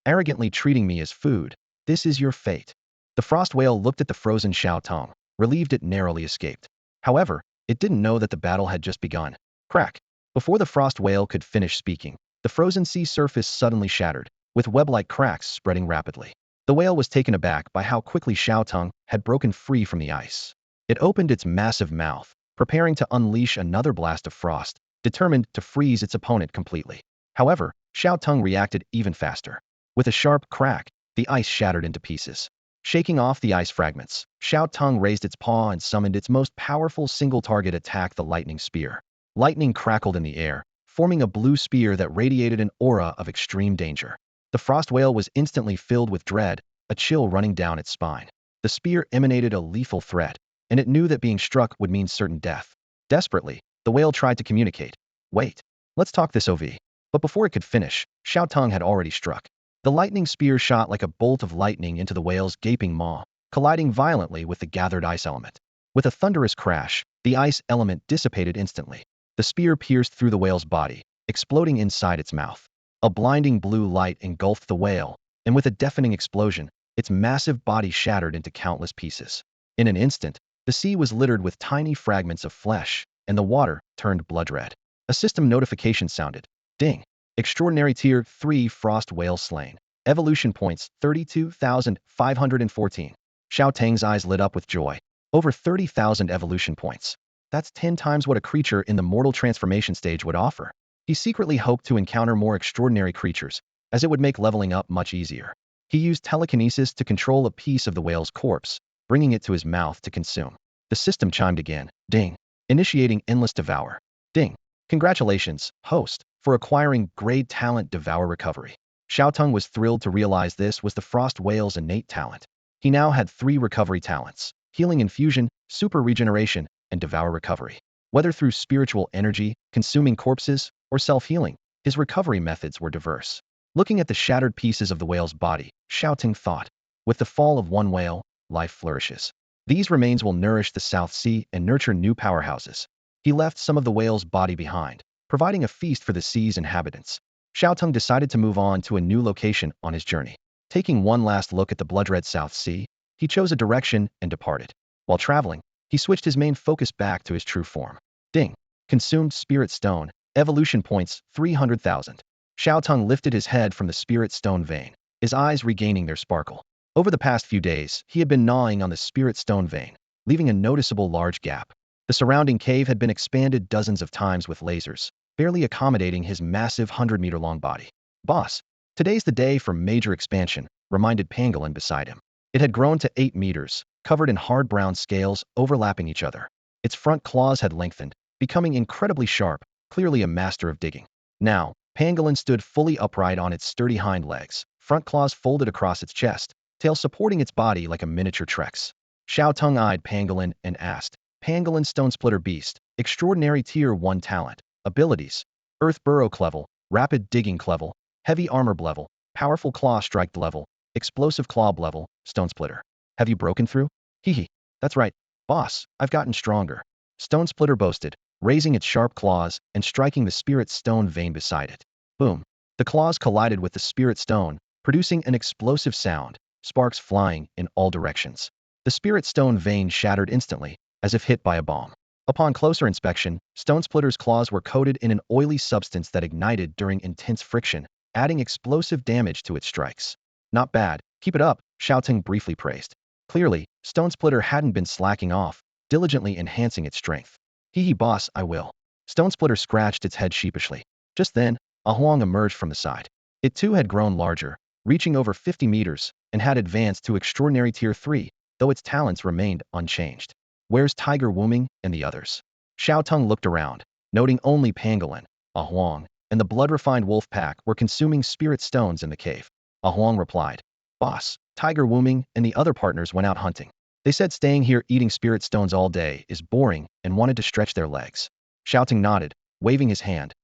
"Arrogantly treating me as food. This is your fate. The frost whale looked at the frozen Xiao Teng, relieved it narrowly escaped. However, it didn't know that the battle had just begun. Crack. Before the frost whale could finish speaking, the frozen sea surface suddenly shattered, with web-like cracks spreading rapidly. The whale was taken aback by how quickly Xiao Teng had broken free from the ice. It opened its massive mouth, preparing to unleash another blast of frost, determined to freeze its opponent completely. However, Xiao Teng reacted even faster. With a sharp crack, the ice shattered into pieces. Shaking off the ice fragments, Xiao Teng raised its paw and summoned its most powerful single-target attack, the lightning spear. Lightning crackled in the air, forming a blue spear that radiated an aura of extreme danger. The frost whale was instantly filled with dread, a chill running down its spine. The spear emanated a lethal threat, and it knew that being struck would mean certain death. Desperately, the whale tried to communicate. Wait, let's talk this OV. But before it could finish, Xiao Teng had already struck. The lightning spear shot like a bolt of lightning into the whale's gaping maw, colliding violently with the gathered ice element. With a thunderous crash, the ice element dissipated instantly. The spear pierced through the whale's body, exploding inside its mouth. A blinding blue light engulfed the whale, and with a deafening explosion, its massive body shattered into countless pieces. In an instant, the sea was littered with tiny fragments of flesh, and the water turned blood red. A system notification sounded. Ding. Extraordinary Tier 3 Frost Whale slain. Evolution points 32,514. Xiao Teng's eyes lit up with joy. Over 30,000 evolution points. That's 10 times what a creature in the mortal transformation stage would offer. He secretly hoped to encounter more extraordinary creatures, as it would make leveling up much easier. He used telekinesis to control a piece of the whale's corpse, bringing it to his mouth to consume. The system chimed again. Ding. Initiating endless Devour. Ding. Congratulations, host, for acquiring grade talent Devour recovery. Xiao Teng was thrilled to realize this was the frost whale's innate talent. He now had 3 recovery talents: healing infusion, super regeneration, and Devour recovery. Whether through spiritual energy, consuming corpses, or self-healing, his recovery methods were diverse. Looking at the shattered pieces of the whale's body, Xiao Teng thought, with the fall of one whale, life flourishes. These remains will nourish the South Sea and nurture new powerhouses. He left some of the whale's body behind, providing a feast for the sea's inhabitants. Xiao Teng decided to move on to a new location on his journey. Taking one last look at the blood-red South Sea, he chose a direction and departed. While traveling, he switched his main focus back to his true form. Ding. Consumed Spirit Stone. Evolution points 300,000. Xiao Teng lifted his head from the Spirit Stone vein, his eyes regaining their sparkle. Over the past few days, he had been gnawing on the Spirit Stone vein, leaving a noticeable large gap. The surrounding cave had been expanded dozens of times with lasers, barely accommodating his massive 100-meter-long body. Boss, today's the day for major expansion, reminded Pangolin beside him. It had grown to 8 meters, covered in hard brown scales overlapping each other. Its front claws had lengthened, becoming incredibly sharp, clearly a master of digging. Now, Pangolin stood fully upright on its sturdy hind legs, front claws folded across its chest, tail supporting its body like a miniature Trex. Xiao Teng eyed Pangolin and asked, Pangolin Stone Splitter Beast, Extraordinary Tier 1 Talent, Abilities, Earth Burrow Clevel, Rapid Digging Clevel, Heavy Armor Level, Powerful Claw Strike Level, Explosive Claw Level, Stone Splitter. Have you broken through? Hee. That's right, boss, I've gotten stronger. Stone Splitter boasted, raising its sharp claws and striking the Spirit Stone vein beside it. Boom. The claws collided with the Spirit Stone, producing an explosive sound, sparks flying in all directions. The Spirit Stone vein shattered instantly, as if hit by a bomb. Upon closer inspection, Stone Splitter's claws were coated in an oily substance that ignited during intense friction, adding explosive damage to its strikes. Not bad, keep it up, Xiao Teng briefly praised. Clearly, Stone Splitter hadn't been slacking off, diligently enhancing its strength. Hee boss, I will. Stone Splitter scratched its head sheepishly. Just then, a Huang emerged from the side. It too had grown larger, reaching over 50 meters, and had advanced to Extraordinary Tier 3, though its talents remained unchanged. Where's Tiger Wooming and the others? Xiao Teng looked around, noting only Pangolin, a Huang, and the blood-refined wolf pack were consuming spirit stones in the cave. A Huang replied, Boss, Tiger Wooming and the other partners went out hunting. They said staying here eating spirit stones all day is boring and wanted to stretch their legs. Xiao Teng nodded, waving his hand.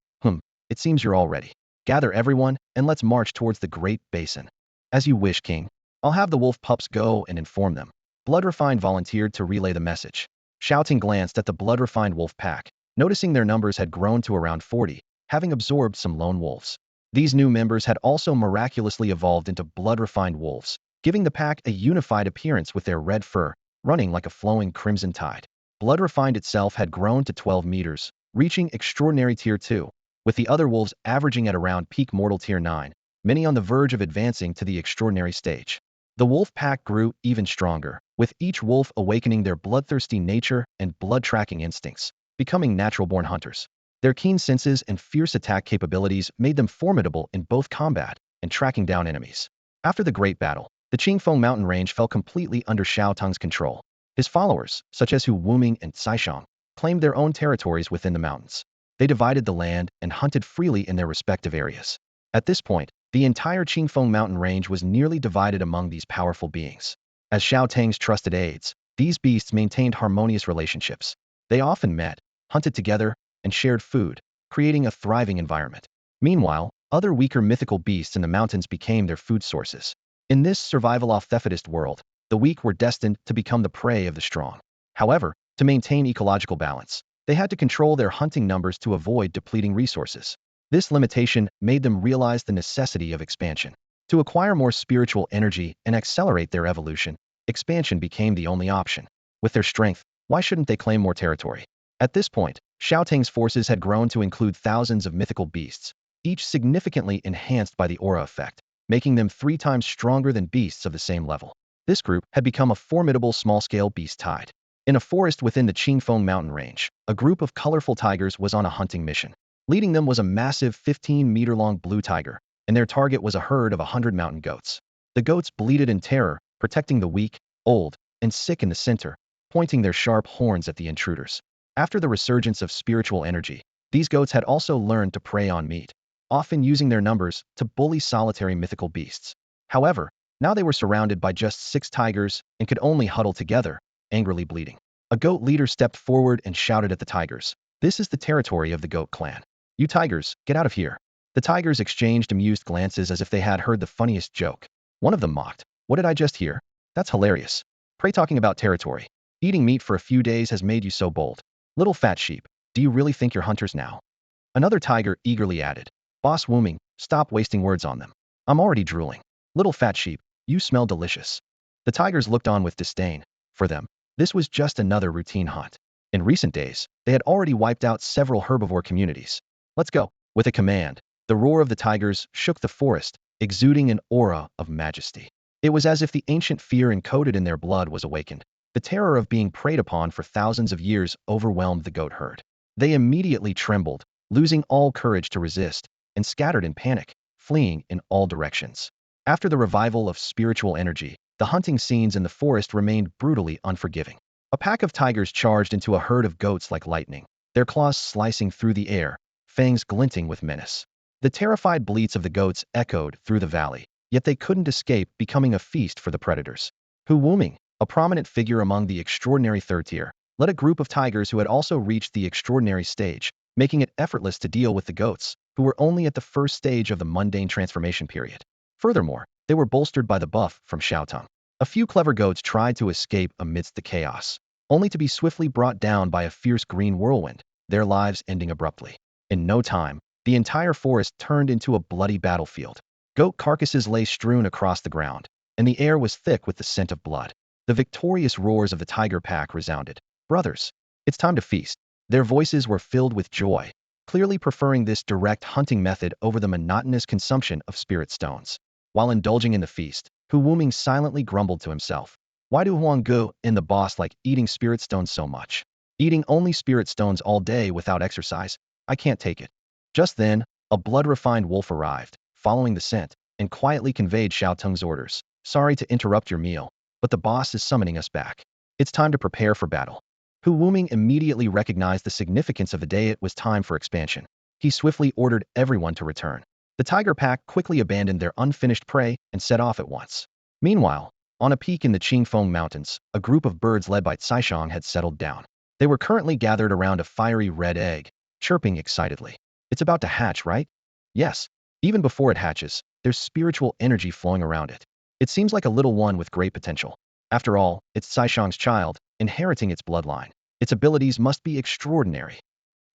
It seems you're all ready. Gather everyone, and let's march towards the Great Basin. As you wish, King. I'll have the wolf pups go and inform them. Blood-refined volunteered to relay the message. Xiao Teng glanced at the blood-refined wolf pack, noticing their numbers had grown to around 40, having absorbed some lone wolves. These new members had also miraculously evolved into blood-refined wolves, giving the pack a unified appearance with their red fur, running like a flowing crimson tide. Blood Refined itself had grown to 12 meters, reaching extraordinary tier 2, with the other wolves averaging at around peak mortal tier 9, many on the verge of advancing to the extraordinary stage. The wolf pack grew even stronger, with each wolf awakening their bloodthirsty nature and blood-tracking instincts, becoming natural-born hunters. Their keen senses and fierce attack capabilities made them formidable in both combat and tracking down enemies. After the Great Battle, the Qingfeng mountain range fell completely under Xiao Teng's control. His followers, such as Hu Wuming and Shaoang, claimed their own territories within the mountains. They divided the land and hunted freely in their respective areas. At this point, the entire Qingfeng mountain range was nearly divided among these powerful beings. As Xiao Teng's trusted aides, these beasts maintained harmonious relationships. They often met, hunted together, and shared food, creating a thriving environment. Meanwhile, other weaker mythical beasts in the mountains became their food sources. In this survival-off-defeatist world, the weak were destined to become the prey of the strong. However, to maintain ecological balance, they had to control their hunting numbers to avoid depleting resources. This limitation made them realize the necessity of expansion. To acquire more spiritual energy and accelerate their evolution, expansion became the only option. With their strength, why shouldn't they claim more territory? At this point, Xiao Teng's forces had grown to include thousands of mythical beasts, each significantly enhanced by the aura effect, making them 3 times stronger than beasts of the same level. This group had become a formidable small-scale beast tide. In a forest within the Qingfeng mountain range, a group of colorful tigers was on a hunting mission. Leading them was a massive 15-meter-long blue tiger, and their target was a herd of 100 mountain goats. The goats bleated in terror, protecting the weak, old, and sick in the center, pointing their sharp horns at the intruders. After the resurgence of spiritual energy, these goats had also learned to prey on meat, often using their numbers to bully solitary mythical beasts. However, now they were surrounded by just 6 tigers and could only huddle together, angrily bleating. A goat leader stepped forward and shouted at the tigers, "This is the territory of the goat clan. You tigers, get out of here." The tigers exchanged amused glances as if they had heard the funniest joke. One of them mocked, "What did I just hear? That's hilarious. Pray talking about territory. Eating meat for a few days has made you so bold. Little fat sheep, do you really think you're hunters now?" Another tiger eagerly added, "Boss Wuming, stop wasting words on them. I'm already drooling. Little fat sheep, you smell delicious." The tigers looked on with disdain. For them, this was just another routine hunt. In recent days, they had already wiped out several herbivore communities. "Let's go." With a command, the roar of the tigers shook the forest, exuding an aura of majesty. It was as if the ancient fear encoded in their blood was awakened. The terror of being preyed upon for thousands of years overwhelmed the goat herd. They immediately trembled, losing all courage to resist, and scattered in panic, fleeing in all directions. After the revival of spiritual energy, the hunting scenes in the forest remained brutally unforgiving. A pack of tigers charged into a herd of goats like lightning, their claws slicing through the air, fangs glinting with menace. The terrified bleats of the goats echoed through the valley, yet they couldn't escape becoming a feast for the predators. Hu Wuming, a prominent figure among the extraordinary third tier, led a group of tigers who had also reached the extraordinary stage, making it effortless to deal with the goats, who were only at the first stage of the mundane transformation period. Furthermore, they were bolstered by the buff from Xiao Teng. A few clever goats tried to escape amidst the chaos, only to be swiftly brought down by a fierce green whirlwind, their lives ending abruptly. In no time, the entire forest turned into a bloody battlefield. Goat carcasses lay strewn across the ground, and the air was thick with the scent of blood. The victorious roars of the tiger pack resounded. "Brothers, it's time to feast." Their voices were filled with joy, clearly preferring this direct hunting method over the monotonous consumption of spirit stones. While indulging in the feast, Hu Wuming silently grumbled to himself. "Why do Huanggu and the boss like eating spirit stones so much? Eating only spirit stones all day without exercise? I can't take it." Just then, a blood-refined wolf arrived, following the scent, and quietly conveyed Xiao Teng's orders. "Sorry to interrupt your meal, but the boss is summoning us back. It's time to prepare for battle." Hu Wuming immediately recognized the significance of the day. It was time for expansion. He swiftly ordered everyone to return. The tiger pack quickly abandoned their unfinished prey and set off at once. Meanwhile, on a peak in the Qingfeng mountains, a group of birds led by Shaoang had settled down. They were currently gathered around a fiery red egg, chirping excitedly. "It's about to hatch, right?" "Yes. Even before it hatches, there's spiritual energy flowing around it. It seems like a little one with great potential. After all, it's Shaoang's child, inheriting its bloodline. Its abilities must be extraordinary."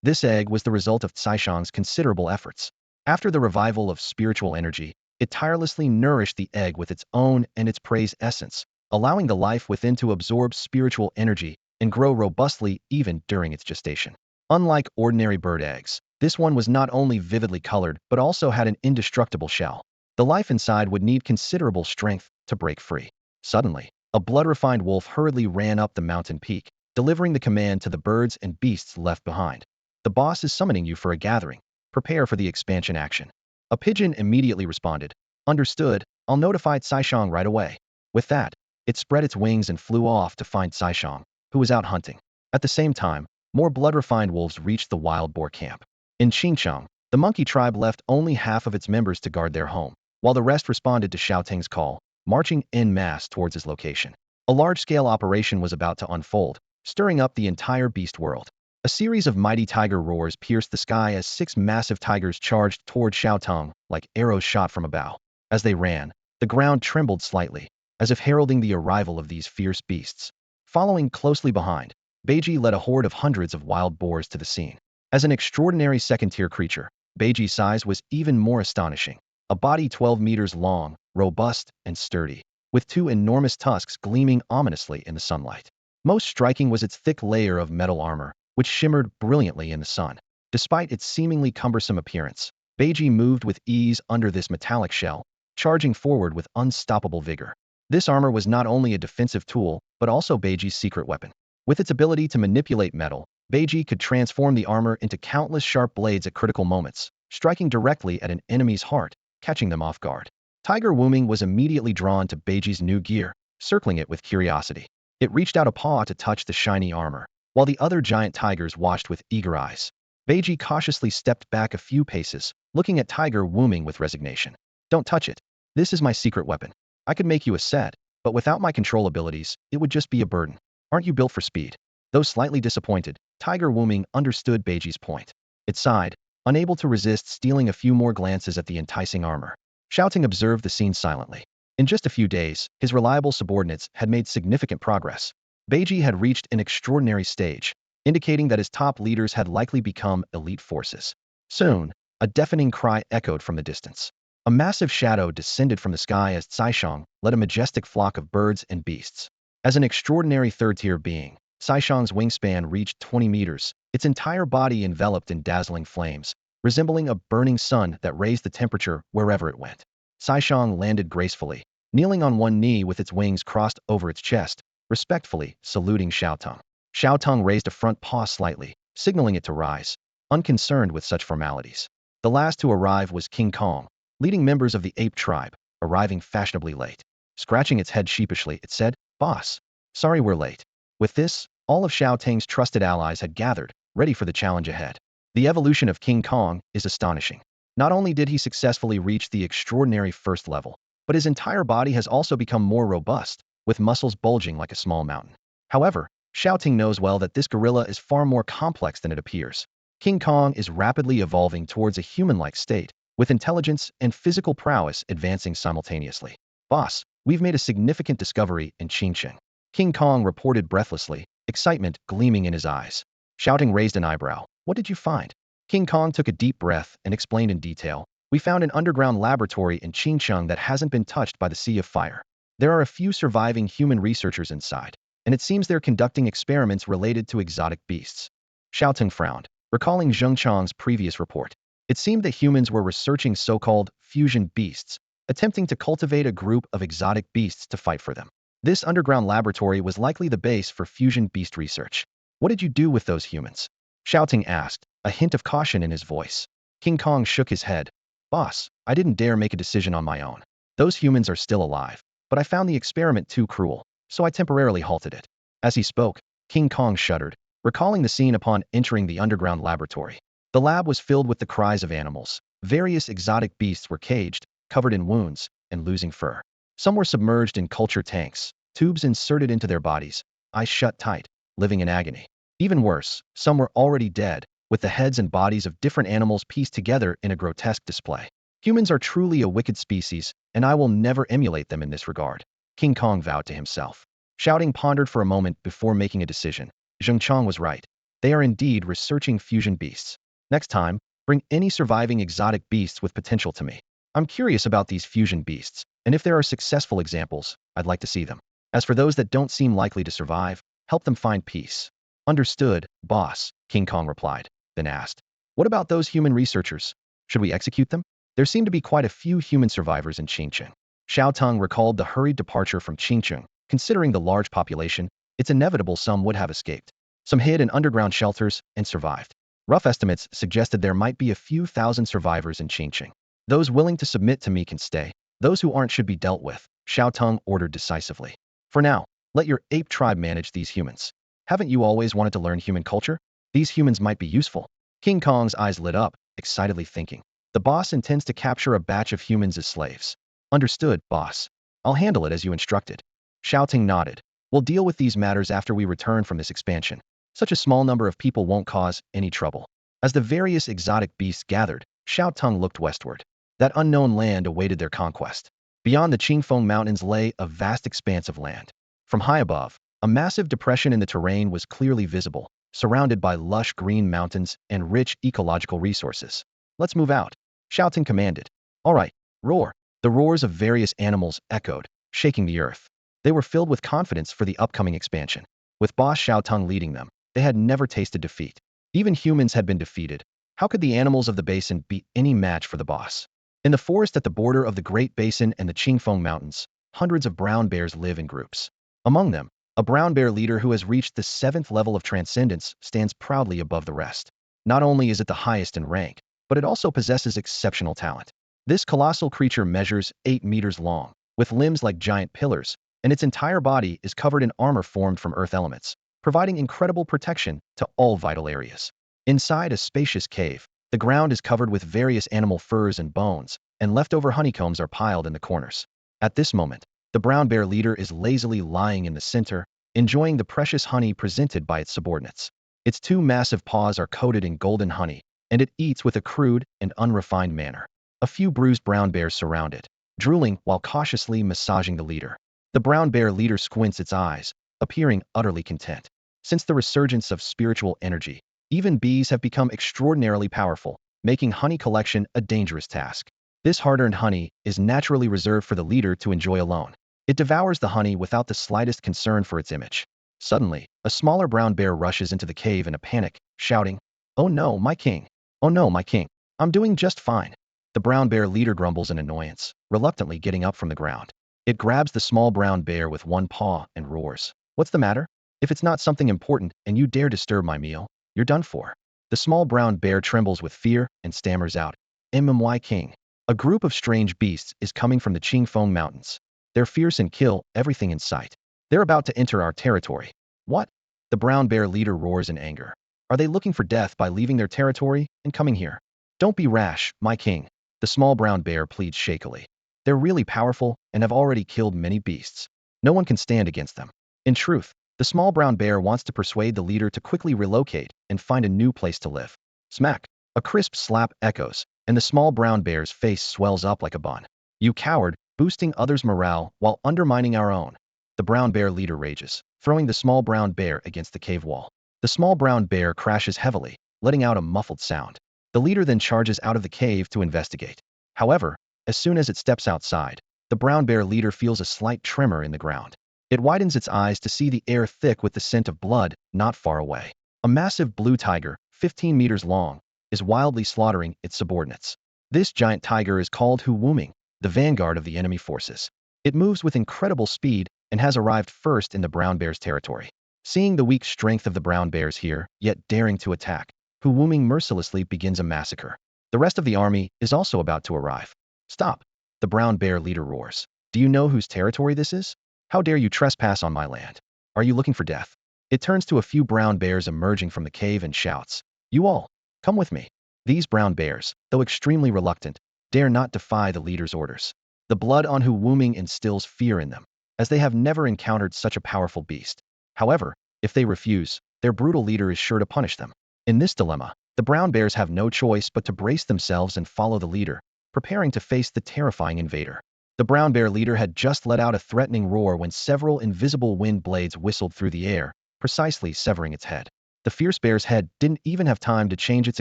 This egg was the result of Shaoang's considerable efforts. After the revival of spiritual energy, It tirelessly nourished the egg with its own and its prey's essence, allowing the life within to absorb spiritual energy and grow robustly even during its gestation. Unlike ordinary bird eggs, this one was not only vividly colored but also had an indestructible shell. The life inside would need considerable strength to break free. Suddenly, a blood-refined wolf hurriedly ran up the mountain peak, delivering the command to the birds and beasts left behind. The boss is summoning you for a gathering. Prepare for the expansion action. A pigeon immediately responded. Understood, I'll notify Shaoang right away. With that, it spread its wings and flew off to find Shaoang, who was out hunting. At the same time, more blood-refined wolves reached the wild boar camp. In Xinjiang, the monkey tribe left only half of its members to guard their home, while the rest responded to Xiao Teng's call, marching en masse towards his location. A large-scale operation was about to unfold, stirring up the entire beast world. A series of mighty tiger roars pierced the sky as 6 massive tigers charged toward Xiao Teng like arrows shot from a bow. As they ran, the ground trembled slightly, as if heralding the arrival of these fierce beasts. Following closely behind, Beiji led a horde of hundreds of wild boars to the scene. As an extraordinary second-tier creature, Beiji's size was even more astonishing. A body 12 meters long, robust, and sturdy, with 2 enormous tusks gleaming ominously in the sunlight. Most striking was its thick layer of metal armor, which shimmered brilliantly in the sun. Despite its seemingly cumbersome appearance, Beiji moved with ease under this metallic shell, charging forward with unstoppable vigor. This armor was not only a defensive tool, but also Beiji's secret weapon. With its ability to manipulate metal, Beiji could transform the armor into countless sharp blades at critical moments, striking directly at an enemy's heart, catching them off guard. Tiger Wuming was immediately drawn to Beiji's new gear, circling it with curiosity. It reached out a paw to touch the shiny armor, while the other giant tigers watched with eager eyes. Beiji cautiously stepped back a few paces, looking at Tiger Wuming with resignation. Don't touch it. This is my secret weapon. I could make you a set, but without my control abilities, it would just be a burden. Aren't you built for speed? Though slightly disappointed, Tiger Wuming understood Beiji's point. It sighed, unable to resist stealing a few more glances at the enticing armor. Xiao Teng observed the scene silently. In just a few days, his reliable subordinates had made significant progress. Beiji had reached an extraordinary stage, indicating that his top leaders had likely become elite forces. Soon, a deafening cry echoed from the distance. A massive shadow descended from the sky as Shaoang led a majestic flock of birds and beasts. As an extraordinary third-tier being, Shaoang's wingspan reached 20 meters, its entire body enveloped in dazzling flames, resembling a burning sun that raised the temperature wherever it went. Shaoang landed gracefully, kneeling on one knee with its wings crossed over its chest, respectfully saluting Xiao Teng. Xiao Teng raised a front paw slightly, signaling it to rise, unconcerned with such formalities. The last to arrive was King Kong, leading members of the ape tribe, arriving fashionably late. Scratching its head sheepishly, it said, "Boss, sorry we're late." With this, all of Xiao Teng's trusted allies had gathered, ready for the challenge ahead. The evolution of King Kong is astonishing. Not only did he successfully reach the extraordinary first level, but his entire body has also become more robust, with muscles bulging like a small mountain. However, Xiao Teng knows well that this gorilla is far more complex than it appears. King Kong is rapidly evolving towards a human-like state, with intelligence and physical prowess advancing simultaneously. Boss, we've made a significant discovery in Xinjiang. King Kong reported breathlessly, excitement gleaming in his eyes. Xiao Teng raised an eyebrow. What did you find? King Kong took a deep breath and explained in detail. We found an underground laboratory in Xinjiang that hasn't been touched by the Sea of Fire. There are a few surviving human researchers inside, and it seems they're conducting experiments related to exotic beasts. Xiao Teng frowned, recalling Zheng Chang's previous report. It seemed that humans were researching so-called fusion beasts, attempting to cultivate a group of exotic beasts to fight for them. This underground laboratory was likely the base for fusion beast research. What did you do with those humans? Xiao Teng asked, a hint of caution in his voice. King Kong shook his head. Boss, I didn't dare make a decision on my own. Those humans are still alive, but I found the experiment too cruel, so I temporarily halted it. As he spoke, King Kong shuddered, recalling the scene upon entering the underground laboratory. The lab was filled with the cries of animals. Various exotic beasts were caged, covered in wounds, and losing fur. Some were submerged in culture tanks, tubes inserted into their bodies, eyes shut tight, living in agony. Even worse, some were already dead, with the heads and bodies of different animals pieced together in a grotesque display. Humans are truly a wicked species, and I will never emulate them in this regard, King Kong vowed to himself. Xiao Teng pondered for a moment before making a decision. Zheng Chang was right. They are indeed researching fusion beasts. Next time, bring any surviving exotic beasts with potential to me. I'm curious about these fusion beasts, and if there are successful examples, I'd like to see them. As for those that don't seem likely to survive, help them find peace. Understood, boss, King Kong replied, then asked, what about those human researchers? Should we execute them? There seem to be quite a few human survivors in Qingcheng. Xiao Teng recalled the hurried departure from Qingcheng. Considering the large population, it's inevitable some would have escaped. Some hid in underground shelters and survived. Rough estimates suggested there might be a few thousand survivors in Qingcheng. Those willing to submit to me can stay. Those who aren't should be dealt with, Xiao Teng ordered decisively. For now, let your ape tribe manage these humans. Haven't you always wanted to learn human culture? These humans might be useful. King Kong's eyes lit up, excitedly thinking. The boss intends to capture a batch of humans as slaves. Understood, boss. I'll handle it as you instructed. Xiao Teng nodded. We'll deal with these matters after we return from this expansion. Such a small number of people won't cause any trouble. As the various exotic beasts gathered, Xiao Teng looked westward. That unknown land awaited their conquest. Beyond the Qingfeng Mountains lay a vast expanse of land. From high above, a massive depression in the terrain was clearly visible, surrounded by lush green mountains and rich ecological resources. Let's move out, Xiao Teng commanded. All right, roar. The roars of various animals echoed, shaking the earth. They were filled with confidence for the upcoming expansion. With boss Xiao Teng leading them, they had never tasted defeat. Even humans had been defeated. How could the animals of the basin be any match for the boss? In the forest at the border of the Great Basin and the Qingfeng Mountains, hundreds of brown bears live in groups. Among them, a brown bear leader who has reached the 7th level of transcendence stands proudly above the rest. Not only is it the highest in rank, but it also possesses exceptional talent. This colossal creature measures 8 meters long, with limbs like giant pillars, and its entire body is covered in armor formed from earth elements, providing incredible protection to all vital areas. Inside a spacious cave, the ground is covered with various animal furs and bones, and leftover honeycombs are piled in the corners. At this moment, the brown bear leader is lazily lying in the center, enjoying the precious honey presented by its subordinates. Its 2 massive paws are coated in golden honey, and it eats with a crude and unrefined manner. A few bruised brown bears surround it, drooling while cautiously massaging the leader. The brown bear leader squints its eyes, appearing utterly content. Since the resurgence of spiritual energy, even bees have become extraordinarily powerful, making honey collection a dangerous task. This hard-earned honey is naturally reserved for the leader to enjoy alone. It devours the honey without the slightest concern for its image. Suddenly, a smaller brown bear rushes into the cave in a panic, shouting, "Oh no, my king! Oh no, my king! I'm doing just fine." The brown bear leader grumbles in annoyance, reluctantly getting up from the ground. It grabs the small brown bear with one paw and roars. "What's the matter? If it's not something important and you dare disturb my meal, you're done for." The small brown bear trembles with fear and stammers out, "My king. A group of strange beasts is coming from the Qingfeng Mountains. They're fierce and kill everything in sight. They're about to enter our territory." "What?" The brown bear leader roars in anger. "Are they looking for death by leaving their territory and coming here?" "Don't be rash, my king," the small brown bear pleads shakily. "They're really powerful and have already killed many beasts. No one can stand against them." In truth, the small brown bear wants to persuade the leader to quickly relocate and find a new place to live. Smack! A crisp slap echoes, and the small brown bear's face swells up like a bun. "You coward, boosting others' morale while undermining our own." The brown bear leader rages, throwing the small brown bear against the cave wall. The small brown bear crashes heavily, letting out a muffled sound. The leader then charges out of the cave to investigate. However, as soon as it steps outside, the brown bear leader feels a slight tremor in the ground. It widens its eyes to see the air thick with the scent of blood not far away. A massive blue tiger, 15 meters long, is wildly slaughtering its subordinates. This giant tiger is called Hu Wuming, the vanguard of the enemy forces. It moves with incredible speed and has arrived first in the brown bear's territory. Seeing the weak strength of the brown bears here, yet daring to attack, Hu Wuming mercilessly begins a massacre. The rest of the army is also about to arrive. "Stop!" the brown bear leader roars. "Do you know whose territory this is? How dare you trespass on my land? Are you looking for death?" It turns to a few brown bears emerging from the cave and shouts, "You all, come with me." These brown bears, though extremely reluctant, dare not defy the leader's orders. The blood on Hu Wuming instills fear in them, as they have never encountered such a powerful beast. However, if they refuse, their brutal leader is sure to punish them. In this dilemma, the brown bears have no choice but to brace themselves and follow the leader, preparing to face the terrifying invader. The brown bear leader had just let out a threatening roar when several invisible wind blades whistled through the air, precisely severing its head. The fierce bear's head didn't even have time to change its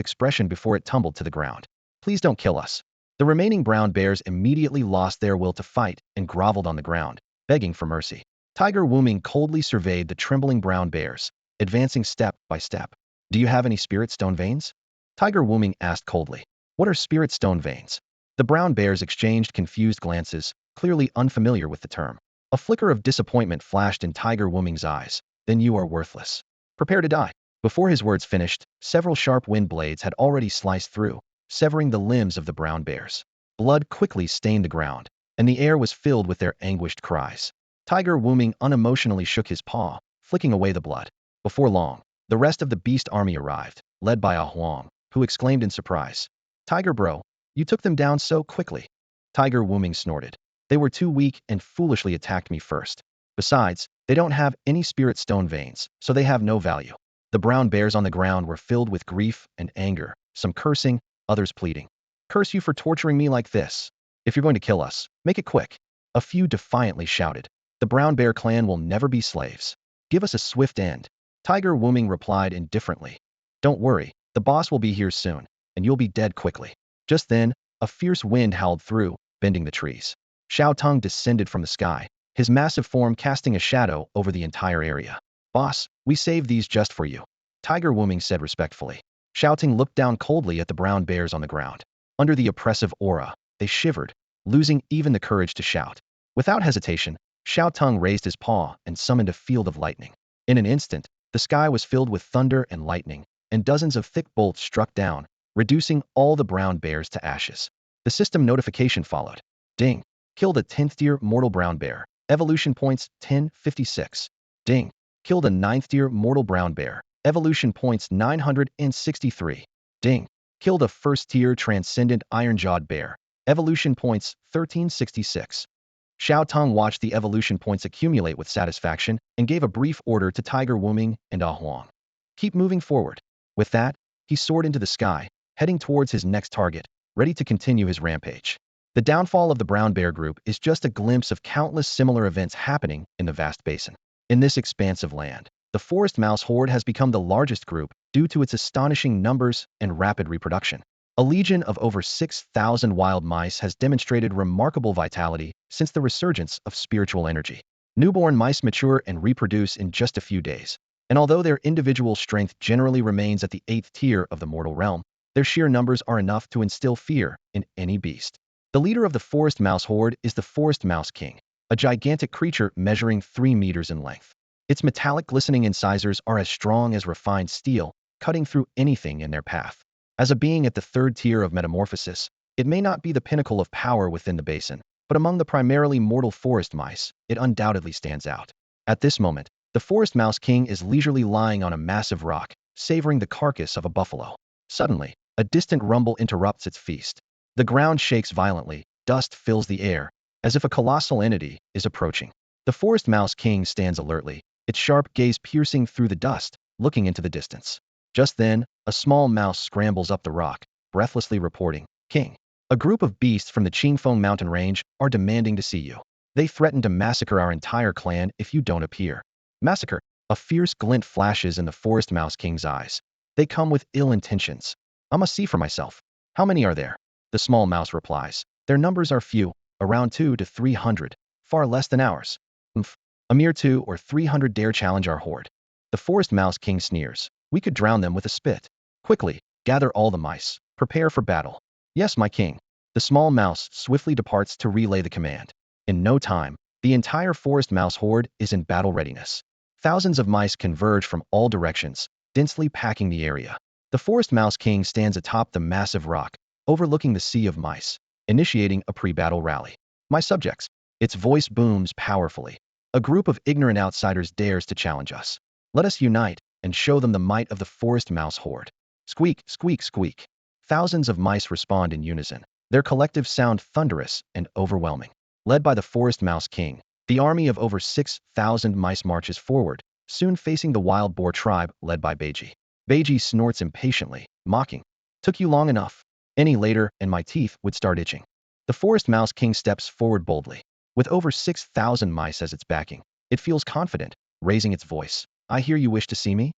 expression before it tumbled to the ground. "Please don't kill us." The remaining brown bears immediately lost their will to fight and groveled on the ground, begging for mercy. Tiger Wuming coldly surveyed the trembling brown bears, advancing step by step. Do you have any spirit stone veins? Tiger Wuming asked coldly. What are spirit stone veins? The brown bears exchanged confused glances, clearly unfamiliar with the term. A flicker of disappointment flashed in Tiger Wuming's eyes. Then you are worthless. Prepare to die. Before his words finished, several sharp wind blades had already sliced through, severing the limbs of the brown bears. Blood quickly stained the ground, and the air was filled with their anguished cries. Tiger Wuming unemotionally shook his paw, flicking away the blood. Before long, the rest of the beast army arrived, led by Shaoang, who exclaimed in surprise. Tiger bro, you took them down so quickly. Tiger Wuming snorted. They were too weak and foolishly attacked me first. Besides, they don't have any spirit stone veins, so they have no value. The brown bears on the ground were filled with grief and anger, some cursing, others pleading. Curse you for torturing me like this. If you're going to kill us, make it quick. A few defiantly shouted. The brown bear clan will never be slaves. Give us a swift end. Tiger Wuming replied indifferently. Don't worry, the boss will be here soon, and you'll be dead quickly. Just then, a fierce wind howled through, bending the trees. Xiao Teng descended from the sky, his massive form casting a shadow over the entire area. Boss, we saved these just for you. Tiger Wuming said respectfully. Xiao Teng looked down coldly at the brown bears on the ground. Under the oppressive aura, they shivered, losing even the courage to shout. Without hesitation, Xiao Teng raised his paw and summoned a field of lightning. In an instant, the sky was filled with thunder and lightning, and dozens of thick bolts struck down, reducing all the brown bears to ashes. The system notification followed. Ding. Killed a 10th tier mortal brown bear. Evolution points 1056. Ding. Killed a 9th tier mortal brown bear. Evolution points 963. Ding. Killed a 1st tier transcendent iron-jawed bear. Evolution points 1366. Xiao Teng watched the evolution points accumulate with satisfaction and gave a brief order to Tiger Wuming and Shaoang. Keep moving forward. With that, he soared into the sky, heading towards his next target, ready to continue his rampage. The downfall of the brown bear group is just a glimpse of countless similar events happening in the vast basin. In this expansive land, the forest mouse horde has become the largest group due to its astonishing numbers and rapid reproduction. A legion of over 6,000 wild mice has demonstrated remarkable vitality since the resurgence of spiritual energy. Newborn mice mature and reproduce in just a few days, and although their individual strength generally remains at the 8th tier of the mortal realm, their sheer numbers are enough to instill fear in any beast. The leader of the forest mouse horde is the forest mouse king, a gigantic creature measuring 3 meters in length. Its metallic glistening incisors are as strong as refined steel, cutting through anything in their path. As a being at the 3rd tier of metamorphosis, it may not be the pinnacle of power within the basin, but among the primarily mortal forest mice, it undoubtedly stands out. At this moment, the forest mouse king is leisurely lying on a massive rock, savoring the carcass of a buffalo. Suddenly, a distant rumble interrupts its feast. The ground shakes violently, dust fills the air, as if a colossal entity is approaching. The forest mouse king stands alertly, its sharp gaze piercing through the dust, looking into the distance. Just then, a small mouse scrambles up the rock, breathlessly reporting, King, a group of beasts from the Qingfeng mountain range are demanding to see you. They threaten to massacre our entire clan if you don't appear. Massacre. A fierce glint flashes in the forest mouse king's eyes. They come with ill intentions. I must see for myself. How many are there? The small mouse replies. Their numbers are few, around 200 to 300, far less than ours. A mere 200 or 300 dare challenge our horde. The forest mouse king sneers. We could drown them with a spit. Quickly, gather all the mice. Prepare for battle. Yes, my king. The small mouse swiftly departs to relay the command. In no time, the entire forest mouse horde is in battle readiness. Thousands of mice converge from all directions, densely packing the area. The forest mouse king stands atop the massive rock, overlooking the sea of mice, initiating a pre-battle rally. My subjects. Its voice booms powerfully. A group of ignorant outsiders dares to challenge us. Let us unite and show them the might of the forest mouse horde. Squeak, squeak, squeak. Thousands of mice respond in unison, their collective sound thunderous and overwhelming. Led by the forest mouse king, the army of over 6,000 mice marches forward, soon facing the wild boar tribe led by Beiji. Beiji snorts impatiently, mocking. Took you long enough. Any later, and my teeth would start itching. The forest mouse king steps forward boldly. With over 6,000 mice as its backing, it feels confident, raising its voice. I hear you wish to see me?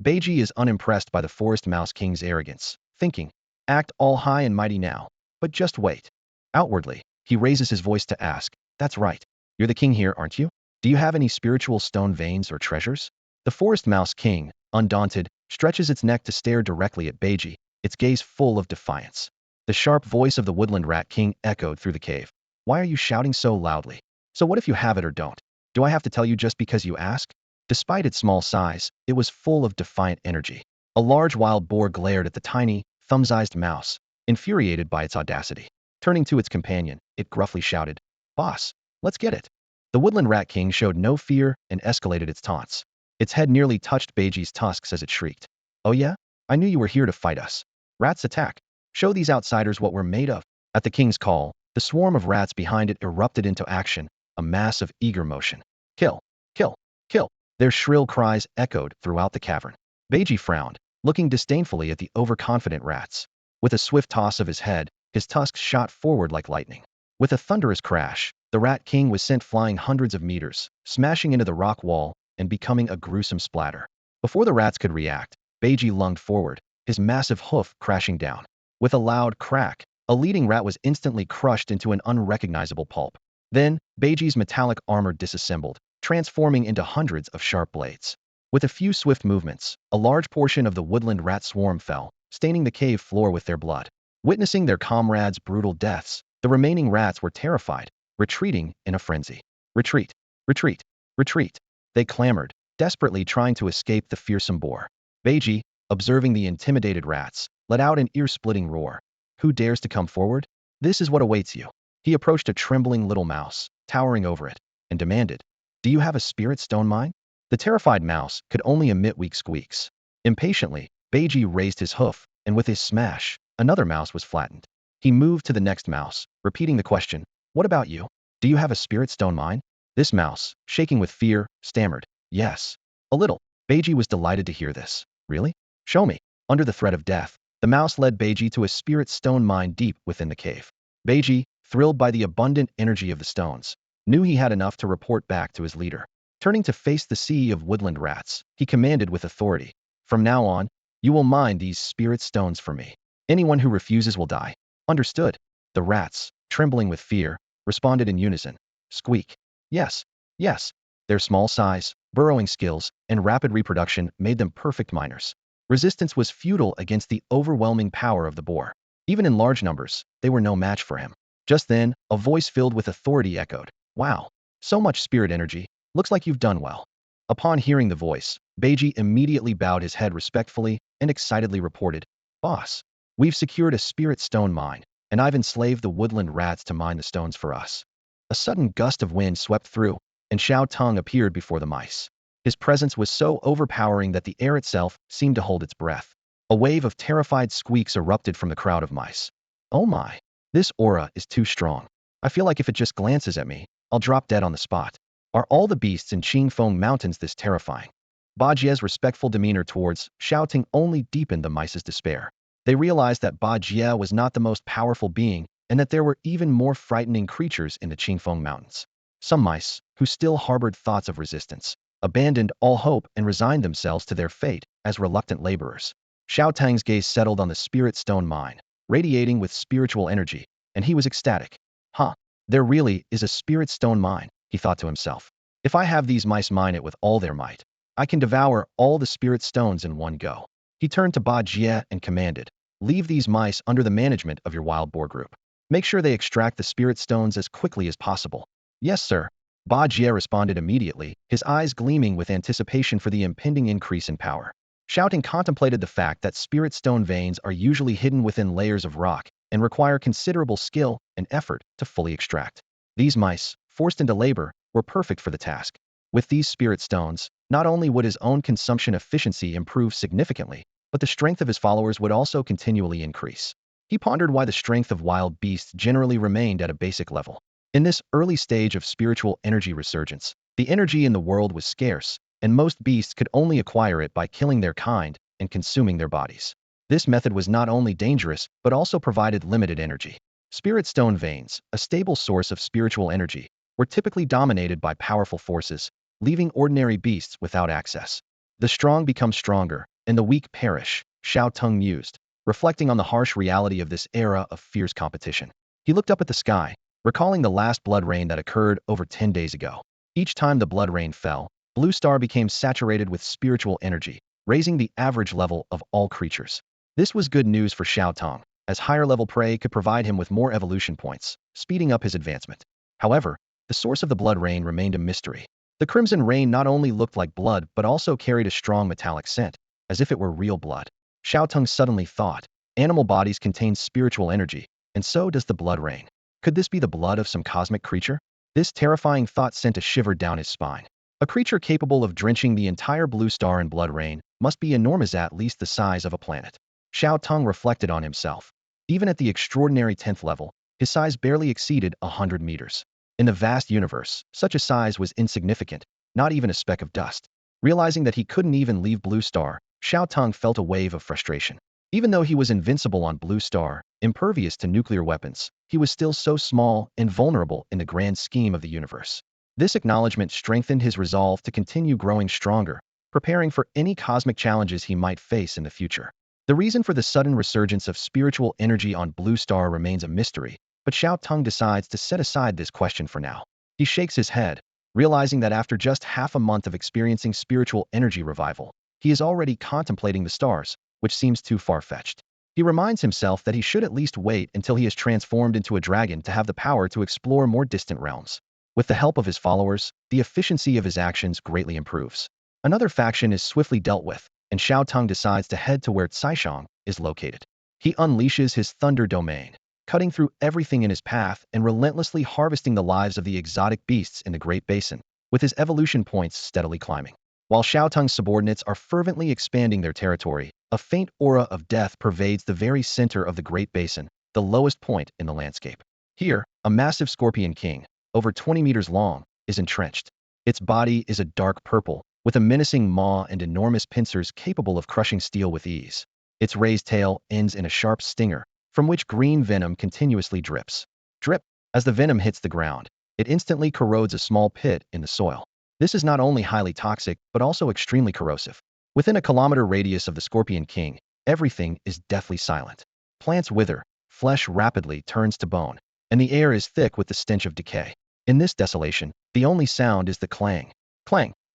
Beiji is unimpressed by the forest mouse king's arrogance, thinking, act all high and mighty now. But just wait. Outwardly, he raises his voice to ask, "That's right. You're the king here, aren't you? Do you have any spiritual stone veins or treasures?" The forest mouse king, undaunted, stretches its neck to stare directly at Beiji, its gaze full of defiance. The sharp voice of the woodland rat king echoed through the cave. "Why are you shouting so loudly? So what if you have it or don't? Do I have to tell you just because you ask?" Despite its small size, it was full of defiant energy. A large wild boar glared at the tiny, thumb-sized mouse, infuriated by its audacity. Turning to its companion, it gruffly shouted, "Boss, let's get it." The woodland rat king showed no fear and escalated its taunts. Its head nearly touched Beiji's tusks as it shrieked. "Oh yeah? I knew you were here to fight us. Rats attack. Show these outsiders what we're made of." At the king's call, the swarm of rats behind it erupted into action, a mass of eager motion. "Kill! Kill! Kill!" Their shrill cries echoed throughout the cavern. Beiji frowned, looking disdainfully at the overconfident rats. With a swift toss of his head, his tusks shot forward like lightning. With a thunderous crash, the Rat King was sent flying hundreds of meters, smashing into the rock wall and becoming a gruesome splatter. Before the rats could react, Beiji lunged forward, his massive hoof crashing down. With a loud crack, a leading rat was instantly crushed into an unrecognizable pulp. Then, Beiji's metallic armor disassembled, transforming into hundreds of sharp blades. With a few swift movements, a large portion of the woodland rat swarm fell, staining the cave floor with their blood. Witnessing their comrades' brutal deaths, the remaining rats were terrified, retreating in a frenzy. "Retreat! Retreat! Retreat!" They clamored, desperately trying to escape the fearsome boar. Beiji, observing the intimidated rats, let out an ear-splitting roar. "Who dares to come forward? This is what awaits you." He approached a trembling little mouse, towering over it, and demanded, "Do you have a spirit stone mine?" The terrified mouse could only emit weak squeaks. Impatiently, Beiji raised his hoof, and with his smash, another mouse was flattened. He moved to the next mouse, repeating the question, "What about you? Do you have a spirit stone mine?" This mouse, shaking with fear, stammered, "Yes. A little." Beiji was delighted to hear this. "Really? Show me." Under the threat of death, the mouse led Beiji to a spirit stone mine deep within the cave. Beiji, thrilled by the abundant energy of the stones, knew he had enough to report back to his leader. Turning to face the sea of woodland rats, he commanded with authority, "From now on, you will mine these spirit stones for me. Anyone who refuses will die." "Understood." The rats, trembling with fear, responded in unison. Squeak. "Yes, yes." Their small size, burrowing skills, and rapid reproduction made them perfect miners. Resistance was futile against the overwhelming power of the boar. Even in large numbers, they were no match for him. Just then, a voice filled with authority echoed, "Wow, so much spirit energy. Looks like you've done well." Upon hearing the voice, Beiji immediately bowed his head respectfully and excitedly reported, "Boss, we've secured a spirit stone mine, and I've enslaved the woodland rats to mine the stones for us." A sudden gust of wind swept through, and Xiao Teng appeared before the mice. His presence was so overpowering that the air itself seemed to hold its breath. A wave of terrified squeaks erupted from the crowd of mice. "Oh my! This aura is too strong. I feel like if it just glances at me, I'll drop dead on the spot. Are all the beasts in Qingfeng Mountains this terrifying?" Ba Jie's respectful demeanor towards Xiao Teng only deepened the mice's despair. They realized that Ba Jie was not the most powerful being, and that there were even more frightening creatures in the Qingfeng Mountains. Some mice, who still harbored thoughts of resistance, abandoned all hope and resigned themselves to their fate as reluctant laborers. Xiao Teng's gaze settled on the spirit stone mine, radiating with spiritual energy, and he was ecstatic. "Huh, there really is a spirit stone mine," he thought to himself. "If I have these mice mine it with all their might, I can devour all the spirit stones in one go." He turned to Ba Jie and commanded, "Leave these mice under the management of your wild boar group. Make sure they extract the spirit stones as quickly as possible." "Yes, sir." Ba Jie responded immediately, his eyes gleaming with anticipation for the impending increase in power. Shouting contemplated the fact that spirit stone veins are usually hidden within layers of rock and require considerable skill and effort to fully extract. These mice, forced into labor, were perfect for the task. With these spirit stones, not only would his own consumption efficiency improve significantly, but the strength of his followers would also continually increase. He pondered why the strength of wild beasts generally remained at a basic level. In this early stage of spiritual energy resurgence, the energy in the world was scarce, and most beasts could only acquire it by killing their kind and consuming their bodies. This method was not only dangerous, but also provided limited energy. Spirit stone veins, a stable source of spiritual energy, were typically dominated by powerful forces, leaving ordinary beasts without access. "The strong become stronger, and the weak perish," Xiao Teng mused. reflecting on the harsh reality of this era of fierce competition. He looked up at the sky, recalling the last blood rain that occurred over 10 days ago. Each time the blood rain fell, Blue Star became saturated with spiritual energy, raising the average level of all creatures. This was good news for Xiao Teng, as higher-level prey could provide him with more evolution points, speeding up his advancement. However, the source of the blood rain remained a mystery. The crimson rain not only looked like blood but also carried a strong metallic scent, as if it were real blood. Xiao Teng suddenly thought, animal bodies contain spiritual energy, and so does the blood rain. Could this be the blood of some cosmic creature? This terrifying thought sent a shiver down his spine. A creature capable of drenching the entire blue star in blood rain must be enormous, at least the size of a planet. Xiao Teng reflected on himself. Even at the extraordinary 10th level, his size barely exceeded 100 meters. In the vast universe, such a size was insignificant, not even a speck of dust. Realizing that he couldn't even leave Blue Star, Xiao Teng felt a wave of frustration. Even though he was invincible on Blue Star, impervious to nuclear weapons, he was still so small and vulnerable in the grand scheme of the universe. This acknowledgement strengthened his resolve to continue growing stronger, preparing for any cosmic challenges he might face in the future. The reason for the sudden resurgence of spiritual energy on Blue Star remains a mystery, but Xiao Teng decides to set aside this question for now. He shakes his head, realizing that after just half a month of experiencing spiritual energy revival, he is already contemplating the stars, which seems too far-fetched. He reminds himself that he should at least wait until he is transformed into a dragon to have the power to explore more distant realms. With the help of his followers, the efficiency of his actions greatly improves. Another faction is swiftly dealt with, and Xiao Teng decides to head to where Shaoang is located. He unleashes his thunder domain, cutting through everything in his path and relentlessly harvesting the lives of the exotic beasts in the Great Basin, with his evolution points steadily climbing. While Xiao Teng's subordinates are fervently expanding their territory, a faint aura of death pervades the very center of the Great Basin, the lowest point in the landscape. Here, a massive scorpion king, over 20 meters long, is entrenched. Its body is a dark purple, with a menacing maw and enormous pincers capable of crushing steel with ease. Its raised tail ends in a sharp stinger, from which green venom continuously drips. Drip. As the venom hits the ground, it instantly corrodes a small pit in the soil. This is not only highly toxic, but also extremely corrosive. Within a kilometer radius of the Scorpion King, everything is deathly silent. Plants wither, flesh rapidly turns to bone, and the air is thick with the stench of decay. In this desolation, the only sound is the clang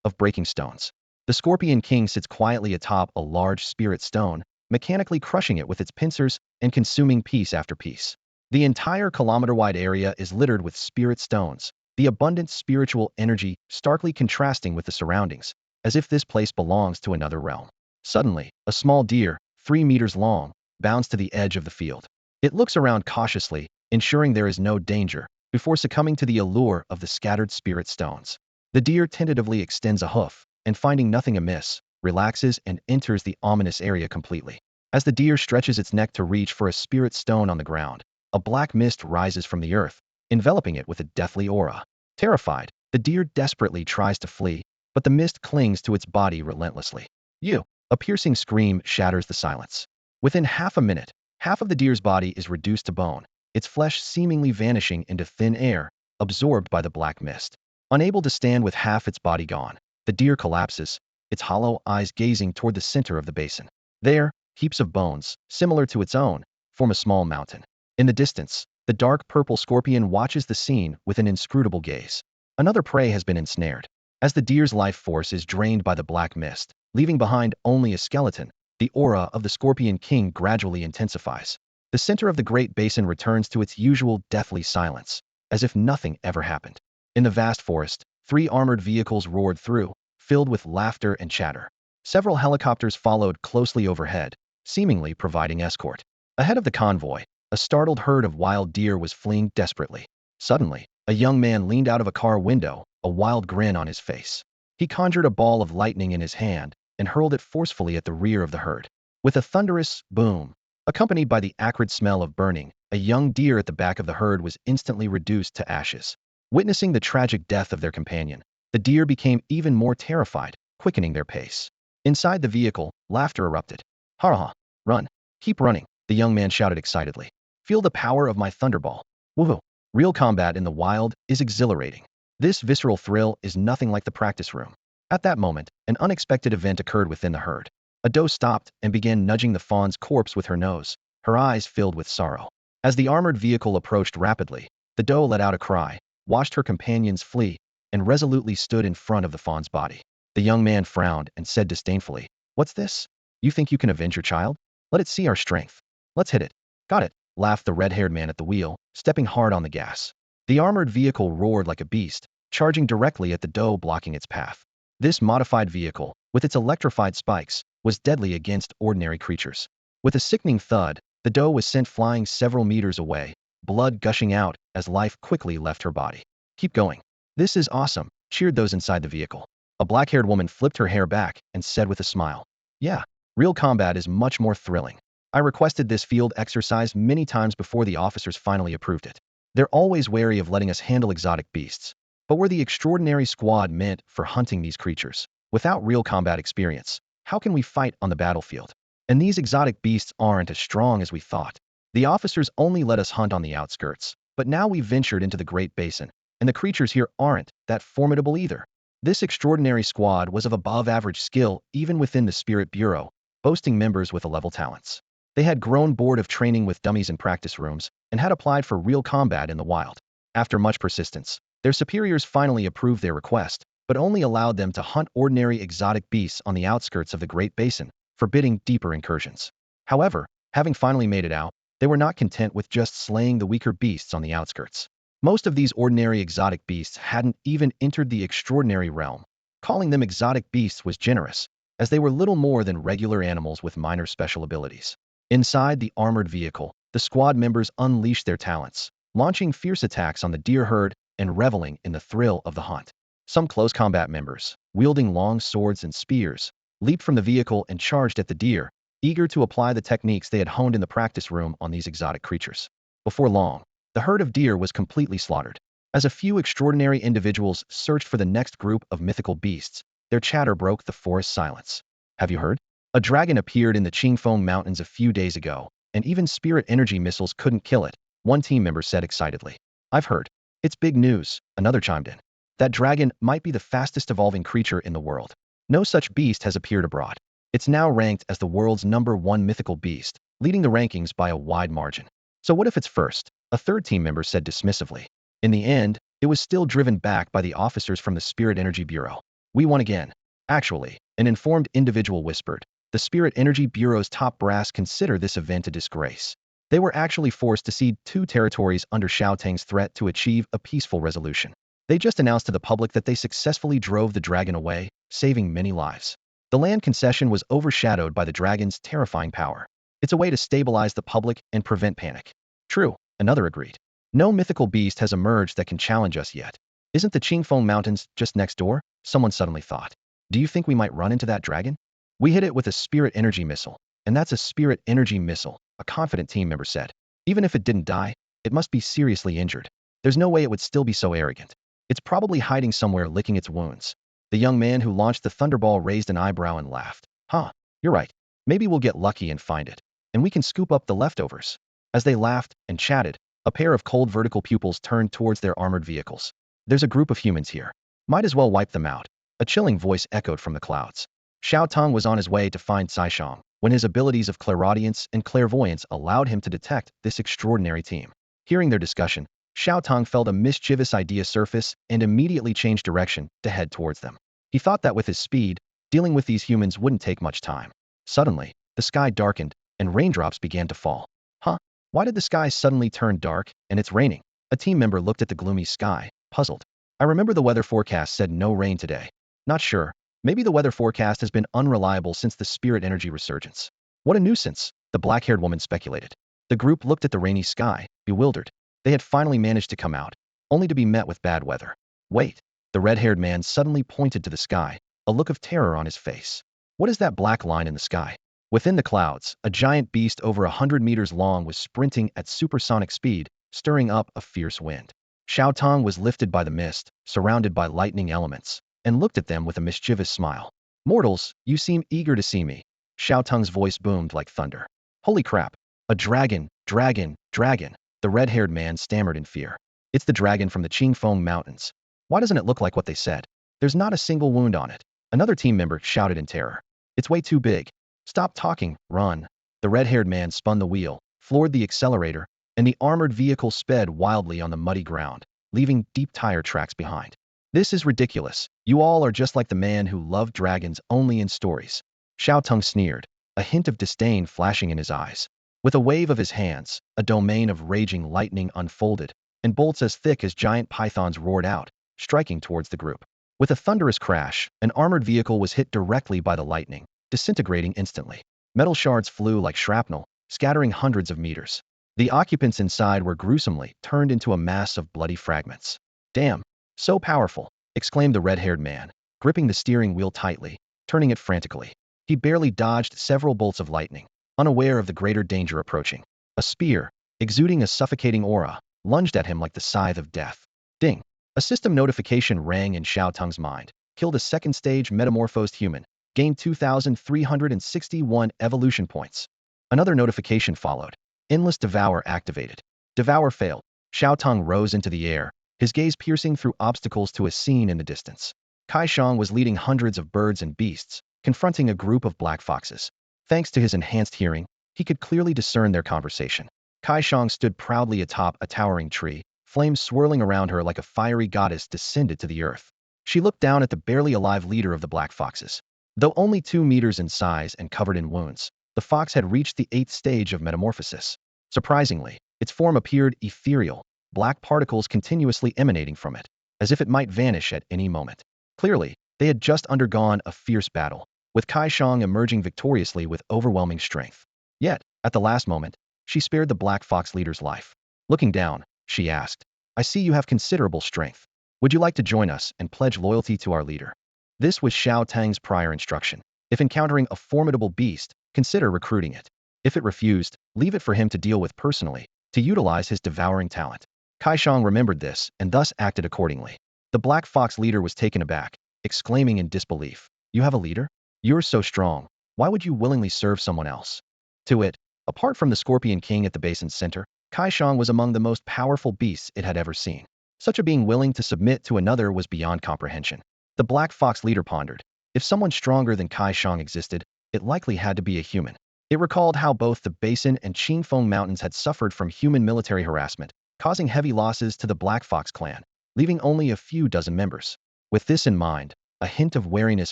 of breaking stones. The Scorpion King sits quietly atop a large spirit stone, mechanically crushing it with its pincers and consuming piece after piece. The entire kilometer-wide area is littered with spirit stones, the abundant spiritual energy starkly contrasting with the surroundings, as if this place belongs to another realm. Suddenly, a small deer, 3 meters long, bounds to the edge of the field. It looks around cautiously, ensuring there is no danger, before succumbing to the allure of the scattered spirit stones. The deer tentatively extends a hoof, and finding nothing amiss, relaxes and enters the ominous area completely. As the deer stretches its neck to reach for a spirit stone on the ground, a black mist rises from the earth, enveloping it with a deathly aura. Terrified, the deer desperately tries to flee, but the mist clings to its body relentlessly. A piercing scream shatters the silence. Within half a minute, half of the deer's body is reduced to bone, its flesh seemingly vanishing into thin air, absorbed by the black mist. Unable to stand with half its body gone, the deer collapses, its hollow eyes gazing toward the center of the basin. There, heaps of bones, similar to its own, form a small mountain. In the distance, the dark purple scorpion watches the scene with an inscrutable gaze. Another prey has been ensnared. As the deer's life force is drained by the black mist, leaving behind only a skeleton, the aura of the Scorpion King gradually intensifies. The center of the Great Basin returns to its usual deathly silence, as if nothing ever happened. In the vast forest, 3 armored vehicles roared through, filled with laughter and chatter. Several helicopters followed closely overhead, seemingly providing escort. Ahead of the convoy, a startled herd of wild deer was fleeing desperately. Suddenly, a young man leaned out of a car window, a wild grin on his face. He conjured a ball of lightning in his hand and hurled it forcefully at the rear of the herd. With a thunderous boom, accompanied by the acrid smell of burning, a young deer at the back of the herd was instantly reduced to ashes. Witnessing the tragic death of their companion, the deer became even more terrified, quickening their pace. Inside the vehicle, laughter erupted. Ha ha, run. Keep running, the young man shouted excitedly. Feel the power of my thunderball. Woohoo. Real combat in the wild is exhilarating. This visceral thrill is nothing like the practice room. At that moment, an unexpected event occurred within the herd. A doe stopped and began nudging the fawn's corpse with her nose, her eyes filled with sorrow. As the armored vehicle approached rapidly, the doe let out a cry, watched her companions flee, and resolutely stood in front of the fawn's body. The young man frowned and said disdainfully, "What's this? You think you can avenge your child? Let it see our strength. Let's hit it." "Got it," laughed the red-haired man at the wheel, stepping hard on the gas. The armored vehicle roared like a beast, charging directly at the doe, blocking its path. This modified vehicle, with its electrified spikes, was deadly against ordinary creatures. With a sickening thud, the doe was sent flying several meters away, blood gushing out as life quickly left her body. "Keep going. This is awesome," cheered those inside the vehicle. A black-haired woman flipped her hair back and said with a smile, "Yeah, real combat is much more thrilling. I requested this field exercise many times before the officers finally approved it. They're always wary of letting us handle exotic beasts, but we're the extraordinary squad meant for hunting these creatures. Without real combat experience, how can we fight on the battlefield? And these exotic beasts aren't as strong as we thought. The officers only let us hunt on the outskirts, but now we've ventured into the Great Basin, and the creatures here aren't that formidable either." This extraordinary squad was of above-average skill even within the Spirit Bureau, boasting members with A-level talents. They had grown bored of training with dummies in practice rooms and had applied for real combat in the wild. After much persistence, their superiors finally approved their request, but only allowed them to hunt ordinary exotic beasts on the outskirts of the Great Basin, forbidding deeper incursions. However, having finally made it out, they were not content with just slaying the weaker beasts on the outskirts. Most of these ordinary exotic beasts hadn't even entered the extraordinary realm. Calling them exotic beasts was generous, as they were little more than regular animals with minor special abilities. Inside the armored vehicle, the squad members unleashed their talents, launching fierce attacks on the deer herd and reveling in the thrill of the hunt. Some close combat members, wielding long swords and spears, leaped from the vehicle and charged at the deer, eager to apply the techniques they had honed in the practice room on these exotic creatures. Before long, the herd of deer was completely slaughtered. As a few extraordinary individuals searched for the next group of mythical beasts, their chatter broke the forest silence. "Have you heard? A dragon appeared in the Qingfeng Mountains a few days ago, and even spirit energy missiles couldn't kill it," one team member said excitedly. "I've heard. It's big news," another chimed in. "That dragon might be the fastest evolving creature in the world. No such beast has appeared abroad. It's now ranked as the world's #1 mythical beast, leading the rankings by a wide margin." "So what if it's first?" a third team member said dismissively. In the end, it was still driven back by the officers from the Spirit Energy Bureau. "We won again." Actually, an informed individual whispered, the Spirit Energy Bureau's top brass consider this event a disgrace. They were actually forced to cede 2 territories under Xiao Teng's threat to achieve a peaceful resolution. They just announced to the public that they successfully drove the dragon away, saving many lives. The land concession was overshadowed by the dragon's terrifying power. "It's a way to stabilize the public and prevent panic." "True," another agreed. "No mythical beast has emerged that can challenge us yet. Isn't the Qingfeng Mountains just next door?" someone suddenly thought. "Do you think we might run into that dragon?" "We hit it with a spirit energy missile, and that's a spirit energy missile," a confident team member said. "Even if it didn't die, it must be seriously injured. There's no way it would still be so arrogant. It's probably hiding somewhere licking its wounds." The young man who launched the thunderball raised an eyebrow and laughed. "Huh, you're right. Maybe we'll get lucky and find it, and we can scoop up the leftovers." As they laughed and chatted, a pair of cold vertical pupils turned towards their armored vehicles. "There's a group of humans here. Might as well wipe them out," a chilling voice echoed from the clouds. Xiao Teng was on his way to find Shaoang when his abilities of clairaudience and clairvoyance allowed him to detect this extraordinary team. Hearing their discussion, Xiao Teng felt a mischievous idea surface and immediately changed direction to head towards them. He thought that with his speed, dealing with these humans wouldn't take much time. Suddenly, the sky darkened and raindrops began to fall. "Huh? Why did the sky suddenly turn dark and it's raining?" A team member looked at the gloomy sky, puzzled. "I remember the weather forecast said no rain today." "Not sure. Maybe the weather forecast has been unreliable since the spirit energy resurgence." "What a nuisance," the black-haired woman speculated. The group looked at the rainy sky, bewildered. They had finally managed to come out, only to be met with bad weather. "Wait." The red-haired man suddenly pointed to the sky, a look of terror on his face. "What is that black line in the sky?" Within the clouds, a giant beast over 100 meters long was sprinting at supersonic speed, stirring up a fierce wind. Xiao Teng was lifted by the mist, surrounded by lightning elements, and looked at them with a mischievous smile. "Mortals, you seem eager to see me." Xiao Teng's voice boomed like thunder. "Holy crap! A dragon, dragon, dragon!" The red-haired man stammered in fear. "It's the dragon from the Qingfeng Mountains. Why doesn't it look like what they said? There's not a single wound on it." Another team member shouted in terror. "It's way too big. Stop talking, run. The red-haired man spun the wheel, floored the accelerator, and the armored vehicle sped wildly on the muddy ground, leaving deep tire tracks behind. This is ridiculous. You all are just like the man who loved dragons only in stories. Xiao Teng sneered, a hint of disdain flashing in his eyes. With a wave of his hands, a domain of raging lightning unfolded, and bolts as thick as giant pythons roared out, striking towards the group. With a thunderous crash, an armored vehicle was hit directly by the lightning, disintegrating instantly. Metal shards flew like shrapnel, scattering hundreds of meters. The occupants inside were gruesomely turned into a mass of bloody fragments. Damn, so powerful, exclaimed the red-haired man, gripping the steering wheel tightly, turning it frantically. He barely dodged several bolts of lightning, unaware of the greater danger approaching. A spear, exuding a suffocating aura, lunged at him like the scythe of death. Ding! A system notification rang in Xiao Teng's mind. Killed a second-stage metamorphosed human. Gained 2,361 evolution points. Another notification followed. Endless Devour activated. Devour failed. Xiao Teng rose into the air, his gaze piercing through obstacles to a scene in the distance. Shaoang was leading hundreds of birds and beasts, confronting a group of black foxes. Thanks to his enhanced hearing, he could clearly discern their conversation. Shaoang stood proudly atop a towering tree, flames swirling around her like a fiery goddess descended to the earth. She looked down at the barely alive leader of the black foxes. Though only 2 meters in size and covered in wounds, the fox had reached the 8th stage of metamorphosis. Surprisingly, its form appeared ethereal, black particles continuously emanating from it, as if it might vanish at any moment. Clearly, they had just undergone a fierce battle, with Shaoang emerging victoriously with overwhelming strength. Yet, at the last moment, she spared the black fox leader's life. Looking down, she asked, "I see you have considerable strength. Would you like to join us and pledge loyalty to our leader?" This was Xiao Teng's prior instruction. If encountering a formidable beast, consider recruiting it. If it refused, leave it for him to deal with personally, to utilize his devouring talent. Shaoang remembered this and thus acted accordingly. The black fox leader was taken aback, exclaiming in disbelief, "You have a leader? You're so strong. Why would you willingly serve someone else?" To it, apart from the Scorpion King at the basin's center, Shaoang was among the most powerful beasts it had ever seen. Such a being willing to submit to another was beyond comprehension. The black fox leader pondered. If someone stronger than Shaoang existed, it likely had to be a human. It recalled how both the Basin and Qingfeng Mountains had suffered from human military harassment, causing heavy losses to the Black Fox clan, leaving only a few dozen members. With this in mind, a hint of wariness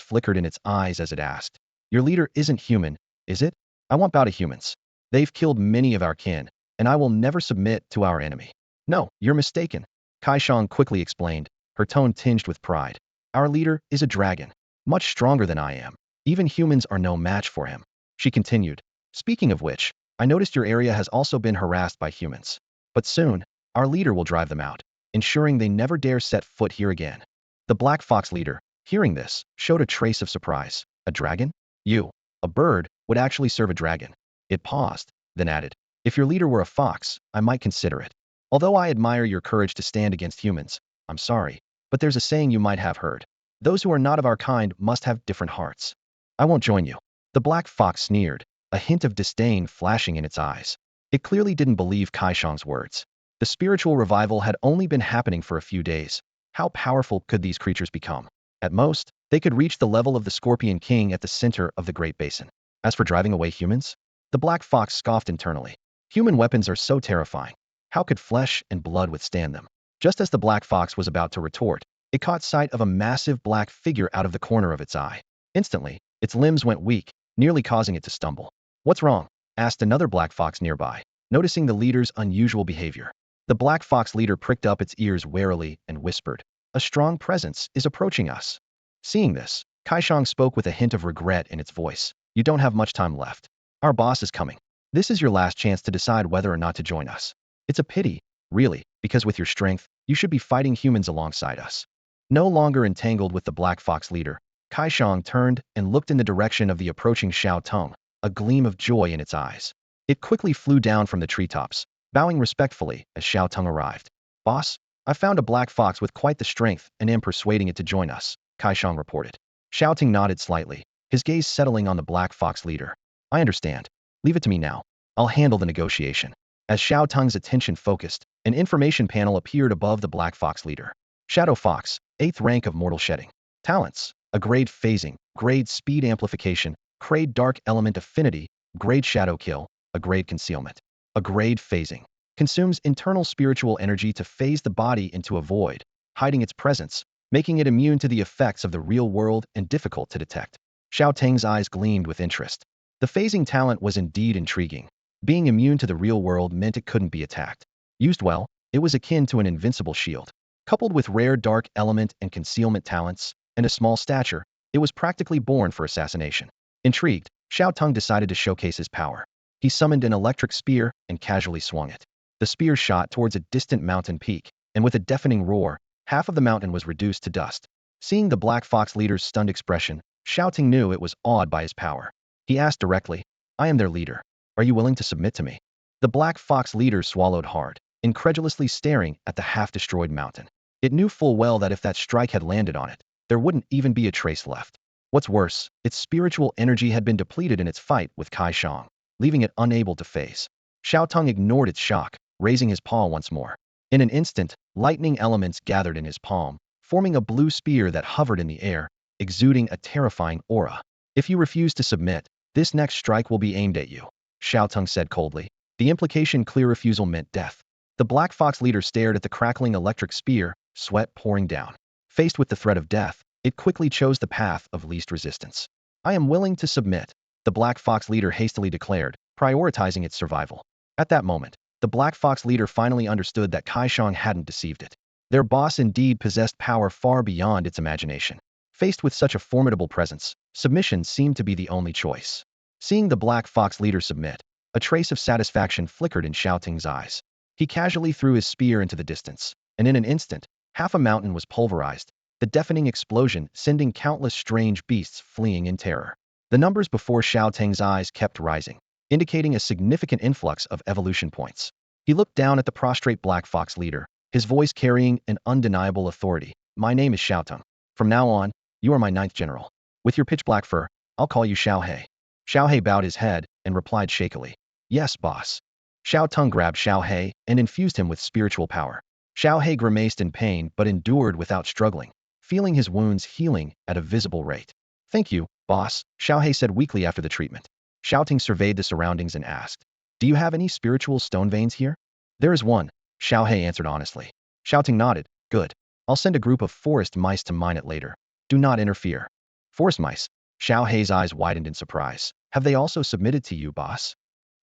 flickered in its eyes as it asked, "Your leader isn't human, is it? I want bow to humans. They've killed many of our kin, and I will never submit to our enemy." "No, you're mistaken," Shaoang quickly explained, her tone tinged with pride. "Our leader is a dragon, much stronger than I am. Even humans are no match for him." She continued, "Speaking of which, I noticed your area has also been harassed by humans. But soon, our leader will drive them out, ensuring they never dare set foot here again." The black fox leader, hearing this, showed a trace of surprise. "A dragon? You, a bird, would actually serve a dragon?" It paused, then added, "If your leader were a fox, I might consider it. Although I admire your courage to stand against humans, I'm sorry, but there's a saying you might have heard. Those who are not of our kind must have different hearts. I won't join you." The black fox sneered, a hint of disdain flashing in its eyes. It clearly didn't believe Shaoang's words. The spiritual revival had only been happening for a few days. How powerful could these creatures become? At most, they could reach the level of the Scorpion King at the center of the Great Basin. As for driving away humans, the black fox scoffed internally. Human weapons are so terrifying. How could flesh and blood withstand them? Just as the black fox was about to retort, it caught sight of a massive black figure out of the corner of its eye. Instantly, its limbs went weak, nearly causing it to stumble. "What's wrong?" asked another black fox nearby, noticing the leader's unusual behavior. The black fox leader pricked up its ears warily and whispered, "A strong presence is approaching us." Seeing this, Shaoang spoke with a hint of regret in its voice. "You don't have much time left. Our boss is coming. This is your last chance to decide whether or not to join us. It's a pity, really, because with your strength, you should be fighting humans alongside us." No longer entangled with the black fox leader, Shaoang turned and looked in the direction of the approaching Xiao Teng, a gleam of joy in its eyes. It quickly flew down from the treetops, bowing respectfully as Xiao Teng arrived. "Boss, I found a black fox with quite the strength and am persuading it to join us," Shaoang reported. Xiao Teng nodded slightly, his gaze settling on the black fox leader. "I understand. Leave it to me now. I'll handle the negotiation." As Xiao Teng's attention focused, an information panel appeared above the black fox leader. Shadow Fox, 8th rank of mortal shedding. Talents: a grade phasing, grade speed amplification, grade dark element affinity, grade shadow kill, a grade concealment, a grade phasing. Consumes internal spiritual energy to phase the body into a void, hiding its presence, making it immune to the effects of the real world and difficult to detect. Xiao Teng's eyes gleamed with interest. The phasing talent was indeed intriguing. Being immune to the real world meant it couldn't be attacked. Used well, it was akin to an invincible shield. Coupled with rare dark element and concealment talents, and a small stature, it was practically born for assassination. Intrigued, Xiao Teng decided to showcase his power. He summoned an electric spear and casually swung it. The spear shot towards a distant mountain peak, and with a deafening roar, half of the mountain was reduced to dust. Seeing the Black Fox leader's stunned expression, Xiao Teng knew it was awed by his power. He asked directly, "I am their leader. Are you willing to submit to me?" The Black Fox leader swallowed hard, incredulously staring at the half-destroyed mountain. It knew full well that if that strike had landed on it, there wouldn't even be a trace left. What's worse, its spiritual energy had been depleted in its fight with Shaoang, leaving it unable to face. Xiao Teng ignored its shock, raising his paw once more. In an instant, lightning elements gathered in his palm, forming a blue spear that hovered in the air, exuding a terrifying aura. "If you refuse to submit, this next strike will be aimed at you," Xiao Teng said coldly. The implication clear refusal meant death. The Black Fox leader stared at the crackling electric spear, sweat pouring down. Faced with the threat of death, it quickly chose the path of least resistance. "I am willing to submit," the Black Fox leader hastily declared, prioritizing its survival. At that moment, the Black Fox leader finally understood that Shaoang hadn't deceived it. Their boss indeed possessed power far beyond its imagination. Faced with such a formidable presence, submission seemed to be the only choice. Seeing the Black Fox leader submit, a trace of satisfaction flickered in Xiao Teng's eyes. He casually threw his spear into the distance, and in an instant, half a mountain was pulverized, the deafening explosion sending countless strange beasts fleeing in terror. The numbers before Xiao Teng's eyes kept rising, indicating a significant influx of evolution points. He looked down at the prostrate Black Fox leader, his voice carrying an undeniable authority. "My name is Xiao Teng. From now on, you are my 9th general. With your pitch black fur, I'll call you Xiao He." Xiao He bowed his head and replied shakily, "Yes, boss." Xiao Teng grabbed Xiao He and infused him with spiritual power. Xiao He grimaced in pain but endured without struggling, feeling his wounds healing at a visible rate. "Thank you, boss," Xiao He said weakly after the treatment. Xiao Teng surveyed the surroundings and asked, "Do you have any spiritual stone veins here?" "There is one," Xiao He answered honestly. Xiao Teng nodded. "Good. I'll send a group of forest mice to mine it later. Do not interfere." "Forest mice?" Xiao He's eyes widened in surprise. "Have they also submitted to you, boss?"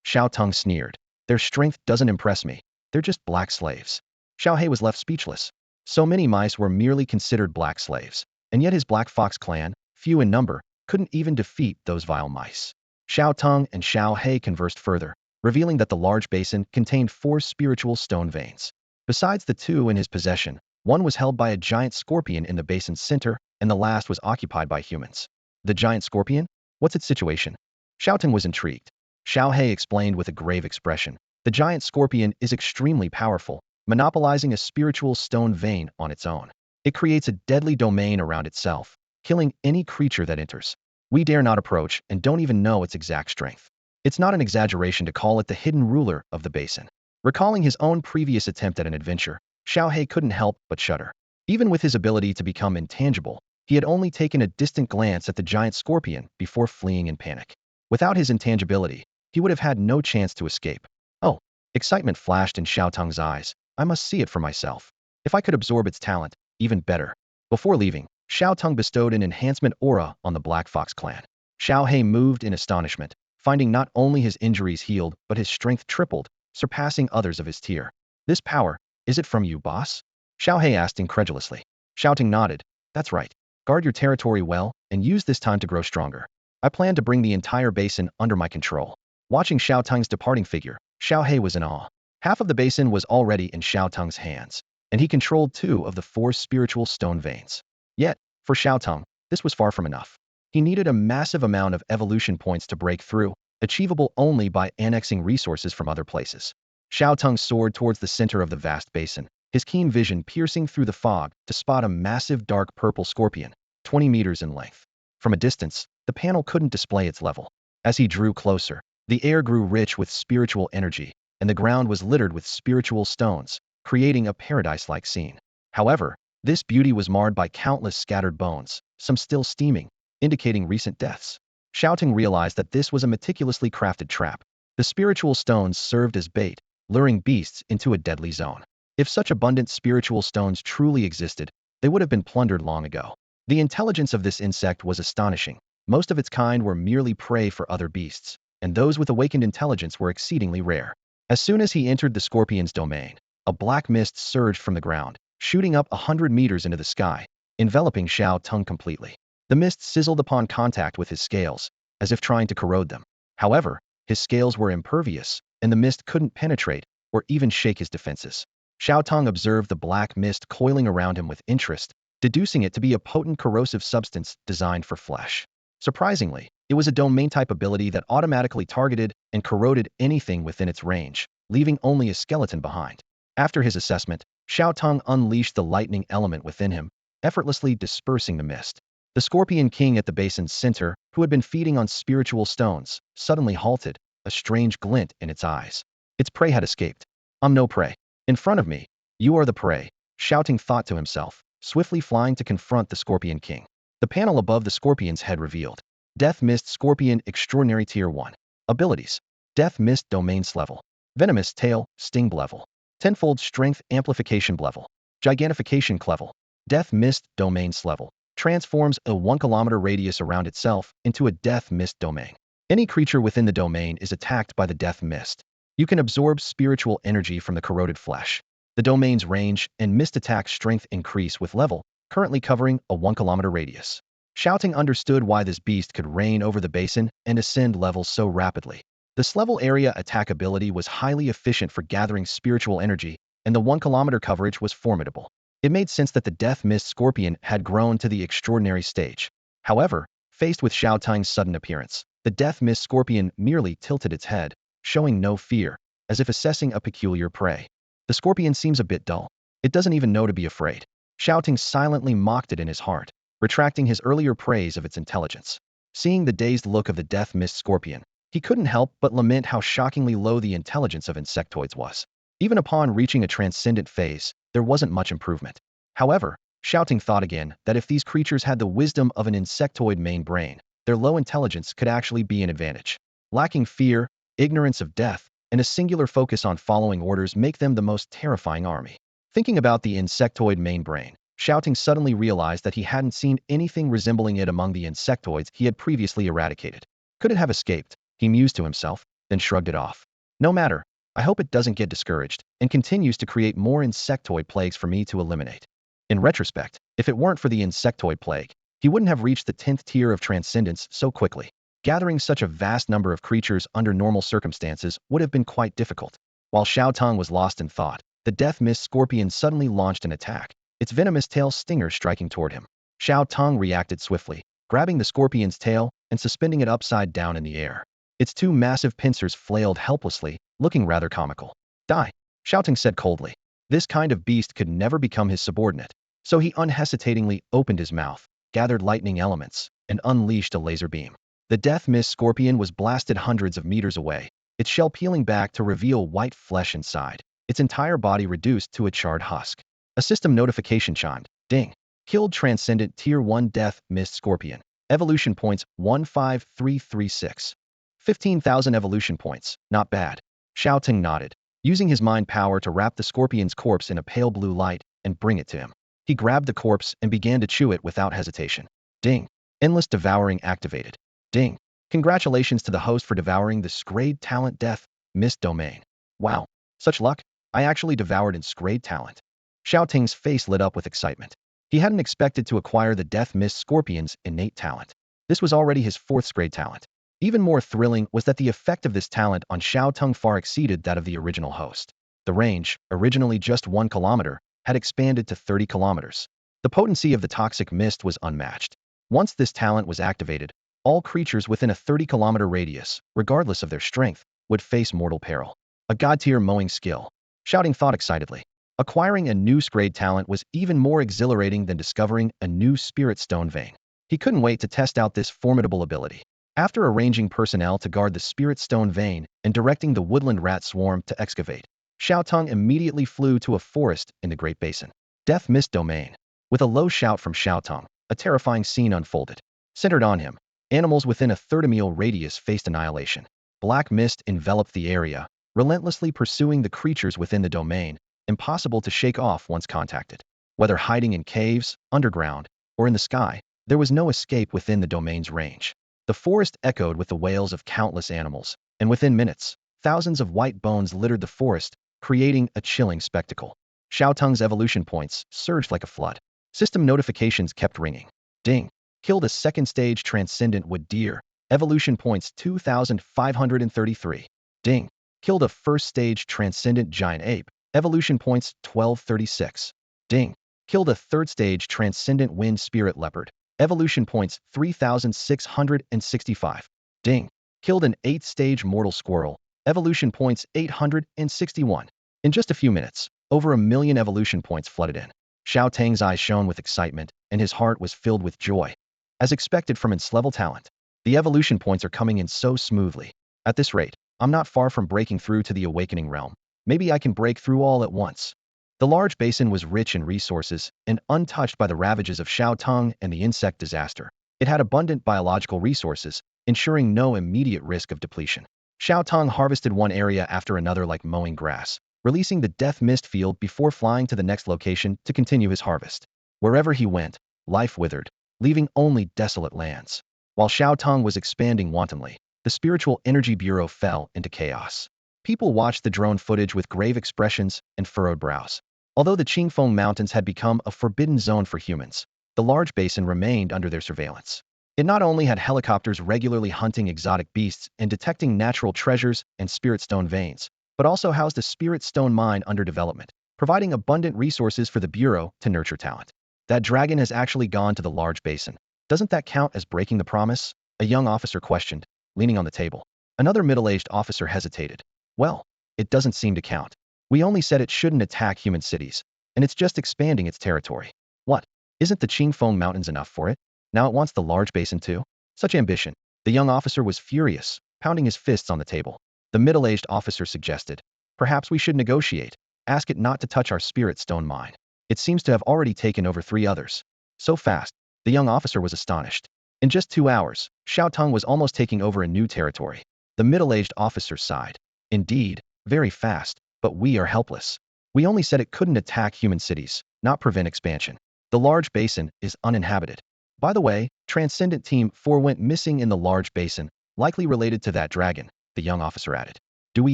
Xiao Teng sneered. "Their strength doesn't impress me. They're just black slaves." Xiao He was left speechless. So many mice were merely considered black slaves, and yet his Black Fox clan, few in number, couldn't even defeat those vile mice. Xiao Teng and Xiao He conversed further, revealing that the large basin contained 4 spiritual stone veins. Besides the 2 in his possession, one was held by a giant scorpion in the basin's center, and the last was occupied by humans. "The giant scorpion? What's its situation?" Xiao Teng was intrigued. Xiao He explained with a grave expression. "The giant scorpion is extremely powerful, monopolizing a spiritual stone vein on its own. It creates a deadly domain around itself, killing any creature that enters. We dare not approach and don't even know its exact strength. It's not an exaggeration to call it the hidden ruler of the basin." Recalling his own previous attempt at an adventure, Xiao He couldn't help but shudder. Even with his ability to become intangible, he had only taken a distant glance at the giant scorpion before fleeing in panic. Without his intangibility, he would have had no chance to escape. "Oh!" Excitement flashed in Xiao Teng's eyes. "I must see it for myself. If I could absorb its talent, even better." Before leaving, Xiao Teng bestowed an enhancement aura on the Black Fox clan. Xiao He moved in astonishment, finding not only his injuries healed but his strength tripled, surpassing others of his tier. "This power, is it from you, boss?" Xiao He asked incredulously. Xiao Teng nodded. "That's right. Guard your territory well and use this time to grow stronger. I plan to bring the entire basin under my control." Watching Xiao Teng's departing figure, Xiao He was in awe. Half of the basin was already in Xiao Teng's hands, and he controlled 2 of the 4 spiritual stone veins. Yet, for Xiao Teng, this was far from enough. He needed a massive amount of evolution points to break through, achievable only by annexing resources from other places. Xiao Teng soared towards the center of the vast basin, his keen vision piercing through the fog to spot a massive dark purple scorpion, 20 meters in length. From a distance, the panel couldn't display its level. As he drew closer, the air grew rich with spiritual energy, and the ground was littered with spiritual stones, creating a paradise-like scene. However, this beauty was marred by countless scattered bones, some still steaming, indicating recent deaths. Xiao Teng realized that this was a meticulously crafted trap. The spiritual stones served as bait, luring beasts into a deadly zone. If such abundant spiritual stones truly existed, they would have been plundered long ago. The intelligence of this insect was astonishing. Most of its kind were merely prey for other beasts, and those with awakened intelligence were exceedingly rare. As soon as he entered the scorpion's domain, a black mist surged from the ground, shooting up 100 meters into the sky, enveloping Xiao Teng completely. The mist sizzled upon contact with his scales, as if trying to corrode them. However, his scales were impervious, and the mist couldn't penetrate or even shake his defenses. Xiao Teng observed the black mist coiling around him with interest, deducing it to be a potent corrosive substance designed for flesh. Surprisingly, it was a domain-type ability that automatically targeted and corroded anything within its range, leaving only a skeleton behind. After his assessment, Xiao Teng unleashed the lightning element within him, effortlessly dispersing the mist. The Scorpion King at the basin's center, who had been feeding on spiritual stones, suddenly halted, a strange glint in its eyes. Its prey had escaped. I'm no prey. In front of me, you are the prey, Xiao Teng thought to himself, swiftly flying to confront the Scorpion King. The panel above the Scorpion's head revealed. Death Mist Scorpion Extraordinary Tier 1. Abilities. Death Mist Domains Level. Venomous Tail, Sting Level. Tenfold Strength Amplification Level. Gigantification Level. Death Mist Domains Level. Transforms a 1 kilometer radius around itself into a Death Mist domain. Any creature within the domain is attacked by the Death Mist. You can absorb spiritual energy from the corroded flesh. The domain's range and mist attack strength increase with level, currently covering a 1 kilometer radius. Xiao Teng understood why this beast could reign over the basin and ascend levels so rapidly. This level area attack ability was highly efficient for gathering spiritual energy, and the 1 kilometer coverage was formidable. It made sense that the Death Mist Scorpion had grown to the extraordinary stage. However, faced with Xiao Teng's sudden appearance, the Death Mist Scorpion merely tilted its head, showing no fear, as if assessing a peculiar prey. The scorpion seems a bit dull. It doesn't even know to be afraid. Xiao Teng silently mocked it in his heart, retracting his earlier praise of its intelligence. Seeing the dazed look of the Death Mist Scorpion, he couldn't help but lament how shockingly low the intelligence of insectoids was. Even upon reaching a transcendent phase, there wasn't much improvement. However, Xiao Teng thought again that if these creatures had the wisdom of an insectoid main brain, their low intelligence could actually be an advantage. Lacking fear, ignorance of death, and a singular focus on following orders make them the most terrifying army. Thinking about the insectoid main brain, Xiao Teng suddenly realized that he hadn't seen anything resembling it among the insectoids he had previously eradicated. Could it have escaped? He mused to himself, then shrugged it off. No matter, I hope it doesn't get discouraged and continues to create more insectoid plagues for me to eliminate. In retrospect, if it weren't for the insectoid plague, he wouldn't have reached the 10th tier of transcendence so quickly. Gathering such a vast number of creatures under normal circumstances would have been quite difficult. While Xiao Teng was lost in thought, the Death Mist Scorpion suddenly launched an attack, its venomous tail stinger striking toward him. Xiao Teng reacted swiftly, grabbing the scorpion's tail and suspending it upside down in the air. Its two massive pincers flailed helplessly, looking rather comical. Die, Xiao Teng said coldly. This kind of beast could never become his subordinate, so he unhesitatingly opened his mouth, gathered lightning elements, and unleashed a laser beam. The Death Mist Scorpion was blasted hundreds of meters away, its shell peeling back to reveal white flesh inside, its entire body reduced to a charred husk. A system notification chimed. Ding. Killed Transcendent Tier 1 Death Mist Scorpion. Evolution points 15336. 15,000 evolution points. Not bad. Xiao Teng nodded, using his mind power to wrap the scorpion's corpse in a pale blue light and bring it to him. He grabbed the corpse and began to chew it without hesitation. Ding. Endless Devouring activated. Ding. Congratulations to the host for devouring the Scrade Talent Death Mist domain. Wow. Such luck. I actually devoured in Scrade Talent. Xiao Teng's face lit up with excitement. He hadn't expected to acquire the Death Mist Scorpion's innate talent. This was already his 4th Scrade talent. Even more thrilling was that the effect of this talent on Xiao Teng far exceeded that of the original host. The range, originally just 1 kilometer, had expanded to 30 kilometers. The potency of the toxic mist was unmatched. Once this talent was activated, all creatures within a 30-kilometer radius, regardless of their strength, would face mortal peril. A god-tier mowing skill. Xiao Teng thought excitedly. Acquiring a new Scrade talent was even more exhilarating than discovering a new Spirit Stone vein. He couldn't wait to test out this formidable ability. After arranging personnel to guard the Spirit Stone vein and directing the woodland rat swarm to excavate, Xiao Teng immediately flew to a forest in the Great Basin. Death Mist Domain. With a low shout from Xiao Teng, a terrifying scene unfolded. Centered on him, Animals within a 30-mile radius faced annihilation. Black mist enveloped the area, relentlessly pursuing the creatures within the domain, impossible to shake off once contacted. Whether hiding in caves, underground, or in the sky, there was no escape within the domain's range. The forest echoed with the wails of countless animals, and within minutes, thousands of white bones littered the forest, creating a chilling spectacle. Xiao Teng's evolution points surged like a flood. System notifications kept ringing. Ding. Killed a second stage transcendent wood deer. Evolution points 2,533. Ding. Killed a first stage transcendent giant ape. Evolution points 1236. Ding. Killed a third stage transcendent wind spirit leopard. Evolution points 3,665. Ding. Killed an 8th stage mortal squirrel. Evolution points 861. In just a few minutes, over 1,000,000 evolution points flooded in. Xiao Teng's eyes shone with excitement, and his heart was filled with joy. As expected from its level talent, the evolution points are coming in so smoothly. At this rate, I'm not far from breaking through to the awakening realm. Maybe I can break through all at once. The large basin was rich in resources and untouched by the ravages of Xiao Teng and the insect disaster. It had abundant biological resources, ensuring no immediate risk of depletion. Xiao Teng harvested one area after another like mowing grass, releasing the death mist field before flying to the next location to continue his harvest. Wherever he went, life withered, leaving only desolate lands. While Xiao Teng was expanding wantonly, the spiritual energy bureau fell into chaos. People watched the drone footage with grave expressions and furrowed brows. Although the Qingfeng Mountains had become a forbidden zone for humans, the large basin remained under their surveillance. It not only had helicopters regularly hunting exotic beasts and detecting natural treasures and spirit stone veins, but also housed a spirit stone mine under development, providing abundant resources for the Bureau to nurture talent. That dragon has actually gone to the large basin. Doesn't that count as breaking the promise? A young officer questioned, leaning on the table. Another middle-aged officer hesitated. Well, it doesn't seem to count. We only said it shouldn't attack human cities, and it's just expanding its territory. What? Isn't the Qingfeng Mountains enough for it? Now it wants the large basin too? Such ambition. The young officer was furious, pounding his fists on the table. The middle-aged officer suggested, perhaps we should negotiate. Ask it not to touch our spirit stone mine. It seems to have already taken over 3 others. So fast, the young officer was astonished. In just 2 hours, Xiao Teng was almost taking over a new territory. The middle-aged officer sighed. Indeed, very fast, but we are helpless. We only said it couldn't attack human cities, not prevent expansion. The large basin is uninhabited. By the way, Transcendent Team 4 went missing in the large basin, likely related to that dragon, the young officer added. Do we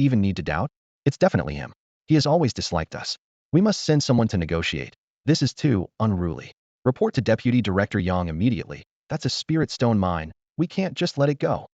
even need to doubt? It's definitely him. He has always disliked us. We must send someone to negotiate. This is too unruly. Report to Deputy Director Yang immediately. That's a spirit stone mine. We can't just let it go.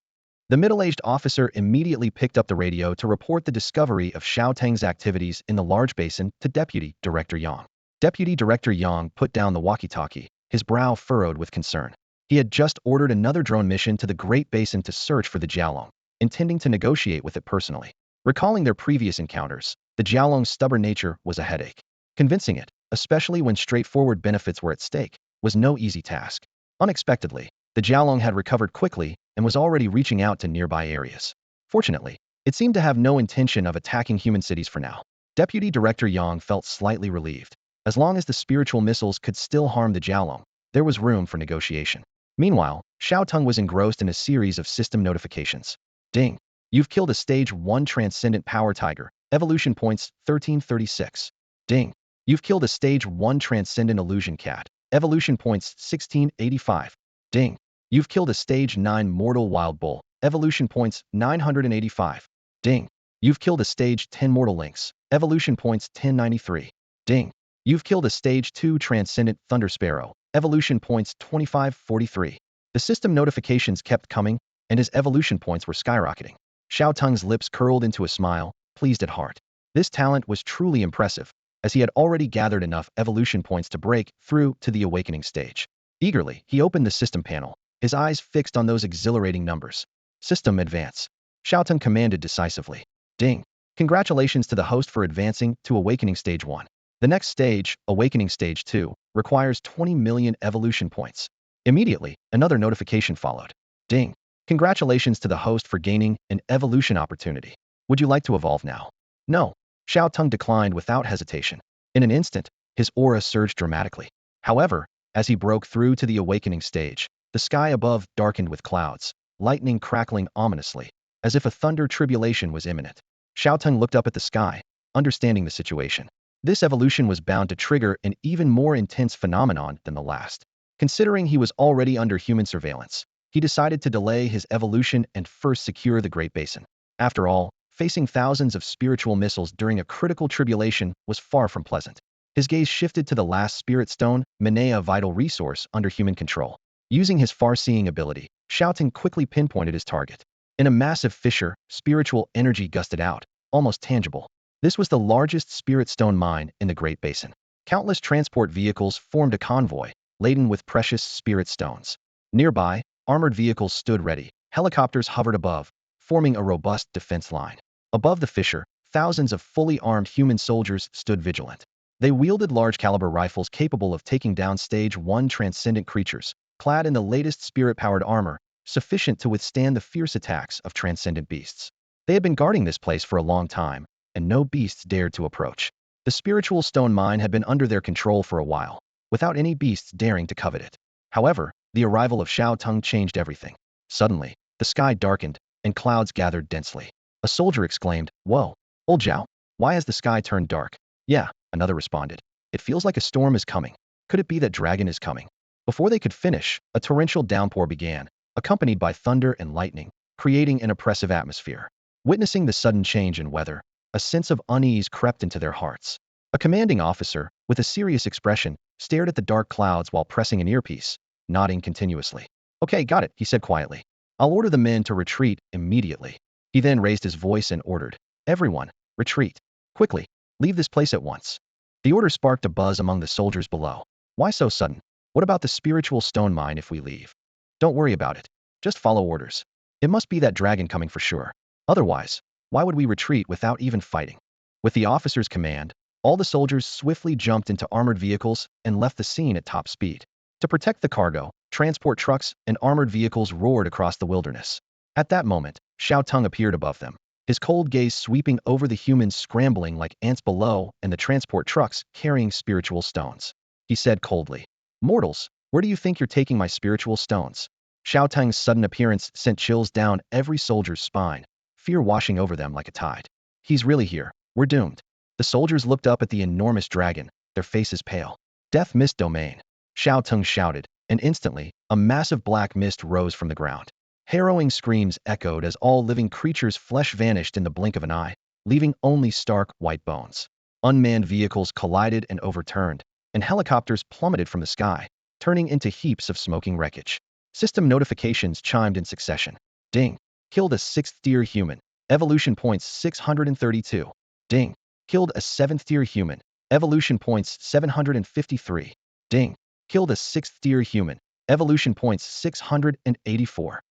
The middle-aged officer immediately picked up the radio to report the discovery of Xiao Teng's activities in the large basin to Deputy Director Yang. Deputy Director Yang put down the walkie-talkie, his brow furrowed with concern. He had just ordered another drone mission to the Great Basin to search for the Jiaolong, intending to negotiate with it personally. Recalling their previous encounters, the Jiaolong's stubborn nature was a headache. Convincing it, especially when straightforward benefits were at stake, was no easy task. Unexpectedly, the Jiaolong had recovered quickly and was already reaching out to nearby areas. Fortunately, it seemed to have no intention of attacking human cities for now. Deputy Director Yang felt slightly relieved. As long as the spiritual missiles could still harm the Jiaolong, there was room for negotiation. Meanwhile, Xiao Teng was engrossed in a series of system notifications. Ding. You've killed a Stage 1 Transcendent Power Tiger. Evolution points 1336. Ding. You've killed a Stage 1 Transcendent Illusion Cat. Evolution points 1685. Ding. You've killed a Stage 9 Mortal Wild Bull. Evolution points 985. Ding. You've killed a Stage 10 Mortal Lynx. Evolution points 1093. Ding. You've killed a Stage 2 Transcendent Thunder Sparrow. Evolution points 2543. The system notifications kept coming, and his evolution points were skyrocketing. Xiao Teng's lips curled into a smile, pleased at heart. This talent was truly impressive, as he had already gathered enough evolution points to break through to the awakening stage. Eagerly, he opened the system panel, his eyes fixed on those exhilarating numbers. System advance. Xiao Teng commanded decisively. Ding. Congratulations to the host for advancing to awakening stage 1. The next stage, awakening stage 2, requires 20 million evolution points. Immediately, another notification followed. Ding. Congratulations to the host for gaining an evolution opportunity. Would you like to evolve now? No. Xiao Teng declined without hesitation. In an instant, his aura surged dramatically. However, as he broke through to the awakening stage, The sky above darkened with clouds, lightning crackling ominously, as if a thunder tribulation was imminent. Xiao Teng looked up at the sky, understanding the situation. This evolution was bound to trigger an even more intense phenomenon than the last. Considering he was already under human surveillance, he decided to delay his evolution and first secure the Great Basin. After all, facing thousands of spiritual missiles during a critical tribulation was far from pleasant. His gaze shifted to the last spirit stone, a vital resource under human control. Using his far-seeing ability, Xiao Teng quickly pinpointed his target. In a massive fissure, spiritual energy gusted out, almost tangible. This was the largest spirit stone mine in the Great Basin. Countless transport vehicles formed a convoy, laden with precious spirit stones. Nearby, armored vehicles stood ready. Helicopters hovered above, forming a robust defense line. Above the fissure, thousands of fully armed human soldiers stood vigilant. They wielded large-caliber rifles capable of taking down Stage 1 transcendent creatures, clad in the latest spirit-powered armor, sufficient to withstand the fierce attacks of transcendent beasts. They had been guarding this place for a long time, and no beasts dared to approach. The spiritual stone mine had been under their control for a while, without any beasts daring to covet it. However, the arrival of Xiao Teng changed everything. Suddenly, the sky darkened, and clouds gathered densely. A soldier exclaimed, "Whoa, old Zhao, why has the sky turned dark?" "Yeah," another responded. "It feels like a storm is coming. Could it be that dragon is coming?" Before they could finish, a torrential downpour began, accompanied by thunder and lightning, creating an oppressive atmosphere. Witnessing the sudden change in weather, a sense of unease crept into their hearts. A commanding officer, with a serious expression, stared at the dark clouds while pressing an earpiece, nodding continuously. "Okay, got it," he said quietly. "I'll order the men to retreat immediately." He then raised his voice and ordered, "Everyone, retreat. Quickly, leave this place at once." The order sparked a buzz among the soldiers below. "Why so sudden? What about the spiritual stone mine if we leave?" "Don't worry about it. Just follow orders. It must be that dragon coming for sure. Otherwise, why would we retreat without even fighting?" With the officer's command, all the soldiers swiftly jumped into armored vehicles and left the scene at top speed. To protect the cargo, transport trucks and armored vehicles roared across the wilderness. At that moment, Xiao Teng appeared above them, his cold gaze sweeping over the humans scrambling like ants below and the transport trucks carrying spiritual stones. He said coldly, "Mortals, where do you think you're taking my spiritual stones?" Xiao Teng's sudden appearance sent chills down every soldier's spine, fear washing over them like a tide. "He's really here. We're doomed." The soldiers looked up at the enormous dragon, their faces pale. "Death mist domain," Xiao Teng shouted, and instantly, a massive black mist rose from the ground. Harrowing screams echoed as all living creatures' flesh vanished in the blink of an eye, leaving only stark, white bones. Unmanned vehicles collided and overturned, and helicopters plummeted from the sky, turning into heaps of smoking wreckage. System notifications chimed in succession. Ding. Killed a 6th-tier human. Evolution points 632. Ding. Killed a 7th-tier human. Evolution points 753. Ding. Killed a 6th-tier human. Evolution points 684.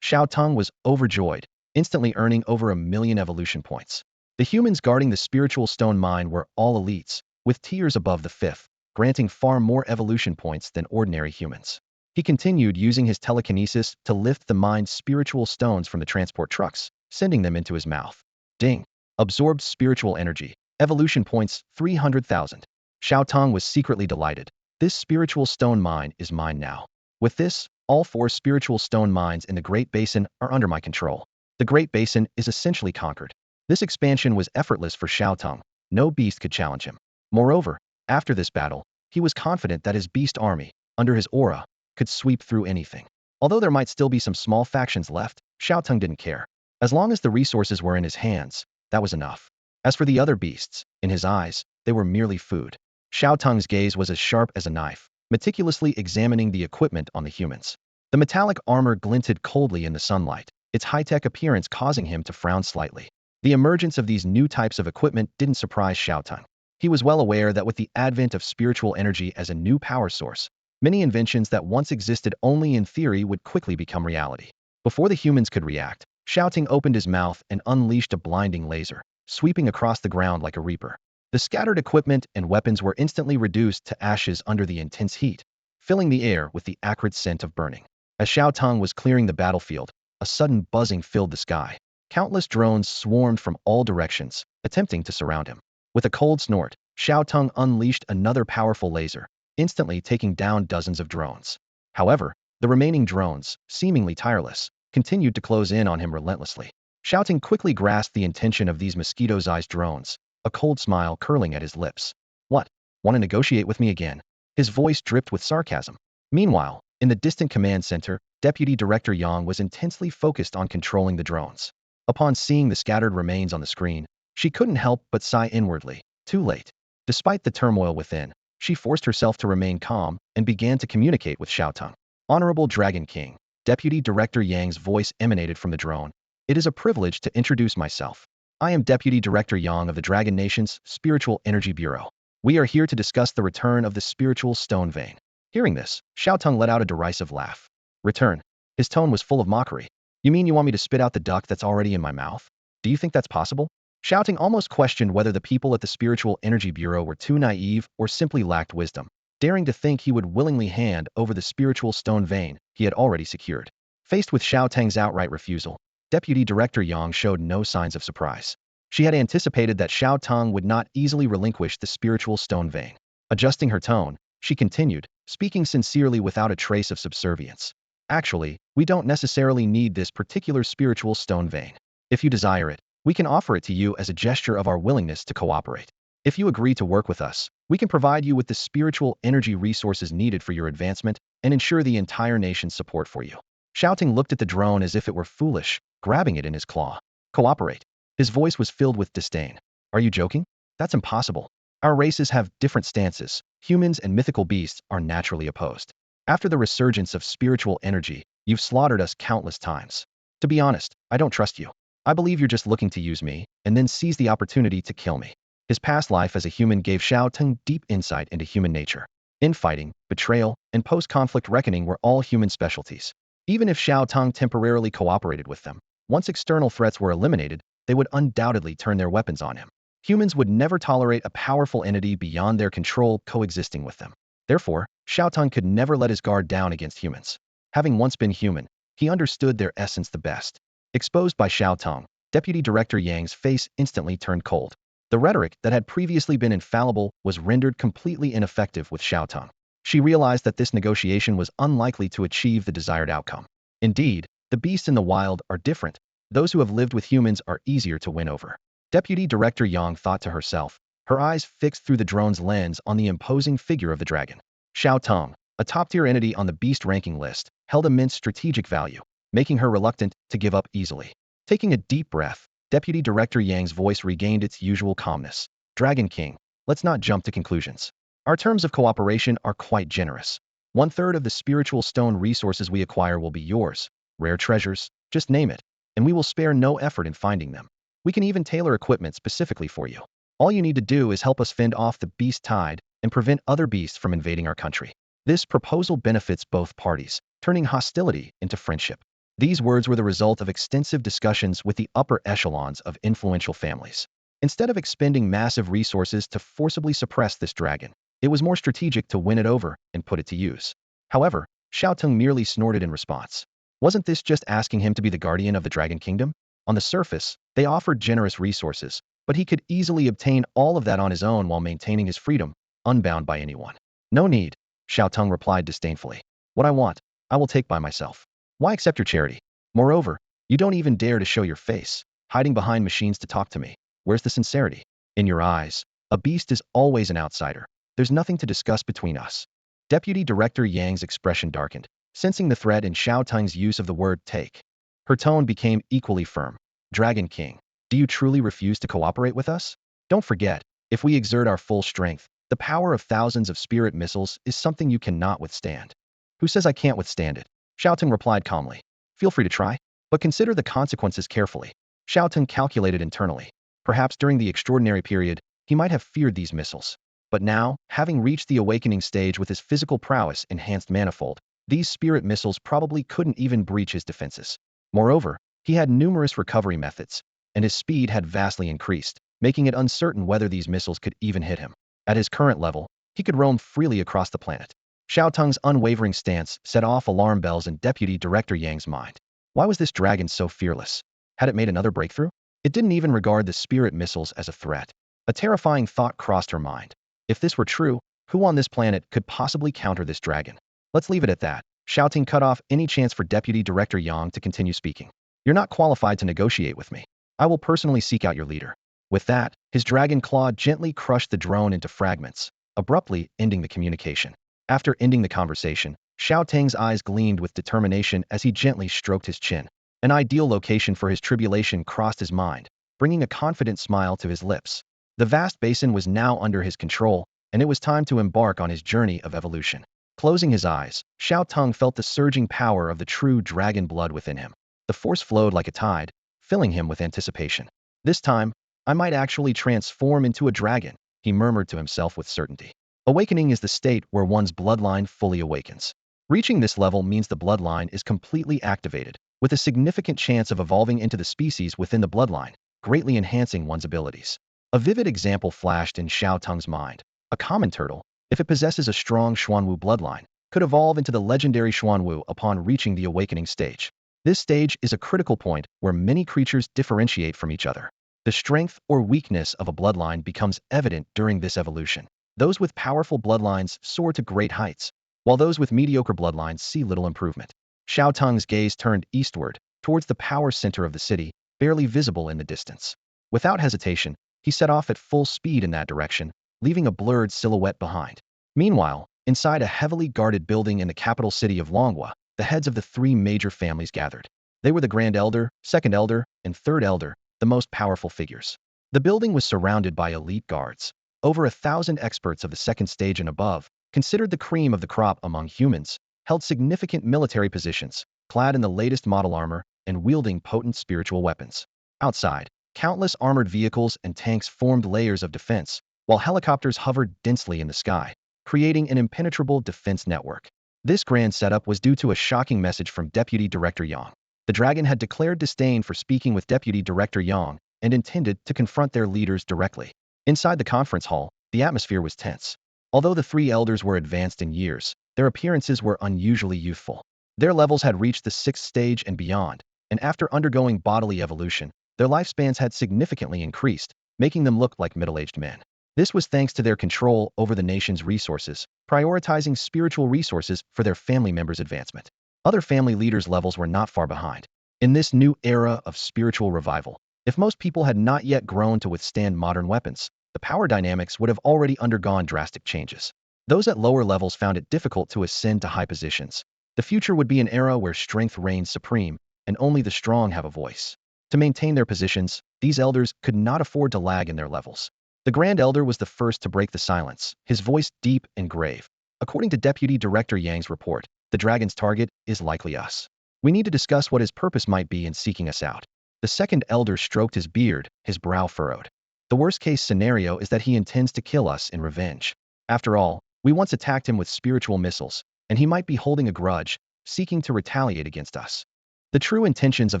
Xiao Teng was overjoyed, instantly earning over 1,000,000 evolution points. The humans guarding the spiritual stone mine were all elites, with tiers above the 5th, granting far more evolution points than ordinary humans. He continued using his telekinesis to lift the mine's spiritual stones from the transport trucks, sending them into his mouth. Ding. Absorbed spiritual energy. Evolution points 300,000. Xiao Teng was secretly delighted. This spiritual stone mine is mine now. With this, all 4 spiritual stone mines in the Great Basin are under my control. The Great Basin is essentially conquered. This expansion was effortless for Xiao Teng. No beast could challenge him. Moreover, after this battle, he was confident that his beast army, under his aura, could sweep through anything. Although there might still be some small factions left, Xiao Teng didn't care. As long as the resources were in his hands, that was enough. As for the other beasts, in his eyes, they were merely food. Xiao Teng's gaze was as sharp as a knife, meticulously examining the equipment on the humans. The metallic armor glinted coldly in the sunlight, its high-tech appearance causing him to frown slightly. The emergence of these new types of equipment didn't surprise Xiao Teng. He was well aware that with the advent of spiritual energy as a new power source, many inventions that once existed only in theory would quickly become reality. Before the humans could react, Xiao Teng opened his mouth and unleashed a blinding laser, sweeping across the ground like a reaper. The scattered equipment and weapons were instantly reduced to ashes under the intense heat, filling the air with the acrid scent of burning. As Xiao Teng was clearing the battlefield, a sudden buzzing filled the sky. Countless drones swarmed from all directions, attempting to surround him. With a cold snort, Xiao Teng unleashed another powerful laser, instantly taking down dozens of drones. However, The remaining drones, seemingly tireless, continued to close in on him relentlessly. Xiao Teng quickly grasped the intention of these mosquito-sized drones, a cold smile curling at his lips. What? Want to negotiate with me again? His voice dripped with sarcasm. Meanwhile, in the distant command center, Deputy Director Yang was intensely focused on controlling the drones. Upon seeing the scattered remains on the screen, she couldn't help but sigh inwardly. Too late. Despite the turmoil within, she forced herself to remain calm and began to communicate with Xiao Teng. Honorable Dragon King, Deputy Director Yang's voice emanated from the drone. It is a privilege to introduce myself. I am Deputy Director Yang of the Dragon Nation's Spiritual Energy Bureau. We are here to discuss the return of the spiritual stone vein. Hearing this, Xiao Teng let out a derisive laugh. Return. His tone was full of mockery. You mean you want me to spit out the duck that's already in my mouth? Do you think that's possible? Xiao Teng almost questioned whether the people at the Spiritual Energy Bureau were too naive or simply lacked wisdom, daring to think he would willingly hand over the spiritual stone vein he had already secured. Faced with Xiao Teng's outright refusal, Deputy Director Yang showed no signs of surprise. She had anticipated that Xiao Teng would not easily relinquish the spiritual stone vein. Adjusting her tone, she continued, speaking sincerely without a trace of subservience. Actually, we don't necessarily need this particular spiritual stone vein. If you desire it, we can offer it to you as a gesture of our willingness to cooperate. If you agree to work with us, we can provide you with the spiritual energy resources needed for your advancement and ensure the entire nation's support for you. Xiao Teng looked at the drone as if it were foolish, grabbing it in his claw. Cooperate. His voice was filled with disdain. Are you joking? That's impossible. Our races have different stances. Humans and mythical beasts are naturally opposed. After the resurgence of spiritual energy, you've slaughtered us countless times. To be honest, I don't trust you. I believe you're just looking to use me, and then seize the opportunity to kill me. His past life as a human gave Xiao Teng deep insight into human nature. Infighting, betrayal, and post-conflict reckoning were all human specialties. Even if Xiao Teng temporarily cooperated with them, once external threats were eliminated, they would undoubtedly turn their weapons on him. Humans would never tolerate a powerful entity beyond their control coexisting with them. Therefore, Xiao Teng could never let his guard down against humans. Having once been human, he understood their essence the best. Exposed by Xiao Teng, Deputy Director Yang's face instantly turned cold. The rhetoric that had previously been infallible was rendered completely ineffective with Xiao Teng. She realized that this negotiation was unlikely to achieve the desired outcome. Indeed, the beasts in the wild are different. Those who have lived with humans are easier to win over. Deputy Director Yang thought to herself, her eyes fixed through the drone's lens on the imposing figure of the dragon. Xiao Teng, a top-tier entity on the beast ranking list, held immense strategic value, making her reluctant to give up easily. Taking a deep breath, Deputy Director Yang's voice regained its usual calmness. Dragon King, let's not jump to conclusions. Our terms of cooperation are quite generous. 1/3 of the spiritual stone resources we acquire will be yours. Rare treasures, just name it, and we will spare no effort in finding them. We can even tailor equipment specifically for you. All you need to do is help us fend off the beast tide and prevent other beasts from invading our country. This proposal benefits both parties, turning hostility into friendship. These words were the result of extensive discussions with the upper echelons of influential families. Instead of expending massive resources to forcibly suppress this dragon, it was more strategic to win it over and put it to use. However, Xiao Teng merely snorted in response. Wasn't this just asking him to be the guardian of the Dragon Kingdom? On the surface, they offered generous resources, but he could easily obtain all of that on his own while maintaining his freedom, unbound by anyone. No need, Xiao Teng replied disdainfully. What I want, I will take by myself. Why accept your charity? Moreover, you don't even dare to show your face, hiding behind machines to talk to me. Where's the sincerity? In your eyes, a beast is always an outsider. There's nothing to discuss between us. Deputy Director Yang's expression darkened, sensing the threat in Xiao Teng's use of the word take. Her tone became equally firm. Dragon King, do you truly refuse to cooperate with us? Don't forget, if we exert our full strength, the power of thousands of spirit missiles is something you cannot withstand. Who says I can't withstand it? Xiao Teng replied calmly. Feel free to try, but consider the consequences carefully. Xiao Teng calculated internally. Perhaps during the extraordinary period, he might have feared these missiles. But now, having reached the awakening stage with his physical prowess enhanced manifold, these spirit missiles probably couldn't even breach his defenses. Moreover, he had numerous recovery methods, and his speed had vastly increased, making it uncertain whether these missiles could even hit him. At his current level, he could roam freely across the planet. Xiao Teng's unwavering stance set off alarm bells in Deputy Director Yang's mind. Why was this dragon so fearless? Had it made another breakthrough? It didn't even regard the spirit missiles as a threat. A terrifying thought crossed her mind. If this were true, who on this planet could possibly counter this dragon? Let's leave it at that. Xiao Teng cut off any chance for Deputy Director Yang to continue speaking. You're not qualified to negotiate with me. I will personally seek out your leader. With that, his dragon claw gently crushed the drone into fragments, abruptly ending the communication. After ending the conversation, Xiao Teng's eyes gleamed with determination as he gently stroked his chin. An ideal location for his tribulation crossed his mind, bringing a confident smile to his lips. The vast basin was now under his control, and it was time to embark on his journey of evolution. Closing his eyes, Xiao Teng felt the surging power of the true dragon blood within him. The force flowed like a tide, filling him with anticipation. This time, I might actually transform into a dragon, he murmured to himself with certainty. Awakening is the state where one's bloodline fully awakens. Reaching this level means the bloodline is completely activated, with a significant chance of evolving into the species within the bloodline, greatly enhancing one's abilities. A vivid example flashed in Xiao Teng's mind. A common turtle, if it possesses a strong Xuanwu bloodline, could evolve into the legendary Xuanwu upon reaching the awakening stage. This stage is a critical point where many creatures differentiate from each other. The strength or weakness of a bloodline becomes evident during this evolution. Those with powerful bloodlines soar to great heights, while those with mediocre bloodlines see little improvement. Xiao Teng's gaze turned eastward, towards the power center of the city, barely visible in the distance. Without hesitation, he set off at full speed in that direction, leaving a blurred silhouette behind. Meanwhile, inside a heavily guarded building in the capital city of Longhua, the heads of the three major families gathered. They were the Grand Elder, Second Elder, and Third Elder, the most powerful figures. The building was surrounded by elite guards. Over 1,000 experts of the second stage and above, considered the cream of the crop among humans, held significant military positions, clad in the latest model armor and wielding potent spiritual weapons. Outside, countless armored vehicles and tanks formed layers of defense, while helicopters hovered densely in the sky, creating an impenetrable defense network. This grand setup was due to a shocking message from Deputy Director Yang. The dragon had declared disdain for speaking with Deputy Director Yang and intended to confront their leaders directly. Inside the conference hall, the atmosphere was tense. Although the three elders were advanced in years, their appearances were unusually youthful. Their levels had reached the 6th stage and beyond, and after undergoing bodily evolution, their lifespans had significantly increased, making them look like middle-aged men. This was thanks to their control over the nation's resources, prioritizing spiritual resources for their family members' advancement. Other family leaders' levels were not far behind. In this new era of spiritual revival, if most people had not yet grown to withstand modern weapons, the power dynamics would have already undergone drastic changes. Those at lower levels found it difficult to ascend to high positions. The future would be an era where strength reigns supreme, and only the strong have a voice. To maintain their positions, these elders could not afford to lag in their levels. The Grand Elder was the first to break the silence, his voice deep and grave. According to Deputy Director Yang's report, the dragon's target is likely us. We need to discuss what his purpose might be in seeking us out. The second elder stroked his beard, his brow furrowed. The worst-case scenario is that he intends to kill us in revenge. After all, we once attacked him with spiritual missiles, and he might be holding a grudge, seeking to retaliate against us. The true intentions of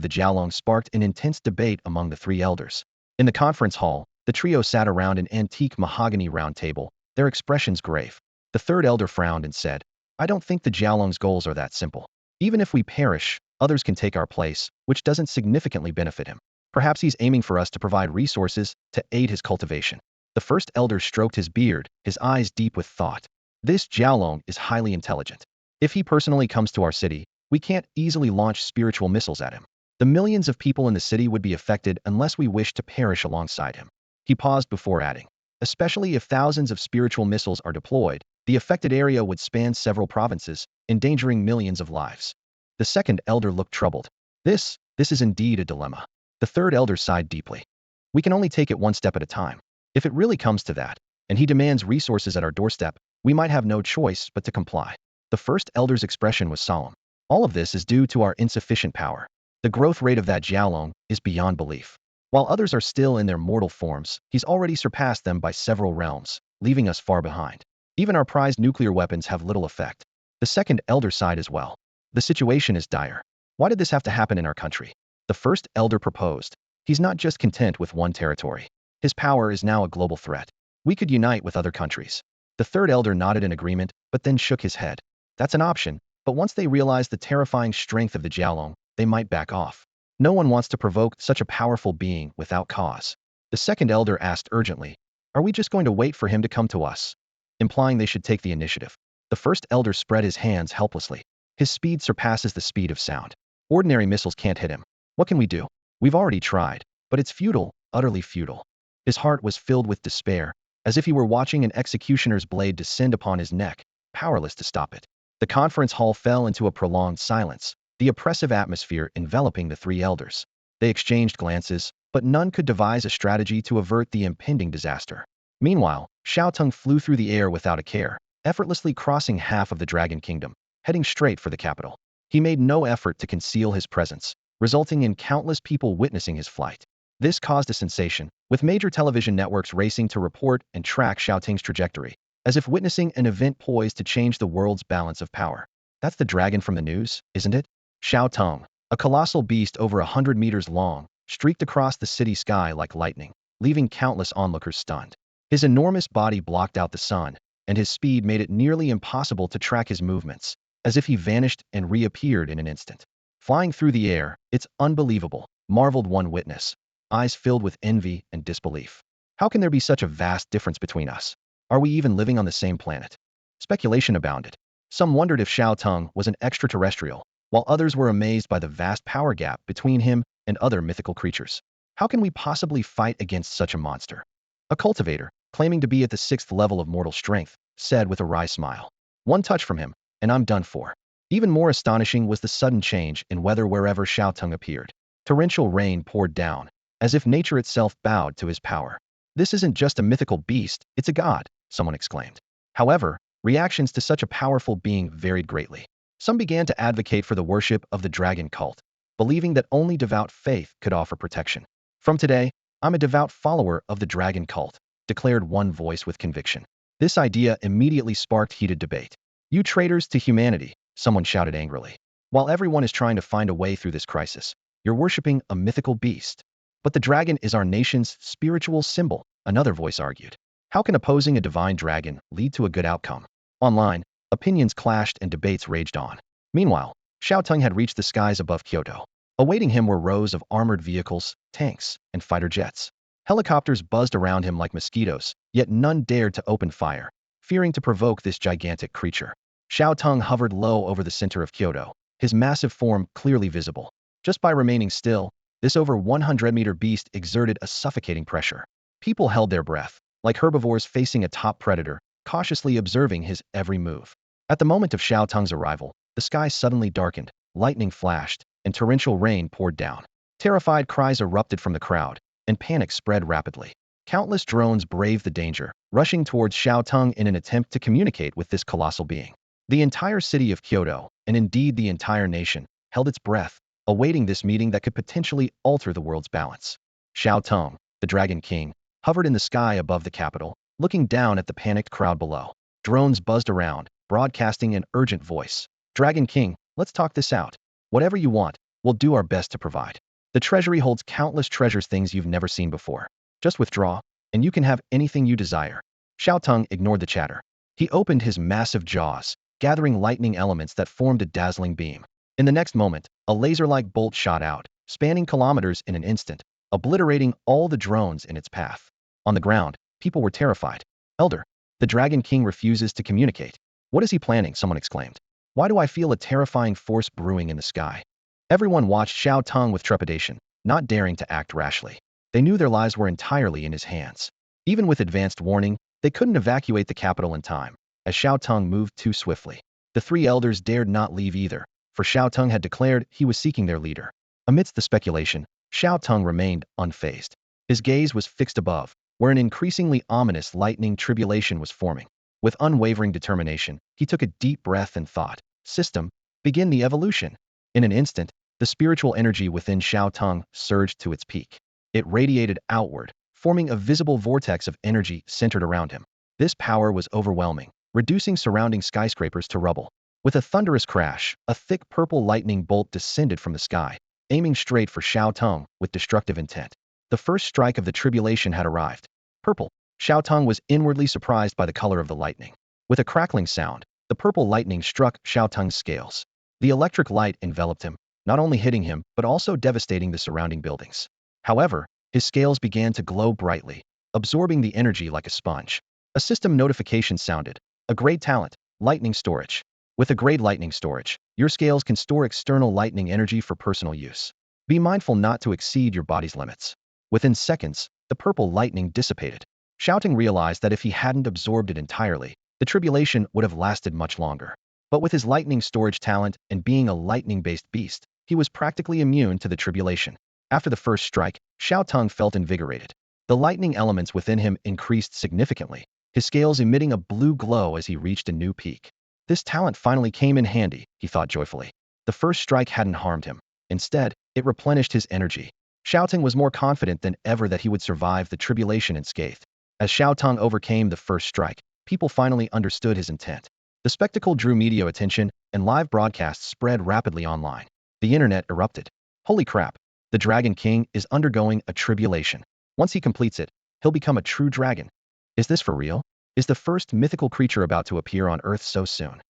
the Xiaolong sparked an intense debate among the three elders. In the conference hall, the trio sat around an antique mahogany round table, their expressions grave. The third elder frowned and said, I don't think the Xiaolong's goals are that simple. Even if we perish, others can take our place, which doesn't significantly benefit him. Perhaps he's aiming for us to provide resources to aid his cultivation. The first elder stroked his beard, his eyes deep with thought. This Xiaolong is highly intelligent. If he personally comes to our city, we can't easily launch spiritual missiles at him. The millions of people in the city would be affected unless we wish to perish alongside him. He paused before adding, especially if thousands of spiritual missiles are deployed, the affected area would span several provinces, endangering millions of lives. The second elder looked troubled. This is indeed a dilemma. The third elder sighed deeply. We can only take it one step at a time. If it really comes to that, and he demands resources at our doorstep, we might have no choice but to comply. The first elder's expression was solemn. All of this is due to our insufficient power. The growth rate of that Xiaolong is beyond belief. While others are still in their mortal forms, he's already surpassed them by several realms, leaving us far behind. Even our prized nuclear weapons have little effect. The second elder sighed as well. The situation is dire. Why did this have to happen in our country? The first elder proposed. He's not just content with one territory. His power is now a global threat. We could unite with other countries. The third elder nodded in agreement, but then shook his head. That's an option, but once they realize the terrifying strength of the Xiaolong, they might back off. No one wants to provoke such a powerful being without cause. The second elder asked urgently, are we just going to wait for him to come to us? Implying they should take the initiative. The first elder spread his hands helplessly. His speed surpasses the speed of sound. Ordinary missiles can't hit him. What can we do? We've already tried, but it's futile, utterly futile. His heart was filled with despair, as if he were watching an executioner's blade descend upon his neck, powerless to stop it. The conference hall fell into a prolonged silence, the oppressive atmosphere enveloping the three elders. They exchanged glances, but none could devise a strategy to avert the impending disaster. Meanwhile, Xiao Teng flew through the air without a care, effortlessly crossing half of the Dragon Kingdom, heading straight for the capital. He made no effort to conceal his presence, resulting in countless people witnessing his flight. This caused a sensation, with major television networks racing to report and track Xiao Teng's trajectory, as if witnessing an event poised to change the world's balance of power. That's the dragon from the news, isn't it? Xiao Teng, a colossal beast over 100 meters long, streaked across the city sky like lightning, leaving countless onlookers stunned. His enormous body blocked out the sun, and his speed made it nearly impossible to track his movements, as if he vanished and reappeared in an instant. Flying through the air, it's unbelievable, marveled one witness, eyes filled with envy and disbelief. How can there be such a vast difference between us? Are we even living on the same planet? Speculation abounded. Some wondered if Xiao Teng was an extraterrestrial, while others were amazed by the vast power gap between him and other mythical creatures. How can we possibly fight against such a monster? A cultivator, claiming to be at the 6th level of mortal strength, said with a wry smile. One touch from him, and I'm done for. Even more astonishing was the sudden change in weather wherever Xiao Teng appeared. Torrential rain poured down, as if nature itself bowed to his power. This isn't just a mythical beast, it's a god, someone exclaimed. However, reactions to such a powerful being varied greatly. Some began to advocate for the worship of the dragon cult, believing that only devout faith could offer protection. From today, I'm a devout follower of the dragon cult, declared one voice with conviction. This idea immediately sparked heated debate. You traitors to humanity, someone shouted angrily. While everyone is trying to find a way through this crisis, you're worshipping a mythical beast. But the dragon is our nation's spiritual symbol, another voice argued. How can opposing a divine dragon lead to a good outcome? Online, opinions clashed and debates raged on. Meanwhile, Xiao Teng had reached the skies above Kyoto. Awaiting him were rows of armored vehicles, tanks, and fighter jets. Helicopters buzzed around him like mosquitoes, yet none dared to open fire, fearing to provoke this gigantic creature. Xiao Teng hovered low over the center of Kyoto, his massive form clearly visible. Just by remaining still, this over 100-meter beast exerted a suffocating pressure. People held their breath, like herbivores facing a top predator, cautiously observing his every move. At the moment of Xiao Teng's arrival, the sky suddenly darkened, lightning flashed, and torrential rain poured down. Terrified cries erupted from the crowd, and panic spread rapidly. Countless drones braved the danger, rushing towards Xiao Teng in an attempt to communicate with this colossal being. The entire city of Kyoto, and indeed the entire nation, held its breath, awaiting this meeting that could potentially alter the world's balance. Xiao Teng, the Dragon King, hovered in the sky above the capital, looking down at the panicked crowd below. Drones buzzed around, broadcasting an urgent voice. Dragon King, let's talk this out. Whatever you want, we'll do our best to provide. The treasury holds countless treasures, things you've never seen before. Just withdraw, and you can have anything you desire. Xiao Teng ignored the chatter. He opened his massive jaws, gathering lightning elements that formed a dazzling beam. In the next moment, a laser-like bolt shot out, spanning kilometers in an instant, obliterating all the drones in its path. On the ground, people were terrified. Elder, the Dragon King refuses to communicate. What is he planning? Someone exclaimed. Why do I feel a terrifying force brewing in the sky? Everyone watched Xiao Teng with trepidation, not daring to act rashly. They knew their lives were entirely in his hands. Even with advanced warning, they couldn't evacuate the capital in time, as Xiao Teng moved too swiftly. The three elders dared not leave either, for Xiao Teng had declared he was seeking their leader. Amidst the speculation, Xiao Teng remained unfazed. His gaze was fixed above, where an increasingly ominous lightning tribulation was forming. With unwavering determination, he took a deep breath and thought, "System, begin the evolution." In an instant, the spiritual energy within Xiao Teng surged to its peak. It radiated outward, forming a visible vortex of energy centered around him. This power was overwhelming, reducing surrounding skyscrapers to rubble. With a thunderous crash, a thick purple lightning bolt descended from the sky, aiming straight for Xiao Teng with destructive intent. The first strike of the tribulation had arrived. Purple. Xiao Teng was inwardly surprised by the color of the lightning. With a crackling sound, the purple lightning struck Xiao Teng's scales. The electric light enveloped him, not only hitting him, but also devastating the surrounding buildings. However, his scales began to glow brightly, absorbing the energy like a sponge. A system notification sounded. A grade talent, lightning storage. With a grade lightning storage, Your scales can store external lightning energy for personal use. Be mindful not to exceed your body's limits. Within seconds, the purple lightning dissipated. Xiao Teng realized that if he hadn't absorbed it entirely, the tribulation would have lasted much longer. But with his lightning storage talent and being a lightning-based beast, he was practically immune to the tribulation. After the first strike, Xiao Teng felt invigorated. The lightning elements within him increased significantly, his scales emitting a blue glow as he reached a new peak. This talent finally came in handy, he thought joyfully. The first strike hadn't harmed him. Instead, it replenished his energy. Xiao Teng was more confident than ever that he would survive the tribulation unscathed. As Xiao Teng overcame the first strike, people finally understood his intent. The spectacle drew media attention, and live broadcasts spread rapidly online. The internet erupted. Holy crap! The Dragon King is undergoing a tribulation. Once he completes it, he'll become a true dragon. Is this for real? Is the first mythical creature about to appear on Earth so soon?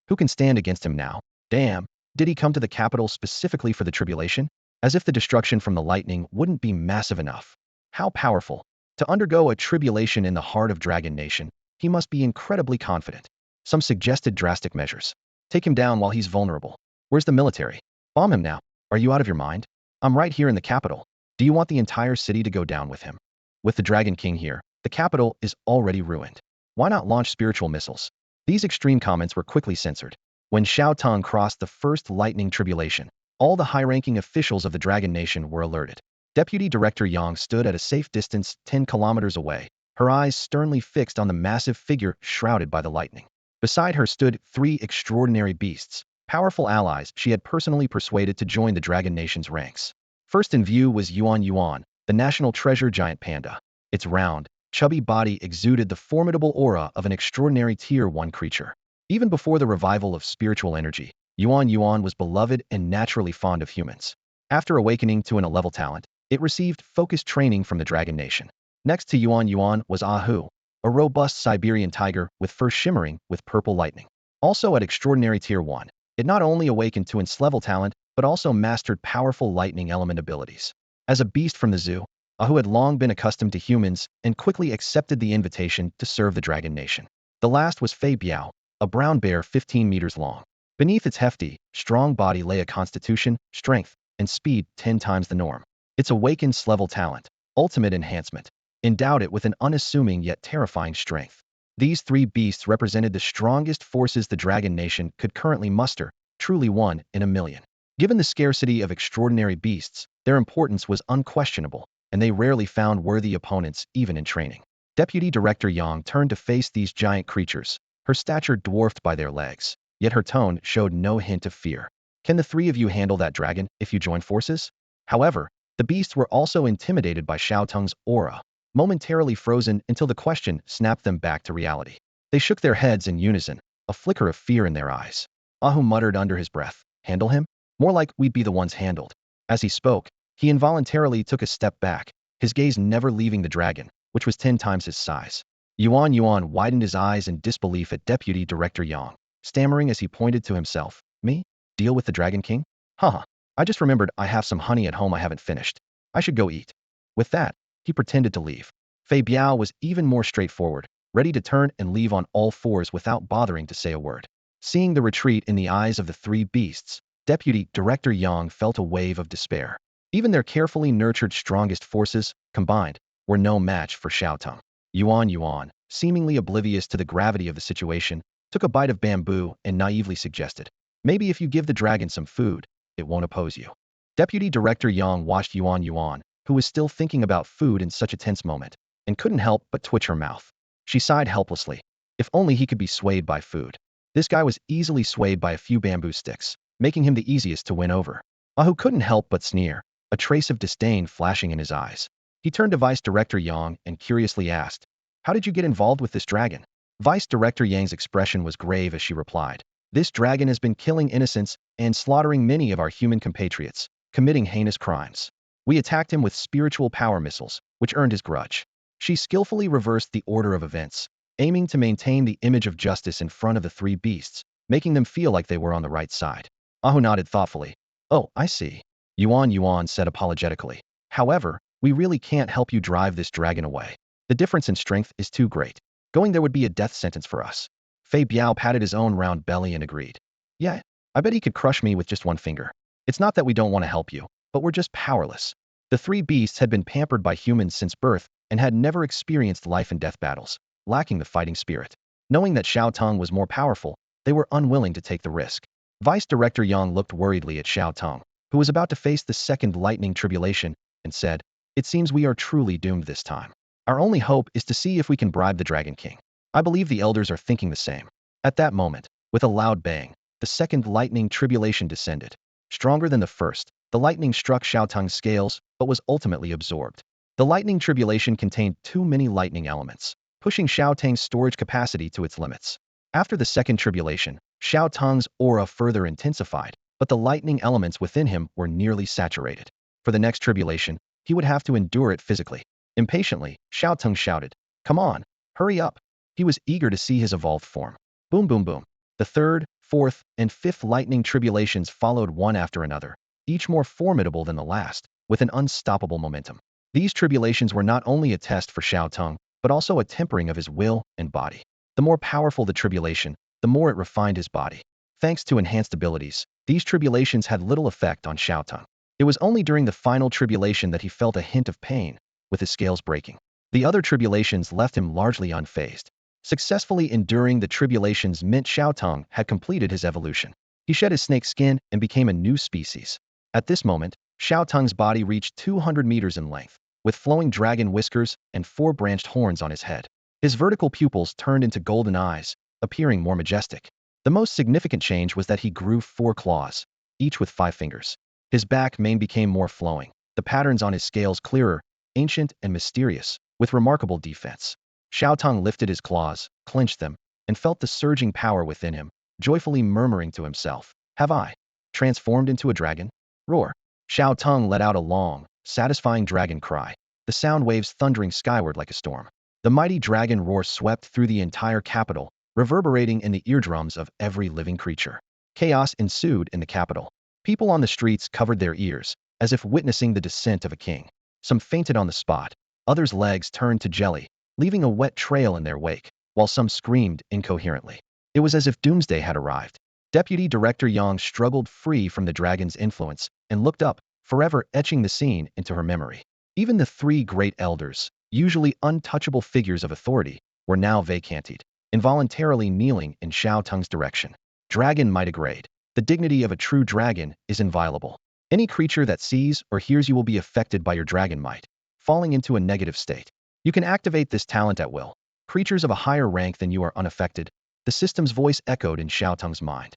Who can stand against him now? Damn! Did he come to the capital specifically for the tribulation? As if the destruction from the lightning wouldn't be massive enough. How powerful! To undergo a tribulation in the heart of Dragon Nation, he must be incredibly confident. Some suggested drastic measures. Take him down while he's vulnerable. Where's the military? Bomb him now. Are you out of your mind? I'm right here in the capital. Do you want the entire city to go down with him? With the Dragon King here, the capital is already ruined. Why not launch spiritual missiles? These extreme comments were quickly censored. When Xiao Teng crossed the first lightning tribulation, all the high-ranking officials of the Dragon Nation were alerted. Deputy Director Yang stood at a safe distance 10 kilometers away, her eyes sternly fixed on the massive figure shrouded by the lightning. Beside her stood 3 extraordinary beasts, powerful allies she had personally persuaded to join the Dragon Nation's ranks. First in view was Yuan, the national treasure giant panda. Its round, chubby body exuded the formidable aura of an extraordinary Tier 1 creature. Even before the revival of spiritual energy, Yuan was beloved and naturally fond of humans. After awakening to an A-level talent, it received focused training from the Dragon Nation. Next to Yuan was Ahu, a robust Siberian tiger with fur shimmering with purple lightning. Also at extraordinary Tier 1, it not only awakened to its level talent, but also mastered powerful lightning element abilities. As a beast from the zoo, Ahu had long been accustomed to humans and quickly accepted the invitation to serve the Dragon Nation. The last was Fei Biao, a brown bear 15 meters long. Beneath its hefty, strong body lay a constitution, strength, and speed 10 times the norm. Its awakened level talent, ultimate enhancement, endowed it with an unassuming yet terrifying strength. These 3 beasts represented the strongest forces the Dragon Nation could currently muster, truly one in a million. Given the scarcity of extraordinary beasts, their importance was unquestionable, and they rarely found worthy opponents even in training. Deputy Director Yang turned to face these giant creatures, her stature dwarfed by their legs, yet her tone showed no hint of fear. Can the 3 of you handle that dragon if you join forces? However, the beasts were also intimidated by Xiao Teng's aura, momentarily frozen until the question snapped them back to reality. They shook their heads in unison, a flicker of fear in their eyes. Ahu muttered under his breath, "Handle him? More like we'd be the ones handled." As he spoke, he involuntarily took a step back, his gaze never leaving the dragon, which was 10 times his size. Yuan widened his eyes in disbelief at Deputy Director Yang, stammering as he pointed to himself. "Me? Deal with the Dragon King? Haha, I just remembered I have some honey at home I haven't finished. I should go eat." With that, he pretended to leave. Fei Biao was even more straightforward, ready to turn and leave on all fours without bothering to say a word. Seeing the retreat in the eyes of the 3 beasts, Deputy Director Yang felt a wave of despair. Even their carefully nurtured strongest forces, combined, were no match for Xiao Teng. Yuan, seemingly oblivious to the gravity of the situation, took a bite of bamboo and naively suggested, "Maybe if you give the dragon some food, it won't oppose you." Deputy Director Yang watched Yuan, who was still thinking about food in such a tense moment, and couldn't help but twitch her mouth. She sighed helplessly. If only he could be swayed by food. This guy was easily swayed by a few bamboo sticks, making him the easiest to win over. Ahu couldn't help but sneer, a trace of disdain flashing in his eyes. He turned to Vice Director Yang and curiously asked, "How did you get involved with this dragon?" Vice Director Yang's expression was grave as she replied, "This dragon has been killing innocents and slaughtering many of our human compatriots, committing heinous crimes. We attacked him with spiritual power missiles, which earned his grudge." She skillfully reversed the order of events, aiming to maintain the image of justice in front of the 3 beasts, making them feel like they were on the right side. Ahu nodded thoughtfully. "Oh, I see." Yuan said apologetically. "However, we really can't help you drive this dragon away. The difference in strength is too great. Going there would be a death sentence for us." Fei Biao patted his own round belly and agreed. "Yeah, I bet he could crush me with just one finger. It's not that we don't want to help you, but we're just powerless. The three beasts had been pampered by humans since birth and had never experienced life and death battles, lacking the fighting spirit. Knowing that Xiao Teng was more powerful, they were unwilling to take the risk. Vice Director Yang looked worriedly at Xiao Teng, who was about to face the second lightning tribulation, and said, "It seems we are truly doomed this time. Our only hope is to see if we can bribe the Dragon King." I believe the elders are thinking the same. At that moment, with a loud bang, the second lightning tribulation descended. Stronger than the first, the lightning struck Xiao Teng's scales, but was ultimately absorbed. The lightning tribulation contained too many lightning elements, pushing Xiao Teng's storage capacity to its limits. After the second tribulation, Xiao Teng's aura further intensified, but the lightning elements within him were nearly saturated. For the next tribulation, he would have to endure it physically. Impatiently, Xiao Teng shouted, "Come on, hurry up." He was eager to see his evolved form. Boom boom boom. The third, fourth, and fifth lightning tribulations followed one after another, each more formidable than the last, with an unstoppable momentum. These tribulations were not only a test for Xiao Teng, but also a tempering of his will and body. The more powerful the tribulation, the more it refined his body. Thanks to enhanced abilities, these tribulations had little effect on Xiao Teng. It was only during the final tribulation that he felt a hint of pain, with his scales breaking. The other tribulations left him largely unfazed. Successfully enduring the tribulations meant Xiao Teng had completed his evolution. He shed his snake skin and became a new species. At this moment, Xiao Teng's body reached 200 meters in length, with flowing dragon whiskers and four branched horns on his head. His vertical pupils turned into golden eyes, appearing more majestic. The most significant change was that he grew 4 claws, each with 5 fingers. His back mane became more flowing, the patterns on his scales clearer, ancient and mysterious, with remarkable defense. Xiao Teng lifted his claws, clenched them, and felt the surging power within him, joyfully murmuring to himself, "Have I transformed into a dragon?" Roar. Xiao Teng let out a long, satisfying dragon cry, the sound waves thundering skyward like a storm. The mighty dragon roar swept through the entire capital, reverberating in the eardrums of every living creature. Chaos ensued in the capital. People on the streets covered their ears, as if witnessing the descent of a king. Some fainted on the spot, others' legs turned to jelly, leaving a wet trail in their wake, while some screamed incoherently. It was as if doomsday had arrived. Deputy Director Yang struggled free from the dragon's influence and looked up, forever etching the scene into her memory. Even the 3 great elders, usually untouchable figures of authority, were now vacanted, involuntarily kneeling in Xiao Teng's direction. Dragon might degrade. The dignity of a true dragon is inviolable. Any creature that sees or hears you will be affected by your dragon might, falling into a negative state. You can activate this talent at will. Creatures of a higher rank than you are unaffected. The system's voice echoed in Xiao Teng's mind.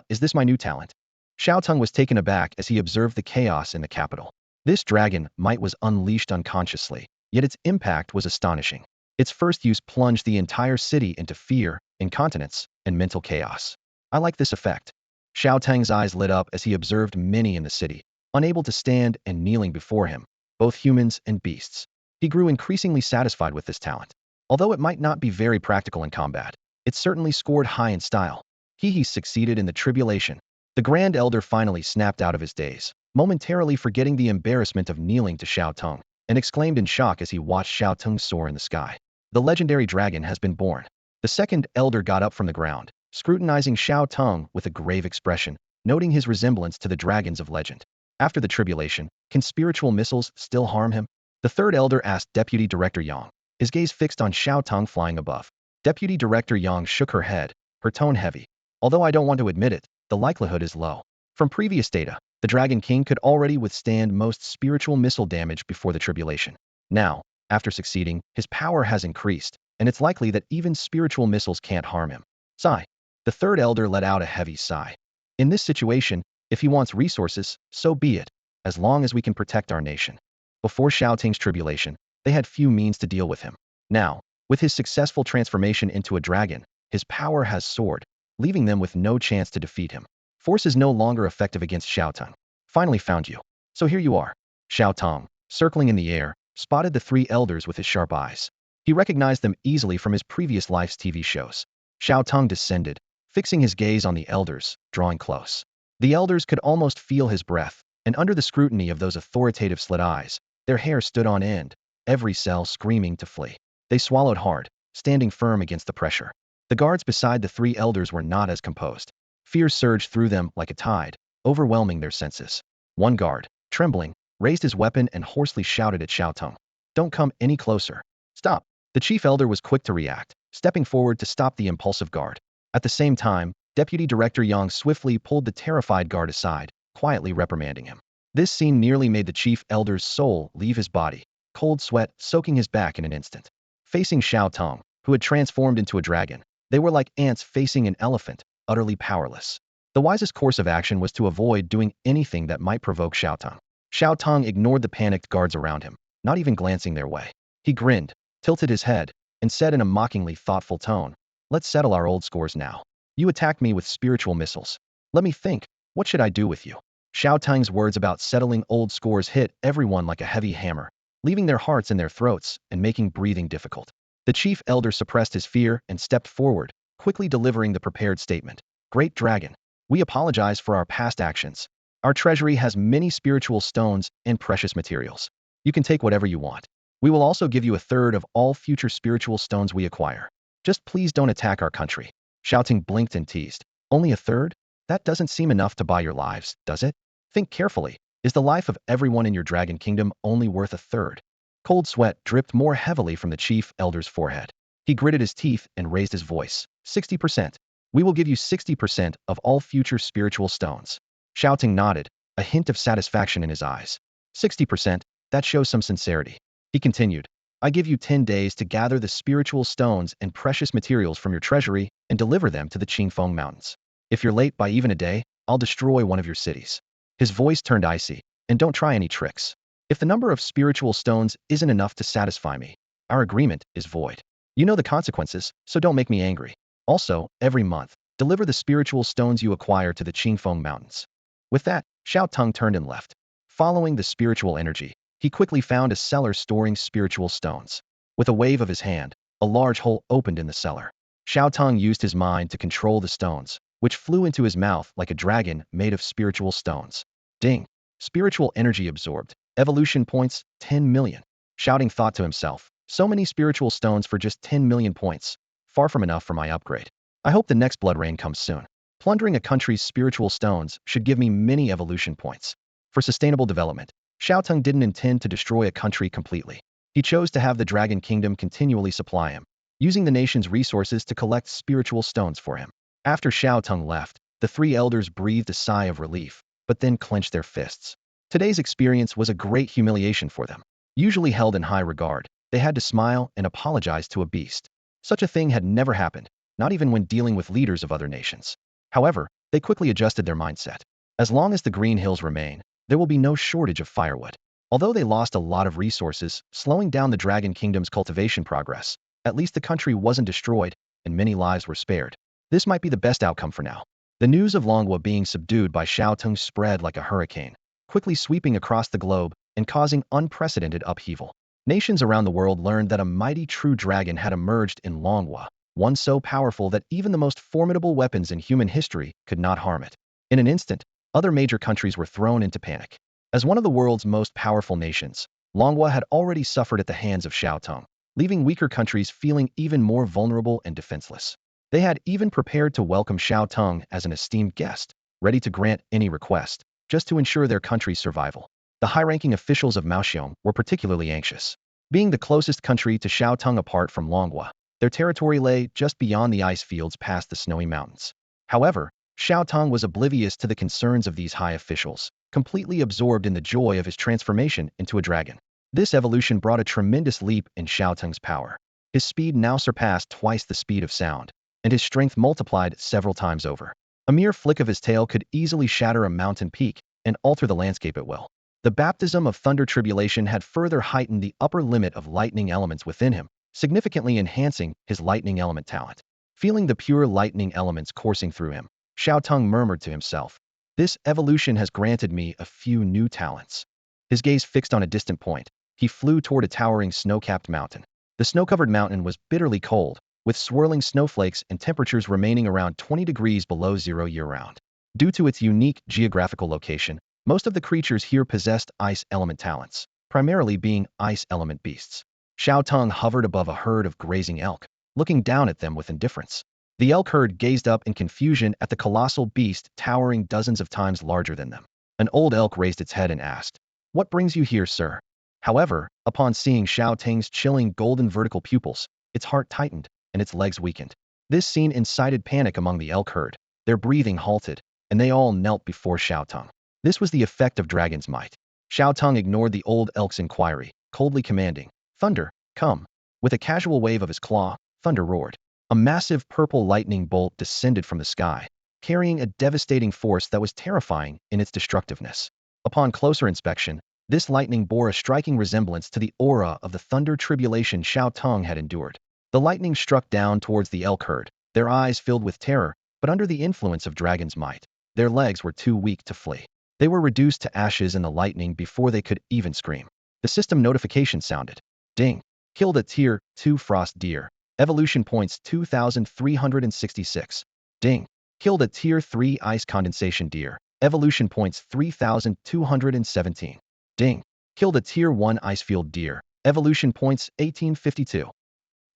Is this my new talent?" Xiao Teng was taken aback as he observed the chaos in the capital. This dragon might was unleashed unconsciously, yet its impact was astonishing. Its first use plunged the entire city into fear, incontinence, and mental chaos. "I like this effect." Xiao Teng's eyes lit up as he observed many in the city, unable to stand and kneeling before him, both humans and beasts. He grew increasingly satisfied with this talent. Although it might not be very practical in combat, it certainly scored high in style. He succeeded in the tribulation. The Grand Elder finally snapped out of his daze, momentarily forgetting the embarrassment of kneeling to Xiao Teng, and exclaimed in shock as he watched Xiao Teng soar in the sky. The legendary dragon has been born. The second elder got up from the ground, scrutinizing Xiao Teng with a grave expression, noting his resemblance to the dragons of legend. After the tribulation, can spiritual missiles still harm him? The third elder asked Deputy Director Yang, his gaze fixed on Xiao Teng flying above. Deputy Director Yang shook her head, her tone heavy. "Although I don't want to admit it, the likelihood is low. From previous data, the Dragon King could already withstand most spiritual missile damage before the tribulation. Now, after succeeding, his power has increased, and it's likely that even spiritual missiles can't harm him." Sigh. The third elder let out a heavy sigh. In this situation, if he wants resources, so be it, as long as we can protect our nation. Before Xiao Teng's tribulation, they had few means to deal with him. Now, with his successful transformation into a dragon, his power has soared, leaving them with no chance to defeat him. Force is no longer effective against Xiao Teng. "Finally found you. So here you are." Xiao Teng, circling in the air, spotted the 3 elders with his sharp eyes. He recognized them easily from his previous life's TV shows. Xiao Teng descended, fixing his gaze on the elders, drawing close. The elders could almost feel his breath, and under the scrutiny of those authoritative slit eyes, their hair stood on end, every cell screaming to flee. They swallowed hard, standing firm against the pressure. The guards beside the 3 elders were not as composed. Fear surged through them like a tide, overwhelming their senses. One guard, trembling, raised his weapon and hoarsely shouted at Xiao Teng. Don't come any closer. Stop. The chief elder was quick to react, stepping forward to stop the impulsive guard. At the same time, Deputy Director Yang swiftly pulled the terrified guard aside, quietly reprimanding him. This scene nearly made the chief elder's soul leave his body, cold sweat soaking his back in an instant. Facing Xiao Teng, who had transformed into a dragon, they were like ants facing an elephant, utterly powerless. The wisest course of action was to avoid doing anything that might provoke Xiao Teng. Xiao Teng ignored the panicked guards around him, not even glancing their way. He grinned, tilted his head, and said in a mockingly thoughtful tone, "Let's settle our old scores now. You attacked me with spiritual missiles. Let me think, what should I do with you?" Xiao Teng's words about settling old scores hit everyone like a heavy hammer, leaving their hearts in their throats and making breathing difficult. The chief elder suppressed his fear and stepped forward, quickly delivering the prepared statement. "Great dragon, we apologize for our past actions. Our treasury has many spiritual stones and precious materials. You can take whatever you want. We will also give you a third of all future spiritual stones we acquire. Just please don't attack our country." Xiao Teng blinked and teased. "Only a third? That doesn't seem enough to buy your lives, does it? Think carefully. Is the life of everyone in your dragon kingdom only worth a third?" Cold sweat dripped more heavily from the chief elder's forehead. He gritted his teeth and raised his voice. 60%. We will give you 60% of all future spiritual stones." Xiao Teng nodded, a hint of satisfaction in his eyes. 60%, that shows some sincerity. He continued, "I give you 10 days to gather the spiritual stones and precious materials from your treasury and deliver them to the Qingfeng Mountains. If you're late by even a day, I'll destroy one of your cities." His voice turned icy. "And don't try any tricks. If the number of spiritual stones isn't enough to satisfy me, our agreement is void. You know the consequences, so don't make me angry. Also, every month, deliver the spiritual stones you acquire to the Qingfeng Mountains." With that, Xiao Teng turned and left. Following the spiritual energy, he quickly found a cellar storing spiritual stones. With a wave of his hand, a large hole opened in the cellar. Xiao Teng used his mind to control the stones, which flew into his mouth like a dragon made of spiritual stones. Ding! Spiritual energy absorbed. Evolution points, 10 million. Shouting thought to himself, so many spiritual stones for just 10 million points. Far from enough for my upgrade. I hope the next blood rain comes soon. Plundering a country's spiritual stones should give me many evolution points. For sustainable development, Xiao Teng didn't intend to destroy a country completely. He chose to have the Dragon Kingdom continually supply him, using the nation's resources to collect spiritual stones for him. After Xiao Teng left, the three elders breathed a sigh of relief, but then clenched their fists. Today's experience was a great humiliation for them. Usually held in high regard, they had to smile and apologize to a beast. Such a thing had never happened, not even when dealing with leaders of other nations. However, they quickly adjusted their mindset. As long as the Green Hills remain, there will be no shortage of firewood. Although they lost a lot of resources, slowing down the Dragon Kingdom's cultivation progress, at least the country wasn't destroyed, and many lives were spared. This might be the best outcome for now. The news of Longhua being subdued by Xiao Teng spread like a hurricane, quickly sweeping across the globe and causing unprecedented upheaval. Nations around the world learned that a mighty true dragon had emerged in Longhua, one so powerful that even the most formidable weapons in human history could not harm it. In an instant, other major countries were thrown into panic. As one of the world's most powerful nations, Longhua had already suffered at the hands of Xiao Teng, leaving weaker countries feeling even more vulnerable and defenseless. They had even prepared to welcome Xiao Teng as an esteemed guest, ready to grant any request, just to ensure their country's survival. The high-ranking officials of Maoxiong were particularly anxious. Being the closest country to Xiao Teng apart from Longhua, their territory lay just beyond the ice fields past the snowy mountains. However, Xiao Teng was oblivious to the concerns of these high officials, completely absorbed in the joy of his transformation into a dragon. This evolution brought a tremendous leap in Xiao Teng's power. His speed now surpassed twice the speed of sound, and his strength multiplied several times over. A mere flick of his tail could easily shatter a mountain peak and alter the landscape at will. The baptism of thunder tribulation had further heightened the upper limit of lightning elements within him, significantly enhancing his lightning element talent. Feeling the pure lightning elements coursing through him, Xiao Teng murmured to himself, "This evolution has granted me a few new talents." His gaze fixed on a distant point, he flew toward a towering snow-capped mountain. The snow-covered mountain was bitterly cold, with swirling snowflakes and temperatures remaining around 20 degrees below zero year-round. Due to its unique geographical location, most of the creatures here possessed ice element talents, primarily being ice element beasts. Xiao Teng hovered above a herd of grazing elk, looking down at them with indifference. The elk herd gazed up in confusion at the colossal beast towering dozens of times larger than them. An old elk raised its head and asked, "What brings you here, sir?" However, upon seeing Xiao Teng's chilling golden vertical pupils, its heart tightened and its legs weakened. This scene incited panic among the elk herd. Their breathing halted, and they all knelt before Xiao Teng. This was the effect of dragon's might. Xiao Teng ignored the old elk's inquiry, coldly commanding, "Thunder, come." With a casual wave of his claw, Thunder roared. A massive purple lightning bolt descended from the sky, carrying a devastating force that was terrifying in its destructiveness. Upon closer inspection, this lightning bore a striking resemblance to the aura of the thunder tribulation Xiao Teng had endured. The lightning struck down towards the elk herd, their eyes filled with terror, but under the influence of dragon's might, their legs were too weak to flee. They were reduced to ashes in the lightning before they could even scream. The system notification sounded. Ding. Killed a Tier 2 frost deer. Evolution points 2,366. Ding. Killed a Tier 3 ice condensation deer. Evolution points 3,217. Ding. Killed a Tier 1 icefield deer. Evolution points 1852.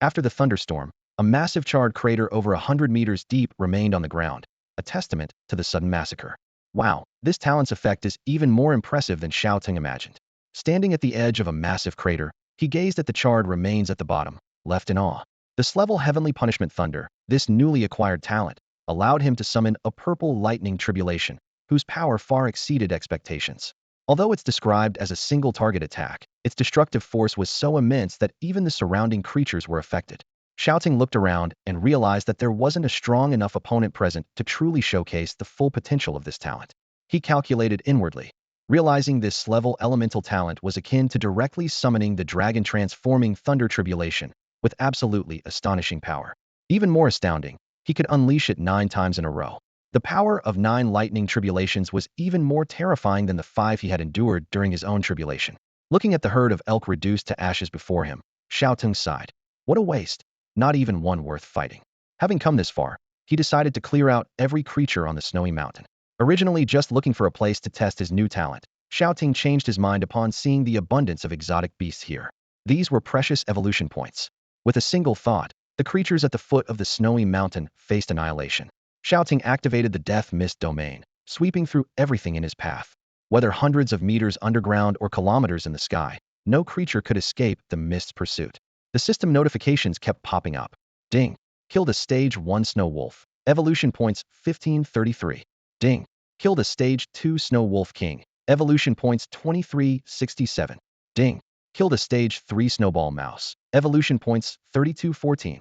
After the thunderstorm, a massive charred crater over 100 meters deep remained on the ground, a testament to the sudden massacre. Wow, this talent's effect is even more impressive than Xiao Teng imagined. Standing at the edge of a massive crater, he gazed at the charred remains at the bottom, left in awe. This level heavenly punishment thunder, this newly acquired talent, allowed him to summon a purple lightning tribulation, whose power far exceeded expectations. Although it's described as a single target attack, its destructive force was so immense that even the surrounding creatures were affected. Xiao Teng looked around and realized that there wasn't a strong enough opponent present to truly showcase the full potential of this talent. He calculated inwardly, realizing this level elemental talent was akin to directly summoning the dragon transforming thunder tribulation with absolutely astonishing power. Even more astounding, he could unleash it 9 times in a row. The power of 9 lightning tribulations was even more terrifying than the 5 he had endured during his own tribulation. Looking at the herd of elk reduced to ashes before him, Xiao Teng sighed. What a waste. Not even one worth fighting. Having come this far, he decided to clear out every creature on the snowy mountain. Originally just looking for a place to test his new talent, Xiao Teng changed his mind upon seeing the abundance of exotic beasts here. These were precious evolution points. With a single thought, the creatures at the foot of the snowy mountain faced annihilation. Xiao Teng activated the Death Mist domain, sweeping through everything in his path. Whether hundreds of meters underground or kilometers in the sky, no creature could escape the mist's pursuit. The system notifications kept popping up. Ding. Killed a Stage 1 Snow Wolf. Evolution points 1533. Ding. Killed a Stage 2 Snow Wolf King. Evolution points 2367. Ding. Killed a Stage 3 Snowball Mouse. Evolution points 3214.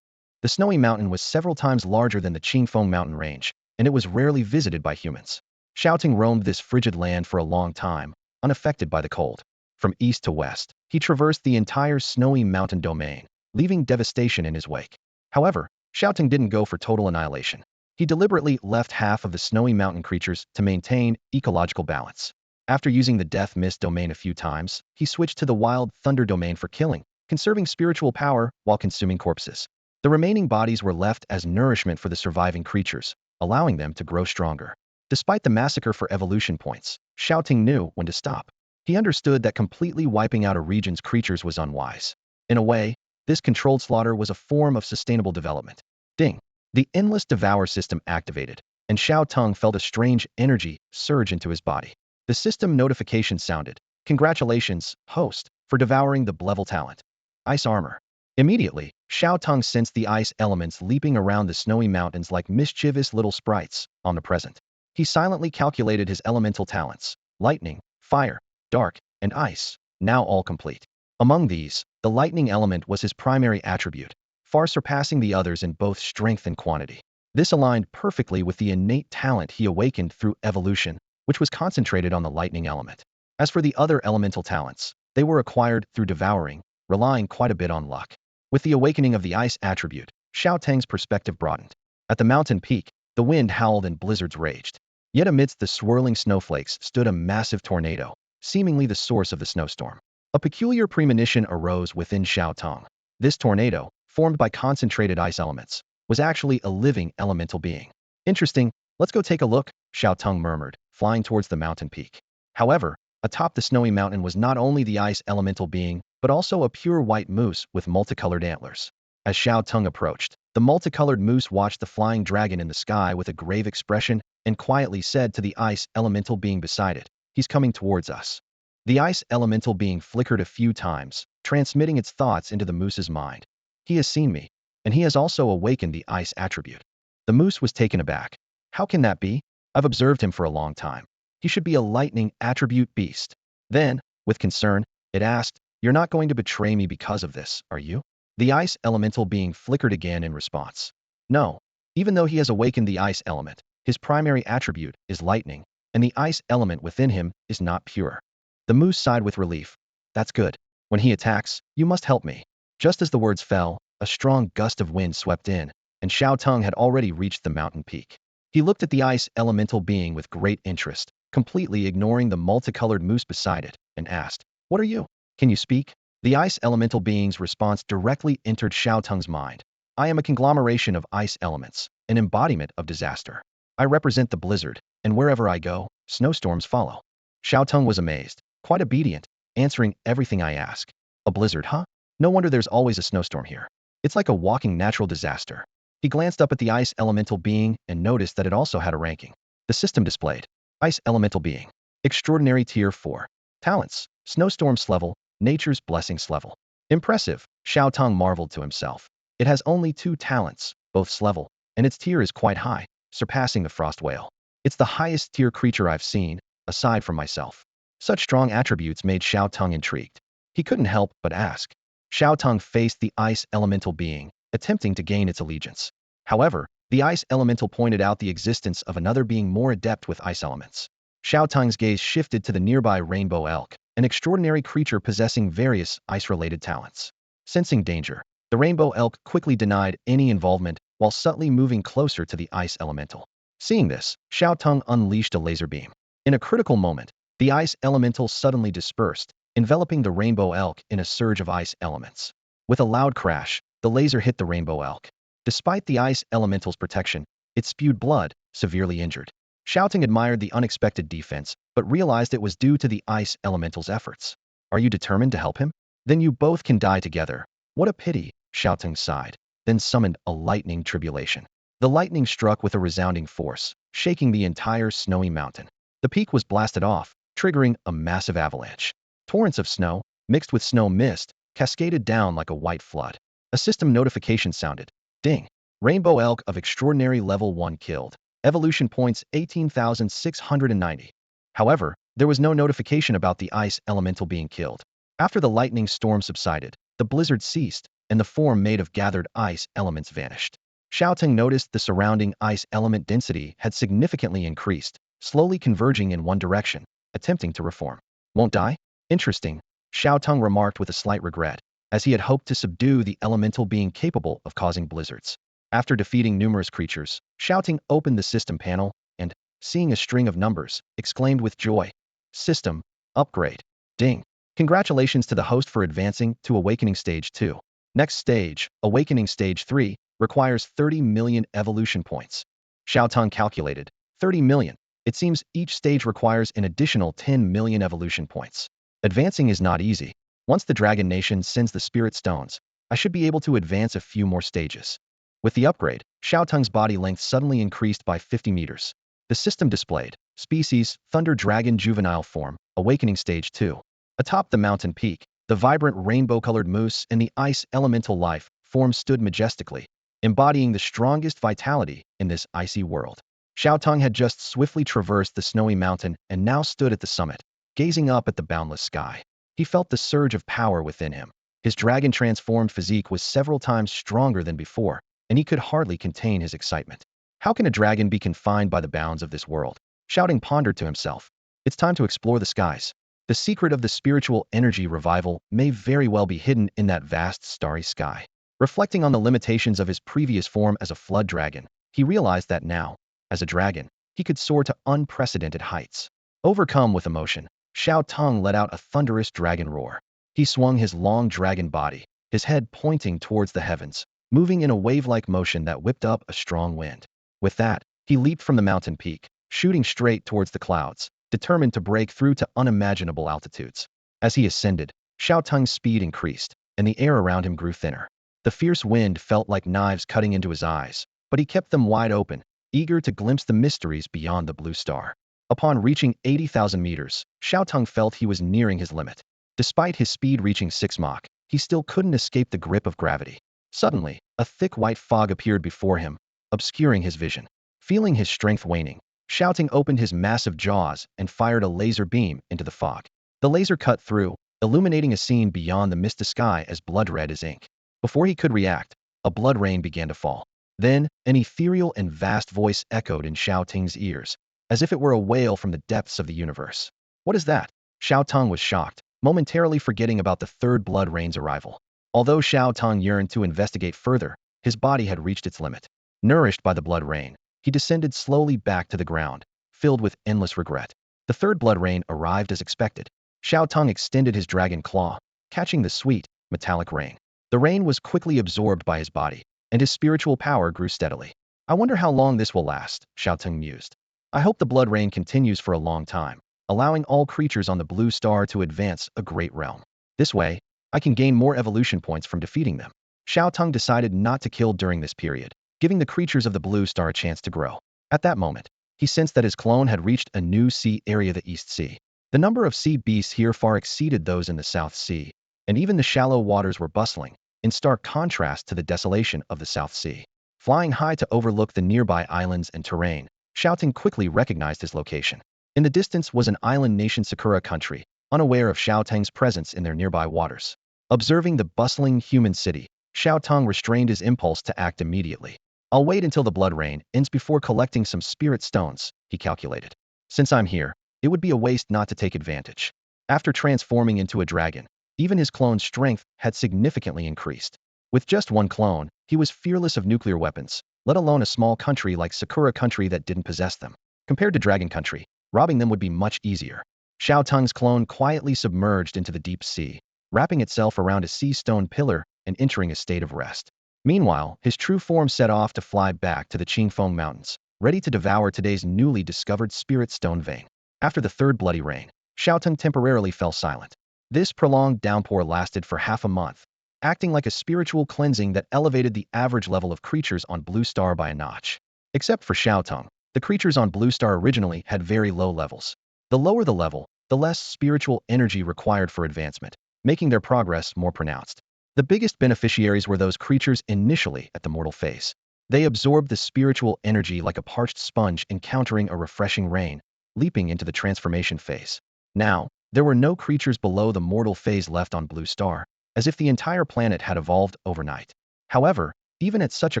The snowy mountain was several times larger than the Qingfeng mountain range, and it was rarely visited by humans. Xiao Teng roamed this frigid land for a long time, unaffected by the cold. From east to west, he traversed the entire snowy mountain domain, leaving devastation in his wake. However, Xiao Teng didn't go for total annihilation. He deliberately left half of the snowy mountain creatures to maintain ecological balance. After using the Death Mist domain a few times, he switched to the Wild Thunder domain for killing, conserving spiritual power while consuming corpses. The remaining bodies were left as nourishment for the surviving creatures, allowing them to grow stronger. Despite the massacre for evolution points, Xiao Teng knew when to stop. He understood that completely wiping out a region's creatures was unwise. In a way, this controlled slaughter was a form of sustainable development. Ding. The endless Devour system activated, and Xiao Teng felt a strange energy surge into his body. The system notification sounded. Congratulations, host, for devouring the level talent. Ice armor. Immediately, Xiao Teng sensed the ice elements leaping around the snowy mountains like mischievous little sprites, omnipresent. He silently calculated his elemental talents: lightning, fire, dark, and ice, now all complete. Among these, the lightning element was his primary attribute, far surpassing the others in both strength and quantity. This aligned perfectly with the innate talent he awakened through evolution, which was concentrated on the lightning element. As for the other elemental talents, they were acquired through devouring, relying quite a bit on luck. With the awakening of the ice attribute, Xiao Teng's perspective broadened. At the mountain peak, the wind howled and blizzards raged. Yet amidst the swirling snowflakes stood a massive tornado, seemingly the source of the snowstorm. A peculiar premonition arose within Xiao Teng. This tornado, formed by concentrated ice elements, was actually a living elemental being. Interesting, let's go take a look, Xiao Teng murmured, flying towards the mountain peak. However, atop the snowy mountain was not only the ice elemental being, but also a pure white moose with multicolored antlers. As Xiao Teng approached, The multicolored moose watched the flying dragon in the sky with a grave expression and quietly said to the ice elemental being beside it, "He's coming towards us." The ice elemental being flickered a few times, transmitting its thoughts into the moose's mind. "He has seen me, and he has also awakened the ice attribute." The moose was taken aback. "How can that be? I've observed him for a long time. He should be a lightning attribute beast." Then, with concern, it asked, "You're not going to betray me because of this, are you?" The ice elemental being flickered again in response. "No. Even though he has awakened the ice element, his primary attribute is lightning, and the ice element within him is not pure." The moose sighed with relief. "That's good. When he attacks, you must help me." Just as the words fell, a strong gust of wind swept in, and Xiao Teng had already reached the mountain peak. He looked at the ice elemental being with great interest, completely ignoring the multicolored moose beside it, and asked, "What are you? Can you speak?" The ice elemental being's response directly entered Xiao Teng's mind. "I am a conglomeration of ice elements, an embodiment of disaster. I represent the blizzard, and wherever I go, snowstorms follow." Xiao Teng was amazed, quite obedient, answering everything I ask. "A blizzard, huh? No wonder there's always a snowstorm here. It's like a walking natural disaster." He glanced up at the ice elemental being and noticed that it also had a ranking. The system displayed. Ice elemental being. Extraordinary tier 4. Talents. Snowstorms level. Nature's blessings level. Impressive, Xiao Teng marveled to himself. It has only 2 talents, both level, and its tier is quite high, surpassing the frost whale. It's the highest tier creature I've seen, aside from myself. Such strong attributes made Xiao Teng intrigued. He couldn't help but ask. Xiao Teng faced the ice elemental being, attempting to gain its allegiance. However, the ice elemental pointed out the existence of another being more adept with ice elements. Xiao Teng's gaze shifted to the nearby rainbow elk, an extraordinary creature possessing various ice-related talents. Sensing danger, the rainbow elk quickly denied any involvement while subtly moving closer to the ice elemental. Seeing this, Xiao Teng unleashed a laser beam. In a critical moment, the ice elemental suddenly dispersed, enveloping the rainbow elk in a surge of ice elements. With a loud crash, the laser hit the rainbow elk. Despite the ice elemental's protection, it spewed blood, severely injured. Xiao Teng admired the unexpected defense, but realized it was due to the ice elemental's efforts. "Are you determined to help him? Then you both can die together." "What a pity," Xiao Teng sighed, then summoned a lightning tribulation. The lightning struck with a resounding force, shaking the entire snowy mountain. The peak was blasted off, triggering a massive avalanche. Torrents of snow, mixed with snow mist, cascaded down like a white flood. A system notification sounded. Ding. Rainbow elk of extraordinary level 1 killed. Evolution points 18,690. However, there was no notification about the ice elemental being killed. After the lightning storm subsided, the blizzard ceased, and the form made of gathered ice elements vanished. Xiao Teng noticed the surrounding ice element density had significantly increased, slowly converging in one direction, attempting to reform. "Won't die? Interesting," Xiao Teng remarked with a slight regret, as he had hoped to subdue the elemental being capable of causing blizzards. After defeating numerous creatures, Xiao Teng opened the system panel and, seeing a string of numbers, exclaimed with joy, "System, upgrade. Ding. Congratulations to the host for advancing to Awakening Stage 2. Next stage, Awakening Stage 3, requires 30 million evolution points." Xiao Teng calculated, 30 million. It seems each stage requires an additional 10 million evolution points. Advancing is not easy. Once the Dragon Nation sends the Spirit Stones, I should be able to advance a few more stages. With the upgrade, Xiao Teng's body length suddenly increased by 50 meters. The system displayed, species, Thunder Dragon Juvenile Form, Awakening Stage 2. Atop the mountain peak, the vibrant rainbow-colored moose and the ice elemental life form stood majestically, embodying the strongest vitality in this icy world. Xiao Teng had just swiftly traversed the snowy mountain and now stood at the summit, gazing up at the boundless sky. He felt the surge of power within him. His dragon-transformed physique was several times stronger than before, and he could hardly contain his excitement. How can a dragon be confined by the bounds of this world? Xiao Teng pondered to himself. It's time to explore the skies. The secret of the spiritual energy revival may very well be hidden in that vast starry sky. Reflecting on the limitations of his previous form as a flood dragon, he realized that now, as a dragon, he could soar to unprecedented heights. Overcome with emotion, Xiao Teng let out a thunderous dragon roar. He swung his long dragon body, his head pointing towards the heavens, moving in a wave-like motion that whipped up a strong wind. With that, he leaped from the mountain peak, shooting straight towards the clouds, determined to break through to unimaginable altitudes. As he ascended, Xiao Teng's speed increased, and the air around him grew thinner. The fierce wind felt like knives cutting into his eyes, but he kept them wide open, eager to glimpse the mysteries beyond the blue star. Upon reaching 80,000 meters, Xiao Teng felt he was nearing his limit. Despite his speed reaching 6 Mach, he still couldn't escape the grip of gravity. Suddenly, a thick white fog appeared before him, obscuring his vision. Feeling his strength waning, Xiao Teng opened his massive jaws and fired a laser beam into the fog. The laser cut through, illuminating a scene beyond the misty sky as blood-red as ink. Before he could react, a blood rain began to fall. Then, an ethereal and vast voice echoed in Xiao Teng's ears, as if it were a wail from the depths of the universe. What is that? Xiao Teng was shocked, momentarily forgetting about the third blood rain's arrival. Although Xiao Teng yearned to investigate further, his body had reached its limit. Nourished by the blood rain, he descended slowly back to the ground, filled with endless regret. The third blood rain arrived as expected. Xiao Teng extended his dragon claw, catching the sweet, metallic rain. The rain was quickly absorbed by his body, and his spiritual power grew steadily. I wonder how long this will last, Xiao Teng mused. I hope the blood rain continues for a long time, allowing all creatures on the blue star to advance a great realm. This way, I can gain more evolution points from defeating them. Xiao Teng decided not to kill during this period, giving the creatures of the blue star a chance to grow. At that moment, he sensed that his clone had reached a new sea area, the East Sea. The number of sea beasts here far exceeded those in the South Sea, and even the shallow waters were bustling, in stark contrast to the desolation of the South Sea. Flying high to overlook the nearby islands and terrain, Xiao Teng quickly recognized his location. In the distance was an island nation, Sakura country, unaware of Xiao Teng's presence in their nearby waters. Observing the bustling human city, Xiao Teng restrained his impulse to act immediately. I'll wait until the blood rain ends before collecting some spirit stones, he calculated. Since I'm here, it would be a waste not to take advantage. After transforming into a dragon, even his clone's strength had significantly increased. With just one clone, he was fearless of nuclear weapons, let alone a small country like Sakura country that didn't possess them. Compared to Dragon country, robbing them would be much easier. Xiao Teng's clone quietly submerged into the deep sea, wrapping itself around a sea stone pillar and entering a state of rest. Meanwhile, his true form set off to fly back to the Qingfeng Mountains, ready to devour today's newly discovered spirit stone vein. After the third bloody rain, Xiao Teng temporarily fell silent. This prolonged downpour lasted for half a month, acting like a spiritual cleansing that elevated the average level of creatures on Blue Star by a notch. Except for Xiao Teng, the creatures on Blue Star originally had very low levels. The lower the level, the less spiritual energy required for advancement, making their progress more pronounced. The biggest beneficiaries were those creatures initially at the mortal phase. They absorbed the spiritual energy like a parched sponge encountering a refreshing rain, leaping into the transformation phase. Now, there were no creatures below the mortal phase left on Blue Star, as if the entire planet had evolved overnight. However, even at such a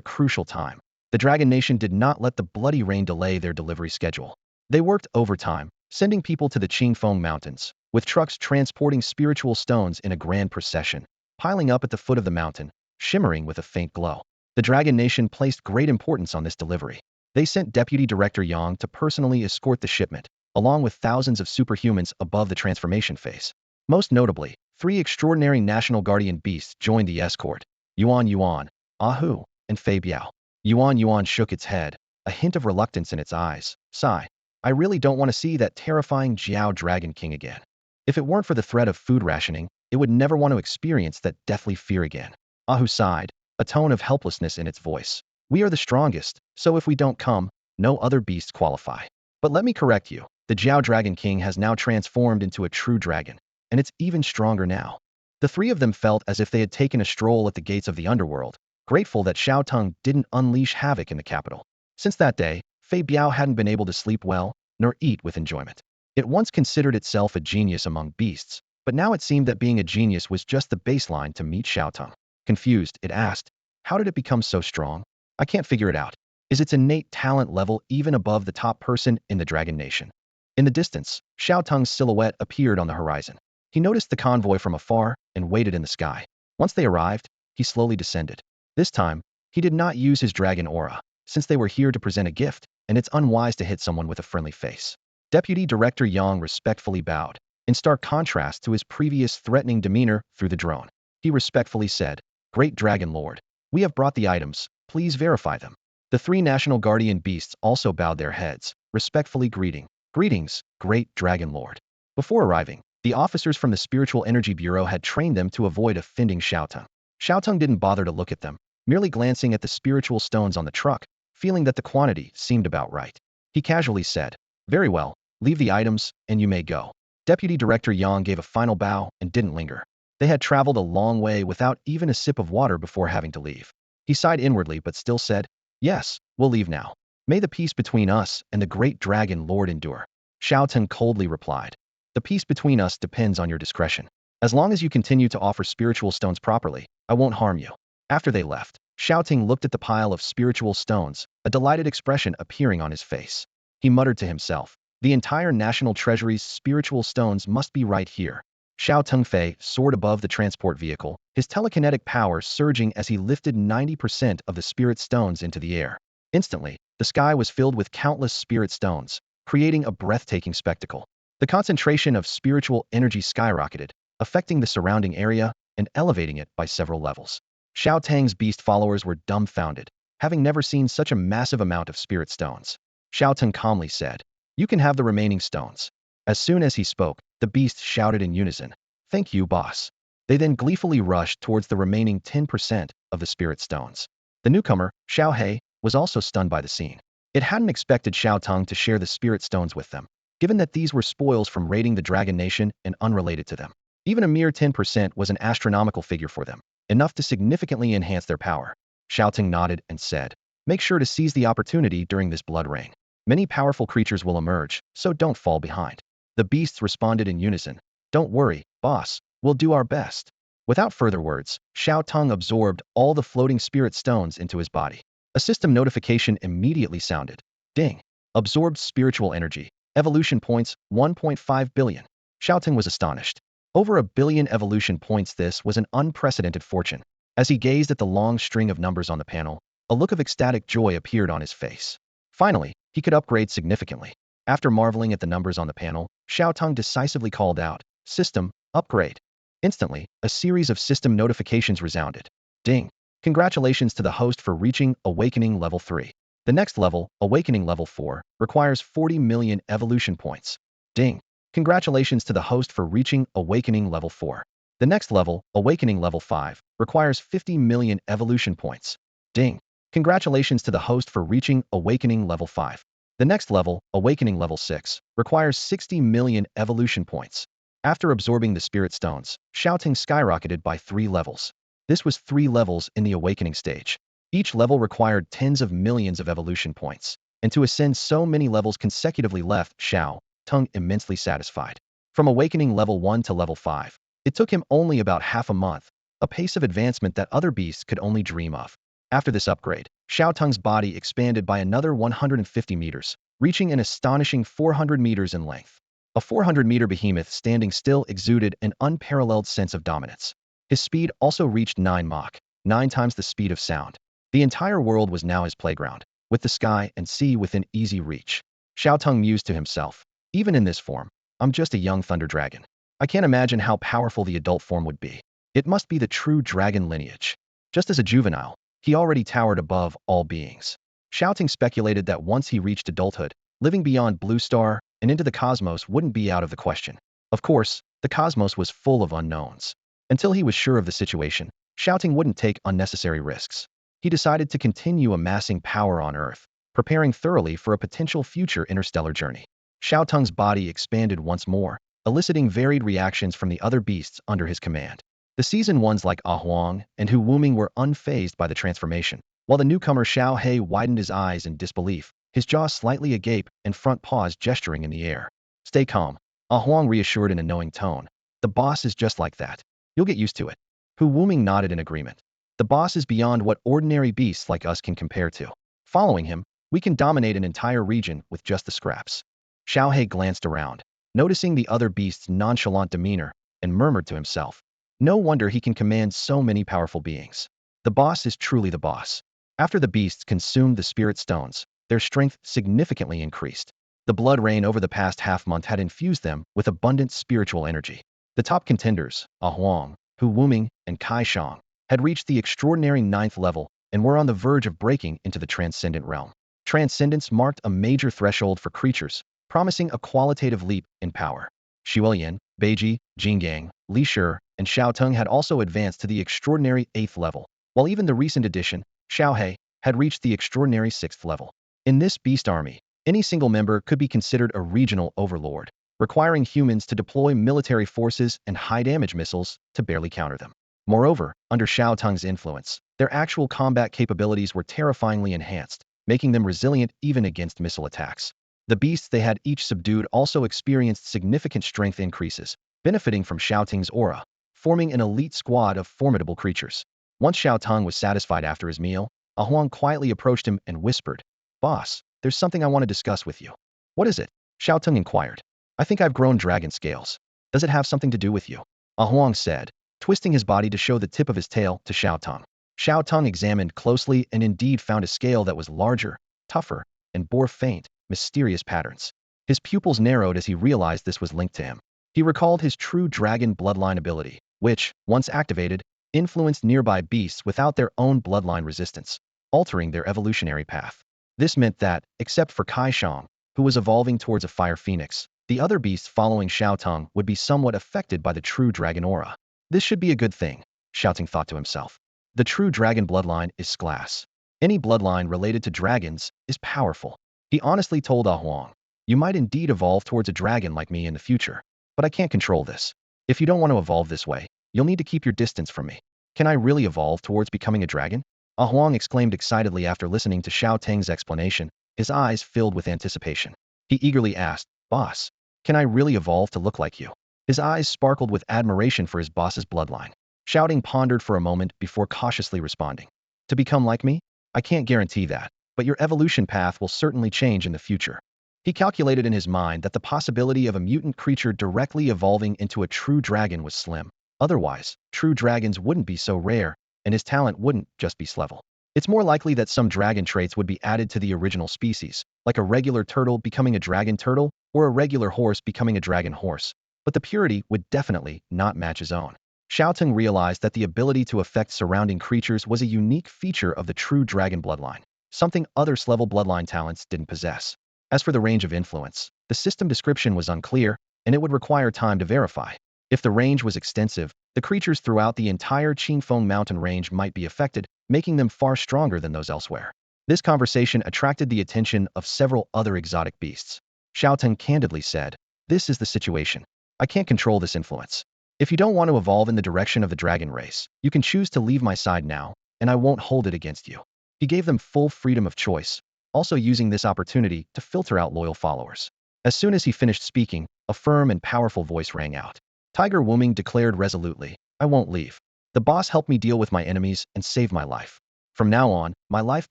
crucial time, the Dragon Nation did not let the bloody rain delay their delivery schedule. They worked overtime, sending people to the Qingfeng Mountains, with trucks transporting spiritual stones in a grand procession, piling up at the foot of the mountain, shimmering with a faint glow. The Dragon Nation placed great importance on this delivery. They sent Deputy Director Yang to personally escort the shipment, along with thousands of superhumans above the transformation phase. Most notably, 3 extraordinary National Guardian beasts joined the escort: Yuan Yuan, Ahu, and Fei Biao. Yuan Yuan shook its head, a hint of reluctance in its eyes. Sigh. I really don't want to see that terrifying Jiao Dragon King again. If it weren't for the threat of food rationing, it would never want to experience that deathly fear again. Ahu sighed, a tone of helplessness in its voice. We are the strongest, so if we don't come, no other beasts qualify. But let me correct you, the Jiao Dragon King has now transformed into a true dragon, and it's even stronger now. The 3 of them felt as if they had taken a stroll at the gates of the underworld, grateful that Xiao Teng didn't unleash havoc in the capital. Since that day, Fei Biao hadn't been able to sleep well, nor eat with enjoyment. It once considered itself a genius among beasts, but now it seemed that being a genius was just the baseline to meet Xiao Teng. Confused, it asked, how did it become so strong? I can't figure it out. Is its innate talent level even above the top person in the Dragon Nation? In the distance, Xiao Teng's silhouette appeared on the horizon. He noticed the convoy from afar and waited in the sky. Once they arrived, he slowly descended. This time, he did not use his dragon aura, since they were here to present a gift, and it's unwise to hit someone with a friendly face. Deputy Director Yang respectfully bowed, in stark contrast to his previous threatening demeanor through the drone. He respectfully said, Great Dragon Lord, we have brought the items, please verify them. The 3 National Guardian beasts also bowed their heads, respectfully greeting. Greetings, Great Dragon Lord. Before arriving, the officers from the Spiritual Energy Bureau had trained them to avoid offending Xiao Teng. Xiao Teng didn't bother to look at them, merely glancing at the spiritual stones on the truck, feeling that the quantity seemed about right. He casually said, "Very well, leave the items, and you may go." Deputy Director Yang gave a final bow and didn't linger. They had traveled a long way without even a sip of water before having to leave. He sighed inwardly but still said, "Yes, we'll leave now. May the peace between us and the great dragon lord endure." Xiao Teng coldly replied, "The peace between us depends on your discretion. As long as you continue to offer spiritual stones properly, I won't harm you." After they left, Xiao Teng looked at the pile of spiritual stones, a delighted expression appearing on his face. He muttered to himself, "The entire National Treasury's spiritual stones must be right here." Xiao Tengfei soared above the transport vehicle, his telekinetic power surging as he lifted 90% of the spirit stones into the air. Instantly, the sky was filled with countless spirit stones, creating a breathtaking spectacle. The concentration of spiritual energy skyrocketed, affecting the surrounding area and elevating it by several levels. Xiao Tang's beast followers were dumbfounded, having never seen such a massive amount of spirit stones. Xiao Teng calmly said, "You can have the remaining stones." As soon as he spoke, the beasts shouted in unison, "Thank you, boss." They then gleefully rushed towards the remaining 10% of the spirit stones. The newcomer, Xiao He, was also stunned by the scene. It hadn't expected Xiao Teng to share the spirit stones with them, given that these were spoils from raiding the Dragon Nation and unrelated to them. Even a mere 10% was an astronomical figure for them, enough to significantly enhance their power. Xiao Teng nodded and said, "Make sure to seize the opportunity during this blood rain. Many powerful creatures will emerge, so don't fall behind." The beasts responded in unison, "Don't worry, boss, we'll do our best." Without further words, Xiao Teng absorbed all the floating spirit stones into his body. A system notification immediately sounded. Ding. Absorbed spiritual energy. Evolution points, 1.5 billion. Xiao Teng was astonished. Over 1 billion evolution points. This was an unprecedented fortune. As he gazed at the long string of numbers on the panel, a look of ecstatic joy appeared on his face. Finally, he could upgrade significantly. After marveling at the numbers on the panel, Xiao Teng decisively called out, "System, upgrade." Instantly, a series of system notifications resounded. Ding. Congratulations to the host for reaching Awakening Level 3. The next level, Awakening Level 4, requires 40 million evolution points. Ding. Congratulations to the host for reaching Awakening Level 4. The next level, Awakening Level 5, requires 50 million evolution points. Ding. Congratulations to the host for reaching Awakening Level 5. The next level, Awakening Level 6, requires 60 million evolution points. After absorbing the spirit stones, Xiao Teng skyrocketed by 3 levels. This was 3 levels in the awakening stage. Each level required tens of millions of evolution points, and to ascend so many levels consecutively left Xiao Teng immensely satisfied. From awakening level 1 to level 5, it took him only about half a month, a pace of advancement that other beasts could only dream of. After this upgrade, Xiao Teng's body expanded by another 150 meters, reaching an astonishing 400 meters in length. A 400-meter behemoth standing still exuded an unparalleled sense of dominance. His speed also reached 9 Mach, 9 times the speed of sound. The entire world was now his playground, with the sky and sea within easy reach. Xiao Teng mused to himself, "Even in this form, I'm just a young thunder dragon. I can't imagine how powerful the adult form would be. It must be the true dragon lineage." Just as a juvenile, he already towered above all beings. Xiao Teng speculated that once he reached adulthood, living beyond Blue Star and into the cosmos wouldn't be out of the question. Of course, the cosmos was full of unknowns. Until he was sure of the situation, Xiao Teng wouldn't take unnecessary risks. He decided to continue amassing power on Earth, preparing thoroughly for a potential future interstellar journey. Xiao Teng's body expanded once more, eliciting varied reactions from the other beasts under his command. The seasoned ones like Huang and Hu Wuming were unfazed by the transformation, while the newcomer Xiao He widened his eyes in disbelief, his jaws slightly agape and front paws gesturing in the air. "Stay calm," Huang reassured in a knowing tone. "The boss is just like that. You'll get used to it." Hu Wuming nodded in agreement. "The boss is beyond what ordinary beasts like us can compare to. Following him, we can dominate an entire region with just the scraps." Xiao He glanced around, noticing the other beasts' nonchalant demeanor, and murmured to himself, "No wonder he can command so many powerful beings. The boss is truly the boss." After the beasts consumed the spirit stones, their strength significantly increased. The blood rain over the past half-month had infused them with abundant spiritual energy. The top contenders, Huang, Hu Wuming, and Kai Shang, had reached the extraordinary 9th level and were on the verge of breaking into the transcendent realm. Transcendence marked a major threshold for creatures, promising a qualitative leap in power. Xueyan, Beiji, Jinggang, Li Shi, and Xiao Teng had also advanced to the extraordinary 8th level, while even the recent addition, Xiao had reached the extraordinary 6th level. In this beast army, any single member could be considered a regional overlord, requiring humans to deploy military forces and high-damage missiles to barely counter them. Moreover, under Xiao Teng's influence, their actual combat capabilities were terrifyingly enhanced, making them resilient even against missile attacks. The beasts they had each subdued also experienced significant strength increases, benefiting from Xiao Teng's aura, forming an elite squad of formidable creatures. Once Xiao Teng was satisfied after his meal, Huang quietly approached him and whispered, "Boss, there's something I want to discuss with you." "What is it?" Xiao Teng inquired. "I think I've grown dragon scales. Does it have something to do with you?" Huang said, twisting his body to show the tip of his tail to Xiao Teng. Xiao Teng examined closely and indeed found a scale that was larger, tougher, and bore faint, mysterious patterns. His pupils narrowed as he realized this was linked to him. He recalled his true dragon bloodline ability, which, once activated, influenced nearby beasts without their own bloodline resistance, altering their evolutionary path. This meant that, except for Shaoang, who was evolving towards a fire phoenix, the other beasts following Xiao Teng would be somewhat affected by the true dragon aura. This should be a good thing, Xiao Teng thought to himself. The true dragon bloodline is class. Any bloodline related to dragons is powerful. He honestly told Huang, "You might indeed evolve towards a dragon like me in the future, but I can't control this. If you don't want to evolve this way, you'll need to keep your distance from me." "Can I really evolve towards becoming a dragon?" Huang exclaimed excitedly after listening to Xiao Teng's explanation, his eyes filled with anticipation. He eagerly asked, "Boss, can I really evolve to look like you?" His eyes sparkled with admiration for his boss's bloodline. Xiao Teng pondered for a moment before cautiously responding. "To become like me? I can't guarantee that, but your evolution path will certainly change in the future." He calculated in his mind that the possibility of a mutant creature directly evolving into a true dragon was slim. Otherwise, true dragons wouldn't be so rare, and his talent wouldn't just be level. It's more likely that some dragon traits would be added to the original species, like a regular turtle becoming a dragon turtle, or a regular horse becoming a dragon horse. But the purity would definitely not match his own. Xiao Teng realized that the ability to affect surrounding creatures was a unique feature of the true dragon bloodline, something other level bloodline talents didn't possess. As for the range of influence, the system description was unclear, and it would require time to verify. If the range was extensive, the creatures throughout the entire Qingfeng mountain range might be affected, making them far stronger than those elsewhere. This conversation attracted the attention of several other exotic beasts. Xiao Teng candidly said, "This is the situation. I can't control this influence. If you don't want to evolve in the direction of the dragon race, you can choose to leave my side now, and I won't hold it against you." He gave them full freedom of choice, also using this opportunity to filter out loyal followers. As soon as he finished speaking, a firm and powerful voice rang out. Tiger Wuming declared resolutely, "I won't leave. The boss helped me deal with my enemies and save my life. From now on, my life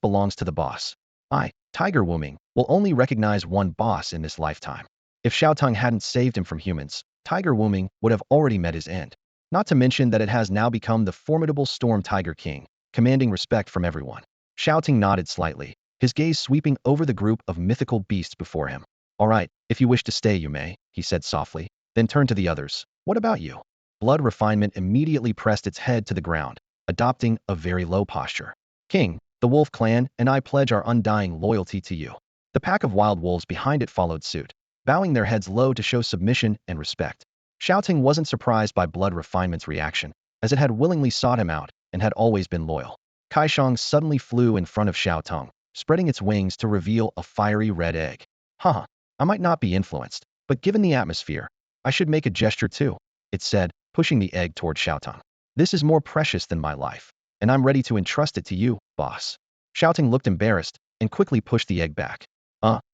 belongs to the boss. I, Tiger Wuming, will only recognize one boss in this lifetime." If Xiao Teng hadn't saved him from humans, Tiger Wuming would have already met his end. Not to mention that it has now become the formidable Storm Tiger King, commanding respect from everyone. Xiao Teng nodded slightly, his gaze sweeping over the group of mythical beasts before him. "All right, if you wish to stay you may," he said softly, then turned to the others. "What about you?" Blood Refinement immediately pressed its head to the ground, adopting a very low posture. "King, the Wolf Clan and I pledge our undying loyalty to you." The pack of wild wolves behind it followed suit, bowing their heads low to show submission and respect. Xiao Teng wasn't surprised by Blood Refinement's reaction, as it had willingly sought him out and had always been loyal. Shaoang suddenly flew in front of Xiao Teng, spreading its wings to reveal a fiery red egg. "Haha, I might not be influenced, but given the atmosphere, I should make a gesture too," it said, pushing the egg toward Xiao Teng. "This is more precious than my life, and I'm ready to entrust it to you, boss." Xiao Teng looked embarrassed and quickly pushed the egg back.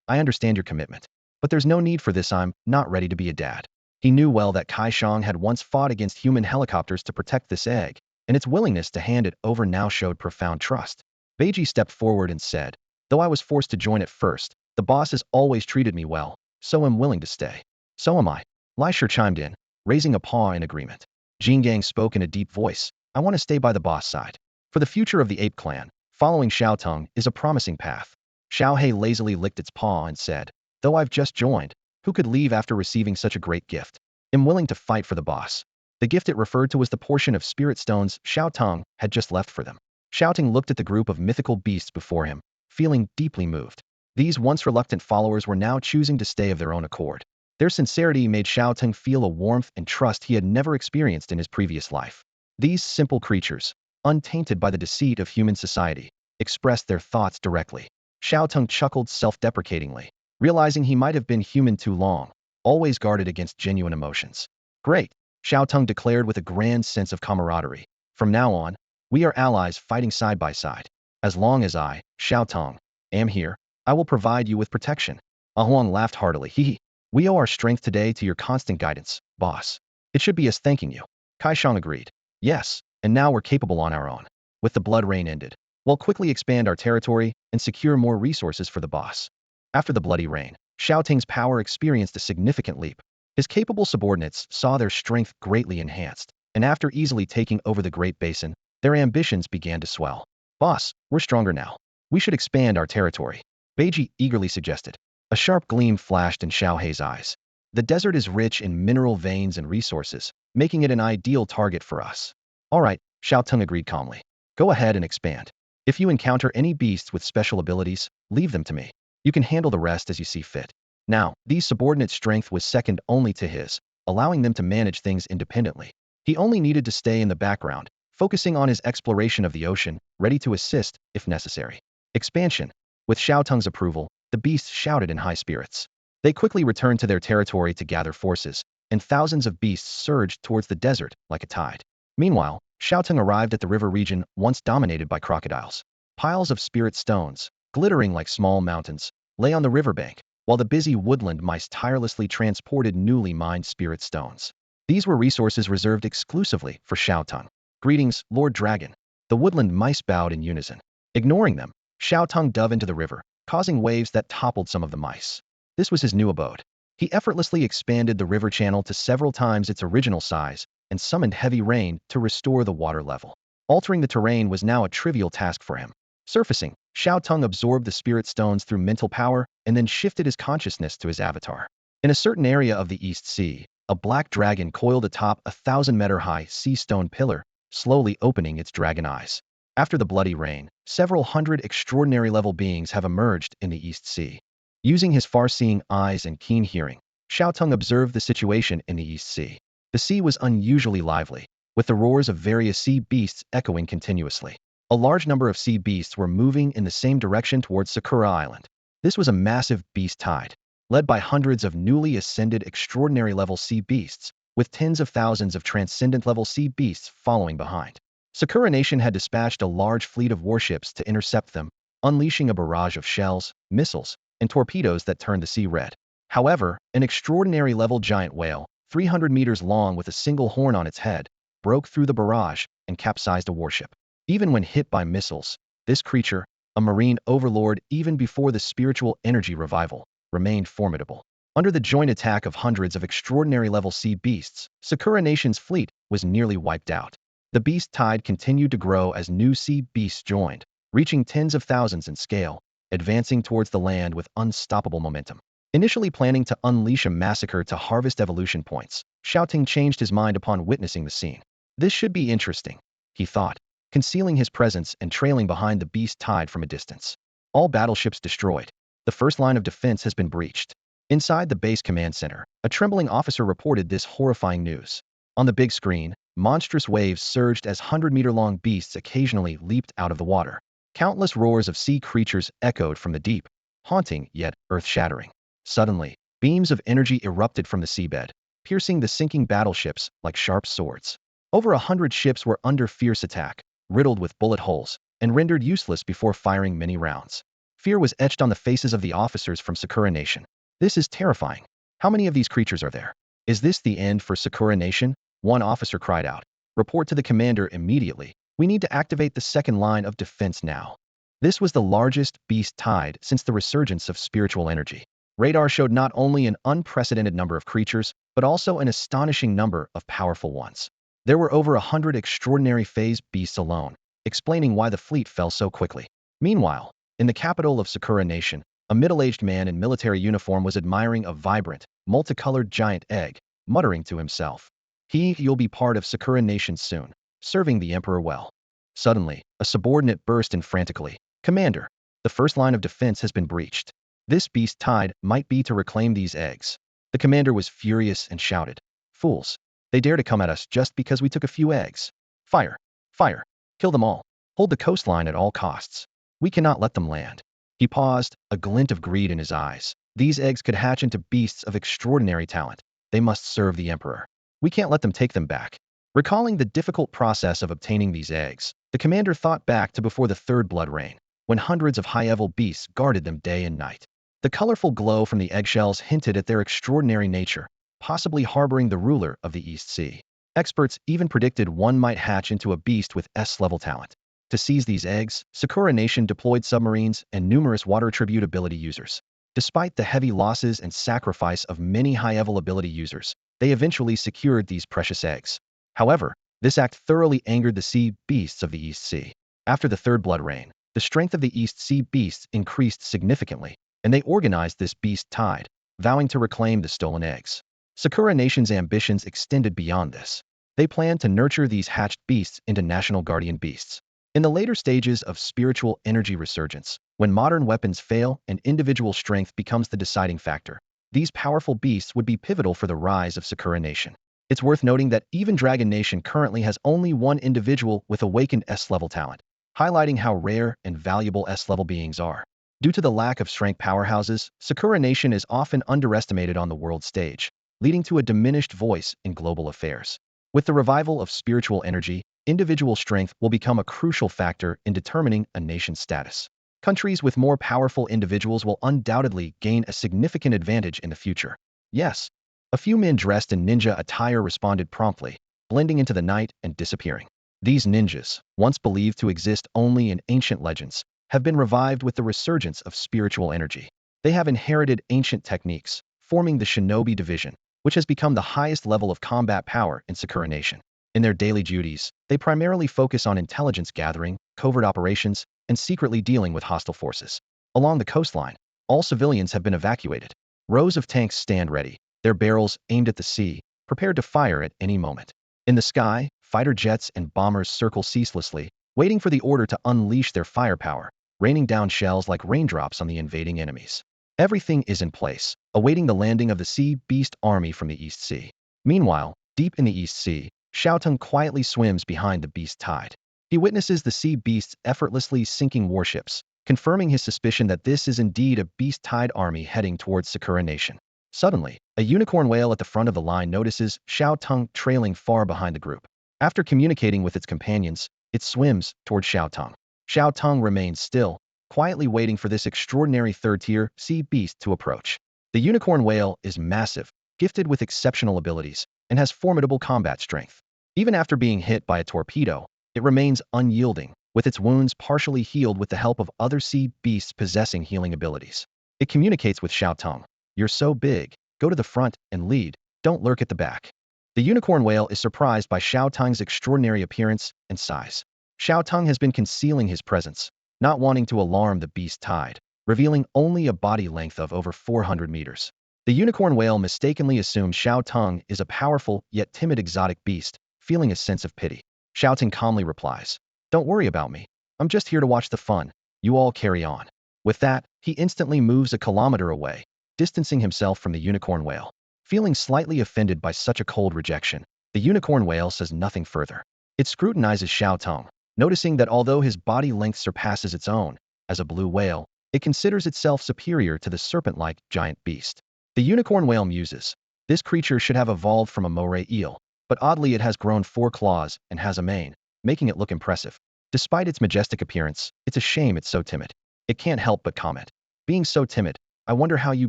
I understand your commitment, but there's no need for this. I'm not ready to be a dad." He knew well that Shaoang had once fought against human helicopters to protect this egg, and its willingness to hand it over now showed profound trust. Beiji stepped forward and said, "Though I was forced to join at first, the boss has always treated me well, so I'm willing to stay." "So am I," Li Shi chimed in, raising a paw in agreement. Jinggang spoke in a deep voice, "I want to stay by the boss side. For the future of the ape clan, following Xiao Teng is a promising path." Xiao lazily licked its paw and said, "Though I've just joined, who could leave after receiving such a great gift? I'm willing to fight for the boss." The gift it referred to was the portion of spirit stones Xiao Teng had just left for them. Xiao Teng looked at the group of mythical beasts before him, feeling deeply moved. These once reluctant followers were now choosing to stay of their own accord. Their sincerity made Xiao Teng feel a warmth and trust he had never experienced in his previous life. These simple creatures, untainted by the deceit of human society, expressed their thoughts directly. Xiao Teng chuckled self-deprecatingly, realizing he might have been human too long, always guarded against genuine emotions. Great, Xiao Teng declared with a grand sense of camaraderie. From now on, we are allies fighting side by side. As long as I, Xiao Teng, am here, I will provide you with protection. Huang laughed heartily. Hee. We owe our strength today to your constant guidance, boss. It should be us thanking you. Kaishang agreed. Yes, and now we're capable on our own. With the blood rain ended, we'll quickly expand our territory and secure more resources for the boss. After the bloody rain, Xiao Teng's power experienced a significant leap. His capable subordinates saw their strength greatly enhanced, and after easily taking over the Great Basin, their ambitions began to swell. Boss, we're stronger now. We should expand our territory. Beiji eagerly suggested. A sharp gleam flashed in Xiao Hei's eyes. The desert is rich in mineral veins and resources, making it an ideal target for us. All right, Xiao Teng agreed calmly. Go ahead and expand. If you encounter any beasts with special abilities, leave them to me. You can handle the rest as you see fit. Now, these subordinate strength was second only to his, allowing them to manage things independently. He only needed to stay in the background, focusing on his exploration of the ocean, ready to assist if necessary. Expansion. With Xiao Teng's approval, the beasts shouted in high spirits. They quickly returned to their territory to gather forces, and thousands of beasts surged towards the desert like a tide. Meanwhile, Xiao Teng arrived at the river region once dominated by crocodiles. Piles of spirit stones, glittering like small mountains, lay on the riverbank, while the busy woodland mice tirelessly transported newly mined spirit stones. These were resources reserved exclusively for Xiao Teng. Greetings, Lord Dragon. The woodland mice bowed in unison. Ignoring them, Xiao Teng dove into the river, causing waves that toppled some of the mice. This was his new abode. He effortlessly expanded the river channel to several times its original size and summoned heavy rain to restore the water level. Altering the terrain was now a trivial task for him. Surfacing, Xiao Teng absorbed the spirit stones through mental power and then shifted his consciousness to his avatar. In a certain area of the East Sea, a black dragon coiled atop a 1,000-meter-high sea stone pillar, slowly opening its dragon eyes. After the bloody rain, several hundred extraordinary-level beings have emerged in the East Sea. Using his far-seeing eyes and keen hearing, Xiao Teng observed the situation in the East Sea. The sea was unusually lively, with the roars of various sea beasts echoing continuously. A large number of sea beasts were moving in the same direction towards Sakura Island. This was a massive beast tide, led by hundreds of newly ascended extraordinary-level sea beasts, with tens of thousands of transcendent-level sea beasts following behind. Sakura Nation had dispatched a large fleet of warships to intercept them, unleashing a barrage of shells, missiles, and torpedoes that turned the sea red. However, an extraordinary-level giant whale, 300 meters long with a single horn on its head, broke through the barrage and capsized a warship. Even when hit by missiles, this creature, a marine overlord even before the spiritual energy revival, remained formidable. Under the joint attack of hundreds of extraordinary-level sea beasts, Sakura Nation's fleet was nearly wiped out. The beast tide continued to grow as new sea beasts joined, reaching tens of thousands in scale, advancing towards the land with unstoppable momentum. Initially planning to unleash a massacre to harvest evolution points, Xiao Teng changed his mind upon witnessing the scene. This should be interesting, he thought, concealing his presence and trailing behind the beast tide from a distance. All battleships destroyed. The first line of defense has been breached. Inside the base command center, a trembling officer reported this horrifying news. On the big screen, monstrous waves surged as 100-meter-long beasts occasionally leaped out of the water. Countless roars of sea creatures echoed from the deep, haunting yet earth-shattering. Suddenly, beams of energy erupted from the seabed, piercing the sinking battleships like sharp swords. Over 100 ships were under fierce attack, riddled with bullet holes, and rendered useless before firing many rounds. Fear was etched on the faces of the officers from Sakura Nation. This is terrifying. How many of these creatures are there? Is this the end for Sakura Nation? One officer cried out. Report to the commander immediately. We need to activate the second line of defense now. This was the largest beast tide since the resurgence of spiritual energy. Radar showed not only an unprecedented number of creatures, but also an astonishing number of powerful ones. There were over 100 extraordinary phase beasts alone, explaining why the fleet fell so quickly. Meanwhile, in the capital of Sakura Nation, a middle-aged man in military uniform was admiring a vibrant, multicolored giant egg, muttering to himself. You'll be part of Sakura Nation soon, serving the Emperor well. Suddenly, a subordinate burst in frantically. Commander, the first line of defense has been breached. This beast tide might be to reclaim these eggs. The commander was furious and shouted, "Fools! They dare to come at us just because we took a few eggs. Fire! Fire! Kill them all! Hold the coastline at all costs. We cannot let them land." He paused, a glint of greed in his eyes. These eggs could hatch into beasts of extraordinary talent. They must serve the emperor. We can't let them take them back. Recalling the difficult process of obtaining these eggs, the commander thought back to before the third blood rain, when hundreds of high-level beasts guarded them day and night. The colorful glow from the eggshells hinted at their extraordinary nature, possibly harboring the ruler of the East Sea. Experts even predicted one might hatch into a beast with S-level talent. To seize these eggs, Sakura Nation deployed submarines and numerous water tribute ability users. Despite the heavy losses and sacrifice of many high-level ability users, they eventually secured these precious eggs. However, this act thoroughly angered the sea beasts of the East Sea. After the third blood rain, the strength of the East Sea beasts increased significantly, and they organized this beast tide, vowing to reclaim the stolen eggs. Sakura Nation's ambitions extended beyond this. They planned to nurture these hatched beasts into national guardian beasts. In the later stages of spiritual energy resurgence, when modern weapons fail and individual strength becomes the deciding factor, these powerful beasts would be pivotal for the rise of Sakura Nation. It's worth noting that even Dragon Nation currently has only one individual with awakened S-level talent, highlighting how rare and valuable S-level beings are. Due to the lack of strength powerhouses, Sakura Nation is often underestimated on the world stage, leading to a diminished voice in global affairs. With the revival of spiritual energy, individual strength will become a crucial factor in determining a nation's status. Countries with more powerful individuals will undoubtedly gain a significant advantage in the future. Yes, a few men dressed in ninja attire responded promptly, blending into the night and disappearing. These ninjas, once believed to exist only in ancient legends, have been revived with the resurgence of spiritual energy. They have inherited ancient techniques, forming the Shinobi Division, which has become the highest level of combat power in Sakura Nation. In their daily duties, they primarily focus on intelligence gathering, covert operations, and secretly dealing with hostile forces. Along the coastline, all civilians have been evacuated. Rows of tanks stand ready, their barrels aimed at the sea, prepared to fire at any moment. In the sky, fighter jets and bombers circle ceaselessly, waiting for the order to unleash their firepower, raining down shells like raindrops on the invading enemies. Everything is in place, awaiting the landing of the Sea Beast army from the East Sea. Meanwhile, deep in the East Sea, Xiao Teng quietly swims behind the beast tide. He witnesses the sea beasts effortlessly sinking warships, confirming his suspicion that this is indeed a beast tide army heading towards Sakura Nation. Suddenly, a unicorn whale at the front of the line notices Xiao Teng trailing far behind the group. After communicating with its companions, it swims toward Xiao Teng. Xiao Teng remains still, quietly waiting for this extraordinary third-tier sea beast to approach. The unicorn whale is massive, gifted with exceptional abilities, and has formidable combat strength. Even after being hit by a torpedo, it remains unyielding, with its wounds partially healed with the help of other sea beasts possessing healing abilities. It communicates with Xiao Teng. "You're so big, go to the front and lead, don't lurk at the back." The unicorn whale is surprised by Xiao Teng's extraordinary appearance and size. Xiao Teng has been concealing his presence, not wanting to alarm the beast tide, revealing only a body length of over 400 meters. The unicorn whale mistakenly assumed Xiao Teng is a powerful yet timid exotic beast, feeling a sense of pity. Xiao Teng calmly replies, "Don't worry about me. I'm just here to watch the fun. You all carry on." With that, he instantly moves a kilometer away, distancing himself from the unicorn whale. Feeling slightly offended by such a cold rejection, the unicorn whale says nothing further. It scrutinizes Xiao Teng, noticing that although his body length surpasses its own, as a blue whale, it considers itself superior to the serpent-like giant beast. The unicorn whale muses, "This creature should have evolved from a moray eel, but oddly it has grown 4 claws and has a mane, making it look impressive. Despite its majestic appearance, it's a shame it's so timid." It can't help but comment, "Being so timid, I wonder how you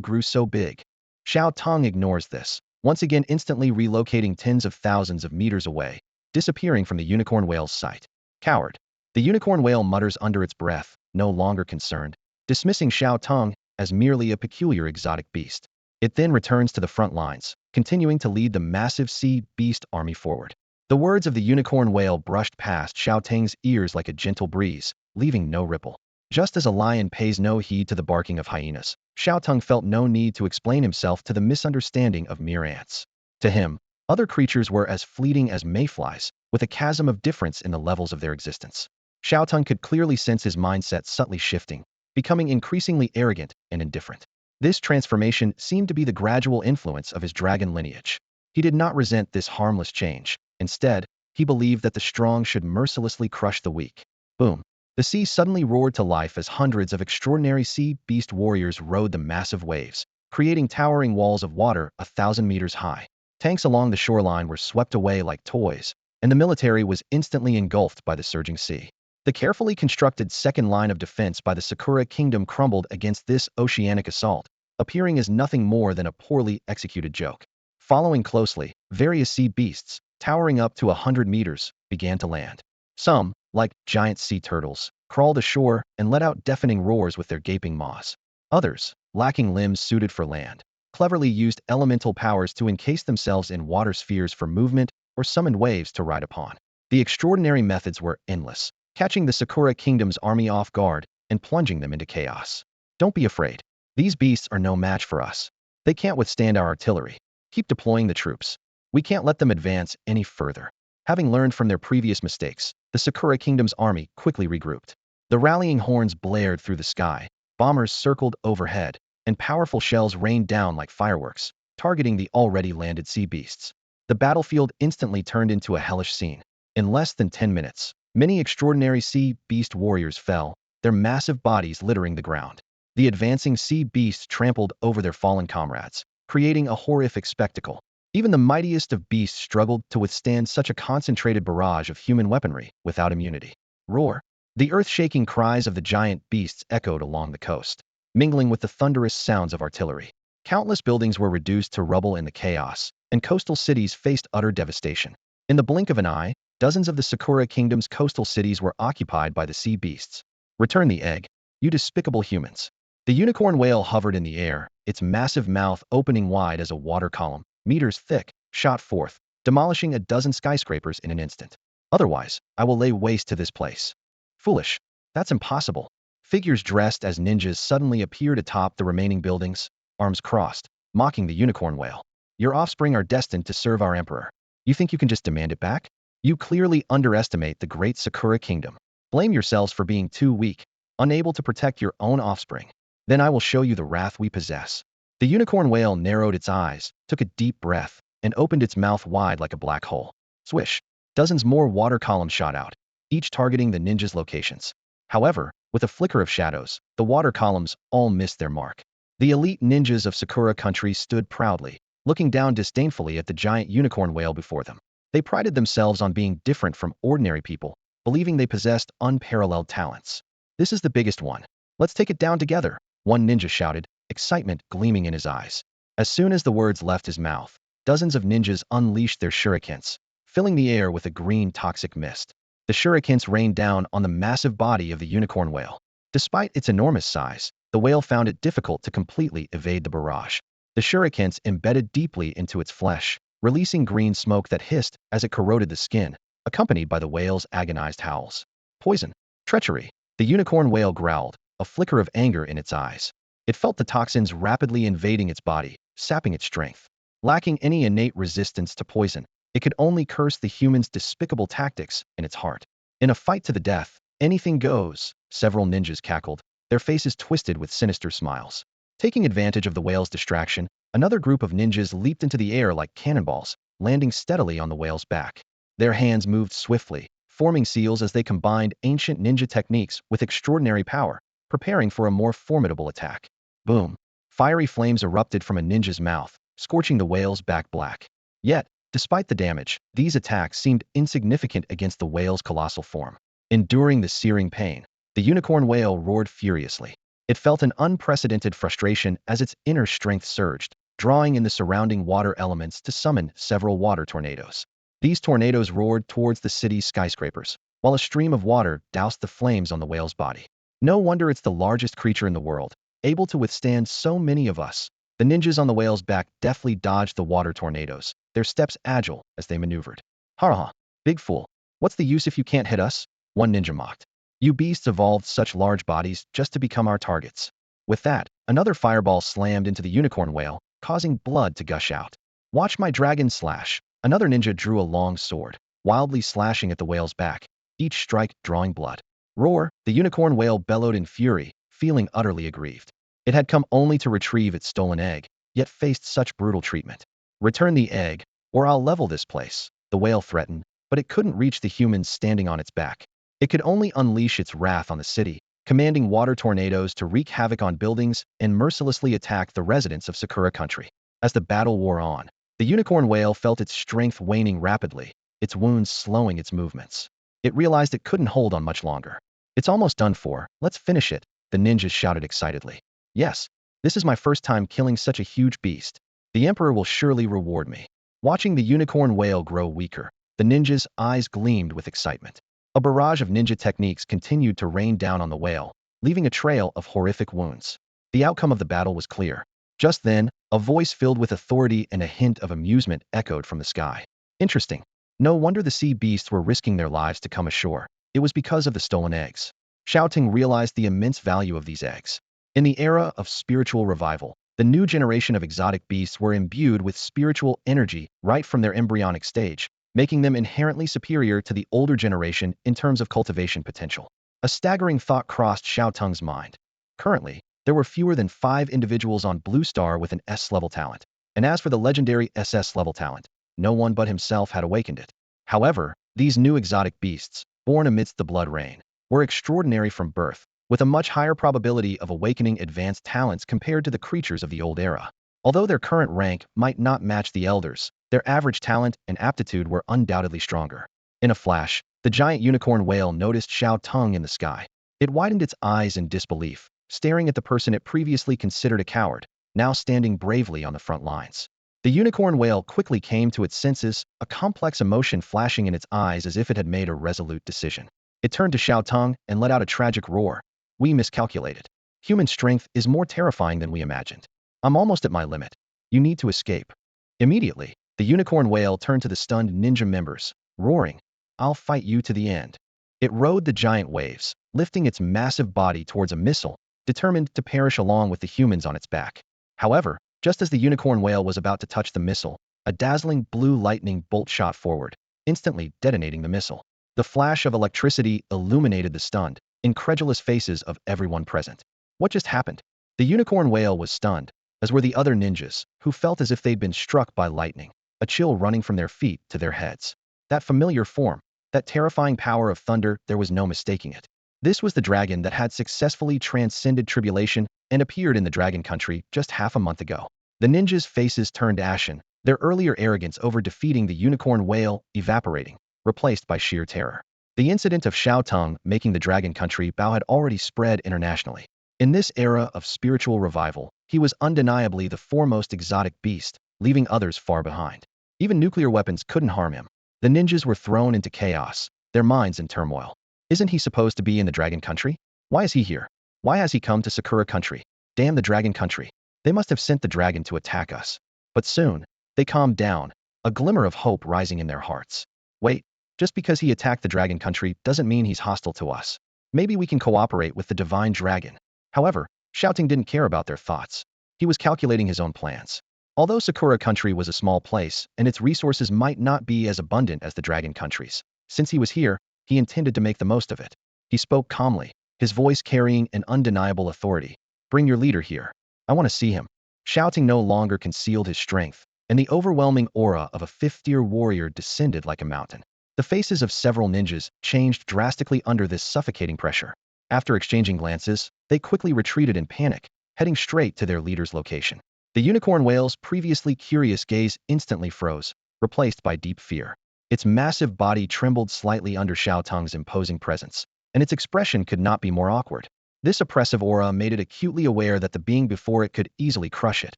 grew so big." Xiao Teng ignores this, once again instantly relocating tens of thousands of meters away, disappearing from the unicorn whale's sight. "Coward." The unicorn whale mutters under its breath, no longer concerned, dismissing Xiao Teng as merely a peculiar exotic beast. It then returns to the front lines, continuing to lead the massive sea beast army forward. The words of the unicorn whale brushed past Xiao Teng's ears like a gentle breeze, leaving no ripple. Just as a lion pays no heed to the barking of hyenas, Xiao Teng felt no need to explain himself to the misunderstanding of mere ants. To him, other creatures were as fleeting as mayflies, with a chasm of difference in the levels of their existence. Xiao Teng could clearly sense his mindset subtly shifting, becoming increasingly arrogant and indifferent. This transformation seemed to be the gradual influence of his dragon lineage. He did not resent this harmless change. Instead, he believed that the strong should mercilessly crush the weak. Boom. The sea suddenly roared to life as hundreds of extraordinary sea beast warriors rode the massive waves, creating towering walls of water 1,000 meters high. Tanks along the shoreline were swept away like toys, and the military was instantly engulfed by the surging sea. The carefully constructed second line of defense by the Sakura kingdom crumbled against this oceanic assault, appearing as nothing more than a poorly executed joke. Following closely, various sea beasts, towering up to 100 meters, began to land. Some, like giant sea turtles, crawled ashore and let out deafening roars with their gaping maws. Others, lacking limbs suited for land, cleverly used elemental powers to encase themselves in water spheres for movement or summoned waves to ride upon. The extraordinary methods were endless, catching the Sakura kingdom's army off guard and plunging them into chaos. Don't be afraid. These beasts are no match for us. They can't withstand our artillery. Keep deploying the troops. We can't let them advance any further. Having learned from their previous mistakes, the Sakura kingdom's army quickly regrouped. The rallying horns blared through the sky, bombers circled overhead, and powerful shells rained down like fireworks, targeting the already landed sea beasts. The battlefield instantly turned into a hellish scene. In less than 10 minutes, many extraordinary sea beast warriors fell, their massive bodies littering the ground. The advancing sea beasts trampled over their fallen comrades, creating a horrific spectacle. Even the mightiest of beasts struggled to withstand such a concentrated barrage of human weaponry without immunity. Roar! The earth-shaking cries of the giant beasts echoed along the coast, mingling with the thunderous sounds of artillery. Countless buildings were reduced to rubble in the chaos, and coastal cities faced utter devastation. In the blink of an eye, dozens of the Sakura kingdom's coastal cities were occupied by the sea beasts. Return the egg, you despicable humans. The unicorn whale hovered in the air, its massive mouth opening wide as a water column, meters thick, shot forth, demolishing a dozen skyscrapers in an instant. Otherwise, I will lay waste to this place. Foolish. That's impossible. Figures dressed as ninjas suddenly appeared atop the remaining buildings, arms crossed, mocking the unicorn whale. Your offspring are destined to serve our emperor. You think you can just demand it back? You clearly underestimate the great Sakura kingdom. Blame yourselves for being too weak, unable to protect your own offspring. Then I will show you the wrath we possess. The unicorn whale narrowed its eyes, took a deep breath, and opened its mouth wide like a black hole. Swish! Dozens more water columns shot out, each targeting the ninjas' locations. However, with a flicker of shadows, the water columns all missed their mark. The elite ninjas of Sakura country stood proudly, looking down disdainfully at the giant unicorn whale before them. They prided themselves on being different from ordinary people, believing they possessed unparalleled talents. This is the biggest one. Let's take it down together, one ninja shouted, excitement gleaming in his eyes. As soon as the words left his mouth, dozens of ninjas unleashed their shurikens, filling the air with a green toxic mist. The shurikens rained down on the massive body of the unicorn whale. Despite its enormous size, the whale found it difficult to completely evade the barrage. The shurikens embedded deeply into its flesh, releasing green smoke that hissed as it corroded the skin, accompanied by the whale's agonized howls. Poison. Treachery. The unicorn whale growled, a flicker of anger in its eyes. It felt the toxins rapidly invading its body, sapping its strength. Lacking any innate resistance to poison, it could only curse the human's despicable tactics in its heart. In a fight to the death, anything goes, several ninjas cackled, their faces twisted with sinister smiles. Taking advantage of the whale's distraction, another group of ninjas leaped into the air like cannonballs, landing steadily on the whale's back. Their hands moved swiftly, forming seals as they combined ancient ninja techniques with extraordinary power, preparing for a more formidable attack. Boom! Fiery flames erupted from a ninja's mouth, scorching the whale's back black. Yet, despite the damage, these attacks seemed insignificant against the whale's colossal form. Enduring the searing pain, the unicorn whale roared furiously. It felt an unprecedented frustration as its inner strength surged, drawing in the surrounding water elements to summon several water tornadoes. These tornadoes roared towards the city's skyscrapers, while a stream of water doused the flames on the whale's body. No wonder it's the largest creature in the world, able to withstand so many of us. The ninjas on the whale's back deftly dodged the water tornadoes, their steps agile as they maneuvered. Ha ha, big fool. What's the use if you can't hit us? One ninja mocked. You beasts evolved such large bodies just to become our targets. With that, another fireball slammed into the unicorn whale, causing blood to gush out. Watch my dragon slash. Another ninja drew a long sword, wildly slashing at the whale's back, each strike drawing blood. Roar! The unicorn whale bellowed in fury, feeling utterly aggrieved. It had come only to retrieve its stolen egg, yet faced such brutal treatment. Return the egg, or I'll level this place, the whale threatened, but it couldn't reach the humans standing on its back. It could only unleash its wrath on the city, commanding water tornadoes to wreak havoc on buildings and mercilessly attack the residents of Sakura country. As the battle wore on, the unicorn whale felt its strength waning rapidly, its wounds slowing its movements. It realized it couldn't hold on much longer. It's almost done for, let's finish it, the ninjas shouted excitedly. Yes, this is my first time killing such a huge beast. The Emperor will surely reward me. Watching the unicorn whale grow weaker, the ninjas' eyes gleamed with excitement. A barrage of ninja techniques continued to rain down on the whale, leaving a trail of horrific wounds. The outcome of the battle was clear. Just then, a voice filled with authority and a hint of amusement echoed from the sky. Interesting. No wonder the sea beasts were risking their lives to come ashore. It was because of the stolen eggs. Xiao Teng realized the immense value of these eggs. In the era of spiritual revival, the new generation of exotic beasts were imbued with spiritual energy right from their embryonic stage, making them inherently superior to the older generation in terms of cultivation potential. A staggering thought crossed Xiao Teng's mind. Currently, there were fewer than 5 individuals on Blue Star with an S-level talent, and as for the legendary SS-level talent, no one but himself had awakened it. However, these new exotic beasts, born amidst the blood rain, were extraordinary from birth, with a much higher probability of awakening advanced talents compared to the creatures of the old era. Although their current rank might not match the elders, their average talent and aptitude were undoubtedly stronger. In a flash, the giant unicorn whale noticed Xiao Teng in the sky. It widened its eyes in disbelief, staring at the person it previously considered a coward, now standing bravely on the front lines. The unicorn whale quickly came to its senses, a complex emotion flashing in its eyes as if it had made a resolute decision. It turned to Xiao Teng and let out a tragic roar. We miscalculated. Human strength is more terrifying than we imagined. I'm almost at my limit. You need to escape. Immediately, the unicorn whale turned to the stunned ninja members, roaring, I'll fight you to the end. It rode the giant waves, lifting its massive body towards a missile, determined to perish along with the humans on its back. However, just as the unicorn whale was about to touch the missile, a dazzling blue lightning bolt shot forward, instantly detonating the missile. The flash of electricity illuminated the stunned, incredulous faces of everyone present. What just happened? The unicorn whale was stunned, as were the other ninjas, who felt as if they'd been struck by lightning, a chill running from their feet to their heads. That familiar form, that terrifying power of thunder, there was no mistaking it. This was the dragon that had successfully transcended tribulation and appeared in the Dragon Country just half a month ago. The ninjas' faces turned ashen, their earlier arrogance over defeating the unicorn whale evaporating, replaced by sheer terror. The incident of Xiao Teng making the Dragon Country bow had already spread internationally. In this era of spiritual revival, he was undeniably the foremost exotic beast, leaving others far behind. Even nuclear weapons couldn't harm him. The ninjas were thrown into chaos, their minds in turmoil. Isn't he supposed to be in the Dragon Country? Why is he here? Why has he come to Sakura Country? Damn the Dragon Country. They must have sent the dragon to attack us. But soon, they calmed down, a glimmer of hope rising in their hearts. Wait, just because he attacked the Dragon Country doesn't mean he's hostile to us. Maybe we can cooperate with the divine dragon. However, Xiao Teng didn't care about their thoughts. He was calculating his own plans. Although Sakura Country was a small place, and its resources might not be as abundant as the Dragon Countries, since he was here, he intended to make the most of it. He spoke calmly, his voice carrying an undeniable authority. Bring your leader here. I want to see him. Xiao Teng no longer concealed his strength, and the overwhelming aura of a fifth-tier warrior descended like a mountain. The faces of several ninjas changed drastically under this suffocating pressure. After exchanging glances, they quickly retreated in panic, heading straight to their leader's location. The unicorn whale's previously curious gaze instantly froze, replaced by deep fear. Its massive body trembled slightly under Xiao Teng's imposing presence, and its expression could not be more awkward. This oppressive aura made it acutely aware that the being before it could easily crush it,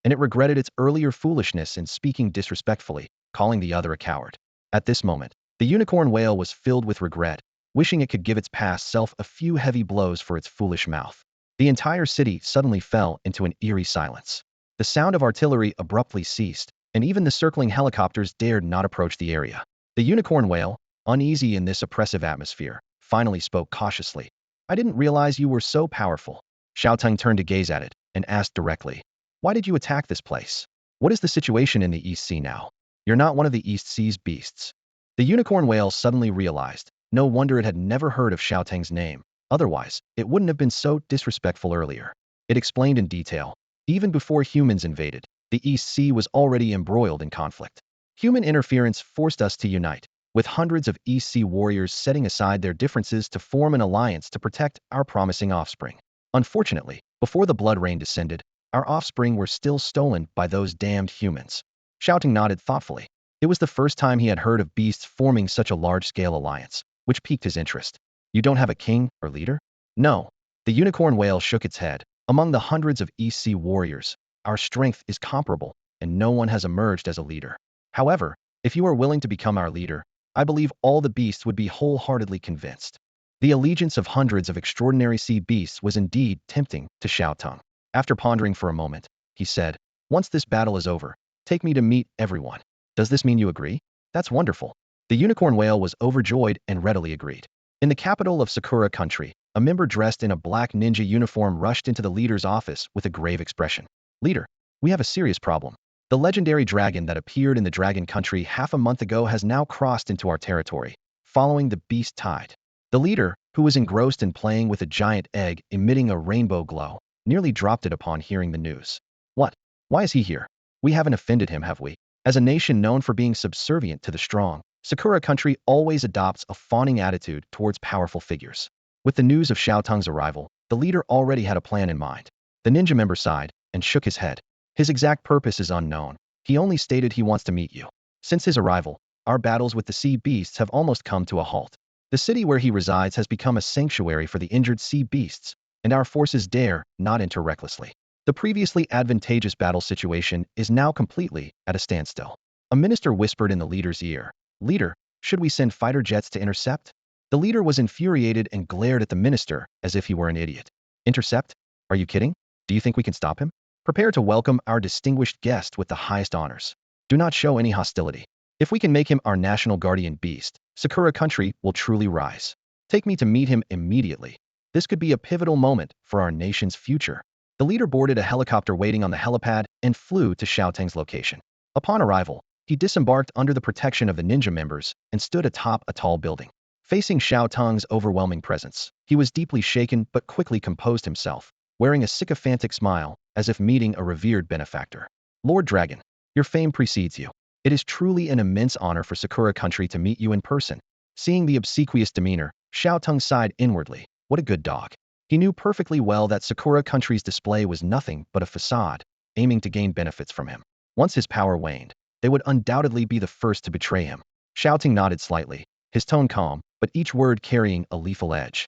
and it regretted its earlier foolishness in speaking disrespectfully, calling the other a coward. At this moment, the unicorn whale was filled with regret, wishing it could give its past self a few heavy blows for its foolish mouth. The entire city suddenly fell into an eerie silence. The sound of artillery abruptly ceased, and even the circling helicopters dared not approach the area. The unicorn whale, uneasy in this oppressive atmosphere, finally spoke cautiously. I didn't realize you were so powerful. Xiao Teng turned to gaze at it, and asked directly, why did you attack this place? What is the situation in the East Sea now? You're not one of the East Sea's beasts. The unicorn whale suddenly realized, no wonder it had never heard of Xiao Teng's name, otherwise, it wouldn't have been so disrespectful earlier. It explained in detail. Even before humans invaded, the East Sea was already embroiled in conflict. Human interference forced us to unite, with hundreds of East Sea warriors setting aside their differences to form an alliance to protect our promising offspring. Unfortunately, before the blood rain descended, our offspring were still stolen by those damned humans. Xiao Teng nodded thoughtfully. It was the first time he had heard of beasts forming such a large-scale alliance, which piqued his interest. You don't have a king or leader? No. The unicorn whale shook its head. Among the hundreds of East Sea warriors, our strength is comparable, and no one has emerged as a leader. However, if you are willing to become our leader, I believe all the beasts would be wholeheartedly convinced. The allegiance of hundreds of extraordinary sea beasts was indeed tempting to Xiao Teng. After pondering for a moment, he said, once this battle is over, take me to meet everyone. Does this mean you agree? That's wonderful. The unicorn whale was overjoyed and readily agreed. In the capital of Sakura country, a member dressed in a black ninja uniform rushed into the leader's office with a grave expression. Leader, we have a serious problem. The legendary dragon that appeared in the dragon country half a month ago has now crossed into our territory, following the beast tide. The leader, who was engrossed in playing with a giant egg emitting a rainbow glow, nearly dropped it upon hearing the news. What? Why is he here? We haven't offended him, have we? As a nation known for being subservient to the strong, Sakura country always adopts a fawning attitude towards powerful figures. With the news of Xiao Teng's arrival, the leader already had a plan in mind. The ninja member sighed and shook his head. His exact purpose is unknown. He only stated he wants to meet you. Since his arrival, our battles with the sea beasts have almost come to a halt. The city where he resides has become a sanctuary for the injured sea beasts, and our forces dare not enter recklessly. The previously advantageous battle situation is now completely at a standstill. A minister whispered in the leader's ear. Leader, should we send fighter jets to intercept? The leader was infuriated and glared at the minister as if he were an idiot. Intercept? Are you kidding? Do you think we can stop him? Prepare to welcome our distinguished guest with the highest honors. Do not show any hostility. If we can make him our national guardian beast, Sakura country will truly rise. Take me to meet him immediately. This could be a pivotal moment for our nation's future. The leader boarded a helicopter waiting on the helipad and flew to Xiao Teng's location. Upon arrival, he disembarked under the protection of the ninja members and stood atop a tall building. Facing Xiao Teng's overwhelming presence, he was deeply shaken but quickly composed himself, wearing a sycophantic smile as if meeting a revered benefactor. Lord Dragon, your fame precedes you. It is truly an immense honor for Sakura country to meet you in person. Seeing the obsequious demeanor, Xiao Teng sighed inwardly. What a good dog. He knew perfectly well that Sakura country's display was nothing but a facade, aiming to gain benefits from him. Once his power waned, they would undoubtedly be the first to betray him. Xiao Teng nodded slightly, his tone calm, but each word carrying a lethal edge.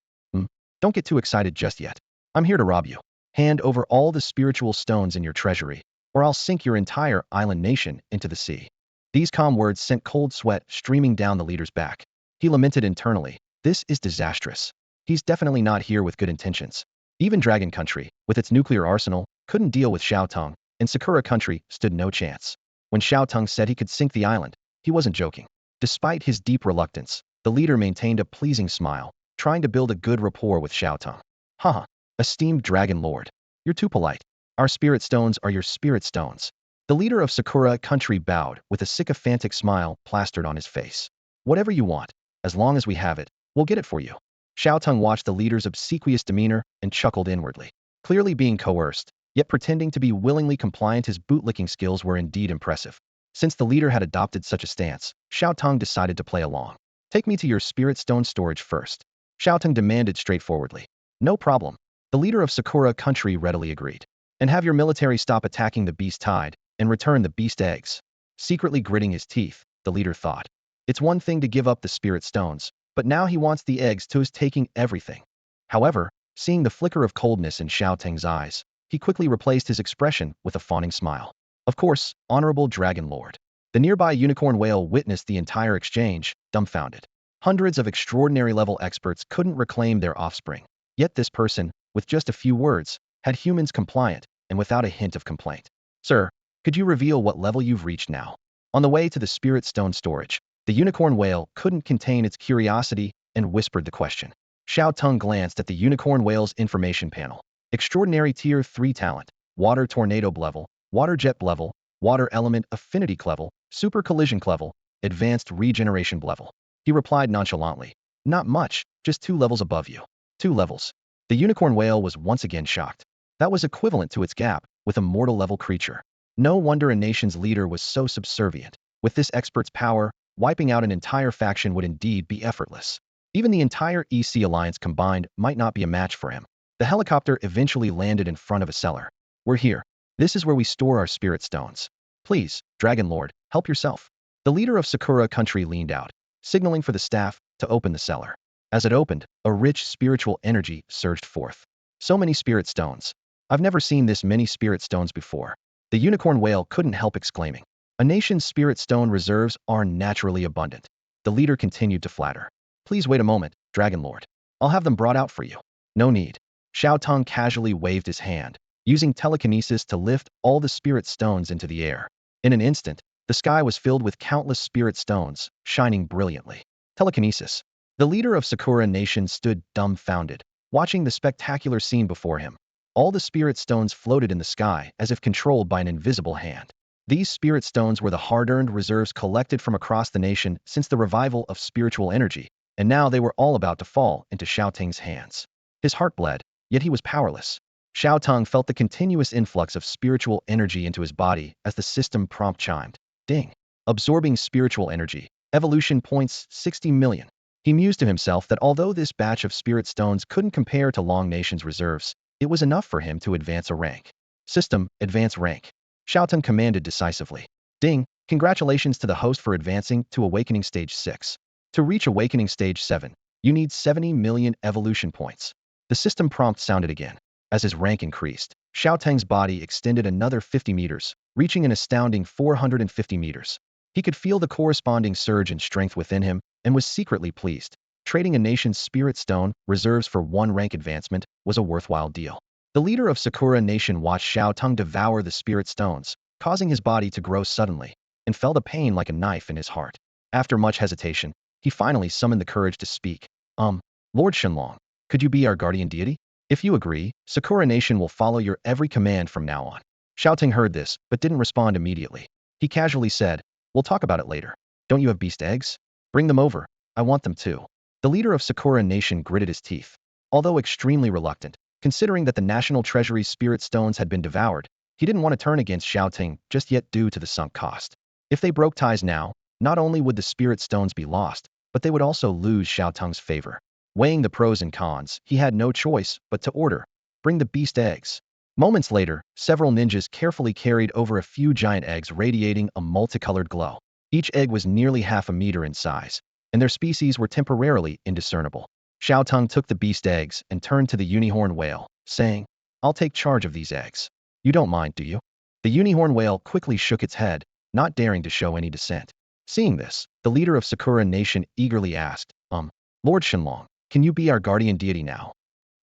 Don't get too excited just yet. I'm here to rob you. Hand over all the spiritual stones in your treasury, or I'll sink your entire island nation into the sea. These calm words sent cold sweat streaming down the leader's back. He lamented internally. This is disastrous. He's definitely not here with good intentions. Even Dragon Country, with its nuclear arsenal, couldn't deal with Xiao Teng, and Sakura Country stood no chance. When Xiao Teng said he could sink the island, he wasn't joking. Despite his deep reluctance, the leader maintained a pleasing smile, trying to build a good rapport with Xiao Teng. Haha, esteemed Dragon Lord, you're too polite. Our spirit stones are your spirit stones. The leader of Sakura Country bowed with a sycophantic smile plastered on his face. Whatever you want, as long as we have it, we'll get it for you. Xiao Teng watched the leader's obsequious demeanor and chuckled inwardly. Clearly being coerced, yet pretending to be willingly compliant, his bootlicking skills were indeed impressive. Since the leader had adopted such a stance, Xiao Teng decided to play along. Take me to your spirit stone storage first. Xiao Teng demanded straightforwardly. No problem. The leader of Sakura Country readily agreed. And have your military stop attacking the beast tide and return the beast eggs. Secretly gritting his teeth, the leader thought. It's one thing to give up the spirit stones, but now he wants the eggs too, is taking everything. However, seeing the flicker of coldness in Xiao Teng's eyes, he quickly replaced his expression with a fawning smile. Of course, honorable Dragon Lord. The nearby unicorn whale witnessed the entire exchange, dumbfounded. Hundreds of extraordinary level experts couldn't reclaim their offspring. Yet this person, with just a few words, had humans compliant and without a hint of complaint. Sir, could you reveal what level you've reached now? On the way to the spirit stone storage, the unicorn whale couldn't contain its curiosity and whispered the question. Xiao Teng glanced at the unicorn whale's information panel. Extraordinary Tier 3 talent, Water Tornado level, Water Jet level, Water Element Affinity level, Super Collision level, Advanced Regeneration level. He replied nonchalantly. Not much, just 2 levels above you. 2 levels. The unicorn whale was once again shocked. That was equivalent to its gap with a mortal-level creature. No wonder a nation's leader was so subservient. With this expert's power, wiping out an entire faction would indeed be effortless. Even the entire EC alliance combined might not be a match for him. The helicopter eventually landed in front of a cellar. We're here. This is where we store our spirit stones. Please, Dragon Lord, help yourself. The leader of Sakura country leaned out, signaling for the staff to open the cellar. As it opened, a rich spiritual energy surged forth. So many spirit stones. I've never seen this many spirit stones before. The unicorn whale couldn't help exclaiming. A nation's spirit stone reserves are naturally abundant. The leader continued to flatter. Please wait a moment, Dragon Lord. I'll have them brought out for you. No need. Xiao Teng casually waved his hand, using telekinesis to lift all the spirit stones into the air. In an instant, the sky was filled with countless spirit stones, shining brilliantly. Telekinesis. The leader of Sakura Nation stood dumbfounded, watching the spectacular scene before him. All the spirit stones floated in the sky as if controlled by an invisible hand. These spirit stones were the hard-earned reserves collected from across the nation since the revival of spiritual energy, and now they were all about to fall into Xiao Teng's hands. His heart bled, yet he was powerless. Xiao Teng felt the continuous influx of spiritual energy into his body as the system prompt chimed. Ding. Absorbing spiritual energy. Evolution points 60 million. He mused to himself that although this batch of spirit stones couldn't compare to Long Nation's reserves, it was enough for him to advance a rank. System, advance rank. Xiao Teng commanded decisively. Ding, congratulations to the host for advancing to Awakening Stage 6. To reach Awakening Stage 7, you need 70 million evolution points. The system prompt sounded again. As his rank increased, Xiao Teng's body extended another 50 meters, reaching an astounding 450 meters. He could feel the corresponding surge in strength within him and was secretly pleased. Trading a nation's spirit stone reserves for one rank advancement was a worthwhile deal. The leader of Sakura Nation watched Xiao Teng devour the spirit stones, causing his body to grow suddenly, and felt a pain like a knife in his heart. After much hesitation, he finally summoned the courage to speak. Lord Shenlong, could you be our guardian deity? If you agree, Sakura Nation will follow your every command from now on. Xiao Teng heard this, but didn't respond immediately. He casually said, we'll talk about it later. Don't you have beast eggs? Bring them over. I want them too. The leader of Sakura Nation gritted his teeth. Although extremely reluctant, considering that the National Treasury's spirit stones had been devoured, he didn't want to turn against Xiao Teng just yet due to the sunk cost. If they broke ties now, not only would the spirit stones be lost, but they would also lose Xiao Teng's favor. Weighing the pros and cons, he had no choice but to order, bring the beast eggs. Moments later, several ninjas carefully carried over a few giant eggs radiating a multicolored glow. Each egg was nearly half a meter in size, and their species were temporarily indiscernible. Xiao Teng took the beast eggs and turned to the unicorn whale, saying, I'll take charge of these eggs. You don't mind, do you? The unicorn whale quickly shook its head, not daring to show any dissent. Seeing this, the leader of Sakura Nation eagerly asked, Lord Shenlong, can you be our guardian deity now?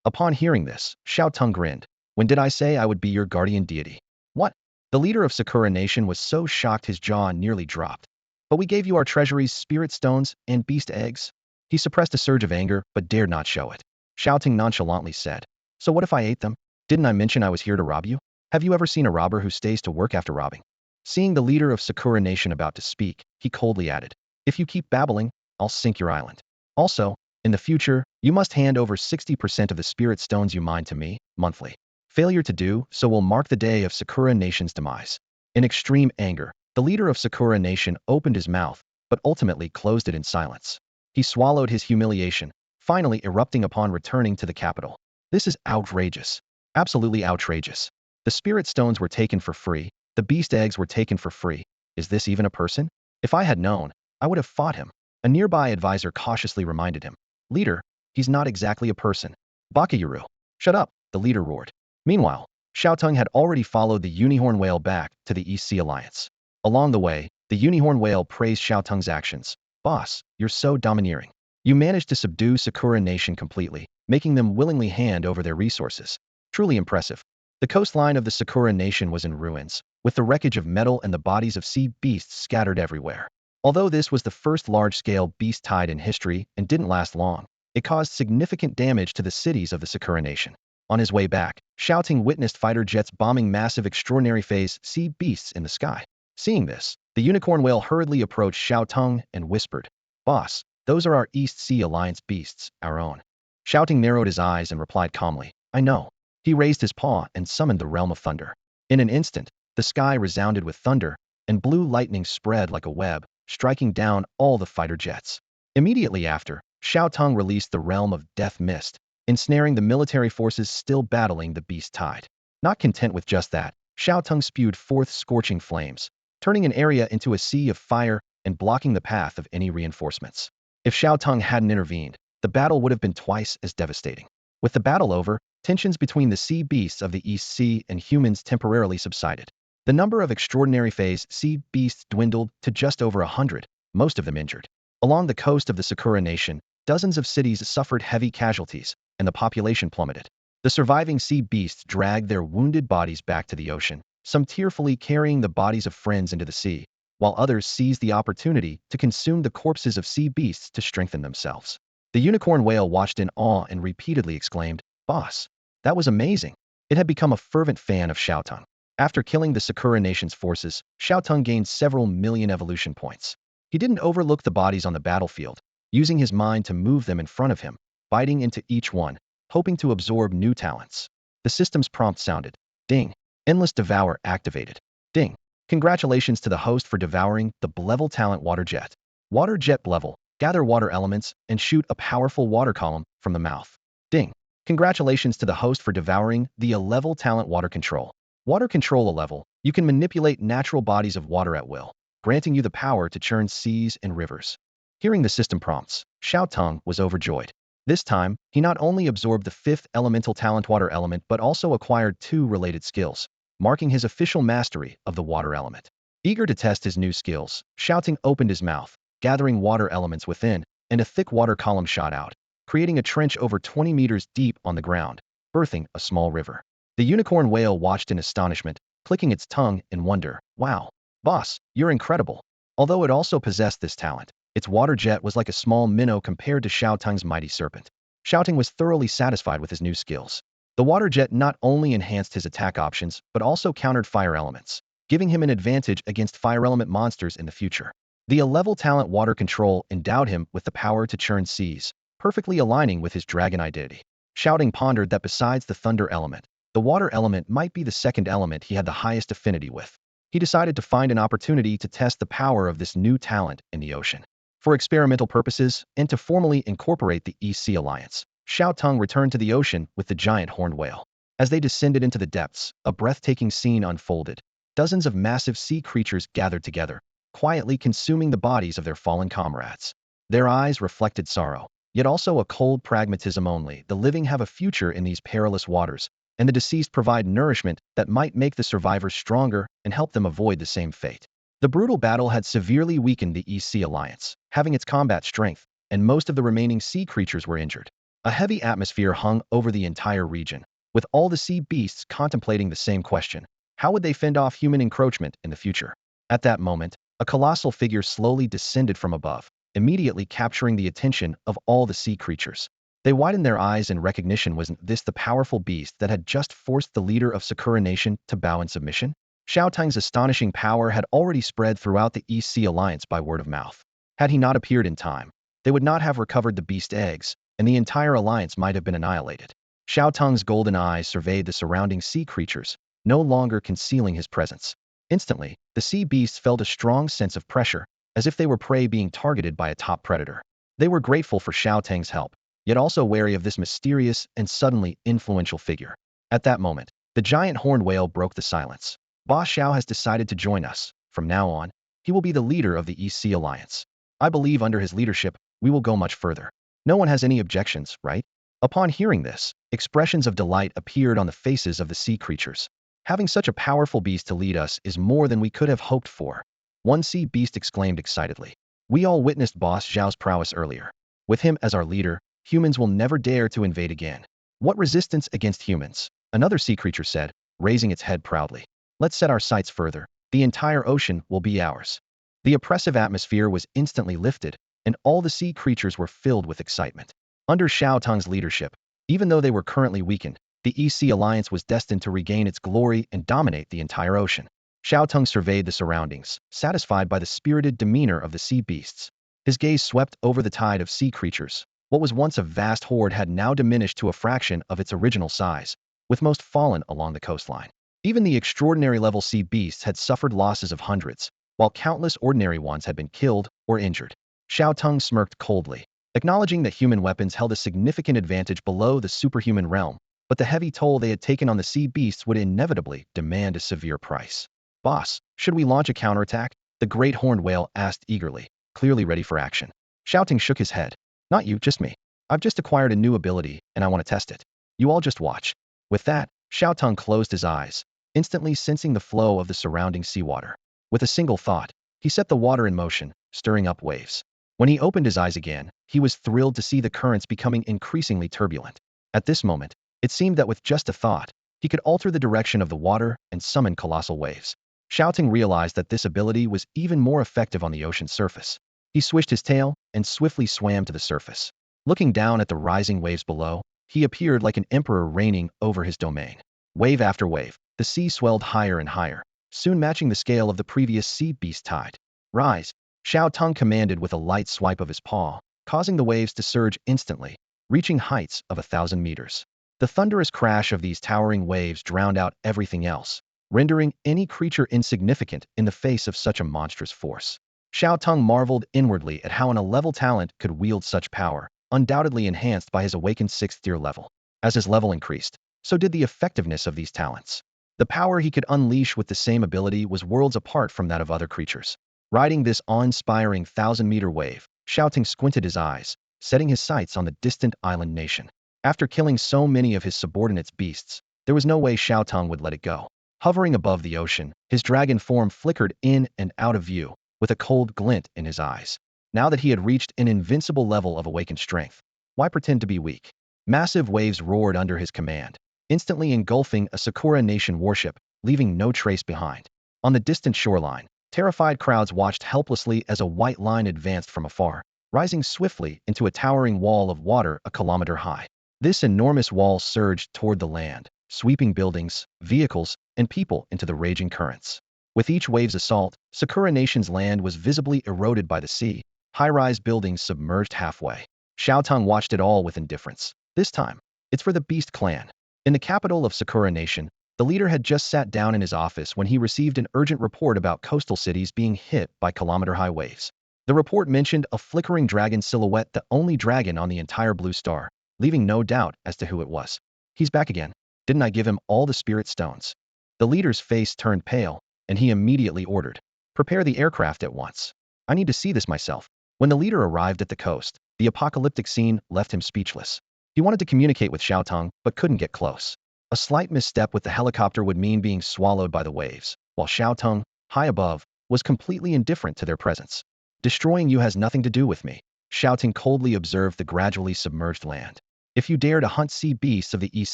Upon hearing this, Xiao Teng grinned. When did I say I would be your guardian deity? What? The leader of Sakura Nation was so shocked his jaw nearly dropped. But we gave you our treasury's spirit stones and beast eggs. He suppressed a surge of anger, but dared not show it. Xiao Teng nonchalantly said, So what if I ate them? Didn't I mention I was here to rob you? Have you ever seen a robber who stays to work after robbing? Seeing the leader of Sakura Nation about to speak, he coldly added, If you keep babbling, I'll sink your island. Also, in the future, you must hand over 60% of the spirit stones you mine to me, monthly. Failure to do so will mark the day of Sakura Nation's demise. In extreme anger, the leader of Sakura Nation opened his mouth, but ultimately closed it in silence. He swallowed his humiliation, finally erupting upon returning to the capital. This is outrageous. Absolutely outrageous. The spirit stones were taken for free. The beast eggs were taken for free. Is this even a person? If I had known, I would have fought him. A nearby advisor cautiously reminded him. Leader, he's not exactly a person. Bakayuru. Shut up, the leader roared. Meanwhile, Xiao Teng had already followed the unicorn whale back to the EC Alliance. Along the way, the unicorn whale praised Xiao Teng's actions. Boss, you're so domineering. You managed to subdue Sakura Nation completely, making them willingly hand over their resources. Truly impressive. The coastline of the Sakura Nation was in ruins, with the wreckage of metal and the bodies of sea beasts scattered everywhere. Although this was the first large-scale beast tide in history and didn't last long, it caused significant damage to the cities of the Sakura Nation. On his way back, Xiao Teng witnessed fighter jets bombing massive extraordinary phase sea beasts in the sky. Seeing this, the unicorn whale hurriedly approached Xiao Teng and whispered, Boss, those are our East Sea Alliance beasts, our own. Xiao Teng narrowed his eyes and replied calmly, I know. He raised his paw and summoned the realm of thunder. In an instant, the sky resounded with thunder, and blue lightning spread like a web, striking down all the fighter jets. Immediately after, Xiao Teng released the realm of death mist, ensnaring the military forces still battling the beast tide. Not content with just that, Xiao Teng spewed forth scorching flames, turning an area into a sea of fire and blocking the path of any reinforcements. If Xiao Teng hadn't intervened, the battle would have been twice as devastating. With the battle over, tensions between the sea beasts of the East Sea and humans temporarily subsided. The number of extraordinary phase sea beasts dwindled to just over 100, most of them injured. Along the coast of the Sakura nation, dozens of cities suffered heavy casualties, and the population plummeted. The surviving sea beasts dragged their wounded bodies back to the ocean, some tearfully carrying the bodies of friends into the sea, while others seized the opportunity to consume the corpses of sea beasts to strengthen themselves. The unicorn whale watched in awe and repeatedly exclaimed, "Boss, that was amazing." It had become a fervent fan of Xiao Teng. After killing the Sakura nation's forces, Xiao Teng gained several million evolution points. He didn't overlook the bodies on the battlefield, using his mind to move them in front of him, biting into each one, hoping to absorb new talents. The system's prompt sounded. Ding. Endless Devour activated. Ding. Congratulations to the host for devouring the level talent water jet. Water jet level. Gather water elements and shoot a powerful water column from the mouth. Ding. Congratulations to the host for devouring the level talent water control. Water control a level. You can manipulate natural bodies of water at will, granting you the power to churn seas and rivers. Hearing the system prompts, Xiao Teng was overjoyed. This time, he not only absorbed the 5th elemental talent water element but also acquired 2 related skills, marking his official mastery of the water element. Eager to test his new skills, Xiao Teng opened his mouth, gathering water elements within, and a thick water column shot out, creating a trench over 20 meters deep on the ground, birthing a small river. The unicorn whale watched in astonishment, clicking its tongue in wonder. Wow, boss, you're incredible. Although it also possessed this talent, its water jet was like a small minnow compared to Xiao Teng's mighty serpent. Xiao Teng was thoroughly satisfied with his new skills. The water jet not only enhanced his attack options, but also countered fire elements, giving him an advantage against fire element monsters in the future. The level talent water control endowed him with the power to churn seas, perfectly aligning with his dragon identity. Xiao Teng pondered that besides the thunder element, the water element might be the second element he had the highest affinity with. He decided to find an opportunity to test the power of this new talent in the ocean. For experimental purposes, and to formally incorporate the East Sea Alliance, Xiao Teng returned to the ocean with the giant horned whale. As they descended into the depths, a breathtaking scene unfolded. Dozens of massive sea creatures gathered together, quietly consuming the bodies of their fallen comrades. Their eyes reflected sorrow, yet also a cold pragmatism. Only the living have a future in these perilous waters, and the deceased provide nourishment that might make the survivors stronger and help them avoid the same fate. The brutal battle had severely weakened the East Sea Alliance, having its combat strength, and most of the remaining sea creatures were injured. A heavy atmosphere hung over the entire region, with all the sea beasts contemplating the same question. How would they fend off human encroachment in the future? At that moment, a colossal figure slowly descended from above, immediately capturing the attention of all the sea creatures. They widened their eyes in recognition. Wasn't this the powerful beast that had just forced the leader of Sakura Nation to bow in submission? Xiao Teng's astonishing power had already spread throughout the East Sea Alliance by word of mouth. Had he not appeared in time, they would not have recovered the beast eggs, and the entire alliance might have been annihilated. Xiao Teng's golden eyes surveyed the surrounding sea creatures, no longer concealing his presence. Instantly, the sea beasts felt a strong sense of pressure, as if they were prey being targeted by a top predator. They were grateful for Xiao Teng's help, yet also wary of this mysterious and suddenly influential figure. At that moment, the giant horned whale broke the silence. Boss Xiao has decided to join us. From now on, he will be the leader of the East Sea Alliance. I believe under his leadership, we will go much further. No one has any objections, right? Upon hearing this, expressions of delight appeared on the faces of the sea creatures. Having such a powerful beast to lead us is more than we could have hoped for. One sea beast exclaimed excitedly. We all witnessed Boss Xiao's prowess earlier. With him as our leader, humans will never dare to invade again. What resistance against humans? Another sea creature said, raising its head proudly. Let's set our sights further. The entire ocean will be ours. The oppressive atmosphere was instantly lifted, and all the sea creatures were filled with excitement. Under Xiao Teng's leadership, even though they were currently weakened, the East Sea Alliance was destined to regain its glory and dominate the entire ocean. Xiao Teng surveyed the surroundings, satisfied by the spirited demeanor of the sea beasts. His gaze swept over the tide of sea creatures. What was once a vast horde had now diminished to a fraction of its original size, with most fallen along the coastline. Even the extraordinary level sea beasts had suffered losses of hundreds, while countless ordinary ones had been killed or injured. Xiao Teng smirked coldly, acknowledging that human weapons held a significant advantage below the superhuman realm, but the heavy toll they had taken on the sea beasts would inevitably demand a severe price. Boss, should we launch a counterattack? The great horned whale asked eagerly, clearly ready for action. Xiao Teng shook his head. Not you, just me. I've just acquired a new ability, and I want to test it. You all just watch. With that, Xiao Teng closed his eyes, instantly sensing the flow of the surrounding seawater. With a single thought, he set the water in motion, stirring up waves. When he opened his eyes again, he was thrilled to see the currents becoming increasingly turbulent. At this moment, it seemed that with just a thought, he could alter the direction of the water and summon colossal waves. Xiao Teng realized that this ability was even more effective on the ocean's surface. He swished his tail and swiftly swam to the surface. Looking down at the rising waves below, he appeared like an emperor reigning over his domain. Wave after wave, the sea swelled higher and higher, soon matching the scale of the previous sea beast tide. Rise, Xiao Teng commanded with a light swipe of his paw, causing the waves to surge instantly, reaching heights of 1,000 meters. The thunderous crash of these towering waves drowned out everything else, rendering any creature insignificant in the face of such a monstrous force. Xiao Teng marveled inwardly at how an 11th talent could wield such power, undoubtedly enhanced by his awakened 6th tier level. As his level increased, so did the effectiveness of these talents. The power he could unleash with the same ability was worlds apart from that of other creatures. Riding this awe-inspiring 1,000-meter wave, Xiao Teng squinted his eyes, setting his sights on the distant island nation. After killing so many of his subordinates' beasts, there was no way Xiao Teng would let it go. Hovering above the ocean, his dragon form flickered in and out of view, with a cold glint in his eyes. Now that he had reached an invincible level of awakened strength, why pretend to be weak? Massive waves roared under his command, instantly engulfing a Sakura nation warship, leaving no trace behind. On the distant shoreline, terrified crowds watched helplessly as a white line advanced from afar, rising swiftly into a towering wall of water a kilometer high. This enormous wall surged toward the land, sweeping buildings, vehicles, and people into the raging currents. With each wave's assault, Sakura Nation's land was visibly eroded by the sea, high-rise buildings submerged halfway. Xiao Teng watched it all with indifference. This time, it's for the Beast Clan. In the capital of Sakura Nation, the leader had just sat down in his office when he received an urgent report about coastal cities being hit by kilometer-high waves. The report mentioned a flickering dragon silhouette, the only dragon on the entire blue star, leaving no doubt as to who it was. He's back again. Didn't I give him all the spirit stones? The leader's face turned pale, and he immediately ordered, "Prepare the aircraft at once. I need to see this myself." When the leader arrived at the coast, the apocalyptic scene left him speechless. He wanted to communicate with Xiao Teng, but couldn't get close. A slight misstep with the helicopter would mean being swallowed by the waves, while Xiao Teng, high above, was completely indifferent to their presence. "Destroying you has nothing to do with me," Xiao Teng coldly observed the gradually submerged land. "If you dare to hunt sea beasts of the East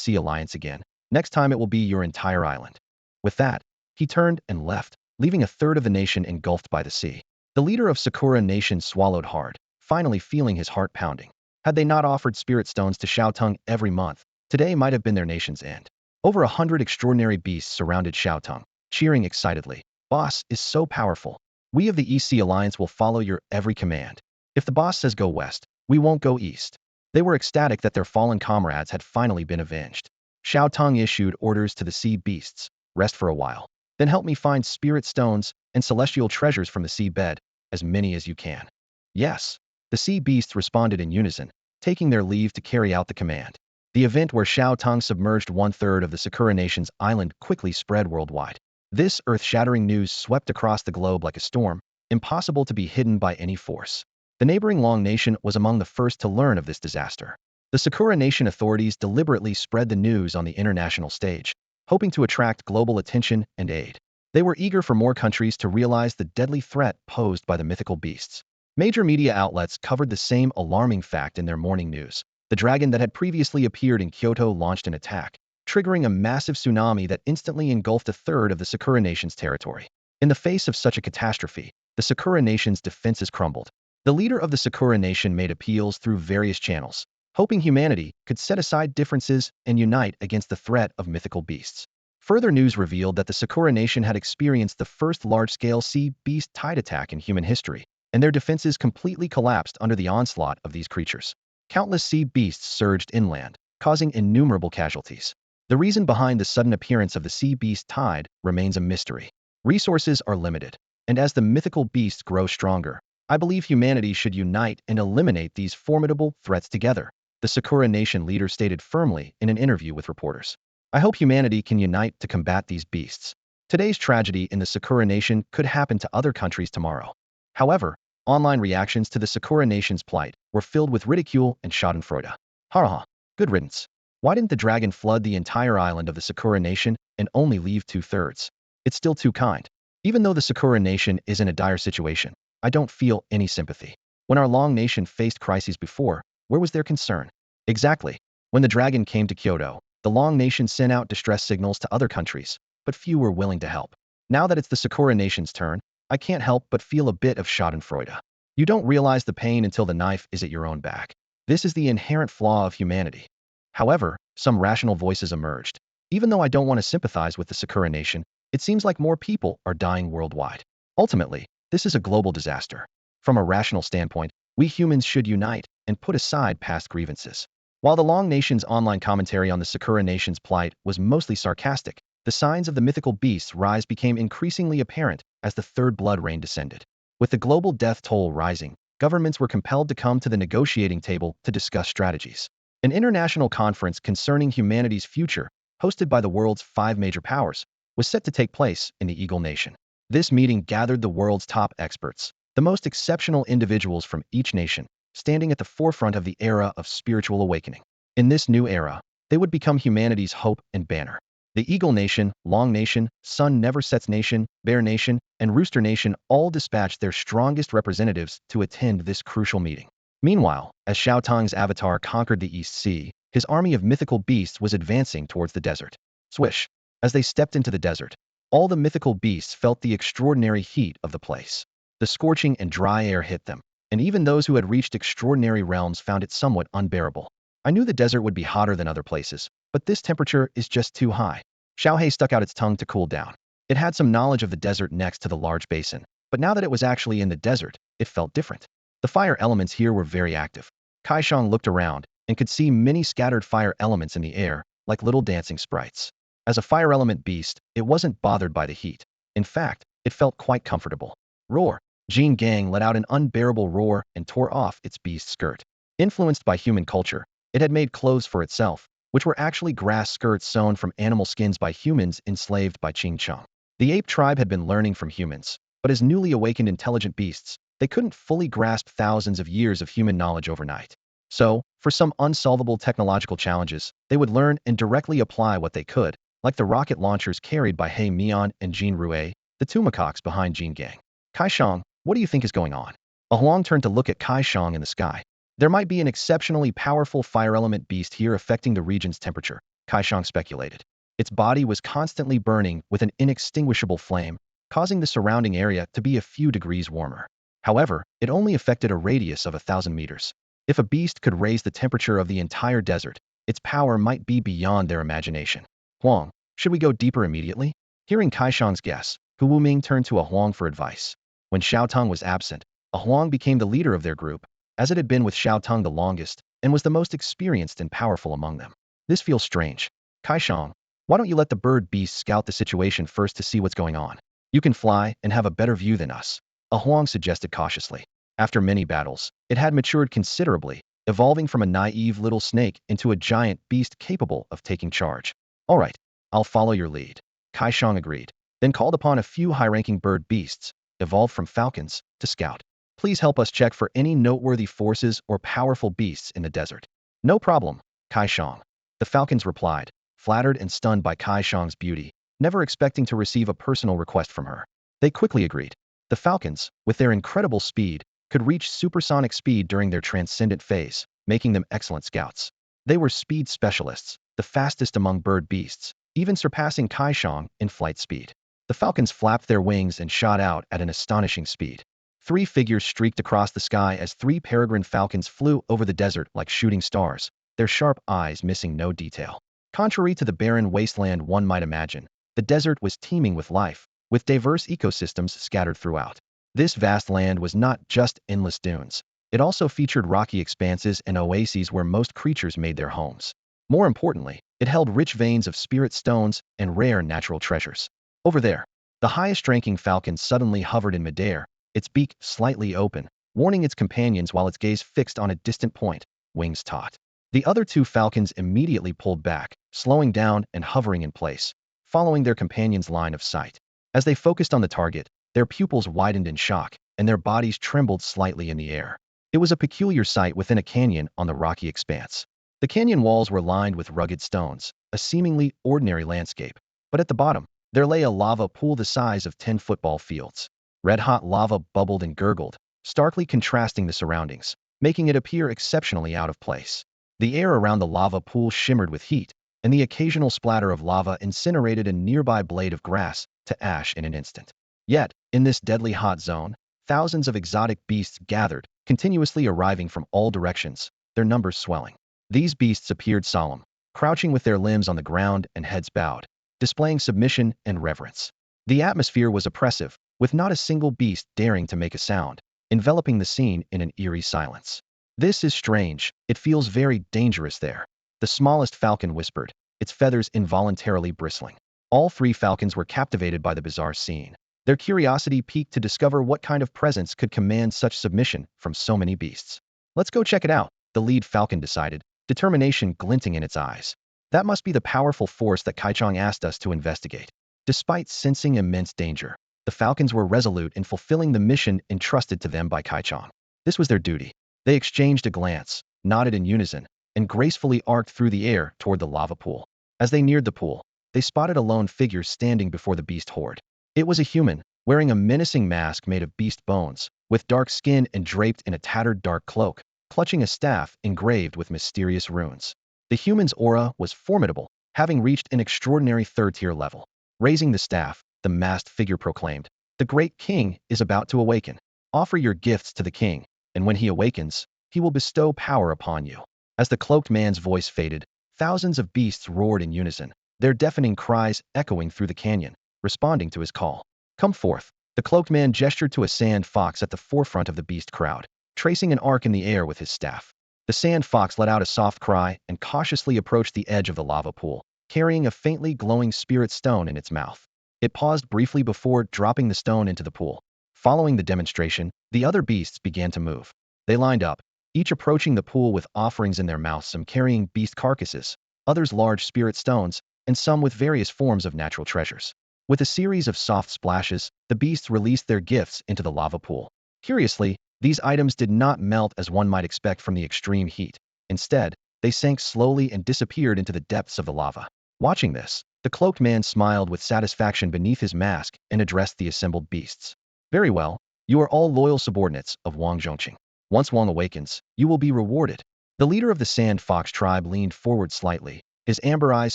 Sea Alliance again, next time it will be your entire island." With that, he turned and left, leaving a third of the nation engulfed by the sea. The leader of Sakura Nation swallowed hard, finally feeling his heart pounding. Had they not offered spirit stones to Xiao Teng every month, today might have been their nation's end. Over 100 extraordinary beasts surrounded Xiao Teng, cheering excitedly. "Boss is so powerful. We of the East Sea Alliance will follow your every command. If the boss says go west, we won't go east." They were ecstatic that their fallen comrades had finally been avenged. Xiao Teng issued orders to the sea beasts, "Rest for a while. Then help me find spirit stones and celestial treasures from the sea bed, as many as you can." "Yes." The sea beasts responded in unison, taking their leave to carry out the command. The event where Xiao Teng submerged 1/3 of the Sakura Nation's island quickly spread worldwide. This earth-shattering news swept across the globe like a storm, impossible to be hidden by any force. The neighboring Long Nation was among the first to learn of this disaster. The Sakura Nation authorities deliberately spread the news on the international stage, hoping to attract global attention and aid. They were eager for more countries to realize the deadly threat posed by the mythical beasts. Major media outlets covered the same alarming fact in their morning news. The dragon that had previously appeared in Kyoto launched an attack, triggering a massive tsunami that instantly engulfed a third of the Sakura Nation's territory. In the face of such a catastrophe, the Sakura Nation's defenses crumbled. The leader of the Sakura Nation made appeals through various channels, hoping humanity could set aside differences and unite against the threat of mythical beasts. Further news revealed that the Sakura Nation had experienced the first large-scale sea beast tide attack in human history, and their defenses completely collapsed under the onslaught of these creatures. Countless sea beasts surged inland, causing innumerable casualties. The reason behind the sudden appearance of the sea beast tide remains a mystery. Resources are limited, and as the mythical beasts grow stronger, I believe humanity should unite and eliminate these formidable threats together, the Sakura Nation leader stated firmly in an interview with reporters. I hope humanity can unite to combat these beasts. Today's tragedy in the Sakura Nation could happen to other countries tomorrow. However, online reactions to the Sakura Nation's plight were filled with ridicule and schadenfreude. Haha, good riddance. Why didn't the dragon flood the entire island of the Sakura Nation and only leave 2/3? It's still too kind. Even though the Sakura Nation is in a dire situation, I don't feel any sympathy. When our Long Nation faced crises before, where was their concern? Exactly. When the dragon came to Kyoto, the Long Nation sent out distress signals to other countries, but few were willing to help. Now that it's the Sakura Nation's turn, I can't help but feel a bit of schadenfreude. You don't realize the pain until the knife is at your own back. This is the inherent flaw of humanity. However, some rational voices emerged. Even though I don't want to sympathize with the Sakura Nation, it seems like more people are dying worldwide. Ultimately, this is a global disaster. From a rational standpoint, we humans should unite and put aside past grievances. While the Long Nation's online commentary on the Sakura Nation's plight was mostly sarcastic, the signs of the mythical beast's rise became increasingly apparent as the third blood rain descended. With the global death toll rising, governments were compelled to come to the negotiating table to discuss strategies. An international conference concerning humanity's future, hosted by the world's 5 major powers, was set to take place in the Eagle Nation. This meeting gathered the world's top experts, the most exceptional individuals from each nation, standing at the forefront of the era of spiritual awakening. In this new era, they would become humanity's hope and banner. The Eagle Nation, Long Nation, Sun Never Sets Nation, Bear Nation, and Rooster Nation all dispatched their strongest representatives to attend this crucial meeting. Meanwhile, as Xiao Teng's avatar conquered the East Sea, his army of mythical beasts was advancing towards the desert. Swish! As they stepped into the desert, all the mythical beasts felt the extraordinary heat of the place. The scorching and dry air hit them, and even those who had reached extraordinary realms found it somewhat unbearable. I knew the desert would be hotter than other places, but this temperature is just too high. Xiaohei stuck out its tongue to cool down. It had some knowledge of the desert next to the large basin, but now that it was actually in the desert, it felt different. The fire elements here were very active. Shaoang looked around and could see many scattered fire elements in the air, like little dancing sprites. As a fire element beast, it wasn't bothered by the heat. In fact, it felt quite comfortable. Roar! Jin Gang let out an unbearable roar and tore off its beast skirt. Influenced by human culture, it had made clothes for itself, which were actually grass skirts sewn from animal skins by humans enslaved by Qing Chong. The ape tribe had been learning from humans, but as newly awakened intelligent beasts, they couldn't fully grasp thousands of years of human knowledge overnight. So, for some unsolvable technological challenges, they would learn and directly apply what they could, like the rocket launchers carried by He Mian and Jin Rue, the two macaques behind Jin Gang. Shaoang, what do you think is going on? Huang turned to look at Shaoang in the sky. There might be an exceptionally powerful fire element beast here affecting the region's temperature, Shaoang speculated. Its body was constantly burning with an inextinguishable flame, causing the surrounding area to be a few degrees warmer. However, it only affected a radius of 1,000 meters. If a beast could raise the temperature of the entire desert, its power might be beyond their imagination. Huang, should we go deeper immediately? Hearing Shaoang's guess, Hu Wuming turned to Huang for advice. When Xiao Teng was absent, Huang became the leader of their group, as it had been with Xiao Teng the longest, and was the most experienced and powerful among them. This feels strange. Shaoang, why don't you let the bird beast scout the situation first to see what's going on? You can fly and have a better view than us, Huang suggested cautiously. After many battles, it had matured considerably, evolving from a naive little snake into a giant beast capable of taking charge. All right, I'll follow your lead. Shaoang agreed, then called upon a few high-ranking bird beasts, evolved from falcons, to scout. Please help us check for any noteworthy forces or powerful beasts in the desert. No problem, Shaoang. The falcons replied, flattered and stunned by Shaoang's beauty, never expecting to receive a personal request from her. They quickly agreed. The falcons, with their incredible speed, could reach supersonic speed during their transcendent phase, making them excellent scouts. They were speed specialists, the fastest among bird beasts, even surpassing Shaoang in flight speed. The falcons flapped their wings and shot out at an astonishing speed. 3 figures streaked across the sky as 3 peregrine falcons flew over the desert like shooting stars, their sharp eyes missing no detail. Contrary to the barren wasteland one might imagine, the desert was teeming with life, with diverse ecosystems scattered throughout. This vast land was not just endless dunes. It also featured rocky expanses and oases where most creatures made their homes. More importantly, it held rich veins of spirit stones and rare natural treasures. Over there, the highest-ranking falcon suddenly hovered in midair, its beak slightly open, warning its companions while its gaze fixed on a distant point, wings taut. The other two falcons immediately pulled back, slowing down and hovering in place, following their companion's line of sight. As they focused on the target, their pupils widened in shock, and their bodies trembled slightly in the air. It was a peculiar sight within a canyon on the rocky expanse. The canyon walls were lined with rugged stones, a seemingly ordinary landscape. But at the bottom, there lay a lava pool the size of 10 football fields. Red-hot lava bubbled and gurgled, starkly contrasting the surroundings, making it appear exceptionally out of place. The air around the lava pool shimmered with heat, and the occasional splatter of lava incinerated a nearby blade of grass to ash in an instant. Yet, in this deadly hot zone, thousands of exotic beasts gathered, continuously arriving from all directions, their numbers swelling. These beasts appeared solemn, crouching with their limbs on the ground and heads bowed, displaying submission and reverence. The atmosphere was oppressive, with not a single beast daring to make a sound, enveloping the scene in an eerie silence. "This is strange. It feels very dangerous there," the smallest falcon whispered, its feathers involuntarily bristling. All three falcons were captivated by the bizarre scene. Their curiosity piqued to discover what kind of presence could command such submission from so many beasts. "Let's go check it out," the lead falcon decided, determination glinting in its eyes. "That must be the powerful force that Xiao asked us to investigate." Despite sensing immense danger, the falcons were resolute in fulfilling the mission entrusted to them by Xiao. This was their duty. They exchanged a glance, nodded in unison, and gracefully arced through the air toward the lava pool. As they neared the pool, they spotted a lone figure standing before the beast horde. It was a human, wearing a menacing mask made of beast bones, with dark skin and draped in a tattered dark cloak, clutching a staff engraved with mysterious runes. The human's aura was formidable, having reached an extraordinary third-tier level. Raising the staff, the masked figure proclaimed, "The great king is about to awaken. Offer your gifts to the king, and when he awakens, he will bestow power upon you." As the cloaked man's voice faded, thousands of beasts roared in unison, their deafening cries echoing through the canyon, responding to his call. "Come forth." The cloaked man gestured to a sand fox at the forefront of the beast crowd, tracing an arc in the air with his staff. The sand fox let out a soft cry and cautiously approached the edge of the lava pool, carrying a faintly glowing spirit stone in its mouth. It paused briefly before dropping the stone into the pool. Following the demonstration, the other beasts began to move. They lined up, each approaching the pool with offerings in their mouths, some carrying beast carcasses, others large spirit stones, and some with various forms of natural treasures. With a series of soft splashes, the beasts released their gifts into the lava pool. Curiously, these items did not melt as one might expect from the extreme heat. Instead, they sank slowly and disappeared into the depths of the lava. Watching this, the cloaked man smiled with satisfaction beneath his mask and addressed the assembled beasts. "Very well, you are all loyal subordinates of Wang Zhongqing. Once Wang awakens, you will be rewarded." The leader of the Sand Fox tribe leaned forward slightly, his amber eyes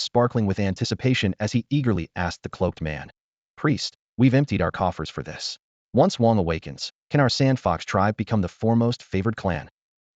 sparkling with anticipation as he eagerly asked the cloaked man, "Priest, we've emptied our coffers for this. Once Wang awakens, can our Sand Fox tribe become the foremost favored clan?"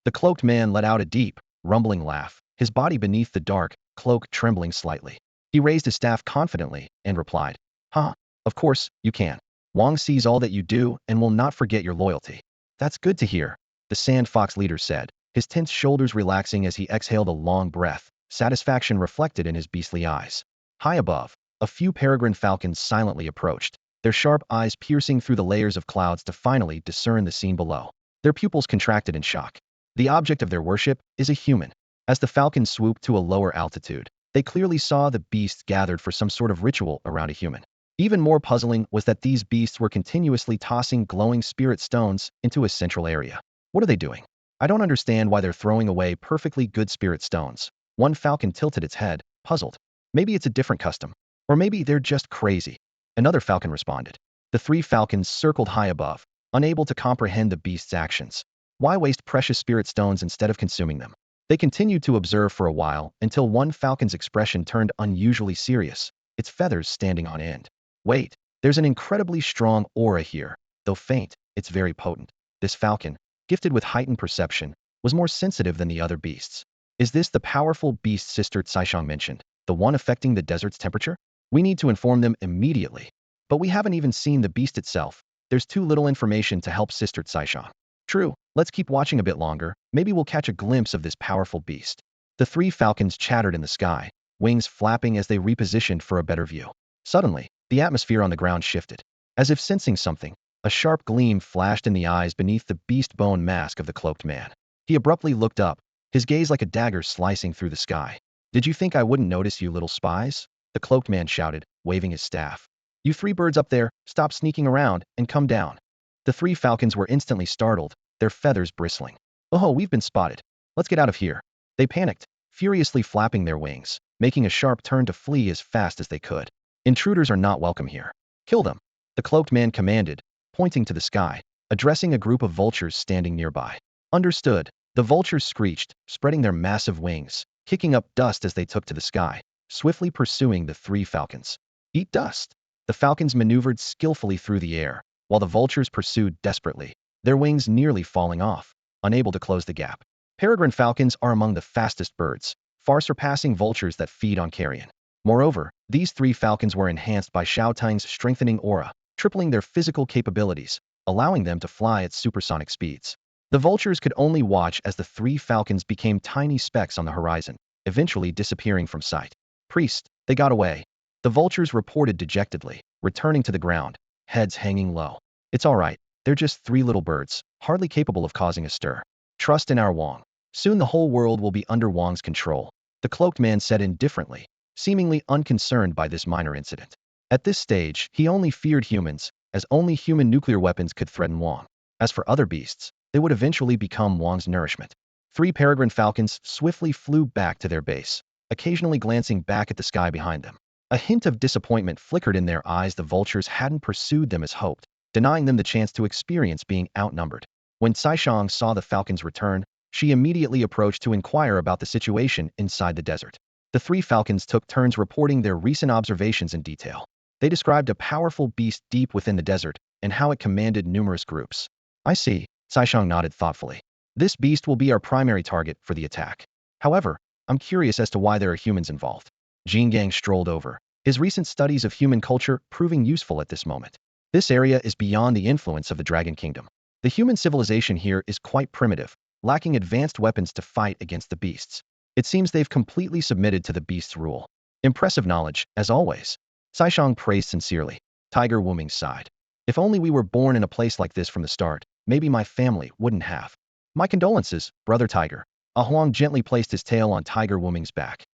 The cloaked man let out a deep, rumbling laugh, his body beneath the dark cloak trembling slightly. He raised his staff confidently and replied, "Huh, of course, you can. Wang sees all that you do and will not forget your loyalty." "That's good to hear," the Sand Fox leader said, his tense shoulders relaxing as he exhaled a long breath, satisfaction reflected in his beastly eyes. High above, a few peregrine falcons silently approached, their sharp eyes piercing through the layers of clouds to finally discern the scene below. Their pupils contracted in shock. The object of their worship is a human. As the falcons swooped to a lower altitude, they clearly saw the beasts gathered for some sort of ritual around a human. Even more puzzling was that these beasts were continuously tossing glowing spirit stones into a central area. "What are they doing? I don't understand why they're throwing away perfectly good spirit stones." One falcon tilted its head, puzzled. "Maybe it's a different custom. Or maybe they're just crazy." Another falcon responded. The three falcons circled high above, unable to comprehend the beast's actions. Why waste precious spirit stones instead of consuming them? They continued to observe for a while until one falcon's expression turned unusually serious, its feathers standing on end. "Wait, there's an incredibly strong aura here. Though faint, it's very potent." This falcon, gifted with heightened perception, was more sensitive than the other beasts. "Is this the powerful beast Sister Shaoang mentioned, the one affecting the desert's temperature? We need to inform them immediately." "But we haven't even seen the beast itself. There's too little information to help Sister Shaoang." "True, let's keep watching a bit longer. Maybe we'll catch a glimpse of this powerful beast." The three falcons chattered in the sky, wings flapping as they repositioned for a better view. Suddenly, the atmosphere on the ground shifted. As if sensing something, a sharp gleam flashed in the eyes beneath the beast bone mask of the cloaked man. He abruptly looked up, his gaze like a dagger slicing through the sky. "Did you think I wouldn't notice you little spies?" The cloaked man shouted, waving his staff. "You three birds up there, stop sneaking around and come down." The three falcons were instantly startled, their feathers bristling. "Oh, we've been spotted. Let's get out of here." They panicked, furiously flapping their wings, making a sharp turn to flee as fast as they could. "Intruders are not welcome here. Kill them," the cloaked man commanded, pointing to the sky, addressing a group of vultures standing nearby. "Understood." The vultures screeched, spreading their massive wings, kicking up dust as they took to the sky, swiftly pursuing the three falcons. "Eat dust." The falcons maneuvered skillfully through the air, while the vultures pursued desperately, their wings nearly falling off, unable to close the gap. Peregrine falcons are among the fastest birds, far surpassing vultures that feed on carrion. Moreover, these three falcons were enhanced by Xiao Teng's strengthening aura, tripling their physical capabilities, allowing them to fly at supersonic speeds. The vultures could only watch as the three falcons became tiny specks on the horizon, eventually disappearing from sight. "Priest, they got away," the vultures reported dejectedly, returning to the ground, heads hanging low. "It's all right, they're just three little birds, hardly capable of causing a stir. Trust in our Wang. Soon the whole world will be under Wang's control," the cloaked man said indifferently, seemingly unconcerned by this minor incident. At this stage, he only feared humans, as only human nuclear weapons could threaten Wang. As for other beasts, they would eventually become Wang's nourishment. Three peregrine falcons swiftly flew back to their base, occasionally glancing back at the sky behind them. A hint of disappointment flickered in their eyes. The vultures hadn't pursued them as hoped, denying them the chance to experience being outnumbered. When Shaoang saw the falcons return, she immediately approached to inquire about the situation inside the desert. The three falcons took turns reporting their recent observations in detail. They described a powerful beast deep within the desert and how it commanded numerous groups. "I see," Shaoang nodded thoughtfully. "This beast will be our primary target for the attack. However, I'm curious as to why there are humans involved." Jingang strolled over, his recent studies of human culture proving useful at this moment. "This area is beyond the influence of the Dragon Kingdom. The human civilization here is quite primitive, lacking advanced weapons to fight against the beasts. It seems they've completely submitted to the beast's rule." "Impressive knowledge, as always," Shaoang praised sincerely. Tiger Wuming sighed. "If only we were born in a place like this from the start, maybe my family wouldn't have." "My condolences, brother Tiger." Huang gently placed his tail on Tiger Wuming's back.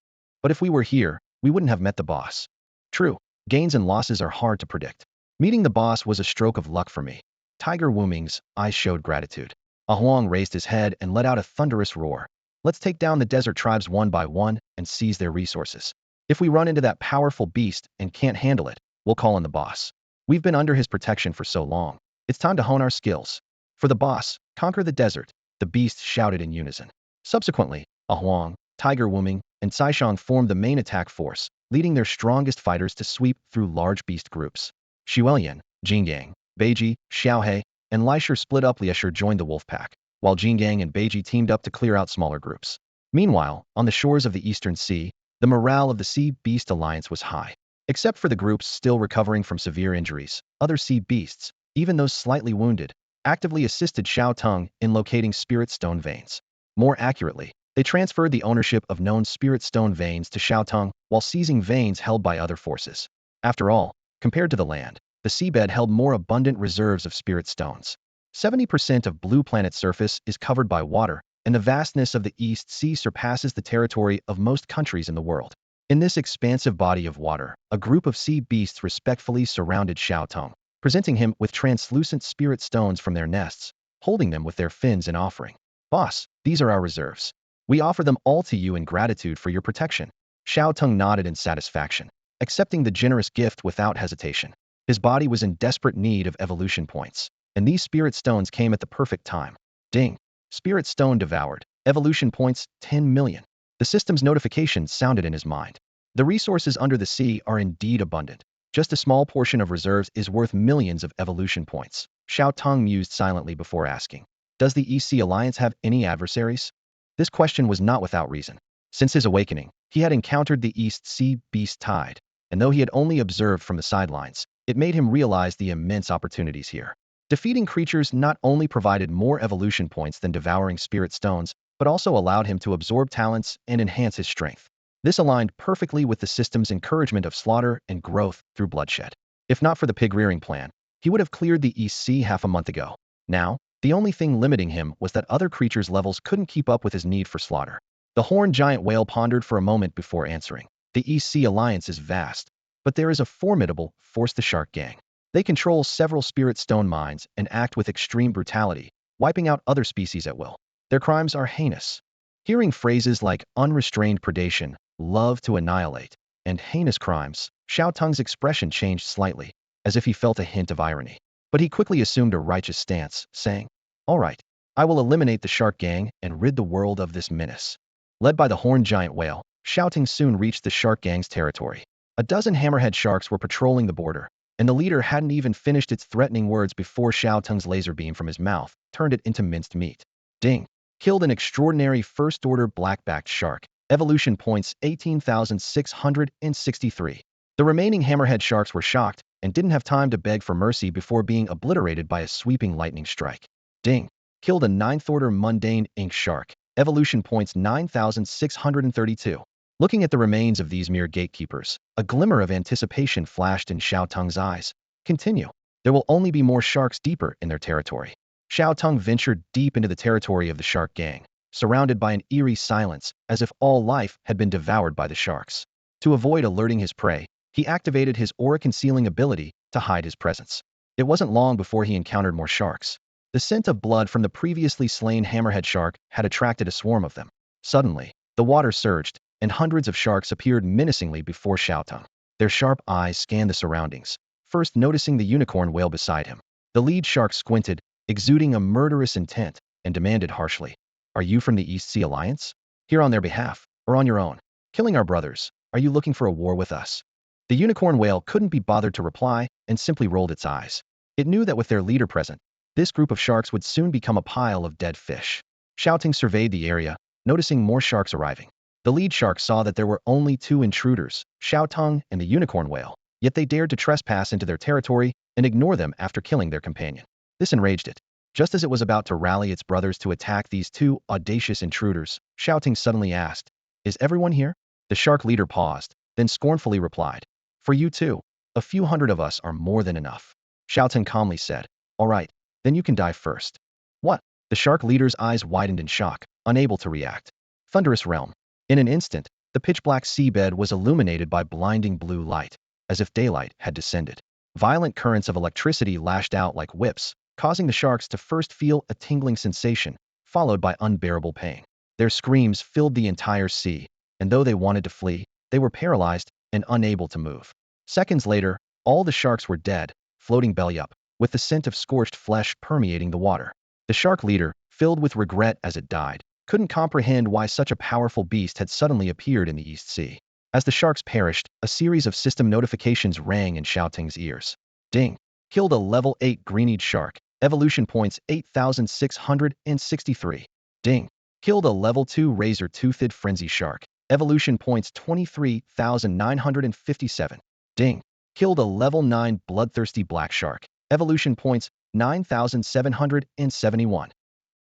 "But if we were here, we wouldn't have met the boss." "True, gains and losses are hard to predict. Meeting the boss was a stroke of luck for me." Tiger Wuming's eyes showed gratitude. Huang raised his head and let out a thunderous roar. "Let's take down the desert tribes one by one and seize their resources. If we run into that powerful beast and can't handle it, we'll call in the boss. We've been under his protection for so long. It's time to hone our skills." "For the boss, conquer the desert," the beasts shouted in unison. Subsequently, Huang, Tiger Wuming, and Shaoang formed the main attack force, leading their strongest fighters to sweep through large beast groups. Xuelian, Jingang, Beiji, Xiaohe, and Leisher split up. Leisher joined the wolf pack, while Jingang and Beiji teamed up to clear out smaller groups. Meanwhile, on the shores of the Eastern Sea, the morale of the Sea Beast Alliance was high. Except for the groups still recovering from severe injuries, other sea beasts, even those slightly wounded, actively assisted Xiao Teng in locating spirit stone veins. More accurately, they transferred the ownership of known spirit stone veins to Xiao Teng while seizing veins held by other forces. After all, compared to the land, the seabed held more abundant reserves of spirit stones. 70% of Blue Planet's surface is covered by water, and the vastness of the East Sea surpasses the territory of most countries in the world. In this expansive body of water, a group of sea beasts respectfully surrounded Xiao Teng, presenting him with translucent spirit stones from their nests, holding them with their fins in offering. "Boss, these are our reserves. We offer them all to you in gratitude for your protection." Xiao Teng nodded in satisfaction, accepting the generous gift without hesitation. His body was in desperate need of evolution points, and these spirit stones came at the perfect time. Ding! Spirit stone devoured. Evolution points 10 million. The system's notification sounded in his mind. The resources under the sea are indeed abundant. Just a small portion of reserves is worth millions of evolution points. Xiao Teng mused silently before asking, "Does the EC Alliance have any adversaries?" This question was not without reason. Since his awakening, he had encountered the East Sea Beast Tide, and though he had only observed from the sidelines, it made him realize the immense opportunities here. Defeating creatures not only provided more evolution points than devouring spirit stones, but also allowed him to absorb talents and enhance his strength. This aligned perfectly with the system's encouragement of slaughter and growth through bloodshed. If not for the pig rearing plan, he would have cleared the East Sea half a month ago. Now, the only thing limiting him was that other creatures' levels couldn't keep up with his need for slaughter. The horned giant whale pondered for a moment before answering. The East Sea Alliance is vast, but there is a formidable force, the Shark Gang. They control several spirit stone mines and act with extreme brutality, wiping out other species at will. Their crimes are heinous. Hearing phrases like unrestrained predation, love to annihilate, and heinous crimes, Xiao Teng's expression changed slightly, as if he felt a hint of irony. But he quickly assumed a righteous stance, saying, "All right, I will eliminate the Shark Gang and rid the world of this menace." Led by the horned giant whale, Xiao Teng soon reached the Shark Gang's territory. A dozen hammerhead sharks were patrolling the border, and the leader hadn't even finished its threatening words before Xiao Teng's laser beam from his mouth turned it into minced meat. Ding! Killed an extraordinary first-order black-backed shark. Evolution points 18,663. The remaining hammerhead sharks were shocked and didn't have time to beg for mercy before being obliterated by a sweeping lightning strike. Ding! Killed a ninth-order mundane ink shark. Evolution points 9,632. Looking at the remains of these mere gatekeepers, a glimmer of anticipation flashed in Xiao Teng's eyes. Continue. There will only be more sharks deeper in their territory. Xiao Teng ventured deep into the territory of the Shark Gang, surrounded by an eerie silence, as if all life had been devoured by the sharks. To avoid alerting his prey, he activated his aura-concealing ability to hide his presence. It wasn't long before he encountered more sharks. The scent of blood from the previously slain hammerhead shark had attracted a swarm of them. Suddenly, the water surged, and hundreds of sharks appeared menacingly before Xiao Teng. Their sharp eyes scanned the surroundings, first noticing the unicorn whale beside him. The lead shark squinted, exuding a murderous intent, and demanded harshly, "Are you from the East Sea Alliance? Here on their behalf, or on your own? Killing our brothers, are you looking for a war with us?" The unicorn whale couldn't be bothered to reply and simply rolled its eyes. It knew that with their leader present, this group of sharks would soon become a pile of dead fish. Xiao Teng surveyed the area, noticing more sharks arriving. The lead shark saw that there were only two intruders, Xiao Teng and the unicorn whale, yet they dared to trespass into their territory and ignore them after killing their companion. This enraged it. Just as it was about to rally its brothers to attack these two audacious intruders, Xiao Teng suddenly asked, "Is everyone here?" The shark leader paused, then scornfully replied, "For you too. A few hundred of us are more than enough." Xiao Teng calmly said, "All right, then you can die first." "What?" The shark leader's eyes widened in shock, unable to react. Thunderous realm. In an instant, the pitch-black seabed was illuminated by blinding blue light, as if daylight had descended. Violent currents of electricity lashed out like whips, causing the sharks to first feel a tingling sensation, followed by unbearable pain. Their screams filled the entire sea, and though they wanted to flee, they were paralyzed and unable to move. Seconds later, all the sharks were dead, floating belly up, with the scent of scorched flesh permeating the water. The shark leader, filled with regret as it died, couldn't comprehend why such a powerful beast had suddenly appeared in the East Sea. As the sharks perished, a series of system notifications rang in Xiao Teng's ears. Ding! Killed a level 8 green-eyed shark. Evolution points 8,663. Ding! Killed a level 2 razor-toothed frenzy shark. Evolution points 23,957. Ding! Killed a level 9 bloodthirsty black shark. Evolution points 9,771.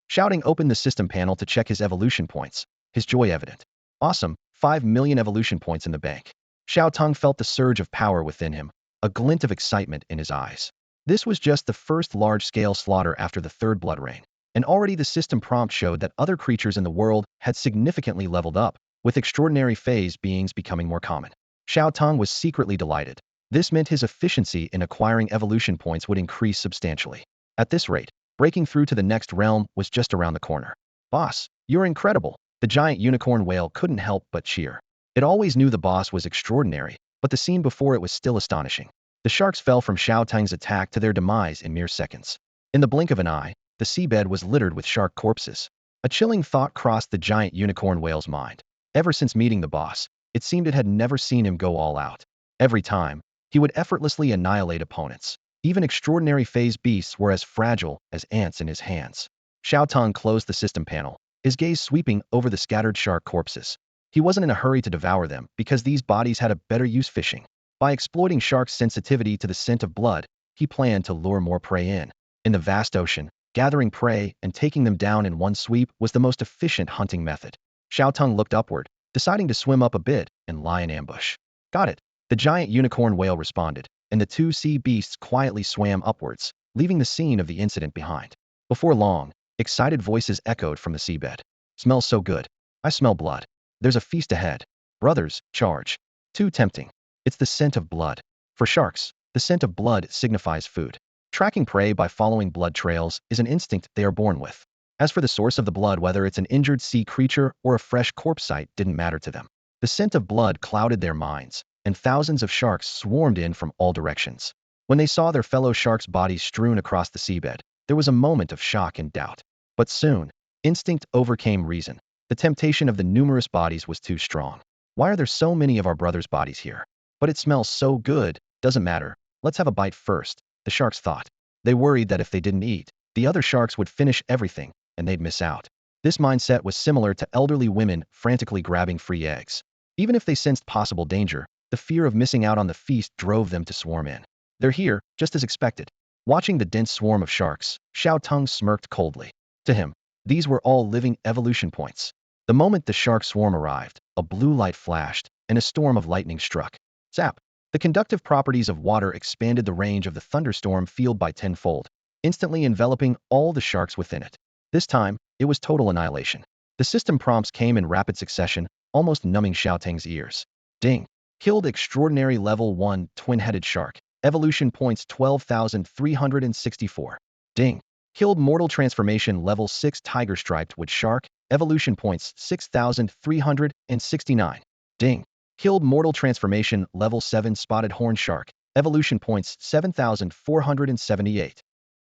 Shouting opened the system panel to check his evolution points, his joy evident. Awesome, 5 million evolution points in the bank. Xiao Teng felt the surge of power within him, a glint of excitement in his eyes. This was just the first large-scale slaughter after the third blood rain, and already the system prompt showed that other creatures in the world had significantly leveled up, with extraordinary phase beings becoming more common. Xiao Teng was secretly delighted. This meant his efficiency in acquiring evolution points would increase substantially. At this rate, breaking through to the next realm was just around the corner. "Boss, you're incredible." The giant unicorn whale couldn't help but cheer. It always knew the boss was extraordinary, but the scene before it was still astonishing. The sharks fell from Xiao Teng's attack to their demise in mere seconds. In the blink of an eye, the seabed was littered with shark corpses. A chilling thought crossed the giant unicorn whale's mind. Ever since meeting the boss, it seemed it had never seen him go all out. Every time, he would effortlessly annihilate opponents. Even extraordinary phase beasts were as fragile as ants in his hands. Xiao Teng closed the system panel, his gaze sweeping over the scattered shark corpses. He wasn't in a hurry to devour them because these bodies had a better use fishing. By exploiting sharks' sensitivity to the scent of blood, he planned to lure more prey in. In the vast ocean, Gathering prey and taking them down in one sweep was the most efficient hunting method. Xiao Teng looked upward, deciding to swim up a bit and lie in ambush. Got it. The giant unicorn whale responded, and the two sea beasts quietly swam upwards, leaving the scene of the incident behind. Before long, excited voices echoed from the seabed. Smells so good. I smell blood. There's a feast ahead. Brothers, charge. Too tempting. It's the scent of blood. For sharks, the scent of blood signifies food. Tracking prey by following blood trails is an instinct they are born with. As for the source of the blood, whether it's an injured sea creature or a fresh corpse site, didn't matter to them. The scent of blood clouded their minds, and thousands of sharks swarmed in from all directions. When they saw their fellow sharks' bodies strewn across the seabed, there was a moment of shock and doubt. But soon, instinct overcame reason. The temptation of the numerous bodies was too strong. Why are there so many of our brothers' bodies here? But it smells so good. Doesn't matter. Let's have a bite first, the sharks thought. They worried that if they didn't eat, the other sharks would finish everything, and they'd miss out. This mindset was similar to elderly women frantically grabbing free eggs. Even if they sensed possible danger, the fear of missing out on the feast drove them to swarm in. They're here, just as expected. Watching the dense swarm of sharks, Xiao Teng smirked coldly. To him, these were all living evolution points. The moment the shark swarm arrived, a blue light flashed, and a storm of lightning struck. Zap! The conductive properties of water expanded the range of the thunderstorm field by tenfold, instantly enveloping all the sharks within it. This time, it was total annihilation. The system prompts came in rapid succession, almost numbing Xiao Teng's ears. Ding! Killed extraordinary level 1 twin-headed shark. Evolution points 12,364. Ding! Killed mortal transformation level 6 tiger striped wood shark. Evolution points 6,369. Ding! Killed mortal transformation level 7 spotted horn shark. Evolution points 7,478.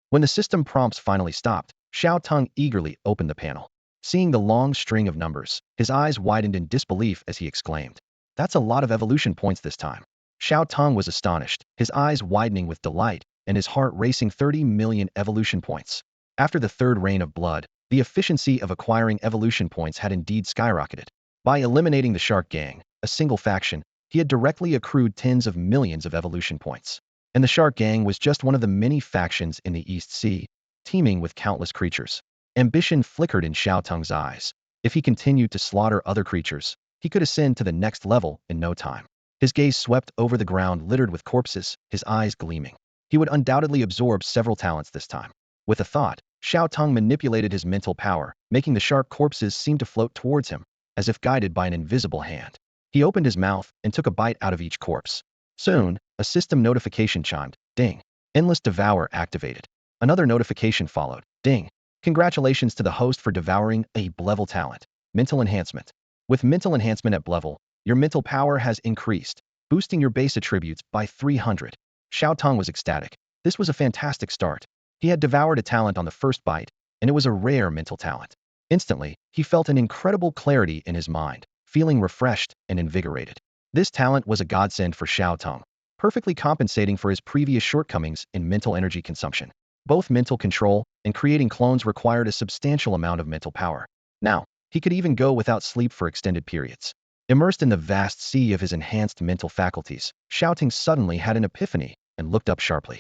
When the system prompts finally stopped, Xiao Teng eagerly opened the panel. Seeing the long string of numbers, his eyes widened in disbelief as he exclaimed, "That's a lot of evolution points this time." Xiao Teng was astonished, his eyes widening with delight, and his heart racing. 30 million evolution points. After the third reign of blood, the efficiency of acquiring evolution points had indeed skyrocketed. By eliminating the Shark Gang, a single faction, he had directly accrued tens of millions of evolution points. And the Shark Gang was just one of the many factions in the East Sea, teeming with countless creatures. Ambition flickered in Xiao Teng's eyes. If he continued to slaughter other creatures, he could ascend to the next level in no time. His gaze swept over the ground littered with corpses, his eyes gleaming. He would undoubtedly absorb several talents this time. With a thought, Xiao Teng manipulated his mental power, making the shark corpses seem to float towards him, as if guided by an invisible hand. He opened his mouth and took a bite out of each corpse. Soon, a system notification chimed. Ding! Endless Devour activated. Another notification followed. Ding! Congratulations to the host for devouring a level talent. Mental enhancement. With mental enhancement at level, your mental power has increased, boosting your base attributes by 300. Xiao Teng was ecstatic. This was a fantastic start. He had devoured a talent on the first bite, and it was a rare mental talent. Instantly, he felt an incredible clarity in his mind, feeling refreshed and invigorated. This talent was a godsend for Xiao Teng, perfectly compensating for his previous shortcomings in mental energy consumption. Both mental control and creating clones required a substantial amount of mental power. Now, he could even go without sleep for extended periods. Immersed in the vast sea of his enhanced mental faculties, Xiao Teng suddenly had an epiphany and looked up sharply.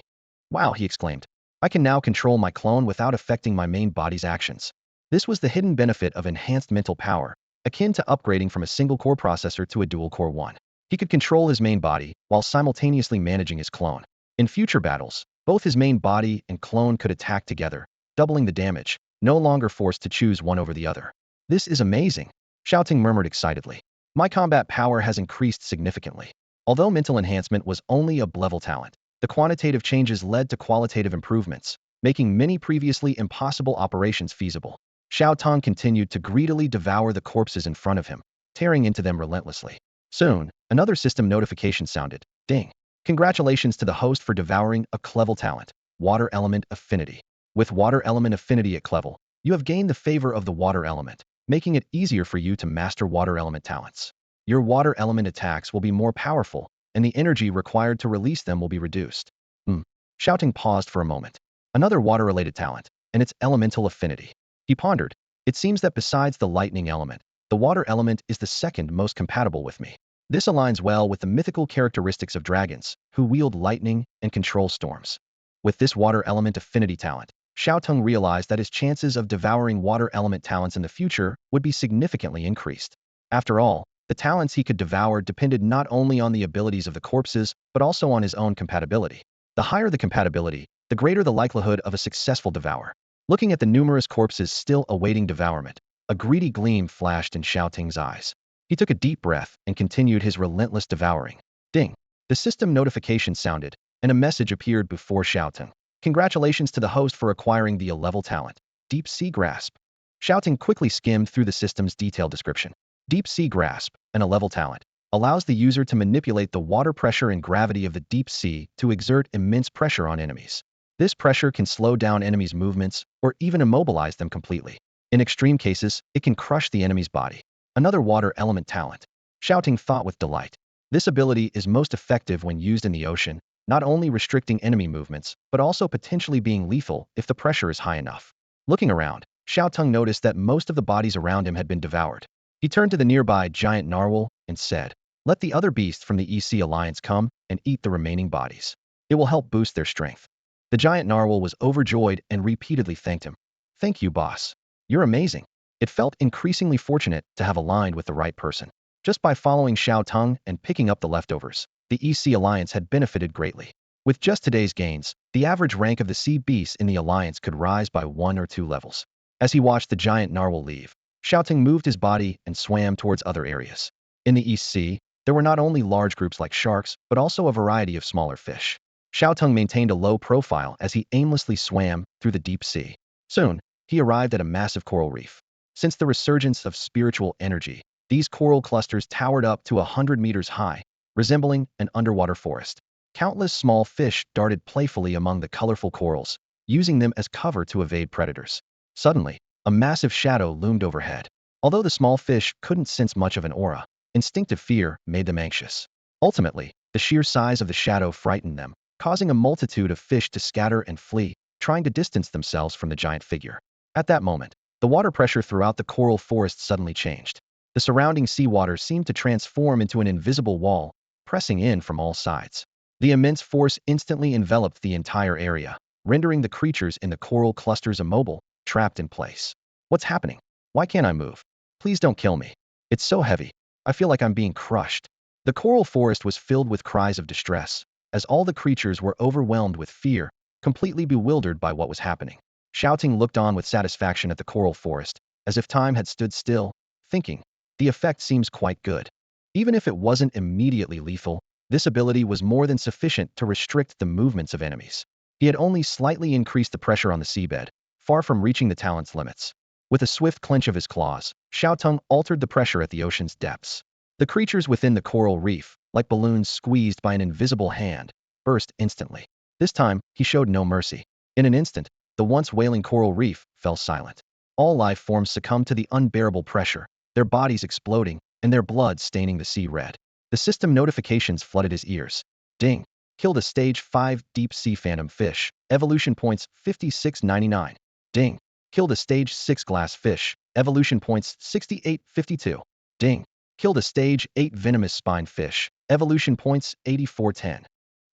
"Wow," he exclaimed. "I can now control my clone without affecting my main body's actions." This was the hidden benefit of enhanced mental power, akin to upgrading from a single core processor to a dual core one. He could control his main body while simultaneously managing his clone. In future battles, both his main body and clone could attack together, doubling the damage, no longer forced to choose one over the other. "This is amazing," Xiao Teng murmured excitedly. "My combat power has increased significantly." Although mental enhancement was only a level talent, the quantitative changes led to qualitative improvements, making many previously impossible operations feasible. Xiao Teng continued to greedily devour the corpses in front of him, tearing into them relentlessly. Soon, another system notification sounded. Ding! Congratulations to the host for devouring a level talent, Water Element Affinity. With Water Element Affinity at level, you have gained the favor of the Water Element, making it easier for you to master Water Element talents. Your Water Element attacks will be more powerful, and the energy required to release them will be reduced. Xiao Teng paused for a moment. Another water-related talent, and its elemental affinity. He pondered. It seems that besides the lightning element, the water element is the second most compatible with me. This aligns well with the mythical characteristics of dragons, who wield lightning and control storms. With this water element affinity talent, Xiao Teng realized that his chances of devouring water element talents in the future would be significantly increased. After all, the talents he could devour depended not only on the abilities of the corpses, but also on his own compatibility. The higher the compatibility, the greater the likelihood of a successful devour. Looking at the numerous corpses still awaiting devourment, a greedy gleam flashed in Xiao Teng's eyes. He took a deep breath and continued his relentless devouring. Ding! The system notification sounded, and a message appeared before Xiao Teng. Congratulations to the host for acquiring the A-level talent, Deep Sea Grasp. Xiao Teng quickly skimmed through the system's detailed description. Deep Sea Grasp, an A-level talent, allows the user to manipulate the water pressure and gravity of the deep sea to exert immense pressure on enemies. This pressure can slow down enemies' movements or even immobilize them completely. In extreme cases, it can crush the enemy's body. Another water element talent. Xiao Teng thought with delight. This ability is most effective when used in the ocean, not only restricting enemy movements, but also potentially being lethal if the pressure is high enough. Looking around, Xiao Teng noticed that most of the bodies around him had been devoured. He turned to the nearby giant narwhal and said, "Let the other beasts from the EC Alliance come and eat the remaining bodies. It will help boost their strength." The giant narwhal was overjoyed and repeatedly thanked him. "Thank you, boss. You're amazing." It felt increasingly fortunate to have aligned with the right person. Just by following Xiao Teng and picking up the leftovers, the EC Alliance had benefited greatly. With just today's gains, the average rank of the sea beasts in the Alliance could rise by 1 or 2 levels. As he watched the giant narwhal leave, Xiao Teng moved his body and swam towards other areas. In the East Sea, there were not only large groups like sharks, but also a variety of smaller fish. Xiao Teng maintained a low profile as he aimlessly swam through the deep sea. Soon, he arrived at a massive coral reef. Since the resurgence of spiritual energy, these coral clusters towered up to 100 meters high, resembling an underwater forest. Countless small fish darted playfully among the colorful corals, using them as cover to evade predators. Suddenly, a massive shadow loomed overhead. Although the small fish couldn't sense much of an aura, instinctive fear made them anxious. Ultimately, the sheer size of the shadow frightened them, causing a multitude of fish to scatter and flee, trying to distance themselves from the giant figure. At that moment, the water pressure throughout the coral forest suddenly changed. The surrounding seawater seemed to transform into an invisible wall, pressing in from all sides. The immense force instantly enveloped the entire area, rendering the creatures in the coral clusters immobile, trapped in place. "What's happening? Why can't I move? Please don't kill me. It's so heavy. I feel like I'm being crushed." The coral forest was filled with cries of distress, as all the creatures were overwhelmed with fear, completely bewildered by what was happening. Xiao Teng looked on with satisfaction at the coral forest, as if time had stood still, thinking, "The effect seems quite good." Even if it wasn't immediately lethal, this ability was more than sufficient to restrict the movements of enemies. He had only slightly increased the pressure on the seabed, far from reaching the talent's limits. With a swift clench of his claws, Xiao Teng altered the pressure at the ocean's depths. The creatures within the coral reef, like balloons squeezed by an invisible hand, burst instantly. This time, he showed no mercy. In an instant, the once wailing coral reef fell silent. All life forms succumbed to the unbearable pressure, their bodies exploding and their blood staining the sea red. The system notifications flooded his ears. Ding! Killed a stage 5 deep sea phantom fish, evolution points 5699. Ding! Killed a stage 6 glass fish, evolution points 6852. Ding! Killed a stage 8 venomous spine fish, evolution points 8410.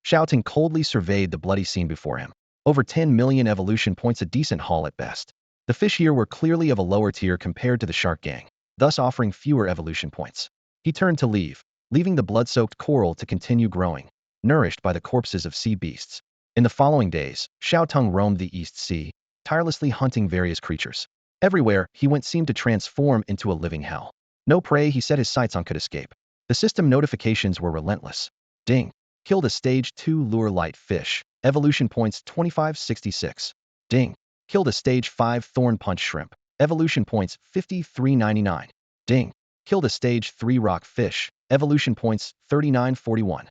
Xiao Teng coldly surveyed the bloody scene before him. Over 10 million evolution points, a decent haul at best. The fish here were clearly of a lower tier compared to the shark gang, thus offering fewer evolution points. He turned to leave, leaving the blood-soaked coral to continue growing, nourished by the corpses of sea beasts. In the following days, Xiao Teng roamed the East Sea, tirelessly hunting various creatures. Everywhere he went seemed to transform into a living hell. No prey he set his sights on could escape. The system notifications were relentless. Ding! Killed a stage 2 lure light fish, evolution points 2566. Ding! Killed a stage 5 thorn punch shrimp, evolution points 5399. Ding! Killed a stage 3 rock fish, evolution points 3941.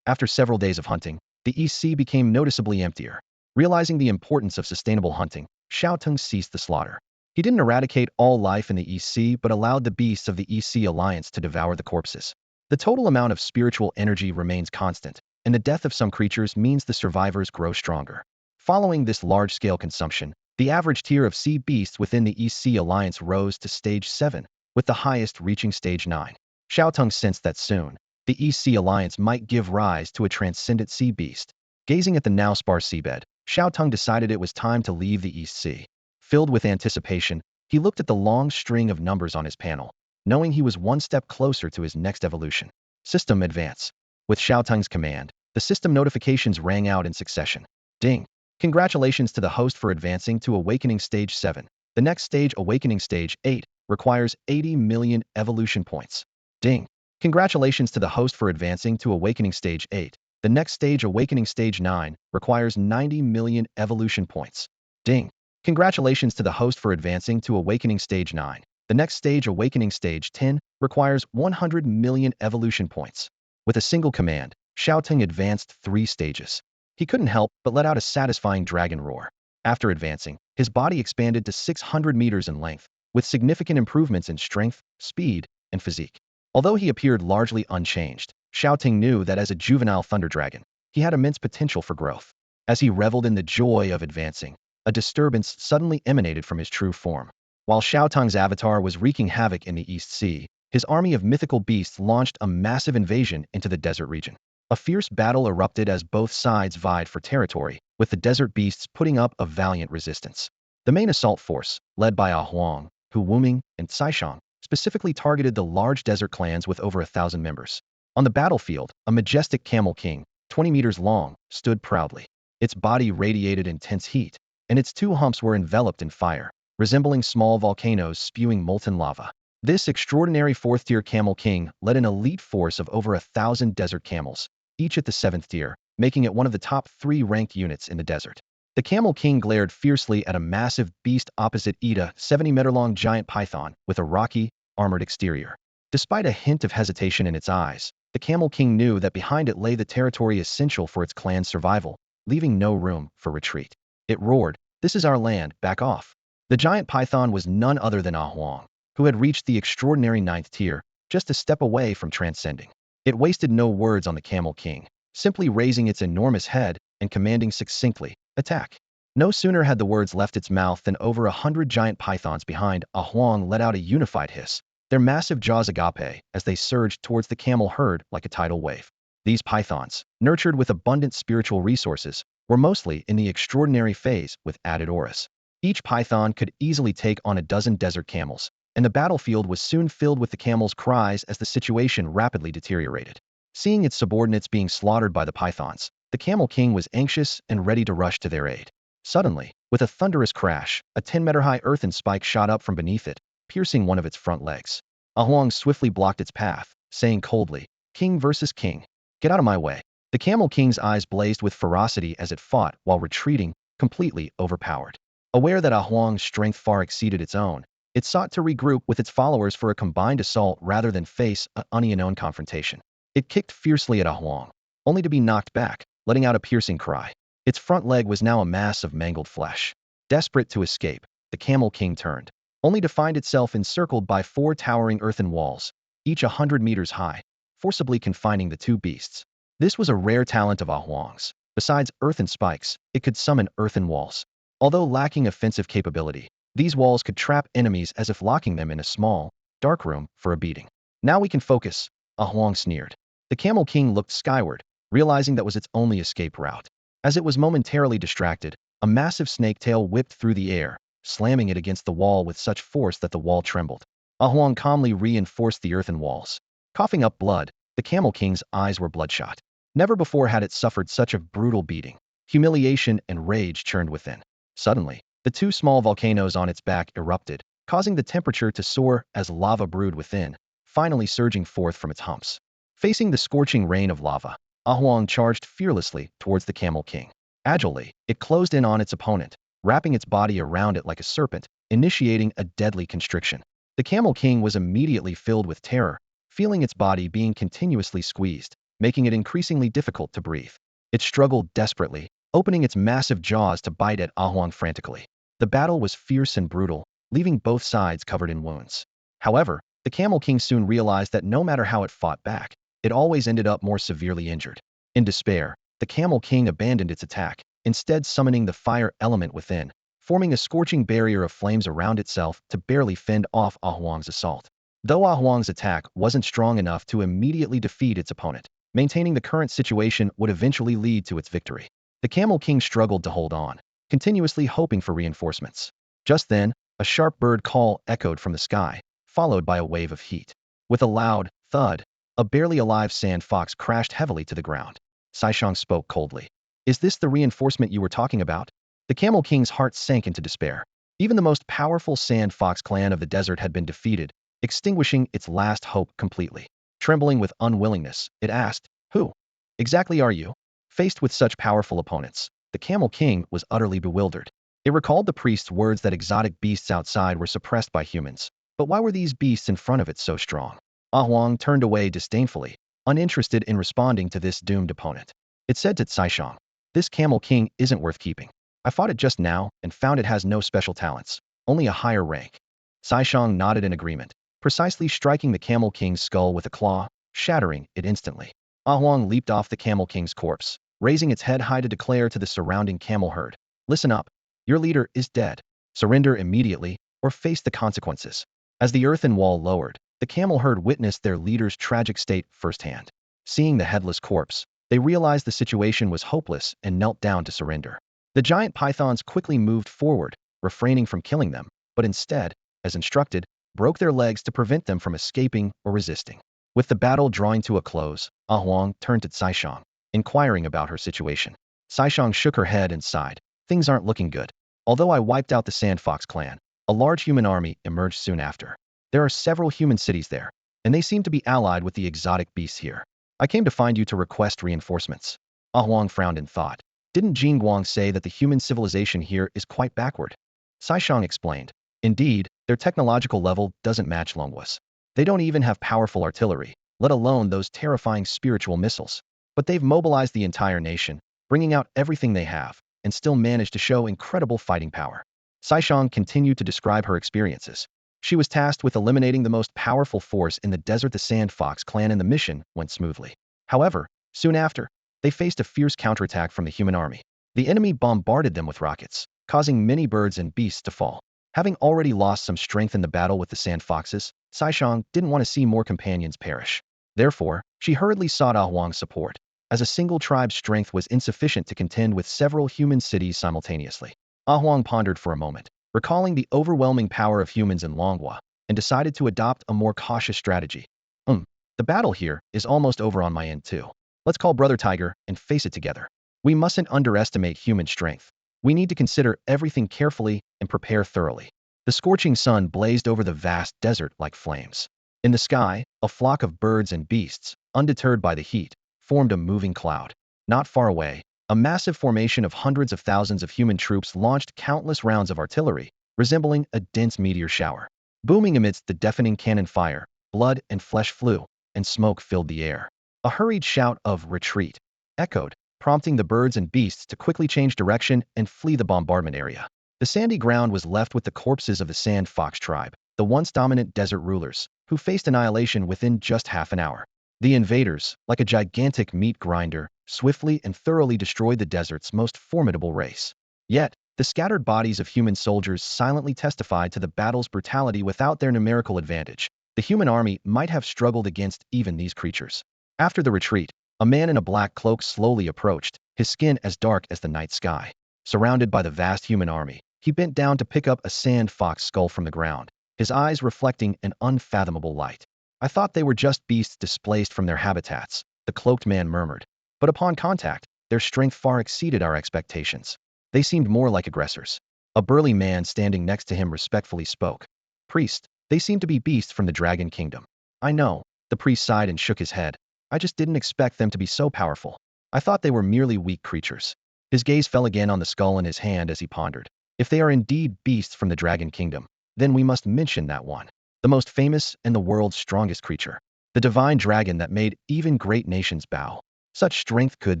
After several days of hunting, the East Sea became noticeably emptier. Realizing the importance of sustainable hunting, Xiao Teng ceased the slaughter. He didn't eradicate all life in the East Sea, but allowed the beasts of the East Sea Alliance to devour the corpses. The total amount of spiritual energy remains constant, and the death of some creatures means the survivors grow stronger. Following this large-scale consumption, the average tier of sea beasts within the East Sea Alliance rose to stage 7, with the highest reaching stage 9. Xiao Teng sensed that soon, the East Sea Alliance might give rise to a transcendent sea beast. Gazing at the now sparse seabed, Xiao Teng decided it was time to leave the East Sea. Filled with anticipation, he looked at the long string of numbers on his panel, knowing he was one step closer to his next evolution. System advance. With Xiao Teng's command, the system notifications rang out in succession. Ding! Congratulations to the host for advancing to Awakening Stage 7. The next stage, Awakening Stage 8, requires 80 million evolution points. Ding! Congratulations to the host for advancing to Awakening Stage 8. The next stage, Awakening Stage 9, requires 90 million evolution points. Ding! Congratulations to the host for advancing to Awakening Stage 9. The next stage, Awakening Stage 10, requires 100 million evolution points. With a single command, Xiao Teng advanced 3 stages. He couldn't help but let out a satisfying dragon roar. After advancing, his body expanded to 600 meters in length, with significant improvements in strength, speed, and physique. Although he appeared largely unchanged, Xiao Teng knew that as a juvenile thunder dragon, he had immense potential for growth. As he reveled in the joy of advancing, a disturbance suddenly emanated from his true form. While Xiao Teng's avatar was wreaking havoc in the East Sea, his army of mythical beasts launched a massive invasion into the desert region. A fierce battle erupted as both sides vied for territory, with the desert beasts putting up a valiant resistance. The main assault force, led by Shaoang, Wuming, and Shaoang, specifically targeted the large desert clans with over 1,000 members. On the battlefield, a majestic camel king, 20 meters long, stood proudly. Its body radiated intense heat, and its 2 humps were enveloped in fire, resembling small volcanoes spewing molten lava. This extraordinary 4th-tier camel king led an elite force of over 1,000 desert camels, each at the 7th tier, making it one of the top 3 ranked units in the desert. The Camel King glared fiercely at a massive beast opposite Ida, 70-meter-long giant python with a rocky, armored exterior. Despite a hint of hesitation in its eyes, the Camel King knew that behind it lay the territory essential for its clan's survival, leaving no room for retreat. It roared, "This is our land, back off." The giant python was none other than Shaoang, who had reached the extraordinary 9th tier, just a step away from transcending. It wasted no words on the Camel King, simply raising its enormous head and commanding succinctly, "Attack." No sooner had the words left its mouth than over 100 giant pythons behind Shaoang let out a unified hiss, their massive jaws agape as they surged towards the camel herd like a tidal wave. These pythons, nurtured with abundant spiritual resources, were mostly in the extraordinary phase with added auras. Each python could easily take on a dozen desert camels, and the battlefield was soon filled with the camels' cries as the situation rapidly deteriorated. Seeing its subordinates being slaughtered by the pythons, the Camel King was anxious and ready to rush to their aid. Suddenly, with a thunderous crash, a 10-meter-high earthen spike shot up from beneath it, piercing one of its front legs. Shaoang swiftly blocked its path, saying coldly, "King versus king. Get out of my way." The Camel King's eyes blazed with ferocity as it fought while retreating, completely overpowered. Aware that Shaoang's strength far exceeded its own, it sought to regroup with its followers for a combined assault rather than face an unknown confrontation. It kicked fiercely at Shaoang, only to be knocked back, letting out a piercing cry. Its front leg was now a mass of mangled flesh. Desperate to escape, the Camel King turned, only to find itself encircled by 4 towering earthen walls, each 100 meters high, forcibly confining the 2 beasts. This was a rare talent of Shaoang's. Besides earthen spikes, it could summon earthen walls. Although lacking offensive capability, these walls could trap enemies as if locking them in a small, dark room for a beating. "Now we can focus," Shaoang sneered. The Camel King looked skyward, realizing that was its only escape route. As it was momentarily distracted, a massive snake tail whipped through the air, slamming it against the wall with such force that the wall trembled. Shaoang calmly reinforced the earthen walls. Coughing up blood, the Camel King's eyes were bloodshot. Never before had it suffered such a brutal beating. Humiliation and rage churned within. Suddenly, the 2 small volcanoes on its back erupted, causing the temperature to soar as lava brewed within, finally surging forth from its humps. Facing the scorching rain of lava, Shaoang charged fearlessly towards the Camel King. Agilely, it closed in on its opponent, wrapping its body around it like a serpent, initiating a deadly constriction. The Camel King was immediately filled with terror, feeling its body being continuously squeezed, making it increasingly difficult to breathe. It struggled desperately, opening its massive jaws to bite at Shaoang frantically. The battle was fierce and brutal, leaving both sides covered in wounds. However, the Camel King soon realized that no matter how it fought back, it always ended up more severely injured. In despair, the Camel King abandoned its attack, instead summoning the fire element within, forming a scorching barrier of flames around itself to barely fend off Shaoang's assault. Though Shaoang's attack wasn't strong enough to immediately defeat its opponent, maintaining the current situation would eventually lead to its victory. The Camel King struggled to hold on, continuously hoping for reinforcements. Just then, a sharp bird call echoed from the sky, followed by a wave of heat. With a loud thud, a barely alive sand fox crashed heavily to the ground. Shaoang spoke coldly. Is this the reinforcement you were talking about? The Camel King's heart sank into despair. Even the most powerful sand fox clan of the desert had been defeated, extinguishing its last hope completely. Trembling with unwillingness, it asked, "Who exactly are you?" Faced with such powerful opponents, the Camel King was utterly bewildered. It recalled the priest's words that exotic beasts outside were suppressed by humans. But why were these beasts in front of it so strong? Huang turned away disdainfully, uninterested in responding to this doomed opponent. It said to Shaoang, "This Camel King isn't worth keeping. I fought it just now and found it has no special talents, only a higher rank." Shaoang nodded in agreement, precisely striking the Camel King's skull with a claw, shattering it instantly. Huang leaped off the Camel King's corpse, raising its head high to declare to the surrounding camel herd, "Listen up. Your leader is dead. Surrender immediately, or face the consequences." As the earthen wall lowered, the camel herd witnessed their leader's tragic state firsthand. Seeing the headless corpse, they realized the situation was hopeless and knelt down to surrender. The giant pythons quickly moved forward, refraining from killing them, but instead, as instructed, broke their legs to prevent them from escaping or resisting. With the battle drawing to a close, Huang turned to Shaoang, inquiring about her situation. Shaoang shook her head and sighed. "Things aren't looking good. Although I wiped out the Sand Fox clan, a large human army emerged soon after. There are several human cities there, and they seem to be allied with the exotic beasts here. I came to find you to request reinforcements." Huang frowned in thought. Didn't Jingguang say that the human civilization here is quite backward? Shaoang explained. Indeed, their technological level doesn't match Longwa's. They don't even have powerful artillery, let alone those terrifying spiritual missiles. But they've mobilized the entire nation, bringing out everything they have, and still managed to show incredible fighting power. Shaoang continued to describe her experiences. She was tasked with eliminating the most powerful force in the desert. The Sand Fox clan, and the mission went smoothly. However, soon after, they faced a fierce counterattack from the human army. The enemy bombarded them with rockets, causing many birds and beasts to fall. Having already lost some strength in the battle with the Sand Foxes, Shaoang didn't want to see more companions perish. Therefore, she hurriedly sought Huang's support, as a single tribe's strength was insufficient to contend with several human cities simultaneously. Huang pondered for a moment, recalling the overwhelming power of humans in Longwa, and decided to adopt a more cautious strategy. The battle here is almost over on my end too. Let's call Brother Tiger and face it together. We mustn't underestimate human strength. We need to consider everything carefully and prepare thoroughly." The scorching sun blazed over the vast desert like flames. In the sky, a flock of birds and beasts, undeterred by the heat, formed a moving cloud. Not far away, a massive formation of hundreds of thousands of human troops launched countless rounds of artillery, resembling a dense meteor shower. Booming amidst the deafening cannon fire, blood and flesh flew, and smoke filled the air. A hurried shout of "retreat" echoed, prompting the birds and beasts to quickly change direction and flee the bombardment area. The sandy ground was left with the corpses of the Sand Fox tribe, the once dominant desert rulers, who faced annihilation within just half an hour. The invaders, like a gigantic meat grinder, swiftly and thoroughly destroyed the desert's most formidable race. Yet, the scattered bodies of human soldiers silently testified to the battle's brutality. Without their numerical advantage, the human army might have struggled against even these creatures. After the retreat, a man in a black cloak slowly approached, his skin as dark as the night sky. Surrounded by the vast human army, he bent down to pick up a sand fox skull from the ground, his eyes reflecting an unfathomable light. "I thought they were just beasts displaced from their habitats," the cloaked man murmured. "But upon contact, their strength far exceeded our expectations. They seemed more like aggressors." A burly man standing next to him respectfully spoke. "Priest, they seem to be beasts from the Dragon Kingdom." "I know," the priest sighed and shook his head. "I just didn't expect them to be so powerful. I thought they were merely weak creatures." His gaze fell again on the skull in his hand as he pondered. "If they are indeed beasts from the Dragon Kingdom, then we must mention that one. The most famous and the world's strongest creature. The divine dragon that made even great nations bow. Such strength, could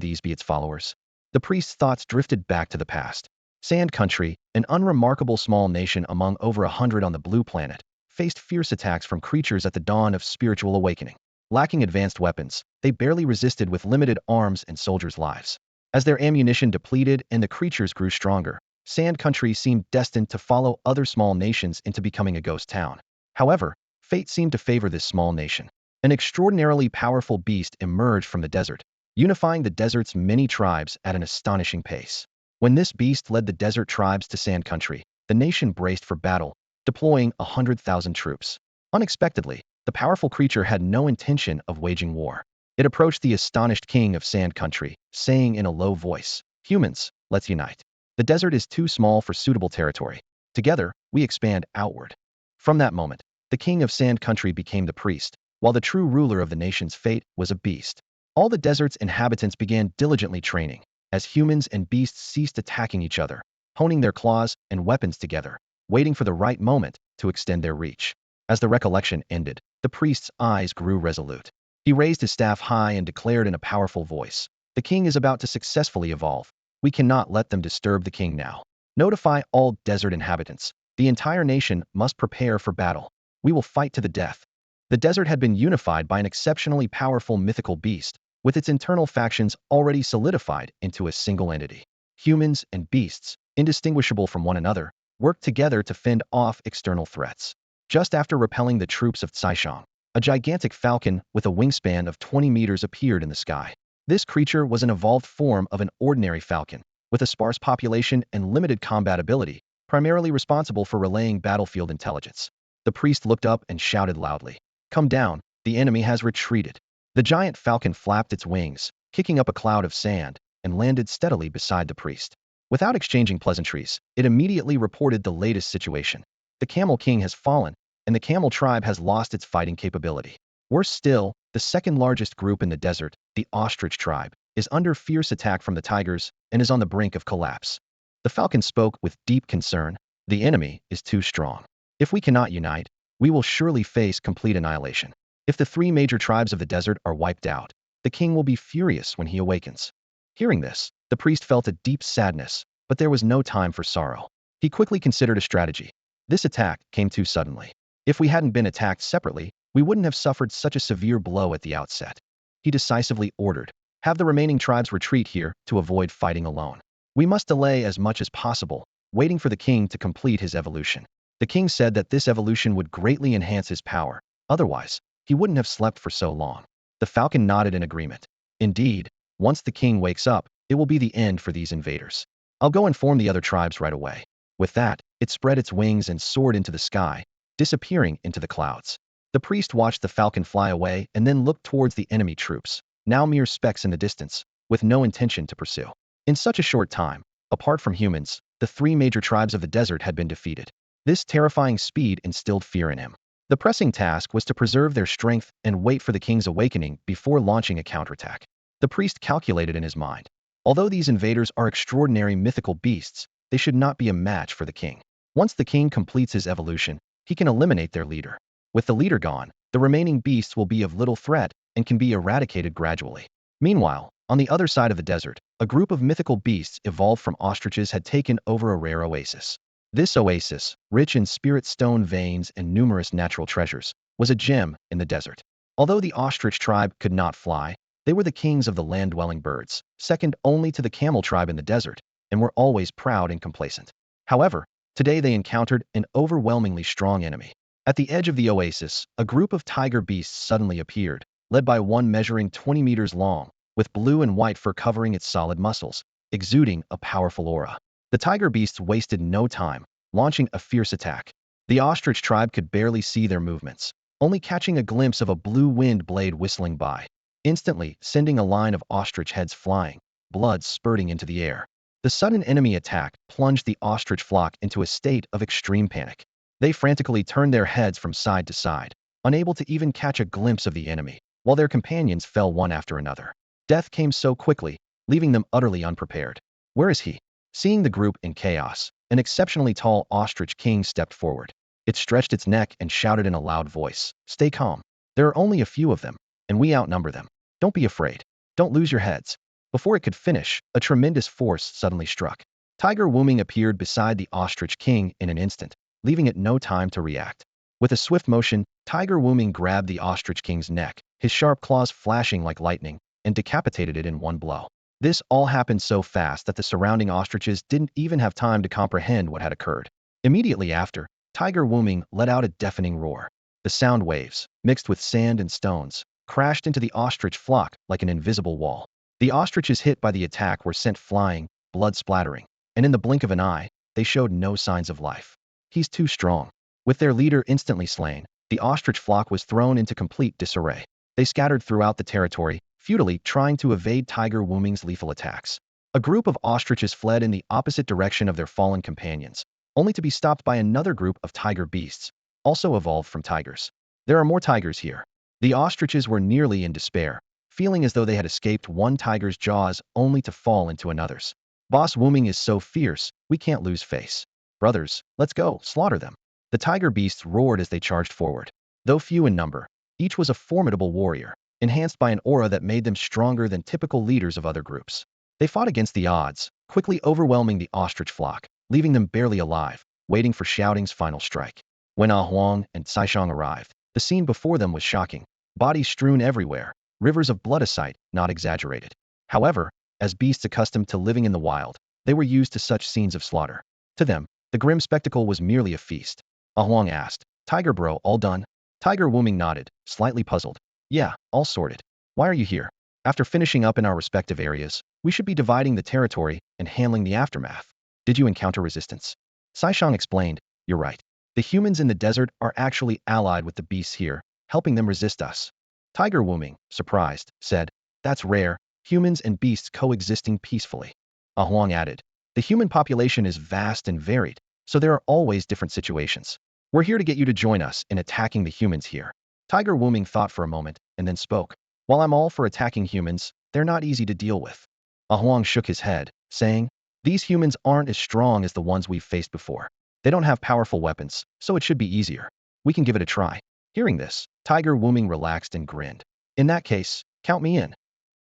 these be its followers?" The priest's thoughts drifted back to the past. Sand Country, an unremarkable small nation among over 100 on the blue planet, faced fierce attacks from creatures at the dawn of spiritual awakening. Lacking advanced weapons, they barely resisted with limited arms and soldiers' lives. As their ammunition depleted and the creatures grew stronger, Sand Country seemed destined to follow other small nations into becoming a ghost town. However, fate seemed to favor this small nation. An extraordinarily powerful beast emerged from the desert, unifying the desert's many tribes at an astonishing pace. When this beast led the desert tribes to Sand Country, the nation braced for battle, deploying 100,000 troops. Unexpectedly, the powerful creature had no intention of waging war. It approached the astonished king of Sand Country, saying in a low voice, "Humans, let's unite. The desert is too small for suitable territory. Together, we expand outward." From that moment, the king of Sand Country became the priest, while the true ruler of the nation's fate was a beast. All the desert's inhabitants began diligently training, as humans and beasts ceased attacking each other, honing their claws and weapons together, waiting for the right moment to extend their reach. As the recollection ended, the priest's eyes grew resolute. He raised his staff high and declared in a powerful voice, "The king is about to successfully evolve. We cannot let them disturb the king now. Notify all desert inhabitants. The entire nation must prepare for battle. We will fight to the death." The desert had been unified by an exceptionally powerful mythical beast, with its internal factions already solidified into a single entity. Humans and beasts, indistinguishable from one another, worked together to fend off external threats. Just after repelling the troops of Xiao, a gigantic falcon with a wingspan of 20 meters appeared in the sky. This creature was an evolved form of an ordinary falcon, with a sparse population and limited combat ability, primarily responsible for relaying battlefield intelligence. The priest looked up and shouted loudly, "Come down, the enemy has retreated." The giant falcon flapped its wings, kicking up a cloud of sand, and landed steadily beside the priest. Without exchanging pleasantries, it immediately reported the latest situation. The Camel King has fallen, and the Camel tribe has lost its fighting capability. Worse still, the second largest group in the desert, the Ostrich tribe, is under fierce attack from the tigers and is on the brink of collapse. The falcon spoke with deep concern, "The enemy is too strong. If we cannot unite, we will surely face complete annihilation. If the three major tribes of the desert are wiped out, the king will be furious when he awakens." Hearing this, the priest felt a deep sadness, but there was no time for sorrow. He quickly considered a strategy. This attack came too suddenly. If we hadn't been attacked separately, we wouldn't have suffered such a severe blow at the outset. He decisively ordered, "Have the remaining tribes retreat here to avoid fighting alone. We must delay as much as possible, waiting for the king to complete his evolution." The king said that this evolution would greatly enhance his power, otherwise, he wouldn't have slept for so long. The falcon nodded in agreement. "Indeed, once the king wakes up, it will be the end for these invaders. I'll go inform the other tribes right away." With that, it spread its wings and soared into the sky, disappearing into the clouds. The priest watched the falcon fly away and then looked towards the enemy troops, now mere specks in the distance, with no intention to pursue. In such a short time, apart from humans, the three major tribes of the desert had been defeated. This terrifying speed instilled fear in him. The pressing task was to preserve their strength and wait for the king's awakening before launching a counterattack. The priest calculated in his mind. Although these invaders are extraordinary mythical beasts, they should not be a match for the king. Once the king completes his evolution, he can eliminate their leader. With the leader gone, the remaining beasts will be of little threat and can be eradicated gradually. Meanwhile, on the other side of the desert, a group of mythical beasts evolved from ostriches had taken over a rare oasis. This oasis, rich in spirit stone veins and numerous natural treasures, was a gem in the desert. Although the ostrich tribe could not fly, they were the kings of the land-dwelling birds, second only to the camel tribe in the desert, and were always proud and complacent. However, today they encountered an overwhelmingly strong enemy. At the edge of the oasis, a group of tiger beasts suddenly appeared, led by one measuring 20 meters long, with blue and white fur covering its solid muscles, exuding a powerful aura. The tiger beasts wasted no time, launching a fierce attack. The ostrich tribe could barely see their movements, only catching a glimpse of a blue wind blade whistling by, instantly sending a line of ostrich heads flying, blood spurting into the air. The sudden enemy attack plunged the ostrich flock into a state of extreme panic. They frantically turned their heads from side to side, unable to even catch a glimpse of the enemy, while their companions fell one after another. Death came so quickly, leaving them utterly unprepared. "Where is he?" Seeing the group in chaos, an exceptionally tall ostrich king stepped forward. It stretched its neck and shouted in a loud voice, "Stay calm. There are only a few of them, and we outnumber them. Don't be afraid. Don't lose your heads." Before it could finish, a tremendous force suddenly struck. Tiger Wooming appeared beside the ostrich king in an instant, leaving it no time to react. With a swift motion, Tiger Wooming grabbed the ostrich king's neck, his sharp claws flashing like lightning, and decapitated it in one blow. This all happened so fast that the surrounding ostriches didn't even have time to comprehend what had occurred. Immediately after, Tiger Wooming let out a deafening roar. The sound waves, mixed with sand and stones, crashed into the ostrich flock like an invisible wall. The ostriches hit by the attack were sent flying, blood splattering, and in the blink of an eye, they showed no signs of life. He's too strong. With their leader instantly slain, the ostrich flock was thrown into complete disarray. They scattered throughout the territory, futilely trying to evade Tiger Wuming's lethal attacks. A group of ostriches fled in the opposite direction of their fallen companions, only to be stopped by another group of tiger beasts, also evolved from tigers. There are more tigers here. The ostriches were nearly in despair, feeling as though they had escaped one tiger's jaws only to fall into another's. Boss Wuming is so fierce, we can't lose face. Brothers, let's go, slaughter them. The tiger beasts roared as they charged forward. Though few in number, each was a formidable warrior, enhanced by an aura that made them stronger than typical leaders of other groups. They fought against the odds, quickly overwhelming the ostrich flock, leaving them barely alive, waiting for Xiao Teng's final strike. When Huang and Shaoang arrived, the scene before them was shocking. Bodies strewn everywhere, rivers of blood, a sight not exaggerated. However, as beasts accustomed to living in the wild, they were used to such scenes of slaughter. To them, the grim spectacle was merely a feast. Huang asked, "Tiger bro, all done?" Tiger Wuming nodded, slightly puzzled. "Yeah, all sorted. Why are you here?" "After finishing up in our respective areas, we should be dividing the territory and handling the aftermath." "Did you encounter resistance?" Shaoang explained, "You're right. The humans in the desert are actually allied with the beasts here, helping them resist us." Tiger Wuming, surprised, said, "That's rare, humans and beasts coexisting peacefully." Huang added, "The human population is vast and varied, so there are always different situations. We're here to get you to join us in attacking the humans here." Tiger Wuming thought for a moment, and then spoke. "While I'm all for attacking humans, they're not easy to deal with." Huang shook his head, saying, "These humans aren't as strong as the ones we've faced before. They don't have powerful weapons, so it should be easier. We can give it a try." Hearing this, Tiger Wuming relaxed and grinned. "In that case, count me in."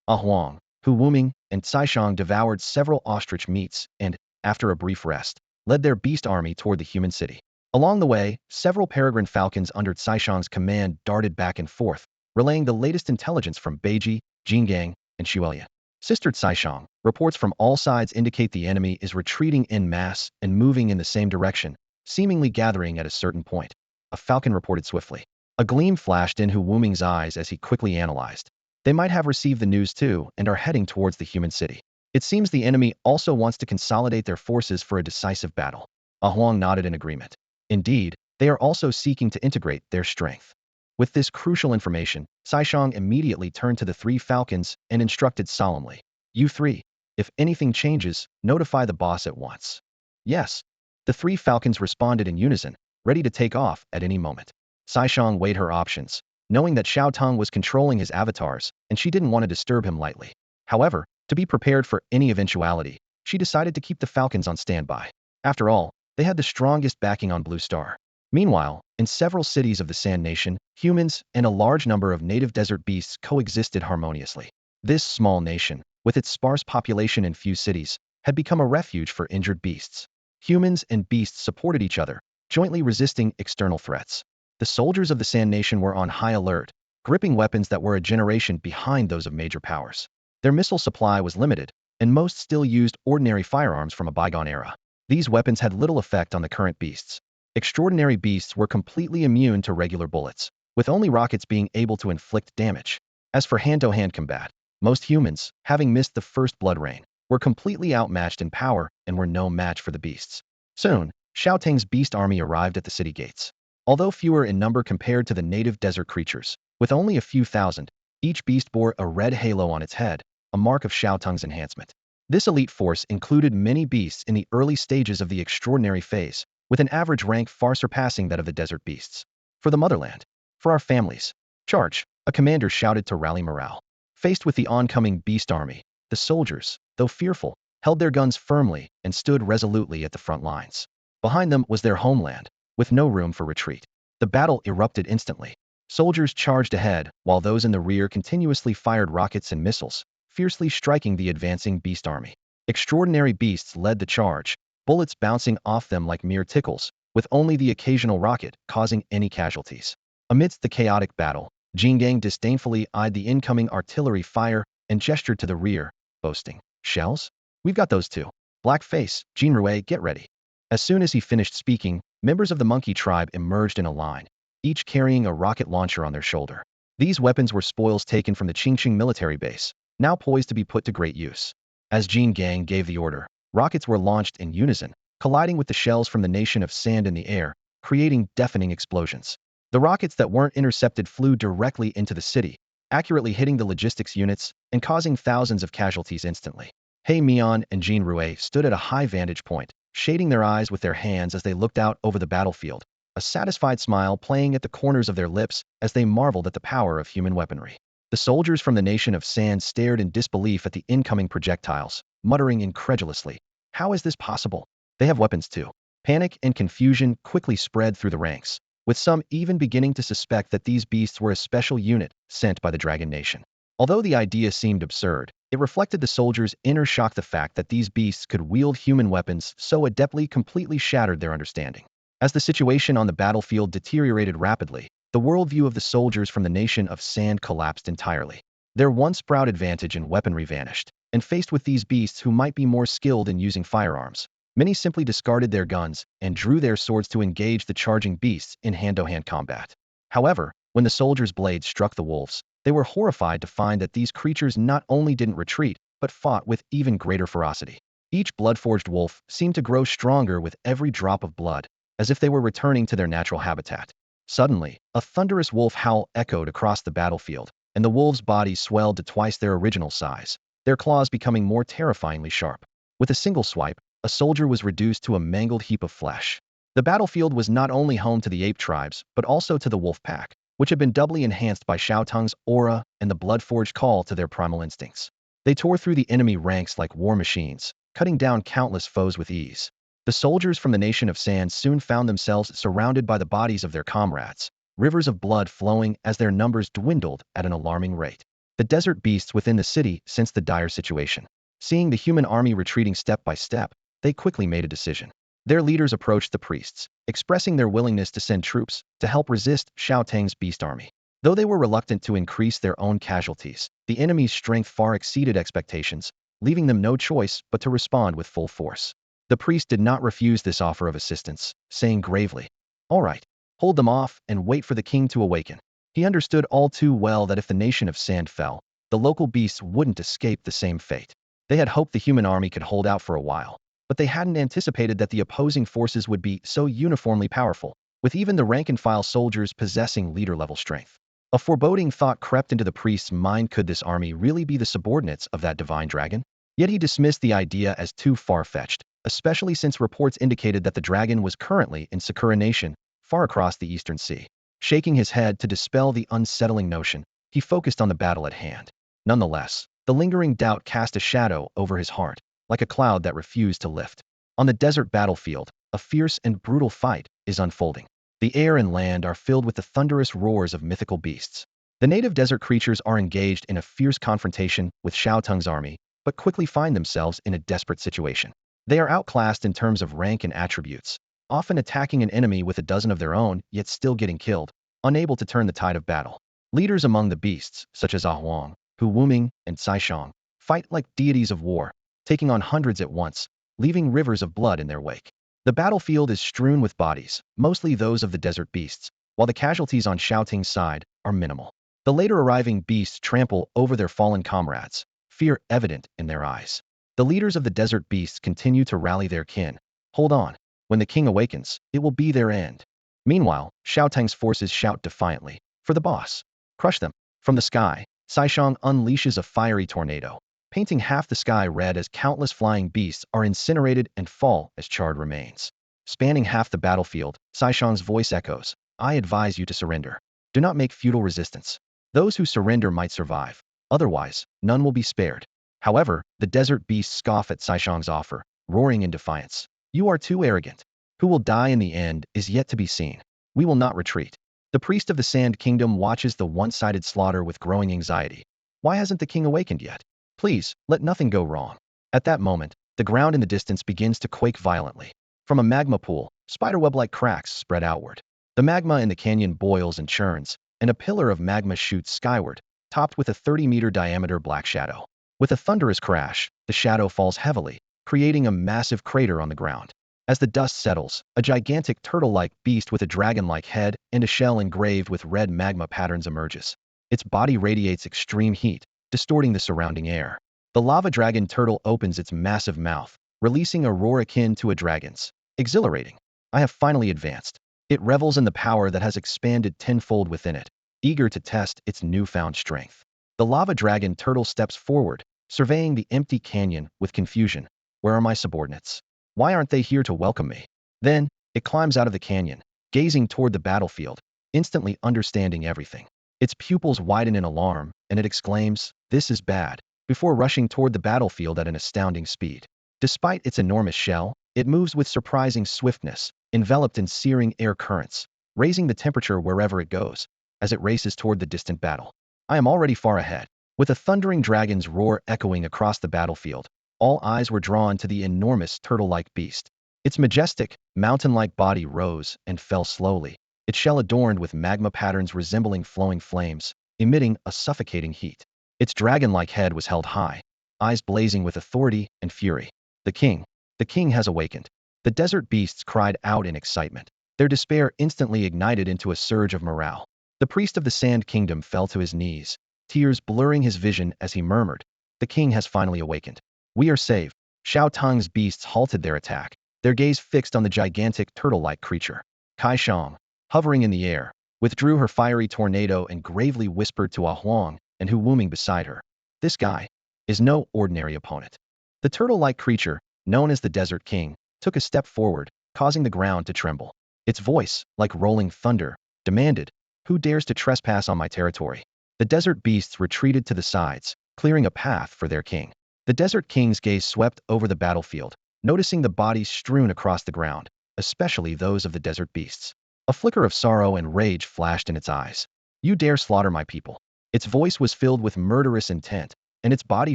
Huang, Wuming, and Shaoang devoured several ostrich meats and, after a brief rest, led their beast army toward the human city. Along the way, several peregrine falcons under Shaoang's command darted back and forth, relaying the latest intelligence from Beiji, Jingang, and Xuelian. Sister Shaoang, reports from all sides indicate the enemy is retreating en masse and moving in the same direction, seemingly gathering at a certain point. A falcon reported swiftly. A gleam flashed in Wuming's eyes as he quickly analyzed. They might have received the news too and are heading towards the human city. It seems the enemy also wants to consolidate their forces for a decisive battle. Huang nodded in agreement. Indeed, they are also seeking to integrate their strength. With this crucial information, Shaoang immediately turned to the three falcons and instructed solemnly, "You three, if anything changes, notify the boss at once." "Yes." The three falcons responded in unison, ready to take off at any moment. Shaoang weighed her options, knowing that Xiao Teng was controlling his avatars, and she didn't want to disturb him lightly. However, to be prepared for any eventuality, she decided to keep the falcons on standby. After all, they had the strongest backing on Blue Star. Meanwhile, in several cities of the Sand Nation, humans and a large number of native desert beasts coexisted harmoniously. This small nation, with its sparse population and few cities, had become a refuge for injured beasts. Humans and beasts supported each other, jointly resisting external threats. The soldiers of the Sand Nation were on high alert, gripping weapons that were a generation behind those of major powers. Their missile supply was limited, and most still used ordinary firearms from a bygone era. These weapons had little effect on the current beasts. Extraordinary beasts were completely immune to regular bullets, with only rockets being able to inflict damage. As for hand-to-hand combat, most humans, having missed the first blood rain, were completely outmatched in power and were no match for the beasts. Soon, Xiao Teng's beast army arrived at the city gates. Although fewer in number compared to the native desert creatures, with only a few thousand, each beast bore a red halo on its head, a mark of Xiao Teng's enhancement. This elite force included many beasts in the early stages of the extraordinary phase, with an average rank far surpassing that of the desert beasts. "For the motherland. For our families. Charge," a commander shouted to rally morale. Faced with the oncoming beast army, the soldiers, though fearful, held their guns firmly and stood resolutely at the front lines. Behind them was their homeland, with no room for retreat. The battle erupted instantly. Soldiers charged ahead, while those in the rear continuously fired rockets and missiles, fiercely striking the advancing beast army. Extraordinary beasts led the charge, bullets bouncing off them like mere tickles, with only the occasional rocket causing any casualties. Amidst the chaotic battle, Jingang disdainfully eyed the incoming artillery fire and gestured to the rear, boasting, "Shells? We've got those too. Black face, Jinrui, get ready." As soon as he finished speaking, members of the monkey tribe emerged in a line, each carrying a rocket launcher on their shoulder. These weapons were spoils taken from the Qingqing military base, now poised to be put to great use. As Jean Gang gave the order, rockets were launched in unison, colliding with the shells from the nation of sand in the air, creating deafening explosions. The rockets that weren't intercepted flew directly into the city, accurately hitting the logistics units and causing thousands of casualties instantly. He Mian and Jean Rue stood at a high vantage point, shading their eyes with their hands as they looked out over the battlefield, a satisfied smile playing at the corners of their lips as they marveled at the power of human weaponry. The soldiers from the nation of sand stared in disbelief at the incoming projectiles, muttering incredulously, "How is this possible? They have weapons too." Panic and confusion quickly spread through the ranks, with some even beginning to suspect that these beasts were a special unit sent by the Dragon Nation. Although the idea seemed absurd, it reflected the soldiers' inner shock. The fact that these beasts could wield human weapons so adeptly completely shattered their understanding. As the situation on the battlefield deteriorated rapidly, the worldview of the soldiers from the nation of sand collapsed entirely. Their once proud advantage in weaponry vanished, and faced with these beasts who might be more skilled in using firearms, many simply discarded their guns and drew their swords to engage the charging beasts in hand-to-hand combat. However, when the soldiers' blades struck the wolves, they were horrified to find that these creatures not only didn't retreat, but fought with even greater ferocity. Each blood-forged wolf seemed to grow stronger with every drop of blood, as if they were returning to their natural habitat. Suddenly, a thunderous wolf howl echoed across the battlefield, and the wolves' bodies swelled to twice their original size, their claws becoming more terrifyingly sharp. With a single swipe, a soldier was reduced to a mangled heap of flesh. The battlefield was not only home to the ape tribes, but also to the wolf pack, which had been doubly enhanced by Xiao Teng's aura and the blood-forged call to their primal instincts. They tore through the enemy ranks like war machines, cutting down countless foes with ease. The soldiers from the nation of sand soon found themselves surrounded by the bodies of their comrades, rivers of blood flowing as their numbers dwindled at an alarming rate. The desert beasts within the city sensed the dire situation. Seeing the human army retreating step by step, they quickly made a decision. Their leaders approached the priests, expressing their willingness to send troops to help resist Xiao Teng's beast army. Though they were reluctant to increase their own casualties, the enemy's strength far exceeded expectations, leaving them no choice but to respond with full force. The priest did not refuse this offer of assistance, saying gravely, "All right, hold them off and wait for the king to awaken." He understood all too well that if the nation of sand fell, the local beasts wouldn't escape the same fate. They had hoped the human army could hold out for a while, but they hadn't anticipated that the opposing forces would be so uniformly powerful, with even the rank-and-file soldiers possessing leader-level strength. A foreboding thought crept into the priest's mind: could this army really be the subordinates of that divine dragon? Yet he dismissed the idea as too far-fetched, especially since reports indicated that the dragon was currently in Sakura Nation, far across the eastern sea. Shaking his head to dispel the unsettling notion, he focused on the battle at hand. Nonetheless, the lingering doubt cast a shadow over his heart, like a cloud that refused to lift. On the desert battlefield, a fierce and brutal fight is unfolding. The air and land are filled with the thunderous roars of mythical beasts. The native desert creatures are engaged in a fierce confrontation with Xiao Teng's army, but quickly find themselves in a desperate situation. They are outclassed in terms of rank and attributes, often attacking an enemy with a dozen of their own, yet still getting killed, unable to turn the tide of battle. Leaders among the beasts, such as Xiaoang, Wuming, and Shaoang, fight like deities of war, taking on hundreds at once, leaving rivers of blood in their wake. The battlefield is strewn with bodies, mostly those of the desert beasts, while the casualties on Xiao Teng's side are minimal. The later arriving beasts trample over their fallen comrades, fear evident in their eyes. The leaders of the desert beasts continue to rally their kin. Hold on. When the king awakens, it will be their end. Meanwhile, Xiao Teng's forces shout defiantly, "For the boss! Crush them!" From the sky, Shaoang unleashes a fiery tornado, painting half the sky red as countless flying beasts are incinerated and fall as charred remains. Spanning half the battlefield, Shaoang's voice echoes, "I advise you to surrender. Do not make futile resistance. Those who surrender might survive. Otherwise, none will be spared." However, the desert beasts scoff at Shaoang's offer, roaring in defiance. "You are too arrogant. Who will die in the end is yet to be seen. We will not retreat." The priest of the Sand Kingdom watches the one-sided slaughter with growing anxiety. Why hasn't the king awakened yet? Please, let nothing go wrong. At that moment, the ground in the distance begins to quake violently. From a magma pool, spiderweb-like cracks spread outward. The magma in the canyon boils and churns, and a pillar of magma shoots skyward, topped with a 30-meter diameter black shadow. With a thunderous crash, the shadow falls heavily, creating a massive crater on the ground. As the dust settles, a gigantic turtle-like beast with a dragon-like head and a shell engraved with red magma patterns emerges. Its body radiates extreme heat, distorting the surrounding air. The lava dragon turtle opens its massive mouth, releasing a roar akin to a dragon's. Exhilarating. I have finally advanced. It revels in the power that has expanded tenfold within it, eager to test its newfound strength. The lava dragon turtle steps forward, surveying the empty canyon with confusion. Where are my subordinates? Why aren't they here to welcome me? Then, it climbs out of the canyon, gazing toward the battlefield, instantly understanding everything. Its pupils widen in alarm, and it exclaims, "This is bad," before rushing toward the battlefield at an astounding speed. Despite its enormous shell, it moves with surprising swiftness, enveloped in searing air currents, raising the temperature wherever it goes, as it races toward the distant battle. I am already far ahead. With a thundering dragon's roar echoing across the battlefield, all eyes were drawn to the enormous turtle-like beast. Its majestic, mountain-like body rose and fell slowly, its shell adorned with magma patterns resembling flowing flames, emitting a suffocating heat. Its dragon-like head was held high, eyes blazing with authority and fury. The king has awakened. The desert beasts cried out in excitement. Their despair instantly ignited into a surge of morale. The priest of the Sand Kingdom fell to his knees, tears blurring his vision as he murmured, "The king has finally awakened. We are saved." Xiao Teng's beasts halted their attack, their gaze fixed on the gigantic turtle-like creature. Shaoang, hovering in the air, withdrew her fiery tornado and gravely whispered to Huang and Hu Wuming beside her, "This guy is no ordinary opponent." The turtle-like creature, known as the Desert King, took a step forward, causing the ground to tremble. Its voice, like rolling thunder, demanded, "Who dares to trespass on my territory?" The desert beasts retreated to the sides, clearing a path for their king. The Desert King's gaze swept over the battlefield, noticing the bodies strewn across the ground, especially those of the desert beasts. A flicker of sorrow and rage flashed in its eyes. "You dare slaughter my people." Its voice was filled with murderous intent, and its body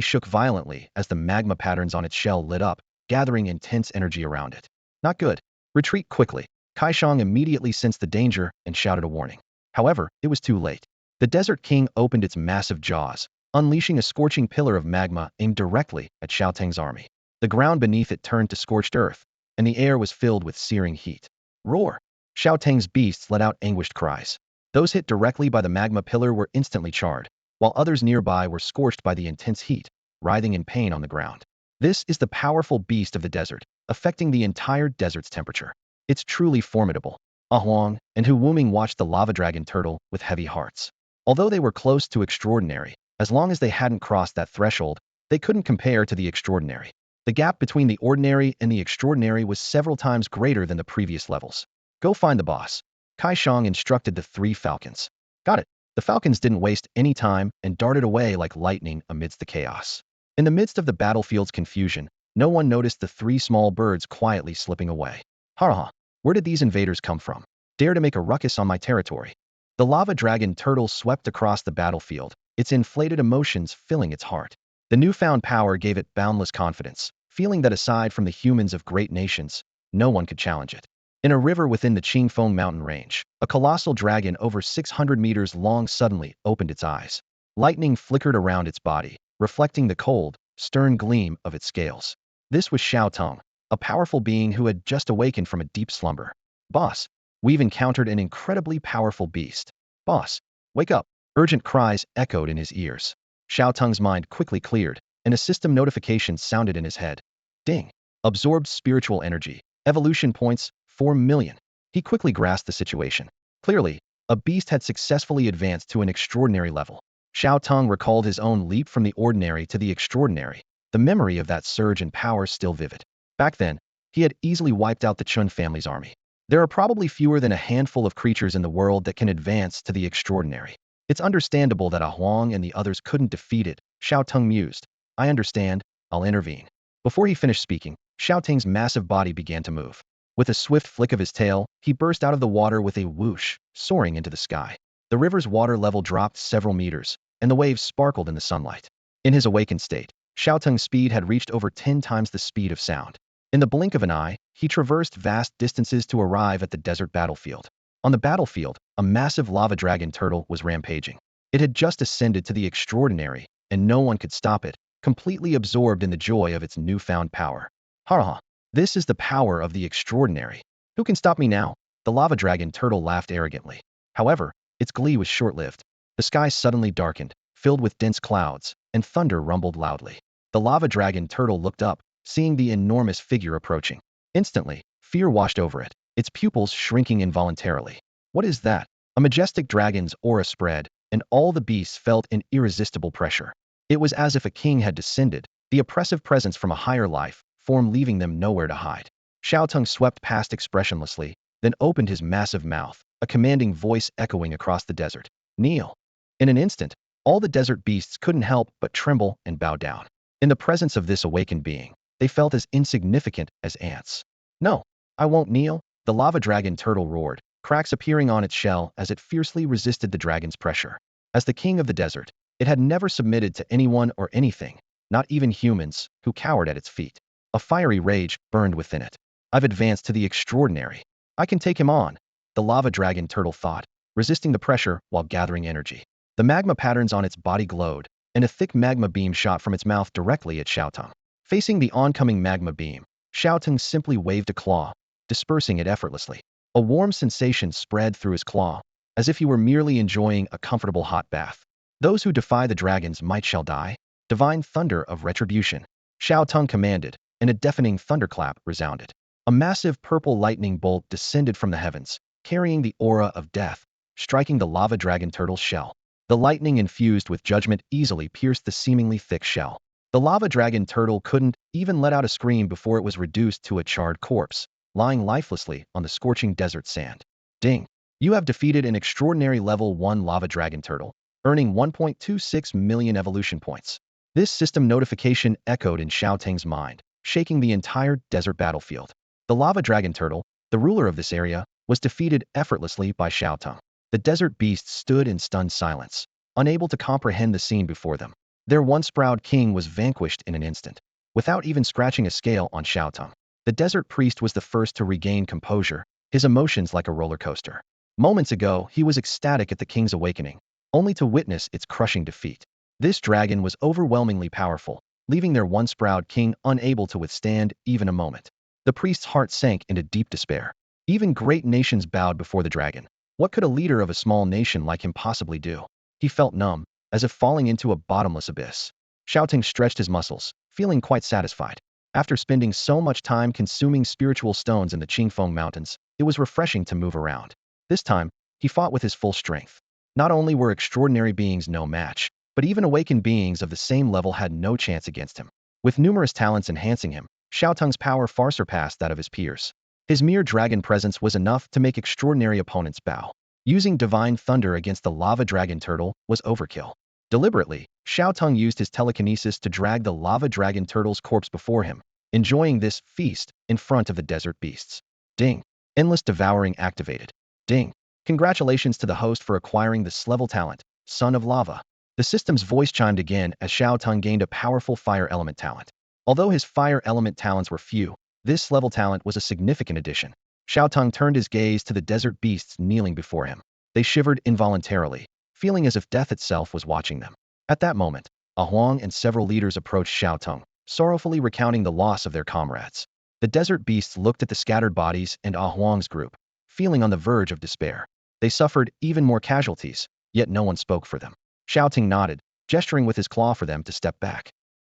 shook violently as the magma patterns on its shell lit up, gathering intense energy around it. "Not good. Retreat quickly." Kaishang immediately sensed the danger and shouted a warning. However, it was too late. The Desert King opened its massive jaws, unleashing a scorching pillar of magma aimed directly at Xiao Teng's army. The ground beneath it turned to scorched earth, and the air was filled with searing heat. Roar! Xiao Teng's beasts let out anguished cries. Those hit directly by the magma pillar were instantly charred, while others nearby were scorched by the intense heat, writhing in pain on the ground. This is the powerful beast of the desert, affecting the entire desert's temperature. It's truly formidable. Huang and Hu Wuming watched the lava dragon turtle with heavy hearts. Although they were close to extraordinary, as long as they hadn't crossed that threshold, they couldn't compare to the extraordinary. The gap between the ordinary and the extraordinary was several times greater than the previous levels. "Go find the boss," Kaishang instructed the three falcons. Got it. The falcons didn't waste any time and darted away like lightning amidst the chaos. In the midst of the battlefield's confusion, no one noticed the three small birds quietly slipping away. "Ha! Where did these invaders come from? Dare to make a ruckus on my territory?" The lava dragon turtle swept across the battlefield, its inflated emotions filling its heart. The newfound power gave it boundless confidence, feeling that aside from the humans of great nations, no one could challenge it. In a river within the Qingfeng mountain range, a colossal dragon over 600 meters long suddenly opened its eyes. Lightning flickered around its body, reflecting the cold, stern gleam of its scales. This was Xiao Teng, a powerful being who had just awakened from a deep slumber. "Boss, we've encountered an incredibly powerful beast. Boss, wake up!" Urgent cries echoed in his ears. Xiao Teng's mind quickly cleared, and a system notification sounded in his head. Ding! Absorbed spiritual energy. Evolution points, 4 million. He quickly grasped the situation. Clearly, a beast had successfully advanced to an extraordinary level. Xiao Teng recalled his own leap from the ordinary to the extraordinary, the memory of that surge in power still vivid. Back then, he had easily wiped out the Chun family's army. There are probably fewer than a handful of creatures in the world that can advance to the extraordinary. It's understandable that Huang and the others couldn't defeat it, Xiao Teng mused. "I understand, I'll intervene." Before he finished speaking, Xiao Teng's massive body began to move. With a swift flick of his tail, he burst out of the water with a whoosh, soaring into the sky. The river's water level dropped several meters, and the waves sparkled in the sunlight. In his awakened state, Xiao Teng's speed had reached over 10 times the speed of sound. In the blink of an eye, he traversed vast distances to arrive at the desert battlefield. On the battlefield, a massive lava dragon turtle was rampaging. It had just ascended to the extraordinary, and no one could stop it, completely absorbed in the joy of its newfound power. "Ha! This is the power of the extraordinary. Who can stop me now?" The lava dragon turtle laughed arrogantly. However, its glee was short-lived. The sky suddenly darkened, filled with dense clouds, and thunder rumbled loudly. The lava dragon turtle looked up, seeing the enormous figure approaching. Instantly, fear washed over it, its pupils shrinking involuntarily. What is that? A majestic dragon's aura spread, and all the beasts felt an irresistible pressure. It was as if a king had descended, the oppressive presence from a higher life form leaving them nowhere to hide. Xiao Teng swept past expressionlessly, then opened his massive mouth, a commanding voice echoing across the desert. Kneel. In an instant, all the desert beasts couldn't help but tremble and bow down. In the presence of this awakened being, they felt as insignificant as ants. No, I won't kneel, the lava dragon turtle roared, cracks appearing on its shell as it fiercely resisted the dragon's pressure. As the king of the desert, it had never submitted to anyone or anything, not even humans, who cowered at its feet. A fiery rage burned within it. I've advanced to the extraordinary. I can take him on, the lava dragon turtle thought, resisting the pressure while gathering energy. The magma patterns on its body glowed, and a thick magma beam shot from its mouth directly at Xiao Teng. Facing the oncoming magma beam, Xiao Teng simply waved a claw, dispersing it effortlessly. A warm sensation spread through his claw, as if he were merely enjoying a comfortable hot bath. Those who defy the dragon's might shall die. Divine thunder of retribution, Xiao Teng commanded, and a deafening thunderclap resounded. A massive purple lightning bolt descended from the heavens, carrying the aura of death, striking the lava dragon turtle's shell. The lightning infused with judgment easily pierced the seemingly thick shell. The lava dragon turtle couldn't even let out a scream before it was reduced to a charred corpse, lying lifelessly on the scorching desert sand. Ding! You have defeated an extraordinary level 1 lava dragon turtle, earning 1.26 million evolution points. This system notification echoed in Xiao Teng's mind, shaking the entire desert battlefield. The lava dragon turtle, the ruler of this area, was defeated effortlessly by Xiao Teng. The desert beasts stood in stunned silence, unable to comprehend the scene before them. Their once proud king was vanquished in an instant, without even scratching a scale on Xiao Teng. The desert priest was the first to regain composure, his emotions like a roller coaster. Moments ago, he was ecstatic at the king's awakening, only to witness its crushing defeat. This dragon was overwhelmingly powerful, leaving their once proud king unable to withstand even a moment. The priest's heart sank into deep despair. Even great nations bowed before the dragon. What could a leader of a small nation like him possibly do? He felt numb, as if falling into a bottomless abyss. Xiao Teng stretched his muscles, feeling quite satisfied. After spending so much time consuming spiritual stones in the Qingfeng Mountains, it was refreshing to move around. This time, he fought with his full strength. Not only were extraordinary beings no match, but even awakened beings of the same level had no chance against him. With numerous talents enhancing him, Xiao Teng's power far surpassed that of his peers. His mere dragon presence was enough to make extraordinary opponents bow. Using divine thunder against the lava dragon turtle was overkill. Deliberately, Xiao Teng used his telekinesis to drag the lava dragon turtle's corpse before him, enjoying this feast in front of the desert beasts. Ding! Endless devouring activated. Ding! Congratulations to the host for acquiring this level talent, Son of Lava. The system's voice chimed again as Xiao Teng gained a powerful fire element talent. Although his fire element talents were few, this level talent was a significant addition. Xiao Teng turned his gaze to the desert beasts kneeling before him. They shivered involuntarily, feeling as if death itself was watching them. At that moment, Huang and several leaders approached Xiao Teng, sorrowfully recounting the loss of their comrades. The desert beasts looked at the scattered bodies and Huang's group, feeling on the verge of despair. They suffered even more casualties, yet no one spoke for them. Xiao Teng nodded, gesturing with his claw for them to step back.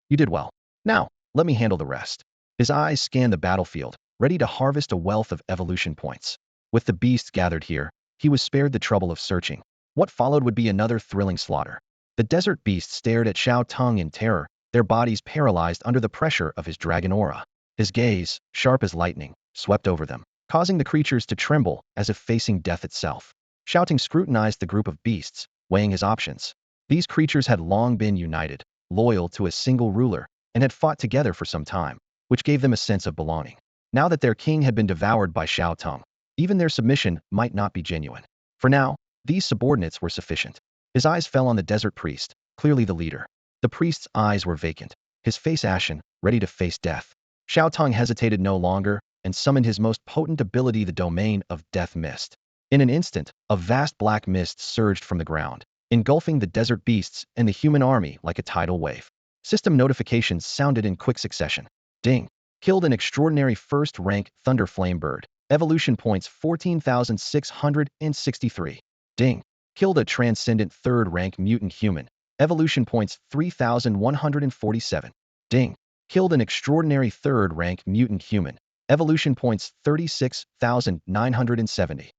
You did well. Now, let me handle the rest. His eyes scanned the battlefield, ready to harvest a wealth of evolution points. With the beasts gathered here, he was spared the trouble of searching. What followed would be another thrilling slaughter. The desert beasts stared at Xiao Teng in terror, their bodies paralyzed under the pressure of his dragon aura. His gaze, sharp as lightning, swept over them, causing the creatures to tremble as if facing death itself. Xiao Teng scrutinized the group of beasts, weighing his options. These creatures had long been united, loyal to a single ruler, and had fought together for some time, which gave them a sense of belonging. Now that their king had been devoured by Xiao Teng, even their submission might not be genuine. For now, these subordinates were sufficient. His eyes fell on the desert priest, clearly the leader. The priest's eyes were vacant, his face ashen, ready to face death. Xiao Teng hesitated no longer and summoned his most potent ability, the domain of death mist. In an instant, a vast black mist surged from the ground, engulfing the desert beasts and the human army like a tidal wave. System notifications sounded in quick succession. Ding! Killed an extraordinary first-rank thunder flame bird. Evolution points 14,663. Ding! Killed a transcendent third-rank mutant human. Evolution points 3,147. Ding. Killed an extraordinary third-rank mutant human. Evolution points 36,970.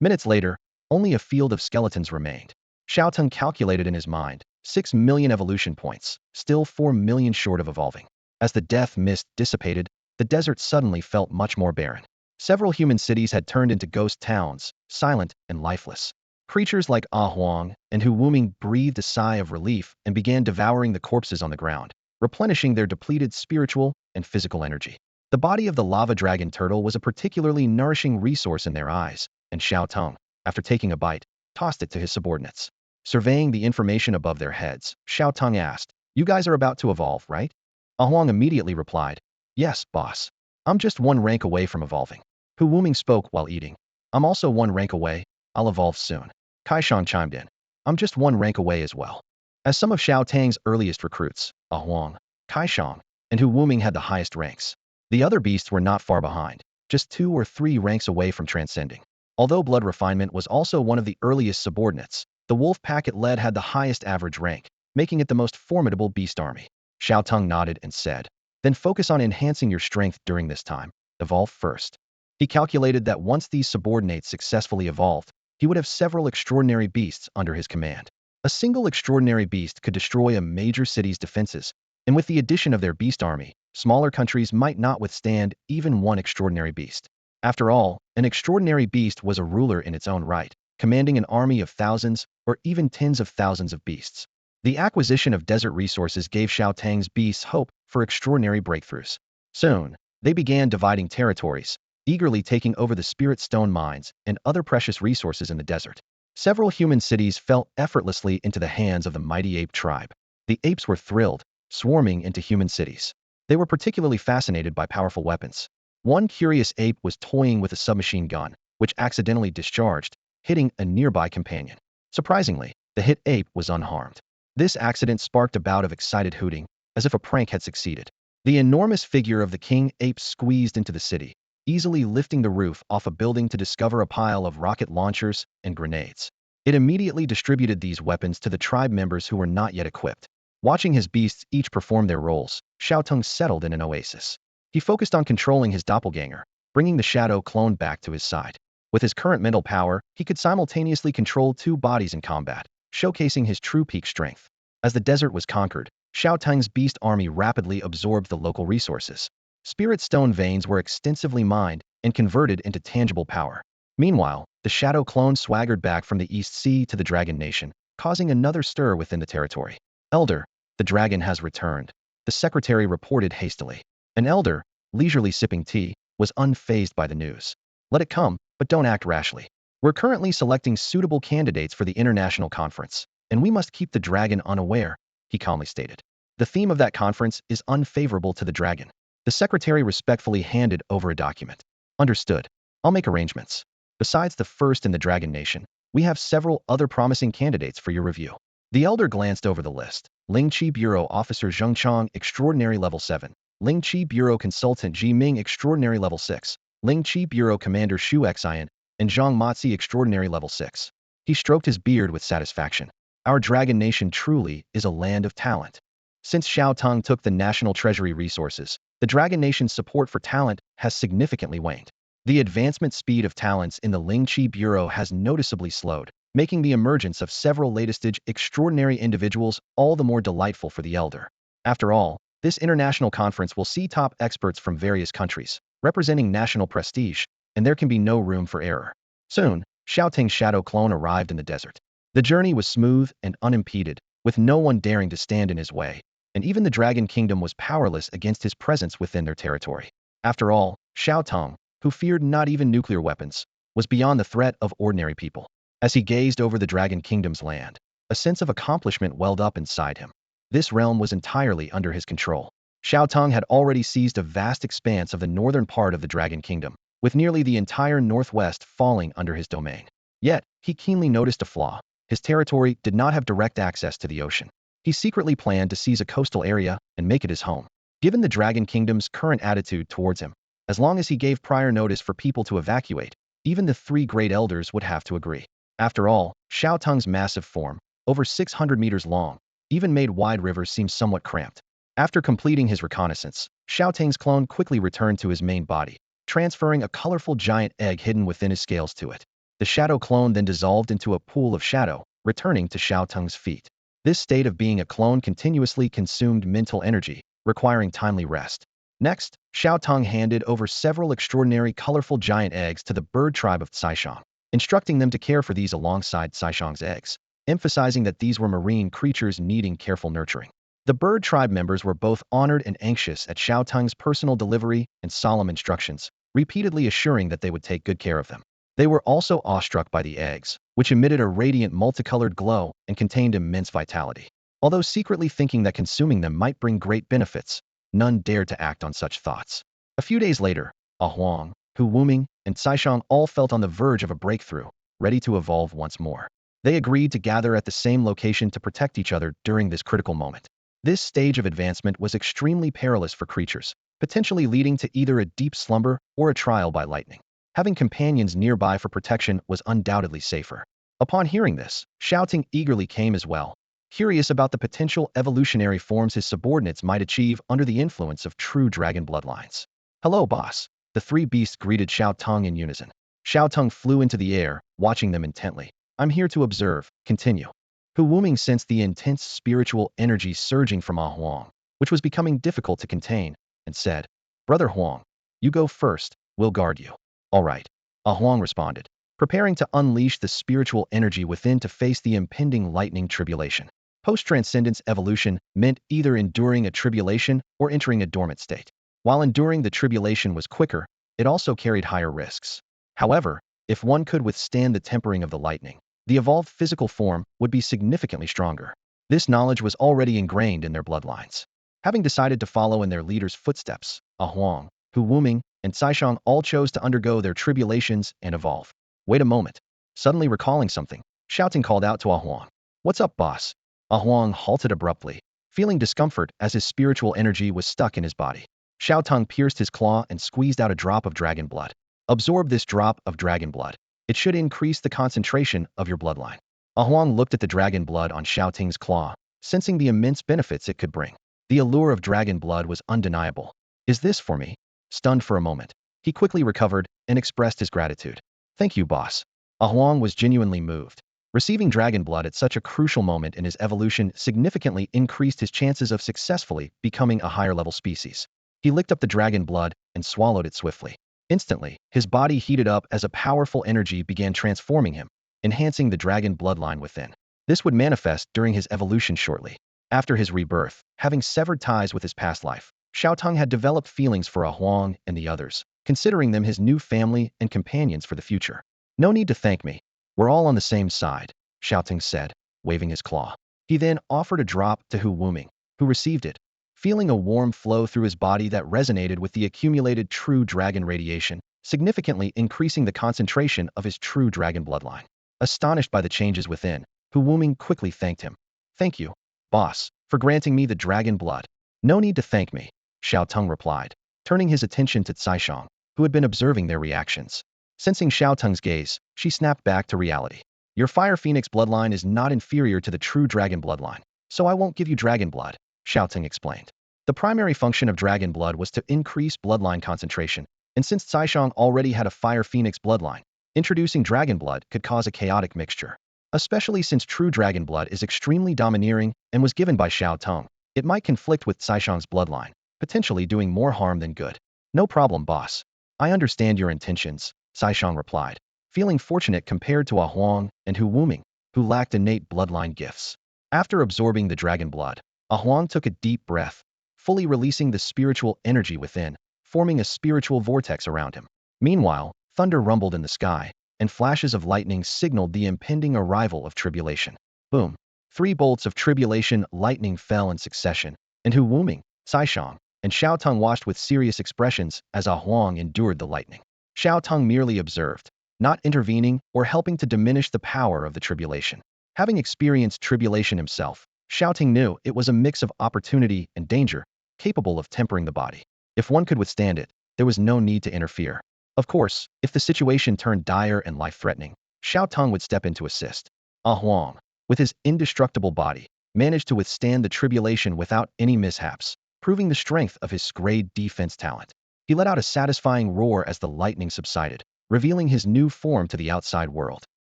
Minutes later, only a field of skeletons remained. Xiao Teng calculated in his mind, 6 million evolution points, still 4 million short of evolving. As the death mist dissipated, the desert suddenly felt much more barren. Several human cities had turned into ghost towns, silent and lifeless. Creatures like Huang and Wuming breathed a sigh of relief and began devouring the corpses on the ground, replenishing their depleted spiritual and physical energy. The body of the lava dragon turtle was a particularly nourishing resource in their eyes, and Xiao Teng, after taking a bite, tossed it to his subordinates. Surveying the information above their heads, Xiao Teng asked, "You guys are about to evolve, right?" Huang immediately replied, "Yes, boss. I'm just one rank away from evolving." Hu Wuming spoke while eating. "I'm also one rank away. I'll evolve soon." Kaishang chimed in. "I'm just one rank away as well." As some of Xiao Tang's earliest recruits, Huang, Kaishang, and Hu Wuming had the highest ranks. The other beasts were not far behind, just 2 or 3 ranks away from transcending. Although blood refinement was also one of the earliest subordinates, the wolf pack it led had the highest average rank, making it the most formidable beast army. Xiao Teng nodded and said, "Then focus on enhancing your strength during this time. Evolve first." He calculated that once these subordinates successfully evolved, he would have several extraordinary beasts under his command. A single extraordinary beast could destroy a major city's defenses, and with the addition of their beast army, smaller countries might not withstand even one extraordinary beast. After all, an extraordinary beast was a ruler in its own right, commanding an army of thousands or even tens of thousands of beasts. The acquisition of desert resources gave Xiao Tang's beasts hope for extraordinary breakthroughs. Soon, they began dividing territories, eagerly taking over the spirit stone mines and other precious resources in the desert. Several human cities fell effortlessly into the hands of the mighty ape tribe. The apes were thrilled, swarming into human cities. They were particularly fascinated by powerful weapons. One curious ape was toying with a submachine gun, which accidentally discharged, hitting a nearby companion. Surprisingly, the hit ape was unharmed. This accident sparked a bout of excited hooting, as if a prank had succeeded. The enormous figure of the king ape squeezed into the city, easily lifting the roof off a building to discover a pile of rocket launchers and grenades. It immediately distributed these weapons to the tribe members who were not yet equipped. Watching his beasts each perform their roles, Xiao Teng settled in an oasis. He focused on controlling his doppelganger, bringing the shadow clone back to his side. With his current mental power, he could simultaneously control 2 bodies in combat, showcasing his true peak strength. As the desert was conquered, Xiao Teng's beast army rapidly absorbed the local resources. Spirit stone veins were extensively mined and converted into tangible power. Meanwhile, the shadow clone swaggered back from the East Sea to the Dragon Nation, causing another stir within the territory. "Elder, the dragon has returned," the secretary reported hastily. An elder, leisurely sipping tea, was unfazed by the news. "Let it come, but don't act rashly. We're currently selecting suitable candidates for the international conference, and we must keep the dragon unaware," he calmly stated. "The theme of that conference is unfavorable to the dragon." The secretary respectfully handed over a document. "Understood. I'll make arrangements. Besides the first in the Dragon Nation, we have several other promising candidates for your review." The elder glanced over the list. Lingqi Bureau Officer Zheng Chang, Extraordinary Level 7. Lingqi Bureau Consultant Ji Ming, Extraordinary Level 6. Lingqi Bureau Commander Xu Xian, and Zhang Matzi, Extraordinary Level 6. He stroked his beard with satisfaction. Our Dragon Nation truly is a land of talent. Since Xiao Teng took the national treasury resources, the Dragon Nation's support for talent has significantly waned. The advancement speed of talents in the Lingqi Bureau has noticeably slowed, making the emergence of several latest-stage extraordinary individuals all the more delightful for the elder. After all, this international conference will see top experts from various countries, representing national prestige, and there can be no room for error. Soon, Xiao Teng's shadow clone arrived in the desert. The journey was smooth and unimpeded, with no one daring to stand in his way, and even the Dragon Kingdom was powerless against his presence within their territory. After all, Xiao Teng, who feared not even nuclear weapons, was beyond the threat of ordinary people. As he gazed over the Dragon Kingdom's land, a sense of accomplishment welled up inside him. This realm was entirely under his control. Xiao Teng had already seized a vast expanse of the northern part of the Dragon Kingdom, with nearly the entire northwest falling under his domain. Yet, he keenly noticed a flaw. His territory did not have direct access to the ocean. He secretly planned to seize a coastal area and make it his home. Given the Dragon Kingdom's current attitude towards him, as long as he gave prior notice for people to evacuate, even the 3 great elders would have to agree. After all, Xiao Teng's massive form, over 600 meters long, even made wide rivers seem somewhat cramped. After completing his reconnaissance, Xiao Teng's clone quickly returned to his main body, transferring a colorful giant egg hidden within his scales to it. The shadow clone then dissolved into a pool of shadow, returning to Xiao Teng's feet. This state of being a clone continuously consumed mental energy, requiring timely rest. Next, Xiao Teng handed over several extraordinary colorful giant eggs to the bird tribe of Shaoang, instructing them to care for these alongside Shaoang's eggs, emphasizing that these were marine creatures needing careful nurturing. The bird tribe members were both honored and anxious at Xiao Teng's personal delivery and solemn instructions, repeatedly assuring that they would take good care of them. They were also awestruck by the eggs, which emitted a radiant multicolored glow and contained immense vitality. Although secretly thinking that consuming them might bring great benefits, none dared to act on such thoughts. A few days later, Huang, Hu Wuming, and Shaoang all felt on the verge of a breakthrough, ready to evolve once more. They agreed to gather at the same location to protect each other during this critical moment. This stage of advancement was extremely perilous for creatures, potentially leading to either a deep slumber or a trial by lightning. Having companions nearby for protection was undoubtedly safer. Upon hearing this, Xiao Teng eagerly came as well, curious about the potential evolutionary forms his subordinates might achieve under the influence of true dragon bloodlines. Hello, boss. The three beasts greeted Xiao Teng in unison. Xiao Teng flew into the air, watching them intently. I'm here to observe. Continue. Hu Wuming sensed the intense spiritual energy surging from Huang, which was becoming difficult to contain, and said, Brother Huang, you go first, we'll guard you. All right. Huang responded, preparing to unleash the spiritual energy within to face the impending lightning tribulation. Post-transcendence evolution meant either enduring a tribulation or entering a dormant state. While enduring the tribulation was quicker, it also carried higher risks. However, if one could withstand the tempering of the lightning, the evolved physical form would be significantly stronger. This knowledge was already ingrained in their bloodlines. Having decided to follow in their leader's footsteps, Huang, Hu Wuming, and Shaoang all chose to undergo their tribulations and evolve. Wait a moment. Suddenly recalling something, Xiao Teng called out to Huang. What's up, boss? Huang halted abruptly, feeling discomfort as his spiritual energy was stuck in his body. Xiao Teng pierced his claw and squeezed out a drop of dragon blood. Absorb this drop of dragon blood. It should increase the concentration of your bloodline. Huang looked at the dragon blood on Xiao Teng's claw, sensing the immense benefits it could bring. The allure of dragon blood was undeniable. Is this for me? Stunned for a moment, he quickly recovered and expressed his gratitude. Thank you, boss. Huang was genuinely moved. Receiving dragon blood at such a crucial moment in his evolution significantly increased his chances of successfully becoming a higher-level species. He licked up the dragon blood and swallowed it swiftly. Instantly, his body heated up as a powerful energy began transforming him, enhancing the dragon bloodline within. This would manifest during his evolution shortly. After his rebirth, having severed ties with his past life, Xiao Teng had developed feelings for Huang and the others, considering them his new family and companions for the future. No need to thank me. We're all on the same side, Xiao Teng said, waving his claw. He then offered a drop to Hu Wuming, who received it, feeling a warm flow through his body that resonated with the accumulated true dragon radiation, significantly increasing the concentration of his true dragon bloodline. Astonished by the changes within, Hu Wuming quickly thanked him. Thank you, boss, for granting me the dragon blood. No need to thank me, Xiao Teng replied, turning his attention to Shaoang, who had been observing their reactions. Sensing Xiao Teng's gaze, she snapped back to reality. Your Fire Phoenix bloodline is not inferior to the true dragon bloodline, so I won't give you dragon blood, Xiao Teng explained. The primary function of dragon blood was to increase bloodline concentration, and since Shaoang already had a Fire Phoenix bloodline, introducing dragon blood could cause a chaotic mixture. Especially since true dragon blood is extremely domineering and was given by Xiao Teng, it might conflict with Shaoang's bloodline, potentially doing more harm than good. No problem, boss. I understand your intentions, Shaoang replied, feeling fortunate compared to Huang and Hu Wuming, who lacked innate bloodline gifts. After absorbing the dragon blood, Huang took a deep breath, fully releasing the spiritual energy within, forming a spiritual vortex around him. Meanwhile, thunder rumbled in the sky, and flashes of lightning signaled the impending arrival of tribulation. Boom! 3 bolts of tribulation lightning fell in succession, and Hu Wuming, Shaoang, and Xiao Teng watched with serious expressions as Huang endured the lightning. Xiao Teng merely observed, not intervening or helping to diminish the power of the tribulation. Having experienced tribulation himself, Xiao Teng knew it was a mix of opportunity and danger, capable of tempering the body. If one could withstand it, there was no need to interfere. Of course, if the situation turned dire and life-threatening, Xiao Teng would step in to assist. Huang, with his indestructible body, managed to withstand the tribulation without any mishaps, proving the strength of his grade defense talent. He let out a satisfying roar as the lightning subsided, revealing his new form to the outside world.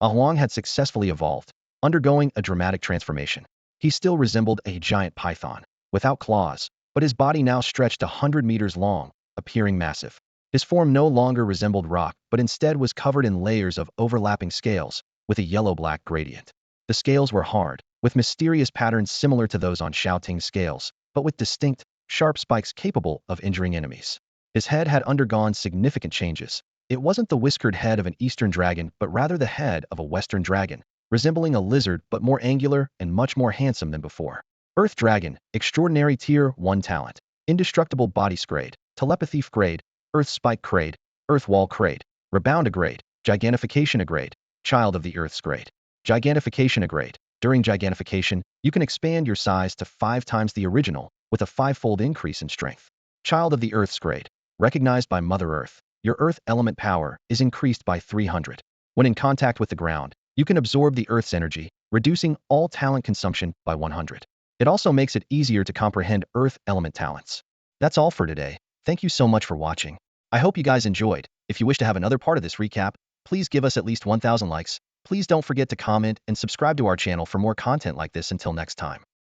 Shaoang had successfully evolved, undergoing a dramatic transformation. He still resembled a giant python, without claws, but his body now stretched 100 meters long, appearing massive. His form no longer resembled rock, but instead was covered in layers of overlapping scales, with a yellow-black gradient. The scales were hard, with mysterious patterns similar to those on Xiao Teng's scales, but with distinct, sharp spikes capable of injuring enemies. His head had undergone significant changes. It wasn't the whiskered head of an eastern dragon, but rather the head of a western dragon, resembling a lizard but more angular and much more handsome than before. Earth Dragon, Extraordinary Tier 1 Talent, Indestructible Body Grade, Telepathy Grade, Earth Spike Grade, Earth Wall Grade, Rebound Grade, Gigantification Grade, Child of the Earth's Grade. Gigantification Grade. During gigantification, you can expand your size to 5 times the original, with a 5-fold increase in strength. Child of the Earth's Grade. Recognized by Mother Earth, your Earth element power is increased by 300. When in contact with the ground, you can absorb the Earth's energy, reducing all talent consumption by 100. It also makes it easier to comprehend Earth element talents. That's all for today. Thank you so much for watching. I hope you guys enjoyed. If you wish to have another part of this recap, please give us at least 1,000 likes. Please don't forget to comment and subscribe to our channel for more content like this. Until next time.